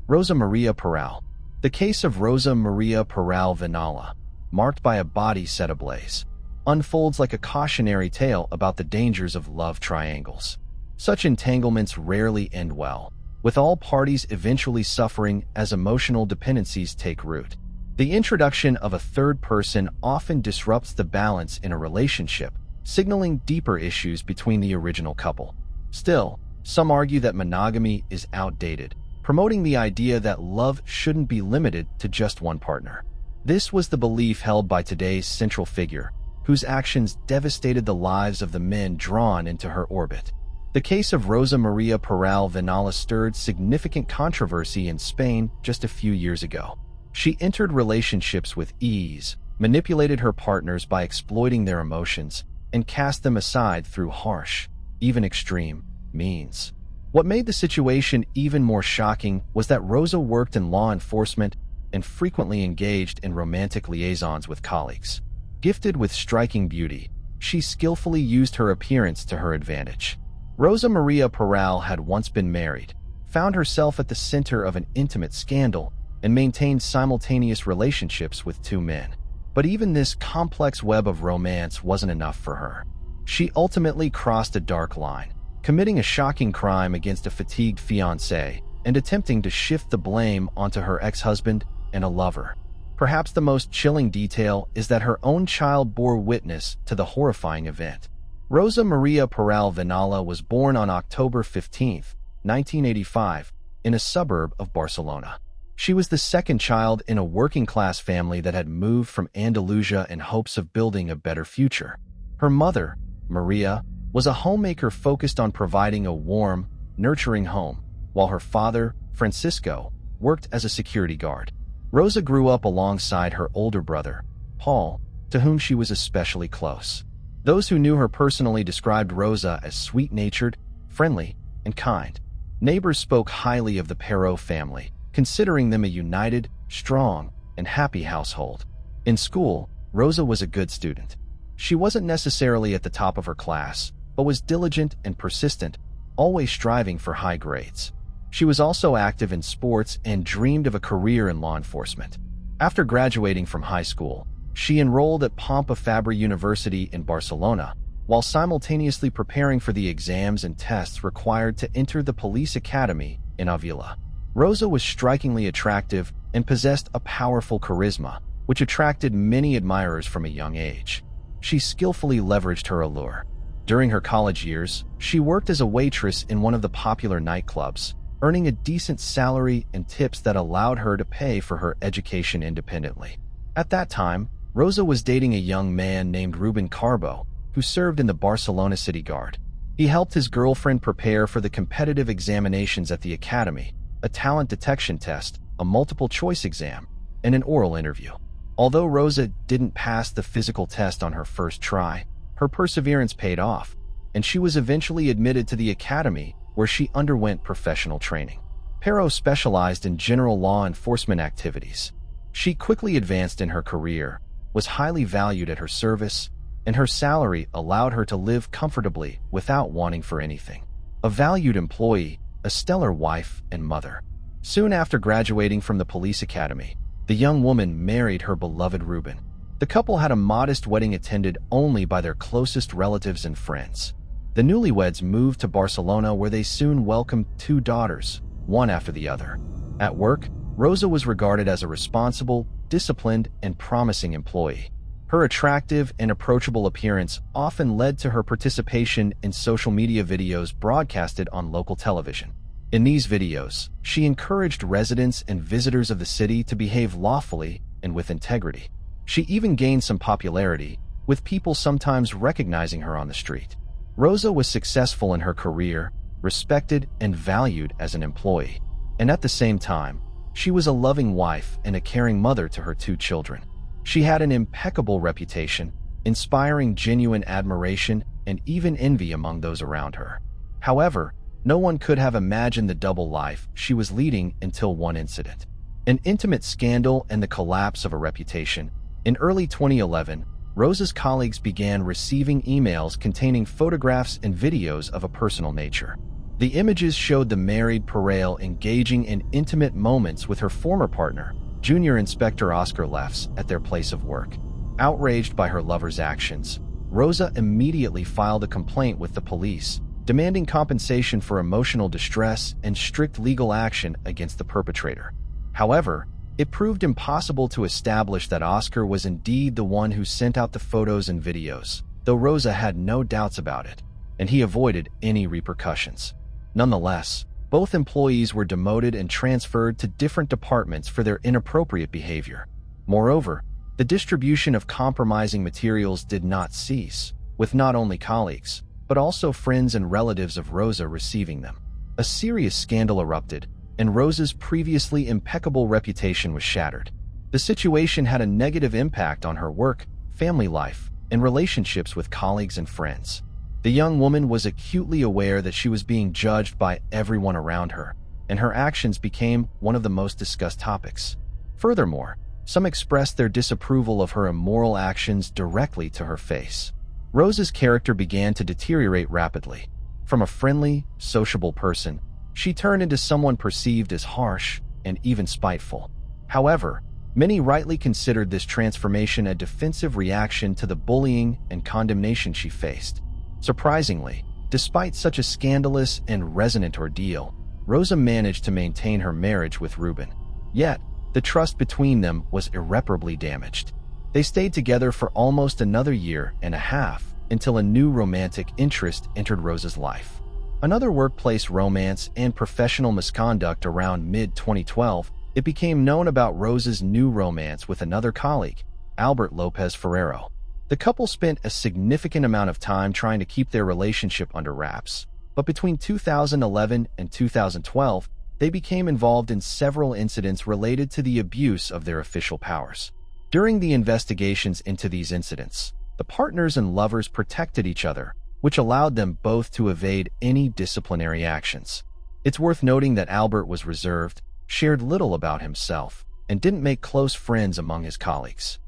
Rosa Maria Peral. The case of Rosa Maria Peral Vinala, marked by a body set ablaze, unfolds like a cautionary tale about the dangers of love triangles. Such entanglements rarely end well, with all parties eventually suffering as emotional dependencies take root. The introduction of a third person often disrupts the balance in a relationship, signaling deeper issues between the original couple. Still, some argue that monogamy is outdated, promoting the idea that love shouldn't be limited to just one partner. This was the belief held by today's central figure, whose actions devastated the lives of the men drawn into her orbit. The case of Rosa Maria Peral Vinala stirred significant controversy in Spain just a few years ago. She entered relationships with ease, manipulated her partners by exploiting their emotions, and cast them aside through harsh, even extreme, means. What made the situation even more shocking was that Rosa worked in law enforcement and frequently engaged in romantic liaisons with colleagues. Gifted with striking beauty, she skillfully used her appearance to her advantage. Rosa Maria Peral had once been married, found herself at the center of an intimate scandal, and maintained simultaneous relationships with 2 men. But even this complex web of romance wasn't enough for her. She ultimately crossed a dark line, committing a shocking crime against a fatigued fiancé and attempting to shift the blame onto her ex-husband and a lover. Perhaps the most chilling detail is that her own child bore witness to the horrifying event. Rosa Maria Peral Vinala was born on October 15, 1985, in a suburb of Barcelona. She was the second child in a working-class family that had moved from Andalusia in hopes of building a better future. Her mother, Maria, was a homemaker focused on providing a warm, nurturing home, while her father, Francisco, worked as a security guard. Rosa grew up alongside her older brother, Paul, to whom she was especially close. Those who knew her personally described Rosa as sweet-natured, friendly, and kind. Neighbors spoke highly of the Perot family, considering them a united, strong, and happy household. In school, Rosa was a good student. She wasn't necessarily at the top of her class, but was diligent and persistent, always striving for high grades. She was also active in sports and dreamed of a career in law enforcement. After graduating from high school, she enrolled at Pompeu Fabra University in Barcelona, while simultaneously preparing for the exams and tests required to enter the police academy in Avila. Rosa was strikingly attractive and possessed a powerful charisma, which attracted many admirers from a young age. She skillfully leveraged her allure. During her college years, she worked as a waitress in one of the popular nightclubs, earning a decent salary and tips that allowed her to pay for her education independently. At that time, Rosa was dating a young man named Ruben Carbo, who served in the Barcelona City Guard. He helped his girlfriend prepare for the competitive examinations at the academy, a talent detection test, a multiple-choice exam, and an oral interview. Although Rosa didn't pass the physical test on her first try, her perseverance paid off, and she was eventually admitted to the academy, where she underwent professional training. Perro specialized in general law enforcement activities. She quickly advanced in her career, was highly valued at her service, and her salary allowed her to live comfortably without wanting for anything. A valued employee, a stellar wife and mother. Soon after graduating from the police academy, the young woman married her beloved Ruben. The couple had a modest wedding attended only by their closest relatives and friends. The newlyweds moved to Barcelona, where they soon welcomed 2 daughters, one after the other. At work, Rosa was regarded as a responsible, disciplined, and promising employee. Her attractive and approachable appearance often led to her participation in social media videos broadcasted on local television. In these videos, she encouraged residents and visitors of the city to behave lawfully and with integrity. She even gained some popularity, with people sometimes recognizing her on the street. Rosa was successful in her career, respected and valued as an employee. And at the same time, she was a loving wife and a caring mother to her 2 children. She had an impeccable reputation, inspiring genuine admiration and even envy among those around her. However, no one could have imagined the double life she was leading until one incident. An intimate scandal and the collapse of a reputation. In early 2011, Rosa's colleagues began receiving emails containing photographs and videos of a personal nature. The images showed the married Perel engaging in intimate moments with her former partner, Junior Inspector Oscar Lefs, at their place of work. Outraged by her lover's actions, Rosa immediately filed a complaint with the police, demanding compensation for emotional distress and strict legal action against the perpetrator. However, it proved impossible to establish that Oscar was indeed the one who sent out the photos and videos, though Rosa had no doubts about it, and he avoided any repercussions. Nonetheless, both employees were demoted and transferred to different departments for their inappropriate behavior. Moreover, the distribution of compromising materials did not cease, with not only colleagues, but also friends and relatives of Rosa receiving them. A serious scandal erupted, and Rosa's previously impeccable reputation was shattered. The situation had a negative impact on her work, family life, and relationships with colleagues and friends. The young woman was acutely aware that she was being judged by everyone around her, and her actions became one of the most discussed topics. Furthermore, some expressed their disapproval of her immoral actions directly to her face. Rosa's character began to deteriorate rapidly. From a friendly, sociable person, she turned into someone perceived as harsh and even spiteful. However, many rightly considered this transformation a defensive reaction to the bullying and condemnation she faced. Surprisingly, despite such a scandalous and resonant ordeal, Rosa managed to maintain her marriage with Ruben. Yet, the trust between them was irreparably damaged. They stayed together for almost another year and a half until a new romantic interest entered Rosa's life. Another workplace romance and professional misconduct around mid-2012, it became known about Rosa's new romance with another colleague, Albert Lopez Ferrero. The couple spent a significant amount of time trying to keep their relationship under wraps, but between 2011 and 2012, they became involved in several incidents related to the abuse of their official powers. During the investigations into these incidents, the partners and lovers protected each other, which allowed them both to evade any disciplinary actions. It's worth noting that Albert was reserved, shared little about himself, and didn't make close friends among his colleagues.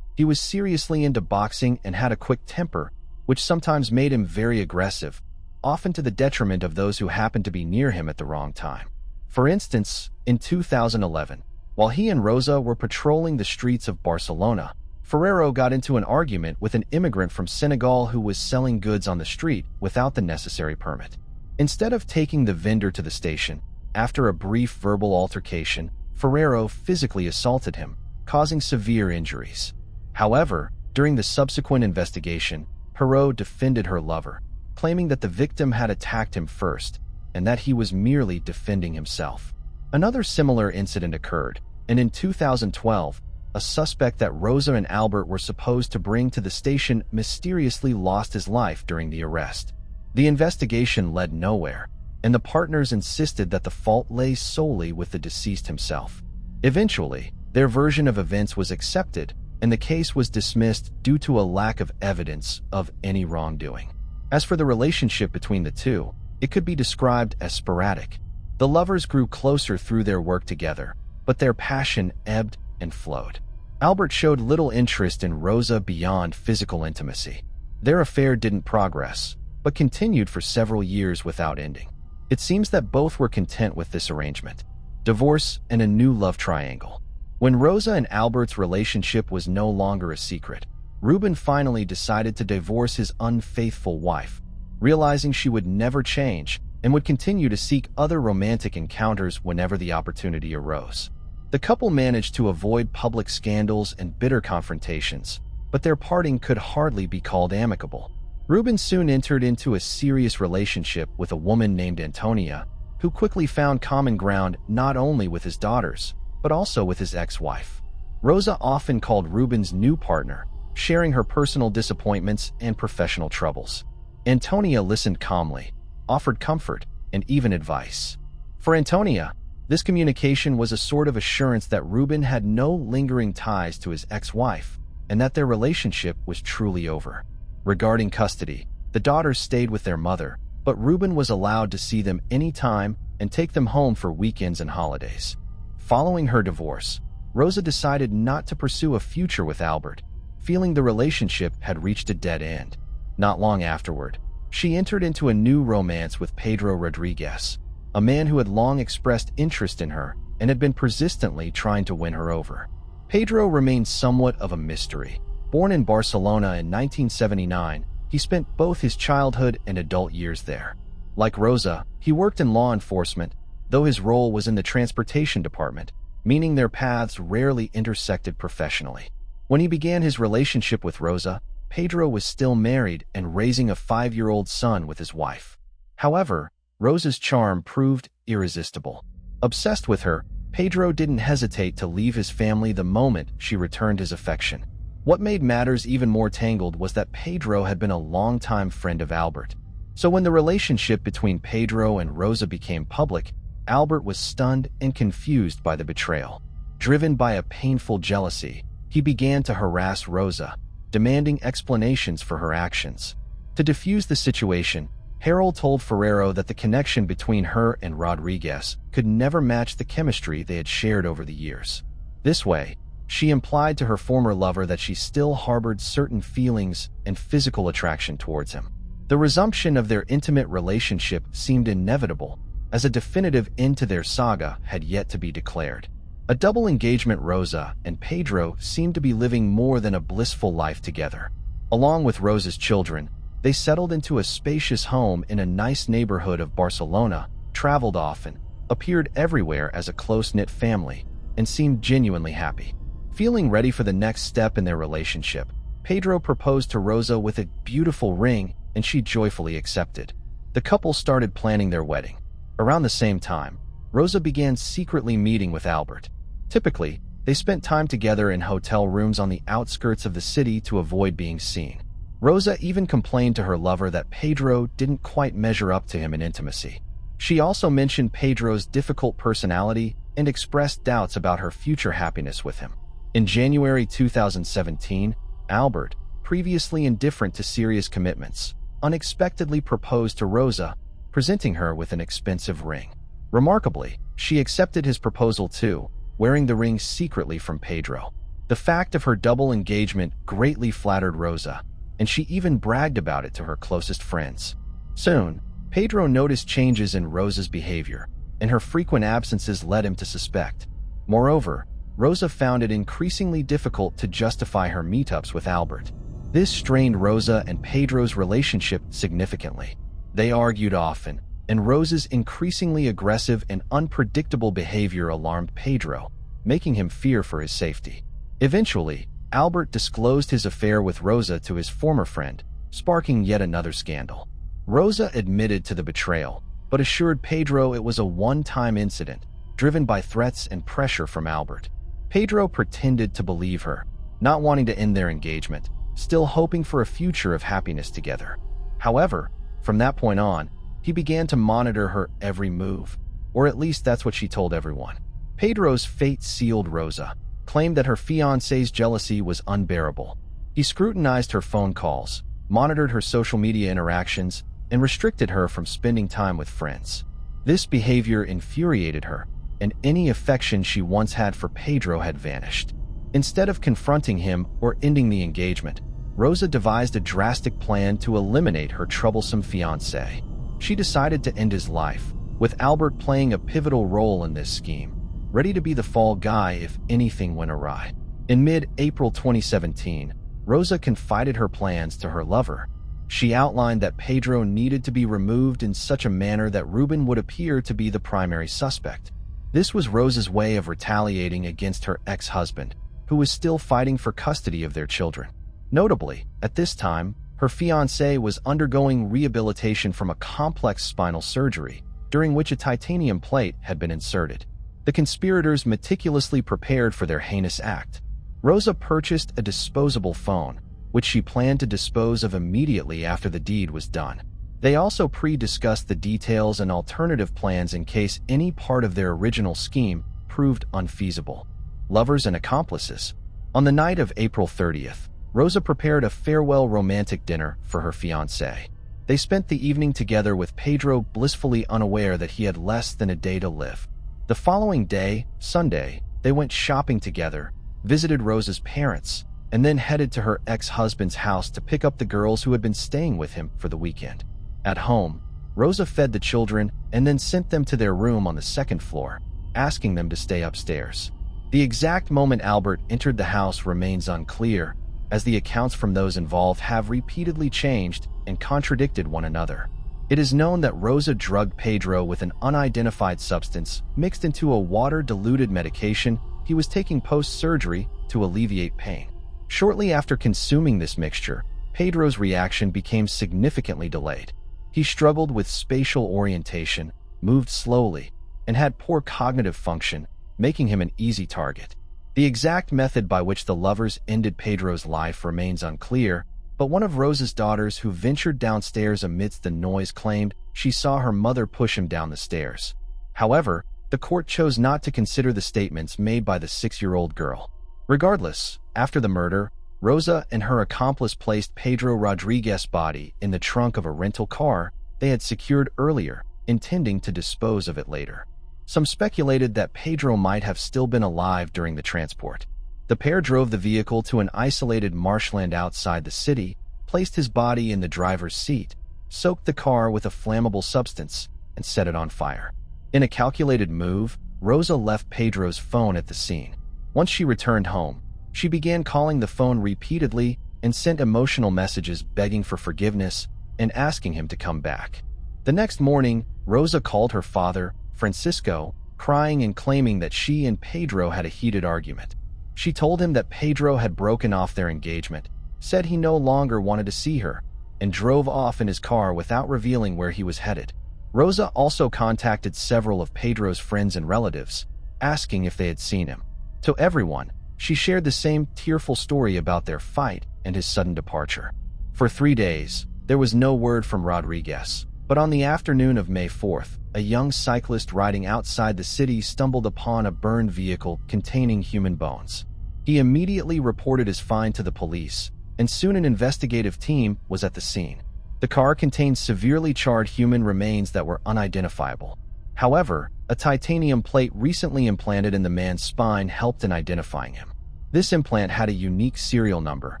He was seriously into boxing and had a quick temper, which sometimes made him very aggressive, often to the detriment of those who happened to be near him at the wrong time. For instance, in 2011, while he and Rosa were patrolling the streets of Barcelona, Ferrero got into an argument with an immigrant from Senegal who was selling goods on the street without the necessary permit. Instead of taking the vendor to the station, after a brief verbal altercation, Ferrero physically assaulted him, causing severe injuries. However, during the subsequent investigation, Ferrero defended her lover, claiming that the victim had attacked him first and that he was merely defending himself. Another similar incident occurred, and in 2012, a suspect that Rosa and Albert were supposed to bring to the station mysteriously lost his life during the arrest. The investigation led nowhere, and the partners insisted that the fault lay solely with the deceased himself. Eventually, their version of events was accepted, and the case was dismissed due to a lack of evidence of any wrongdoing. As for the relationship between the two, it could be described as sporadic. The lovers grew closer through their work together, but their passion ebbed and flowed. Albert showed little interest in Rosa beyond physical intimacy. Their affair didn't progress, but continued for several years without ending. It seems that both were content with this arrangement, divorce and a new love triangle. When Rosa and Albert's relationship was no longer a secret, Ruben finally decided to divorce his unfaithful wife, realizing she would never change and would continue to seek other romantic encounters whenever the opportunity arose. The couple managed to avoid public scandals and bitter confrontations, but their parting could hardly be called amicable. Ruben soon entered into a serious relationship with a woman named Antonia, who quickly found common ground not only with his daughters, but also with his ex-wife. Rosa often called Ruben's new partner, sharing her personal disappointments and professional troubles. Antonia listened calmly, offered comfort, and even advice. For Antonia, this communication was a sort of assurance that Ruben had no lingering ties to his ex-wife and that their relationship was truly over. Regarding custody, the daughters stayed with their mother, but Ruben was allowed to see them anytime and take them home for weekends and holidays. Following her divorce, Rosa decided not to pursue a future with Albert, feeling the relationship had reached a dead end. Not long afterward, she entered into a new romance with Pedro Rodriguez, a man who had long expressed interest in her and had been persistently trying to win her over. Pedro remained somewhat of a mystery. Born in Barcelona in 1979, he spent both his childhood and adult years there. Like Rosa, he worked in law enforcement, though his role was in the transportation department, meaning their paths rarely intersected professionally. When he began his relationship with Rosa, Pedro was still married and raising a 5-year-old son with his wife. However, Rosa's charm proved irresistible. Obsessed with her, Pedro didn't hesitate to leave his family the moment she returned his affection. What made matters even more tangled was that Pedro had been a longtime friend of Albert. So when the relationship between Pedro and Rosa became public, Albert was stunned and confused by the betrayal. Driven by a painful jealousy, he began to harass Rosa, demanding explanations for her actions. To defuse the situation, Harold told Ferrero that the connection between her and Rodriguez could never match the chemistry they had shared over the years. This way, she implied to her former lover that she still harbored certain feelings and physical attraction towards him. The resumption of their intimate relationship seemed inevitable, as a definitive end to their saga had yet to be declared. A double engagement, Rosa and Pedro seemed to be living more than a blissful life together. Along with Rosa's children, they settled into a spacious home in a nice neighborhood of Barcelona, traveled often, appeared everywhere as a close-knit family, and seemed genuinely happy. Feeling ready for the next step in their relationship, Pedro proposed to Rosa with a beautiful ring, and she joyfully accepted. The couple started planning their wedding. Around the same time, Rosa began secretly meeting with Albert. Typically, they spent time together in hotel rooms on the outskirts of the city to avoid being seen. Rosa even complained to her lover that Pedro didn't quite measure up to him in intimacy. She also mentioned Pedro's difficult personality and expressed doubts about her future happiness with him. In January 2017, Albert, previously indifferent to serious commitments, unexpectedly proposed to Rosa, presenting her with an expensive ring. Remarkably, she accepted his proposal too, wearing the ring secretly from Pedro. The fact of her double engagement greatly flattered Rosa, and she even bragged about it to her closest friends. Soon, Pedro noticed changes in Rosa's behavior, and her frequent absences led him to suspect. Moreover, Rosa found it increasingly difficult to justify her meetups with Albert. This strained Rosa and Pedro's relationship significantly. They argued often, and Rosa's increasingly aggressive and unpredictable behavior alarmed Pedro, making him fear for his safety. Eventually, Albert disclosed his affair with Rosa to his former friend, sparking yet another scandal. Rosa admitted to the betrayal, but assured Pedro it was a one-time incident, driven by threats and pressure from Albert. Pedro pretended to believe her, not wanting to end their engagement, still hoping for a future of happiness together. However, from that point on, he began to monitor her every move, or at least that's what she told everyone. Pedro's fate-sealed Rosa claimed that her fiancé's jealousy was unbearable. He scrutinized her phone calls, monitored her social media interactions, and restricted her from spending time with friends. This behavior infuriated her, and any affection she once had for Pedro had vanished. Instead of confronting him or ending the engagement, Rosa devised a drastic plan to eliminate her troublesome fiancé. She decided to end his life, with Albert playing a pivotal role in this scheme, ready to be the fall guy if anything went awry. In mid-April 2017, Rosa confided her plans to her lover. She outlined that Pedro needed to be removed in such a manner that Ruben would appear to be the primary suspect. This was Rosa's way of retaliating against her ex-husband, who was still fighting for custody of their children. Notably, at this time, her fiancé was undergoing rehabilitation from a complex spinal surgery, during which a titanium plate had been inserted. The conspirators meticulously prepared for their heinous act. Rosa purchased a disposable phone, which she planned to dispose of immediately after the deed was done. They also pre-discussed the details and alternative plans in case any part of their original scheme proved unfeasible. Lovers and accomplices. On the night of April 30th, Rosa prepared a farewell romantic dinner for her fiancé. They spent the evening together with Pedro blissfully unaware that he had less than a day to live. The following day, Sunday, they went shopping together, visited Rosa's parents, and then headed to her ex-husband's house to pick up the girls who had been staying with him for the weekend. At home, Rosa fed the children and then sent them to their room on the second floor, asking them to stay upstairs. The exact moment Albert entered the house remains unclear, as the accounts from those involved have repeatedly changed and contradicted one another. It is known that Rosa drugged Pedro with an unidentified substance mixed into a water-diluted medication he was taking post-surgery to alleviate pain. Shortly after consuming this mixture, Pedro's reaction became significantly delayed. He struggled with spatial orientation, moved slowly, and had poor cognitive function, making him an easy target. The exact method by which the lovers ended Pedro's life remains unclear, but one of Rosa's daughters who ventured downstairs amidst the noise claimed she saw her mother push him down the stairs. However, the court chose not to consider the statements made by the 6-year-old girl. Regardless, after the murder, Rosa and her accomplice placed Pedro Rodriguez's body in the trunk of a rental car they had secured earlier, intending to dispose of it later. Some speculated that Pedro might have still been alive during the transport. The pair drove the vehicle to an isolated marshland outside the city, placed his body in the driver's seat, soaked the car with a flammable substance, and set it on fire. In a calculated move, Rosa left Pedro's phone at the scene. Once she returned home, she began calling the phone repeatedly and sent emotional messages begging for forgiveness and asking him to come back. The next morning, Rosa called her father, Francisco, crying and claiming that she and Pedro had a heated argument. She told him that Pedro had broken off their engagement, said he no longer wanted to see her, and drove off in his car without revealing where he was headed. Rosa also contacted several of Pedro's friends and relatives, asking if they had seen him. To everyone, she shared the same tearful story about their fight and his sudden departure. For 3 days, there was no word from Rodriguez, but on the afternoon of May 4th, a young cyclist riding outside the city stumbled upon a burned vehicle containing human bones. He immediately reported his find to the police, and soon an investigative team was at the scene. The car contained severely charred human remains that were unidentifiable. However, a titanium plate recently implanted in the man's spine helped in identifying him. This implant had a unique serial number,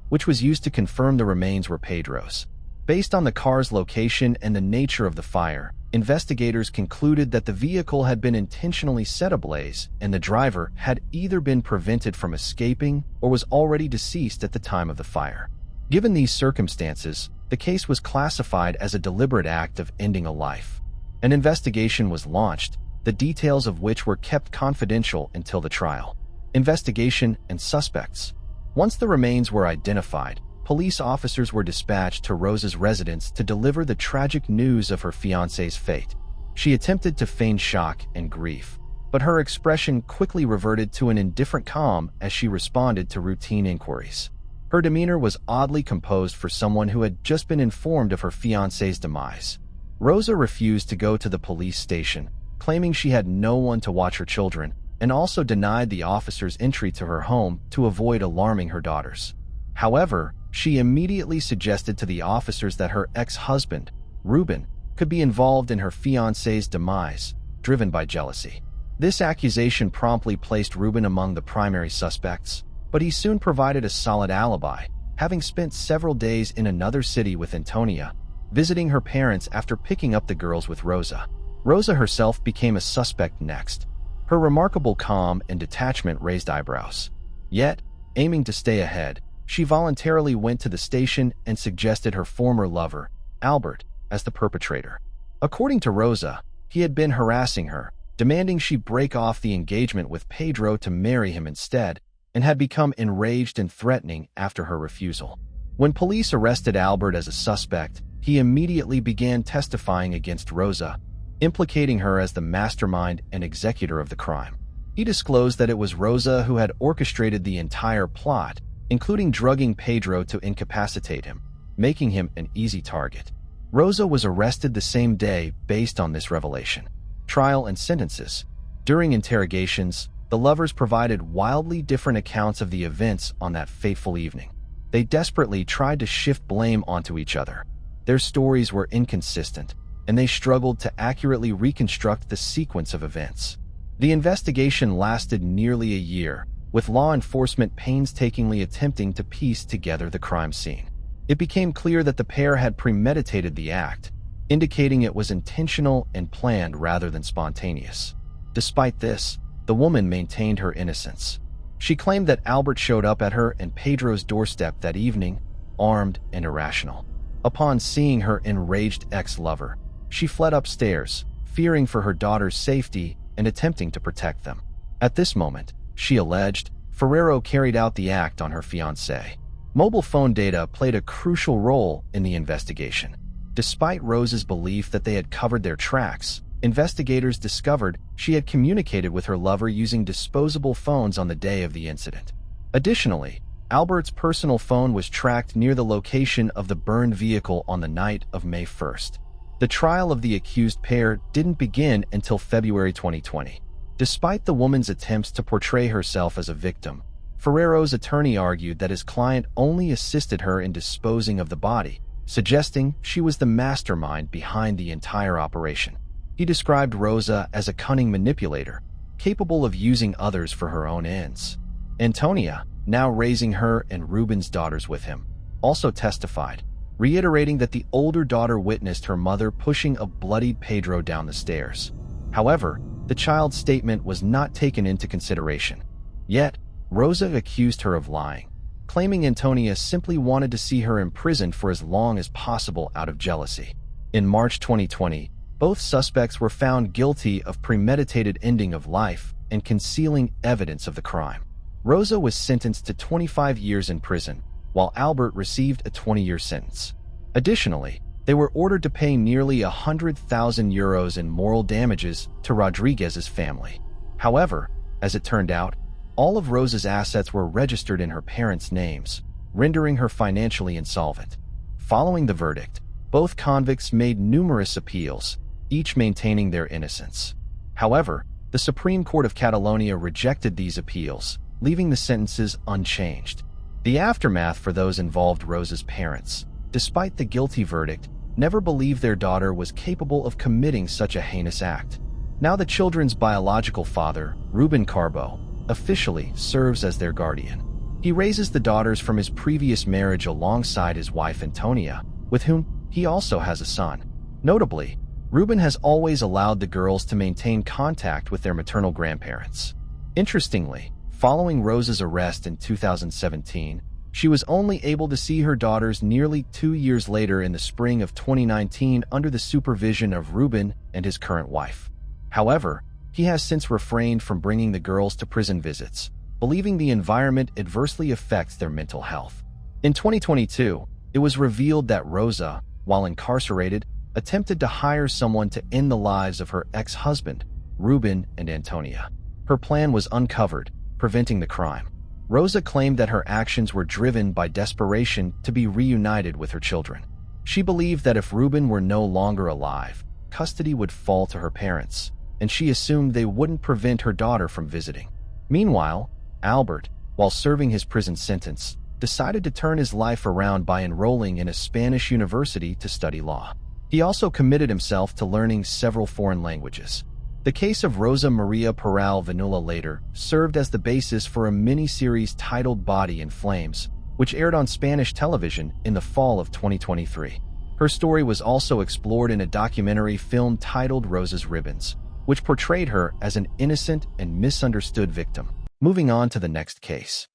which was used to confirm the remains were Pedro's. Based on the car's location and the nature of the fire, investigators concluded that the vehicle had been intentionally set ablaze and the driver had either been prevented from escaping or was already deceased at the time of the fire. Given these circumstances, the case was classified as a deliberate act of ending a life. An investigation was launched, the details of which were kept confidential until the trial. Investigation and suspects. Once the remains were identified, police officers were dispatched to Rosa's residence to deliver the tragic news of her fiancé's fate. She attempted to feign shock and grief, but her expression quickly reverted to an indifferent calm as she responded to routine inquiries. Her demeanor was oddly composed for someone who had just been informed of her fiancé's demise. Rosa refused to go to the police station, claiming she had no one to watch her children, and also denied the officers entry to her home to avoid alarming her daughters. However, she immediately suggested to the officers that her ex-husband, Ruben, could be involved in her fiancé's demise, driven by jealousy. This accusation promptly placed Ruben among the primary suspects, but he soon provided a solid alibi, having spent several days in another city with Antonia, visiting her parents after picking up the girls with Rosa. Rosa herself became a suspect next. Her remarkable calm and detachment raised eyebrows. Yet, aiming to stay ahead, she voluntarily went to the station and suggested her former lover, Albert, as the perpetrator. According to Rosa, he had been harassing her, demanding she break off the engagement with Pedro to marry him instead, and had become enraged and threatening after her refusal. When police arrested Albert as a suspect, he immediately began testifying against Rosa, implicating her as the mastermind and executor of the crime. He disclosed that it was Rosa who had orchestrated the entire plot, including drugging Pedro to incapacitate him, making him an easy target. Rosa was arrested the same day based on this revelation. Trial and sentences. During interrogations, the lovers provided wildly different accounts of the events on that fateful evening. They desperately tried to shift blame onto each other. Their stories were inconsistent, and they struggled to accurately reconstruct the sequence of events. The investigation lasted nearly a year, with law enforcement painstakingly attempting to piece together the crime scene. It became clear that the pair had premeditated the act, indicating it was intentional and planned rather than spontaneous. Despite this, the woman maintained her innocence. She claimed that Albert showed up at her and Pedro's doorstep that evening, armed and irrational. Upon seeing her enraged ex-lover, she fled upstairs, fearing for her daughter's safety and attempting to protect them. At this moment, she alleged, Ferrero carried out the act on her fiancé. Mobile phone data played a crucial role in the investigation. Despite Rosa's belief that they had covered their tracks, investigators discovered she had communicated with her lover using disposable phones on the day of the incident. Additionally, Albert's personal phone was tracked near the location of the burned vehicle on the night of May 1st. The trial of the accused pair didn't begin until February 2020. Despite the woman's attempts to portray herself as a victim, Ferrero's attorney argued that his client only assisted her in disposing of the body, suggesting she was the mastermind behind the entire operation. He described Rosa as a cunning manipulator, capable of using others for her own ends. Antonia, now raising her and Ruben's daughters with him, also testified, reiterating that the older daughter witnessed her mother pushing a bloodied Pedro down the stairs. However, the child's statement was not taken into consideration. Yet, Rosa accused her of lying, claiming Antonia simply wanted to see her imprisoned for as long as possible out of jealousy. In March 2020, both suspects were found guilty of premeditated ending of life and concealing evidence of the crime. Rosa was sentenced to 25 years in prison, while Albert received a 20-year sentence. Additionally, they were ordered to pay nearly 100,000 euros in moral damages to Rodriguez's family. However, as it turned out, all of Rosa's assets were registered in her parents' names, rendering her financially insolvent. Following the verdict, both convicts made numerous appeals, each maintaining their innocence. However, the Supreme Court of Catalonia rejected these appeals, leaving the sentences unchanged. The aftermath for those involved: Rosa's parents, despite the guilty verdict, never believed their daughter was capable of committing such a heinous act. Now the children's biological father, Ruben Carbo, officially serves as their guardian. He raises the daughters from his previous marriage alongside his wife Antonia, with whom he also has a son. Notably, Ruben has always allowed the girls to maintain contact with their maternal grandparents. Interestingly, following Rosa's arrest in 2017, she was only able to see her daughters nearly 2 years later in the spring of 2019 under the supervision of Ruben and his current wife. However, he has since refrained from bringing the girls to prison visits, believing the environment adversely affects their mental health. In 2022, it was revealed that Rosa, while incarcerated, attempted to hire someone to end the lives of her ex-husband, Ruben and Antonia. Her plan was uncovered, preventing the crime. Rosa claimed that her actions were driven by desperation to be reunited with her children. She believed that if Ruben were no longer alive, custody would fall to her parents, and she assumed they wouldn't prevent her daughter from visiting. Meanwhile, Albert, while serving his prison sentence, decided to turn his life around by enrolling in a Spanish university to study law. He also committed himself to learning several foreign languages. The case of Rosa Maria Peral Vanula later served as the basis for a mini-series titled Body in Flames, which aired on Spanish television in the fall of 2023. Her story was also explored in a documentary film titled Rosa's Ribbons, which portrayed her as an innocent and misunderstood victim. Moving on to the next case.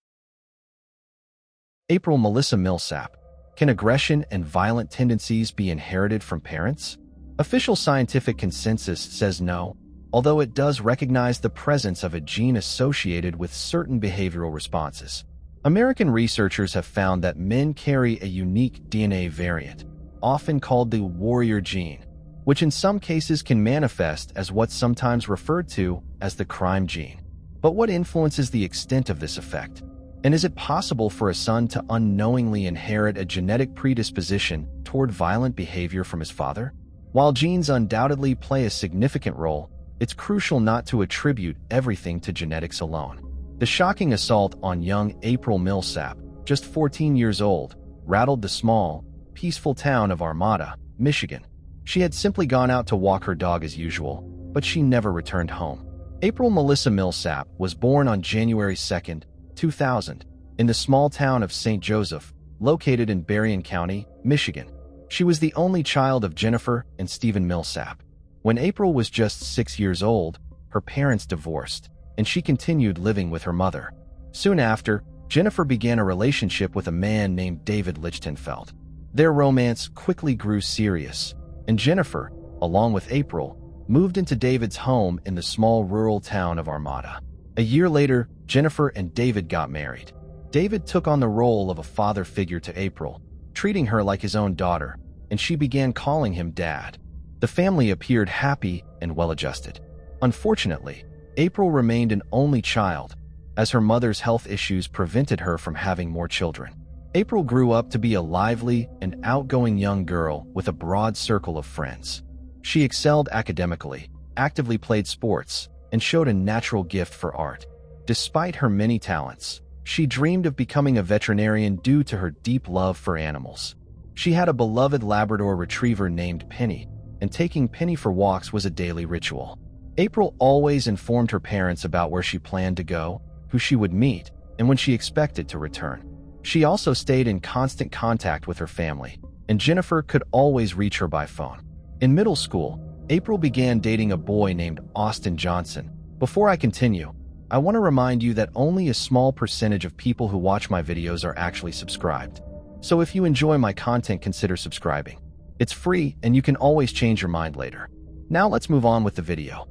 April Melissa Millsap. Can aggression and violent tendencies be inherited from parents? Official scientific consensus says no, although it does recognize the presence of a gene associated with certain behavioral responses. American researchers have found that men carry a unique DNA variant, often called the warrior gene, which in some cases can manifest as what's sometimes referred to as the crime gene. But what influences the extent of this effect? And is it possible for a son to unknowingly inherit a genetic predisposition toward violent behavior from his father? While genes undoubtedly play a significant role, it's crucial not to attribute everything to genetics alone. The shocking assault on young April Millsap, just 14 years old, rattled the small, peaceful town of Armada, Michigan. She had simply gone out to walk her dog as usual, but she never returned home. April Melissa Millsap was born on January 2, 2000, in the small town of St. Joseph, located in Berrien County, Michigan. She was the only child of Jennifer and Stephen Millsap. When April was just 6 years old, her parents divorced, and she continued living with her mother. Soon after, Jennifer began a relationship with a man named David Lichtenfeld. Their romance quickly grew serious, and Jennifer, along with April, moved into David's home in the small rural town of Armada. A year later, Jennifer and David got married. David took on the role of a father figure to April, treating her like his own daughter, and she began calling him Dad. The family appeared happy and well-adjusted. Unfortunately, April remained an only child, as her mother's health issues prevented her from having more children. April grew up to be a lively and outgoing young girl with a broad circle of friends. She excelled academically, actively played sports, and showed a natural gift for art. Despite her many talents, she dreamed of becoming a veterinarian due to her deep love for animals. She had a beloved Labrador retriever named Penny, and taking Penny for walks was a daily ritual. April always informed her parents about where she planned to go, who she would meet, and when she expected to return. She also stayed in constant contact with her family, and Jennifer could always reach her by phone. In middle school, April began dating a boy named Austin Johnson. Before I continue, I want to remind you that only a small percentage of people who watch my videos are actually subscribed. So if you enjoy my content, consider subscribing. It's free, and you can always change your mind later. Now let's move on with the video.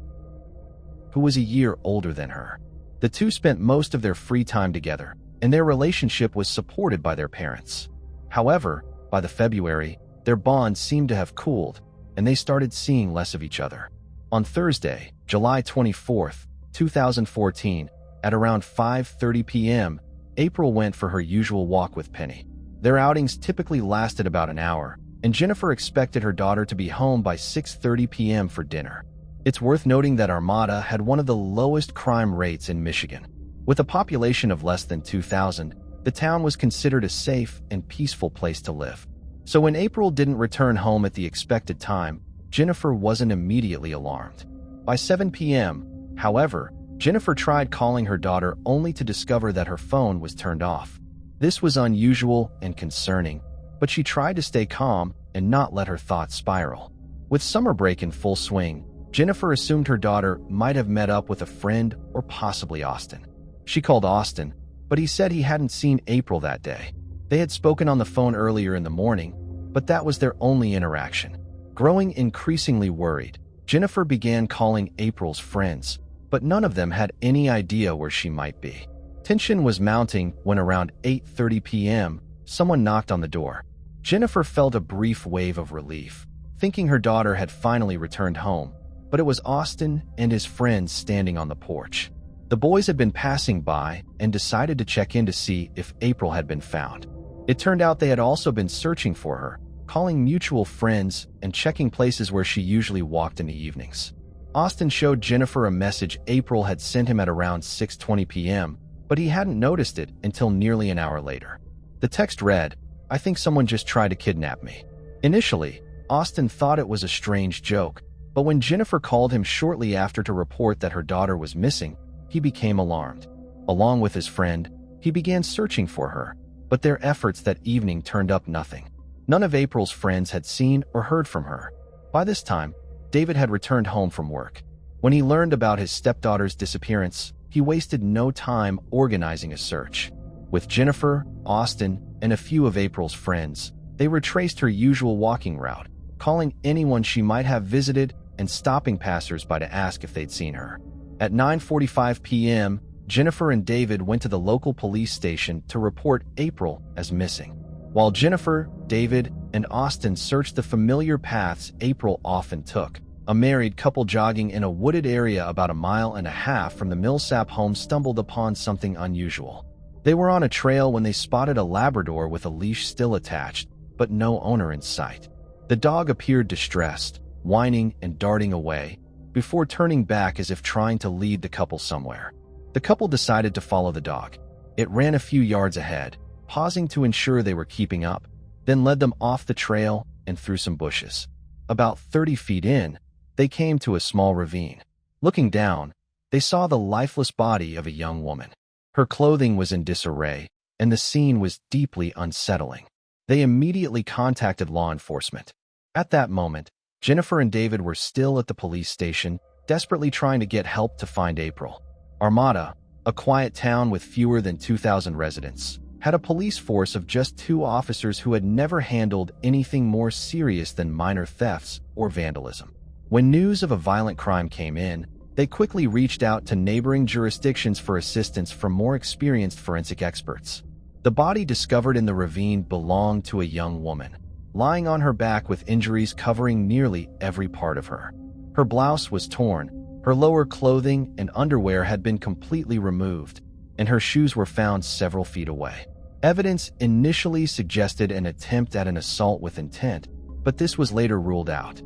Who was a year older than her? The two spent most of their free time together, and their relationship was supported by their parents. However, by the February, their bond seemed to have cooled, and they started seeing less of each other. On Thursday, July 24, 2014, at around 5:30 p.m., April went for her usual walk with Penny. Their outings typically lasted about an hour, and Jennifer expected her daughter to be home by 6:30 p.m. for dinner. It's worth noting that Armada had one of the lowest crime rates in Michigan. With a population of less than 2,000, the town was considered a safe and peaceful place to live. So when April didn't return home at the expected time, Jennifer wasn't immediately alarmed. By 7 p.m., however, Jennifer tried calling her daughter only to discover that her phone was turned off. This was unusual and concerning, but she tried to stay calm and not let her thoughts spiral. With summer break in full swing, Jennifer assumed her daughter might have met up with a friend or possibly Austin. She called Austin, but he said he hadn't seen April that day. They had spoken on the phone earlier in the morning, but that was their only interaction. Growing increasingly worried, Jennifer began calling April's friends, but none of them had any idea where she might be. Tension was mounting when around 8:30 p.m., someone knocked on the door. Jennifer felt a brief wave of relief, thinking her daughter had finally returned home, but it was Austin and his friends standing on the porch. The boys had been passing by and decided to check in to see if April had been found. It turned out they had also been searching for her, calling mutual friends and checking places where she usually walked in the evenings. Austin showed Jennifer a message April had sent him at around 6:20 p.m., but he hadn't noticed it until nearly an hour later. The text read, "I think someone just tried to kidnap me." Initially, Austin thought it was a strange joke, but when Jennifer called him shortly after to report that her daughter was missing, he became alarmed. Along with his friend, he began searching for her, but their efforts that evening turned up nothing. None of April's friends had seen or heard from her. By this time, David had returned home from work. When he learned about his stepdaughter's disappearance, he wasted no time organizing a search. With Jennifer, Austin, and a few of April's friends, they retraced her usual walking route, calling anyone she might have visited and stopping passers-by to ask if they'd seen her. At 9:45 p.m., Jennifer and David went to the local police station to report April as missing. While Jennifer, David, and Austin searched the familiar paths April often took, a married couple jogging in a wooded area about 1.5 miles from the Millsap home stumbled upon something unusual. They were on a trail when they spotted a Labrador with a leash still attached, but no owner in sight. The dog appeared distressed, whining and darting away, before turning back as if trying to lead the couple somewhere. The couple decided to follow the dog. It ran a few yards ahead, pausing to ensure they were keeping up, then led them off the trail and through some bushes. About 30 feet in, they came to a small ravine. Looking down, they saw the lifeless body of a young woman. Her clothing was in disarray, and the scene was deeply unsettling. They immediately contacted law enforcement. At that moment, Jennifer and David were still at the police station, desperately trying to get help to find April. Armada, a quiet town with fewer than 2,000 residents, had a police force of just 2 officers who had never handled anything more serious than minor thefts or vandalism. When news of a violent crime came in, they quickly reached out to neighboring jurisdictions for assistance from more experienced forensic experts. The body discovered in the ravine belonged to a young woman, lying on her back with injuries covering nearly every part of her. Her blouse was torn, her lower clothing and underwear had been completely removed, and her shoes were found several feet away. Evidence initially suggested an attempt at an assault with intent, but this was later ruled out.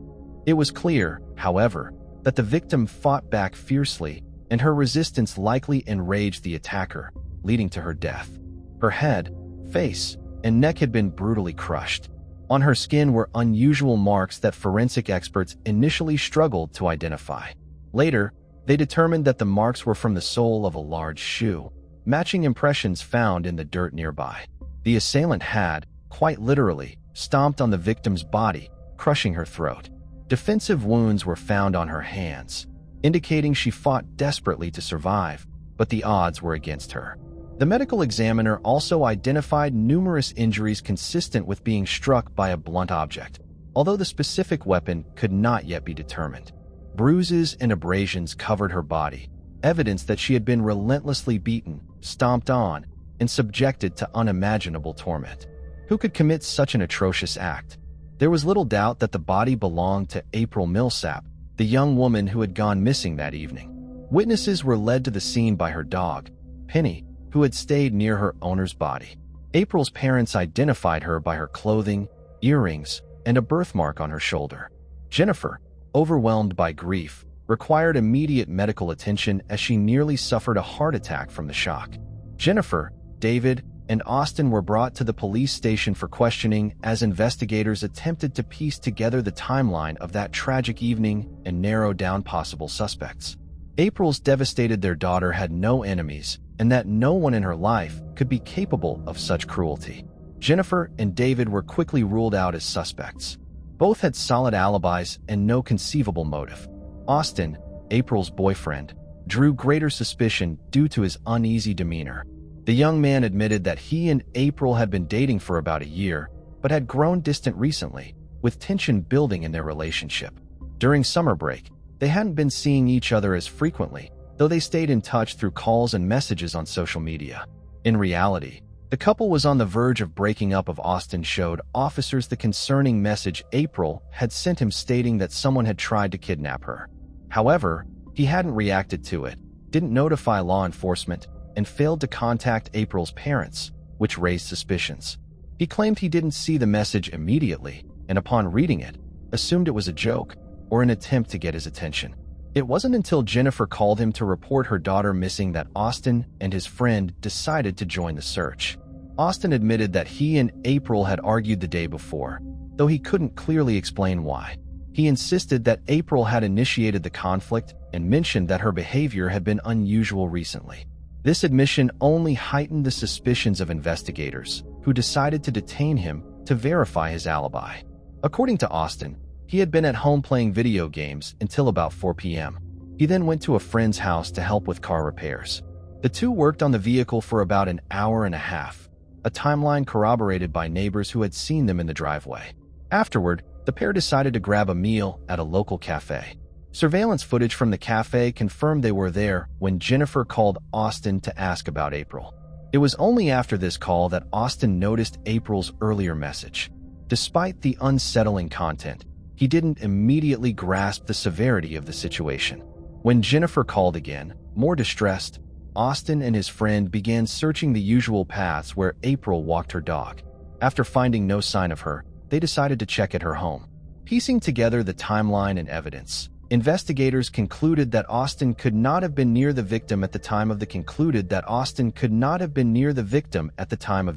It was clear, however, that the victim fought back fiercely, and her resistance likely enraged the attacker, leading to her death. Her head, face, and neck had been brutally crushed. On her skin were unusual marks that forensic experts initially struggled to identify. Later, they determined that the marks were from the sole of a large shoe, matching impressions found in the dirt nearby. The assailant had, quite literally, stomped on the victim's body, crushing her throat. Defensive wounds were found on her hands, indicating she fought desperately to survive, but the odds were against her. The medical examiner also identified numerous injuries consistent with being struck by a blunt object, although the specific weapon could not yet be determined. Bruises and abrasions covered her body, evidence that she had been relentlessly beaten, stomped on, and subjected to unimaginable torment. Who could commit such an atrocious act? There was little doubt that the body belonged to April Millsap, the young woman who had gone missing that evening. Witnesses were led to the scene by her dog, Penny, who had stayed near her owner's body. April's parents identified her by her clothing, earrings, and a birthmark on her shoulder. Jennifer, overwhelmed by grief, required immediate medical attention as she nearly suffered a heart attack from the shock. Jennifer, David, and Austin were brought to the police station for questioning as investigators attempted to piece together the timeline of that tragic evening and narrow down possible suspects. April's devastated their daughter had no enemies and that no one in her life could be capable of such cruelty. Jennifer and David were quickly ruled out as suspects. Both had solid alibis and no conceivable motive. Austin, April's boyfriend, drew greater suspicion due to his uneasy demeanor. The young man admitted that he and April had been dating for about a year, but had grown distant recently, with tension building in their relationship. During summer break, they hadn't been seeing each other as frequently, though they stayed in touch through calls and messages on social media. In reality, the couple was on the verge of breaking up. Austin showed officers the concerning message April had sent him stating that someone had tried to kidnap her. However, he hadn't reacted to it, didn't notify law enforcement, and failed to contact April's parents, which raised suspicions. He claimed he didn't see the message immediately, and upon reading it, assumed it was a joke or an attempt to get his attention. It wasn't until Jennifer called him to report her daughter missing that Austin and his friend decided to join the search. Austin admitted that he and April had argued the day before, though he couldn't clearly explain why. He insisted that April had initiated the conflict and mentioned that her behavior had been unusual recently. This admission only heightened the suspicions of investigators, who decided to detain him to verify his alibi. According to Austin, he had been at home playing video games until about 4 p.m. He then went to a friend's house to help with car repairs. The two worked on the vehicle for about an hour and a half, a timeline corroborated by neighbors who had seen them in the driveway. Afterward, the pair decided to grab a meal at a local cafe. Surveillance footage from the cafe confirmed they were there when Jennifer called Austin to ask about April. It was only after this call that Austin noticed April's earlier message. Despite the unsettling content, he didn't immediately grasp the severity of the situation. When Jennifer called again, more distressed, Austin and his friend began searching the usual paths where April walked her dog. After finding no sign of her, they decided to check at her home. Piecing together the timeline and evidence, investigators concluded that Austin could not have been near the victim at the time of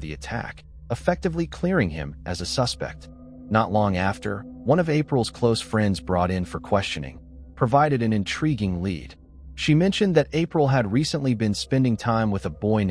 the attack, effectively clearing him as a suspect. Not long after, one of April's close friends brought in for questioning, provided an intriguing lead. She mentioned that April had recently been spending time with a boy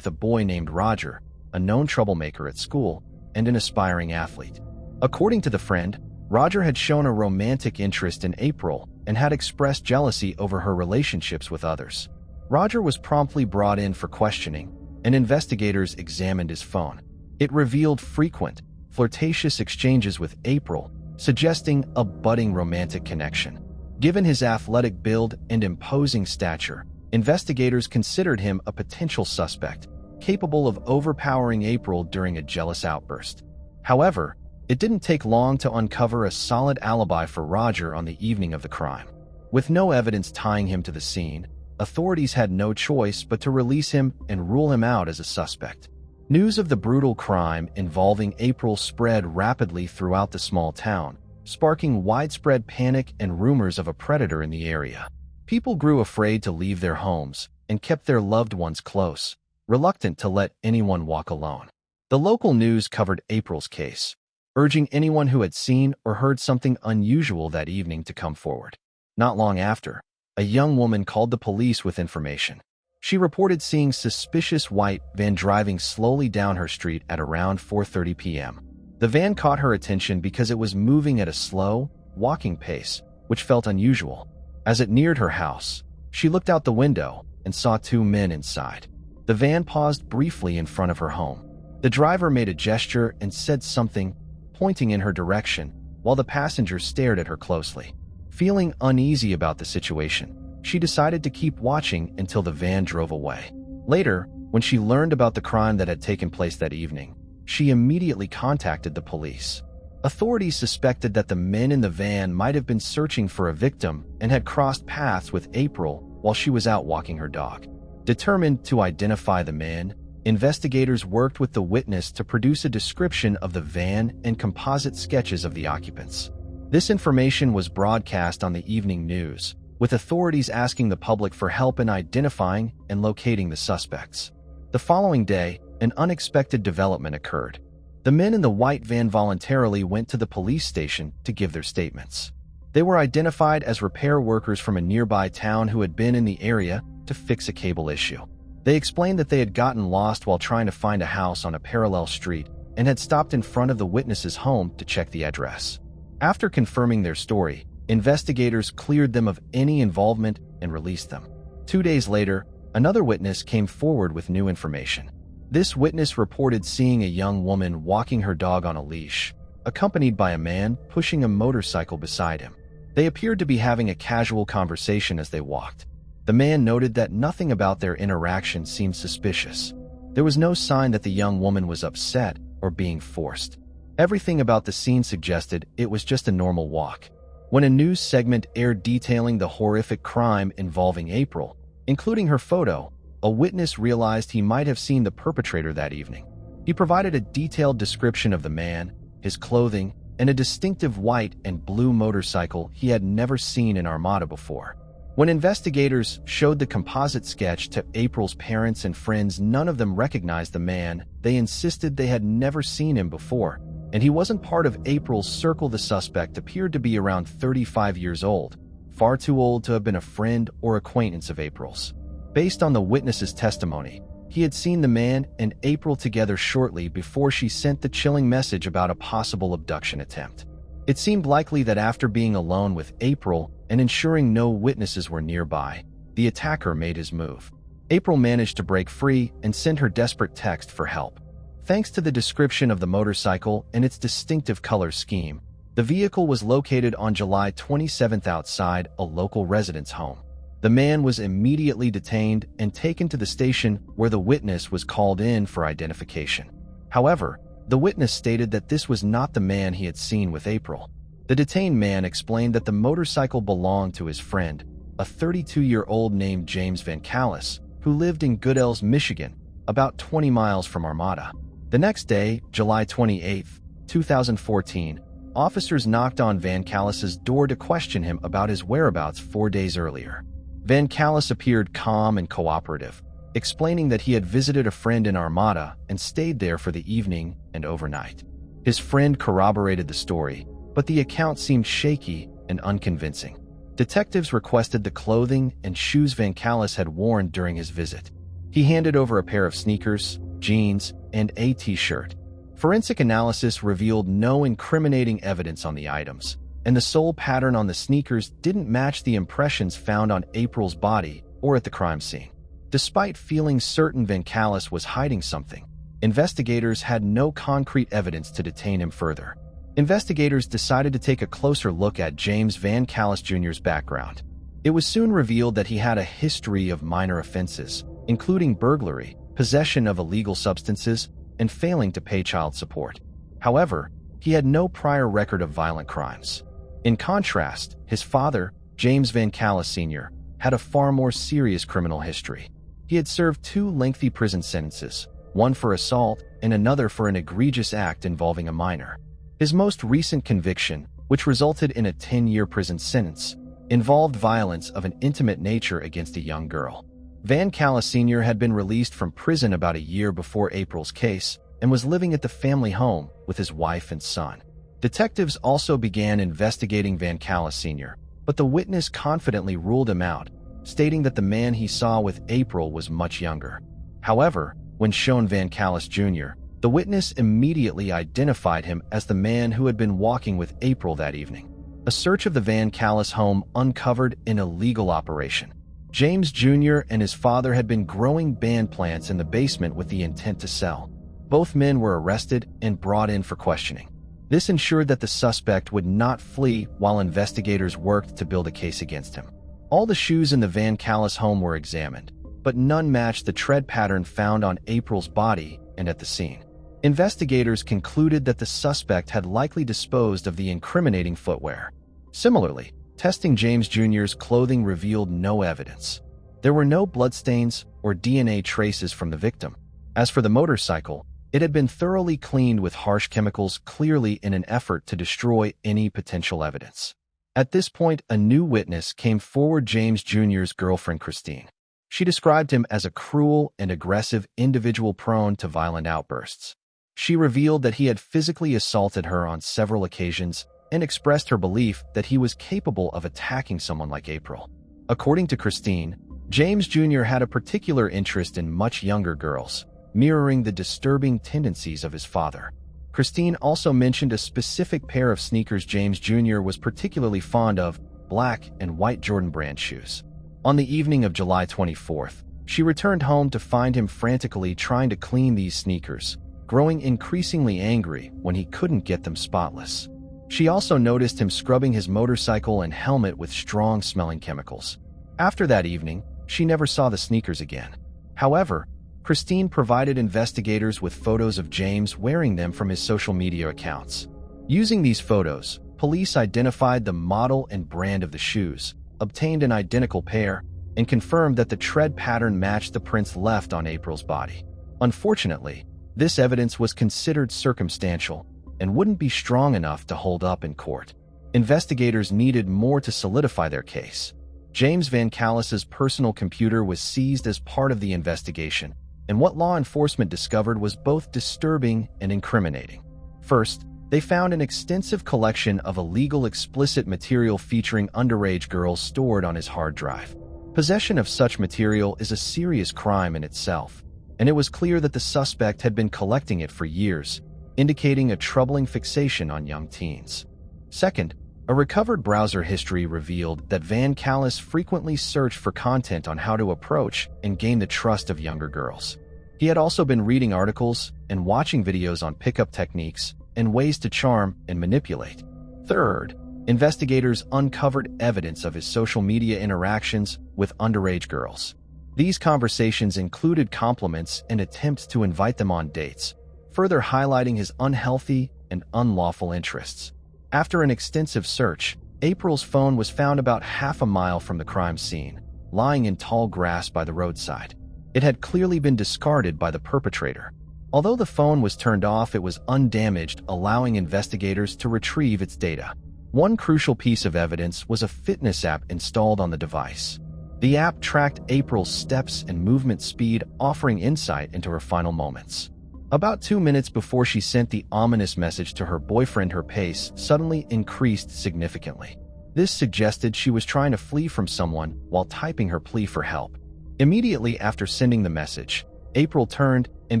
named Roger, a known troublemaker at school and an aspiring athlete. According to the friend, Roger had shown a romantic interest in April and had expressed jealousy over her relationships with others. Roger was promptly brought in for questioning, and investigators examined his phone. It revealed frequent, flirtatious exchanges with April, suggesting a budding romantic connection. Given his athletic build and imposing stature, investigators considered him a potential suspect, capable of overpowering April during a jealous outburst. However, it didn't take long to uncover a solid alibi for Roger on the evening of the crime. With no evidence tying him to the scene, authorities had no choice but to release him and rule him out as a suspect. News of the brutal crime involving April spread rapidly throughout the small town, sparking widespread panic and rumors of a predator in the area. People grew afraid to leave their homes and kept their loved ones close, reluctant to let anyone walk alone. The local news covered April's case, urging anyone who had seen or heard something unusual that evening to come forward. Not long after, a young woman called the police with information. She reported seeing suspicious white van driving slowly down her street at around 4:30 p.m. The van caught her attention because it was moving at a slow, walking pace, which felt unusual. As it neared her house, she looked out the window and saw two men inside. The van paused briefly in front of her home. The driver made a gesture and said something, pointing in her direction, while the passenger stared at her closely. Feeling uneasy about the situation, she decided to keep watching until the van drove away. Later, when she learned about the crime that had taken place that evening, she immediately contacted the police. Authorities suspected that the men in the van might have been searching for a victim and had crossed paths with April while she was out walking her dog. Determined to identify the men, investigators worked with the witness to produce a description of the van and composite sketches of the occupants. This information was broadcast on the evening news, with authorities asking the public for help in identifying and locating the suspects. The following day, an unexpected development occurred. The men in the white van voluntarily went to the police station to give their statements. They were identified as repair workers from a nearby town who had been in the area to fix a cable issue. They explained that they had gotten lost while trying to find a house on a parallel street and had stopped in front of the witness's home to check the address. After confirming their story, investigators cleared them of any involvement and released them. 2 days later, another witness came forward with new information. This witness reported seeing a young woman walking her dog on a leash, accompanied by a man pushing a motorcycle beside him. They appeared to be having a casual conversation as they walked. The man noted that nothing about their interaction seemed suspicious. There was no sign that the young woman was upset or being forced. Everything about the scene suggested it was just a normal walk. When a news segment aired detailing the horrific crime involving April, including her photo, a witness realized he might have seen the perpetrator that evening. He provided a detailed description of the man, his clothing, and a distinctive white and blue motorcycle he had never seen in Armada before. When investigators showed the composite sketch to April's parents and friends, none of them recognized the man. They insisted they had never seen him before, and he wasn't part of April's circle. The suspect appeared to be around 35 years old, far too old to have been a friend or acquaintance of April's. Based on the witness's testimony, he had seen the man and April together shortly before she sent the chilling message about a possible abduction attempt. It seemed likely that after being alone with April and ensuring no witnesses were nearby, the attacker made his move. April managed to break free and send her desperate text for help. Thanks to the description of the motorcycle and its distinctive color scheme, the vehicle was located on July 27th outside a local resident's home. The man was immediately detained and taken to the station where the witness was called in for identification. However, the witness stated that this was not the man he had seen with April. The detained man explained that the motorcycle belonged to his friend, a 32-year-old named James Van Callis, who lived in Goodell's, Michigan, about 20 miles from Armada. The next day, July 28, 2014, officers knocked on Van Callis's door to question him about his whereabouts 4 days earlier. Van Callis appeared calm and cooperative, explaining that he had visited a friend in Armada and stayed there for the evening and overnight. His friend corroborated the story, but the account seemed shaky and unconvincing. Detectives requested the clothing and shoes Van Callis had worn during his visit. He handed over a pair of sneakers, jeans, and a t-shirt. Forensic analysis revealed no incriminating evidence on the items, and the sole pattern on the sneakers didn't match the impressions found on April's body or at the crime scene. Despite feeling certain Van Callis was hiding something, investigators had no concrete evidence to detain him further. Investigators decided to take a closer look at James Van Callis Jr.'s background. It was soon revealed that he had a history of minor offenses, including burglary, possession of illegal substances, and failing to pay child support. However, he had no prior record of violent crimes. In contrast, his father, James Van Callis Sr., had a far more serious criminal history. He had served 2 lengthy prison sentences, one for assault and another for an egregious act involving a minor. His most recent conviction, which resulted in a 10-year prison sentence, involved violence of an intimate nature against a young girl. Van Callis Sr. had been released from prison about a year before April's case and was living at the family home with his wife and son. Detectives also began investigating Van Callis Sr., but the witness confidently ruled him out, stating that the man he saw with April was much younger. However, when shown Van Callis Jr., the witness immediately identified him as the man who had been walking with April that evening. A search of the Van Callis home uncovered an illegal operation. James Jr. and his father had been growing band plants in the basement with the intent to sell. Both men were arrested and brought in for questioning. This ensured that the suspect would not flee while investigators worked to build a case against him. All the shoes in the Van Callis home were examined, but none matched the tread pattern found on April's body and at the scene. Investigators concluded that the suspect had likely disposed of the incriminating footwear. Similarly, testing James Jr.'s clothing revealed no evidence. There were no bloodstains or DNA traces from the victim. As for the motorcycle, it had been thoroughly cleaned with harsh chemicals, clearly in an effort to destroy any potential evidence. At this point, a new witness came forward, James Jr.'s girlfriend, Christine. She described him as a cruel and aggressive individual prone to violent outbursts. She revealed that he had physically assaulted her on several occasions and expressed her belief that he was capable of attacking someone like April. According to Christine, James Jr. had a particular interest in much younger girls, mirroring the disturbing tendencies of his father. Christine also mentioned a specific pair of sneakers James Jr. was particularly fond of, black and white Jordan brand shoes. On the evening of July 24th, she returned home to find him frantically trying to clean these sneakers, growing increasingly angry when he couldn't get them spotless. She also noticed him scrubbing his motorcycle and helmet with strong-smelling chemicals. After that evening, she never saw the sneakers again. However, Christine provided investigators with photos of James wearing them from his social media accounts. Using these photos, police identified the model and brand of the shoes, obtained an identical pair, and confirmed that the tread pattern matched the prints left on April's body. Unfortunately, this evidence was considered circumstantial and wouldn't be strong enough to hold up in court. Investigators needed more to solidify their case. James Van Callis's personal computer was seized as part of the investigation, and what law enforcement discovered was both disturbing and incriminating. First, they found an extensive collection of illegal explicit material featuring underage girls stored on his hard drive. Possession of such material is a serious crime in itself, and it was clear that the suspect had been collecting it for years, indicating a troubling fixation on young teens. Second, a recovered browser history revealed that Van Callis frequently searched for content on how to approach and gain the trust of younger girls. He had also been reading articles and watching videos on pickup techniques and ways to charm and manipulate. Third, investigators uncovered evidence of his social media interactions with underage girls. These conversations included compliments and attempts to invite them on dates, further highlighting his unhealthy and unlawful interests. After an extensive search, April's phone was found about half a mile from the crime scene, lying in tall grass by the roadside. It had clearly been discarded by the perpetrator. Although the phone was turned off, it was undamaged, allowing investigators to retrieve its data. One crucial piece of evidence was a fitness app installed on the device. The app tracked April's steps and movement speed, offering insight into her final moments. About 2 minutes before she sent the ominous message to her boyfriend, her pace suddenly increased significantly. This suggested she was trying to flee from someone while typing her plea for help. Immediately after sending the message, April turned and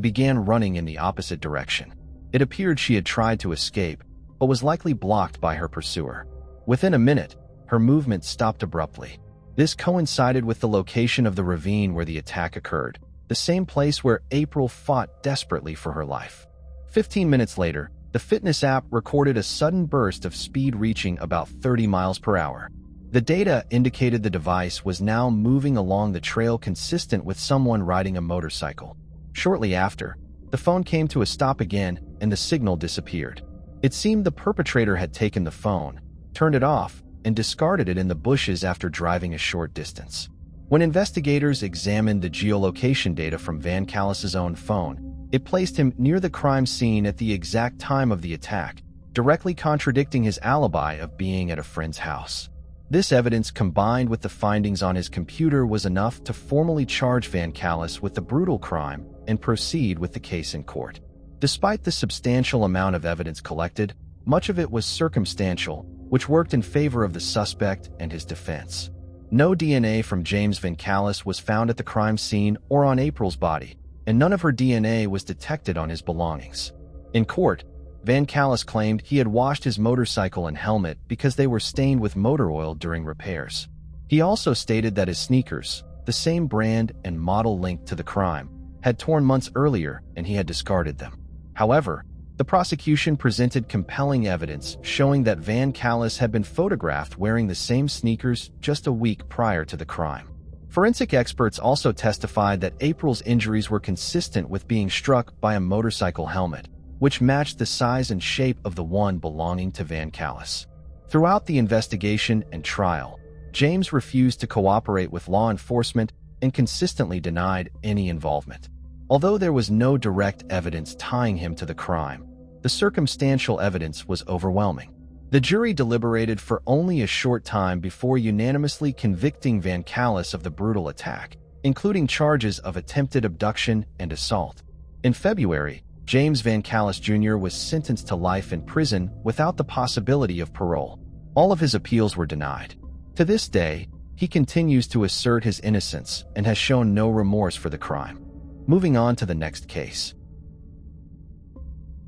began running in the opposite direction. It appeared she had tried to escape, but was likely blocked by her pursuer. Within a minute, her movement stopped abruptly. This coincided with the location of the ravine where the attack occurred, the same place where April fought desperately for her life. 15 minutes later, the fitness app recorded a sudden burst of speed reaching about 30 miles per hour. The data indicated the device was now moving along the trail consistent with someone riding a motorcycle. Shortly after, the phone came to a stop again and the signal disappeared. It seemed the perpetrator had taken the phone, turned it off, and discarded it in the bushes after driving a short distance. When investigators examined the geolocation data from Van Callis's own phone, it placed him near the crime scene at the exact time of the attack, directly contradicting his alibi of being at a friend's house. This evidence, combined with the findings on his computer, was enough to formally charge Van Callis with the brutal crime and proceed with the case in court. Despite the substantial amount of evidence collected, much of it was circumstantial, which worked in favor of the suspect and his defense. No DNA from James Van Callis was found at the crime scene or on April's body, and none of her DNA was detected on his belongings. In court, Van Callis claimed he had washed his motorcycle and helmet because they were stained with motor oil during repairs. He also stated that his sneakers, the same brand and model linked to the crime, had torn months earlier and he had discarded them. However, the prosecution presented compelling evidence showing that Van Callis had been photographed wearing the same sneakers just a week prior to the crime. Forensic experts also testified that April's injuries were consistent with being struck by a motorcycle helmet, which matched the size and shape of the one belonging to Van Callis. Throughout the investigation and trial, James refused to cooperate with law enforcement and consistently denied any involvement. Although there was no direct evidence tying him to the crime, the circumstantial evidence was overwhelming. The jury deliberated for only a short time before unanimously convicting Van Callis of the brutal attack, including charges of attempted abduction and assault. In February, James Van Callis Jr. was sentenced to life in prison without the possibility of parole. All of his appeals were denied. To this day, he continues to assert his innocence and has shown no remorse for the crime. Moving on to the next case.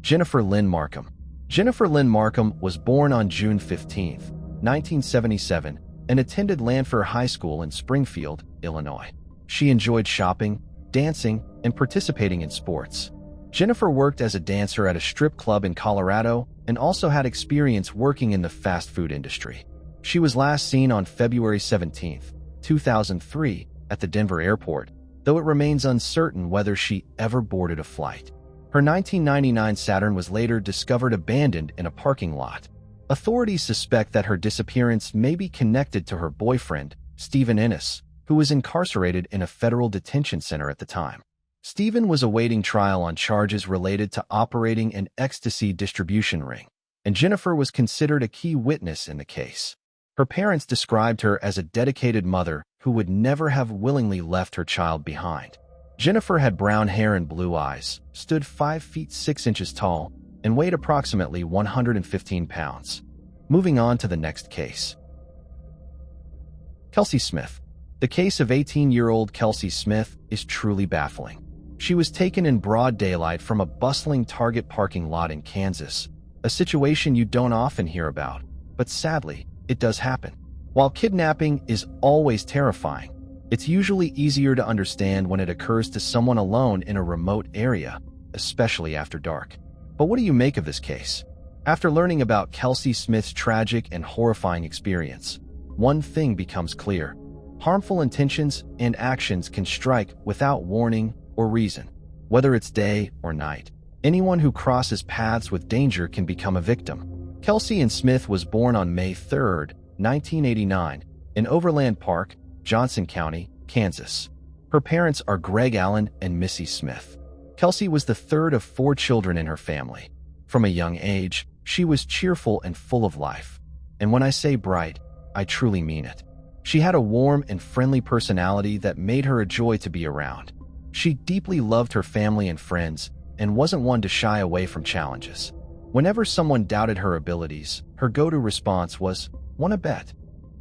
Jennifer Lin Markham. Jennifer Lin Markham was born on June 15, 1977, and attended Lanphier High School in Springfield, Illinois. She enjoyed shopping, dancing, and participating in sports. Jennifer worked as a dancer at a strip club in Colorado and also had experience working in the fast food industry. She was last seen on February 17, 2003, at the Denver airport, though it remains uncertain whether she ever boarded a flight. Her 1999 Saturn was later discovered abandoned in a parking lot. Authorities suspect that her disappearance may be connected to her boyfriend, Stephen Ennis, who was incarcerated in a federal detention center at the time. Stephen was awaiting trial on charges related to operating an ecstasy distribution ring, and Jennifer was considered a key witness in the case. Her parents described her as a dedicated mother who would never have willingly left her child behind. Jennifer had brown hair and blue eyes, stood 5 feet 6 inches tall, and weighed approximately 115 pounds. Moving on to the next case. Kelsey Smith. The case of 18-year-old Kelsey Smith is truly baffling. She was taken in broad daylight from a bustling Target parking lot in Kansas, a situation you don't often hear about, but sadly, it does happen. While kidnapping is always terrifying, it's usually easier to understand when it occurs to someone alone in a remote area, especially after dark. But what do you make of this case? After learning about Kelsey Smith's tragic and horrifying experience, one thing becomes clear. Harmful intentions and actions can strike without warning or reason. Whether it's day or night, anyone who crosses paths with danger can become a victim. Kelsey Ann Smith was born on May 3, 1989, in Overland Park, Johnson County, Kansas. Her parents are Greg Allen and Missy Smith. Kelsey was the third of 4 children in her family. From a young age, she was cheerful and full of life. And when I say bright, I truly mean it. She had a warm and friendly personality that made her a joy to be around. She deeply loved her family and friends and wasn't one to shy away from challenges. Whenever someone doubted her abilities, her go-to response was, "Want to bet?"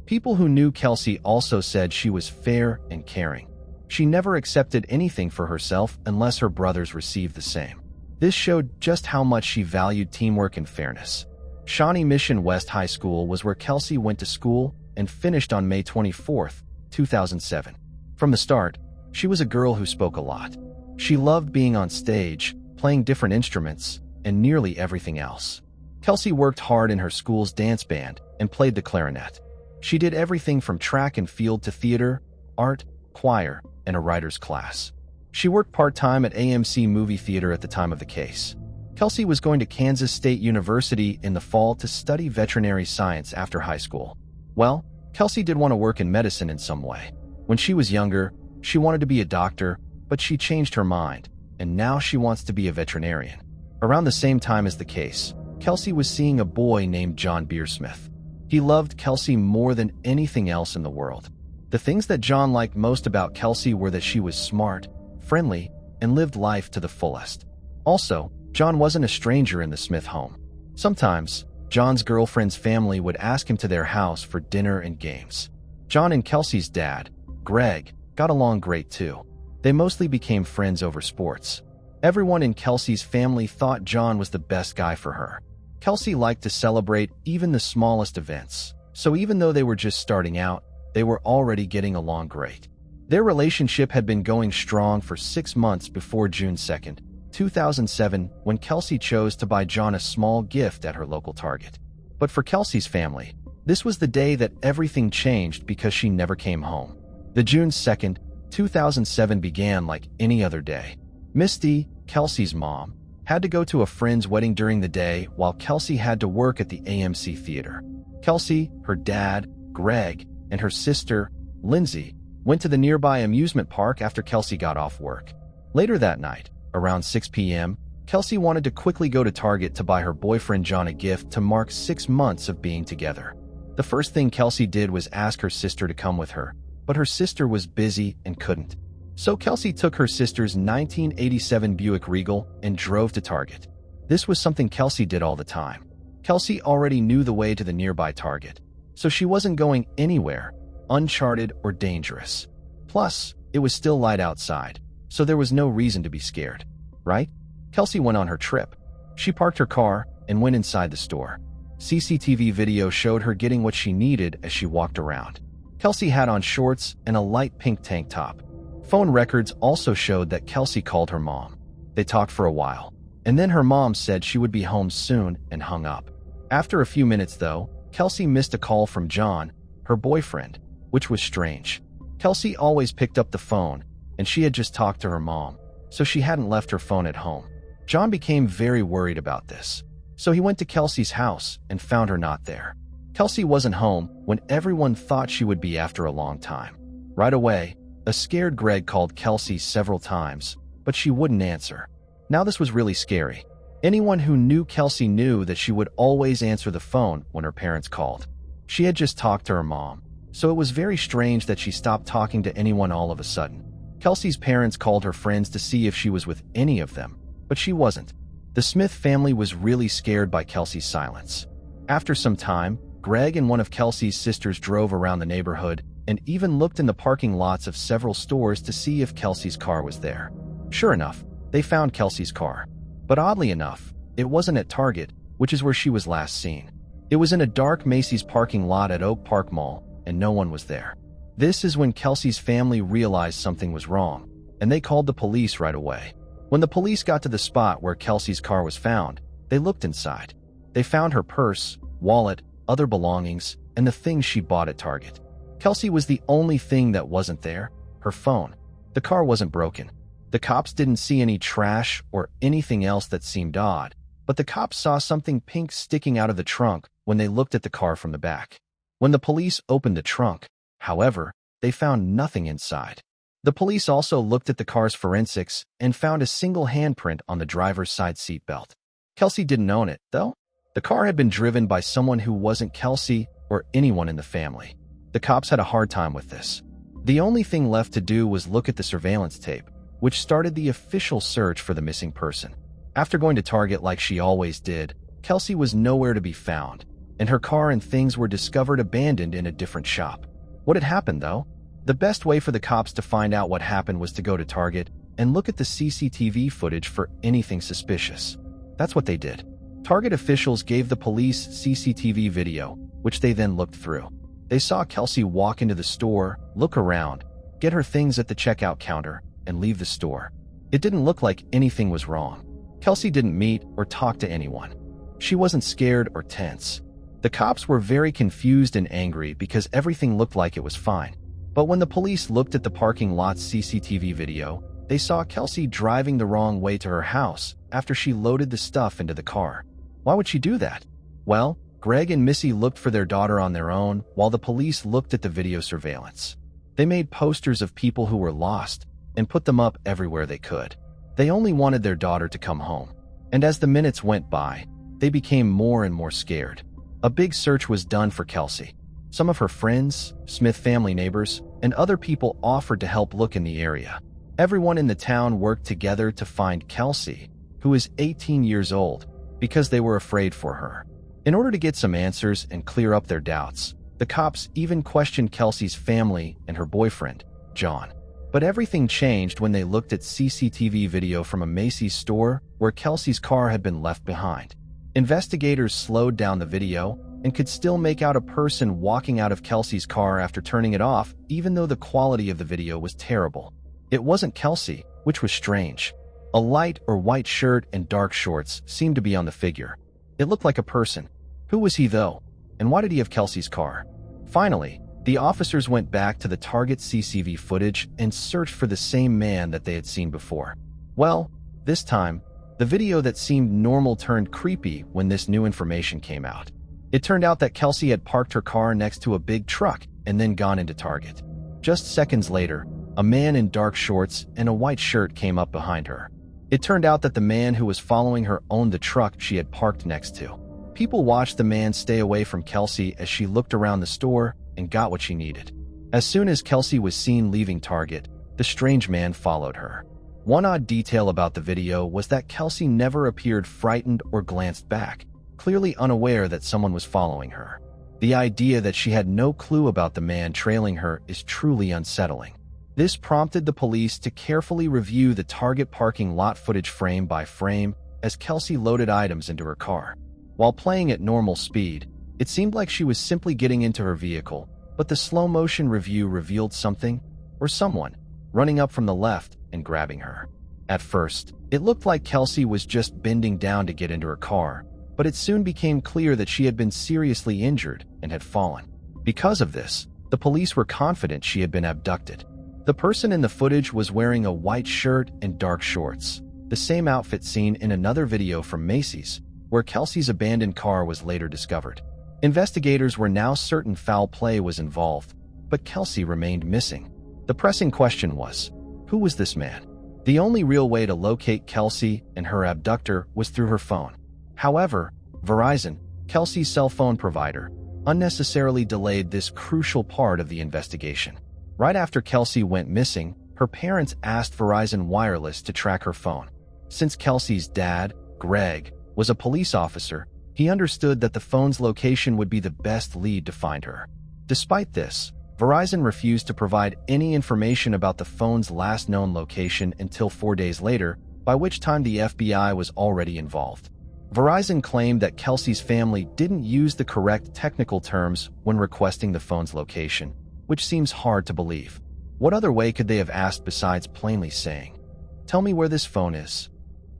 People who knew Kelsey also said she was fair and caring. She never accepted anything for herself unless her brothers received the same. This showed just how much she valued teamwork and fairness. Shawnee Mission West High School was where Kelsey went to school and finished on May 24, 2007. From the start, she was a girl who spoke a lot. She loved being on stage, playing different instruments, and nearly everything else. Kelsey worked hard in her school's dance band and played the clarinet. She did everything from track and field to theater, art, choir, and a writer's class. She worked part-time at AMC Movie Theater at the time of the case. Kelsey was going to Kansas State University in the fall to study veterinary science after high school. Well, Kelsey did want to work in medicine in some way. When she was younger, she wanted to be a doctor, but she changed her mind, and now she wants to be a veterinarian. Around the same time as the case, Kelsey was seeing a boy named John Beersmith. He loved Kelsey more than anything else in the world. The things that John liked most about Kelsey were that she was smart, friendly, and lived life to the fullest. Also, John wasn't a stranger in the Smith home. Sometimes, John's girlfriend's family would ask him to their house for dinner and games. John and Kelsey's dad, Greg, got along great too. They mostly became friends over sports. Everyone in Kelsey's family thought John was the best guy for her. Kelsey liked to celebrate even the smallest events, so even though they were just starting out, they were already getting along great. Their relationship had been going strong for 6 months before June 2, 2007, when Kelsey chose to buy John a small gift at her local Target. But for Kelsey's family, this was the day that everything changed because she never came home. The June 2, 2007 began like any other day. Misty, Kelsey's mom, had to go to a friend's wedding during the day while Kelsey had to work at the AMC Theater. Kelsey, her dad, Greg, and her sister, Lindsay, went to the nearby amusement park after Kelsey got off work. Later that night, around 6 p.m., Kelsey wanted to quickly go to Target to buy her boyfriend John a gift to mark 6 months of being together. The first thing Kelsey did was ask her sister to come with her, but her sister was busy and couldn't. So Kelsey took her sister's 1987 Buick Regal and drove to Target. This was something Kelsey did all the time. Kelsey already knew the way to the nearby Target, so she wasn't going anywhere uncharted or dangerous. Plus, it was still light outside, so there was no reason to be scared, right? Kelsey went on her trip. She parked her car and went inside the store. CCTV video showed her getting what she needed as she walked around. Kelsey had on shorts and a light pink tank top. Phone records also showed that Kelsey called her mom. They talked for a while, and then her mom said she would be home soon and hung up. After a few minutes, though, Kelsey missed a call from John, her boyfriend, which was strange. Kelsey always picked up the phone, and she had just talked to her mom, so she hadn't left her phone at home. John became very worried about this, so he went to Kelsey's house and found her not there. Kelsey wasn't home when everyone thought she would be after a long time. Right away, a scared Greg called Kelsey several times, but she wouldn't answer. Now this was really scary. Anyone who knew Kelsey knew that she would always answer the phone when her parents called. She had just talked to her mom, so it was very strange that she stopped talking to anyone all of a sudden. Kelsey's parents called her friends to see if she was with any of them, but she wasn't. The Smith family was really scared by Kelsey's silence. After some time, Greg and one of Kelsey's sisters drove around the neighborhood and even looked in the parking lots of several stores to see if Kelsey's car was there. Sure enough, they found Kelsey's car. But oddly enough, it wasn't at Target, which is where she was last seen. It was in a dark Macy's parking lot at Oak Park Mall, and no one was there. This is when Kelsey's family realized something was wrong, and they called the police right away. When the police got to the spot where Kelsey's car was found, they looked inside. They found her purse, wallet, other belongings, and the things she bought at Target. Kelsey was the only thing that wasn't there, her phone. The car wasn't broken. The cops didn't see any trash or anything else that seemed odd, but the cops saw something pink sticking out of the trunk when they looked at the car from the back. When the police opened the trunk, however, they found nothing inside. The police also looked at the car's forensics and found a single handprint on the driver's side seatbelt. Kelsey didn't own it, though. The car had been driven by someone who wasn't Kelsey or anyone in the family. The cops had a hard time with this. The only thing left to do was look at the surveillance tape, which started the official search for the missing person. After going to Target like she always did, Kelsey was nowhere to be found, and her car and things were discovered abandoned in a different shop. What had happened, though? The best way for the cops to find out what happened was to go to Target and look at the CCTV footage for anything suspicious. That's what they did. Target officials gave the police CCTV video, which they then looked through. They saw Kelsey walk into the store, look around, get her things at the checkout counter, and leave the store. It didn't look like anything was wrong. Kelsey didn't meet or talk to anyone. She wasn't scared or tense. The cops were very confused and angry because everything looked like it was fine. But when the police looked at the parking lot's CCTV video, they saw Kelsey driving the wrong way to her house after she loaded the stuff into the car. Why would she do that? Well, Greg and Missy looked for their daughter on their own while the police looked at the video surveillance. They made posters of people who were lost and put them up everywhere they could. They only wanted their daughter to come home. And as the minutes went by, they became more and more scared. A big search was done for Kelsey. Some of her friends, Smith family neighbors, and other people offered to help look in the area. Everyone in the town worked together to find Kelsey, who is 18 years old, because they were afraid for her. In order to get some answers and clear up their doubts, the cops even questioned Kelsey's family and her boyfriend, John. But everything changed when they looked at CCTV video from a Macy's store where Kelsey's car had been left behind. Investigators slowed down the video and could still make out a person walking out of Kelsey's car after turning it off, even though the quality of the video was terrible. It wasn't Kelsey, which was strange. A light or white shirt and dark shorts seemed to be on the figure. It looked like a person. Who was he, though? And why did he have Kelsey's car? Finally, the officers went back to the Target CCTV footage and searched for the same man that they had seen before. Well, this time, the video that seemed normal turned creepy when this new information came out. It turned out that Kelsey had parked her car next to a big truck and then gone into Target. Just seconds later, a man in dark shorts and a white shirt came up behind her. It turned out that the man who was following her owned the truck she had parked next to. People watched the man stay away from Kelsey as she looked around the store and got what she needed. As soon as Kelsey was seen leaving Target, the strange man followed her. One odd detail about the video was that Kelsey never appeared frightened or glanced back, clearly unaware that someone was following her. The idea that she had no clue about the man trailing her is truly unsettling. This prompted the police to carefully review the Target parking lot footage frame by frame as Kelsey loaded items into her car. While playing at normal speed, it seemed like she was simply getting into her vehicle, but the slow-motion review revealed something, or someone, running up from the left and grabbing her. At first, it looked like Kelsey was just bending down to get into her car, but it soon became clear that she had been seriously injured and had fallen. Because of this, the police were confident she had been abducted. The person in the footage was wearing a white shirt and dark shorts, the same outfit seen in another video from Macy's, where Kelsey's abandoned car was later discovered. Investigators were now certain foul play was involved, but Kelsey remained missing. The pressing question was, who was this man? The only real way to locate Kelsey and her abductor was through her phone. However, Verizon, Kelsey's cell phone provider, unnecessarily delayed this crucial part of the investigation. Right after Kelsey went missing, her parents asked Verizon Wireless to track her phone. Since Kelsey's dad, Greg, was a police officer, he understood that the phone's location would be the best lead to find her. Despite this, Verizon refused to provide any information about the phone's last known location until 4 days later, by which time the FBI was already involved. Verizon claimed that Kelsey's family didn't use the correct technical terms when requesting the phone's location, which seems hard to believe. What other way could they have asked besides plainly saying, "Tell me where this phone is"?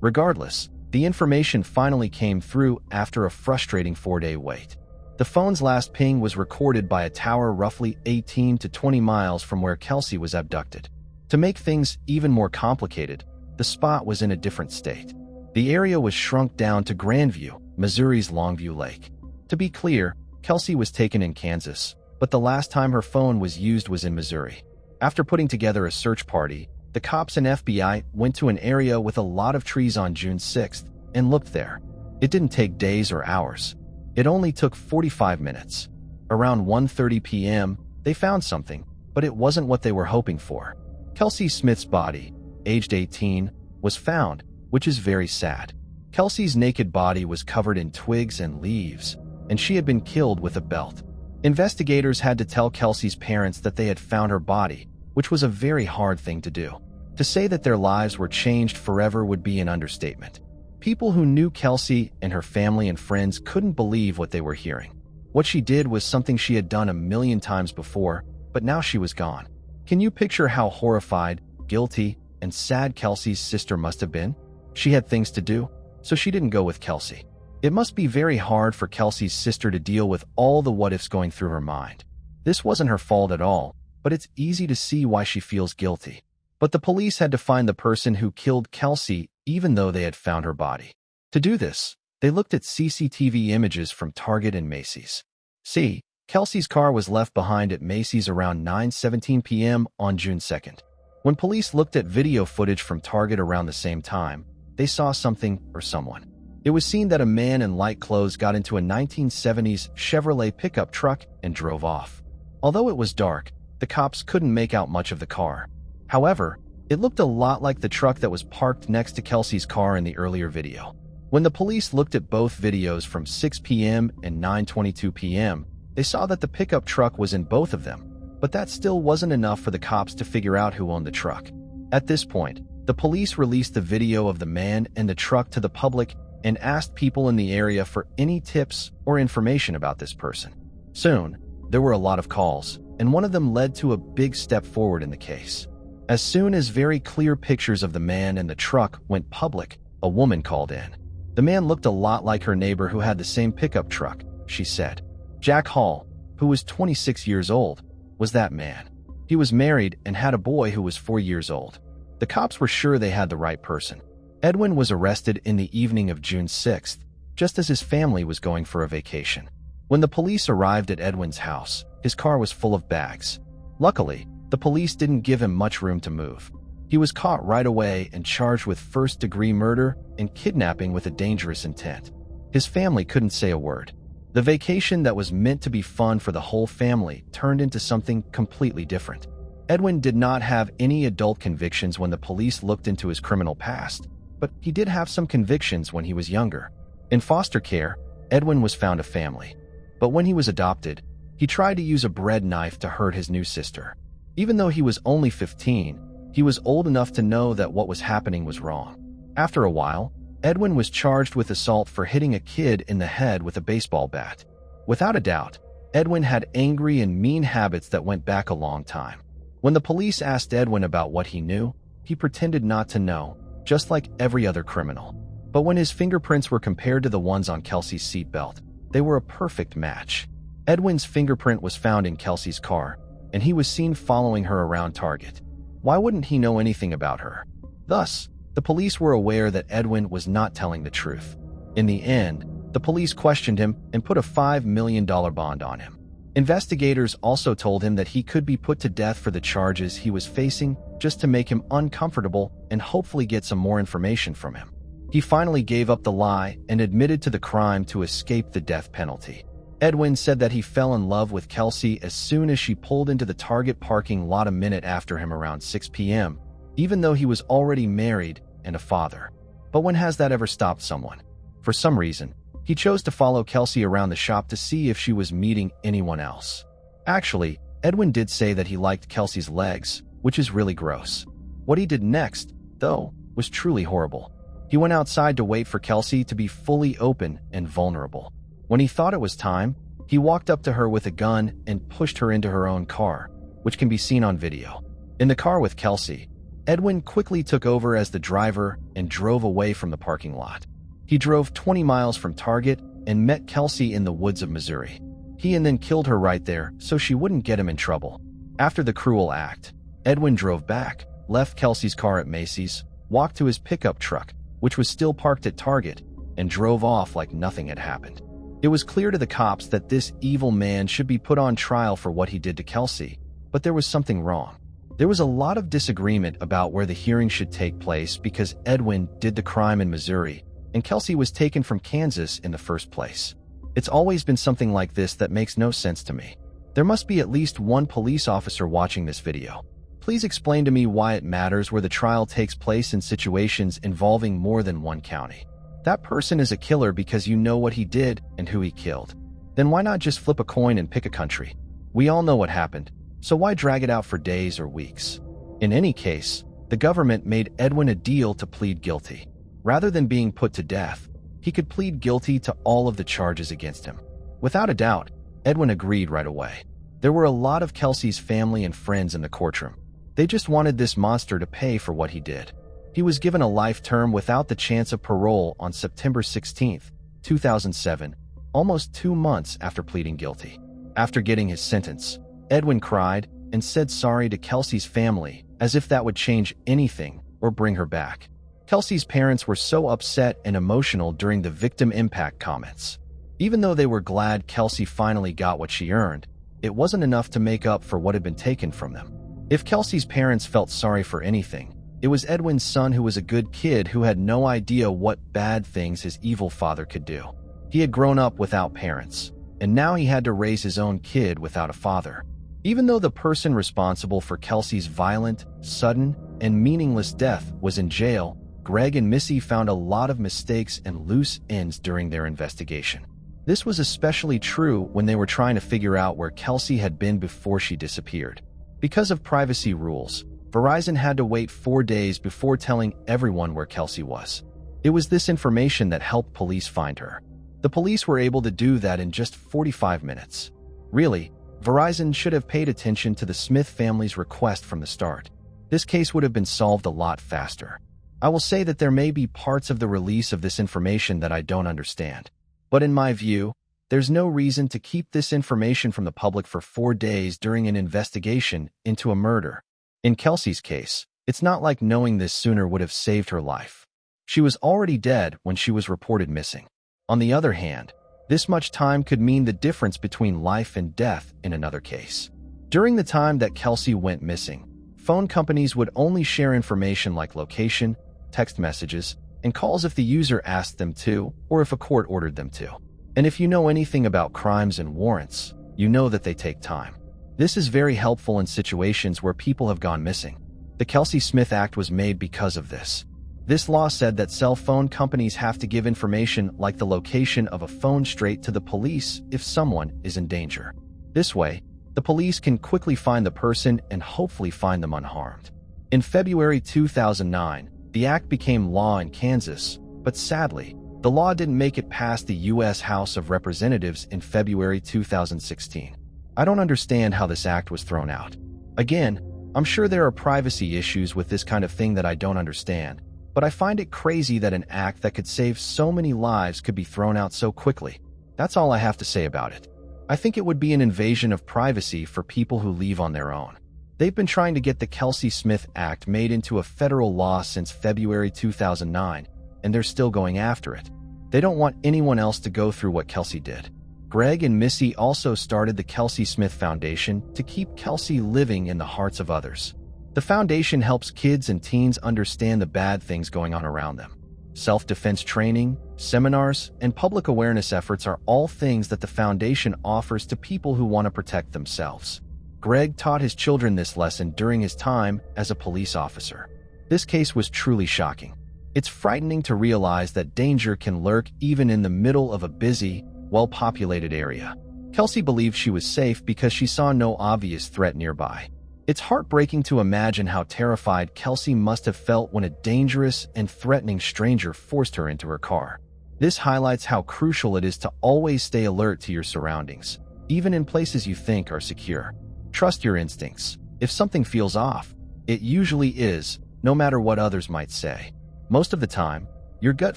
Regardless, the information finally came through after a frustrating 4-day wait. The phone's last ping was recorded by a tower roughly 18 to 20 miles from where Kelsey was abducted. To make things even more complicated, the spot was in a different state. The area was shrunk down to Grandview, Missouri's Longview Lake. To be clear, Kelsey was taken in Kansas, but the last time her phone was used was in Missouri. After putting together a search party, the cops and FBI went to an area with a lot of trees on June 6th and looked there. It didn't take days or hours. It only took 45 minutes. Around 1:30 p.m., they found something, but it wasn't what they were hoping for. Kelsey Smith's body, aged 18, was found, which is very sad. Kelsey's naked body was covered in twigs and leaves, and she had been killed with a belt. Investigators had to tell Kelsey's parents that they had found her body, which was a very hard thing to do. To say that their lives were changed forever would be an understatement. People who knew Kelsey and her family and friends couldn't believe what they were hearing. What she did was something she had done a million times before, but now she was gone. Can you picture how horrified, guilty, and sad Kelsey's sister must have been? She had things to do, so she didn't go with Kelsey. It must be very hard for Kelsey's sister to deal with all the what-ifs going through her mind. This wasn't her fault at all, but it's easy to see why she feels guilty. But the police had to find the person who killed Kelsey even though they had found her body. To do this, they looked at CCTV images from Target and Macy's. See, Kelsey's car was left behind at Macy's around 9:17 p.m. on June 2nd. When police looked at video footage from Target around the same time, they saw something or someone. It was seen that a man in light clothes got into a 1970s Chevrolet pickup truck and drove off. Although it was dark, the cops couldn't make out much of the car. However, it looked a lot like the truck that was parked next to Kelsey's car in the earlier video. When the police looked at both videos from 6 p.m. and 9:22 p.m., they saw that the pickup truck was in both of them, but that still wasn't enough for the cops to figure out who owned the truck. At this point, the police released the video of the man and the truck to the public and asked people in the area for any tips or information about this person. Soon, there were a lot of calls, and one of them led to a big step forward in the case. As soon as very clear pictures of the man and the truck went public, a woman called in. The man looked a lot like her neighbor who had the same pickup truck, she said. Jack Hall, who was 26 years old, was that man. He was married and had a boy who was 4 years old. The cops were sure they had the right person. Edwin was arrested in the evening of June 6th, just as his family was going for a vacation. When the police arrived at Edwin's house, his car was full of bags. Luckily, the police didn't give him much room to move. He was caught right away and charged with first-degree murder and kidnapping with a dangerous intent. His family couldn't say a word. The vacation that was meant to be fun for the whole family turned into something completely different. Edwin did not have any adult convictions when the police looked into his criminal past, but he did have some convictions when he was younger. In foster care, Edwin was found a family. But when he was adopted, he tried to use a bread knife to hurt his new sister. Even though he was only 15, he was old enough to know that what was happening was wrong. After a while, Edwin was charged with assault for hitting a kid in the head with a baseball bat. Without a doubt, Edwin had angry and mean habits that went back a long time. When the police asked Edwin about what he knew, he pretended not to know, just like every other criminal. But when his fingerprints were compared to the ones on Kelsey's seatbelt, they were a perfect match. Edwin's fingerprint was found in Kelsey's car, and he was seen following her around Target. Why wouldn't he know anything about her? Thus, the police were aware that Edwin was not telling the truth. In the end, the police questioned him and put a $5 million bond on him. Investigators also told him that he could be put to death for the charges he was facing just to make him uncomfortable and hopefully get some more information from him. He finally gave up the lie and admitted to the crime to escape the death penalty. Edwin said that he fell in love with Kelsey as soon as she pulled into the Target parking lot a minute after him around 6 p.m., even though he was already married and a father. But when has that ever stopped someone? For some reason, he chose to follow Kelsey around the shop to see if she was meeting anyone else. Actually, Edwin did say that he liked Kelsey's legs, which is really gross. What he did next, though, was truly horrible. He went outside to wait for Kelsey to be fully open and vulnerable. When he thought it was time, he walked up to her with a gun and pushed her into her own car, which can be seen on video. In the car with Kelsey, Edwin quickly took over as the driver and drove away from the parking lot. He drove 20 miles from Target and met Kelsey in the woods of Missouri. He and then killed her right there so she wouldn't get him in trouble. After the cruel act, Edwin drove back, left Kelsey's car at Macy's, walked to his pickup truck, which was still parked at Target, and drove off like nothing had happened. It was clear to the cops that this evil man should be put on trial for what he did to Kelsey, but there was something wrong. There was a lot of disagreement about where the hearing should take place because Edwin did the crime in Missouri, and Kelsey was taken from Kansas in the first place. It's always been something like this that makes no sense to me. There must be at least one police officer watching this video. Please explain to me why it matters where the trial takes place in situations involving more than one county. That person is a killer because you know what he did and who he killed. Then why not just flip a coin and pick a country? We all know what happened, so why drag it out for days or weeks? In any case, the government made Edwin a deal to plead guilty. Rather than being put to death, he could plead guilty to all of the charges against him. Without a doubt, Edwin agreed right away. There were a lot of Kelsey's family and friends in the courtroom. They just wanted this monster to pay for what he did. He was given a life term without the chance of parole on September 16, 2007, almost 2 months after pleading guilty. After getting his sentence, Edwin cried and said sorry to Kelsey's family as if that would change anything or bring her back. Kelsey's parents were so upset and emotional during the victim impact comments. Even though they were glad Kelsey finally got what she earned, it wasn't enough to make up for what had been taken from them. If Kelsey's parents felt sorry for anything, it was Edwin's son who was a good kid who had no idea what bad things his evil father could do. He had grown up without parents, and now he had to raise his own kid without a father. Even though the person responsible for Kelsey's violent, sudden, and meaningless death was in jail, Greg and Missy found a lot of mistakes and loose ends during their investigation. This was especially true when they were trying to figure out where Kelsey had been before she disappeared. Because of privacy rules, Verizon had to wait 4 days before telling everyone where Kelsey was. It was this information that helped police find her. The police were able to do that in just 45 minutes. Really, Verizon should have paid attention to the Smith family's request from the start. This case would have been solved a lot faster. I will say that there may be parts of the release of this information that I don't understand. But in my view, there's no reason to keep this information from the public for 4 days during an investigation into a murder. In Kelsey's case, it's not like knowing this sooner would have saved her life. She was already dead when she was reported missing. On the other hand, this much time could mean the difference between life and death in another case. During the time that Kelsey went missing, Phone companies would only share information like location, text messages, and calls if the user asked them to or if a court ordered them to. And if you know anything about crimes and warrants, you know that they take time. This is very helpful in situations where people have gone missing. The Kelsey Smith Act was made because of this. This law said that cell phone companies have to give information like the location of a phone straight to the police if someone is in danger. This way, the police can quickly find the person and hopefully find them unharmed. In February 2009, the act became law in Kansas, but sadly, the law didn't make it past the U.S. House of Representatives in February 2016. I don't understand how this act was thrown out. Again, I'm sure there are privacy issues with this kind of thing that I don't understand, but I find it crazy that an act that could save so many lives could be thrown out so quickly. That's all I have to say about it. I think it would be an invasion of privacy for people who leave on their own. They've been trying to get the Kelsey Smith Act made into a federal law since February 2009, and they're still going after it. They don't want anyone else to go through what Kelsey did. Greg and Missy also started the Kelsey Smith Foundation to keep Kelsey living in the hearts of others. The foundation helps kids and teens understand the bad things going on around them. Self-defense training, seminars, and public awareness efforts are all things that the foundation offers to people who want to protect themselves. Greg taught his children this lesson during his time as a police officer. This case was truly shocking. It's frightening to realize that danger can lurk even in the middle of a busy, well-populated area. Kelsey believed she was safe because she saw no obvious threat nearby. It's heartbreaking to imagine how terrified Kelsey must have felt when a dangerous and threatening stranger forced her into her car. This highlights how crucial it is to always stay alert to your surroundings, even in places you think are secure. Trust your instincts. If something feels off, it usually is, no matter what others might say. Most of the time, your gut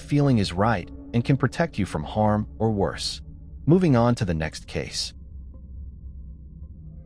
feeling is right and can protect you from harm or worse. Moving on to the next case.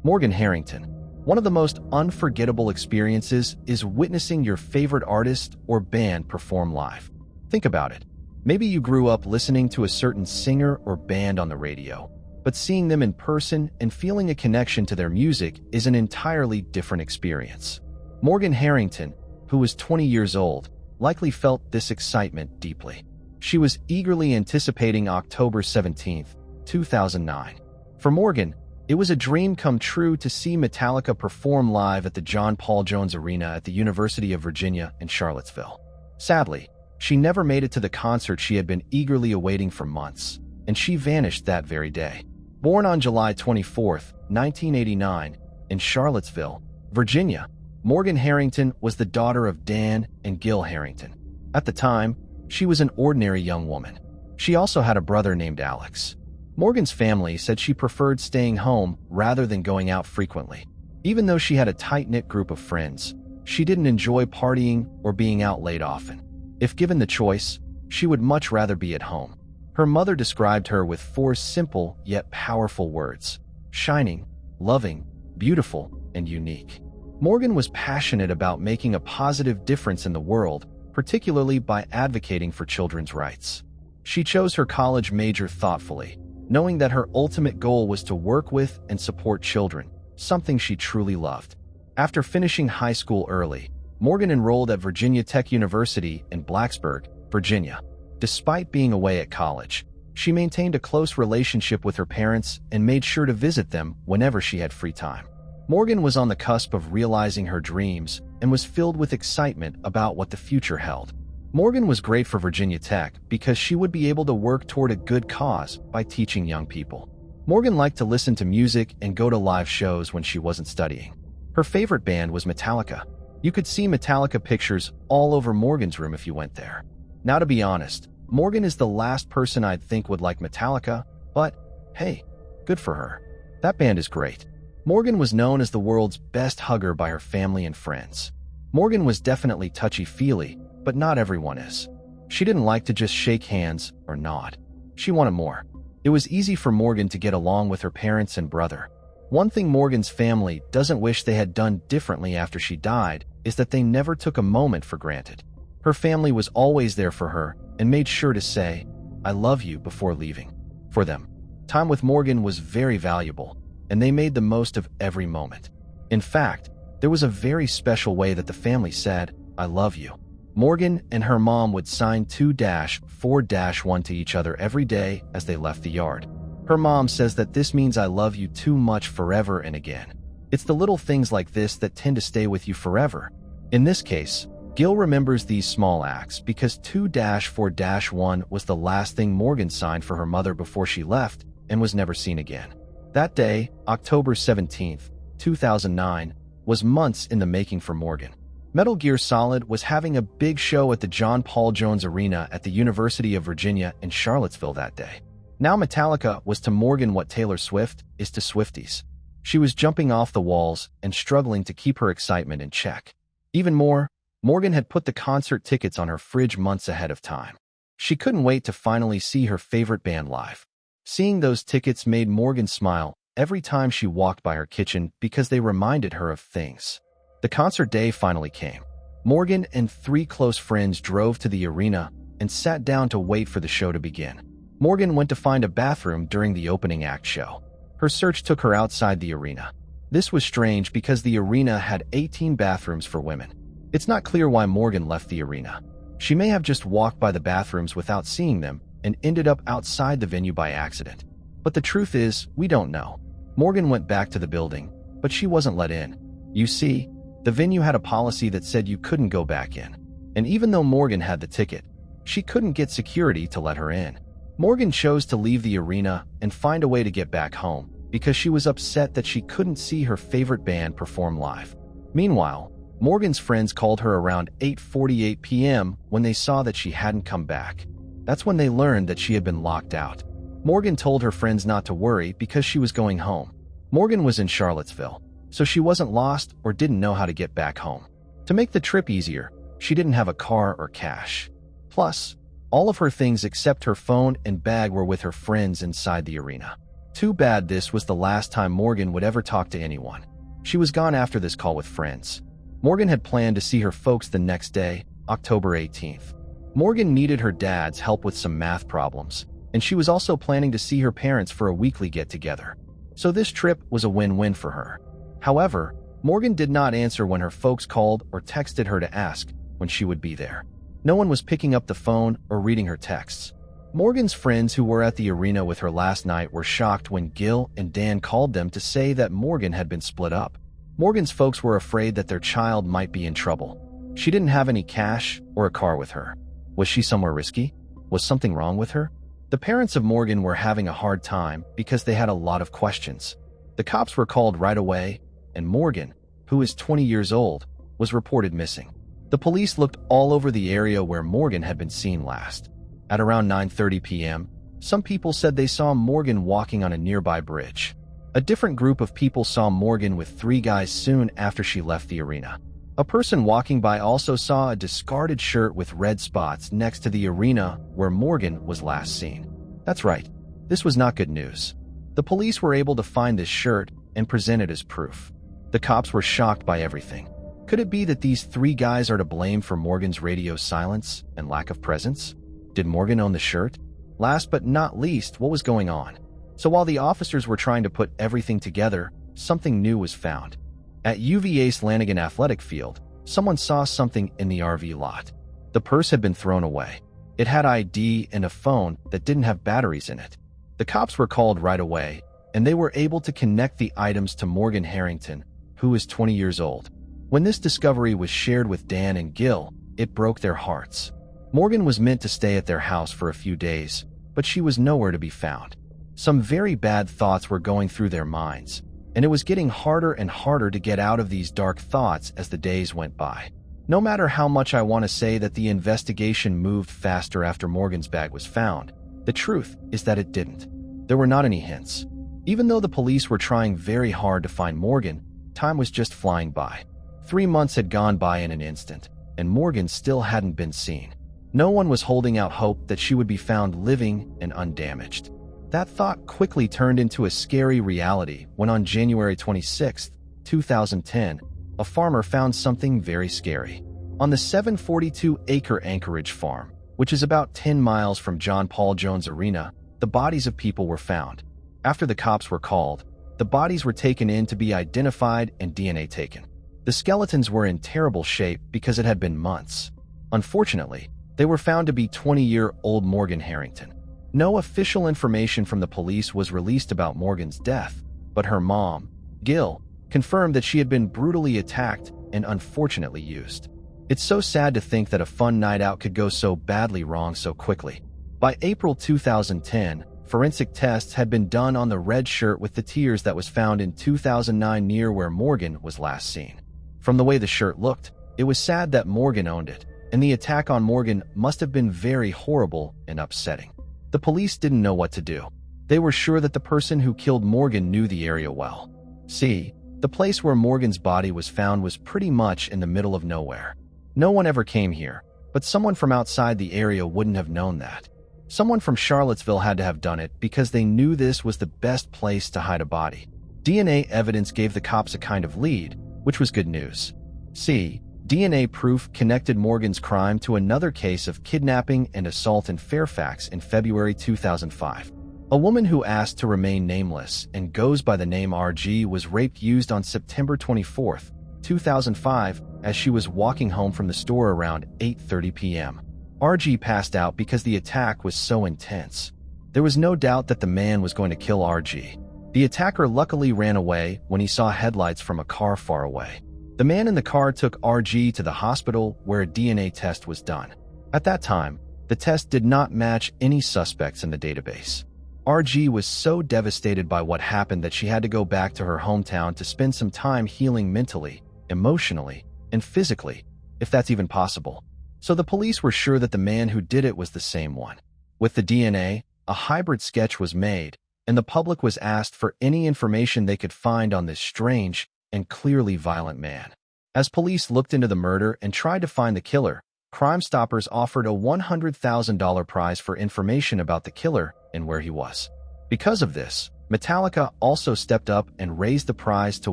Morgan Harrington. One of the most unforgettable experiences is witnessing your favorite artist or band perform live. Think about it. Maybe you grew up listening to a certain singer or band on the radio, but seeing them in person and feeling a connection to their music is an entirely different experience. Morgan Harrington, who was 20 years old, likely felt this excitement deeply. She was eagerly anticipating October 17, 2009. For Morgan, it was a dream come true to see Metallica perform live at the John Paul Jones Arena at the University of Virginia in Charlottesville. Sadly, she never made it to the concert she had been eagerly awaiting for months, and she vanished that very day. Born on July 24, 1989, in Charlottesville, Virginia, Morgan Harrington was the daughter of Dan and Gil Harrington. At the time, she was an ordinary young woman. She also had a brother named Alex. Morgan's family said she preferred staying home rather than going out frequently. Even though she had a tight-knit group of friends, she didn't enjoy partying or being out late often. If given the choice, she would much rather be at home. Her mother described her with 4 simple yet powerful words: shining, loving, beautiful, and unique. Morgan was passionate about making a positive difference in the world, particularly by advocating for children's rights. She chose her college major thoughtfully, knowing that her ultimate goal was to work with and support children, something she truly loved. After finishing high school early, Morgan enrolled at Virginia Tech University in Blacksburg, Virginia. Despite being away at college, she maintained a close relationship with her parents and made sure to visit them whenever she had free time. Morgan was on the cusp of realizing her dreams and was filled with excitement about what the future held. Morgan was great for Virginia Tech because she would be able to work toward a good cause by teaching young people. Morgan liked to listen to music and go to live shows when she wasn't studying. Her favorite band was Metallica. You could see Metallica pictures all over Morgan's room if you went there. Now, to be honest, Morgan is the last person I'd think would like Metallica, but hey, good for her. That band is great. Morgan was known as the world's best hugger by her family and friends. Morgan was definitely touchy-feely, but not everyone is. She didn't like to just shake hands or nod. She wanted more. It was easy for Morgan to get along with her parents and brother. One thing Morgan's family doesn't wish they had done differently after she died is that they never took a moment for granted. Her family was always there for her and made sure to say, "I love you," before leaving. For them, time with Morgan was very valuable, and they made the most of every moment. In fact, There was a very special way that the family said, "I love you." Morgan and her mom would sign 2-4-1 to each other every day as they left the yard. Her mom says that this means "I love you too much forever and again." It's the little things like this that tend to stay with you forever. In this case, Gil remembers these small acts because 2-4-1 was the last thing Morgan signed for her mother before she left and was never seen again. That day, October 17th, 2009, was months in the making for Morgan. Metal Gear Solid was having a big show at the John Paul Jones Arena at the University of Virginia in Charlottesville that day. Now Metallica was to Morgan what Taylor Swift is to Swifties. She was jumping off the walls and struggling to keep her excitement in check. Even more, Morgan had put the concert tickets on her fridge months ahead of time. She couldn't wait to finally see her favorite band live. Seeing those tickets made Morgan smile every time she walked by her kitchen because they reminded her of things. The concert day finally came. Morgan and 3 close friends drove to the arena and sat down to wait for the show to begin. Morgan went to find a bathroom during the opening act show. Her search took her outside the arena. This was strange because the arena had 18 bathrooms for women. It's not clear why Morgan left the arena. She may have just walked by the bathrooms without seeing them and ended up outside the venue by accident. But the truth is, we don't know. Morgan went back to the building, but she wasn't let in. You see, the venue had a policy that said you couldn't go back in. And even though Morgan had the ticket, she couldn't get security to let her in. Morgan chose to leave the arena and find a way to get back home because she was upset that she couldn't see her favorite band perform live. Meanwhile, Morgan's friends called her around 8:48 p.m. when they saw that she hadn't come back. That's when they learned that she had been locked out. Morgan told her friends not to worry because she was going home. Morgan was in Charlottesville, so she wasn't lost or didn't know how to get back home. To make the trip easier, she didn't have a car or cash. Plus, all of her things except her phone and bag were with her friends inside the arena. Too bad this was the last time Morgan would ever talk to anyone. She was gone after this call with friends. Morgan had planned to see her folks the next day, October 18th. Morgan needed her dad's help with some math problems, and she was also planning to see her parents for a weekly get-together. So this trip was a win-win for her. However, Morgan did not answer when her folks called or texted her to ask when she would be there. No one was picking up the phone or reading her texts. Morgan's friends who were at the arena with her last night were shocked when Gil and Dan called them to say that Morgan had been split up. Morgan's folks were afraid that their child might be in trouble. She didn't have any cash or a car with her. Was she somewhere risky? Was something wrong with her? The parents of Morgan were having a hard time because they had a lot of questions. The cops were called right away, and Morgan, who is 20 years old, was reported missing. The police looked all over the area where Morgan had been seen last. At around 9:30 p.m., some people said they saw Morgan walking on a nearby bridge. A different group of people saw Morgan with 3 guys soon after she left the arena. A person walking by also saw a discarded shirt with red spots next to the arena where Morgan was last seen. That's right, this was not good news. The police were able to find this shirt and present it as proof. The cops were shocked by everything. Could it be that these 3 guys are to blame for Morgan's radio silence and lack of presence? Did Morgan own the shirt? Last but not least, what was going on? So while the officers were trying to put everything together, something new was found. At UVA's Lanigan Athletic Field, someone saw something in the RV lot. The purse had been thrown away. It had ID and a phone that didn't have batteries in it. The cops were called right away, and they were able to connect the items to Morgan Harrington, who is 20 years old. When this discovery was shared with Dan and Gil, it broke their hearts. Morgan was meant to stay at their house for a few days, but she was nowhere to be found. Some very bad thoughts were going through their minds, and it was getting harder and harder to get out of these dark thoughts as the days went by. No matter how much I want to say that the investigation moved faster after Morgan's bag was found, the truth is that it didn't. There were not any hints. Even though the police were trying very hard to find Morgan, time was just flying by. 3 months had gone by in an instant, and Morgan still hadn't been seen. No one was holding out hope that she would be found living and undamaged. That thought quickly turned into a scary reality when on January 26, 2010, a farmer found something very scary. On the 742-acre Anchorage farm, which is about 10 miles from John Paul Jones Arena, the bodies of people were found. After the cops were called, the bodies were taken in to be identified and DNA taken. The skeletons were in terrible shape because it had been months. Unfortunately, they were found to be 20-year-old Morgan Harrington. No official information from the police was released about Morgan's death, but her mom, Gil, confirmed that she had been brutally attacked and unfortunately used. It's so sad to think that a fun night out could go so badly wrong so quickly. By April 2010, forensic tests had been done on the red shirt with the tears that was found in 2009 near where Morgan was last seen. From the way the shirt looked, it was sad that Morgan owned it, and the attack on Morgan must have been very horrible and upsetting. The police didn't know what to do. They were sure that the person who killed Morgan knew the area well. See, the place where Morgan's body was found was pretty much in the middle of nowhere. No one ever came here, but someone from outside the area wouldn't have known that. Someone from Charlottesville had to have done it because they knew this was the best place to hide a body. DNA evidence gave the cops a kind of lead, which was good news. See, DNA proof connected Morgan's crime to another case of kidnapping and assault in Fairfax in February 2005. A woman who asked to remain nameless and goes by the name RG was raped used on September 24, 2005, as she was walking home from the store around 8:30 p.m. RG passed out because the attack was so intense. There was no doubt that the man was going to kill RG. The attacker luckily ran away when he saw headlights from a car far away. The man in the car took RG to the hospital where a DNA test was done. At that time, the test did not match any suspects in the database. RG was so devastated by what happened that she had to go back to her hometown to spend some time healing mentally, emotionally, and physically, if that's even possible. So the police were sure that the man who did it was the same one. With the DNA, a hybrid sketch was made, and the public was asked for any information they could find on this strange and clearly violent man. As police looked into the murder and tried to find the killer, Crime Stoppers offered a $100,000 prize for information about the killer and where he was. Because of this, Metallica also stepped up and raised the prize to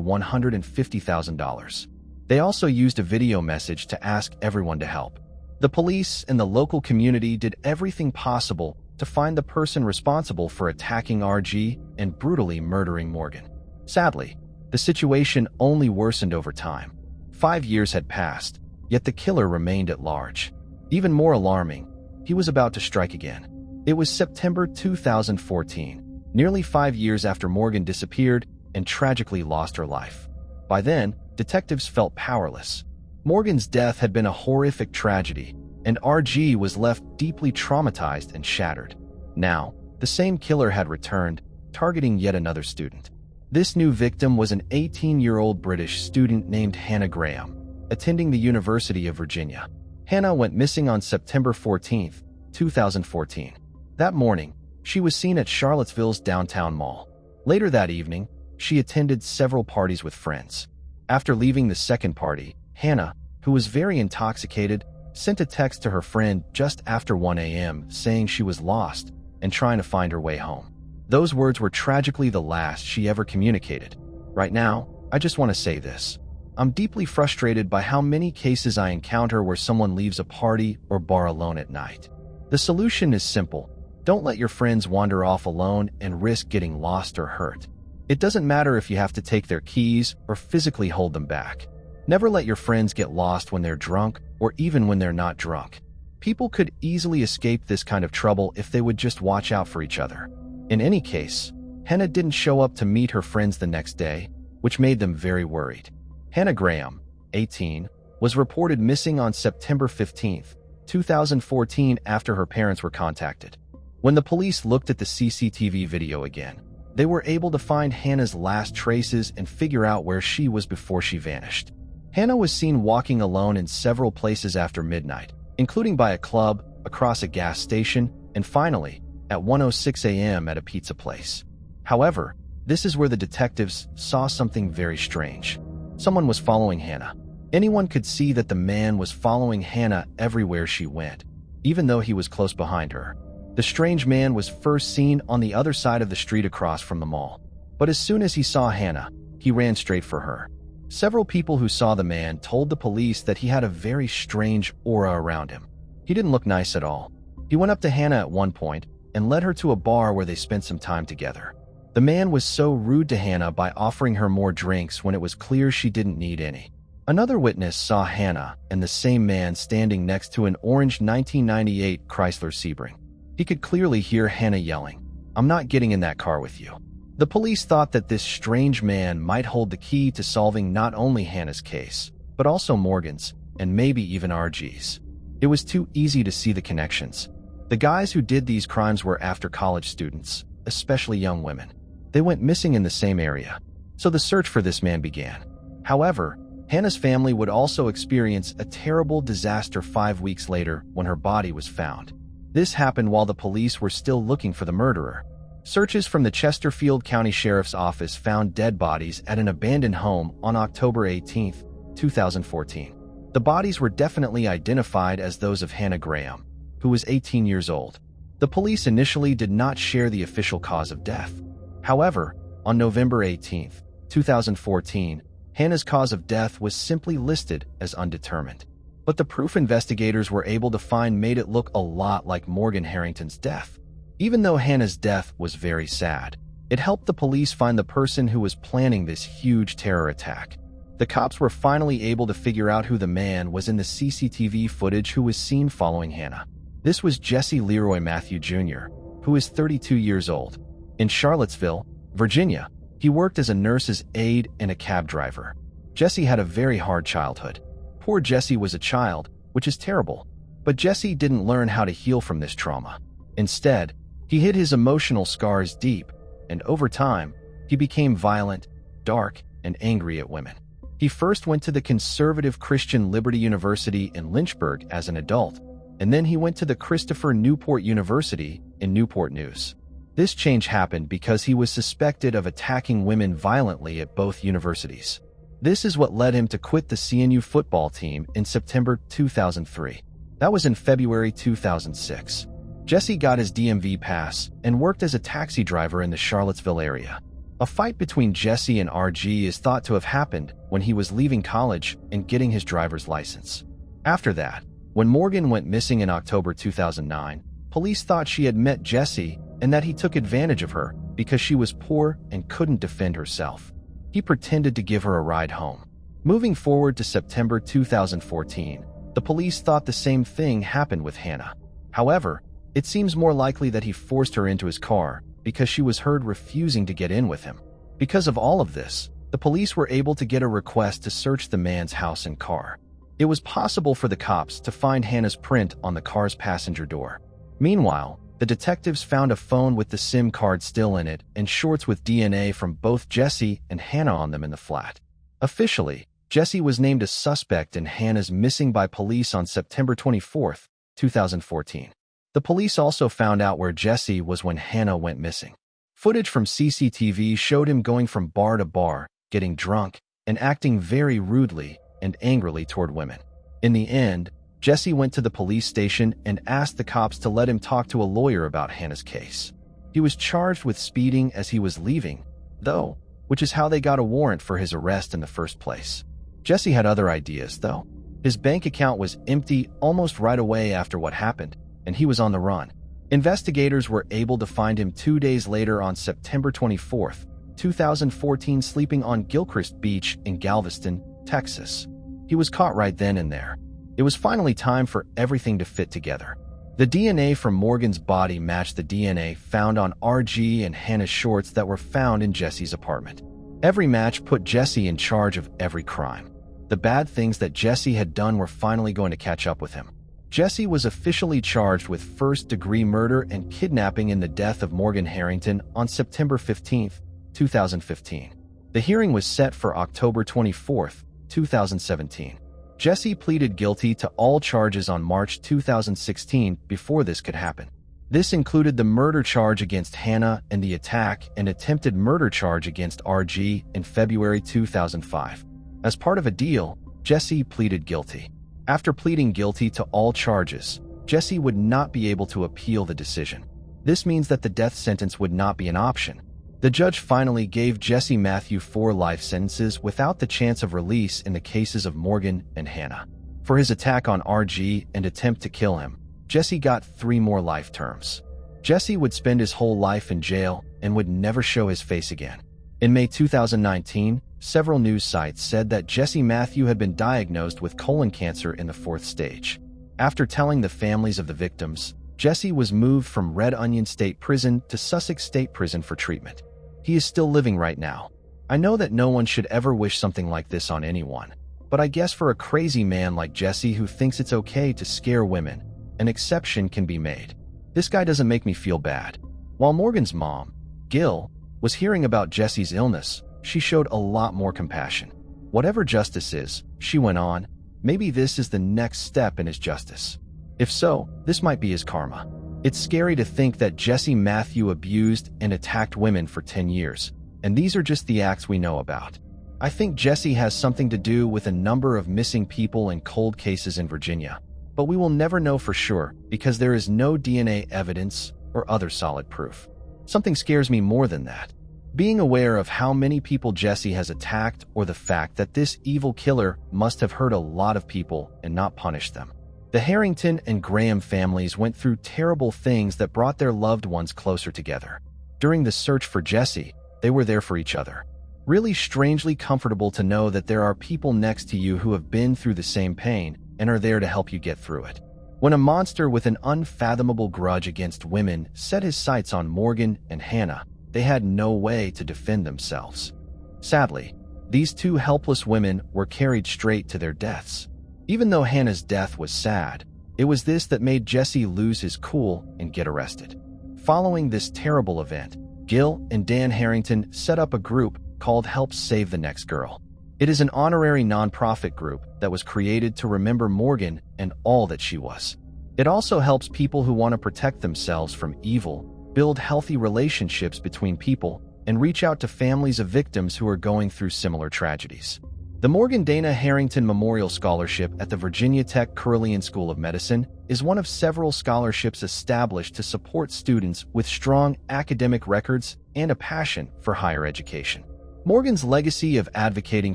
$150,000. They also used a video message to ask everyone to help. The police and the local community did everything possible to find the person responsible for attacking RG and brutally murdering Morgan. Sadly, the situation only worsened over time. 5 years had passed, yet the killer remained at large. Even more alarming, he was about to strike again. It was September 2014, nearly 5 years after Morgan disappeared and tragically lost her life. By then, detectives felt powerless. Morgan's death had been a horrific tragedy, and RG was left deeply traumatized and shattered. Now, the same killer had returned, targeting yet another student. This new victim was an 18-year-old British student named Hannah Graham, attending the University of Virginia. Hannah went missing on September 14, 2014. That morning, she was seen at Charlottesville's downtown mall. Later that evening, she attended several parties with friends. After leaving the second party, Hannah, who was very intoxicated, sent a text to her friend just after 1 a.m. saying she was lost and trying to find her way home. Those words were tragically the last she ever communicated. Right now, I just want to say this. I'm deeply frustrated by how many cases I encounter where someone leaves a party or bar alone at night. The solution is simple. Don't let your friends wander off alone and risk getting lost or hurt. It doesn't matter if you have to take their keys or physically hold them back. Never let your friends get lost when they're drunk or even when they're not drunk. People could easily escape this kind of trouble if they would just watch out for each other. In any case, Hannah didn't show up to meet her friends the next day, which made them very worried. Hannah Graham, 18, was reported missing on September 15, 2014 after her parents were contacted. When the police looked at the CCTV video again, they were able to find Hannah's last traces and figure out where she was before she vanished. Hannah was seen walking alone in several places after midnight, including by a club, across a gas station, and finally, at 1:06 a.m. at a pizza place. However, this is where the detectives saw something very strange. Someone was following Hannah. Anyone could see that the man was following Hannah everywhere she went, even though he was close behind her. The strange man was first seen on the other side of the street across from the mall. But as soon as he saw Hannah, he ran straight for her. Several people who saw the man told the police that he had a very strange aura around him. He didn't look nice at all. He went up to Hannah at one point and led her to a bar where they spent some time together. The man was so rude to Hannah by offering her more drinks when it was clear she didn't need any. Another witness saw Hannah and the same man standing next to an orange 1998 Chrysler Sebring. He could clearly hear Hannah yelling, "I'm not getting in that car with you." The police thought that this strange man might hold the key to solving not only Hannah's case, but also Morgan's, and maybe even RG's. It was too easy to see the connections. The guys who did these crimes were after college students, especially young women. They went missing in the same area, so the search for this man began. However, Hannah's family would also experience a terrible disaster 5 weeks later when her body was found. This happened while the police were still looking for the murderer. Searches from the Chesterfield County Sheriff's Office found dead bodies at an abandoned home on October 18, 2014. The bodies were definitely identified as those of Hannah Graham, who was 18 years old. The police initially did not share the official cause of death. However, on November 18, 2014, Hannah's cause of death was simply listed as undetermined. But the proof investigators were able to find made it look a lot like Morgan Harrington's death. Even though Hannah's death was very sad, it helped the police find the person who was planning this huge terror attack. The cops were finally able to figure out who the man was in the CCTV footage who was seen following Hannah. This was Jesse Leroy Matthew Jr., who is 32 years old. In Charlottesville, Virginia, he worked as a nurse's aide and a cab driver. Jesse had a very hard childhood. Poor Jesse was a child, which is terrible. But Jesse didn't learn how to heal from this trauma. Instead, he hid his emotional scars deep, and over time, he became violent, dark, and angry at women. He first went to the conservative Christian Liberty University in Lynchburg as an adult, and then he went to the Christopher Newport University in Newport News. This change happened because he was suspected of attacking women violently at both universities. This is what led him to quit the CNU football team in September 2003. That was in February 2006. Jesse got his DMV pass and worked as a taxi driver in the Charlottesville area. A fight between Jesse and RG is thought to have happened when he was leaving college and getting his driver's license. After that, when Morgan went missing in October 2009, police thought she had met Jesse and that he took advantage of her because she was poor and couldn't defend herself. He pretended to give her a ride home. Moving forward to September 2014, the police thought the same thing happened with Hannah. However, it seems more likely that he forced her into his car because she was heard refusing to get in with him. Because of all of this, the police were able to get a request to search the man's house and car. It was possible for the cops to find Hannah's print on the car's passenger door. Meanwhile, the detectives found a phone with the SIM card still in it and shorts with DNA from both Jesse and Hannah on them in the flat. Officially, Jesse was named a suspect in Hannah's missing by police on September 24, 2014. The police also found out where Jesse was when Hannah went missing. Footage from CCTV showed him going from bar to bar, getting drunk, and acting very rudely and angrily toward women. In the end, Jesse went to the police station and asked the cops to let him talk to a lawyer about Hannah's case. He was charged with speeding as he was leaving, though, which is how they got a warrant for his arrest in the first place. Jesse had other ideas, though. His bank account was empty almost right away after what happened, and he was on the run. Investigators were able to find him 2 days later on September 24, 2014, sleeping on Gilchrist Beach in Galveston, Texas. He was caught right then and there. It was finally time for everything to fit together. The DNA from Morgan's body matched the DNA found on RG and Hannah's shorts that were found in Jesse's apartment. Every match put Jesse in charge of every crime. The bad things that Jesse had done were finally going to catch up with him. Jesse was officially charged with first-degree murder and kidnapping in the death of Morgan Harrington on September 15, 2015. The hearing was set for October 24, 2017. Jesse pleaded guilty to all charges on March 2016 before this could happen. This included the murder charge against Hannah and the attack and attempted murder charge against RG in February 2005. As part of a deal, Jesse pleaded guilty. After pleading guilty to all charges, Jesse would not be able to appeal the decision. This means that the death sentence would not be an option. The judge finally gave Jesse Matthew 4 life sentences without the chance of release in the cases of Morgan and Hannah. For his attack on RG and attempt to kill him, Jesse got 3 more life terms. Jesse would spend his whole life in jail and would never show his face again. In May 2019, several news sites said that Jesse Matthew had been diagnosed with colon cancer in the 4th stage. After telling the families of the victims, Jesse was moved from Red Onion State Prison to Sussex State Prison for treatment. He is still living right now. I know that no one should ever wish something like this on anyone, but I guess for a crazy man like Jesse who thinks it's okay to scare women, an exception can be made. This guy doesn't make me feel bad. While Morgan's mom, Gil, was hearing about Jesse's illness, she showed a lot more compassion. Whatever justice is, she went on, maybe this is the next step in his justice. If so, this might be his karma. It's scary to think that Jesse Matthew abused and attacked women for 10 years, and these are just the acts we know about. I think Jesse has something to do with a number of missing people and cold cases in Virginia, but we will never know for sure because there is no DNA evidence or other solid proof. Something scares me more than that. Being aware of how many people Jesse has attacked, or the fact that this evil killer must have hurt a lot of people and not punished them. The Harrington and Graham families went through terrible things that brought their loved ones closer together. During the search for Jesse, they were there for each other. Really strangely comfortable to know that there are people next to you who have been through the same pain and are there to help you get through it. When a monster with an unfathomable grudge against women set his sights on Morgan and Hannah, they had no way to defend themselves. Sadly, these two helpless women were carried straight to their deaths. Even though Hannah's death was sad, it was this that made Jesse lose his cool and get arrested. Following this terrible event, Gil and Dan Harrington set up a group called Help Save the Next Girl. It is an honorary nonprofit group that was created to remember Morgan and all that she was. It also helps people who want to protect themselves from evil, build healthy relationships between people, and reach out to families of victims who are going through similar tragedies. The Morgan Dana Harrington Memorial Scholarship at the Virginia Tech Carilion School of Medicine is one of several scholarships established to support students with strong academic records and a passion for higher education. Morgan's legacy of advocating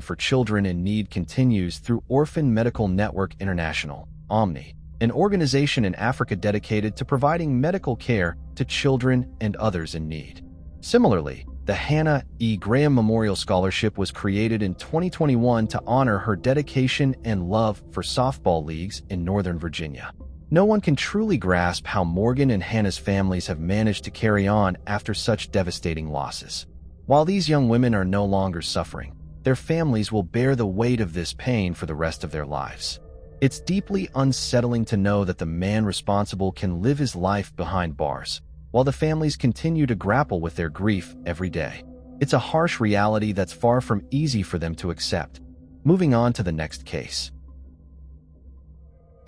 for children in need continues through Orphan Medical Network International, OMNI, an organization in Africa dedicated to providing medical care to children and others in need. Similarly, the Hannah E. Graham Memorial Scholarship was created in 2021 to honor her dedication and love for softball leagues in Northern Virginia. No one can truly grasp how Morgan and Hannah's families have managed to carry on after such devastating losses. While these young women are no longer suffering, their families will bear the weight of this pain for the rest of their lives. It's deeply unsettling to know that the man responsible can live his life behind bars, while the families continue to grapple with their grief every day. It's a harsh reality that's far from easy for them to accept. Moving on to the next case.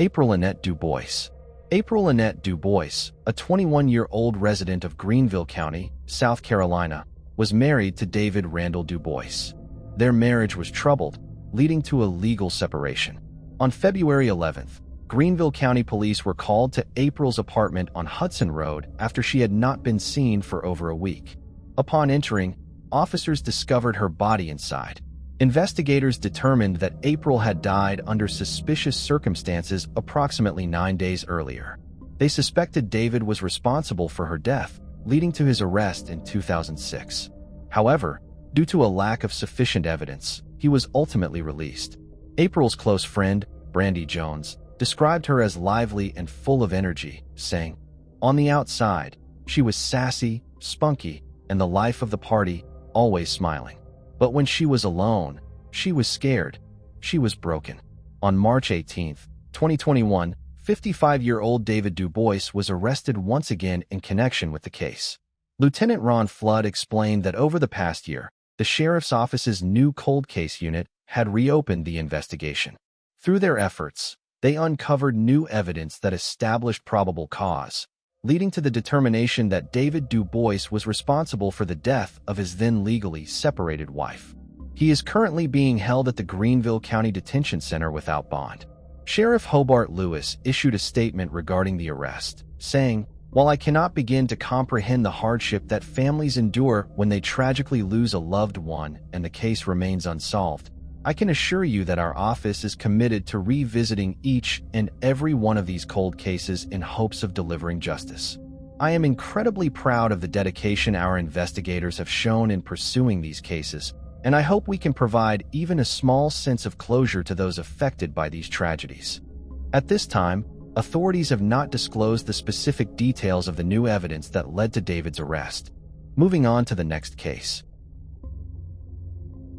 April Annette DuBois. April Annette DuBois, a 21-year-old resident of Greenville County, South Carolina, was married to David Randall DuBois. Their marriage was troubled, leading to a legal separation. On February 11th, Greenville County Police were called to April's apartment on Hudson Road after she had not been seen for over a week. Upon entering, officers discovered her body inside. Investigators determined that April had died under suspicious circumstances approximately 9 days earlier. They suspected David was responsible for her death, leading to his arrest in 2006. However, due to a lack of sufficient evidence, he was ultimately released. April's close friend, Brandy Jones, described her as lively and full of energy, saying, "On the outside, she was sassy, spunky, and the life of the party, always smiling. But when she was alone, she was scared. She was broken." On March 18, 2021, 55-year-old David DuBois was arrested once again in connection with the case. Lieutenant Ron Flood explained that over the past year, the sheriff's office's new cold case unit had reopened the investigation. Through their efforts, they uncovered new evidence that established probable cause, leading to the determination that David DuBois was responsible for the death of his then legally separated wife. He is currently being held at the Greenville County Detention Center without bond. Sheriff Hobart Lewis issued a statement regarding the arrest, saying, "While I cannot begin to comprehend the hardship that families endure when they tragically lose a loved one and the case remains unsolved, I can assure you that our office is committed to revisiting each and every one of these cold cases in hopes of delivering justice. I am incredibly proud of the dedication our investigators have shown in pursuing these cases, and I hope we can provide even a small sense of closure to those affected by these tragedies. At this time, authorities have not disclosed the specific details of the new evidence that led to David's arrest. Moving on to the next case.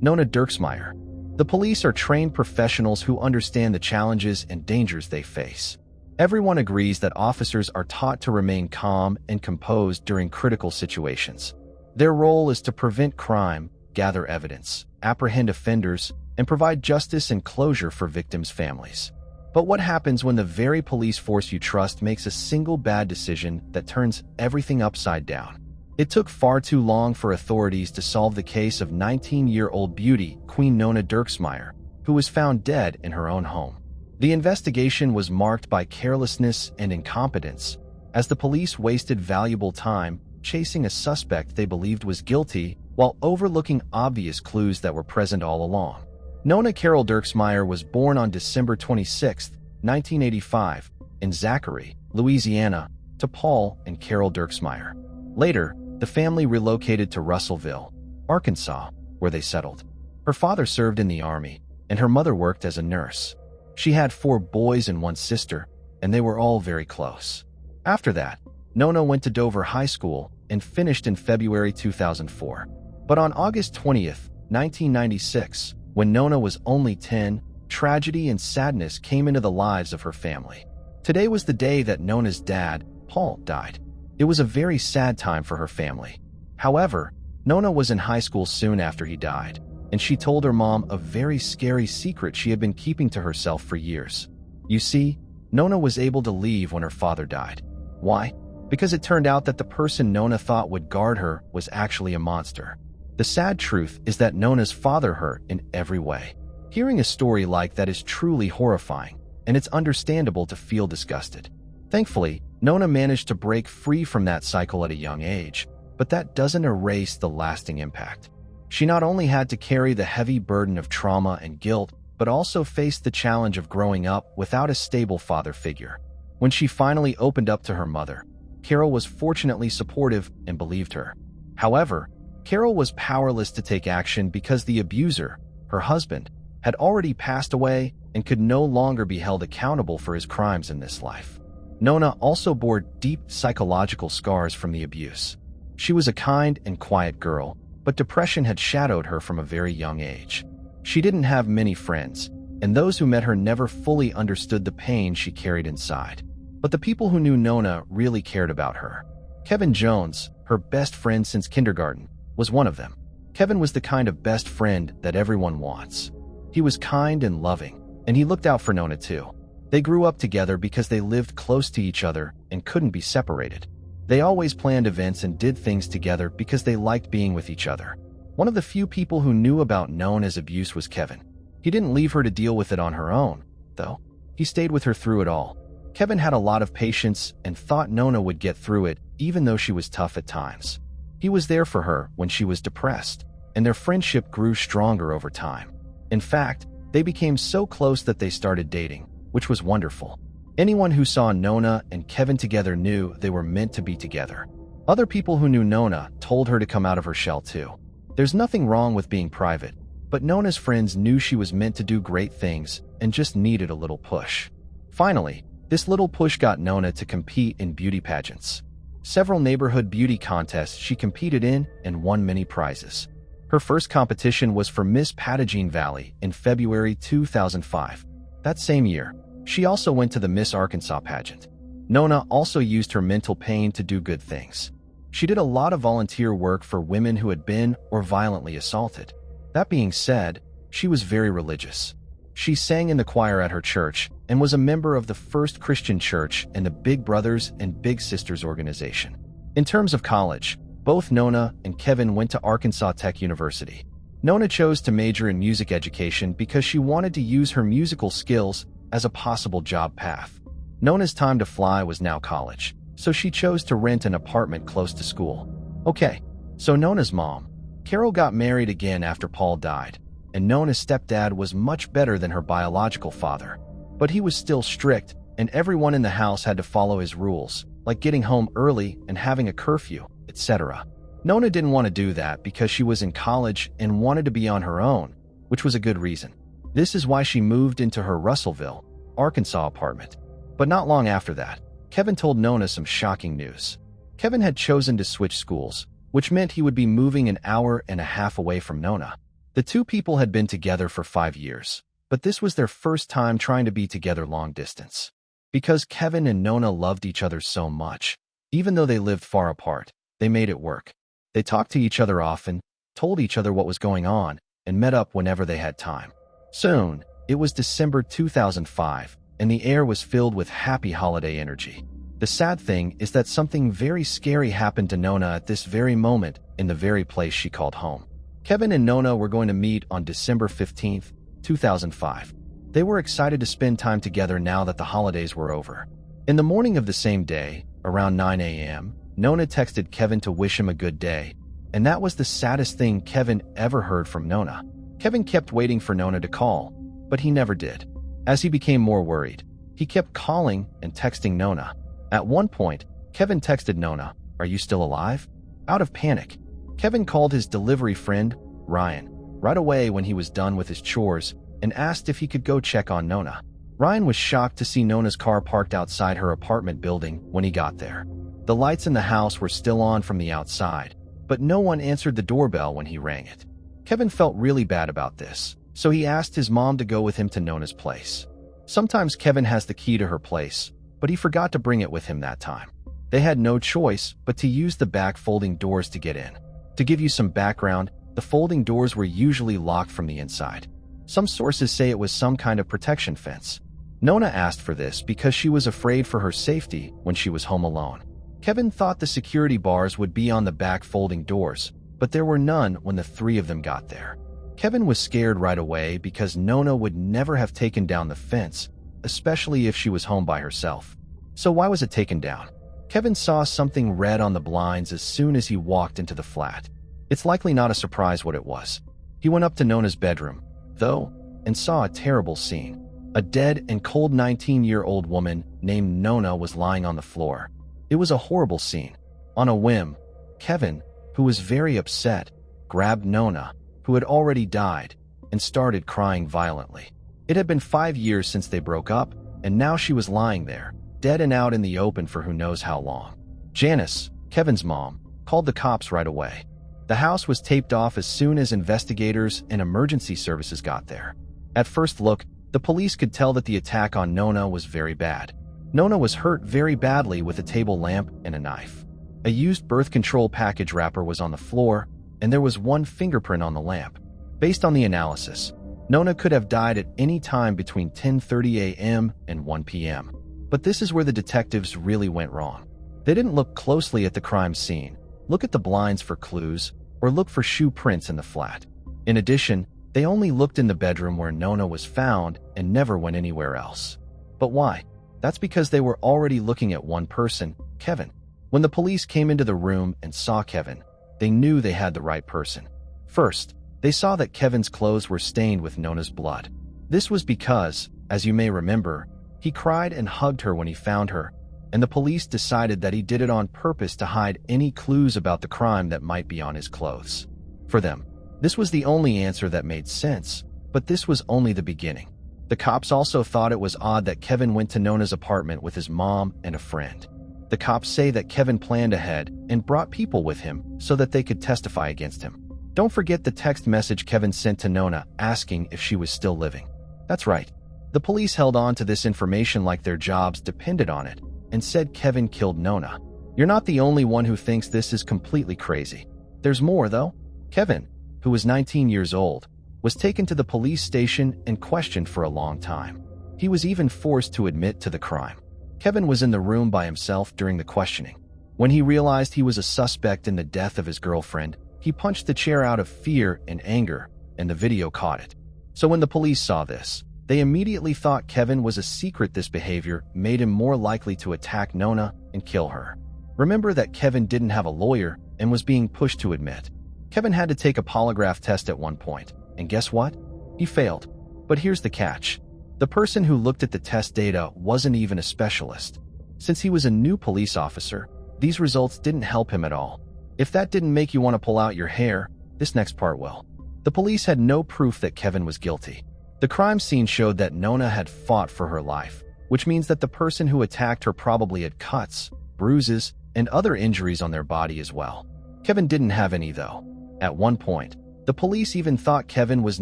Nona Dirksmeyer. The police are trained professionals who understand the challenges and dangers they face. Everyone agrees that officers are taught to remain calm and composed during critical situations. Their role is to prevent crime, gather evidence, apprehend offenders, and provide justice and closure for victims' families. But what happens when the very police force you trust makes a single bad decision that turns everything upside down? It took far too long for authorities to solve the case of 19-year-old beauty Queen Nona Dirksmeyer, who was found dead in her own home. The investigation was marked by carelessness and incompetence, as the police wasted valuable time chasing a suspect they believed was guilty while overlooking obvious clues that were present all along. Nona Carol Dirksmeyer was born on December 26, 1985, in Zachary, Louisiana, to Paul and Carol Dirksmeyer. Later, the family relocated to Russellville, Arkansas, where they settled. Her father served in the Army, and her mother worked as a nurse. She had 4 boys and 1 sister, and they were all very close. After that, Nona went to Dover High School and finished in February 2004. But on August 20th, 1996, when Nona was only 10, tragedy and sadness came into the lives of her family. Today was the day that Nona's dad, Paul, died. It was a very sad time for her family. However, Nona was in high school soon after he died, and she told her mom a very scary secret she had been keeping to herself for years. You see, Nona was able to leave when her father died. Why? Because it turned out that the person Nona thought would guard her was actually a monster. The sad truth is that Nona's father hurt in every way. Hearing a story like that is truly horrifying, and it's understandable to feel disgusted. Thankfully, Nona managed to break free from that cycle at a young age, but that doesn't erase the lasting impact. She not only had to carry the heavy burden of trauma and guilt, but also faced the challenge of growing up without a stable father figure. When she finally opened up to her mother, Carol was fortunately supportive and believed her. However, Carol was powerless to take action because the abuser, her husband, had already passed away and could no longer be held accountable for his crimes in this life. Nona also bore deep psychological scars from the abuse. She was a kind and quiet girl, but depression had shadowed her from a very young age. She didn't have many friends, and those who met her never fully understood the pain she carried inside. But the people who knew Nona really cared about her. Kevin Jones, her best friend since kindergarten, was one of them. Kevin was the kind of best friend that everyone wants. He was kind and loving, and he looked out for Nona too. They grew up together because they lived close to each other and couldn't be separated. They always planned events and did things together because they liked being with each other. One of the few people who knew about Nona's abuse was Kevin. He didn't leave her to deal with it on her own, though. He stayed with her through it all. Kevin had a lot of patience and thought Nona would get through it, even though she was tough at times. He was there for her when she was depressed, and their friendship grew stronger over time. In fact, they became so close that they started dating, which was wonderful. Anyone who saw Nona and Kevin together knew they were meant to be together. Other people who knew Nona told her to come out of her shell too. There's nothing wrong with being private, but Nona's friends knew she was meant to do great things and just needed a little push. Finally, this little push got Nona to compete in beauty pageants. Several neighborhood beauty contests she competed in and won many prizes. Her first competition was for Miss Patagene Valley in February 2005. That same year, she also went to the Miss Arkansas pageant. Nona also used her mental pain to do good things. She did a lot of volunteer work for women who had been or violently assaulted. That being said, she was very religious. She sang in the choir at her church and was a member of the First Christian Church and the Big Brothers and Big Sisters organization. In terms of college, both Nona and Kevin went to Arkansas Tech University. Nona chose to major in music education because she wanted to use her musical skills as a possible job path. Nona's time to fly was now college, so she chose to rent an apartment close to school. Okay, so Nona's mom, Carol, got married again after Paul died, and Nona's stepdad was much better than her biological father. But he was still strict, and everyone in the house had to follow his rules, like getting home early and having a curfew, etc. Nona didn't want to do that because she was in college and wanted to be on her own, which was a good reason. This is why she moved into her Russellville, Arkansas apartment. But not long after that, Kevin told Nona some shocking news. Kevin had chosen to switch schools, which meant he would be moving an hour and a half away from Nona. The two people had been together for 5 years, but this was their first time trying to be together long distance. Because Kevin and Nona loved each other so much, even though they lived far apart, they made it work. They talked to each other often, told each other what was going on, and met up whenever they had time. Soon, it was December 2005, and the air was filled with happy holiday energy. The sad thing is that something very scary happened to Nona at this very moment in the very place she called home. Kevin and Nona were going to meet on December 15th, 2005. They were excited to spend time together now that the holidays were over. In the morning of the same day, around 9 a.m., Nona texted Kevin to wish him a good day, and that was the saddest thing Kevin ever heard from Nona. Kevin kept waiting for Nona to call, but he never did. As he became more worried, he kept calling and texting Nona. At one point, Kevin texted Nona, "Are you still alive?" Out of panic, Kevin called his delivery friend, Ryan, right away when he was done with his chores and asked if he could go check on Nona. Ryan was shocked to see Nona's car parked outside her apartment building when he got there. The lights in the house were still on from the outside, but no one answered the doorbell when he rang it. Kevin felt really bad about this, so he asked his mom to go with him to Nona's place. Sometimes Kevin has the key to her place, but he forgot to bring it with him that time. They had no choice but to use the back folding doors to get in. To give you some background, the folding doors were usually locked from the inside. Some sources say it was some kind of protection fence. Nona asked for this because she was afraid for her safety when she was home alone. Kevin thought the security bars would be on the back folding doors, but there were none when the three of them got there. Kevin was scared right away because Nona would never have taken down the fence, especially if she was home by herself. So why was it taken down? Kevin saw something red on the blinds as soon as he walked into the flat. It's likely not a surprise what it was. He went up to Nona's bedroom, though, and saw a terrible scene. A dead and cold 19-year-old woman named Nona was lying on the floor. It was a horrible scene. On a whim, Kevin, who was very upset, grabbed Nona, who had already died, and started crying violently. It had been 5 years since they broke up, and now she was lying there, dead and out in the open for who knows how long. Janice, Kevin's mom, called the cops right away. The house was taped off as soon as investigators and emergency services got there. At first look, the police could tell that the attack on Nona was very bad. Nona was hurt very badly with a table lamp and a knife. A used birth control package wrapper was on the floor, and there was one fingerprint on the lamp. Based on the analysis, Nona could have died at any time between 10:30 a.m. and 1 p.m. But this is where the detectives really went wrong. They didn't look closely at the crime scene, look at the blinds for clues, or look for shoe prints in the flat. In addition, they only looked in the bedroom where Nona was found and never went anywhere else. But why? That's because they were already looking at one person, Kevin. When the police came into the room and saw Kevin, they knew they had the right person. First, they saw that Kevin's clothes were stained with Nona's blood. This was because, as you may remember, he cried and hugged her when he found her, and the police decided that he did it on purpose to hide any clues about the crime that might be on his clothes. For them, this was the only answer that made sense, but this was only the beginning. The cops also thought it was odd that Kevin went to Nona's apartment with his mom and a friend. The cops say that Kevin planned ahead and brought people with him so that they could testify against him. Don't forget the text message Kevin sent to Nona asking if she was still living. That's right. The police held on to this information like their jobs depended on it and said Kevin killed Nona. You're not the only one who thinks this is completely crazy. There's more, though. Kevin, who was 19 years old, was taken to the police station and questioned for a long time. He was even forced to admit to the crime. Kevin was in the room by himself during the questioning. When he realized he was a suspect in the death of his girlfriend, he punched the chair out of fear and anger, and the video caught it. So when the police saw this, they immediately thought Kevin was a secret. This behavior made him more likely to attack Nona and kill her. Remember that Kevin didn't have a lawyer and was being pushed to admit. Kevin had to take a polygraph test at one point, and guess what? He failed. But here's the catch. The person who looked at the test data wasn't even a specialist. Since he was a new police officer, these results didn't help him at all. If that didn't make you want to pull out your hair, this next part will. The police had no proof that Kevin was guilty. The crime scene showed that Nona had fought for her life, which means that the person who attacked her probably had cuts, bruises, and other injuries on their body as well. Kevin didn't have any though. At one point, the police even thought Kevin was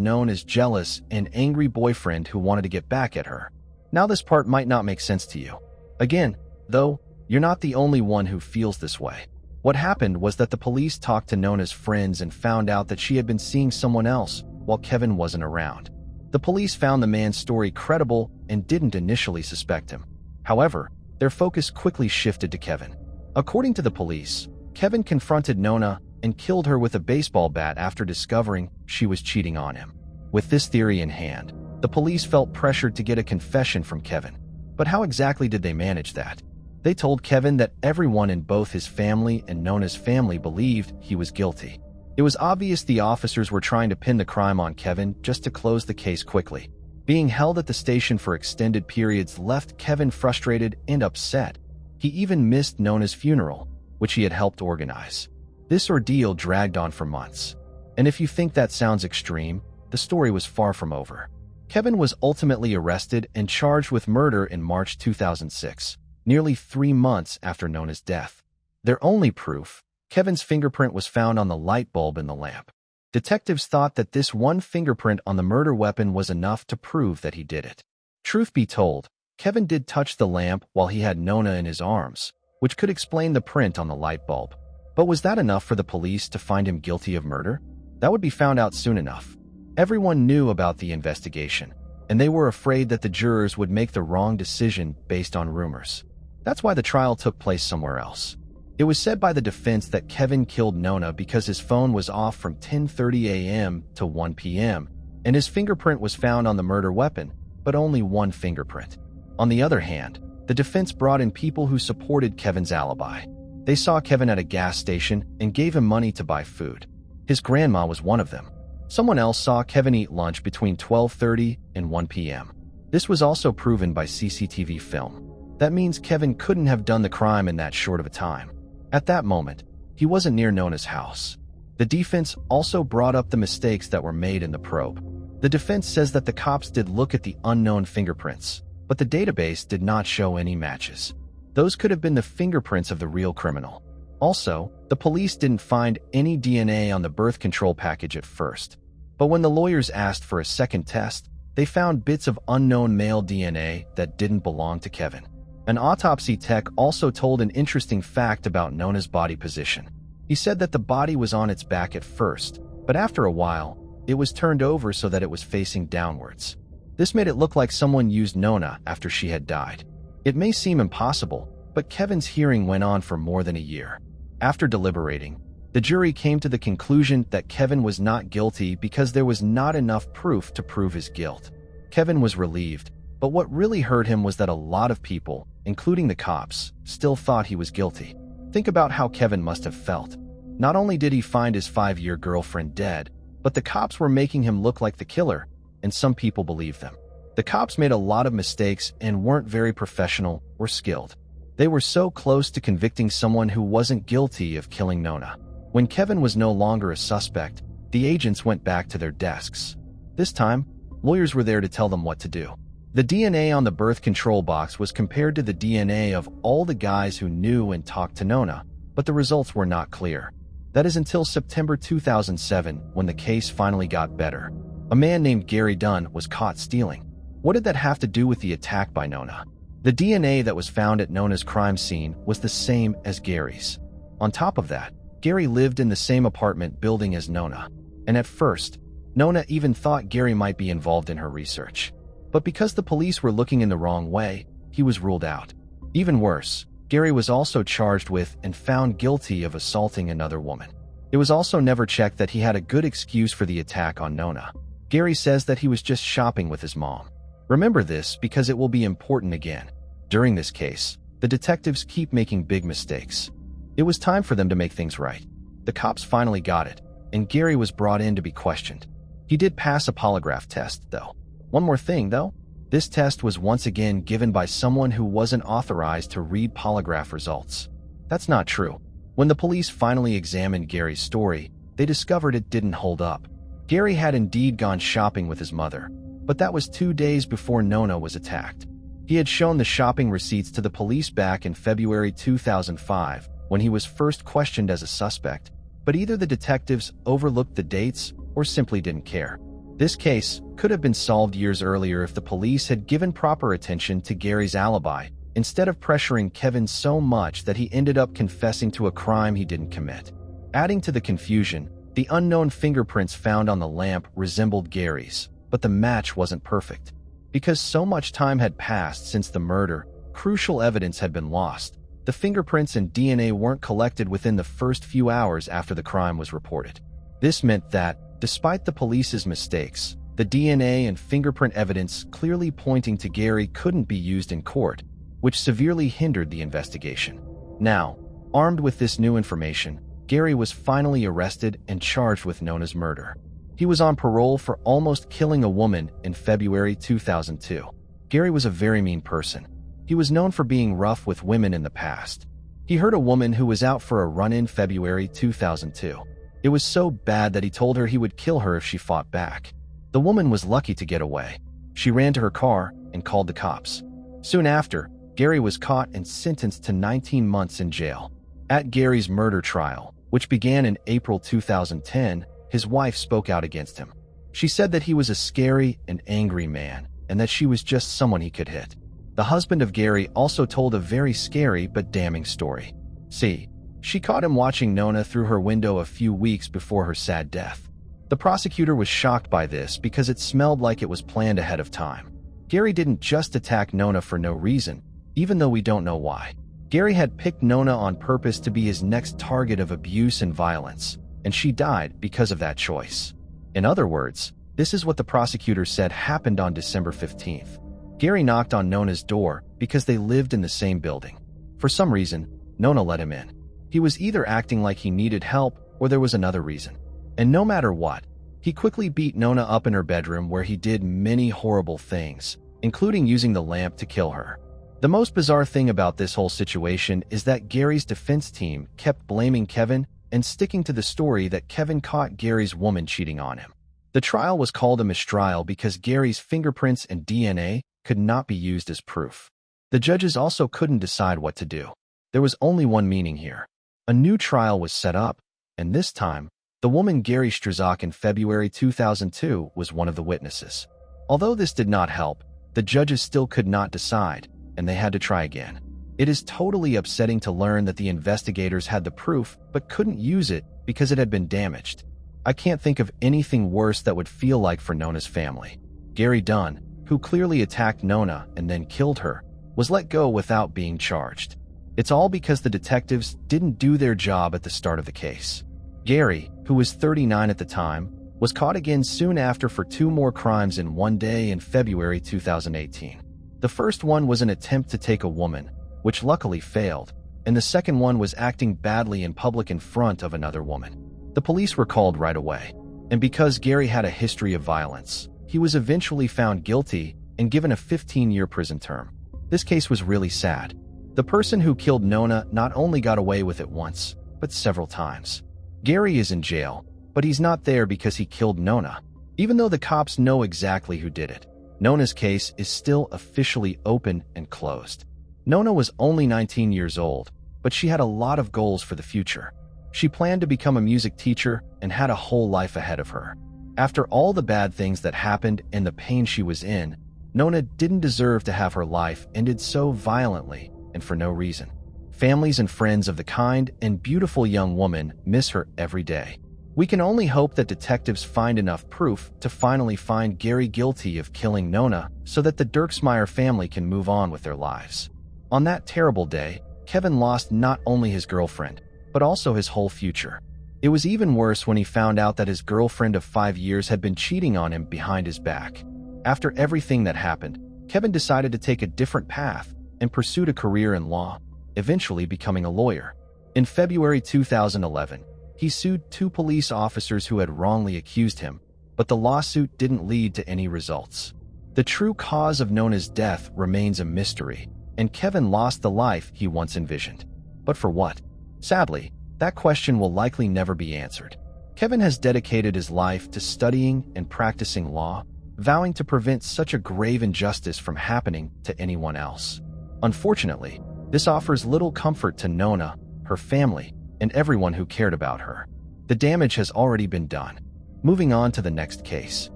known as jealous and angry boyfriend who wanted to get back at her. Now this part might not make sense to you. Again, though, you're not the only one who feels this way. What happened was that the police talked to Nona's friends and found out that she had been seeing someone else while Kevin wasn't around. The police found the man's story credible and didn't initially suspect him. However, their focus quickly shifted to Kevin. According to the police, Kevin confronted Nona and killed her with a baseball bat after discovering she was cheating on him. With this theory in hand, the police felt pressured to get a confession from Kevin. But how exactly did they manage that? They told Kevin that everyone in both his family and Nona's family believed he was guilty. It was obvious the officers were trying to pin the crime on Kevin just to close the case quickly. Being held at the station for extended periods left Kevin frustrated and upset. He even missed Nona's funeral, which he had helped organize. This ordeal dragged on for months. And if you think that sounds extreme, the story was far from over. Kevin was ultimately arrested and charged with murder in March 2006, nearly 3 months after Nona's death. Their only proof, Kevin's fingerprint, was found on the light bulb in the lamp. Detectives thought that this one fingerprint on the murder weapon was enough to prove that he did it. Truth be told, Kevin did touch the lamp while he had Nona in his arms, which could explain the print on the light bulb. But was that enough for the police to find him guilty of murder? That would be found out soon enough. Everyone knew about the investigation, and they were afraid that the jurors would make the wrong decision based on rumors. That's why the trial took place somewhere else. It was said by the defense that Kevin killed Nona because his phone was off from 10:30 a.m. to 1 p.m., and his fingerprint was found on the murder weapon, but only one fingerprint. On the other hand, the defense brought in people who supported Kevin's alibi. They saw Kevin at a gas station and gave him money to buy food. His grandma was one of them. Someone else saw Kevin eat lunch between 12:30 and 1 p.m. This was also proven by CCTV film. That means Kevin couldn't have done the crime in that short of a time. At that moment, he wasn't near Nona's house. The defense also brought up the mistakes that were made in the probe. The defense says that the cops did look at the unknown fingerprints, but the database did not show any matches. Those could have been the fingerprints of the real criminal. Also, the police didn't find any DNA on the birth control package at first. But when the lawyers asked for a second test, they found bits of unknown male DNA that didn't belong to Kevin. An autopsy tech also told an interesting fact about Nona's body position. He said that the body was on its back at first, but after a while, it was turned over so that it was facing downwards. This made it look like someone used Nona after she had died. It may seem impossible, but Kevin's hearing went on for more than a year. After deliberating, the jury came to the conclusion that Kevin was not guilty because there was not enough proof to prove his guilt. Kevin was relieved, but what really hurt him was that a lot of people, including the cops, still thought he was guilty. Think about how Kevin must have felt. Not only did he find his 5-year girlfriend dead, but the cops were making him look like the killer, and some people believed them. The cops made a lot of mistakes and weren't very professional or skilled. They were so close to convicting someone who wasn't guilty of killing Nona. When Kevin was no longer a suspect, the agents went back to their desks. This time, lawyers were there to tell them what to do. The DNA on the birth control box was compared to the DNA of all the guys who knew and talked to Nona, but the results were not clear. That is until September 2007, when the case finally got better. A man named Gary Dunn was caught stealing. What did that have to do with the attack by Nona? The DNA that was found at Nona's crime scene was the same as Gary's. On top of that, Gary lived in the same apartment building as Nona, and at first, Nona even thought Gary might be involved in her research. But because the police were looking in the wrong way, he was ruled out. Even worse, Gary was also charged with and found guilty of assaulting another woman. It was also never checked that he had a good excuse for the attack on Nona. Gary says that he was just shopping with his mom. Remember this because it will be important again. During this case, the detectives keep making big mistakes. It was time for them to make things right. The cops finally got it, and Gary was brought in to be questioned. He did pass a polygraph test, though. One more thing, though. This test was once again given by someone who wasn't authorized to read polygraph results. That's not true. When the police finally examined Gary's story, they discovered it didn't hold up. Gary had indeed gone shopping with his mother, but that was 2 days before Nona was attacked. He had shown the shopping receipts to the police back in February 2005, when he was first questioned as a suspect, but either the detectives overlooked the dates or simply didn't care. This case could have been solved years earlier if the police had given proper attention to Gary's alibi, instead of pressuring Kevin so much that he ended up confessing to a crime he didn't commit. Adding to the confusion, the unknown fingerprints found on the lamp resembled Gary's, but the match wasn't perfect. Because so much time had passed since the murder, crucial evidence had been lost. The fingerprints and DNA weren't collected within the first few hours after the crime was reported. This meant that, despite the police's mistakes, the DNA and fingerprint evidence clearly pointing to Gary couldn't be used in court, which severely hindered the investigation. Now, armed with this new information, Gary was finally arrested and charged with Nona's murder. He was on parole for almost killing a woman in February 2002. Gary was a very mean person. He was known for being rough with women in the past. He hurt a woman who was out for a run in February 2002. It was so bad that he told her he would kill her if she fought back. The woman was lucky to get away. She ran to her car and called the cops. Soon after, Gary was caught and sentenced to 19 months in jail. At Gary's murder trial, which began in April 2010, his wife spoke out against him. She said that he was a scary and angry man, and that she was just someone he could hit. The husband of Gary also told a very scary but damning story. See, she caught him watching Nona through her window a few weeks before her sad death. The prosecutor was shocked by this because it smelled like it was planned ahead of time. Gary didn't just attack Nona for no reason, even though we don't know why. Gary had picked Nona on purpose to be his next target of abuse and violence, and she died because of that choice. In other words, this is what the prosecutor said happened on December 15th. Gary knocked on Nona's door because they lived in the same building. For some reason, Nona let him in. He was either acting like he needed help or there was another reason. And no matter what, he quickly beat Nona up in her bedroom where he did many horrible things, including using the lamp to kill her. The most bizarre thing about this whole situation is that Gary's defense team kept blaming Kevin and sticking to the story that Kevin caught Gary's woman cheating on him. The trial was called a mistrial because Gary's fingerprints and DNA could not be used as proof. The judges also couldn't decide what to do. There was only one meaning here. A new trial was set up, and this time, the woman Gary Struzak in February 2002 was one of the witnesses. Although this did not help, the judges still could not decide, and they had to try again. It is totally upsetting to learn that the investigators had the proof but couldn't use it because it had been damaged. I can't think of anything worse that would feel like for Nona's family. Gary Dunn, who clearly attacked Nona and then killed her, was let go without being charged. It's all because the detectives didn't do their job at the start of the case. Gary, who was 39 at the time, was caught again soon after for 2 more crimes in one day in February 2018. The first one was an attempt to take a woman, which luckily failed, and the second one was acting badly in public in front of another woman. The police were called right away, and because Gary had a history of violence, he was eventually found guilty and given a 15-year prison term. This case was really sad. The person who killed Nona not only got away with it once, but several times. Gary is in jail, but he's not there because he killed Nona. Even though the cops know exactly who did it, Nona's case is still officially open and closed. Nona was only 19 years old, but she had a lot of goals for the future. She planned to become a music teacher and had a whole life ahead of her. After all the bad things that happened and the pain she was in, Nona didn't deserve to have her life ended so violently and for no reason. Families and friends of the kind and beautiful young woman miss her every day. We can only hope that detectives find enough proof to finally find Gary guilty of killing Nona so that the Dirksmeyer family can move on with their lives. On that terrible day, Kevin lost not only his girlfriend, but also his whole future. It was even worse when he found out that his girlfriend of 5 years had been cheating on him behind his back. After everything that happened, Kevin decided to take a different path and pursued a career in law, eventually becoming a lawyer. In February 2011, he sued 2 police officers who had wrongly accused him, but the lawsuit didn't lead to any results. The true cause of Nona's death remains a mystery, and Kevin lost the life he once envisioned. But for what? Sadly, That question will likely never be answered. Kevin has dedicated his life to studying and practicing law, vowing to prevent such a grave injustice from happening to anyone else. Unfortunately, this offers little comfort to Nona, her family, and everyone who cared about her. The damage has already been done. Moving on to the next case.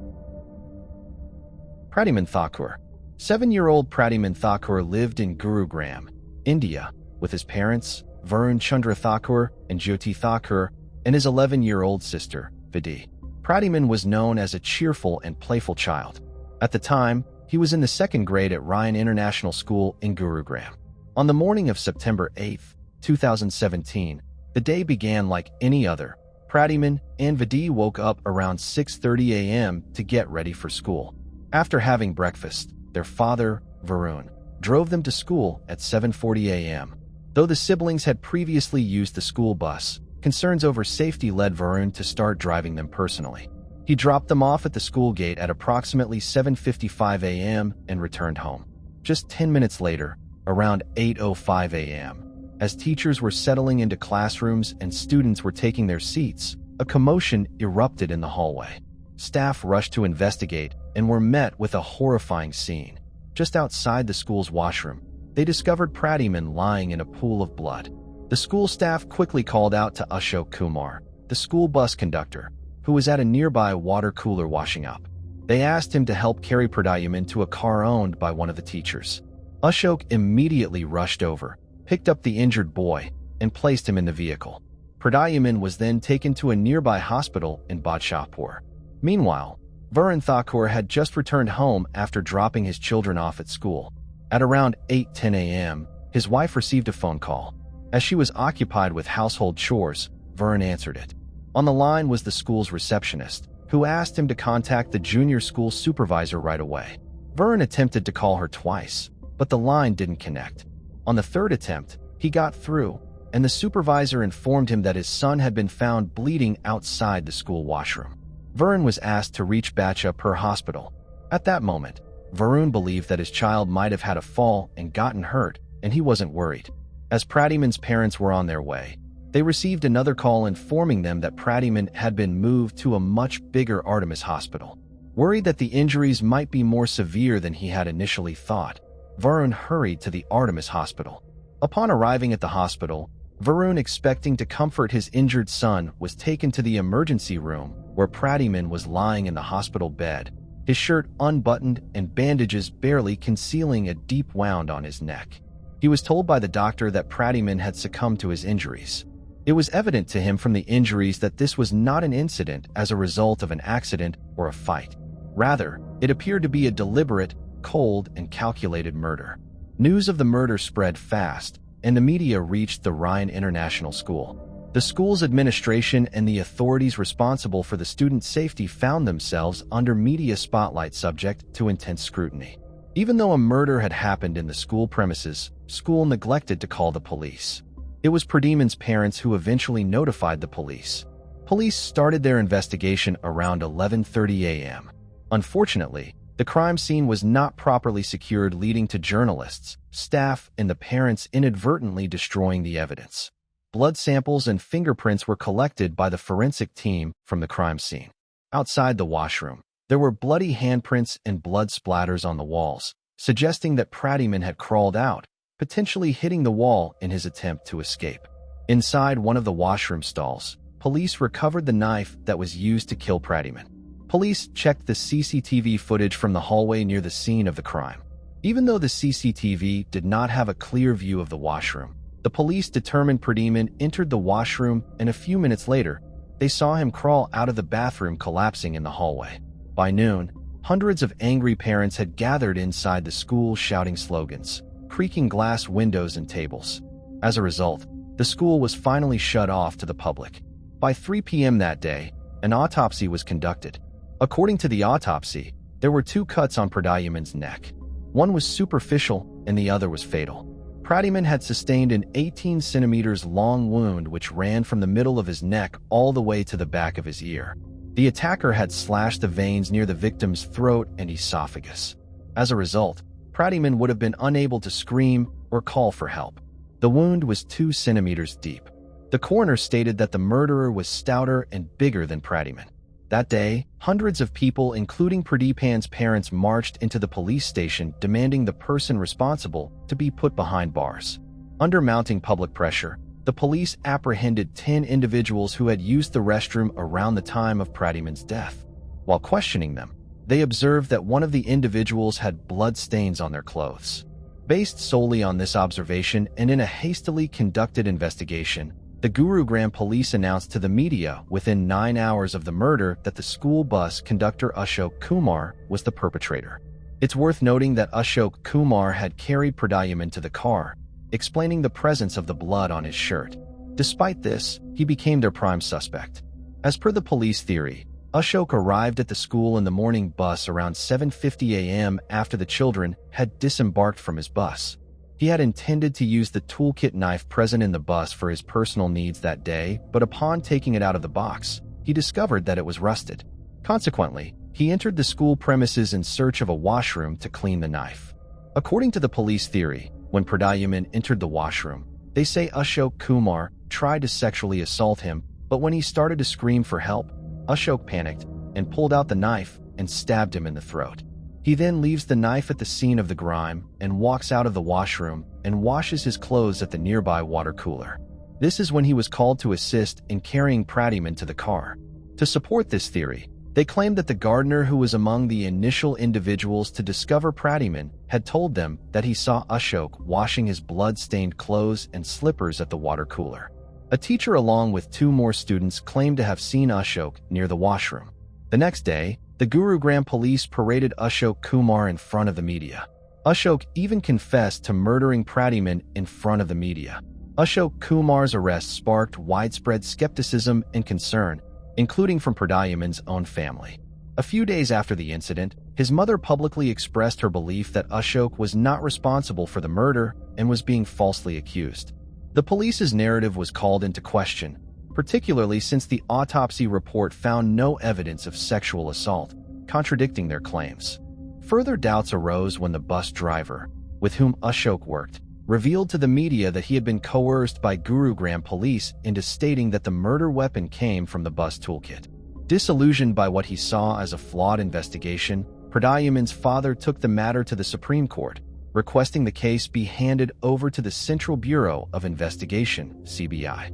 Pradyuman Thakur. 7-year-old Pradyuman Thakur lived in Gurugram, India, with his parents, Varun Chandra Thakur and Jyoti Thakur, and his 11-year-old sister, Vidhi. Pradyuman was known as a cheerful and playful child. At the time, he was in the 2nd grade at Ryan International School in Gurugram. On the morning of September 8, 2017, the day began like any other. Pradyuman and Vidhi woke up around 6:30 a.m. to get ready for school. After having breakfast, their father, Varun, drove them to school at 7:40 a.m. Though the siblings had previously used the school bus, concerns over safety led Varun to start driving them personally. He dropped them off at the school gate at approximately 7:55 a.m. and returned home. Just 10 minutes later, around 8:05 a.m., as teachers were settling into classrooms and students were taking their seats, a commotion erupted in the hallway. Staff rushed to investigate and were met with a horrifying scene. Just outside the school's washroom, they discovered Pradyuman lying in a pool of blood. The school staff quickly called out to Ashok Kumar, the school bus conductor, who was at a nearby water cooler washing up. They asked him to help carry Pradyuman to a car owned by one of the teachers. Ashok immediately rushed over, picked up the injured boy, and placed him in the vehicle. Pradyuman was then taken to a nearby hospital in Badshahpur. Meanwhile, Varun Thakur had just returned home after dropping his children off at school. At around 8:10 a.m., his wife received a phone call. As she was occupied with household chores, Varun answered it. On the line was the school's receptionist, who asked him to contact the junior school supervisor right away. Varun attempted to call her twice, but the line didn't connect. On the 3rd attempt, he got through, and the supervisor informed him that his son had been found bleeding outside the school washroom. Varun was asked to reach Badshahpur Hospital. At that moment, Varun believed that his child might have had a fall and gotten hurt, and he wasn't worried. As Pradyuman's parents were on their way, they received another call informing them that Pradyuman had been moved to a much bigger Artemis hospital. Worried that the injuries might be more severe than he had initially thought, Varun hurried to the Artemis hospital. Upon arriving at the hospital, Varun, expecting to comfort his injured son, was taken to the emergency room where Pradyuman was lying in the hospital bed, his shirt unbuttoned and bandages barely concealing a deep wound on his neck. He was told by the doctor that Pradyuman had succumbed to his injuries. It was evident to him from the injuries that this was not an incident as a result of an accident or a fight. Rather, it appeared to be a deliberate, cold, and calculated murder. News of the murder spread fast, and the media reached the Ryan International School. The school's administration and the authorities responsible for the student safety found themselves under media spotlight, subject to intense scrutiny. Even though a murder had happened in the school premises, school neglected to call the police. It was Pradyuman's parents who eventually notified the police. Police started their investigation around 11:30 a.m. Unfortunately, the crime scene was not properly secured, leading to journalists, staff, and the parents inadvertently destroying the evidence. Blood samples and fingerprints were collected by the forensic team from the crime scene. Outside the washroom, there were bloody handprints and blood splatters on the walls, suggesting that Pradyuman had crawled out, potentially hitting the wall in his attempt to escape. Inside one of the washroom stalls, police recovered the knife that was used to kill Pradyuman. Police checked the CCTV footage from the hallway near the scene of the crime. Even though the CCTV did not have a clear view of the washroom, the police determined Pradyuman entered the washroom, and a few minutes later, they saw him crawl out of the bathroom, collapsing in the hallway. By noon, hundreds of angry parents had gathered inside the school, shouting slogans, creaking glass windows and tables. As a result, the school was finally shut off to the public. By 3 p.m. that day, an autopsy was conducted. According to the autopsy, there were 2 cuts on Pradyuman's neck. One was superficial and the other was fatal. Pradyuman had sustained an 18 centimeters long wound which ran from the middle of his neck all the way to the back of his ear. The attacker had slashed the veins near the victim's throat and esophagus. As a result, Pradyuman would have been unable to scream or call for help. The wound was 2 centimeters deep. The coroner stated that the murderer was stouter and bigger than Pradyumin. That day, hundreds of people, including Pradeepan's parents, marched into the police station demanding the person responsible to be put behind bars. Under mounting public pressure, the police apprehended 10 individuals who had used the restroom around the time of Pradyumin's death. While questioning them, they observed that one of the individuals had blood stains on their clothes. Based solely on this observation and in a hastily conducted investigation, the Gurugram police announced to the media within 9 hours of the murder that the school bus conductor Ashok Kumar was the perpetrator. It's worth noting that Ashok Kumar had carried Pradyumin to the car, explaining the presence of the blood on his shirt. Despite this, he became their prime suspect. As per the police theory, Ashok arrived at the school in the morning bus around 7:50 a.m. after the children had disembarked from his bus. He had intended to use the toolkit knife present in the bus for his personal needs that day, but upon taking it out of the box, he discovered that it was rusted. Consequently, he entered the school premises in search of a washroom to clean the knife. According to the police theory, when Pradyumin entered the washroom, they say Ashok Kumar tried to sexually assault him, but when he started to scream for help, Ashok panicked and pulled out the knife and stabbed him in the throat. He then leaves the knife at the scene of the crime and walks out of the washroom and washes his clothes at the nearby water cooler. This is when he was called to assist in carrying Pradyumin to the car. To support this theory, they claimed that the gardener who was among the initial individuals to discover Pradyumin had told them that he saw Ashok washing his blood-stained clothes and slippers at the water cooler. A teacher along with 2 more students claimed to have seen Ashok near the washroom. The next day, the Gurugram police paraded Ashok Kumar in front of the media. Ashok even confessed to murdering Pradyumin in front of the media. Ashok Kumar's arrest sparked widespread skepticism and concern, including from Pradyumin's own family. A few days after the incident, his mother publicly expressed her belief that Ashok was not responsible for the murder and was being falsely accused. The police's narrative was called into question, particularly since the autopsy report found no evidence of sexual assault, contradicting their claims. Further doubts arose when the bus driver, with whom Ashok worked, revealed to the media that he had been coerced by Gurugram police into stating that the murder weapon came from the bus toolkit. Disillusioned by what he saw as a flawed investigation, Pradyumin's father took the matter to the Supreme Court, requesting the case be handed over to the Central Bureau of Investigation, CBI.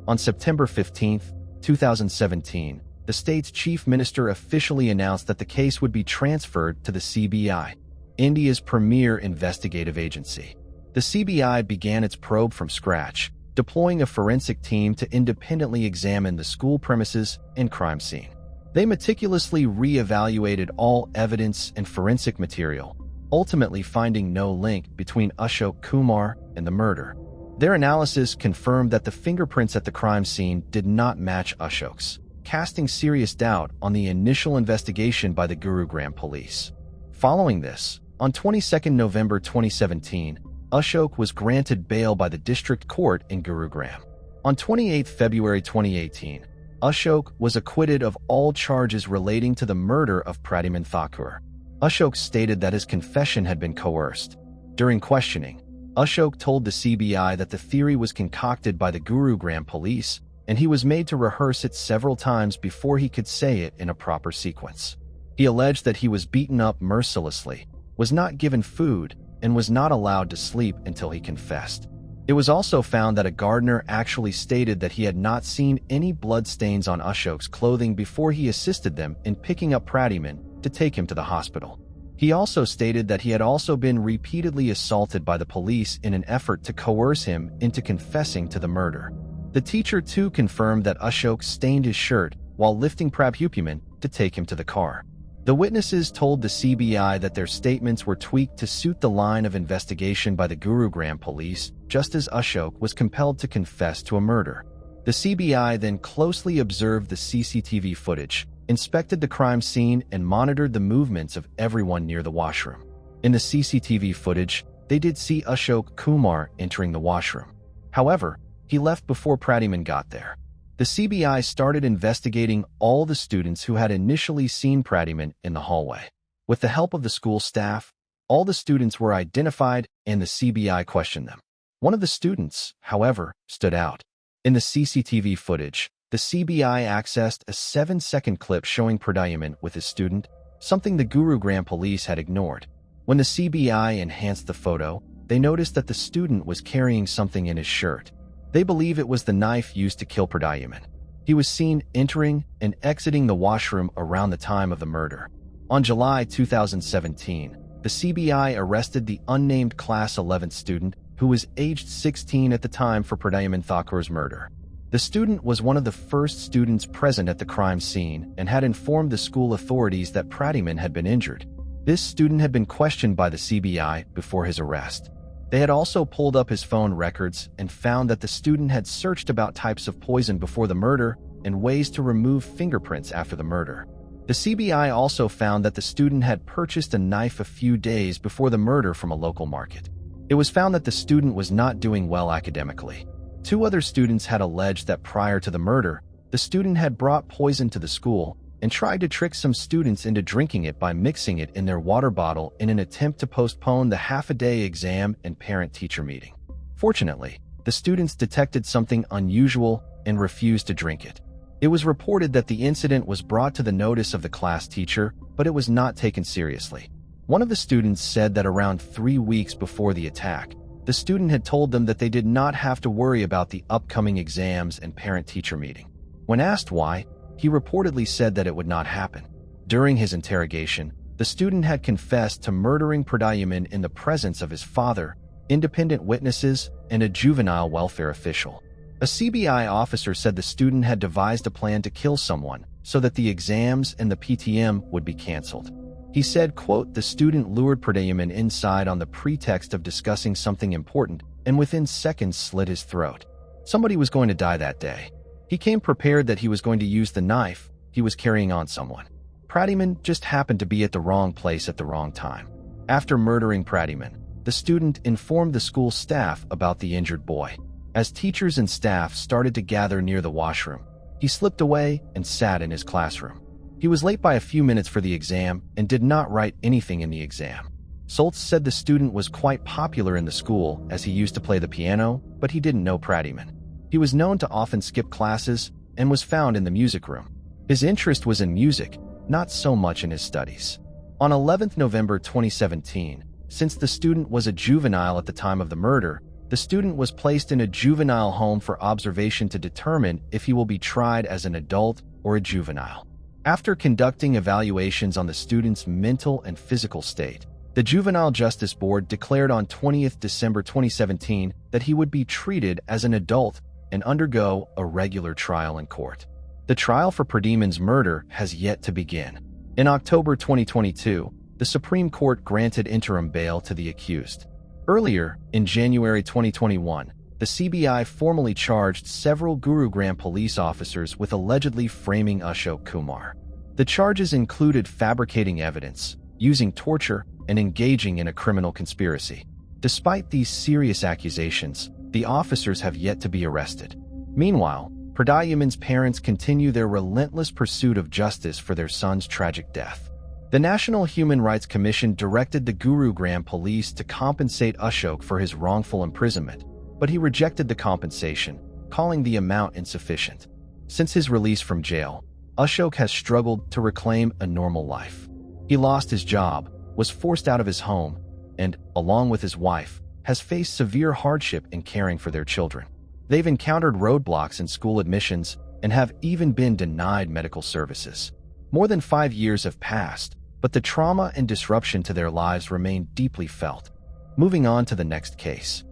On September 15, 2017, the state's chief minister officially announced that the case would be transferred to the CBI, India's premier investigative agency. The CBI began its probe from scratch, deploying a forensic team to independently examine the school premises and crime scene. They meticulously re-evaluated all evidence and forensic material, ultimately finding no link between Ashok Kumar and the murder. Their analysis confirmed that the fingerprints at the crime scene did not match Ashok's, casting serious doubt on the initial investigation by the Gurugram police. Following this, on 22 November 2017, Ashok was granted bail by the district court in Gurugram. On 28 February 2018, Ashok was acquitted of all charges relating to the murder of Pradyumin Thakur. Ashok stated that his confession had been coerced. During questioning, Ashok told the CBI that the theory was concocted by the Gurugram police, and he was made to rehearse it several times before he could say it in a proper sequence. He alleged that he was beaten up mercilessly, was not given food, and was not allowed to sleep until he confessed. It was also found that a gardener actually stated that he had not seen any blood stains on Ashok's clothing before he assisted them in picking up Pradyumin to take him to the hospital. He also stated that he had also been repeatedly assaulted by the police in an effort to coerce him into confessing to the murder. The teacher too confirmed that Ashok stained his shirt while lifting Pradyumin to take him to the car. The witnesses told the CBI that their statements were tweaked to suit the line of investigation by the Gurugram police, just as Ashok was compelled to confess to a murder. The CBI then closely observed the CCTV footage, inspected the crime scene, and monitored the movements of everyone near the washroom. In the CCTV footage, they did see Ashok Kumar entering the washroom. However, he left before Pradyumin got there. The CBI started investigating all the students who had initially seen Pradyumin in the hallway. With the help of the school staff, all the students were identified and the CBI questioned them. One of the students, however, stood out. In the CCTV footage, the CBI accessed a 7-second clip showing Pradyuman with his student, something the Gurugram police had ignored. When the CBI enhanced the photo, they noticed that the student was carrying something in his shirt. They believe it was the knife used to kill Pradyuman. He was seen entering and exiting the washroom around the time of the murder. On July 2017, the CBI arrested the unnamed Class 11 student who was aged 16 at the time for Pradyuman Thakur's murder. The student was one of the first students present at the crime scene and had informed the school authorities that Pradyuman had been injured. This student had been questioned by the CBI before his arrest. They had also pulled up his phone records and found that the student had searched about types of poison before the murder and ways to remove fingerprints after the murder. The CBI also found that the student had purchased a knife a few days before the murder from a local market. It was found that the student was not doing well academically. 2 other students had alleged that prior to the murder, the student had brought poison to the school and tried to trick some students into drinking it by mixing it in their water bottle in an attempt to postpone the half-a-day exam and parent-teacher meeting. Fortunately, the students detected something unusual and refused to drink it. It was reported that the incident was brought to the notice of the class teacher, but it was not taken seriously. One of the students said that around 3 weeks before the attack, the student had told them that they did not have to worry about the upcoming exams and parent-teacher meeting. When asked why, he reportedly said that it would not happen. During his interrogation, the student had confessed to murdering Pradyuman in the presence of his father, independent witnesses, and a juvenile welfare official. A CBI officer said the student had devised a plan to kill someone so that the exams and the PTM would be canceled. He said, quote, "The student lured Pradyuman inside on the pretext of discussing something important and within seconds slit his throat. Somebody was going to die that day. He came prepared that he was going to use the knife he was carrying on someone. Pradyuman just happened to be at the wrong place at the wrong time." After murdering Pradyuman, the student informed the school staff about the injured boy. As teachers and staff started to gather near the washroom, he slipped away and sat in his classroom. He was late by a few minutes for the exam and did not write anything in the exam. Schultz said the student was quite popular in the school as he used to play the piano, but he didn't know Pradyuman. He was known to often skip classes and was found in the music room. His interest was in music, not so much in his studies. On 11th November 2017, since the student was a juvenile at the time of the murder, the student was placed in a juvenile home for observation to determine if he will be tried as an adult or a juvenile. After conducting evaluations on the student's mental and physical state, the Juvenile Justice Board declared on 20th December 2017 that he would be treated as an adult and undergo a regular trial in court. The trial for Pradyuman's murder has yet to begin. In October 2022, the Supreme Court granted interim bail to the accused. Earlier, in January 2021, the CBI formally charged several Gurugram police officers with allegedly framing Ashok Kumar. The charges included fabricating evidence, using torture, and engaging in a criminal conspiracy. Despite these serious accusations, the officers have yet to be arrested. Meanwhile, Pradyuman's parents continue their relentless pursuit of justice for their son's tragic death. The National Human Rights Commission directed the Gurugram police to compensate Ashok for his wrongful imprisonment, but he rejected the compensation, calling the amount insufficient. Since his release from jail, Ashok has struggled to reclaim a normal life. He lost his job, was forced out of his home, and, along with his wife, has faced severe hardship in caring for their children. They've encountered roadblocks in school admissions and have even been denied medical services. More than 5 years have passed, but the trauma and disruption to their lives remain deeply felt. Moving on to the next case.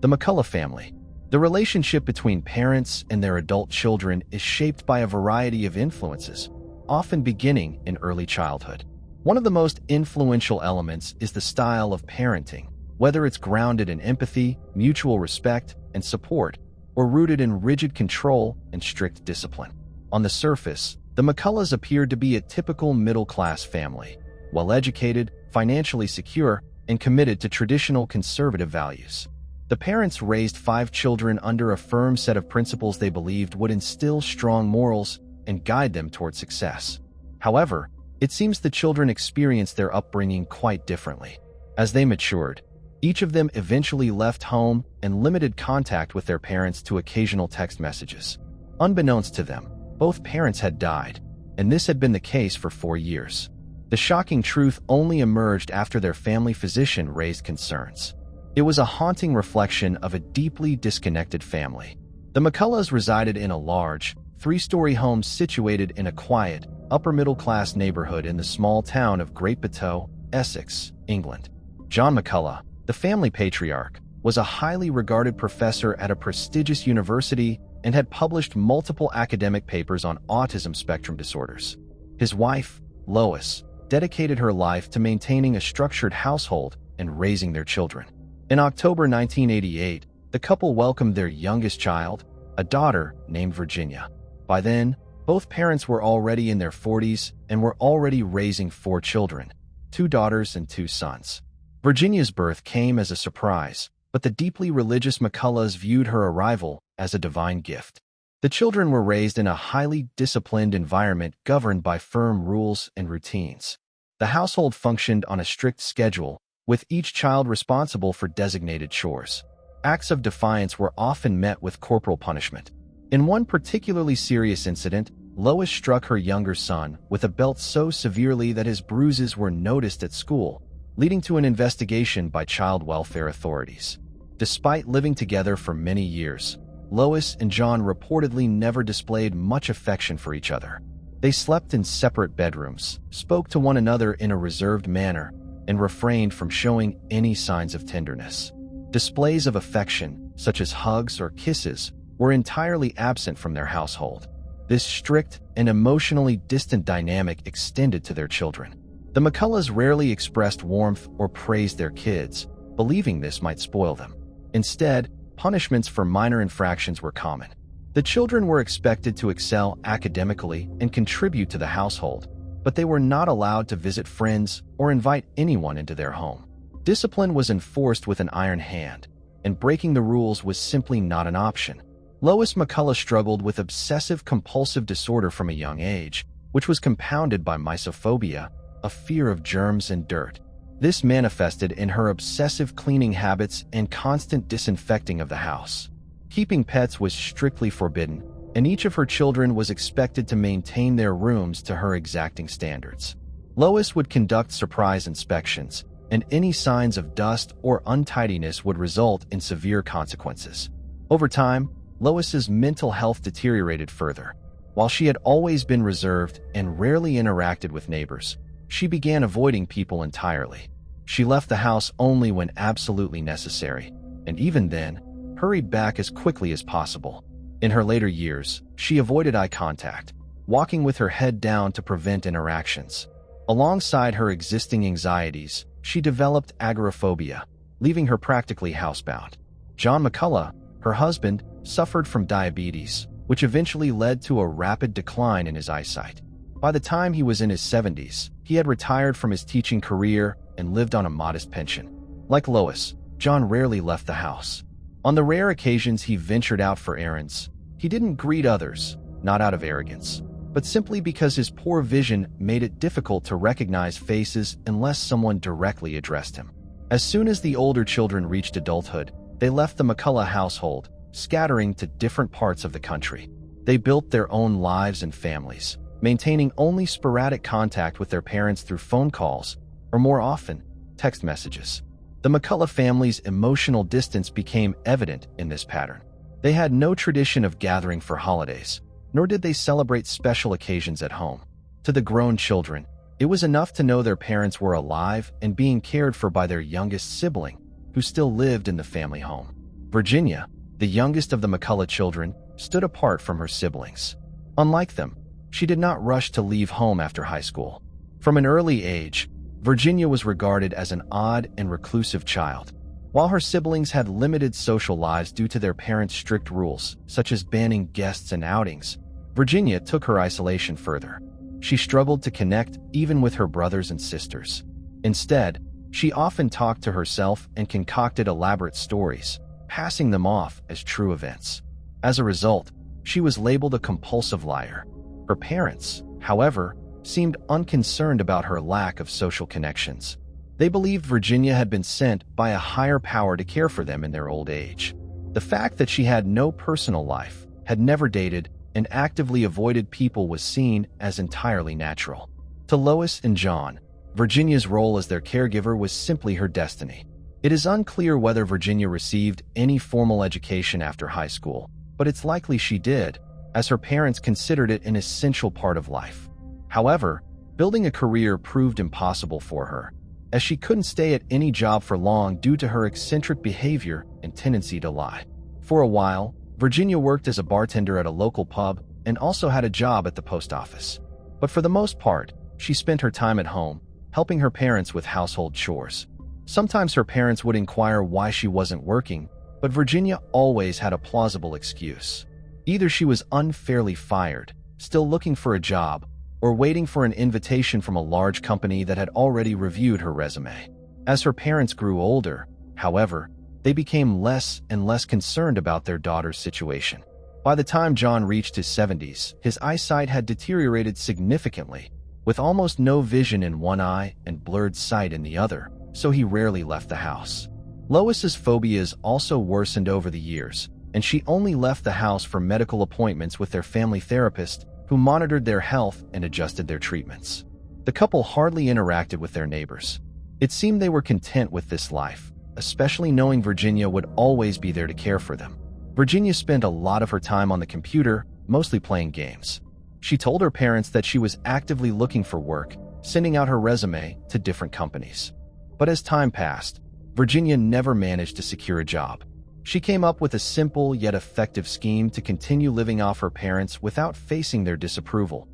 The McCullough family. The relationship between parents and their adult children is shaped by a variety of influences, often beginning in early childhood. One of the most influential elements is the style of parenting, whether it's grounded in empathy, mutual respect, and support, or rooted in rigid control and strict discipline. On the surface, the McCulloughs appeared to be a typical middle-class family, well-educated, financially secure, and committed to traditional conservative values. The parents raised 5 children under a firm set of principles they believed would instill strong morals and guide them toward success. However, it seems the children experienced their upbringing quite differently. As they matured, Each of them eventually left home and limited contact with their parents to occasional text messages. Unbeknownst to them, both parents had died, and this had been the case for 4 years. The shocking truth only emerged after their family physician raised concerns. It was a haunting reflection of a deeply disconnected family. The McCulloughs resided in a large, 3-story home situated in a quiet, upper-middle-class neighborhood in the small town of Great Bateau, Essex, England. John McCullough, the family patriarch, was a highly regarded professor at a prestigious university and had published multiple academic papers on autism spectrum disorders. His wife, Lois, dedicated her life to maintaining a structured household and raising their children. In October 1988, the couple welcomed their youngest child, a daughter named Virginia. By then, both parents were already in their 40s and were already raising 4 children, 2 daughters and 2 sons. Virginia's birth came as a surprise, but the deeply religious McCulloughs viewed her arrival as a divine gift. The children were raised in a highly disciplined environment governed by firm rules and routines. The household functioned on a strict schedule, with each child responsible for designated chores. Acts of defiance were often met with corporal punishment. In one particularly serious incident, Lois struck her younger son with a belt so severely that his bruises were noticed at school, leading to an investigation by child welfare authorities. Despite living together for many years, Lois and John reportedly never displayed much affection for each other. They slept in separate bedrooms, spoke to one another in a reserved manner, and refrained from showing any signs of tenderness. Displays of affection, such as hugs or kisses, were entirely absent from their household. This strict and emotionally distant dynamic extended to their children. The McCulloughs rarely expressed warmth or praised their kids, believing this might spoil them. Instead, punishments for minor infractions were common. The children were expected to excel academically and contribute to the household, but they were not allowed to visit friends or invite anyone into their home. Discipline was enforced with an iron hand, and breaking the rules was simply not an option. Lois McCullough struggled with obsessive-compulsive disorder from a young age, which was compounded by mysophobia, a fear of germs and dirt. This manifested in her obsessive cleaning habits and constant disinfecting of the house. Keeping pets was strictly forbidden, and each of her children was expected to maintain their rooms to her exacting standards. Lois would conduct surprise inspections, and any signs of dust or untidiness would result in severe consequences. Over time, Lois's mental health deteriorated further. While she had always been reserved and rarely interacted with neighbors, she began avoiding people entirely. She left the house only when absolutely necessary, and even then, hurried back as quickly as possible. In her later years, she avoided eye contact, walking with her head down to prevent interactions. Alongside her existing anxieties, she developed agoraphobia, leaving her practically housebound. John McCullough, her husband, suffered from diabetes, which eventually led to a rapid decline in his eyesight. By the time he was in his 70s, he had retired from his teaching career and lived on a modest pension. Like Lois, John rarely left the house. On the rare occasions he ventured out for errands, he didn't greet others, not out of arrogance, but simply because his poor vision made it difficult to recognize faces unless someone directly addressed him. As soon as the older children reached adulthood, they left the McCullough household, scattering to different parts of the country. They built their own lives and families, maintaining only sporadic contact with their parents through phone calls, or more often, text messages. The McCullough family's emotional distance became evident in this pattern. They had no tradition of gathering for holidays, nor did they celebrate special occasions at home. To the grown children, it was enough to know their parents were alive and being cared for by their youngest sibling, who still lived in the family home. Virginia, the youngest of the McCullough children, stood apart from her siblings. Unlike them, she did not rush to leave home after high school. From an early age, Virginia was regarded as an odd and reclusive child. While her siblings had limited social lives due to their parents' strict rules, such as banning guests and outings, Virginia took her isolation further. She struggled to connect even with her brothers and sisters. Instead, she often talked to herself and concocted elaborate stories, passing them off as true events. As a result, she was labeled a compulsive liar. Her parents, however, seemed unconcerned about her lack of social connections. They believed Virginia had been sent by a higher power to care for them in their old age. The fact that she had no personal life, had never dated, and actively avoided people was seen as entirely natural. To Lois and John, Virginia's role as their caregiver was simply her destiny. It is unclear whether Virginia received any formal education after high school, but it's likely she did, as her parents considered it an essential part of life. However, building a career proved impossible for her, as she couldn't stay at any job for long due to her eccentric behavior and tendency to lie. For a while, Virginia worked as a bartender at a local pub and also had a job at the post office. But for the most part, she spent her time at home, helping her parents with household chores. Sometimes her parents would inquire why she wasn't working, but Virginia always had a plausible excuse. Either she was unfairly fired, still looking for a job, or waiting for an invitation from a large company that had already reviewed her resume. As her parents grew older, however, they became less and less concerned about their daughter's situation. By the time John reached his 70s, his eyesight had deteriorated significantly, with almost no vision in one eye and blurred sight in the other, so he rarely left the house. Lois's phobias also worsened over the years, and she only left the house for medical appointments with their family therapist, who monitored their health and adjusted their treatments. The couple hardly interacted with their neighbors. It seemed they were content with this life, especially knowing Virginia would always be there to care for them. Virginia spent a lot of her time on the computer, mostly playing games. She told her parents that she was actively looking for work, sending out her resume to different companies. But as time passed, Virginia never managed to secure a job. She came up with a simple yet effective scheme to continue living off her parents without facing their disapproval.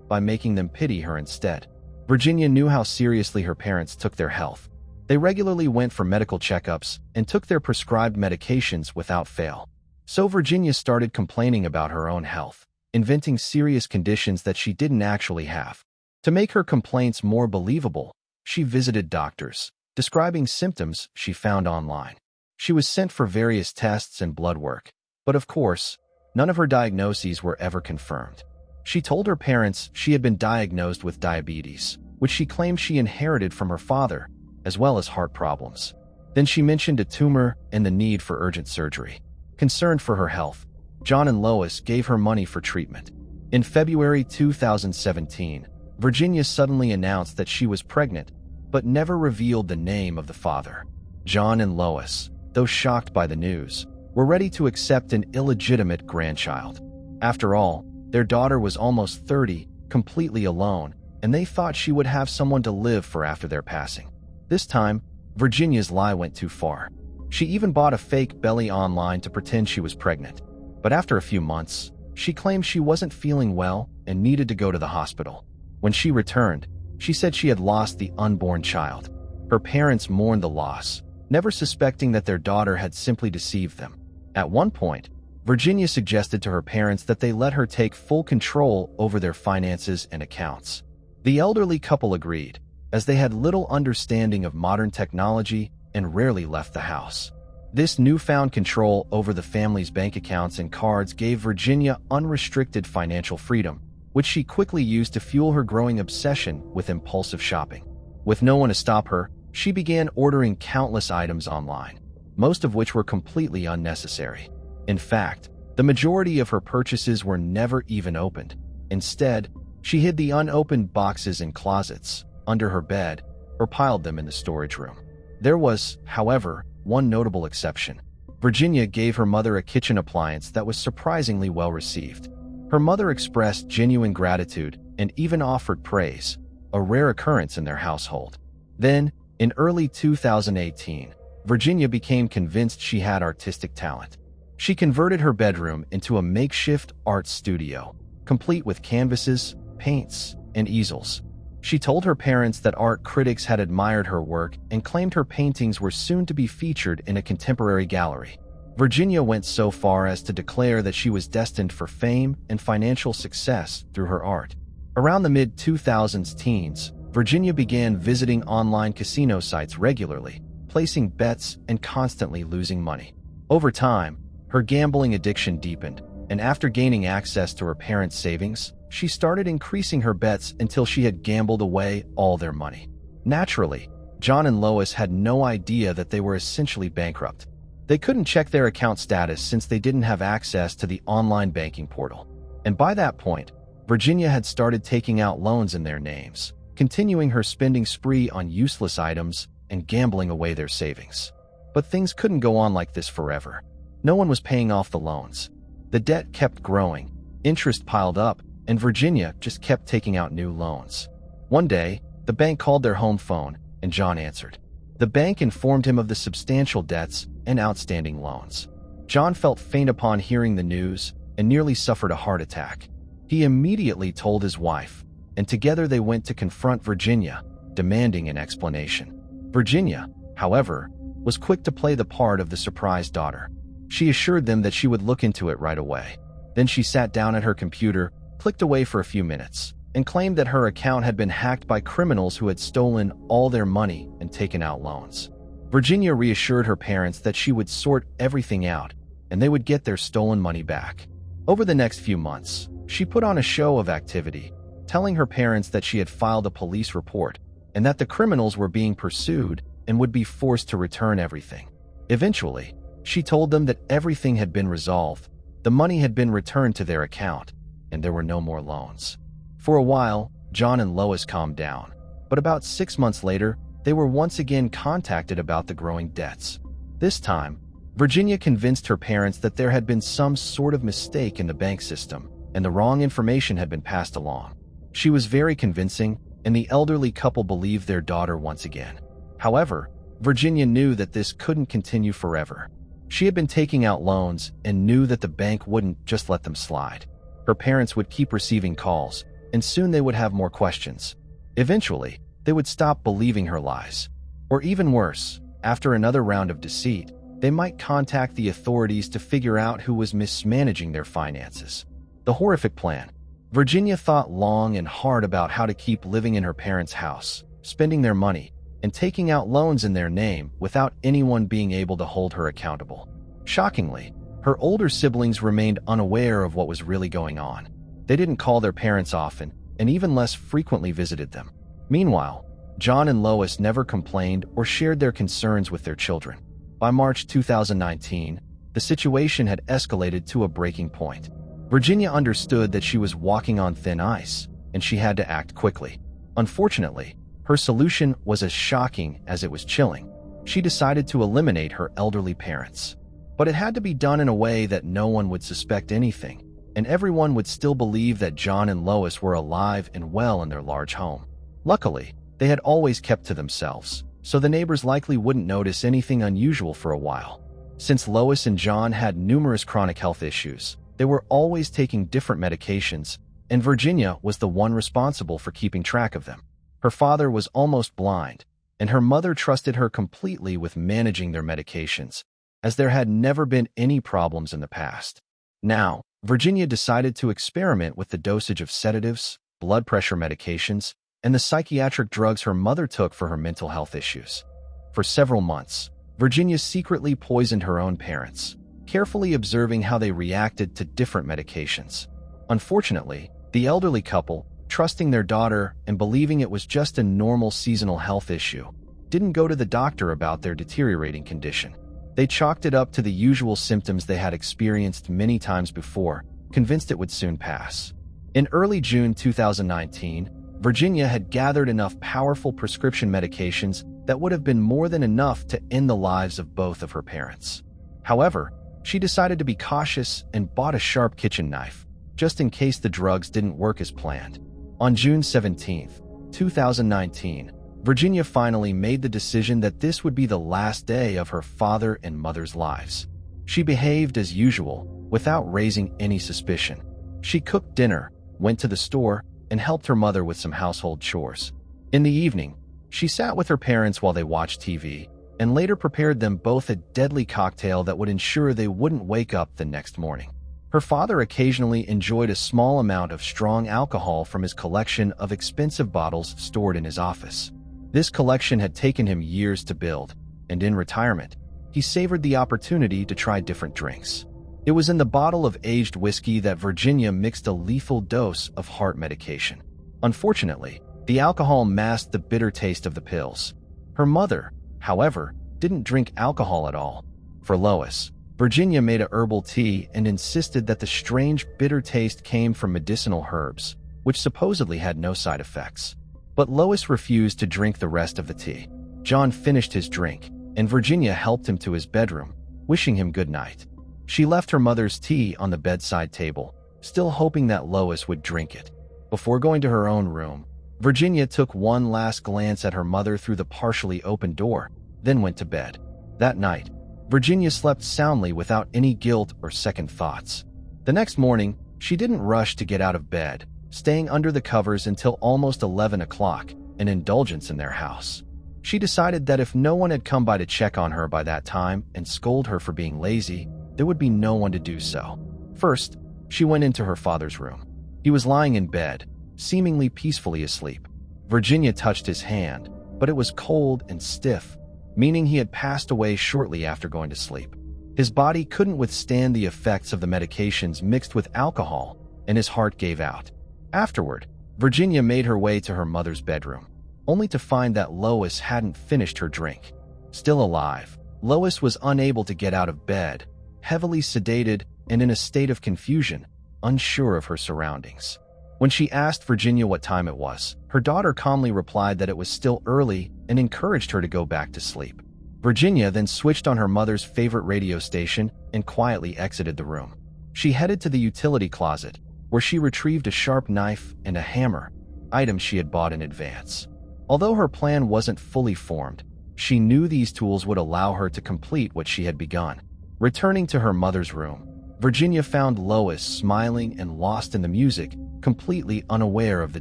By making them pity her instead. Virginia knew how seriously her parents took their health. They regularly went for medical checkups and took their prescribed medications without fail. So Virginia started complaining about her own health, inventing serious conditions that she didn't actually have. To make her complaints more believable, she visited doctors, describing symptoms she found online. She was sent for various tests and blood work, but of course, none of her diagnoses were ever confirmed. She told her parents she had been diagnosed with diabetes, which she claimed she inherited from her father, as well as heart problems. Then she mentioned a tumor and the need for urgent surgery. Concerned for her health, John and Lois gave her money for treatment. In February 2017, Virginia suddenly announced that she was pregnant, but never revealed the name of the father. John and Lois, though shocked by the news, were ready to accept an illegitimate grandchild. After all, their daughter was almost 30, completely alone, and they thought she would have someone to live for after their passing. This time, Virginia's lie went too far. She even bought a fake belly online to pretend she was pregnant. But after a few months, she claimed she wasn't feeling well and needed to go to the hospital. When she returned, she said she had lost the unborn child. Her parents mourned the loss, never suspecting that their daughter had simply deceived them. At one point, Virginia suggested to her parents that they let her take full control over their finances and accounts. The elderly couple agreed, as they had little understanding of modern technology and rarely left the house. This newfound control over the family's bank accounts and cards gave Virginia unrestricted financial freedom, which she quickly used to fuel her growing obsession with impulsive shopping. With no one to stop her, she began ordering countless items online, most of which were completely unnecessary. In fact, the majority of her purchases were never even opened. Instead, she hid the unopened boxes in closets, under her bed, or piled them in the storage room. There was, however, one notable exception. Virginia gave her mother a kitchen appliance that was surprisingly well received. Her mother expressed genuine gratitude and even offered praise, a rare occurrence in their household. Then, in early 2018, Virginia became convinced she had artistic talent. She converted her bedroom into a makeshift art studio, complete with canvases, paints, and easels. She told her parents that art critics had admired her work and claimed her paintings were soon to be featured in a contemporary gallery. Virginia went so far as to declare that she was destined for fame and financial success through her art. Around the mid-2000s teens, Virginia began visiting online casino sites regularly, placing bets and constantly losing money. Over time, her gambling addiction deepened, and after gaining access to her parents' savings, she started increasing her bets until she had gambled away all their money. Naturally, John and Lois had no idea that they were essentially bankrupt. They couldn't check their account status since they didn't have access to the online banking portal. And by that point, Virginia had started taking out loans in their names, continuing her spending spree on useless items and gambling away their savings. But things couldn't go on like this forever. No one was paying off the loans. The debt kept growing, interest piled up, and Virginia just kept taking out new loans. One day, the bank called their home phone, and John answered. The bank informed him of the substantial debts and outstanding loans. John felt faint upon hearing the news and nearly suffered a heart attack. He immediately told his wife, and together they went to confront Virginia, demanding an explanation. Virginia, however, was quick to play the part of the surprised daughter. She assured them that she would look into it right away. Then she sat down at her computer, clicked away for a few minutes, and claimed that her account had been hacked by criminals who had stolen all their money and taken out loans. Virginia reassured her parents that she would sort everything out and they would get their stolen money back. Over the next few months, she put on a show of activity, telling her parents that she had filed a police report and that the criminals were being pursued and would be forced to return everything. Eventually, she told them that everything had been resolved, the money had been returned to their account, and there were no more loans. For a while, John and Lois calmed down, but about 6 months later, they were once again contacted about the growing debts. This time, Virginia convinced her parents that there had been some sort of mistake in the bank system, and the wrong information had been passed along. She was very convincing, and the elderly couple believed their daughter once again. However, Virginia knew that this couldn't continue forever. She had been taking out loans and knew that the bank wouldn't just let them slide. Her parents would keep receiving calls, and soon they would have more questions. Eventually, they would stop believing her lies. Or even worse, after another round of deceit, they might contact the authorities to figure out who was mismanaging their finances. The horrific plan. Virginia thought long and hard about how to keep living in her parents' house, spending their money, and taking out loans in their name without anyone being able to hold her accountable. Shockingly, her older siblings remained unaware of what was really going on. They didn't call their parents often, and even less frequently visited them. Meanwhile, John and Lois never complained or shared their concerns with their children. By March 2019, the situation had escalated to a breaking point. Virginia understood that she was walking on thin ice, and she had to act quickly. Unfortunately, her solution was as shocking as it was chilling. She decided to eliminate her elderly parents. But it had to be done in a way that no one would suspect anything, and everyone would still believe that John and Lois were alive and well in their large home. Luckily, they had always kept to themselves, so the neighbors likely wouldn't notice anything unusual for a while. Since Lois and John had numerous chronic health issues, they were always taking different medications, and Virginia was the one responsible for keeping track of them. Her father was almost blind, and her mother trusted her completely with managing their medications, as there had never been any problems in the past. Now, Virginia decided to experiment with the dosage of sedatives, blood pressure medications, and the psychiatric drugs her mother took for her mental health issues. For several months, Virginia secretly poisoned her own parents, carefully observing how they reacted to different medications. Unfortunately, the elderly couple, trusting their daughter and believing it was just a normal seasonal health issue, didn't go to the doctor about their deteriorating condition. They chalked it up to the usual symptoms they had experienced many times before, convinced it would soon pass. In early June 2019, Virginia had gathered enough powerful prescription medications that would have been more than enough to end the lives of both of her parents. However, she decided to be cautious and bought a sharp kitchen knife, just in case the drugs didn't work as planned. On June 17, 2019, Virginia finally made the decision that this would be the last day of her father and mother's lives. She behaved as usual, without raising any suspicion. She cooked dinner, went to the store, and helped her mother with some household chores. In the evening, she sat with her parents while they watched TV, and later prepared them both a deadly cocktail that would ensure they wouldn't wake up the next morning. Her father occasionally enjoyed a small amount of strong alcohol from his collection of expensive bottles stored in his office. This collection had taken him years to build, and in retirement, he savored the opportunity to try different drinks. It was in the bottle of aged whiskey that Virginia mixed a lethal dose of heart medication. Unfortunately, the alcohol masked the bitter taste of the pills. Her mother, however, didn't drink alcohol at all. For Lois, Virginia made a herbal tea and insisted that the strange bitter taste came from medicinal herbs, which supposedly had no side effects. But Lois refused to drink the rest of the tea. John finished his drink, and Virginia helped him to his bedroom, wishing him good night. She left her mother's tea on the bedside table, still hoping that Lois would drink it. Before going to her own room, Virginia took one last glance at her mother through the partially open door, then went to bed. That night, Virginia slept soundly without any guilt or second thoughts. The next morning, she didn't rush to get out of bed, staying under the covers until almost 11 o'clock, an indulgence in their house. She decided that if no one had come by to check on her by that time and scold her for being lazy, there would be no one to do so. First, she went into her father's room. He was lying in bed, seemingly peacefully asleep. Virginia touched his hand, but it was cold and stiff, meaning he had passed away shortly after going to sleep. His body couldn't withstand the effects of the medications mixed with alcohol, and his heart gave out. Afterward, Virginia made her way to her mother's bedroom, only to find that Lois hadn't finished her drink. Still alive, Lois was unable to get out of bed, heavily sedated and in a state of confusion, unsure of her surroundings. When she asked Virginia what time it was, her daughter calmly replied that it was still early and encouraged her to go back to sleep. Virginia then switched on her mother's favorite radio station and quietly exited the room. She headed to the utility closet, where she retrieved a sharp knife and a hammer, items she had bought in advance. Although her plan wasn't fully formed, she knew these tools would allow her to complete what she had begun. Returning to her mother's room, Virginia found Lois smiling and lost in the music, completely unaware of the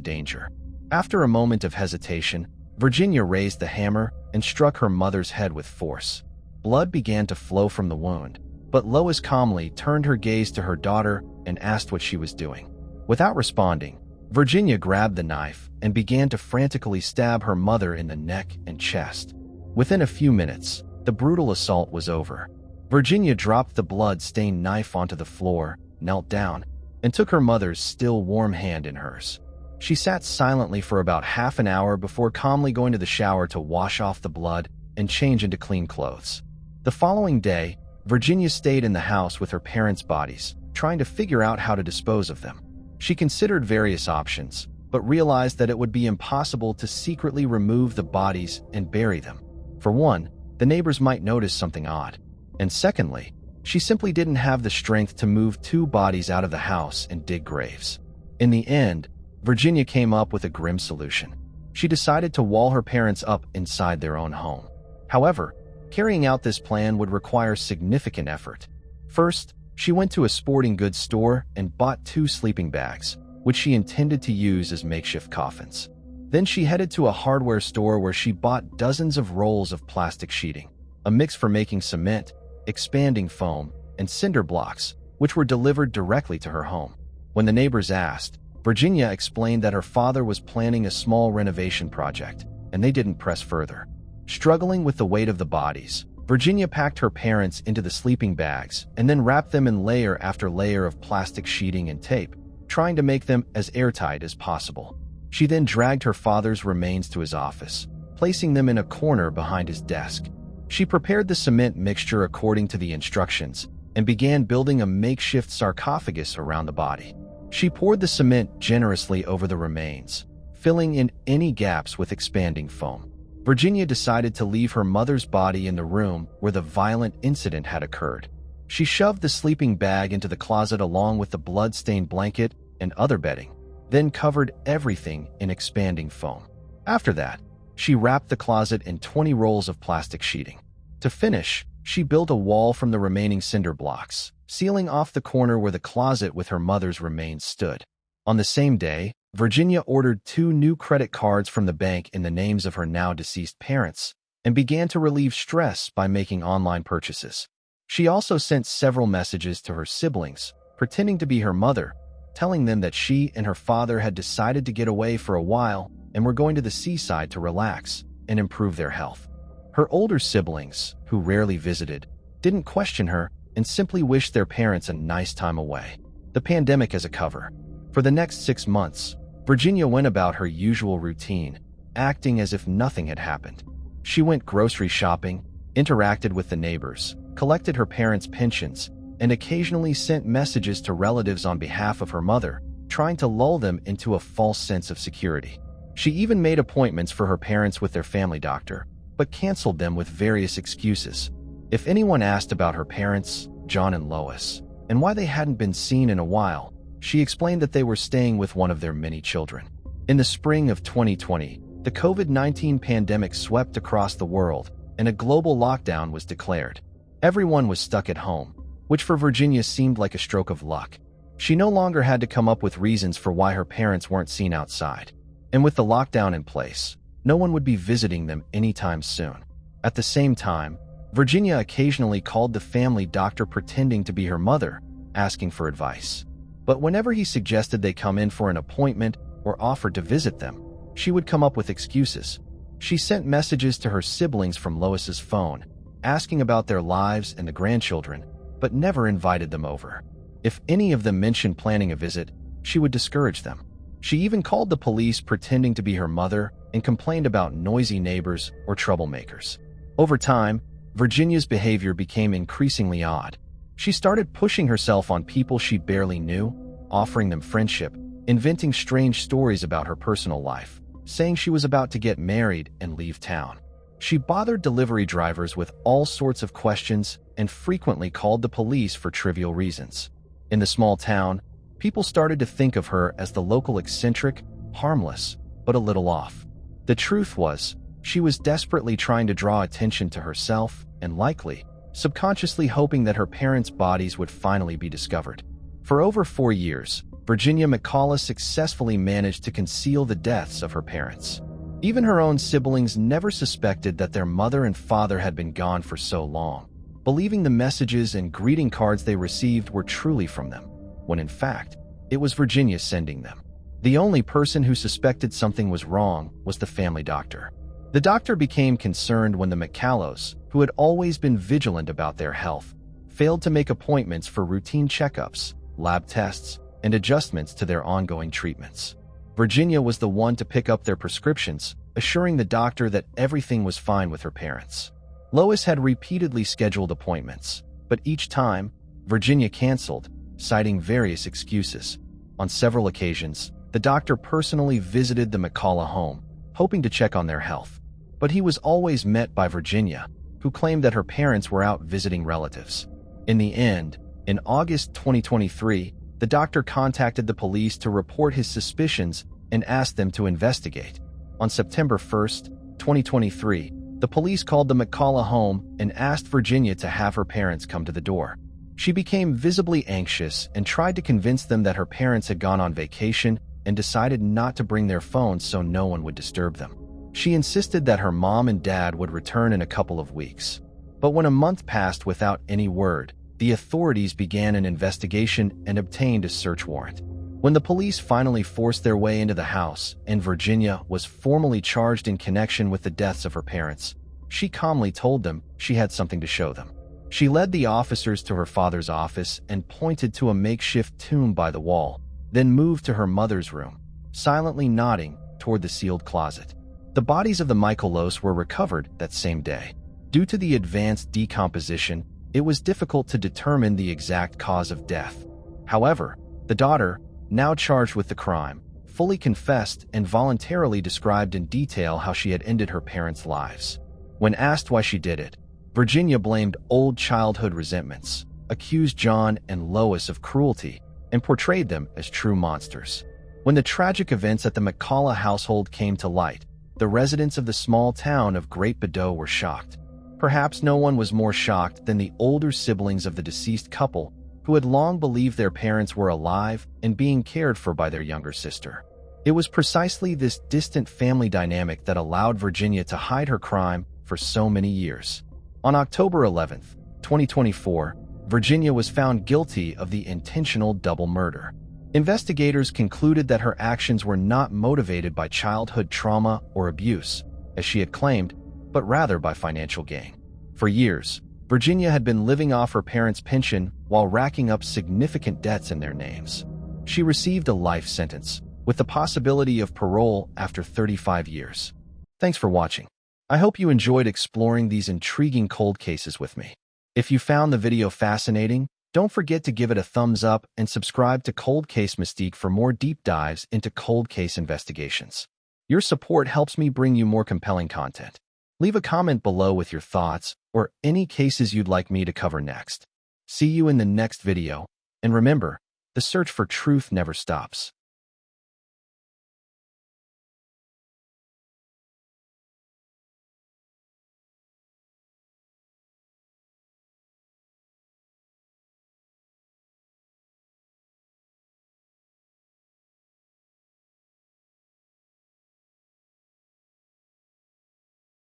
danger. After a moment of hesitation, Virginia raised the hammer and struck her mother's head with force. Blood began to flow from the wound, but Lois calmly turned her gaze to her daughter and asked what she was doing. Without responding, Virginia grabbed the knife and began to frantically stab her mother in the neck and chest. Within a few minutes, the brutal assault was over. Virginia dropped the blood-stained knife onto the floor, knelt down, and took her mother's still warm hand in hers. She sat silently for about half an hour before calmly going to the shower to wash off the blood and change into clean clothes. The following day, Virginia stayed in the house with her parents' bodies, trying to figure out how to dispose of them. She considered various options, but realized that it would be impossible to secretly remove the bodies and bury them. For one, the neighbors might notice something odd. And secondly, she simply didn't have the strength to move two bodies out of the house and dig graves. In the end, Virginia came up with a grim solution. She decided to wall her parents up inside their own home. However, carrying out this plan would require significant effort. First, she went to a sporting goods store and bought 2 sleeping bags, which she intended to use as makeshift coffins. Then she headed to a hardware store where she bought dozens of rolls of plastic sheeting, a mix for making cement, expanding foam, and cinder blocks, which were delivered directly to her home. When the neighbors asked, Virginia explained that her father was planning a small renovation project, and they didn't press further. Struggling with the weight of the bodies, Virginia packed her parents into the sleeping bags and then wrapped them in layer after layer of plastic sheeting and tape, trying to make them as airtight as possible. She then dragged her father's remains to his office, placing them in a corner behind his desk. She prepared the cement mixture according to the instructions and began building a makeshift sarcophagus around the body. She poured the cement generously over the remains, filling in any gaps with expanding foam. Virginia decided to leave her mother's body in the room where the violent incident had occurred. She shoved the sleeping bag into the closet along with the blood-stained blanket and other bedding, then covered everything in expanding foam. After that, she wrapped the closet in 20 rolls of plastic sheeting. To finish, she built a wall from the remaining cinder blocks, sealing off the corner where the closet with her mother's remains stood. On the same day, Virginia ordered 2 new credit cards from the bank in the names of her now-deceased parents and began to relieve stress by making online purchases. She also sent several messages to her siblings, pretending to be her mother, telling them that she and her father had decided to get away for a while and were going to the seaside to relax and improve their health. Her older siblings, who rarely visited, didn't question her and simply wished their parents a nice time away. The pandemic as a cover. For the next 6 months, Virginia went about her usual routine, acting as if nothing had happened. She went grocery shopping, interacted with the neighbors, collected her parents' pensions, and occasionally sent messages to relatives on behalf of her mother, trying to lull them into a false sense of security. She even made appointments for her parents with their family doctor, but canceled them with various excuses. If anyone asked about her parents, John and Lois, and why they hadn't been seen in a while, she explained that they were staying with one of their many children. In the spring of 2020, the COVID-19 pandemic swept across the world, and a global lockdown was declared. Everyone was stuck at home, which for Virginia seemed like a stroke of luck. She no longer had to come up with reasons for why her parents weren't seen outside. And with the lockdown in place, no one would be visiting them anytime soon. At the same time, Virginia occasionally called the family doctor pretending to be her mother, asking for advice. But whenever he suggested they come in for an appointment or offered to visit them, she would come up with excuses. She sent messages to her siblings from Lois's phone, asking about their lives and the grandchildren, but never invited them over. If any of them mentioned planning a visit, she would discourage them. She even called the police pretending to be her mother and complained about noisy neighbors or troublemakers. Over time, Virginia's behavior became increasingly odd. She started pushing herself on people she barely knew, offering them friendship, inventing strange stories about her personal life, saying she was about to get married and leave town. She bothered delivery drivers with all sorts of questions and frequently called the police for trivial reasons. In the small town, people started to think of her as the local eccentric, harmless, but a little off. The truth was, she was desperately trying to draw attention to herself and likely, subconsciously hoping that her parents' bodies would finally be discovered. For over 4 years, Virginia McCullough successfully managed to conceal the deaths of her parents. Even her own siblings never suspected that their mother and father had been gone for so long, believing the messages and greeting cards they received were truly from them, when in fact, it was Virginia sending them. The only person who suspected something was wrong was the family doctor. The doctor became concerned when the McCulloughs, who had always been vigilant about their health, failed to make appointments for routine checkups, lab tests, and adjustments to their ongoing treatments. Virginia was the one to pick up their prescriptions, assuring the doctor that everything was fine with her parents. Lois had repeatedly scheduled appointments, but each time, Virginia canceled, citing various excuses. On several occasions, the doctor personally visited the McCullough home, hoping to check on their health. But he was always met by Virginia, who claimed that her parents were out visiting relatives. In the end, in August 2023, the doctor contacted the police to report his suspicions and asked them to investigate. On September 1st, 2023, the police called the McCullough home and asked Virginia to have her parents come to the door. She became visibly anxious and tried to convince them that her parents had gone on vacation and decided not to bring their phones so no one would disturb them. She insisted that her mom and dad would return in a couple of weeks. But when a month passed without any word, the authorities began an investigation and obtained a search warrant. When the police finally forced their way into the house and Virginia was formally charged in connection with the deaths of her parents, she calmly told them she had something to show them. She led the officers to her father's office and pointed to a makeshift tomb by the wall, then moved to her mother's room, silently nodding toward the sealed closet. The bodies of the Mykolos were recovered that same day. Due to the advanced decomposition, it was difficult to determine the exact cause of death. However, the daughter, now charged with the crime, fully confessed and voluntarily described in detail how she had ended her parents' lives. When asked why she did it, Virginia blamed old childhood resentments, accused John and Lois of cruelty, and portrayed them as true monsters. When the tragic events at the McCullough household came to light, the residents of the small town of Great Bedeau were shocked. Perhaps no one was more shocked than the older siblings of the deceased couple, who had long believed their parents were alive and being cared for by their younger sister. It was precisely this distant family dynamic that allowed Virginia to hide her crime for so many years. On October 11, 2024, Virginia was found guilty of the intentional double murder. Investigators concluded that her actions were not motivated by childhood trauma or abuse, as she had claimed, but rather by financial gain. For years, Virginia had been living off her parents' pension while racking up significant debts in their names. She received a life sentence, with the possibility of parole after 35 years. Thanks for watching. I hope you enjoyed exploring these intriguing cold cases with me. If you found the video fascinating, don't forget to give it a thumbs up and subscribe to Cold Case Mystique for more deep dives into cold case investigations. Your support helps me bring you more compelling content. Leave a comment below with your thoughts or any cases you'd like me to cover next. See you in the next video, and remember, the search for truth never stops.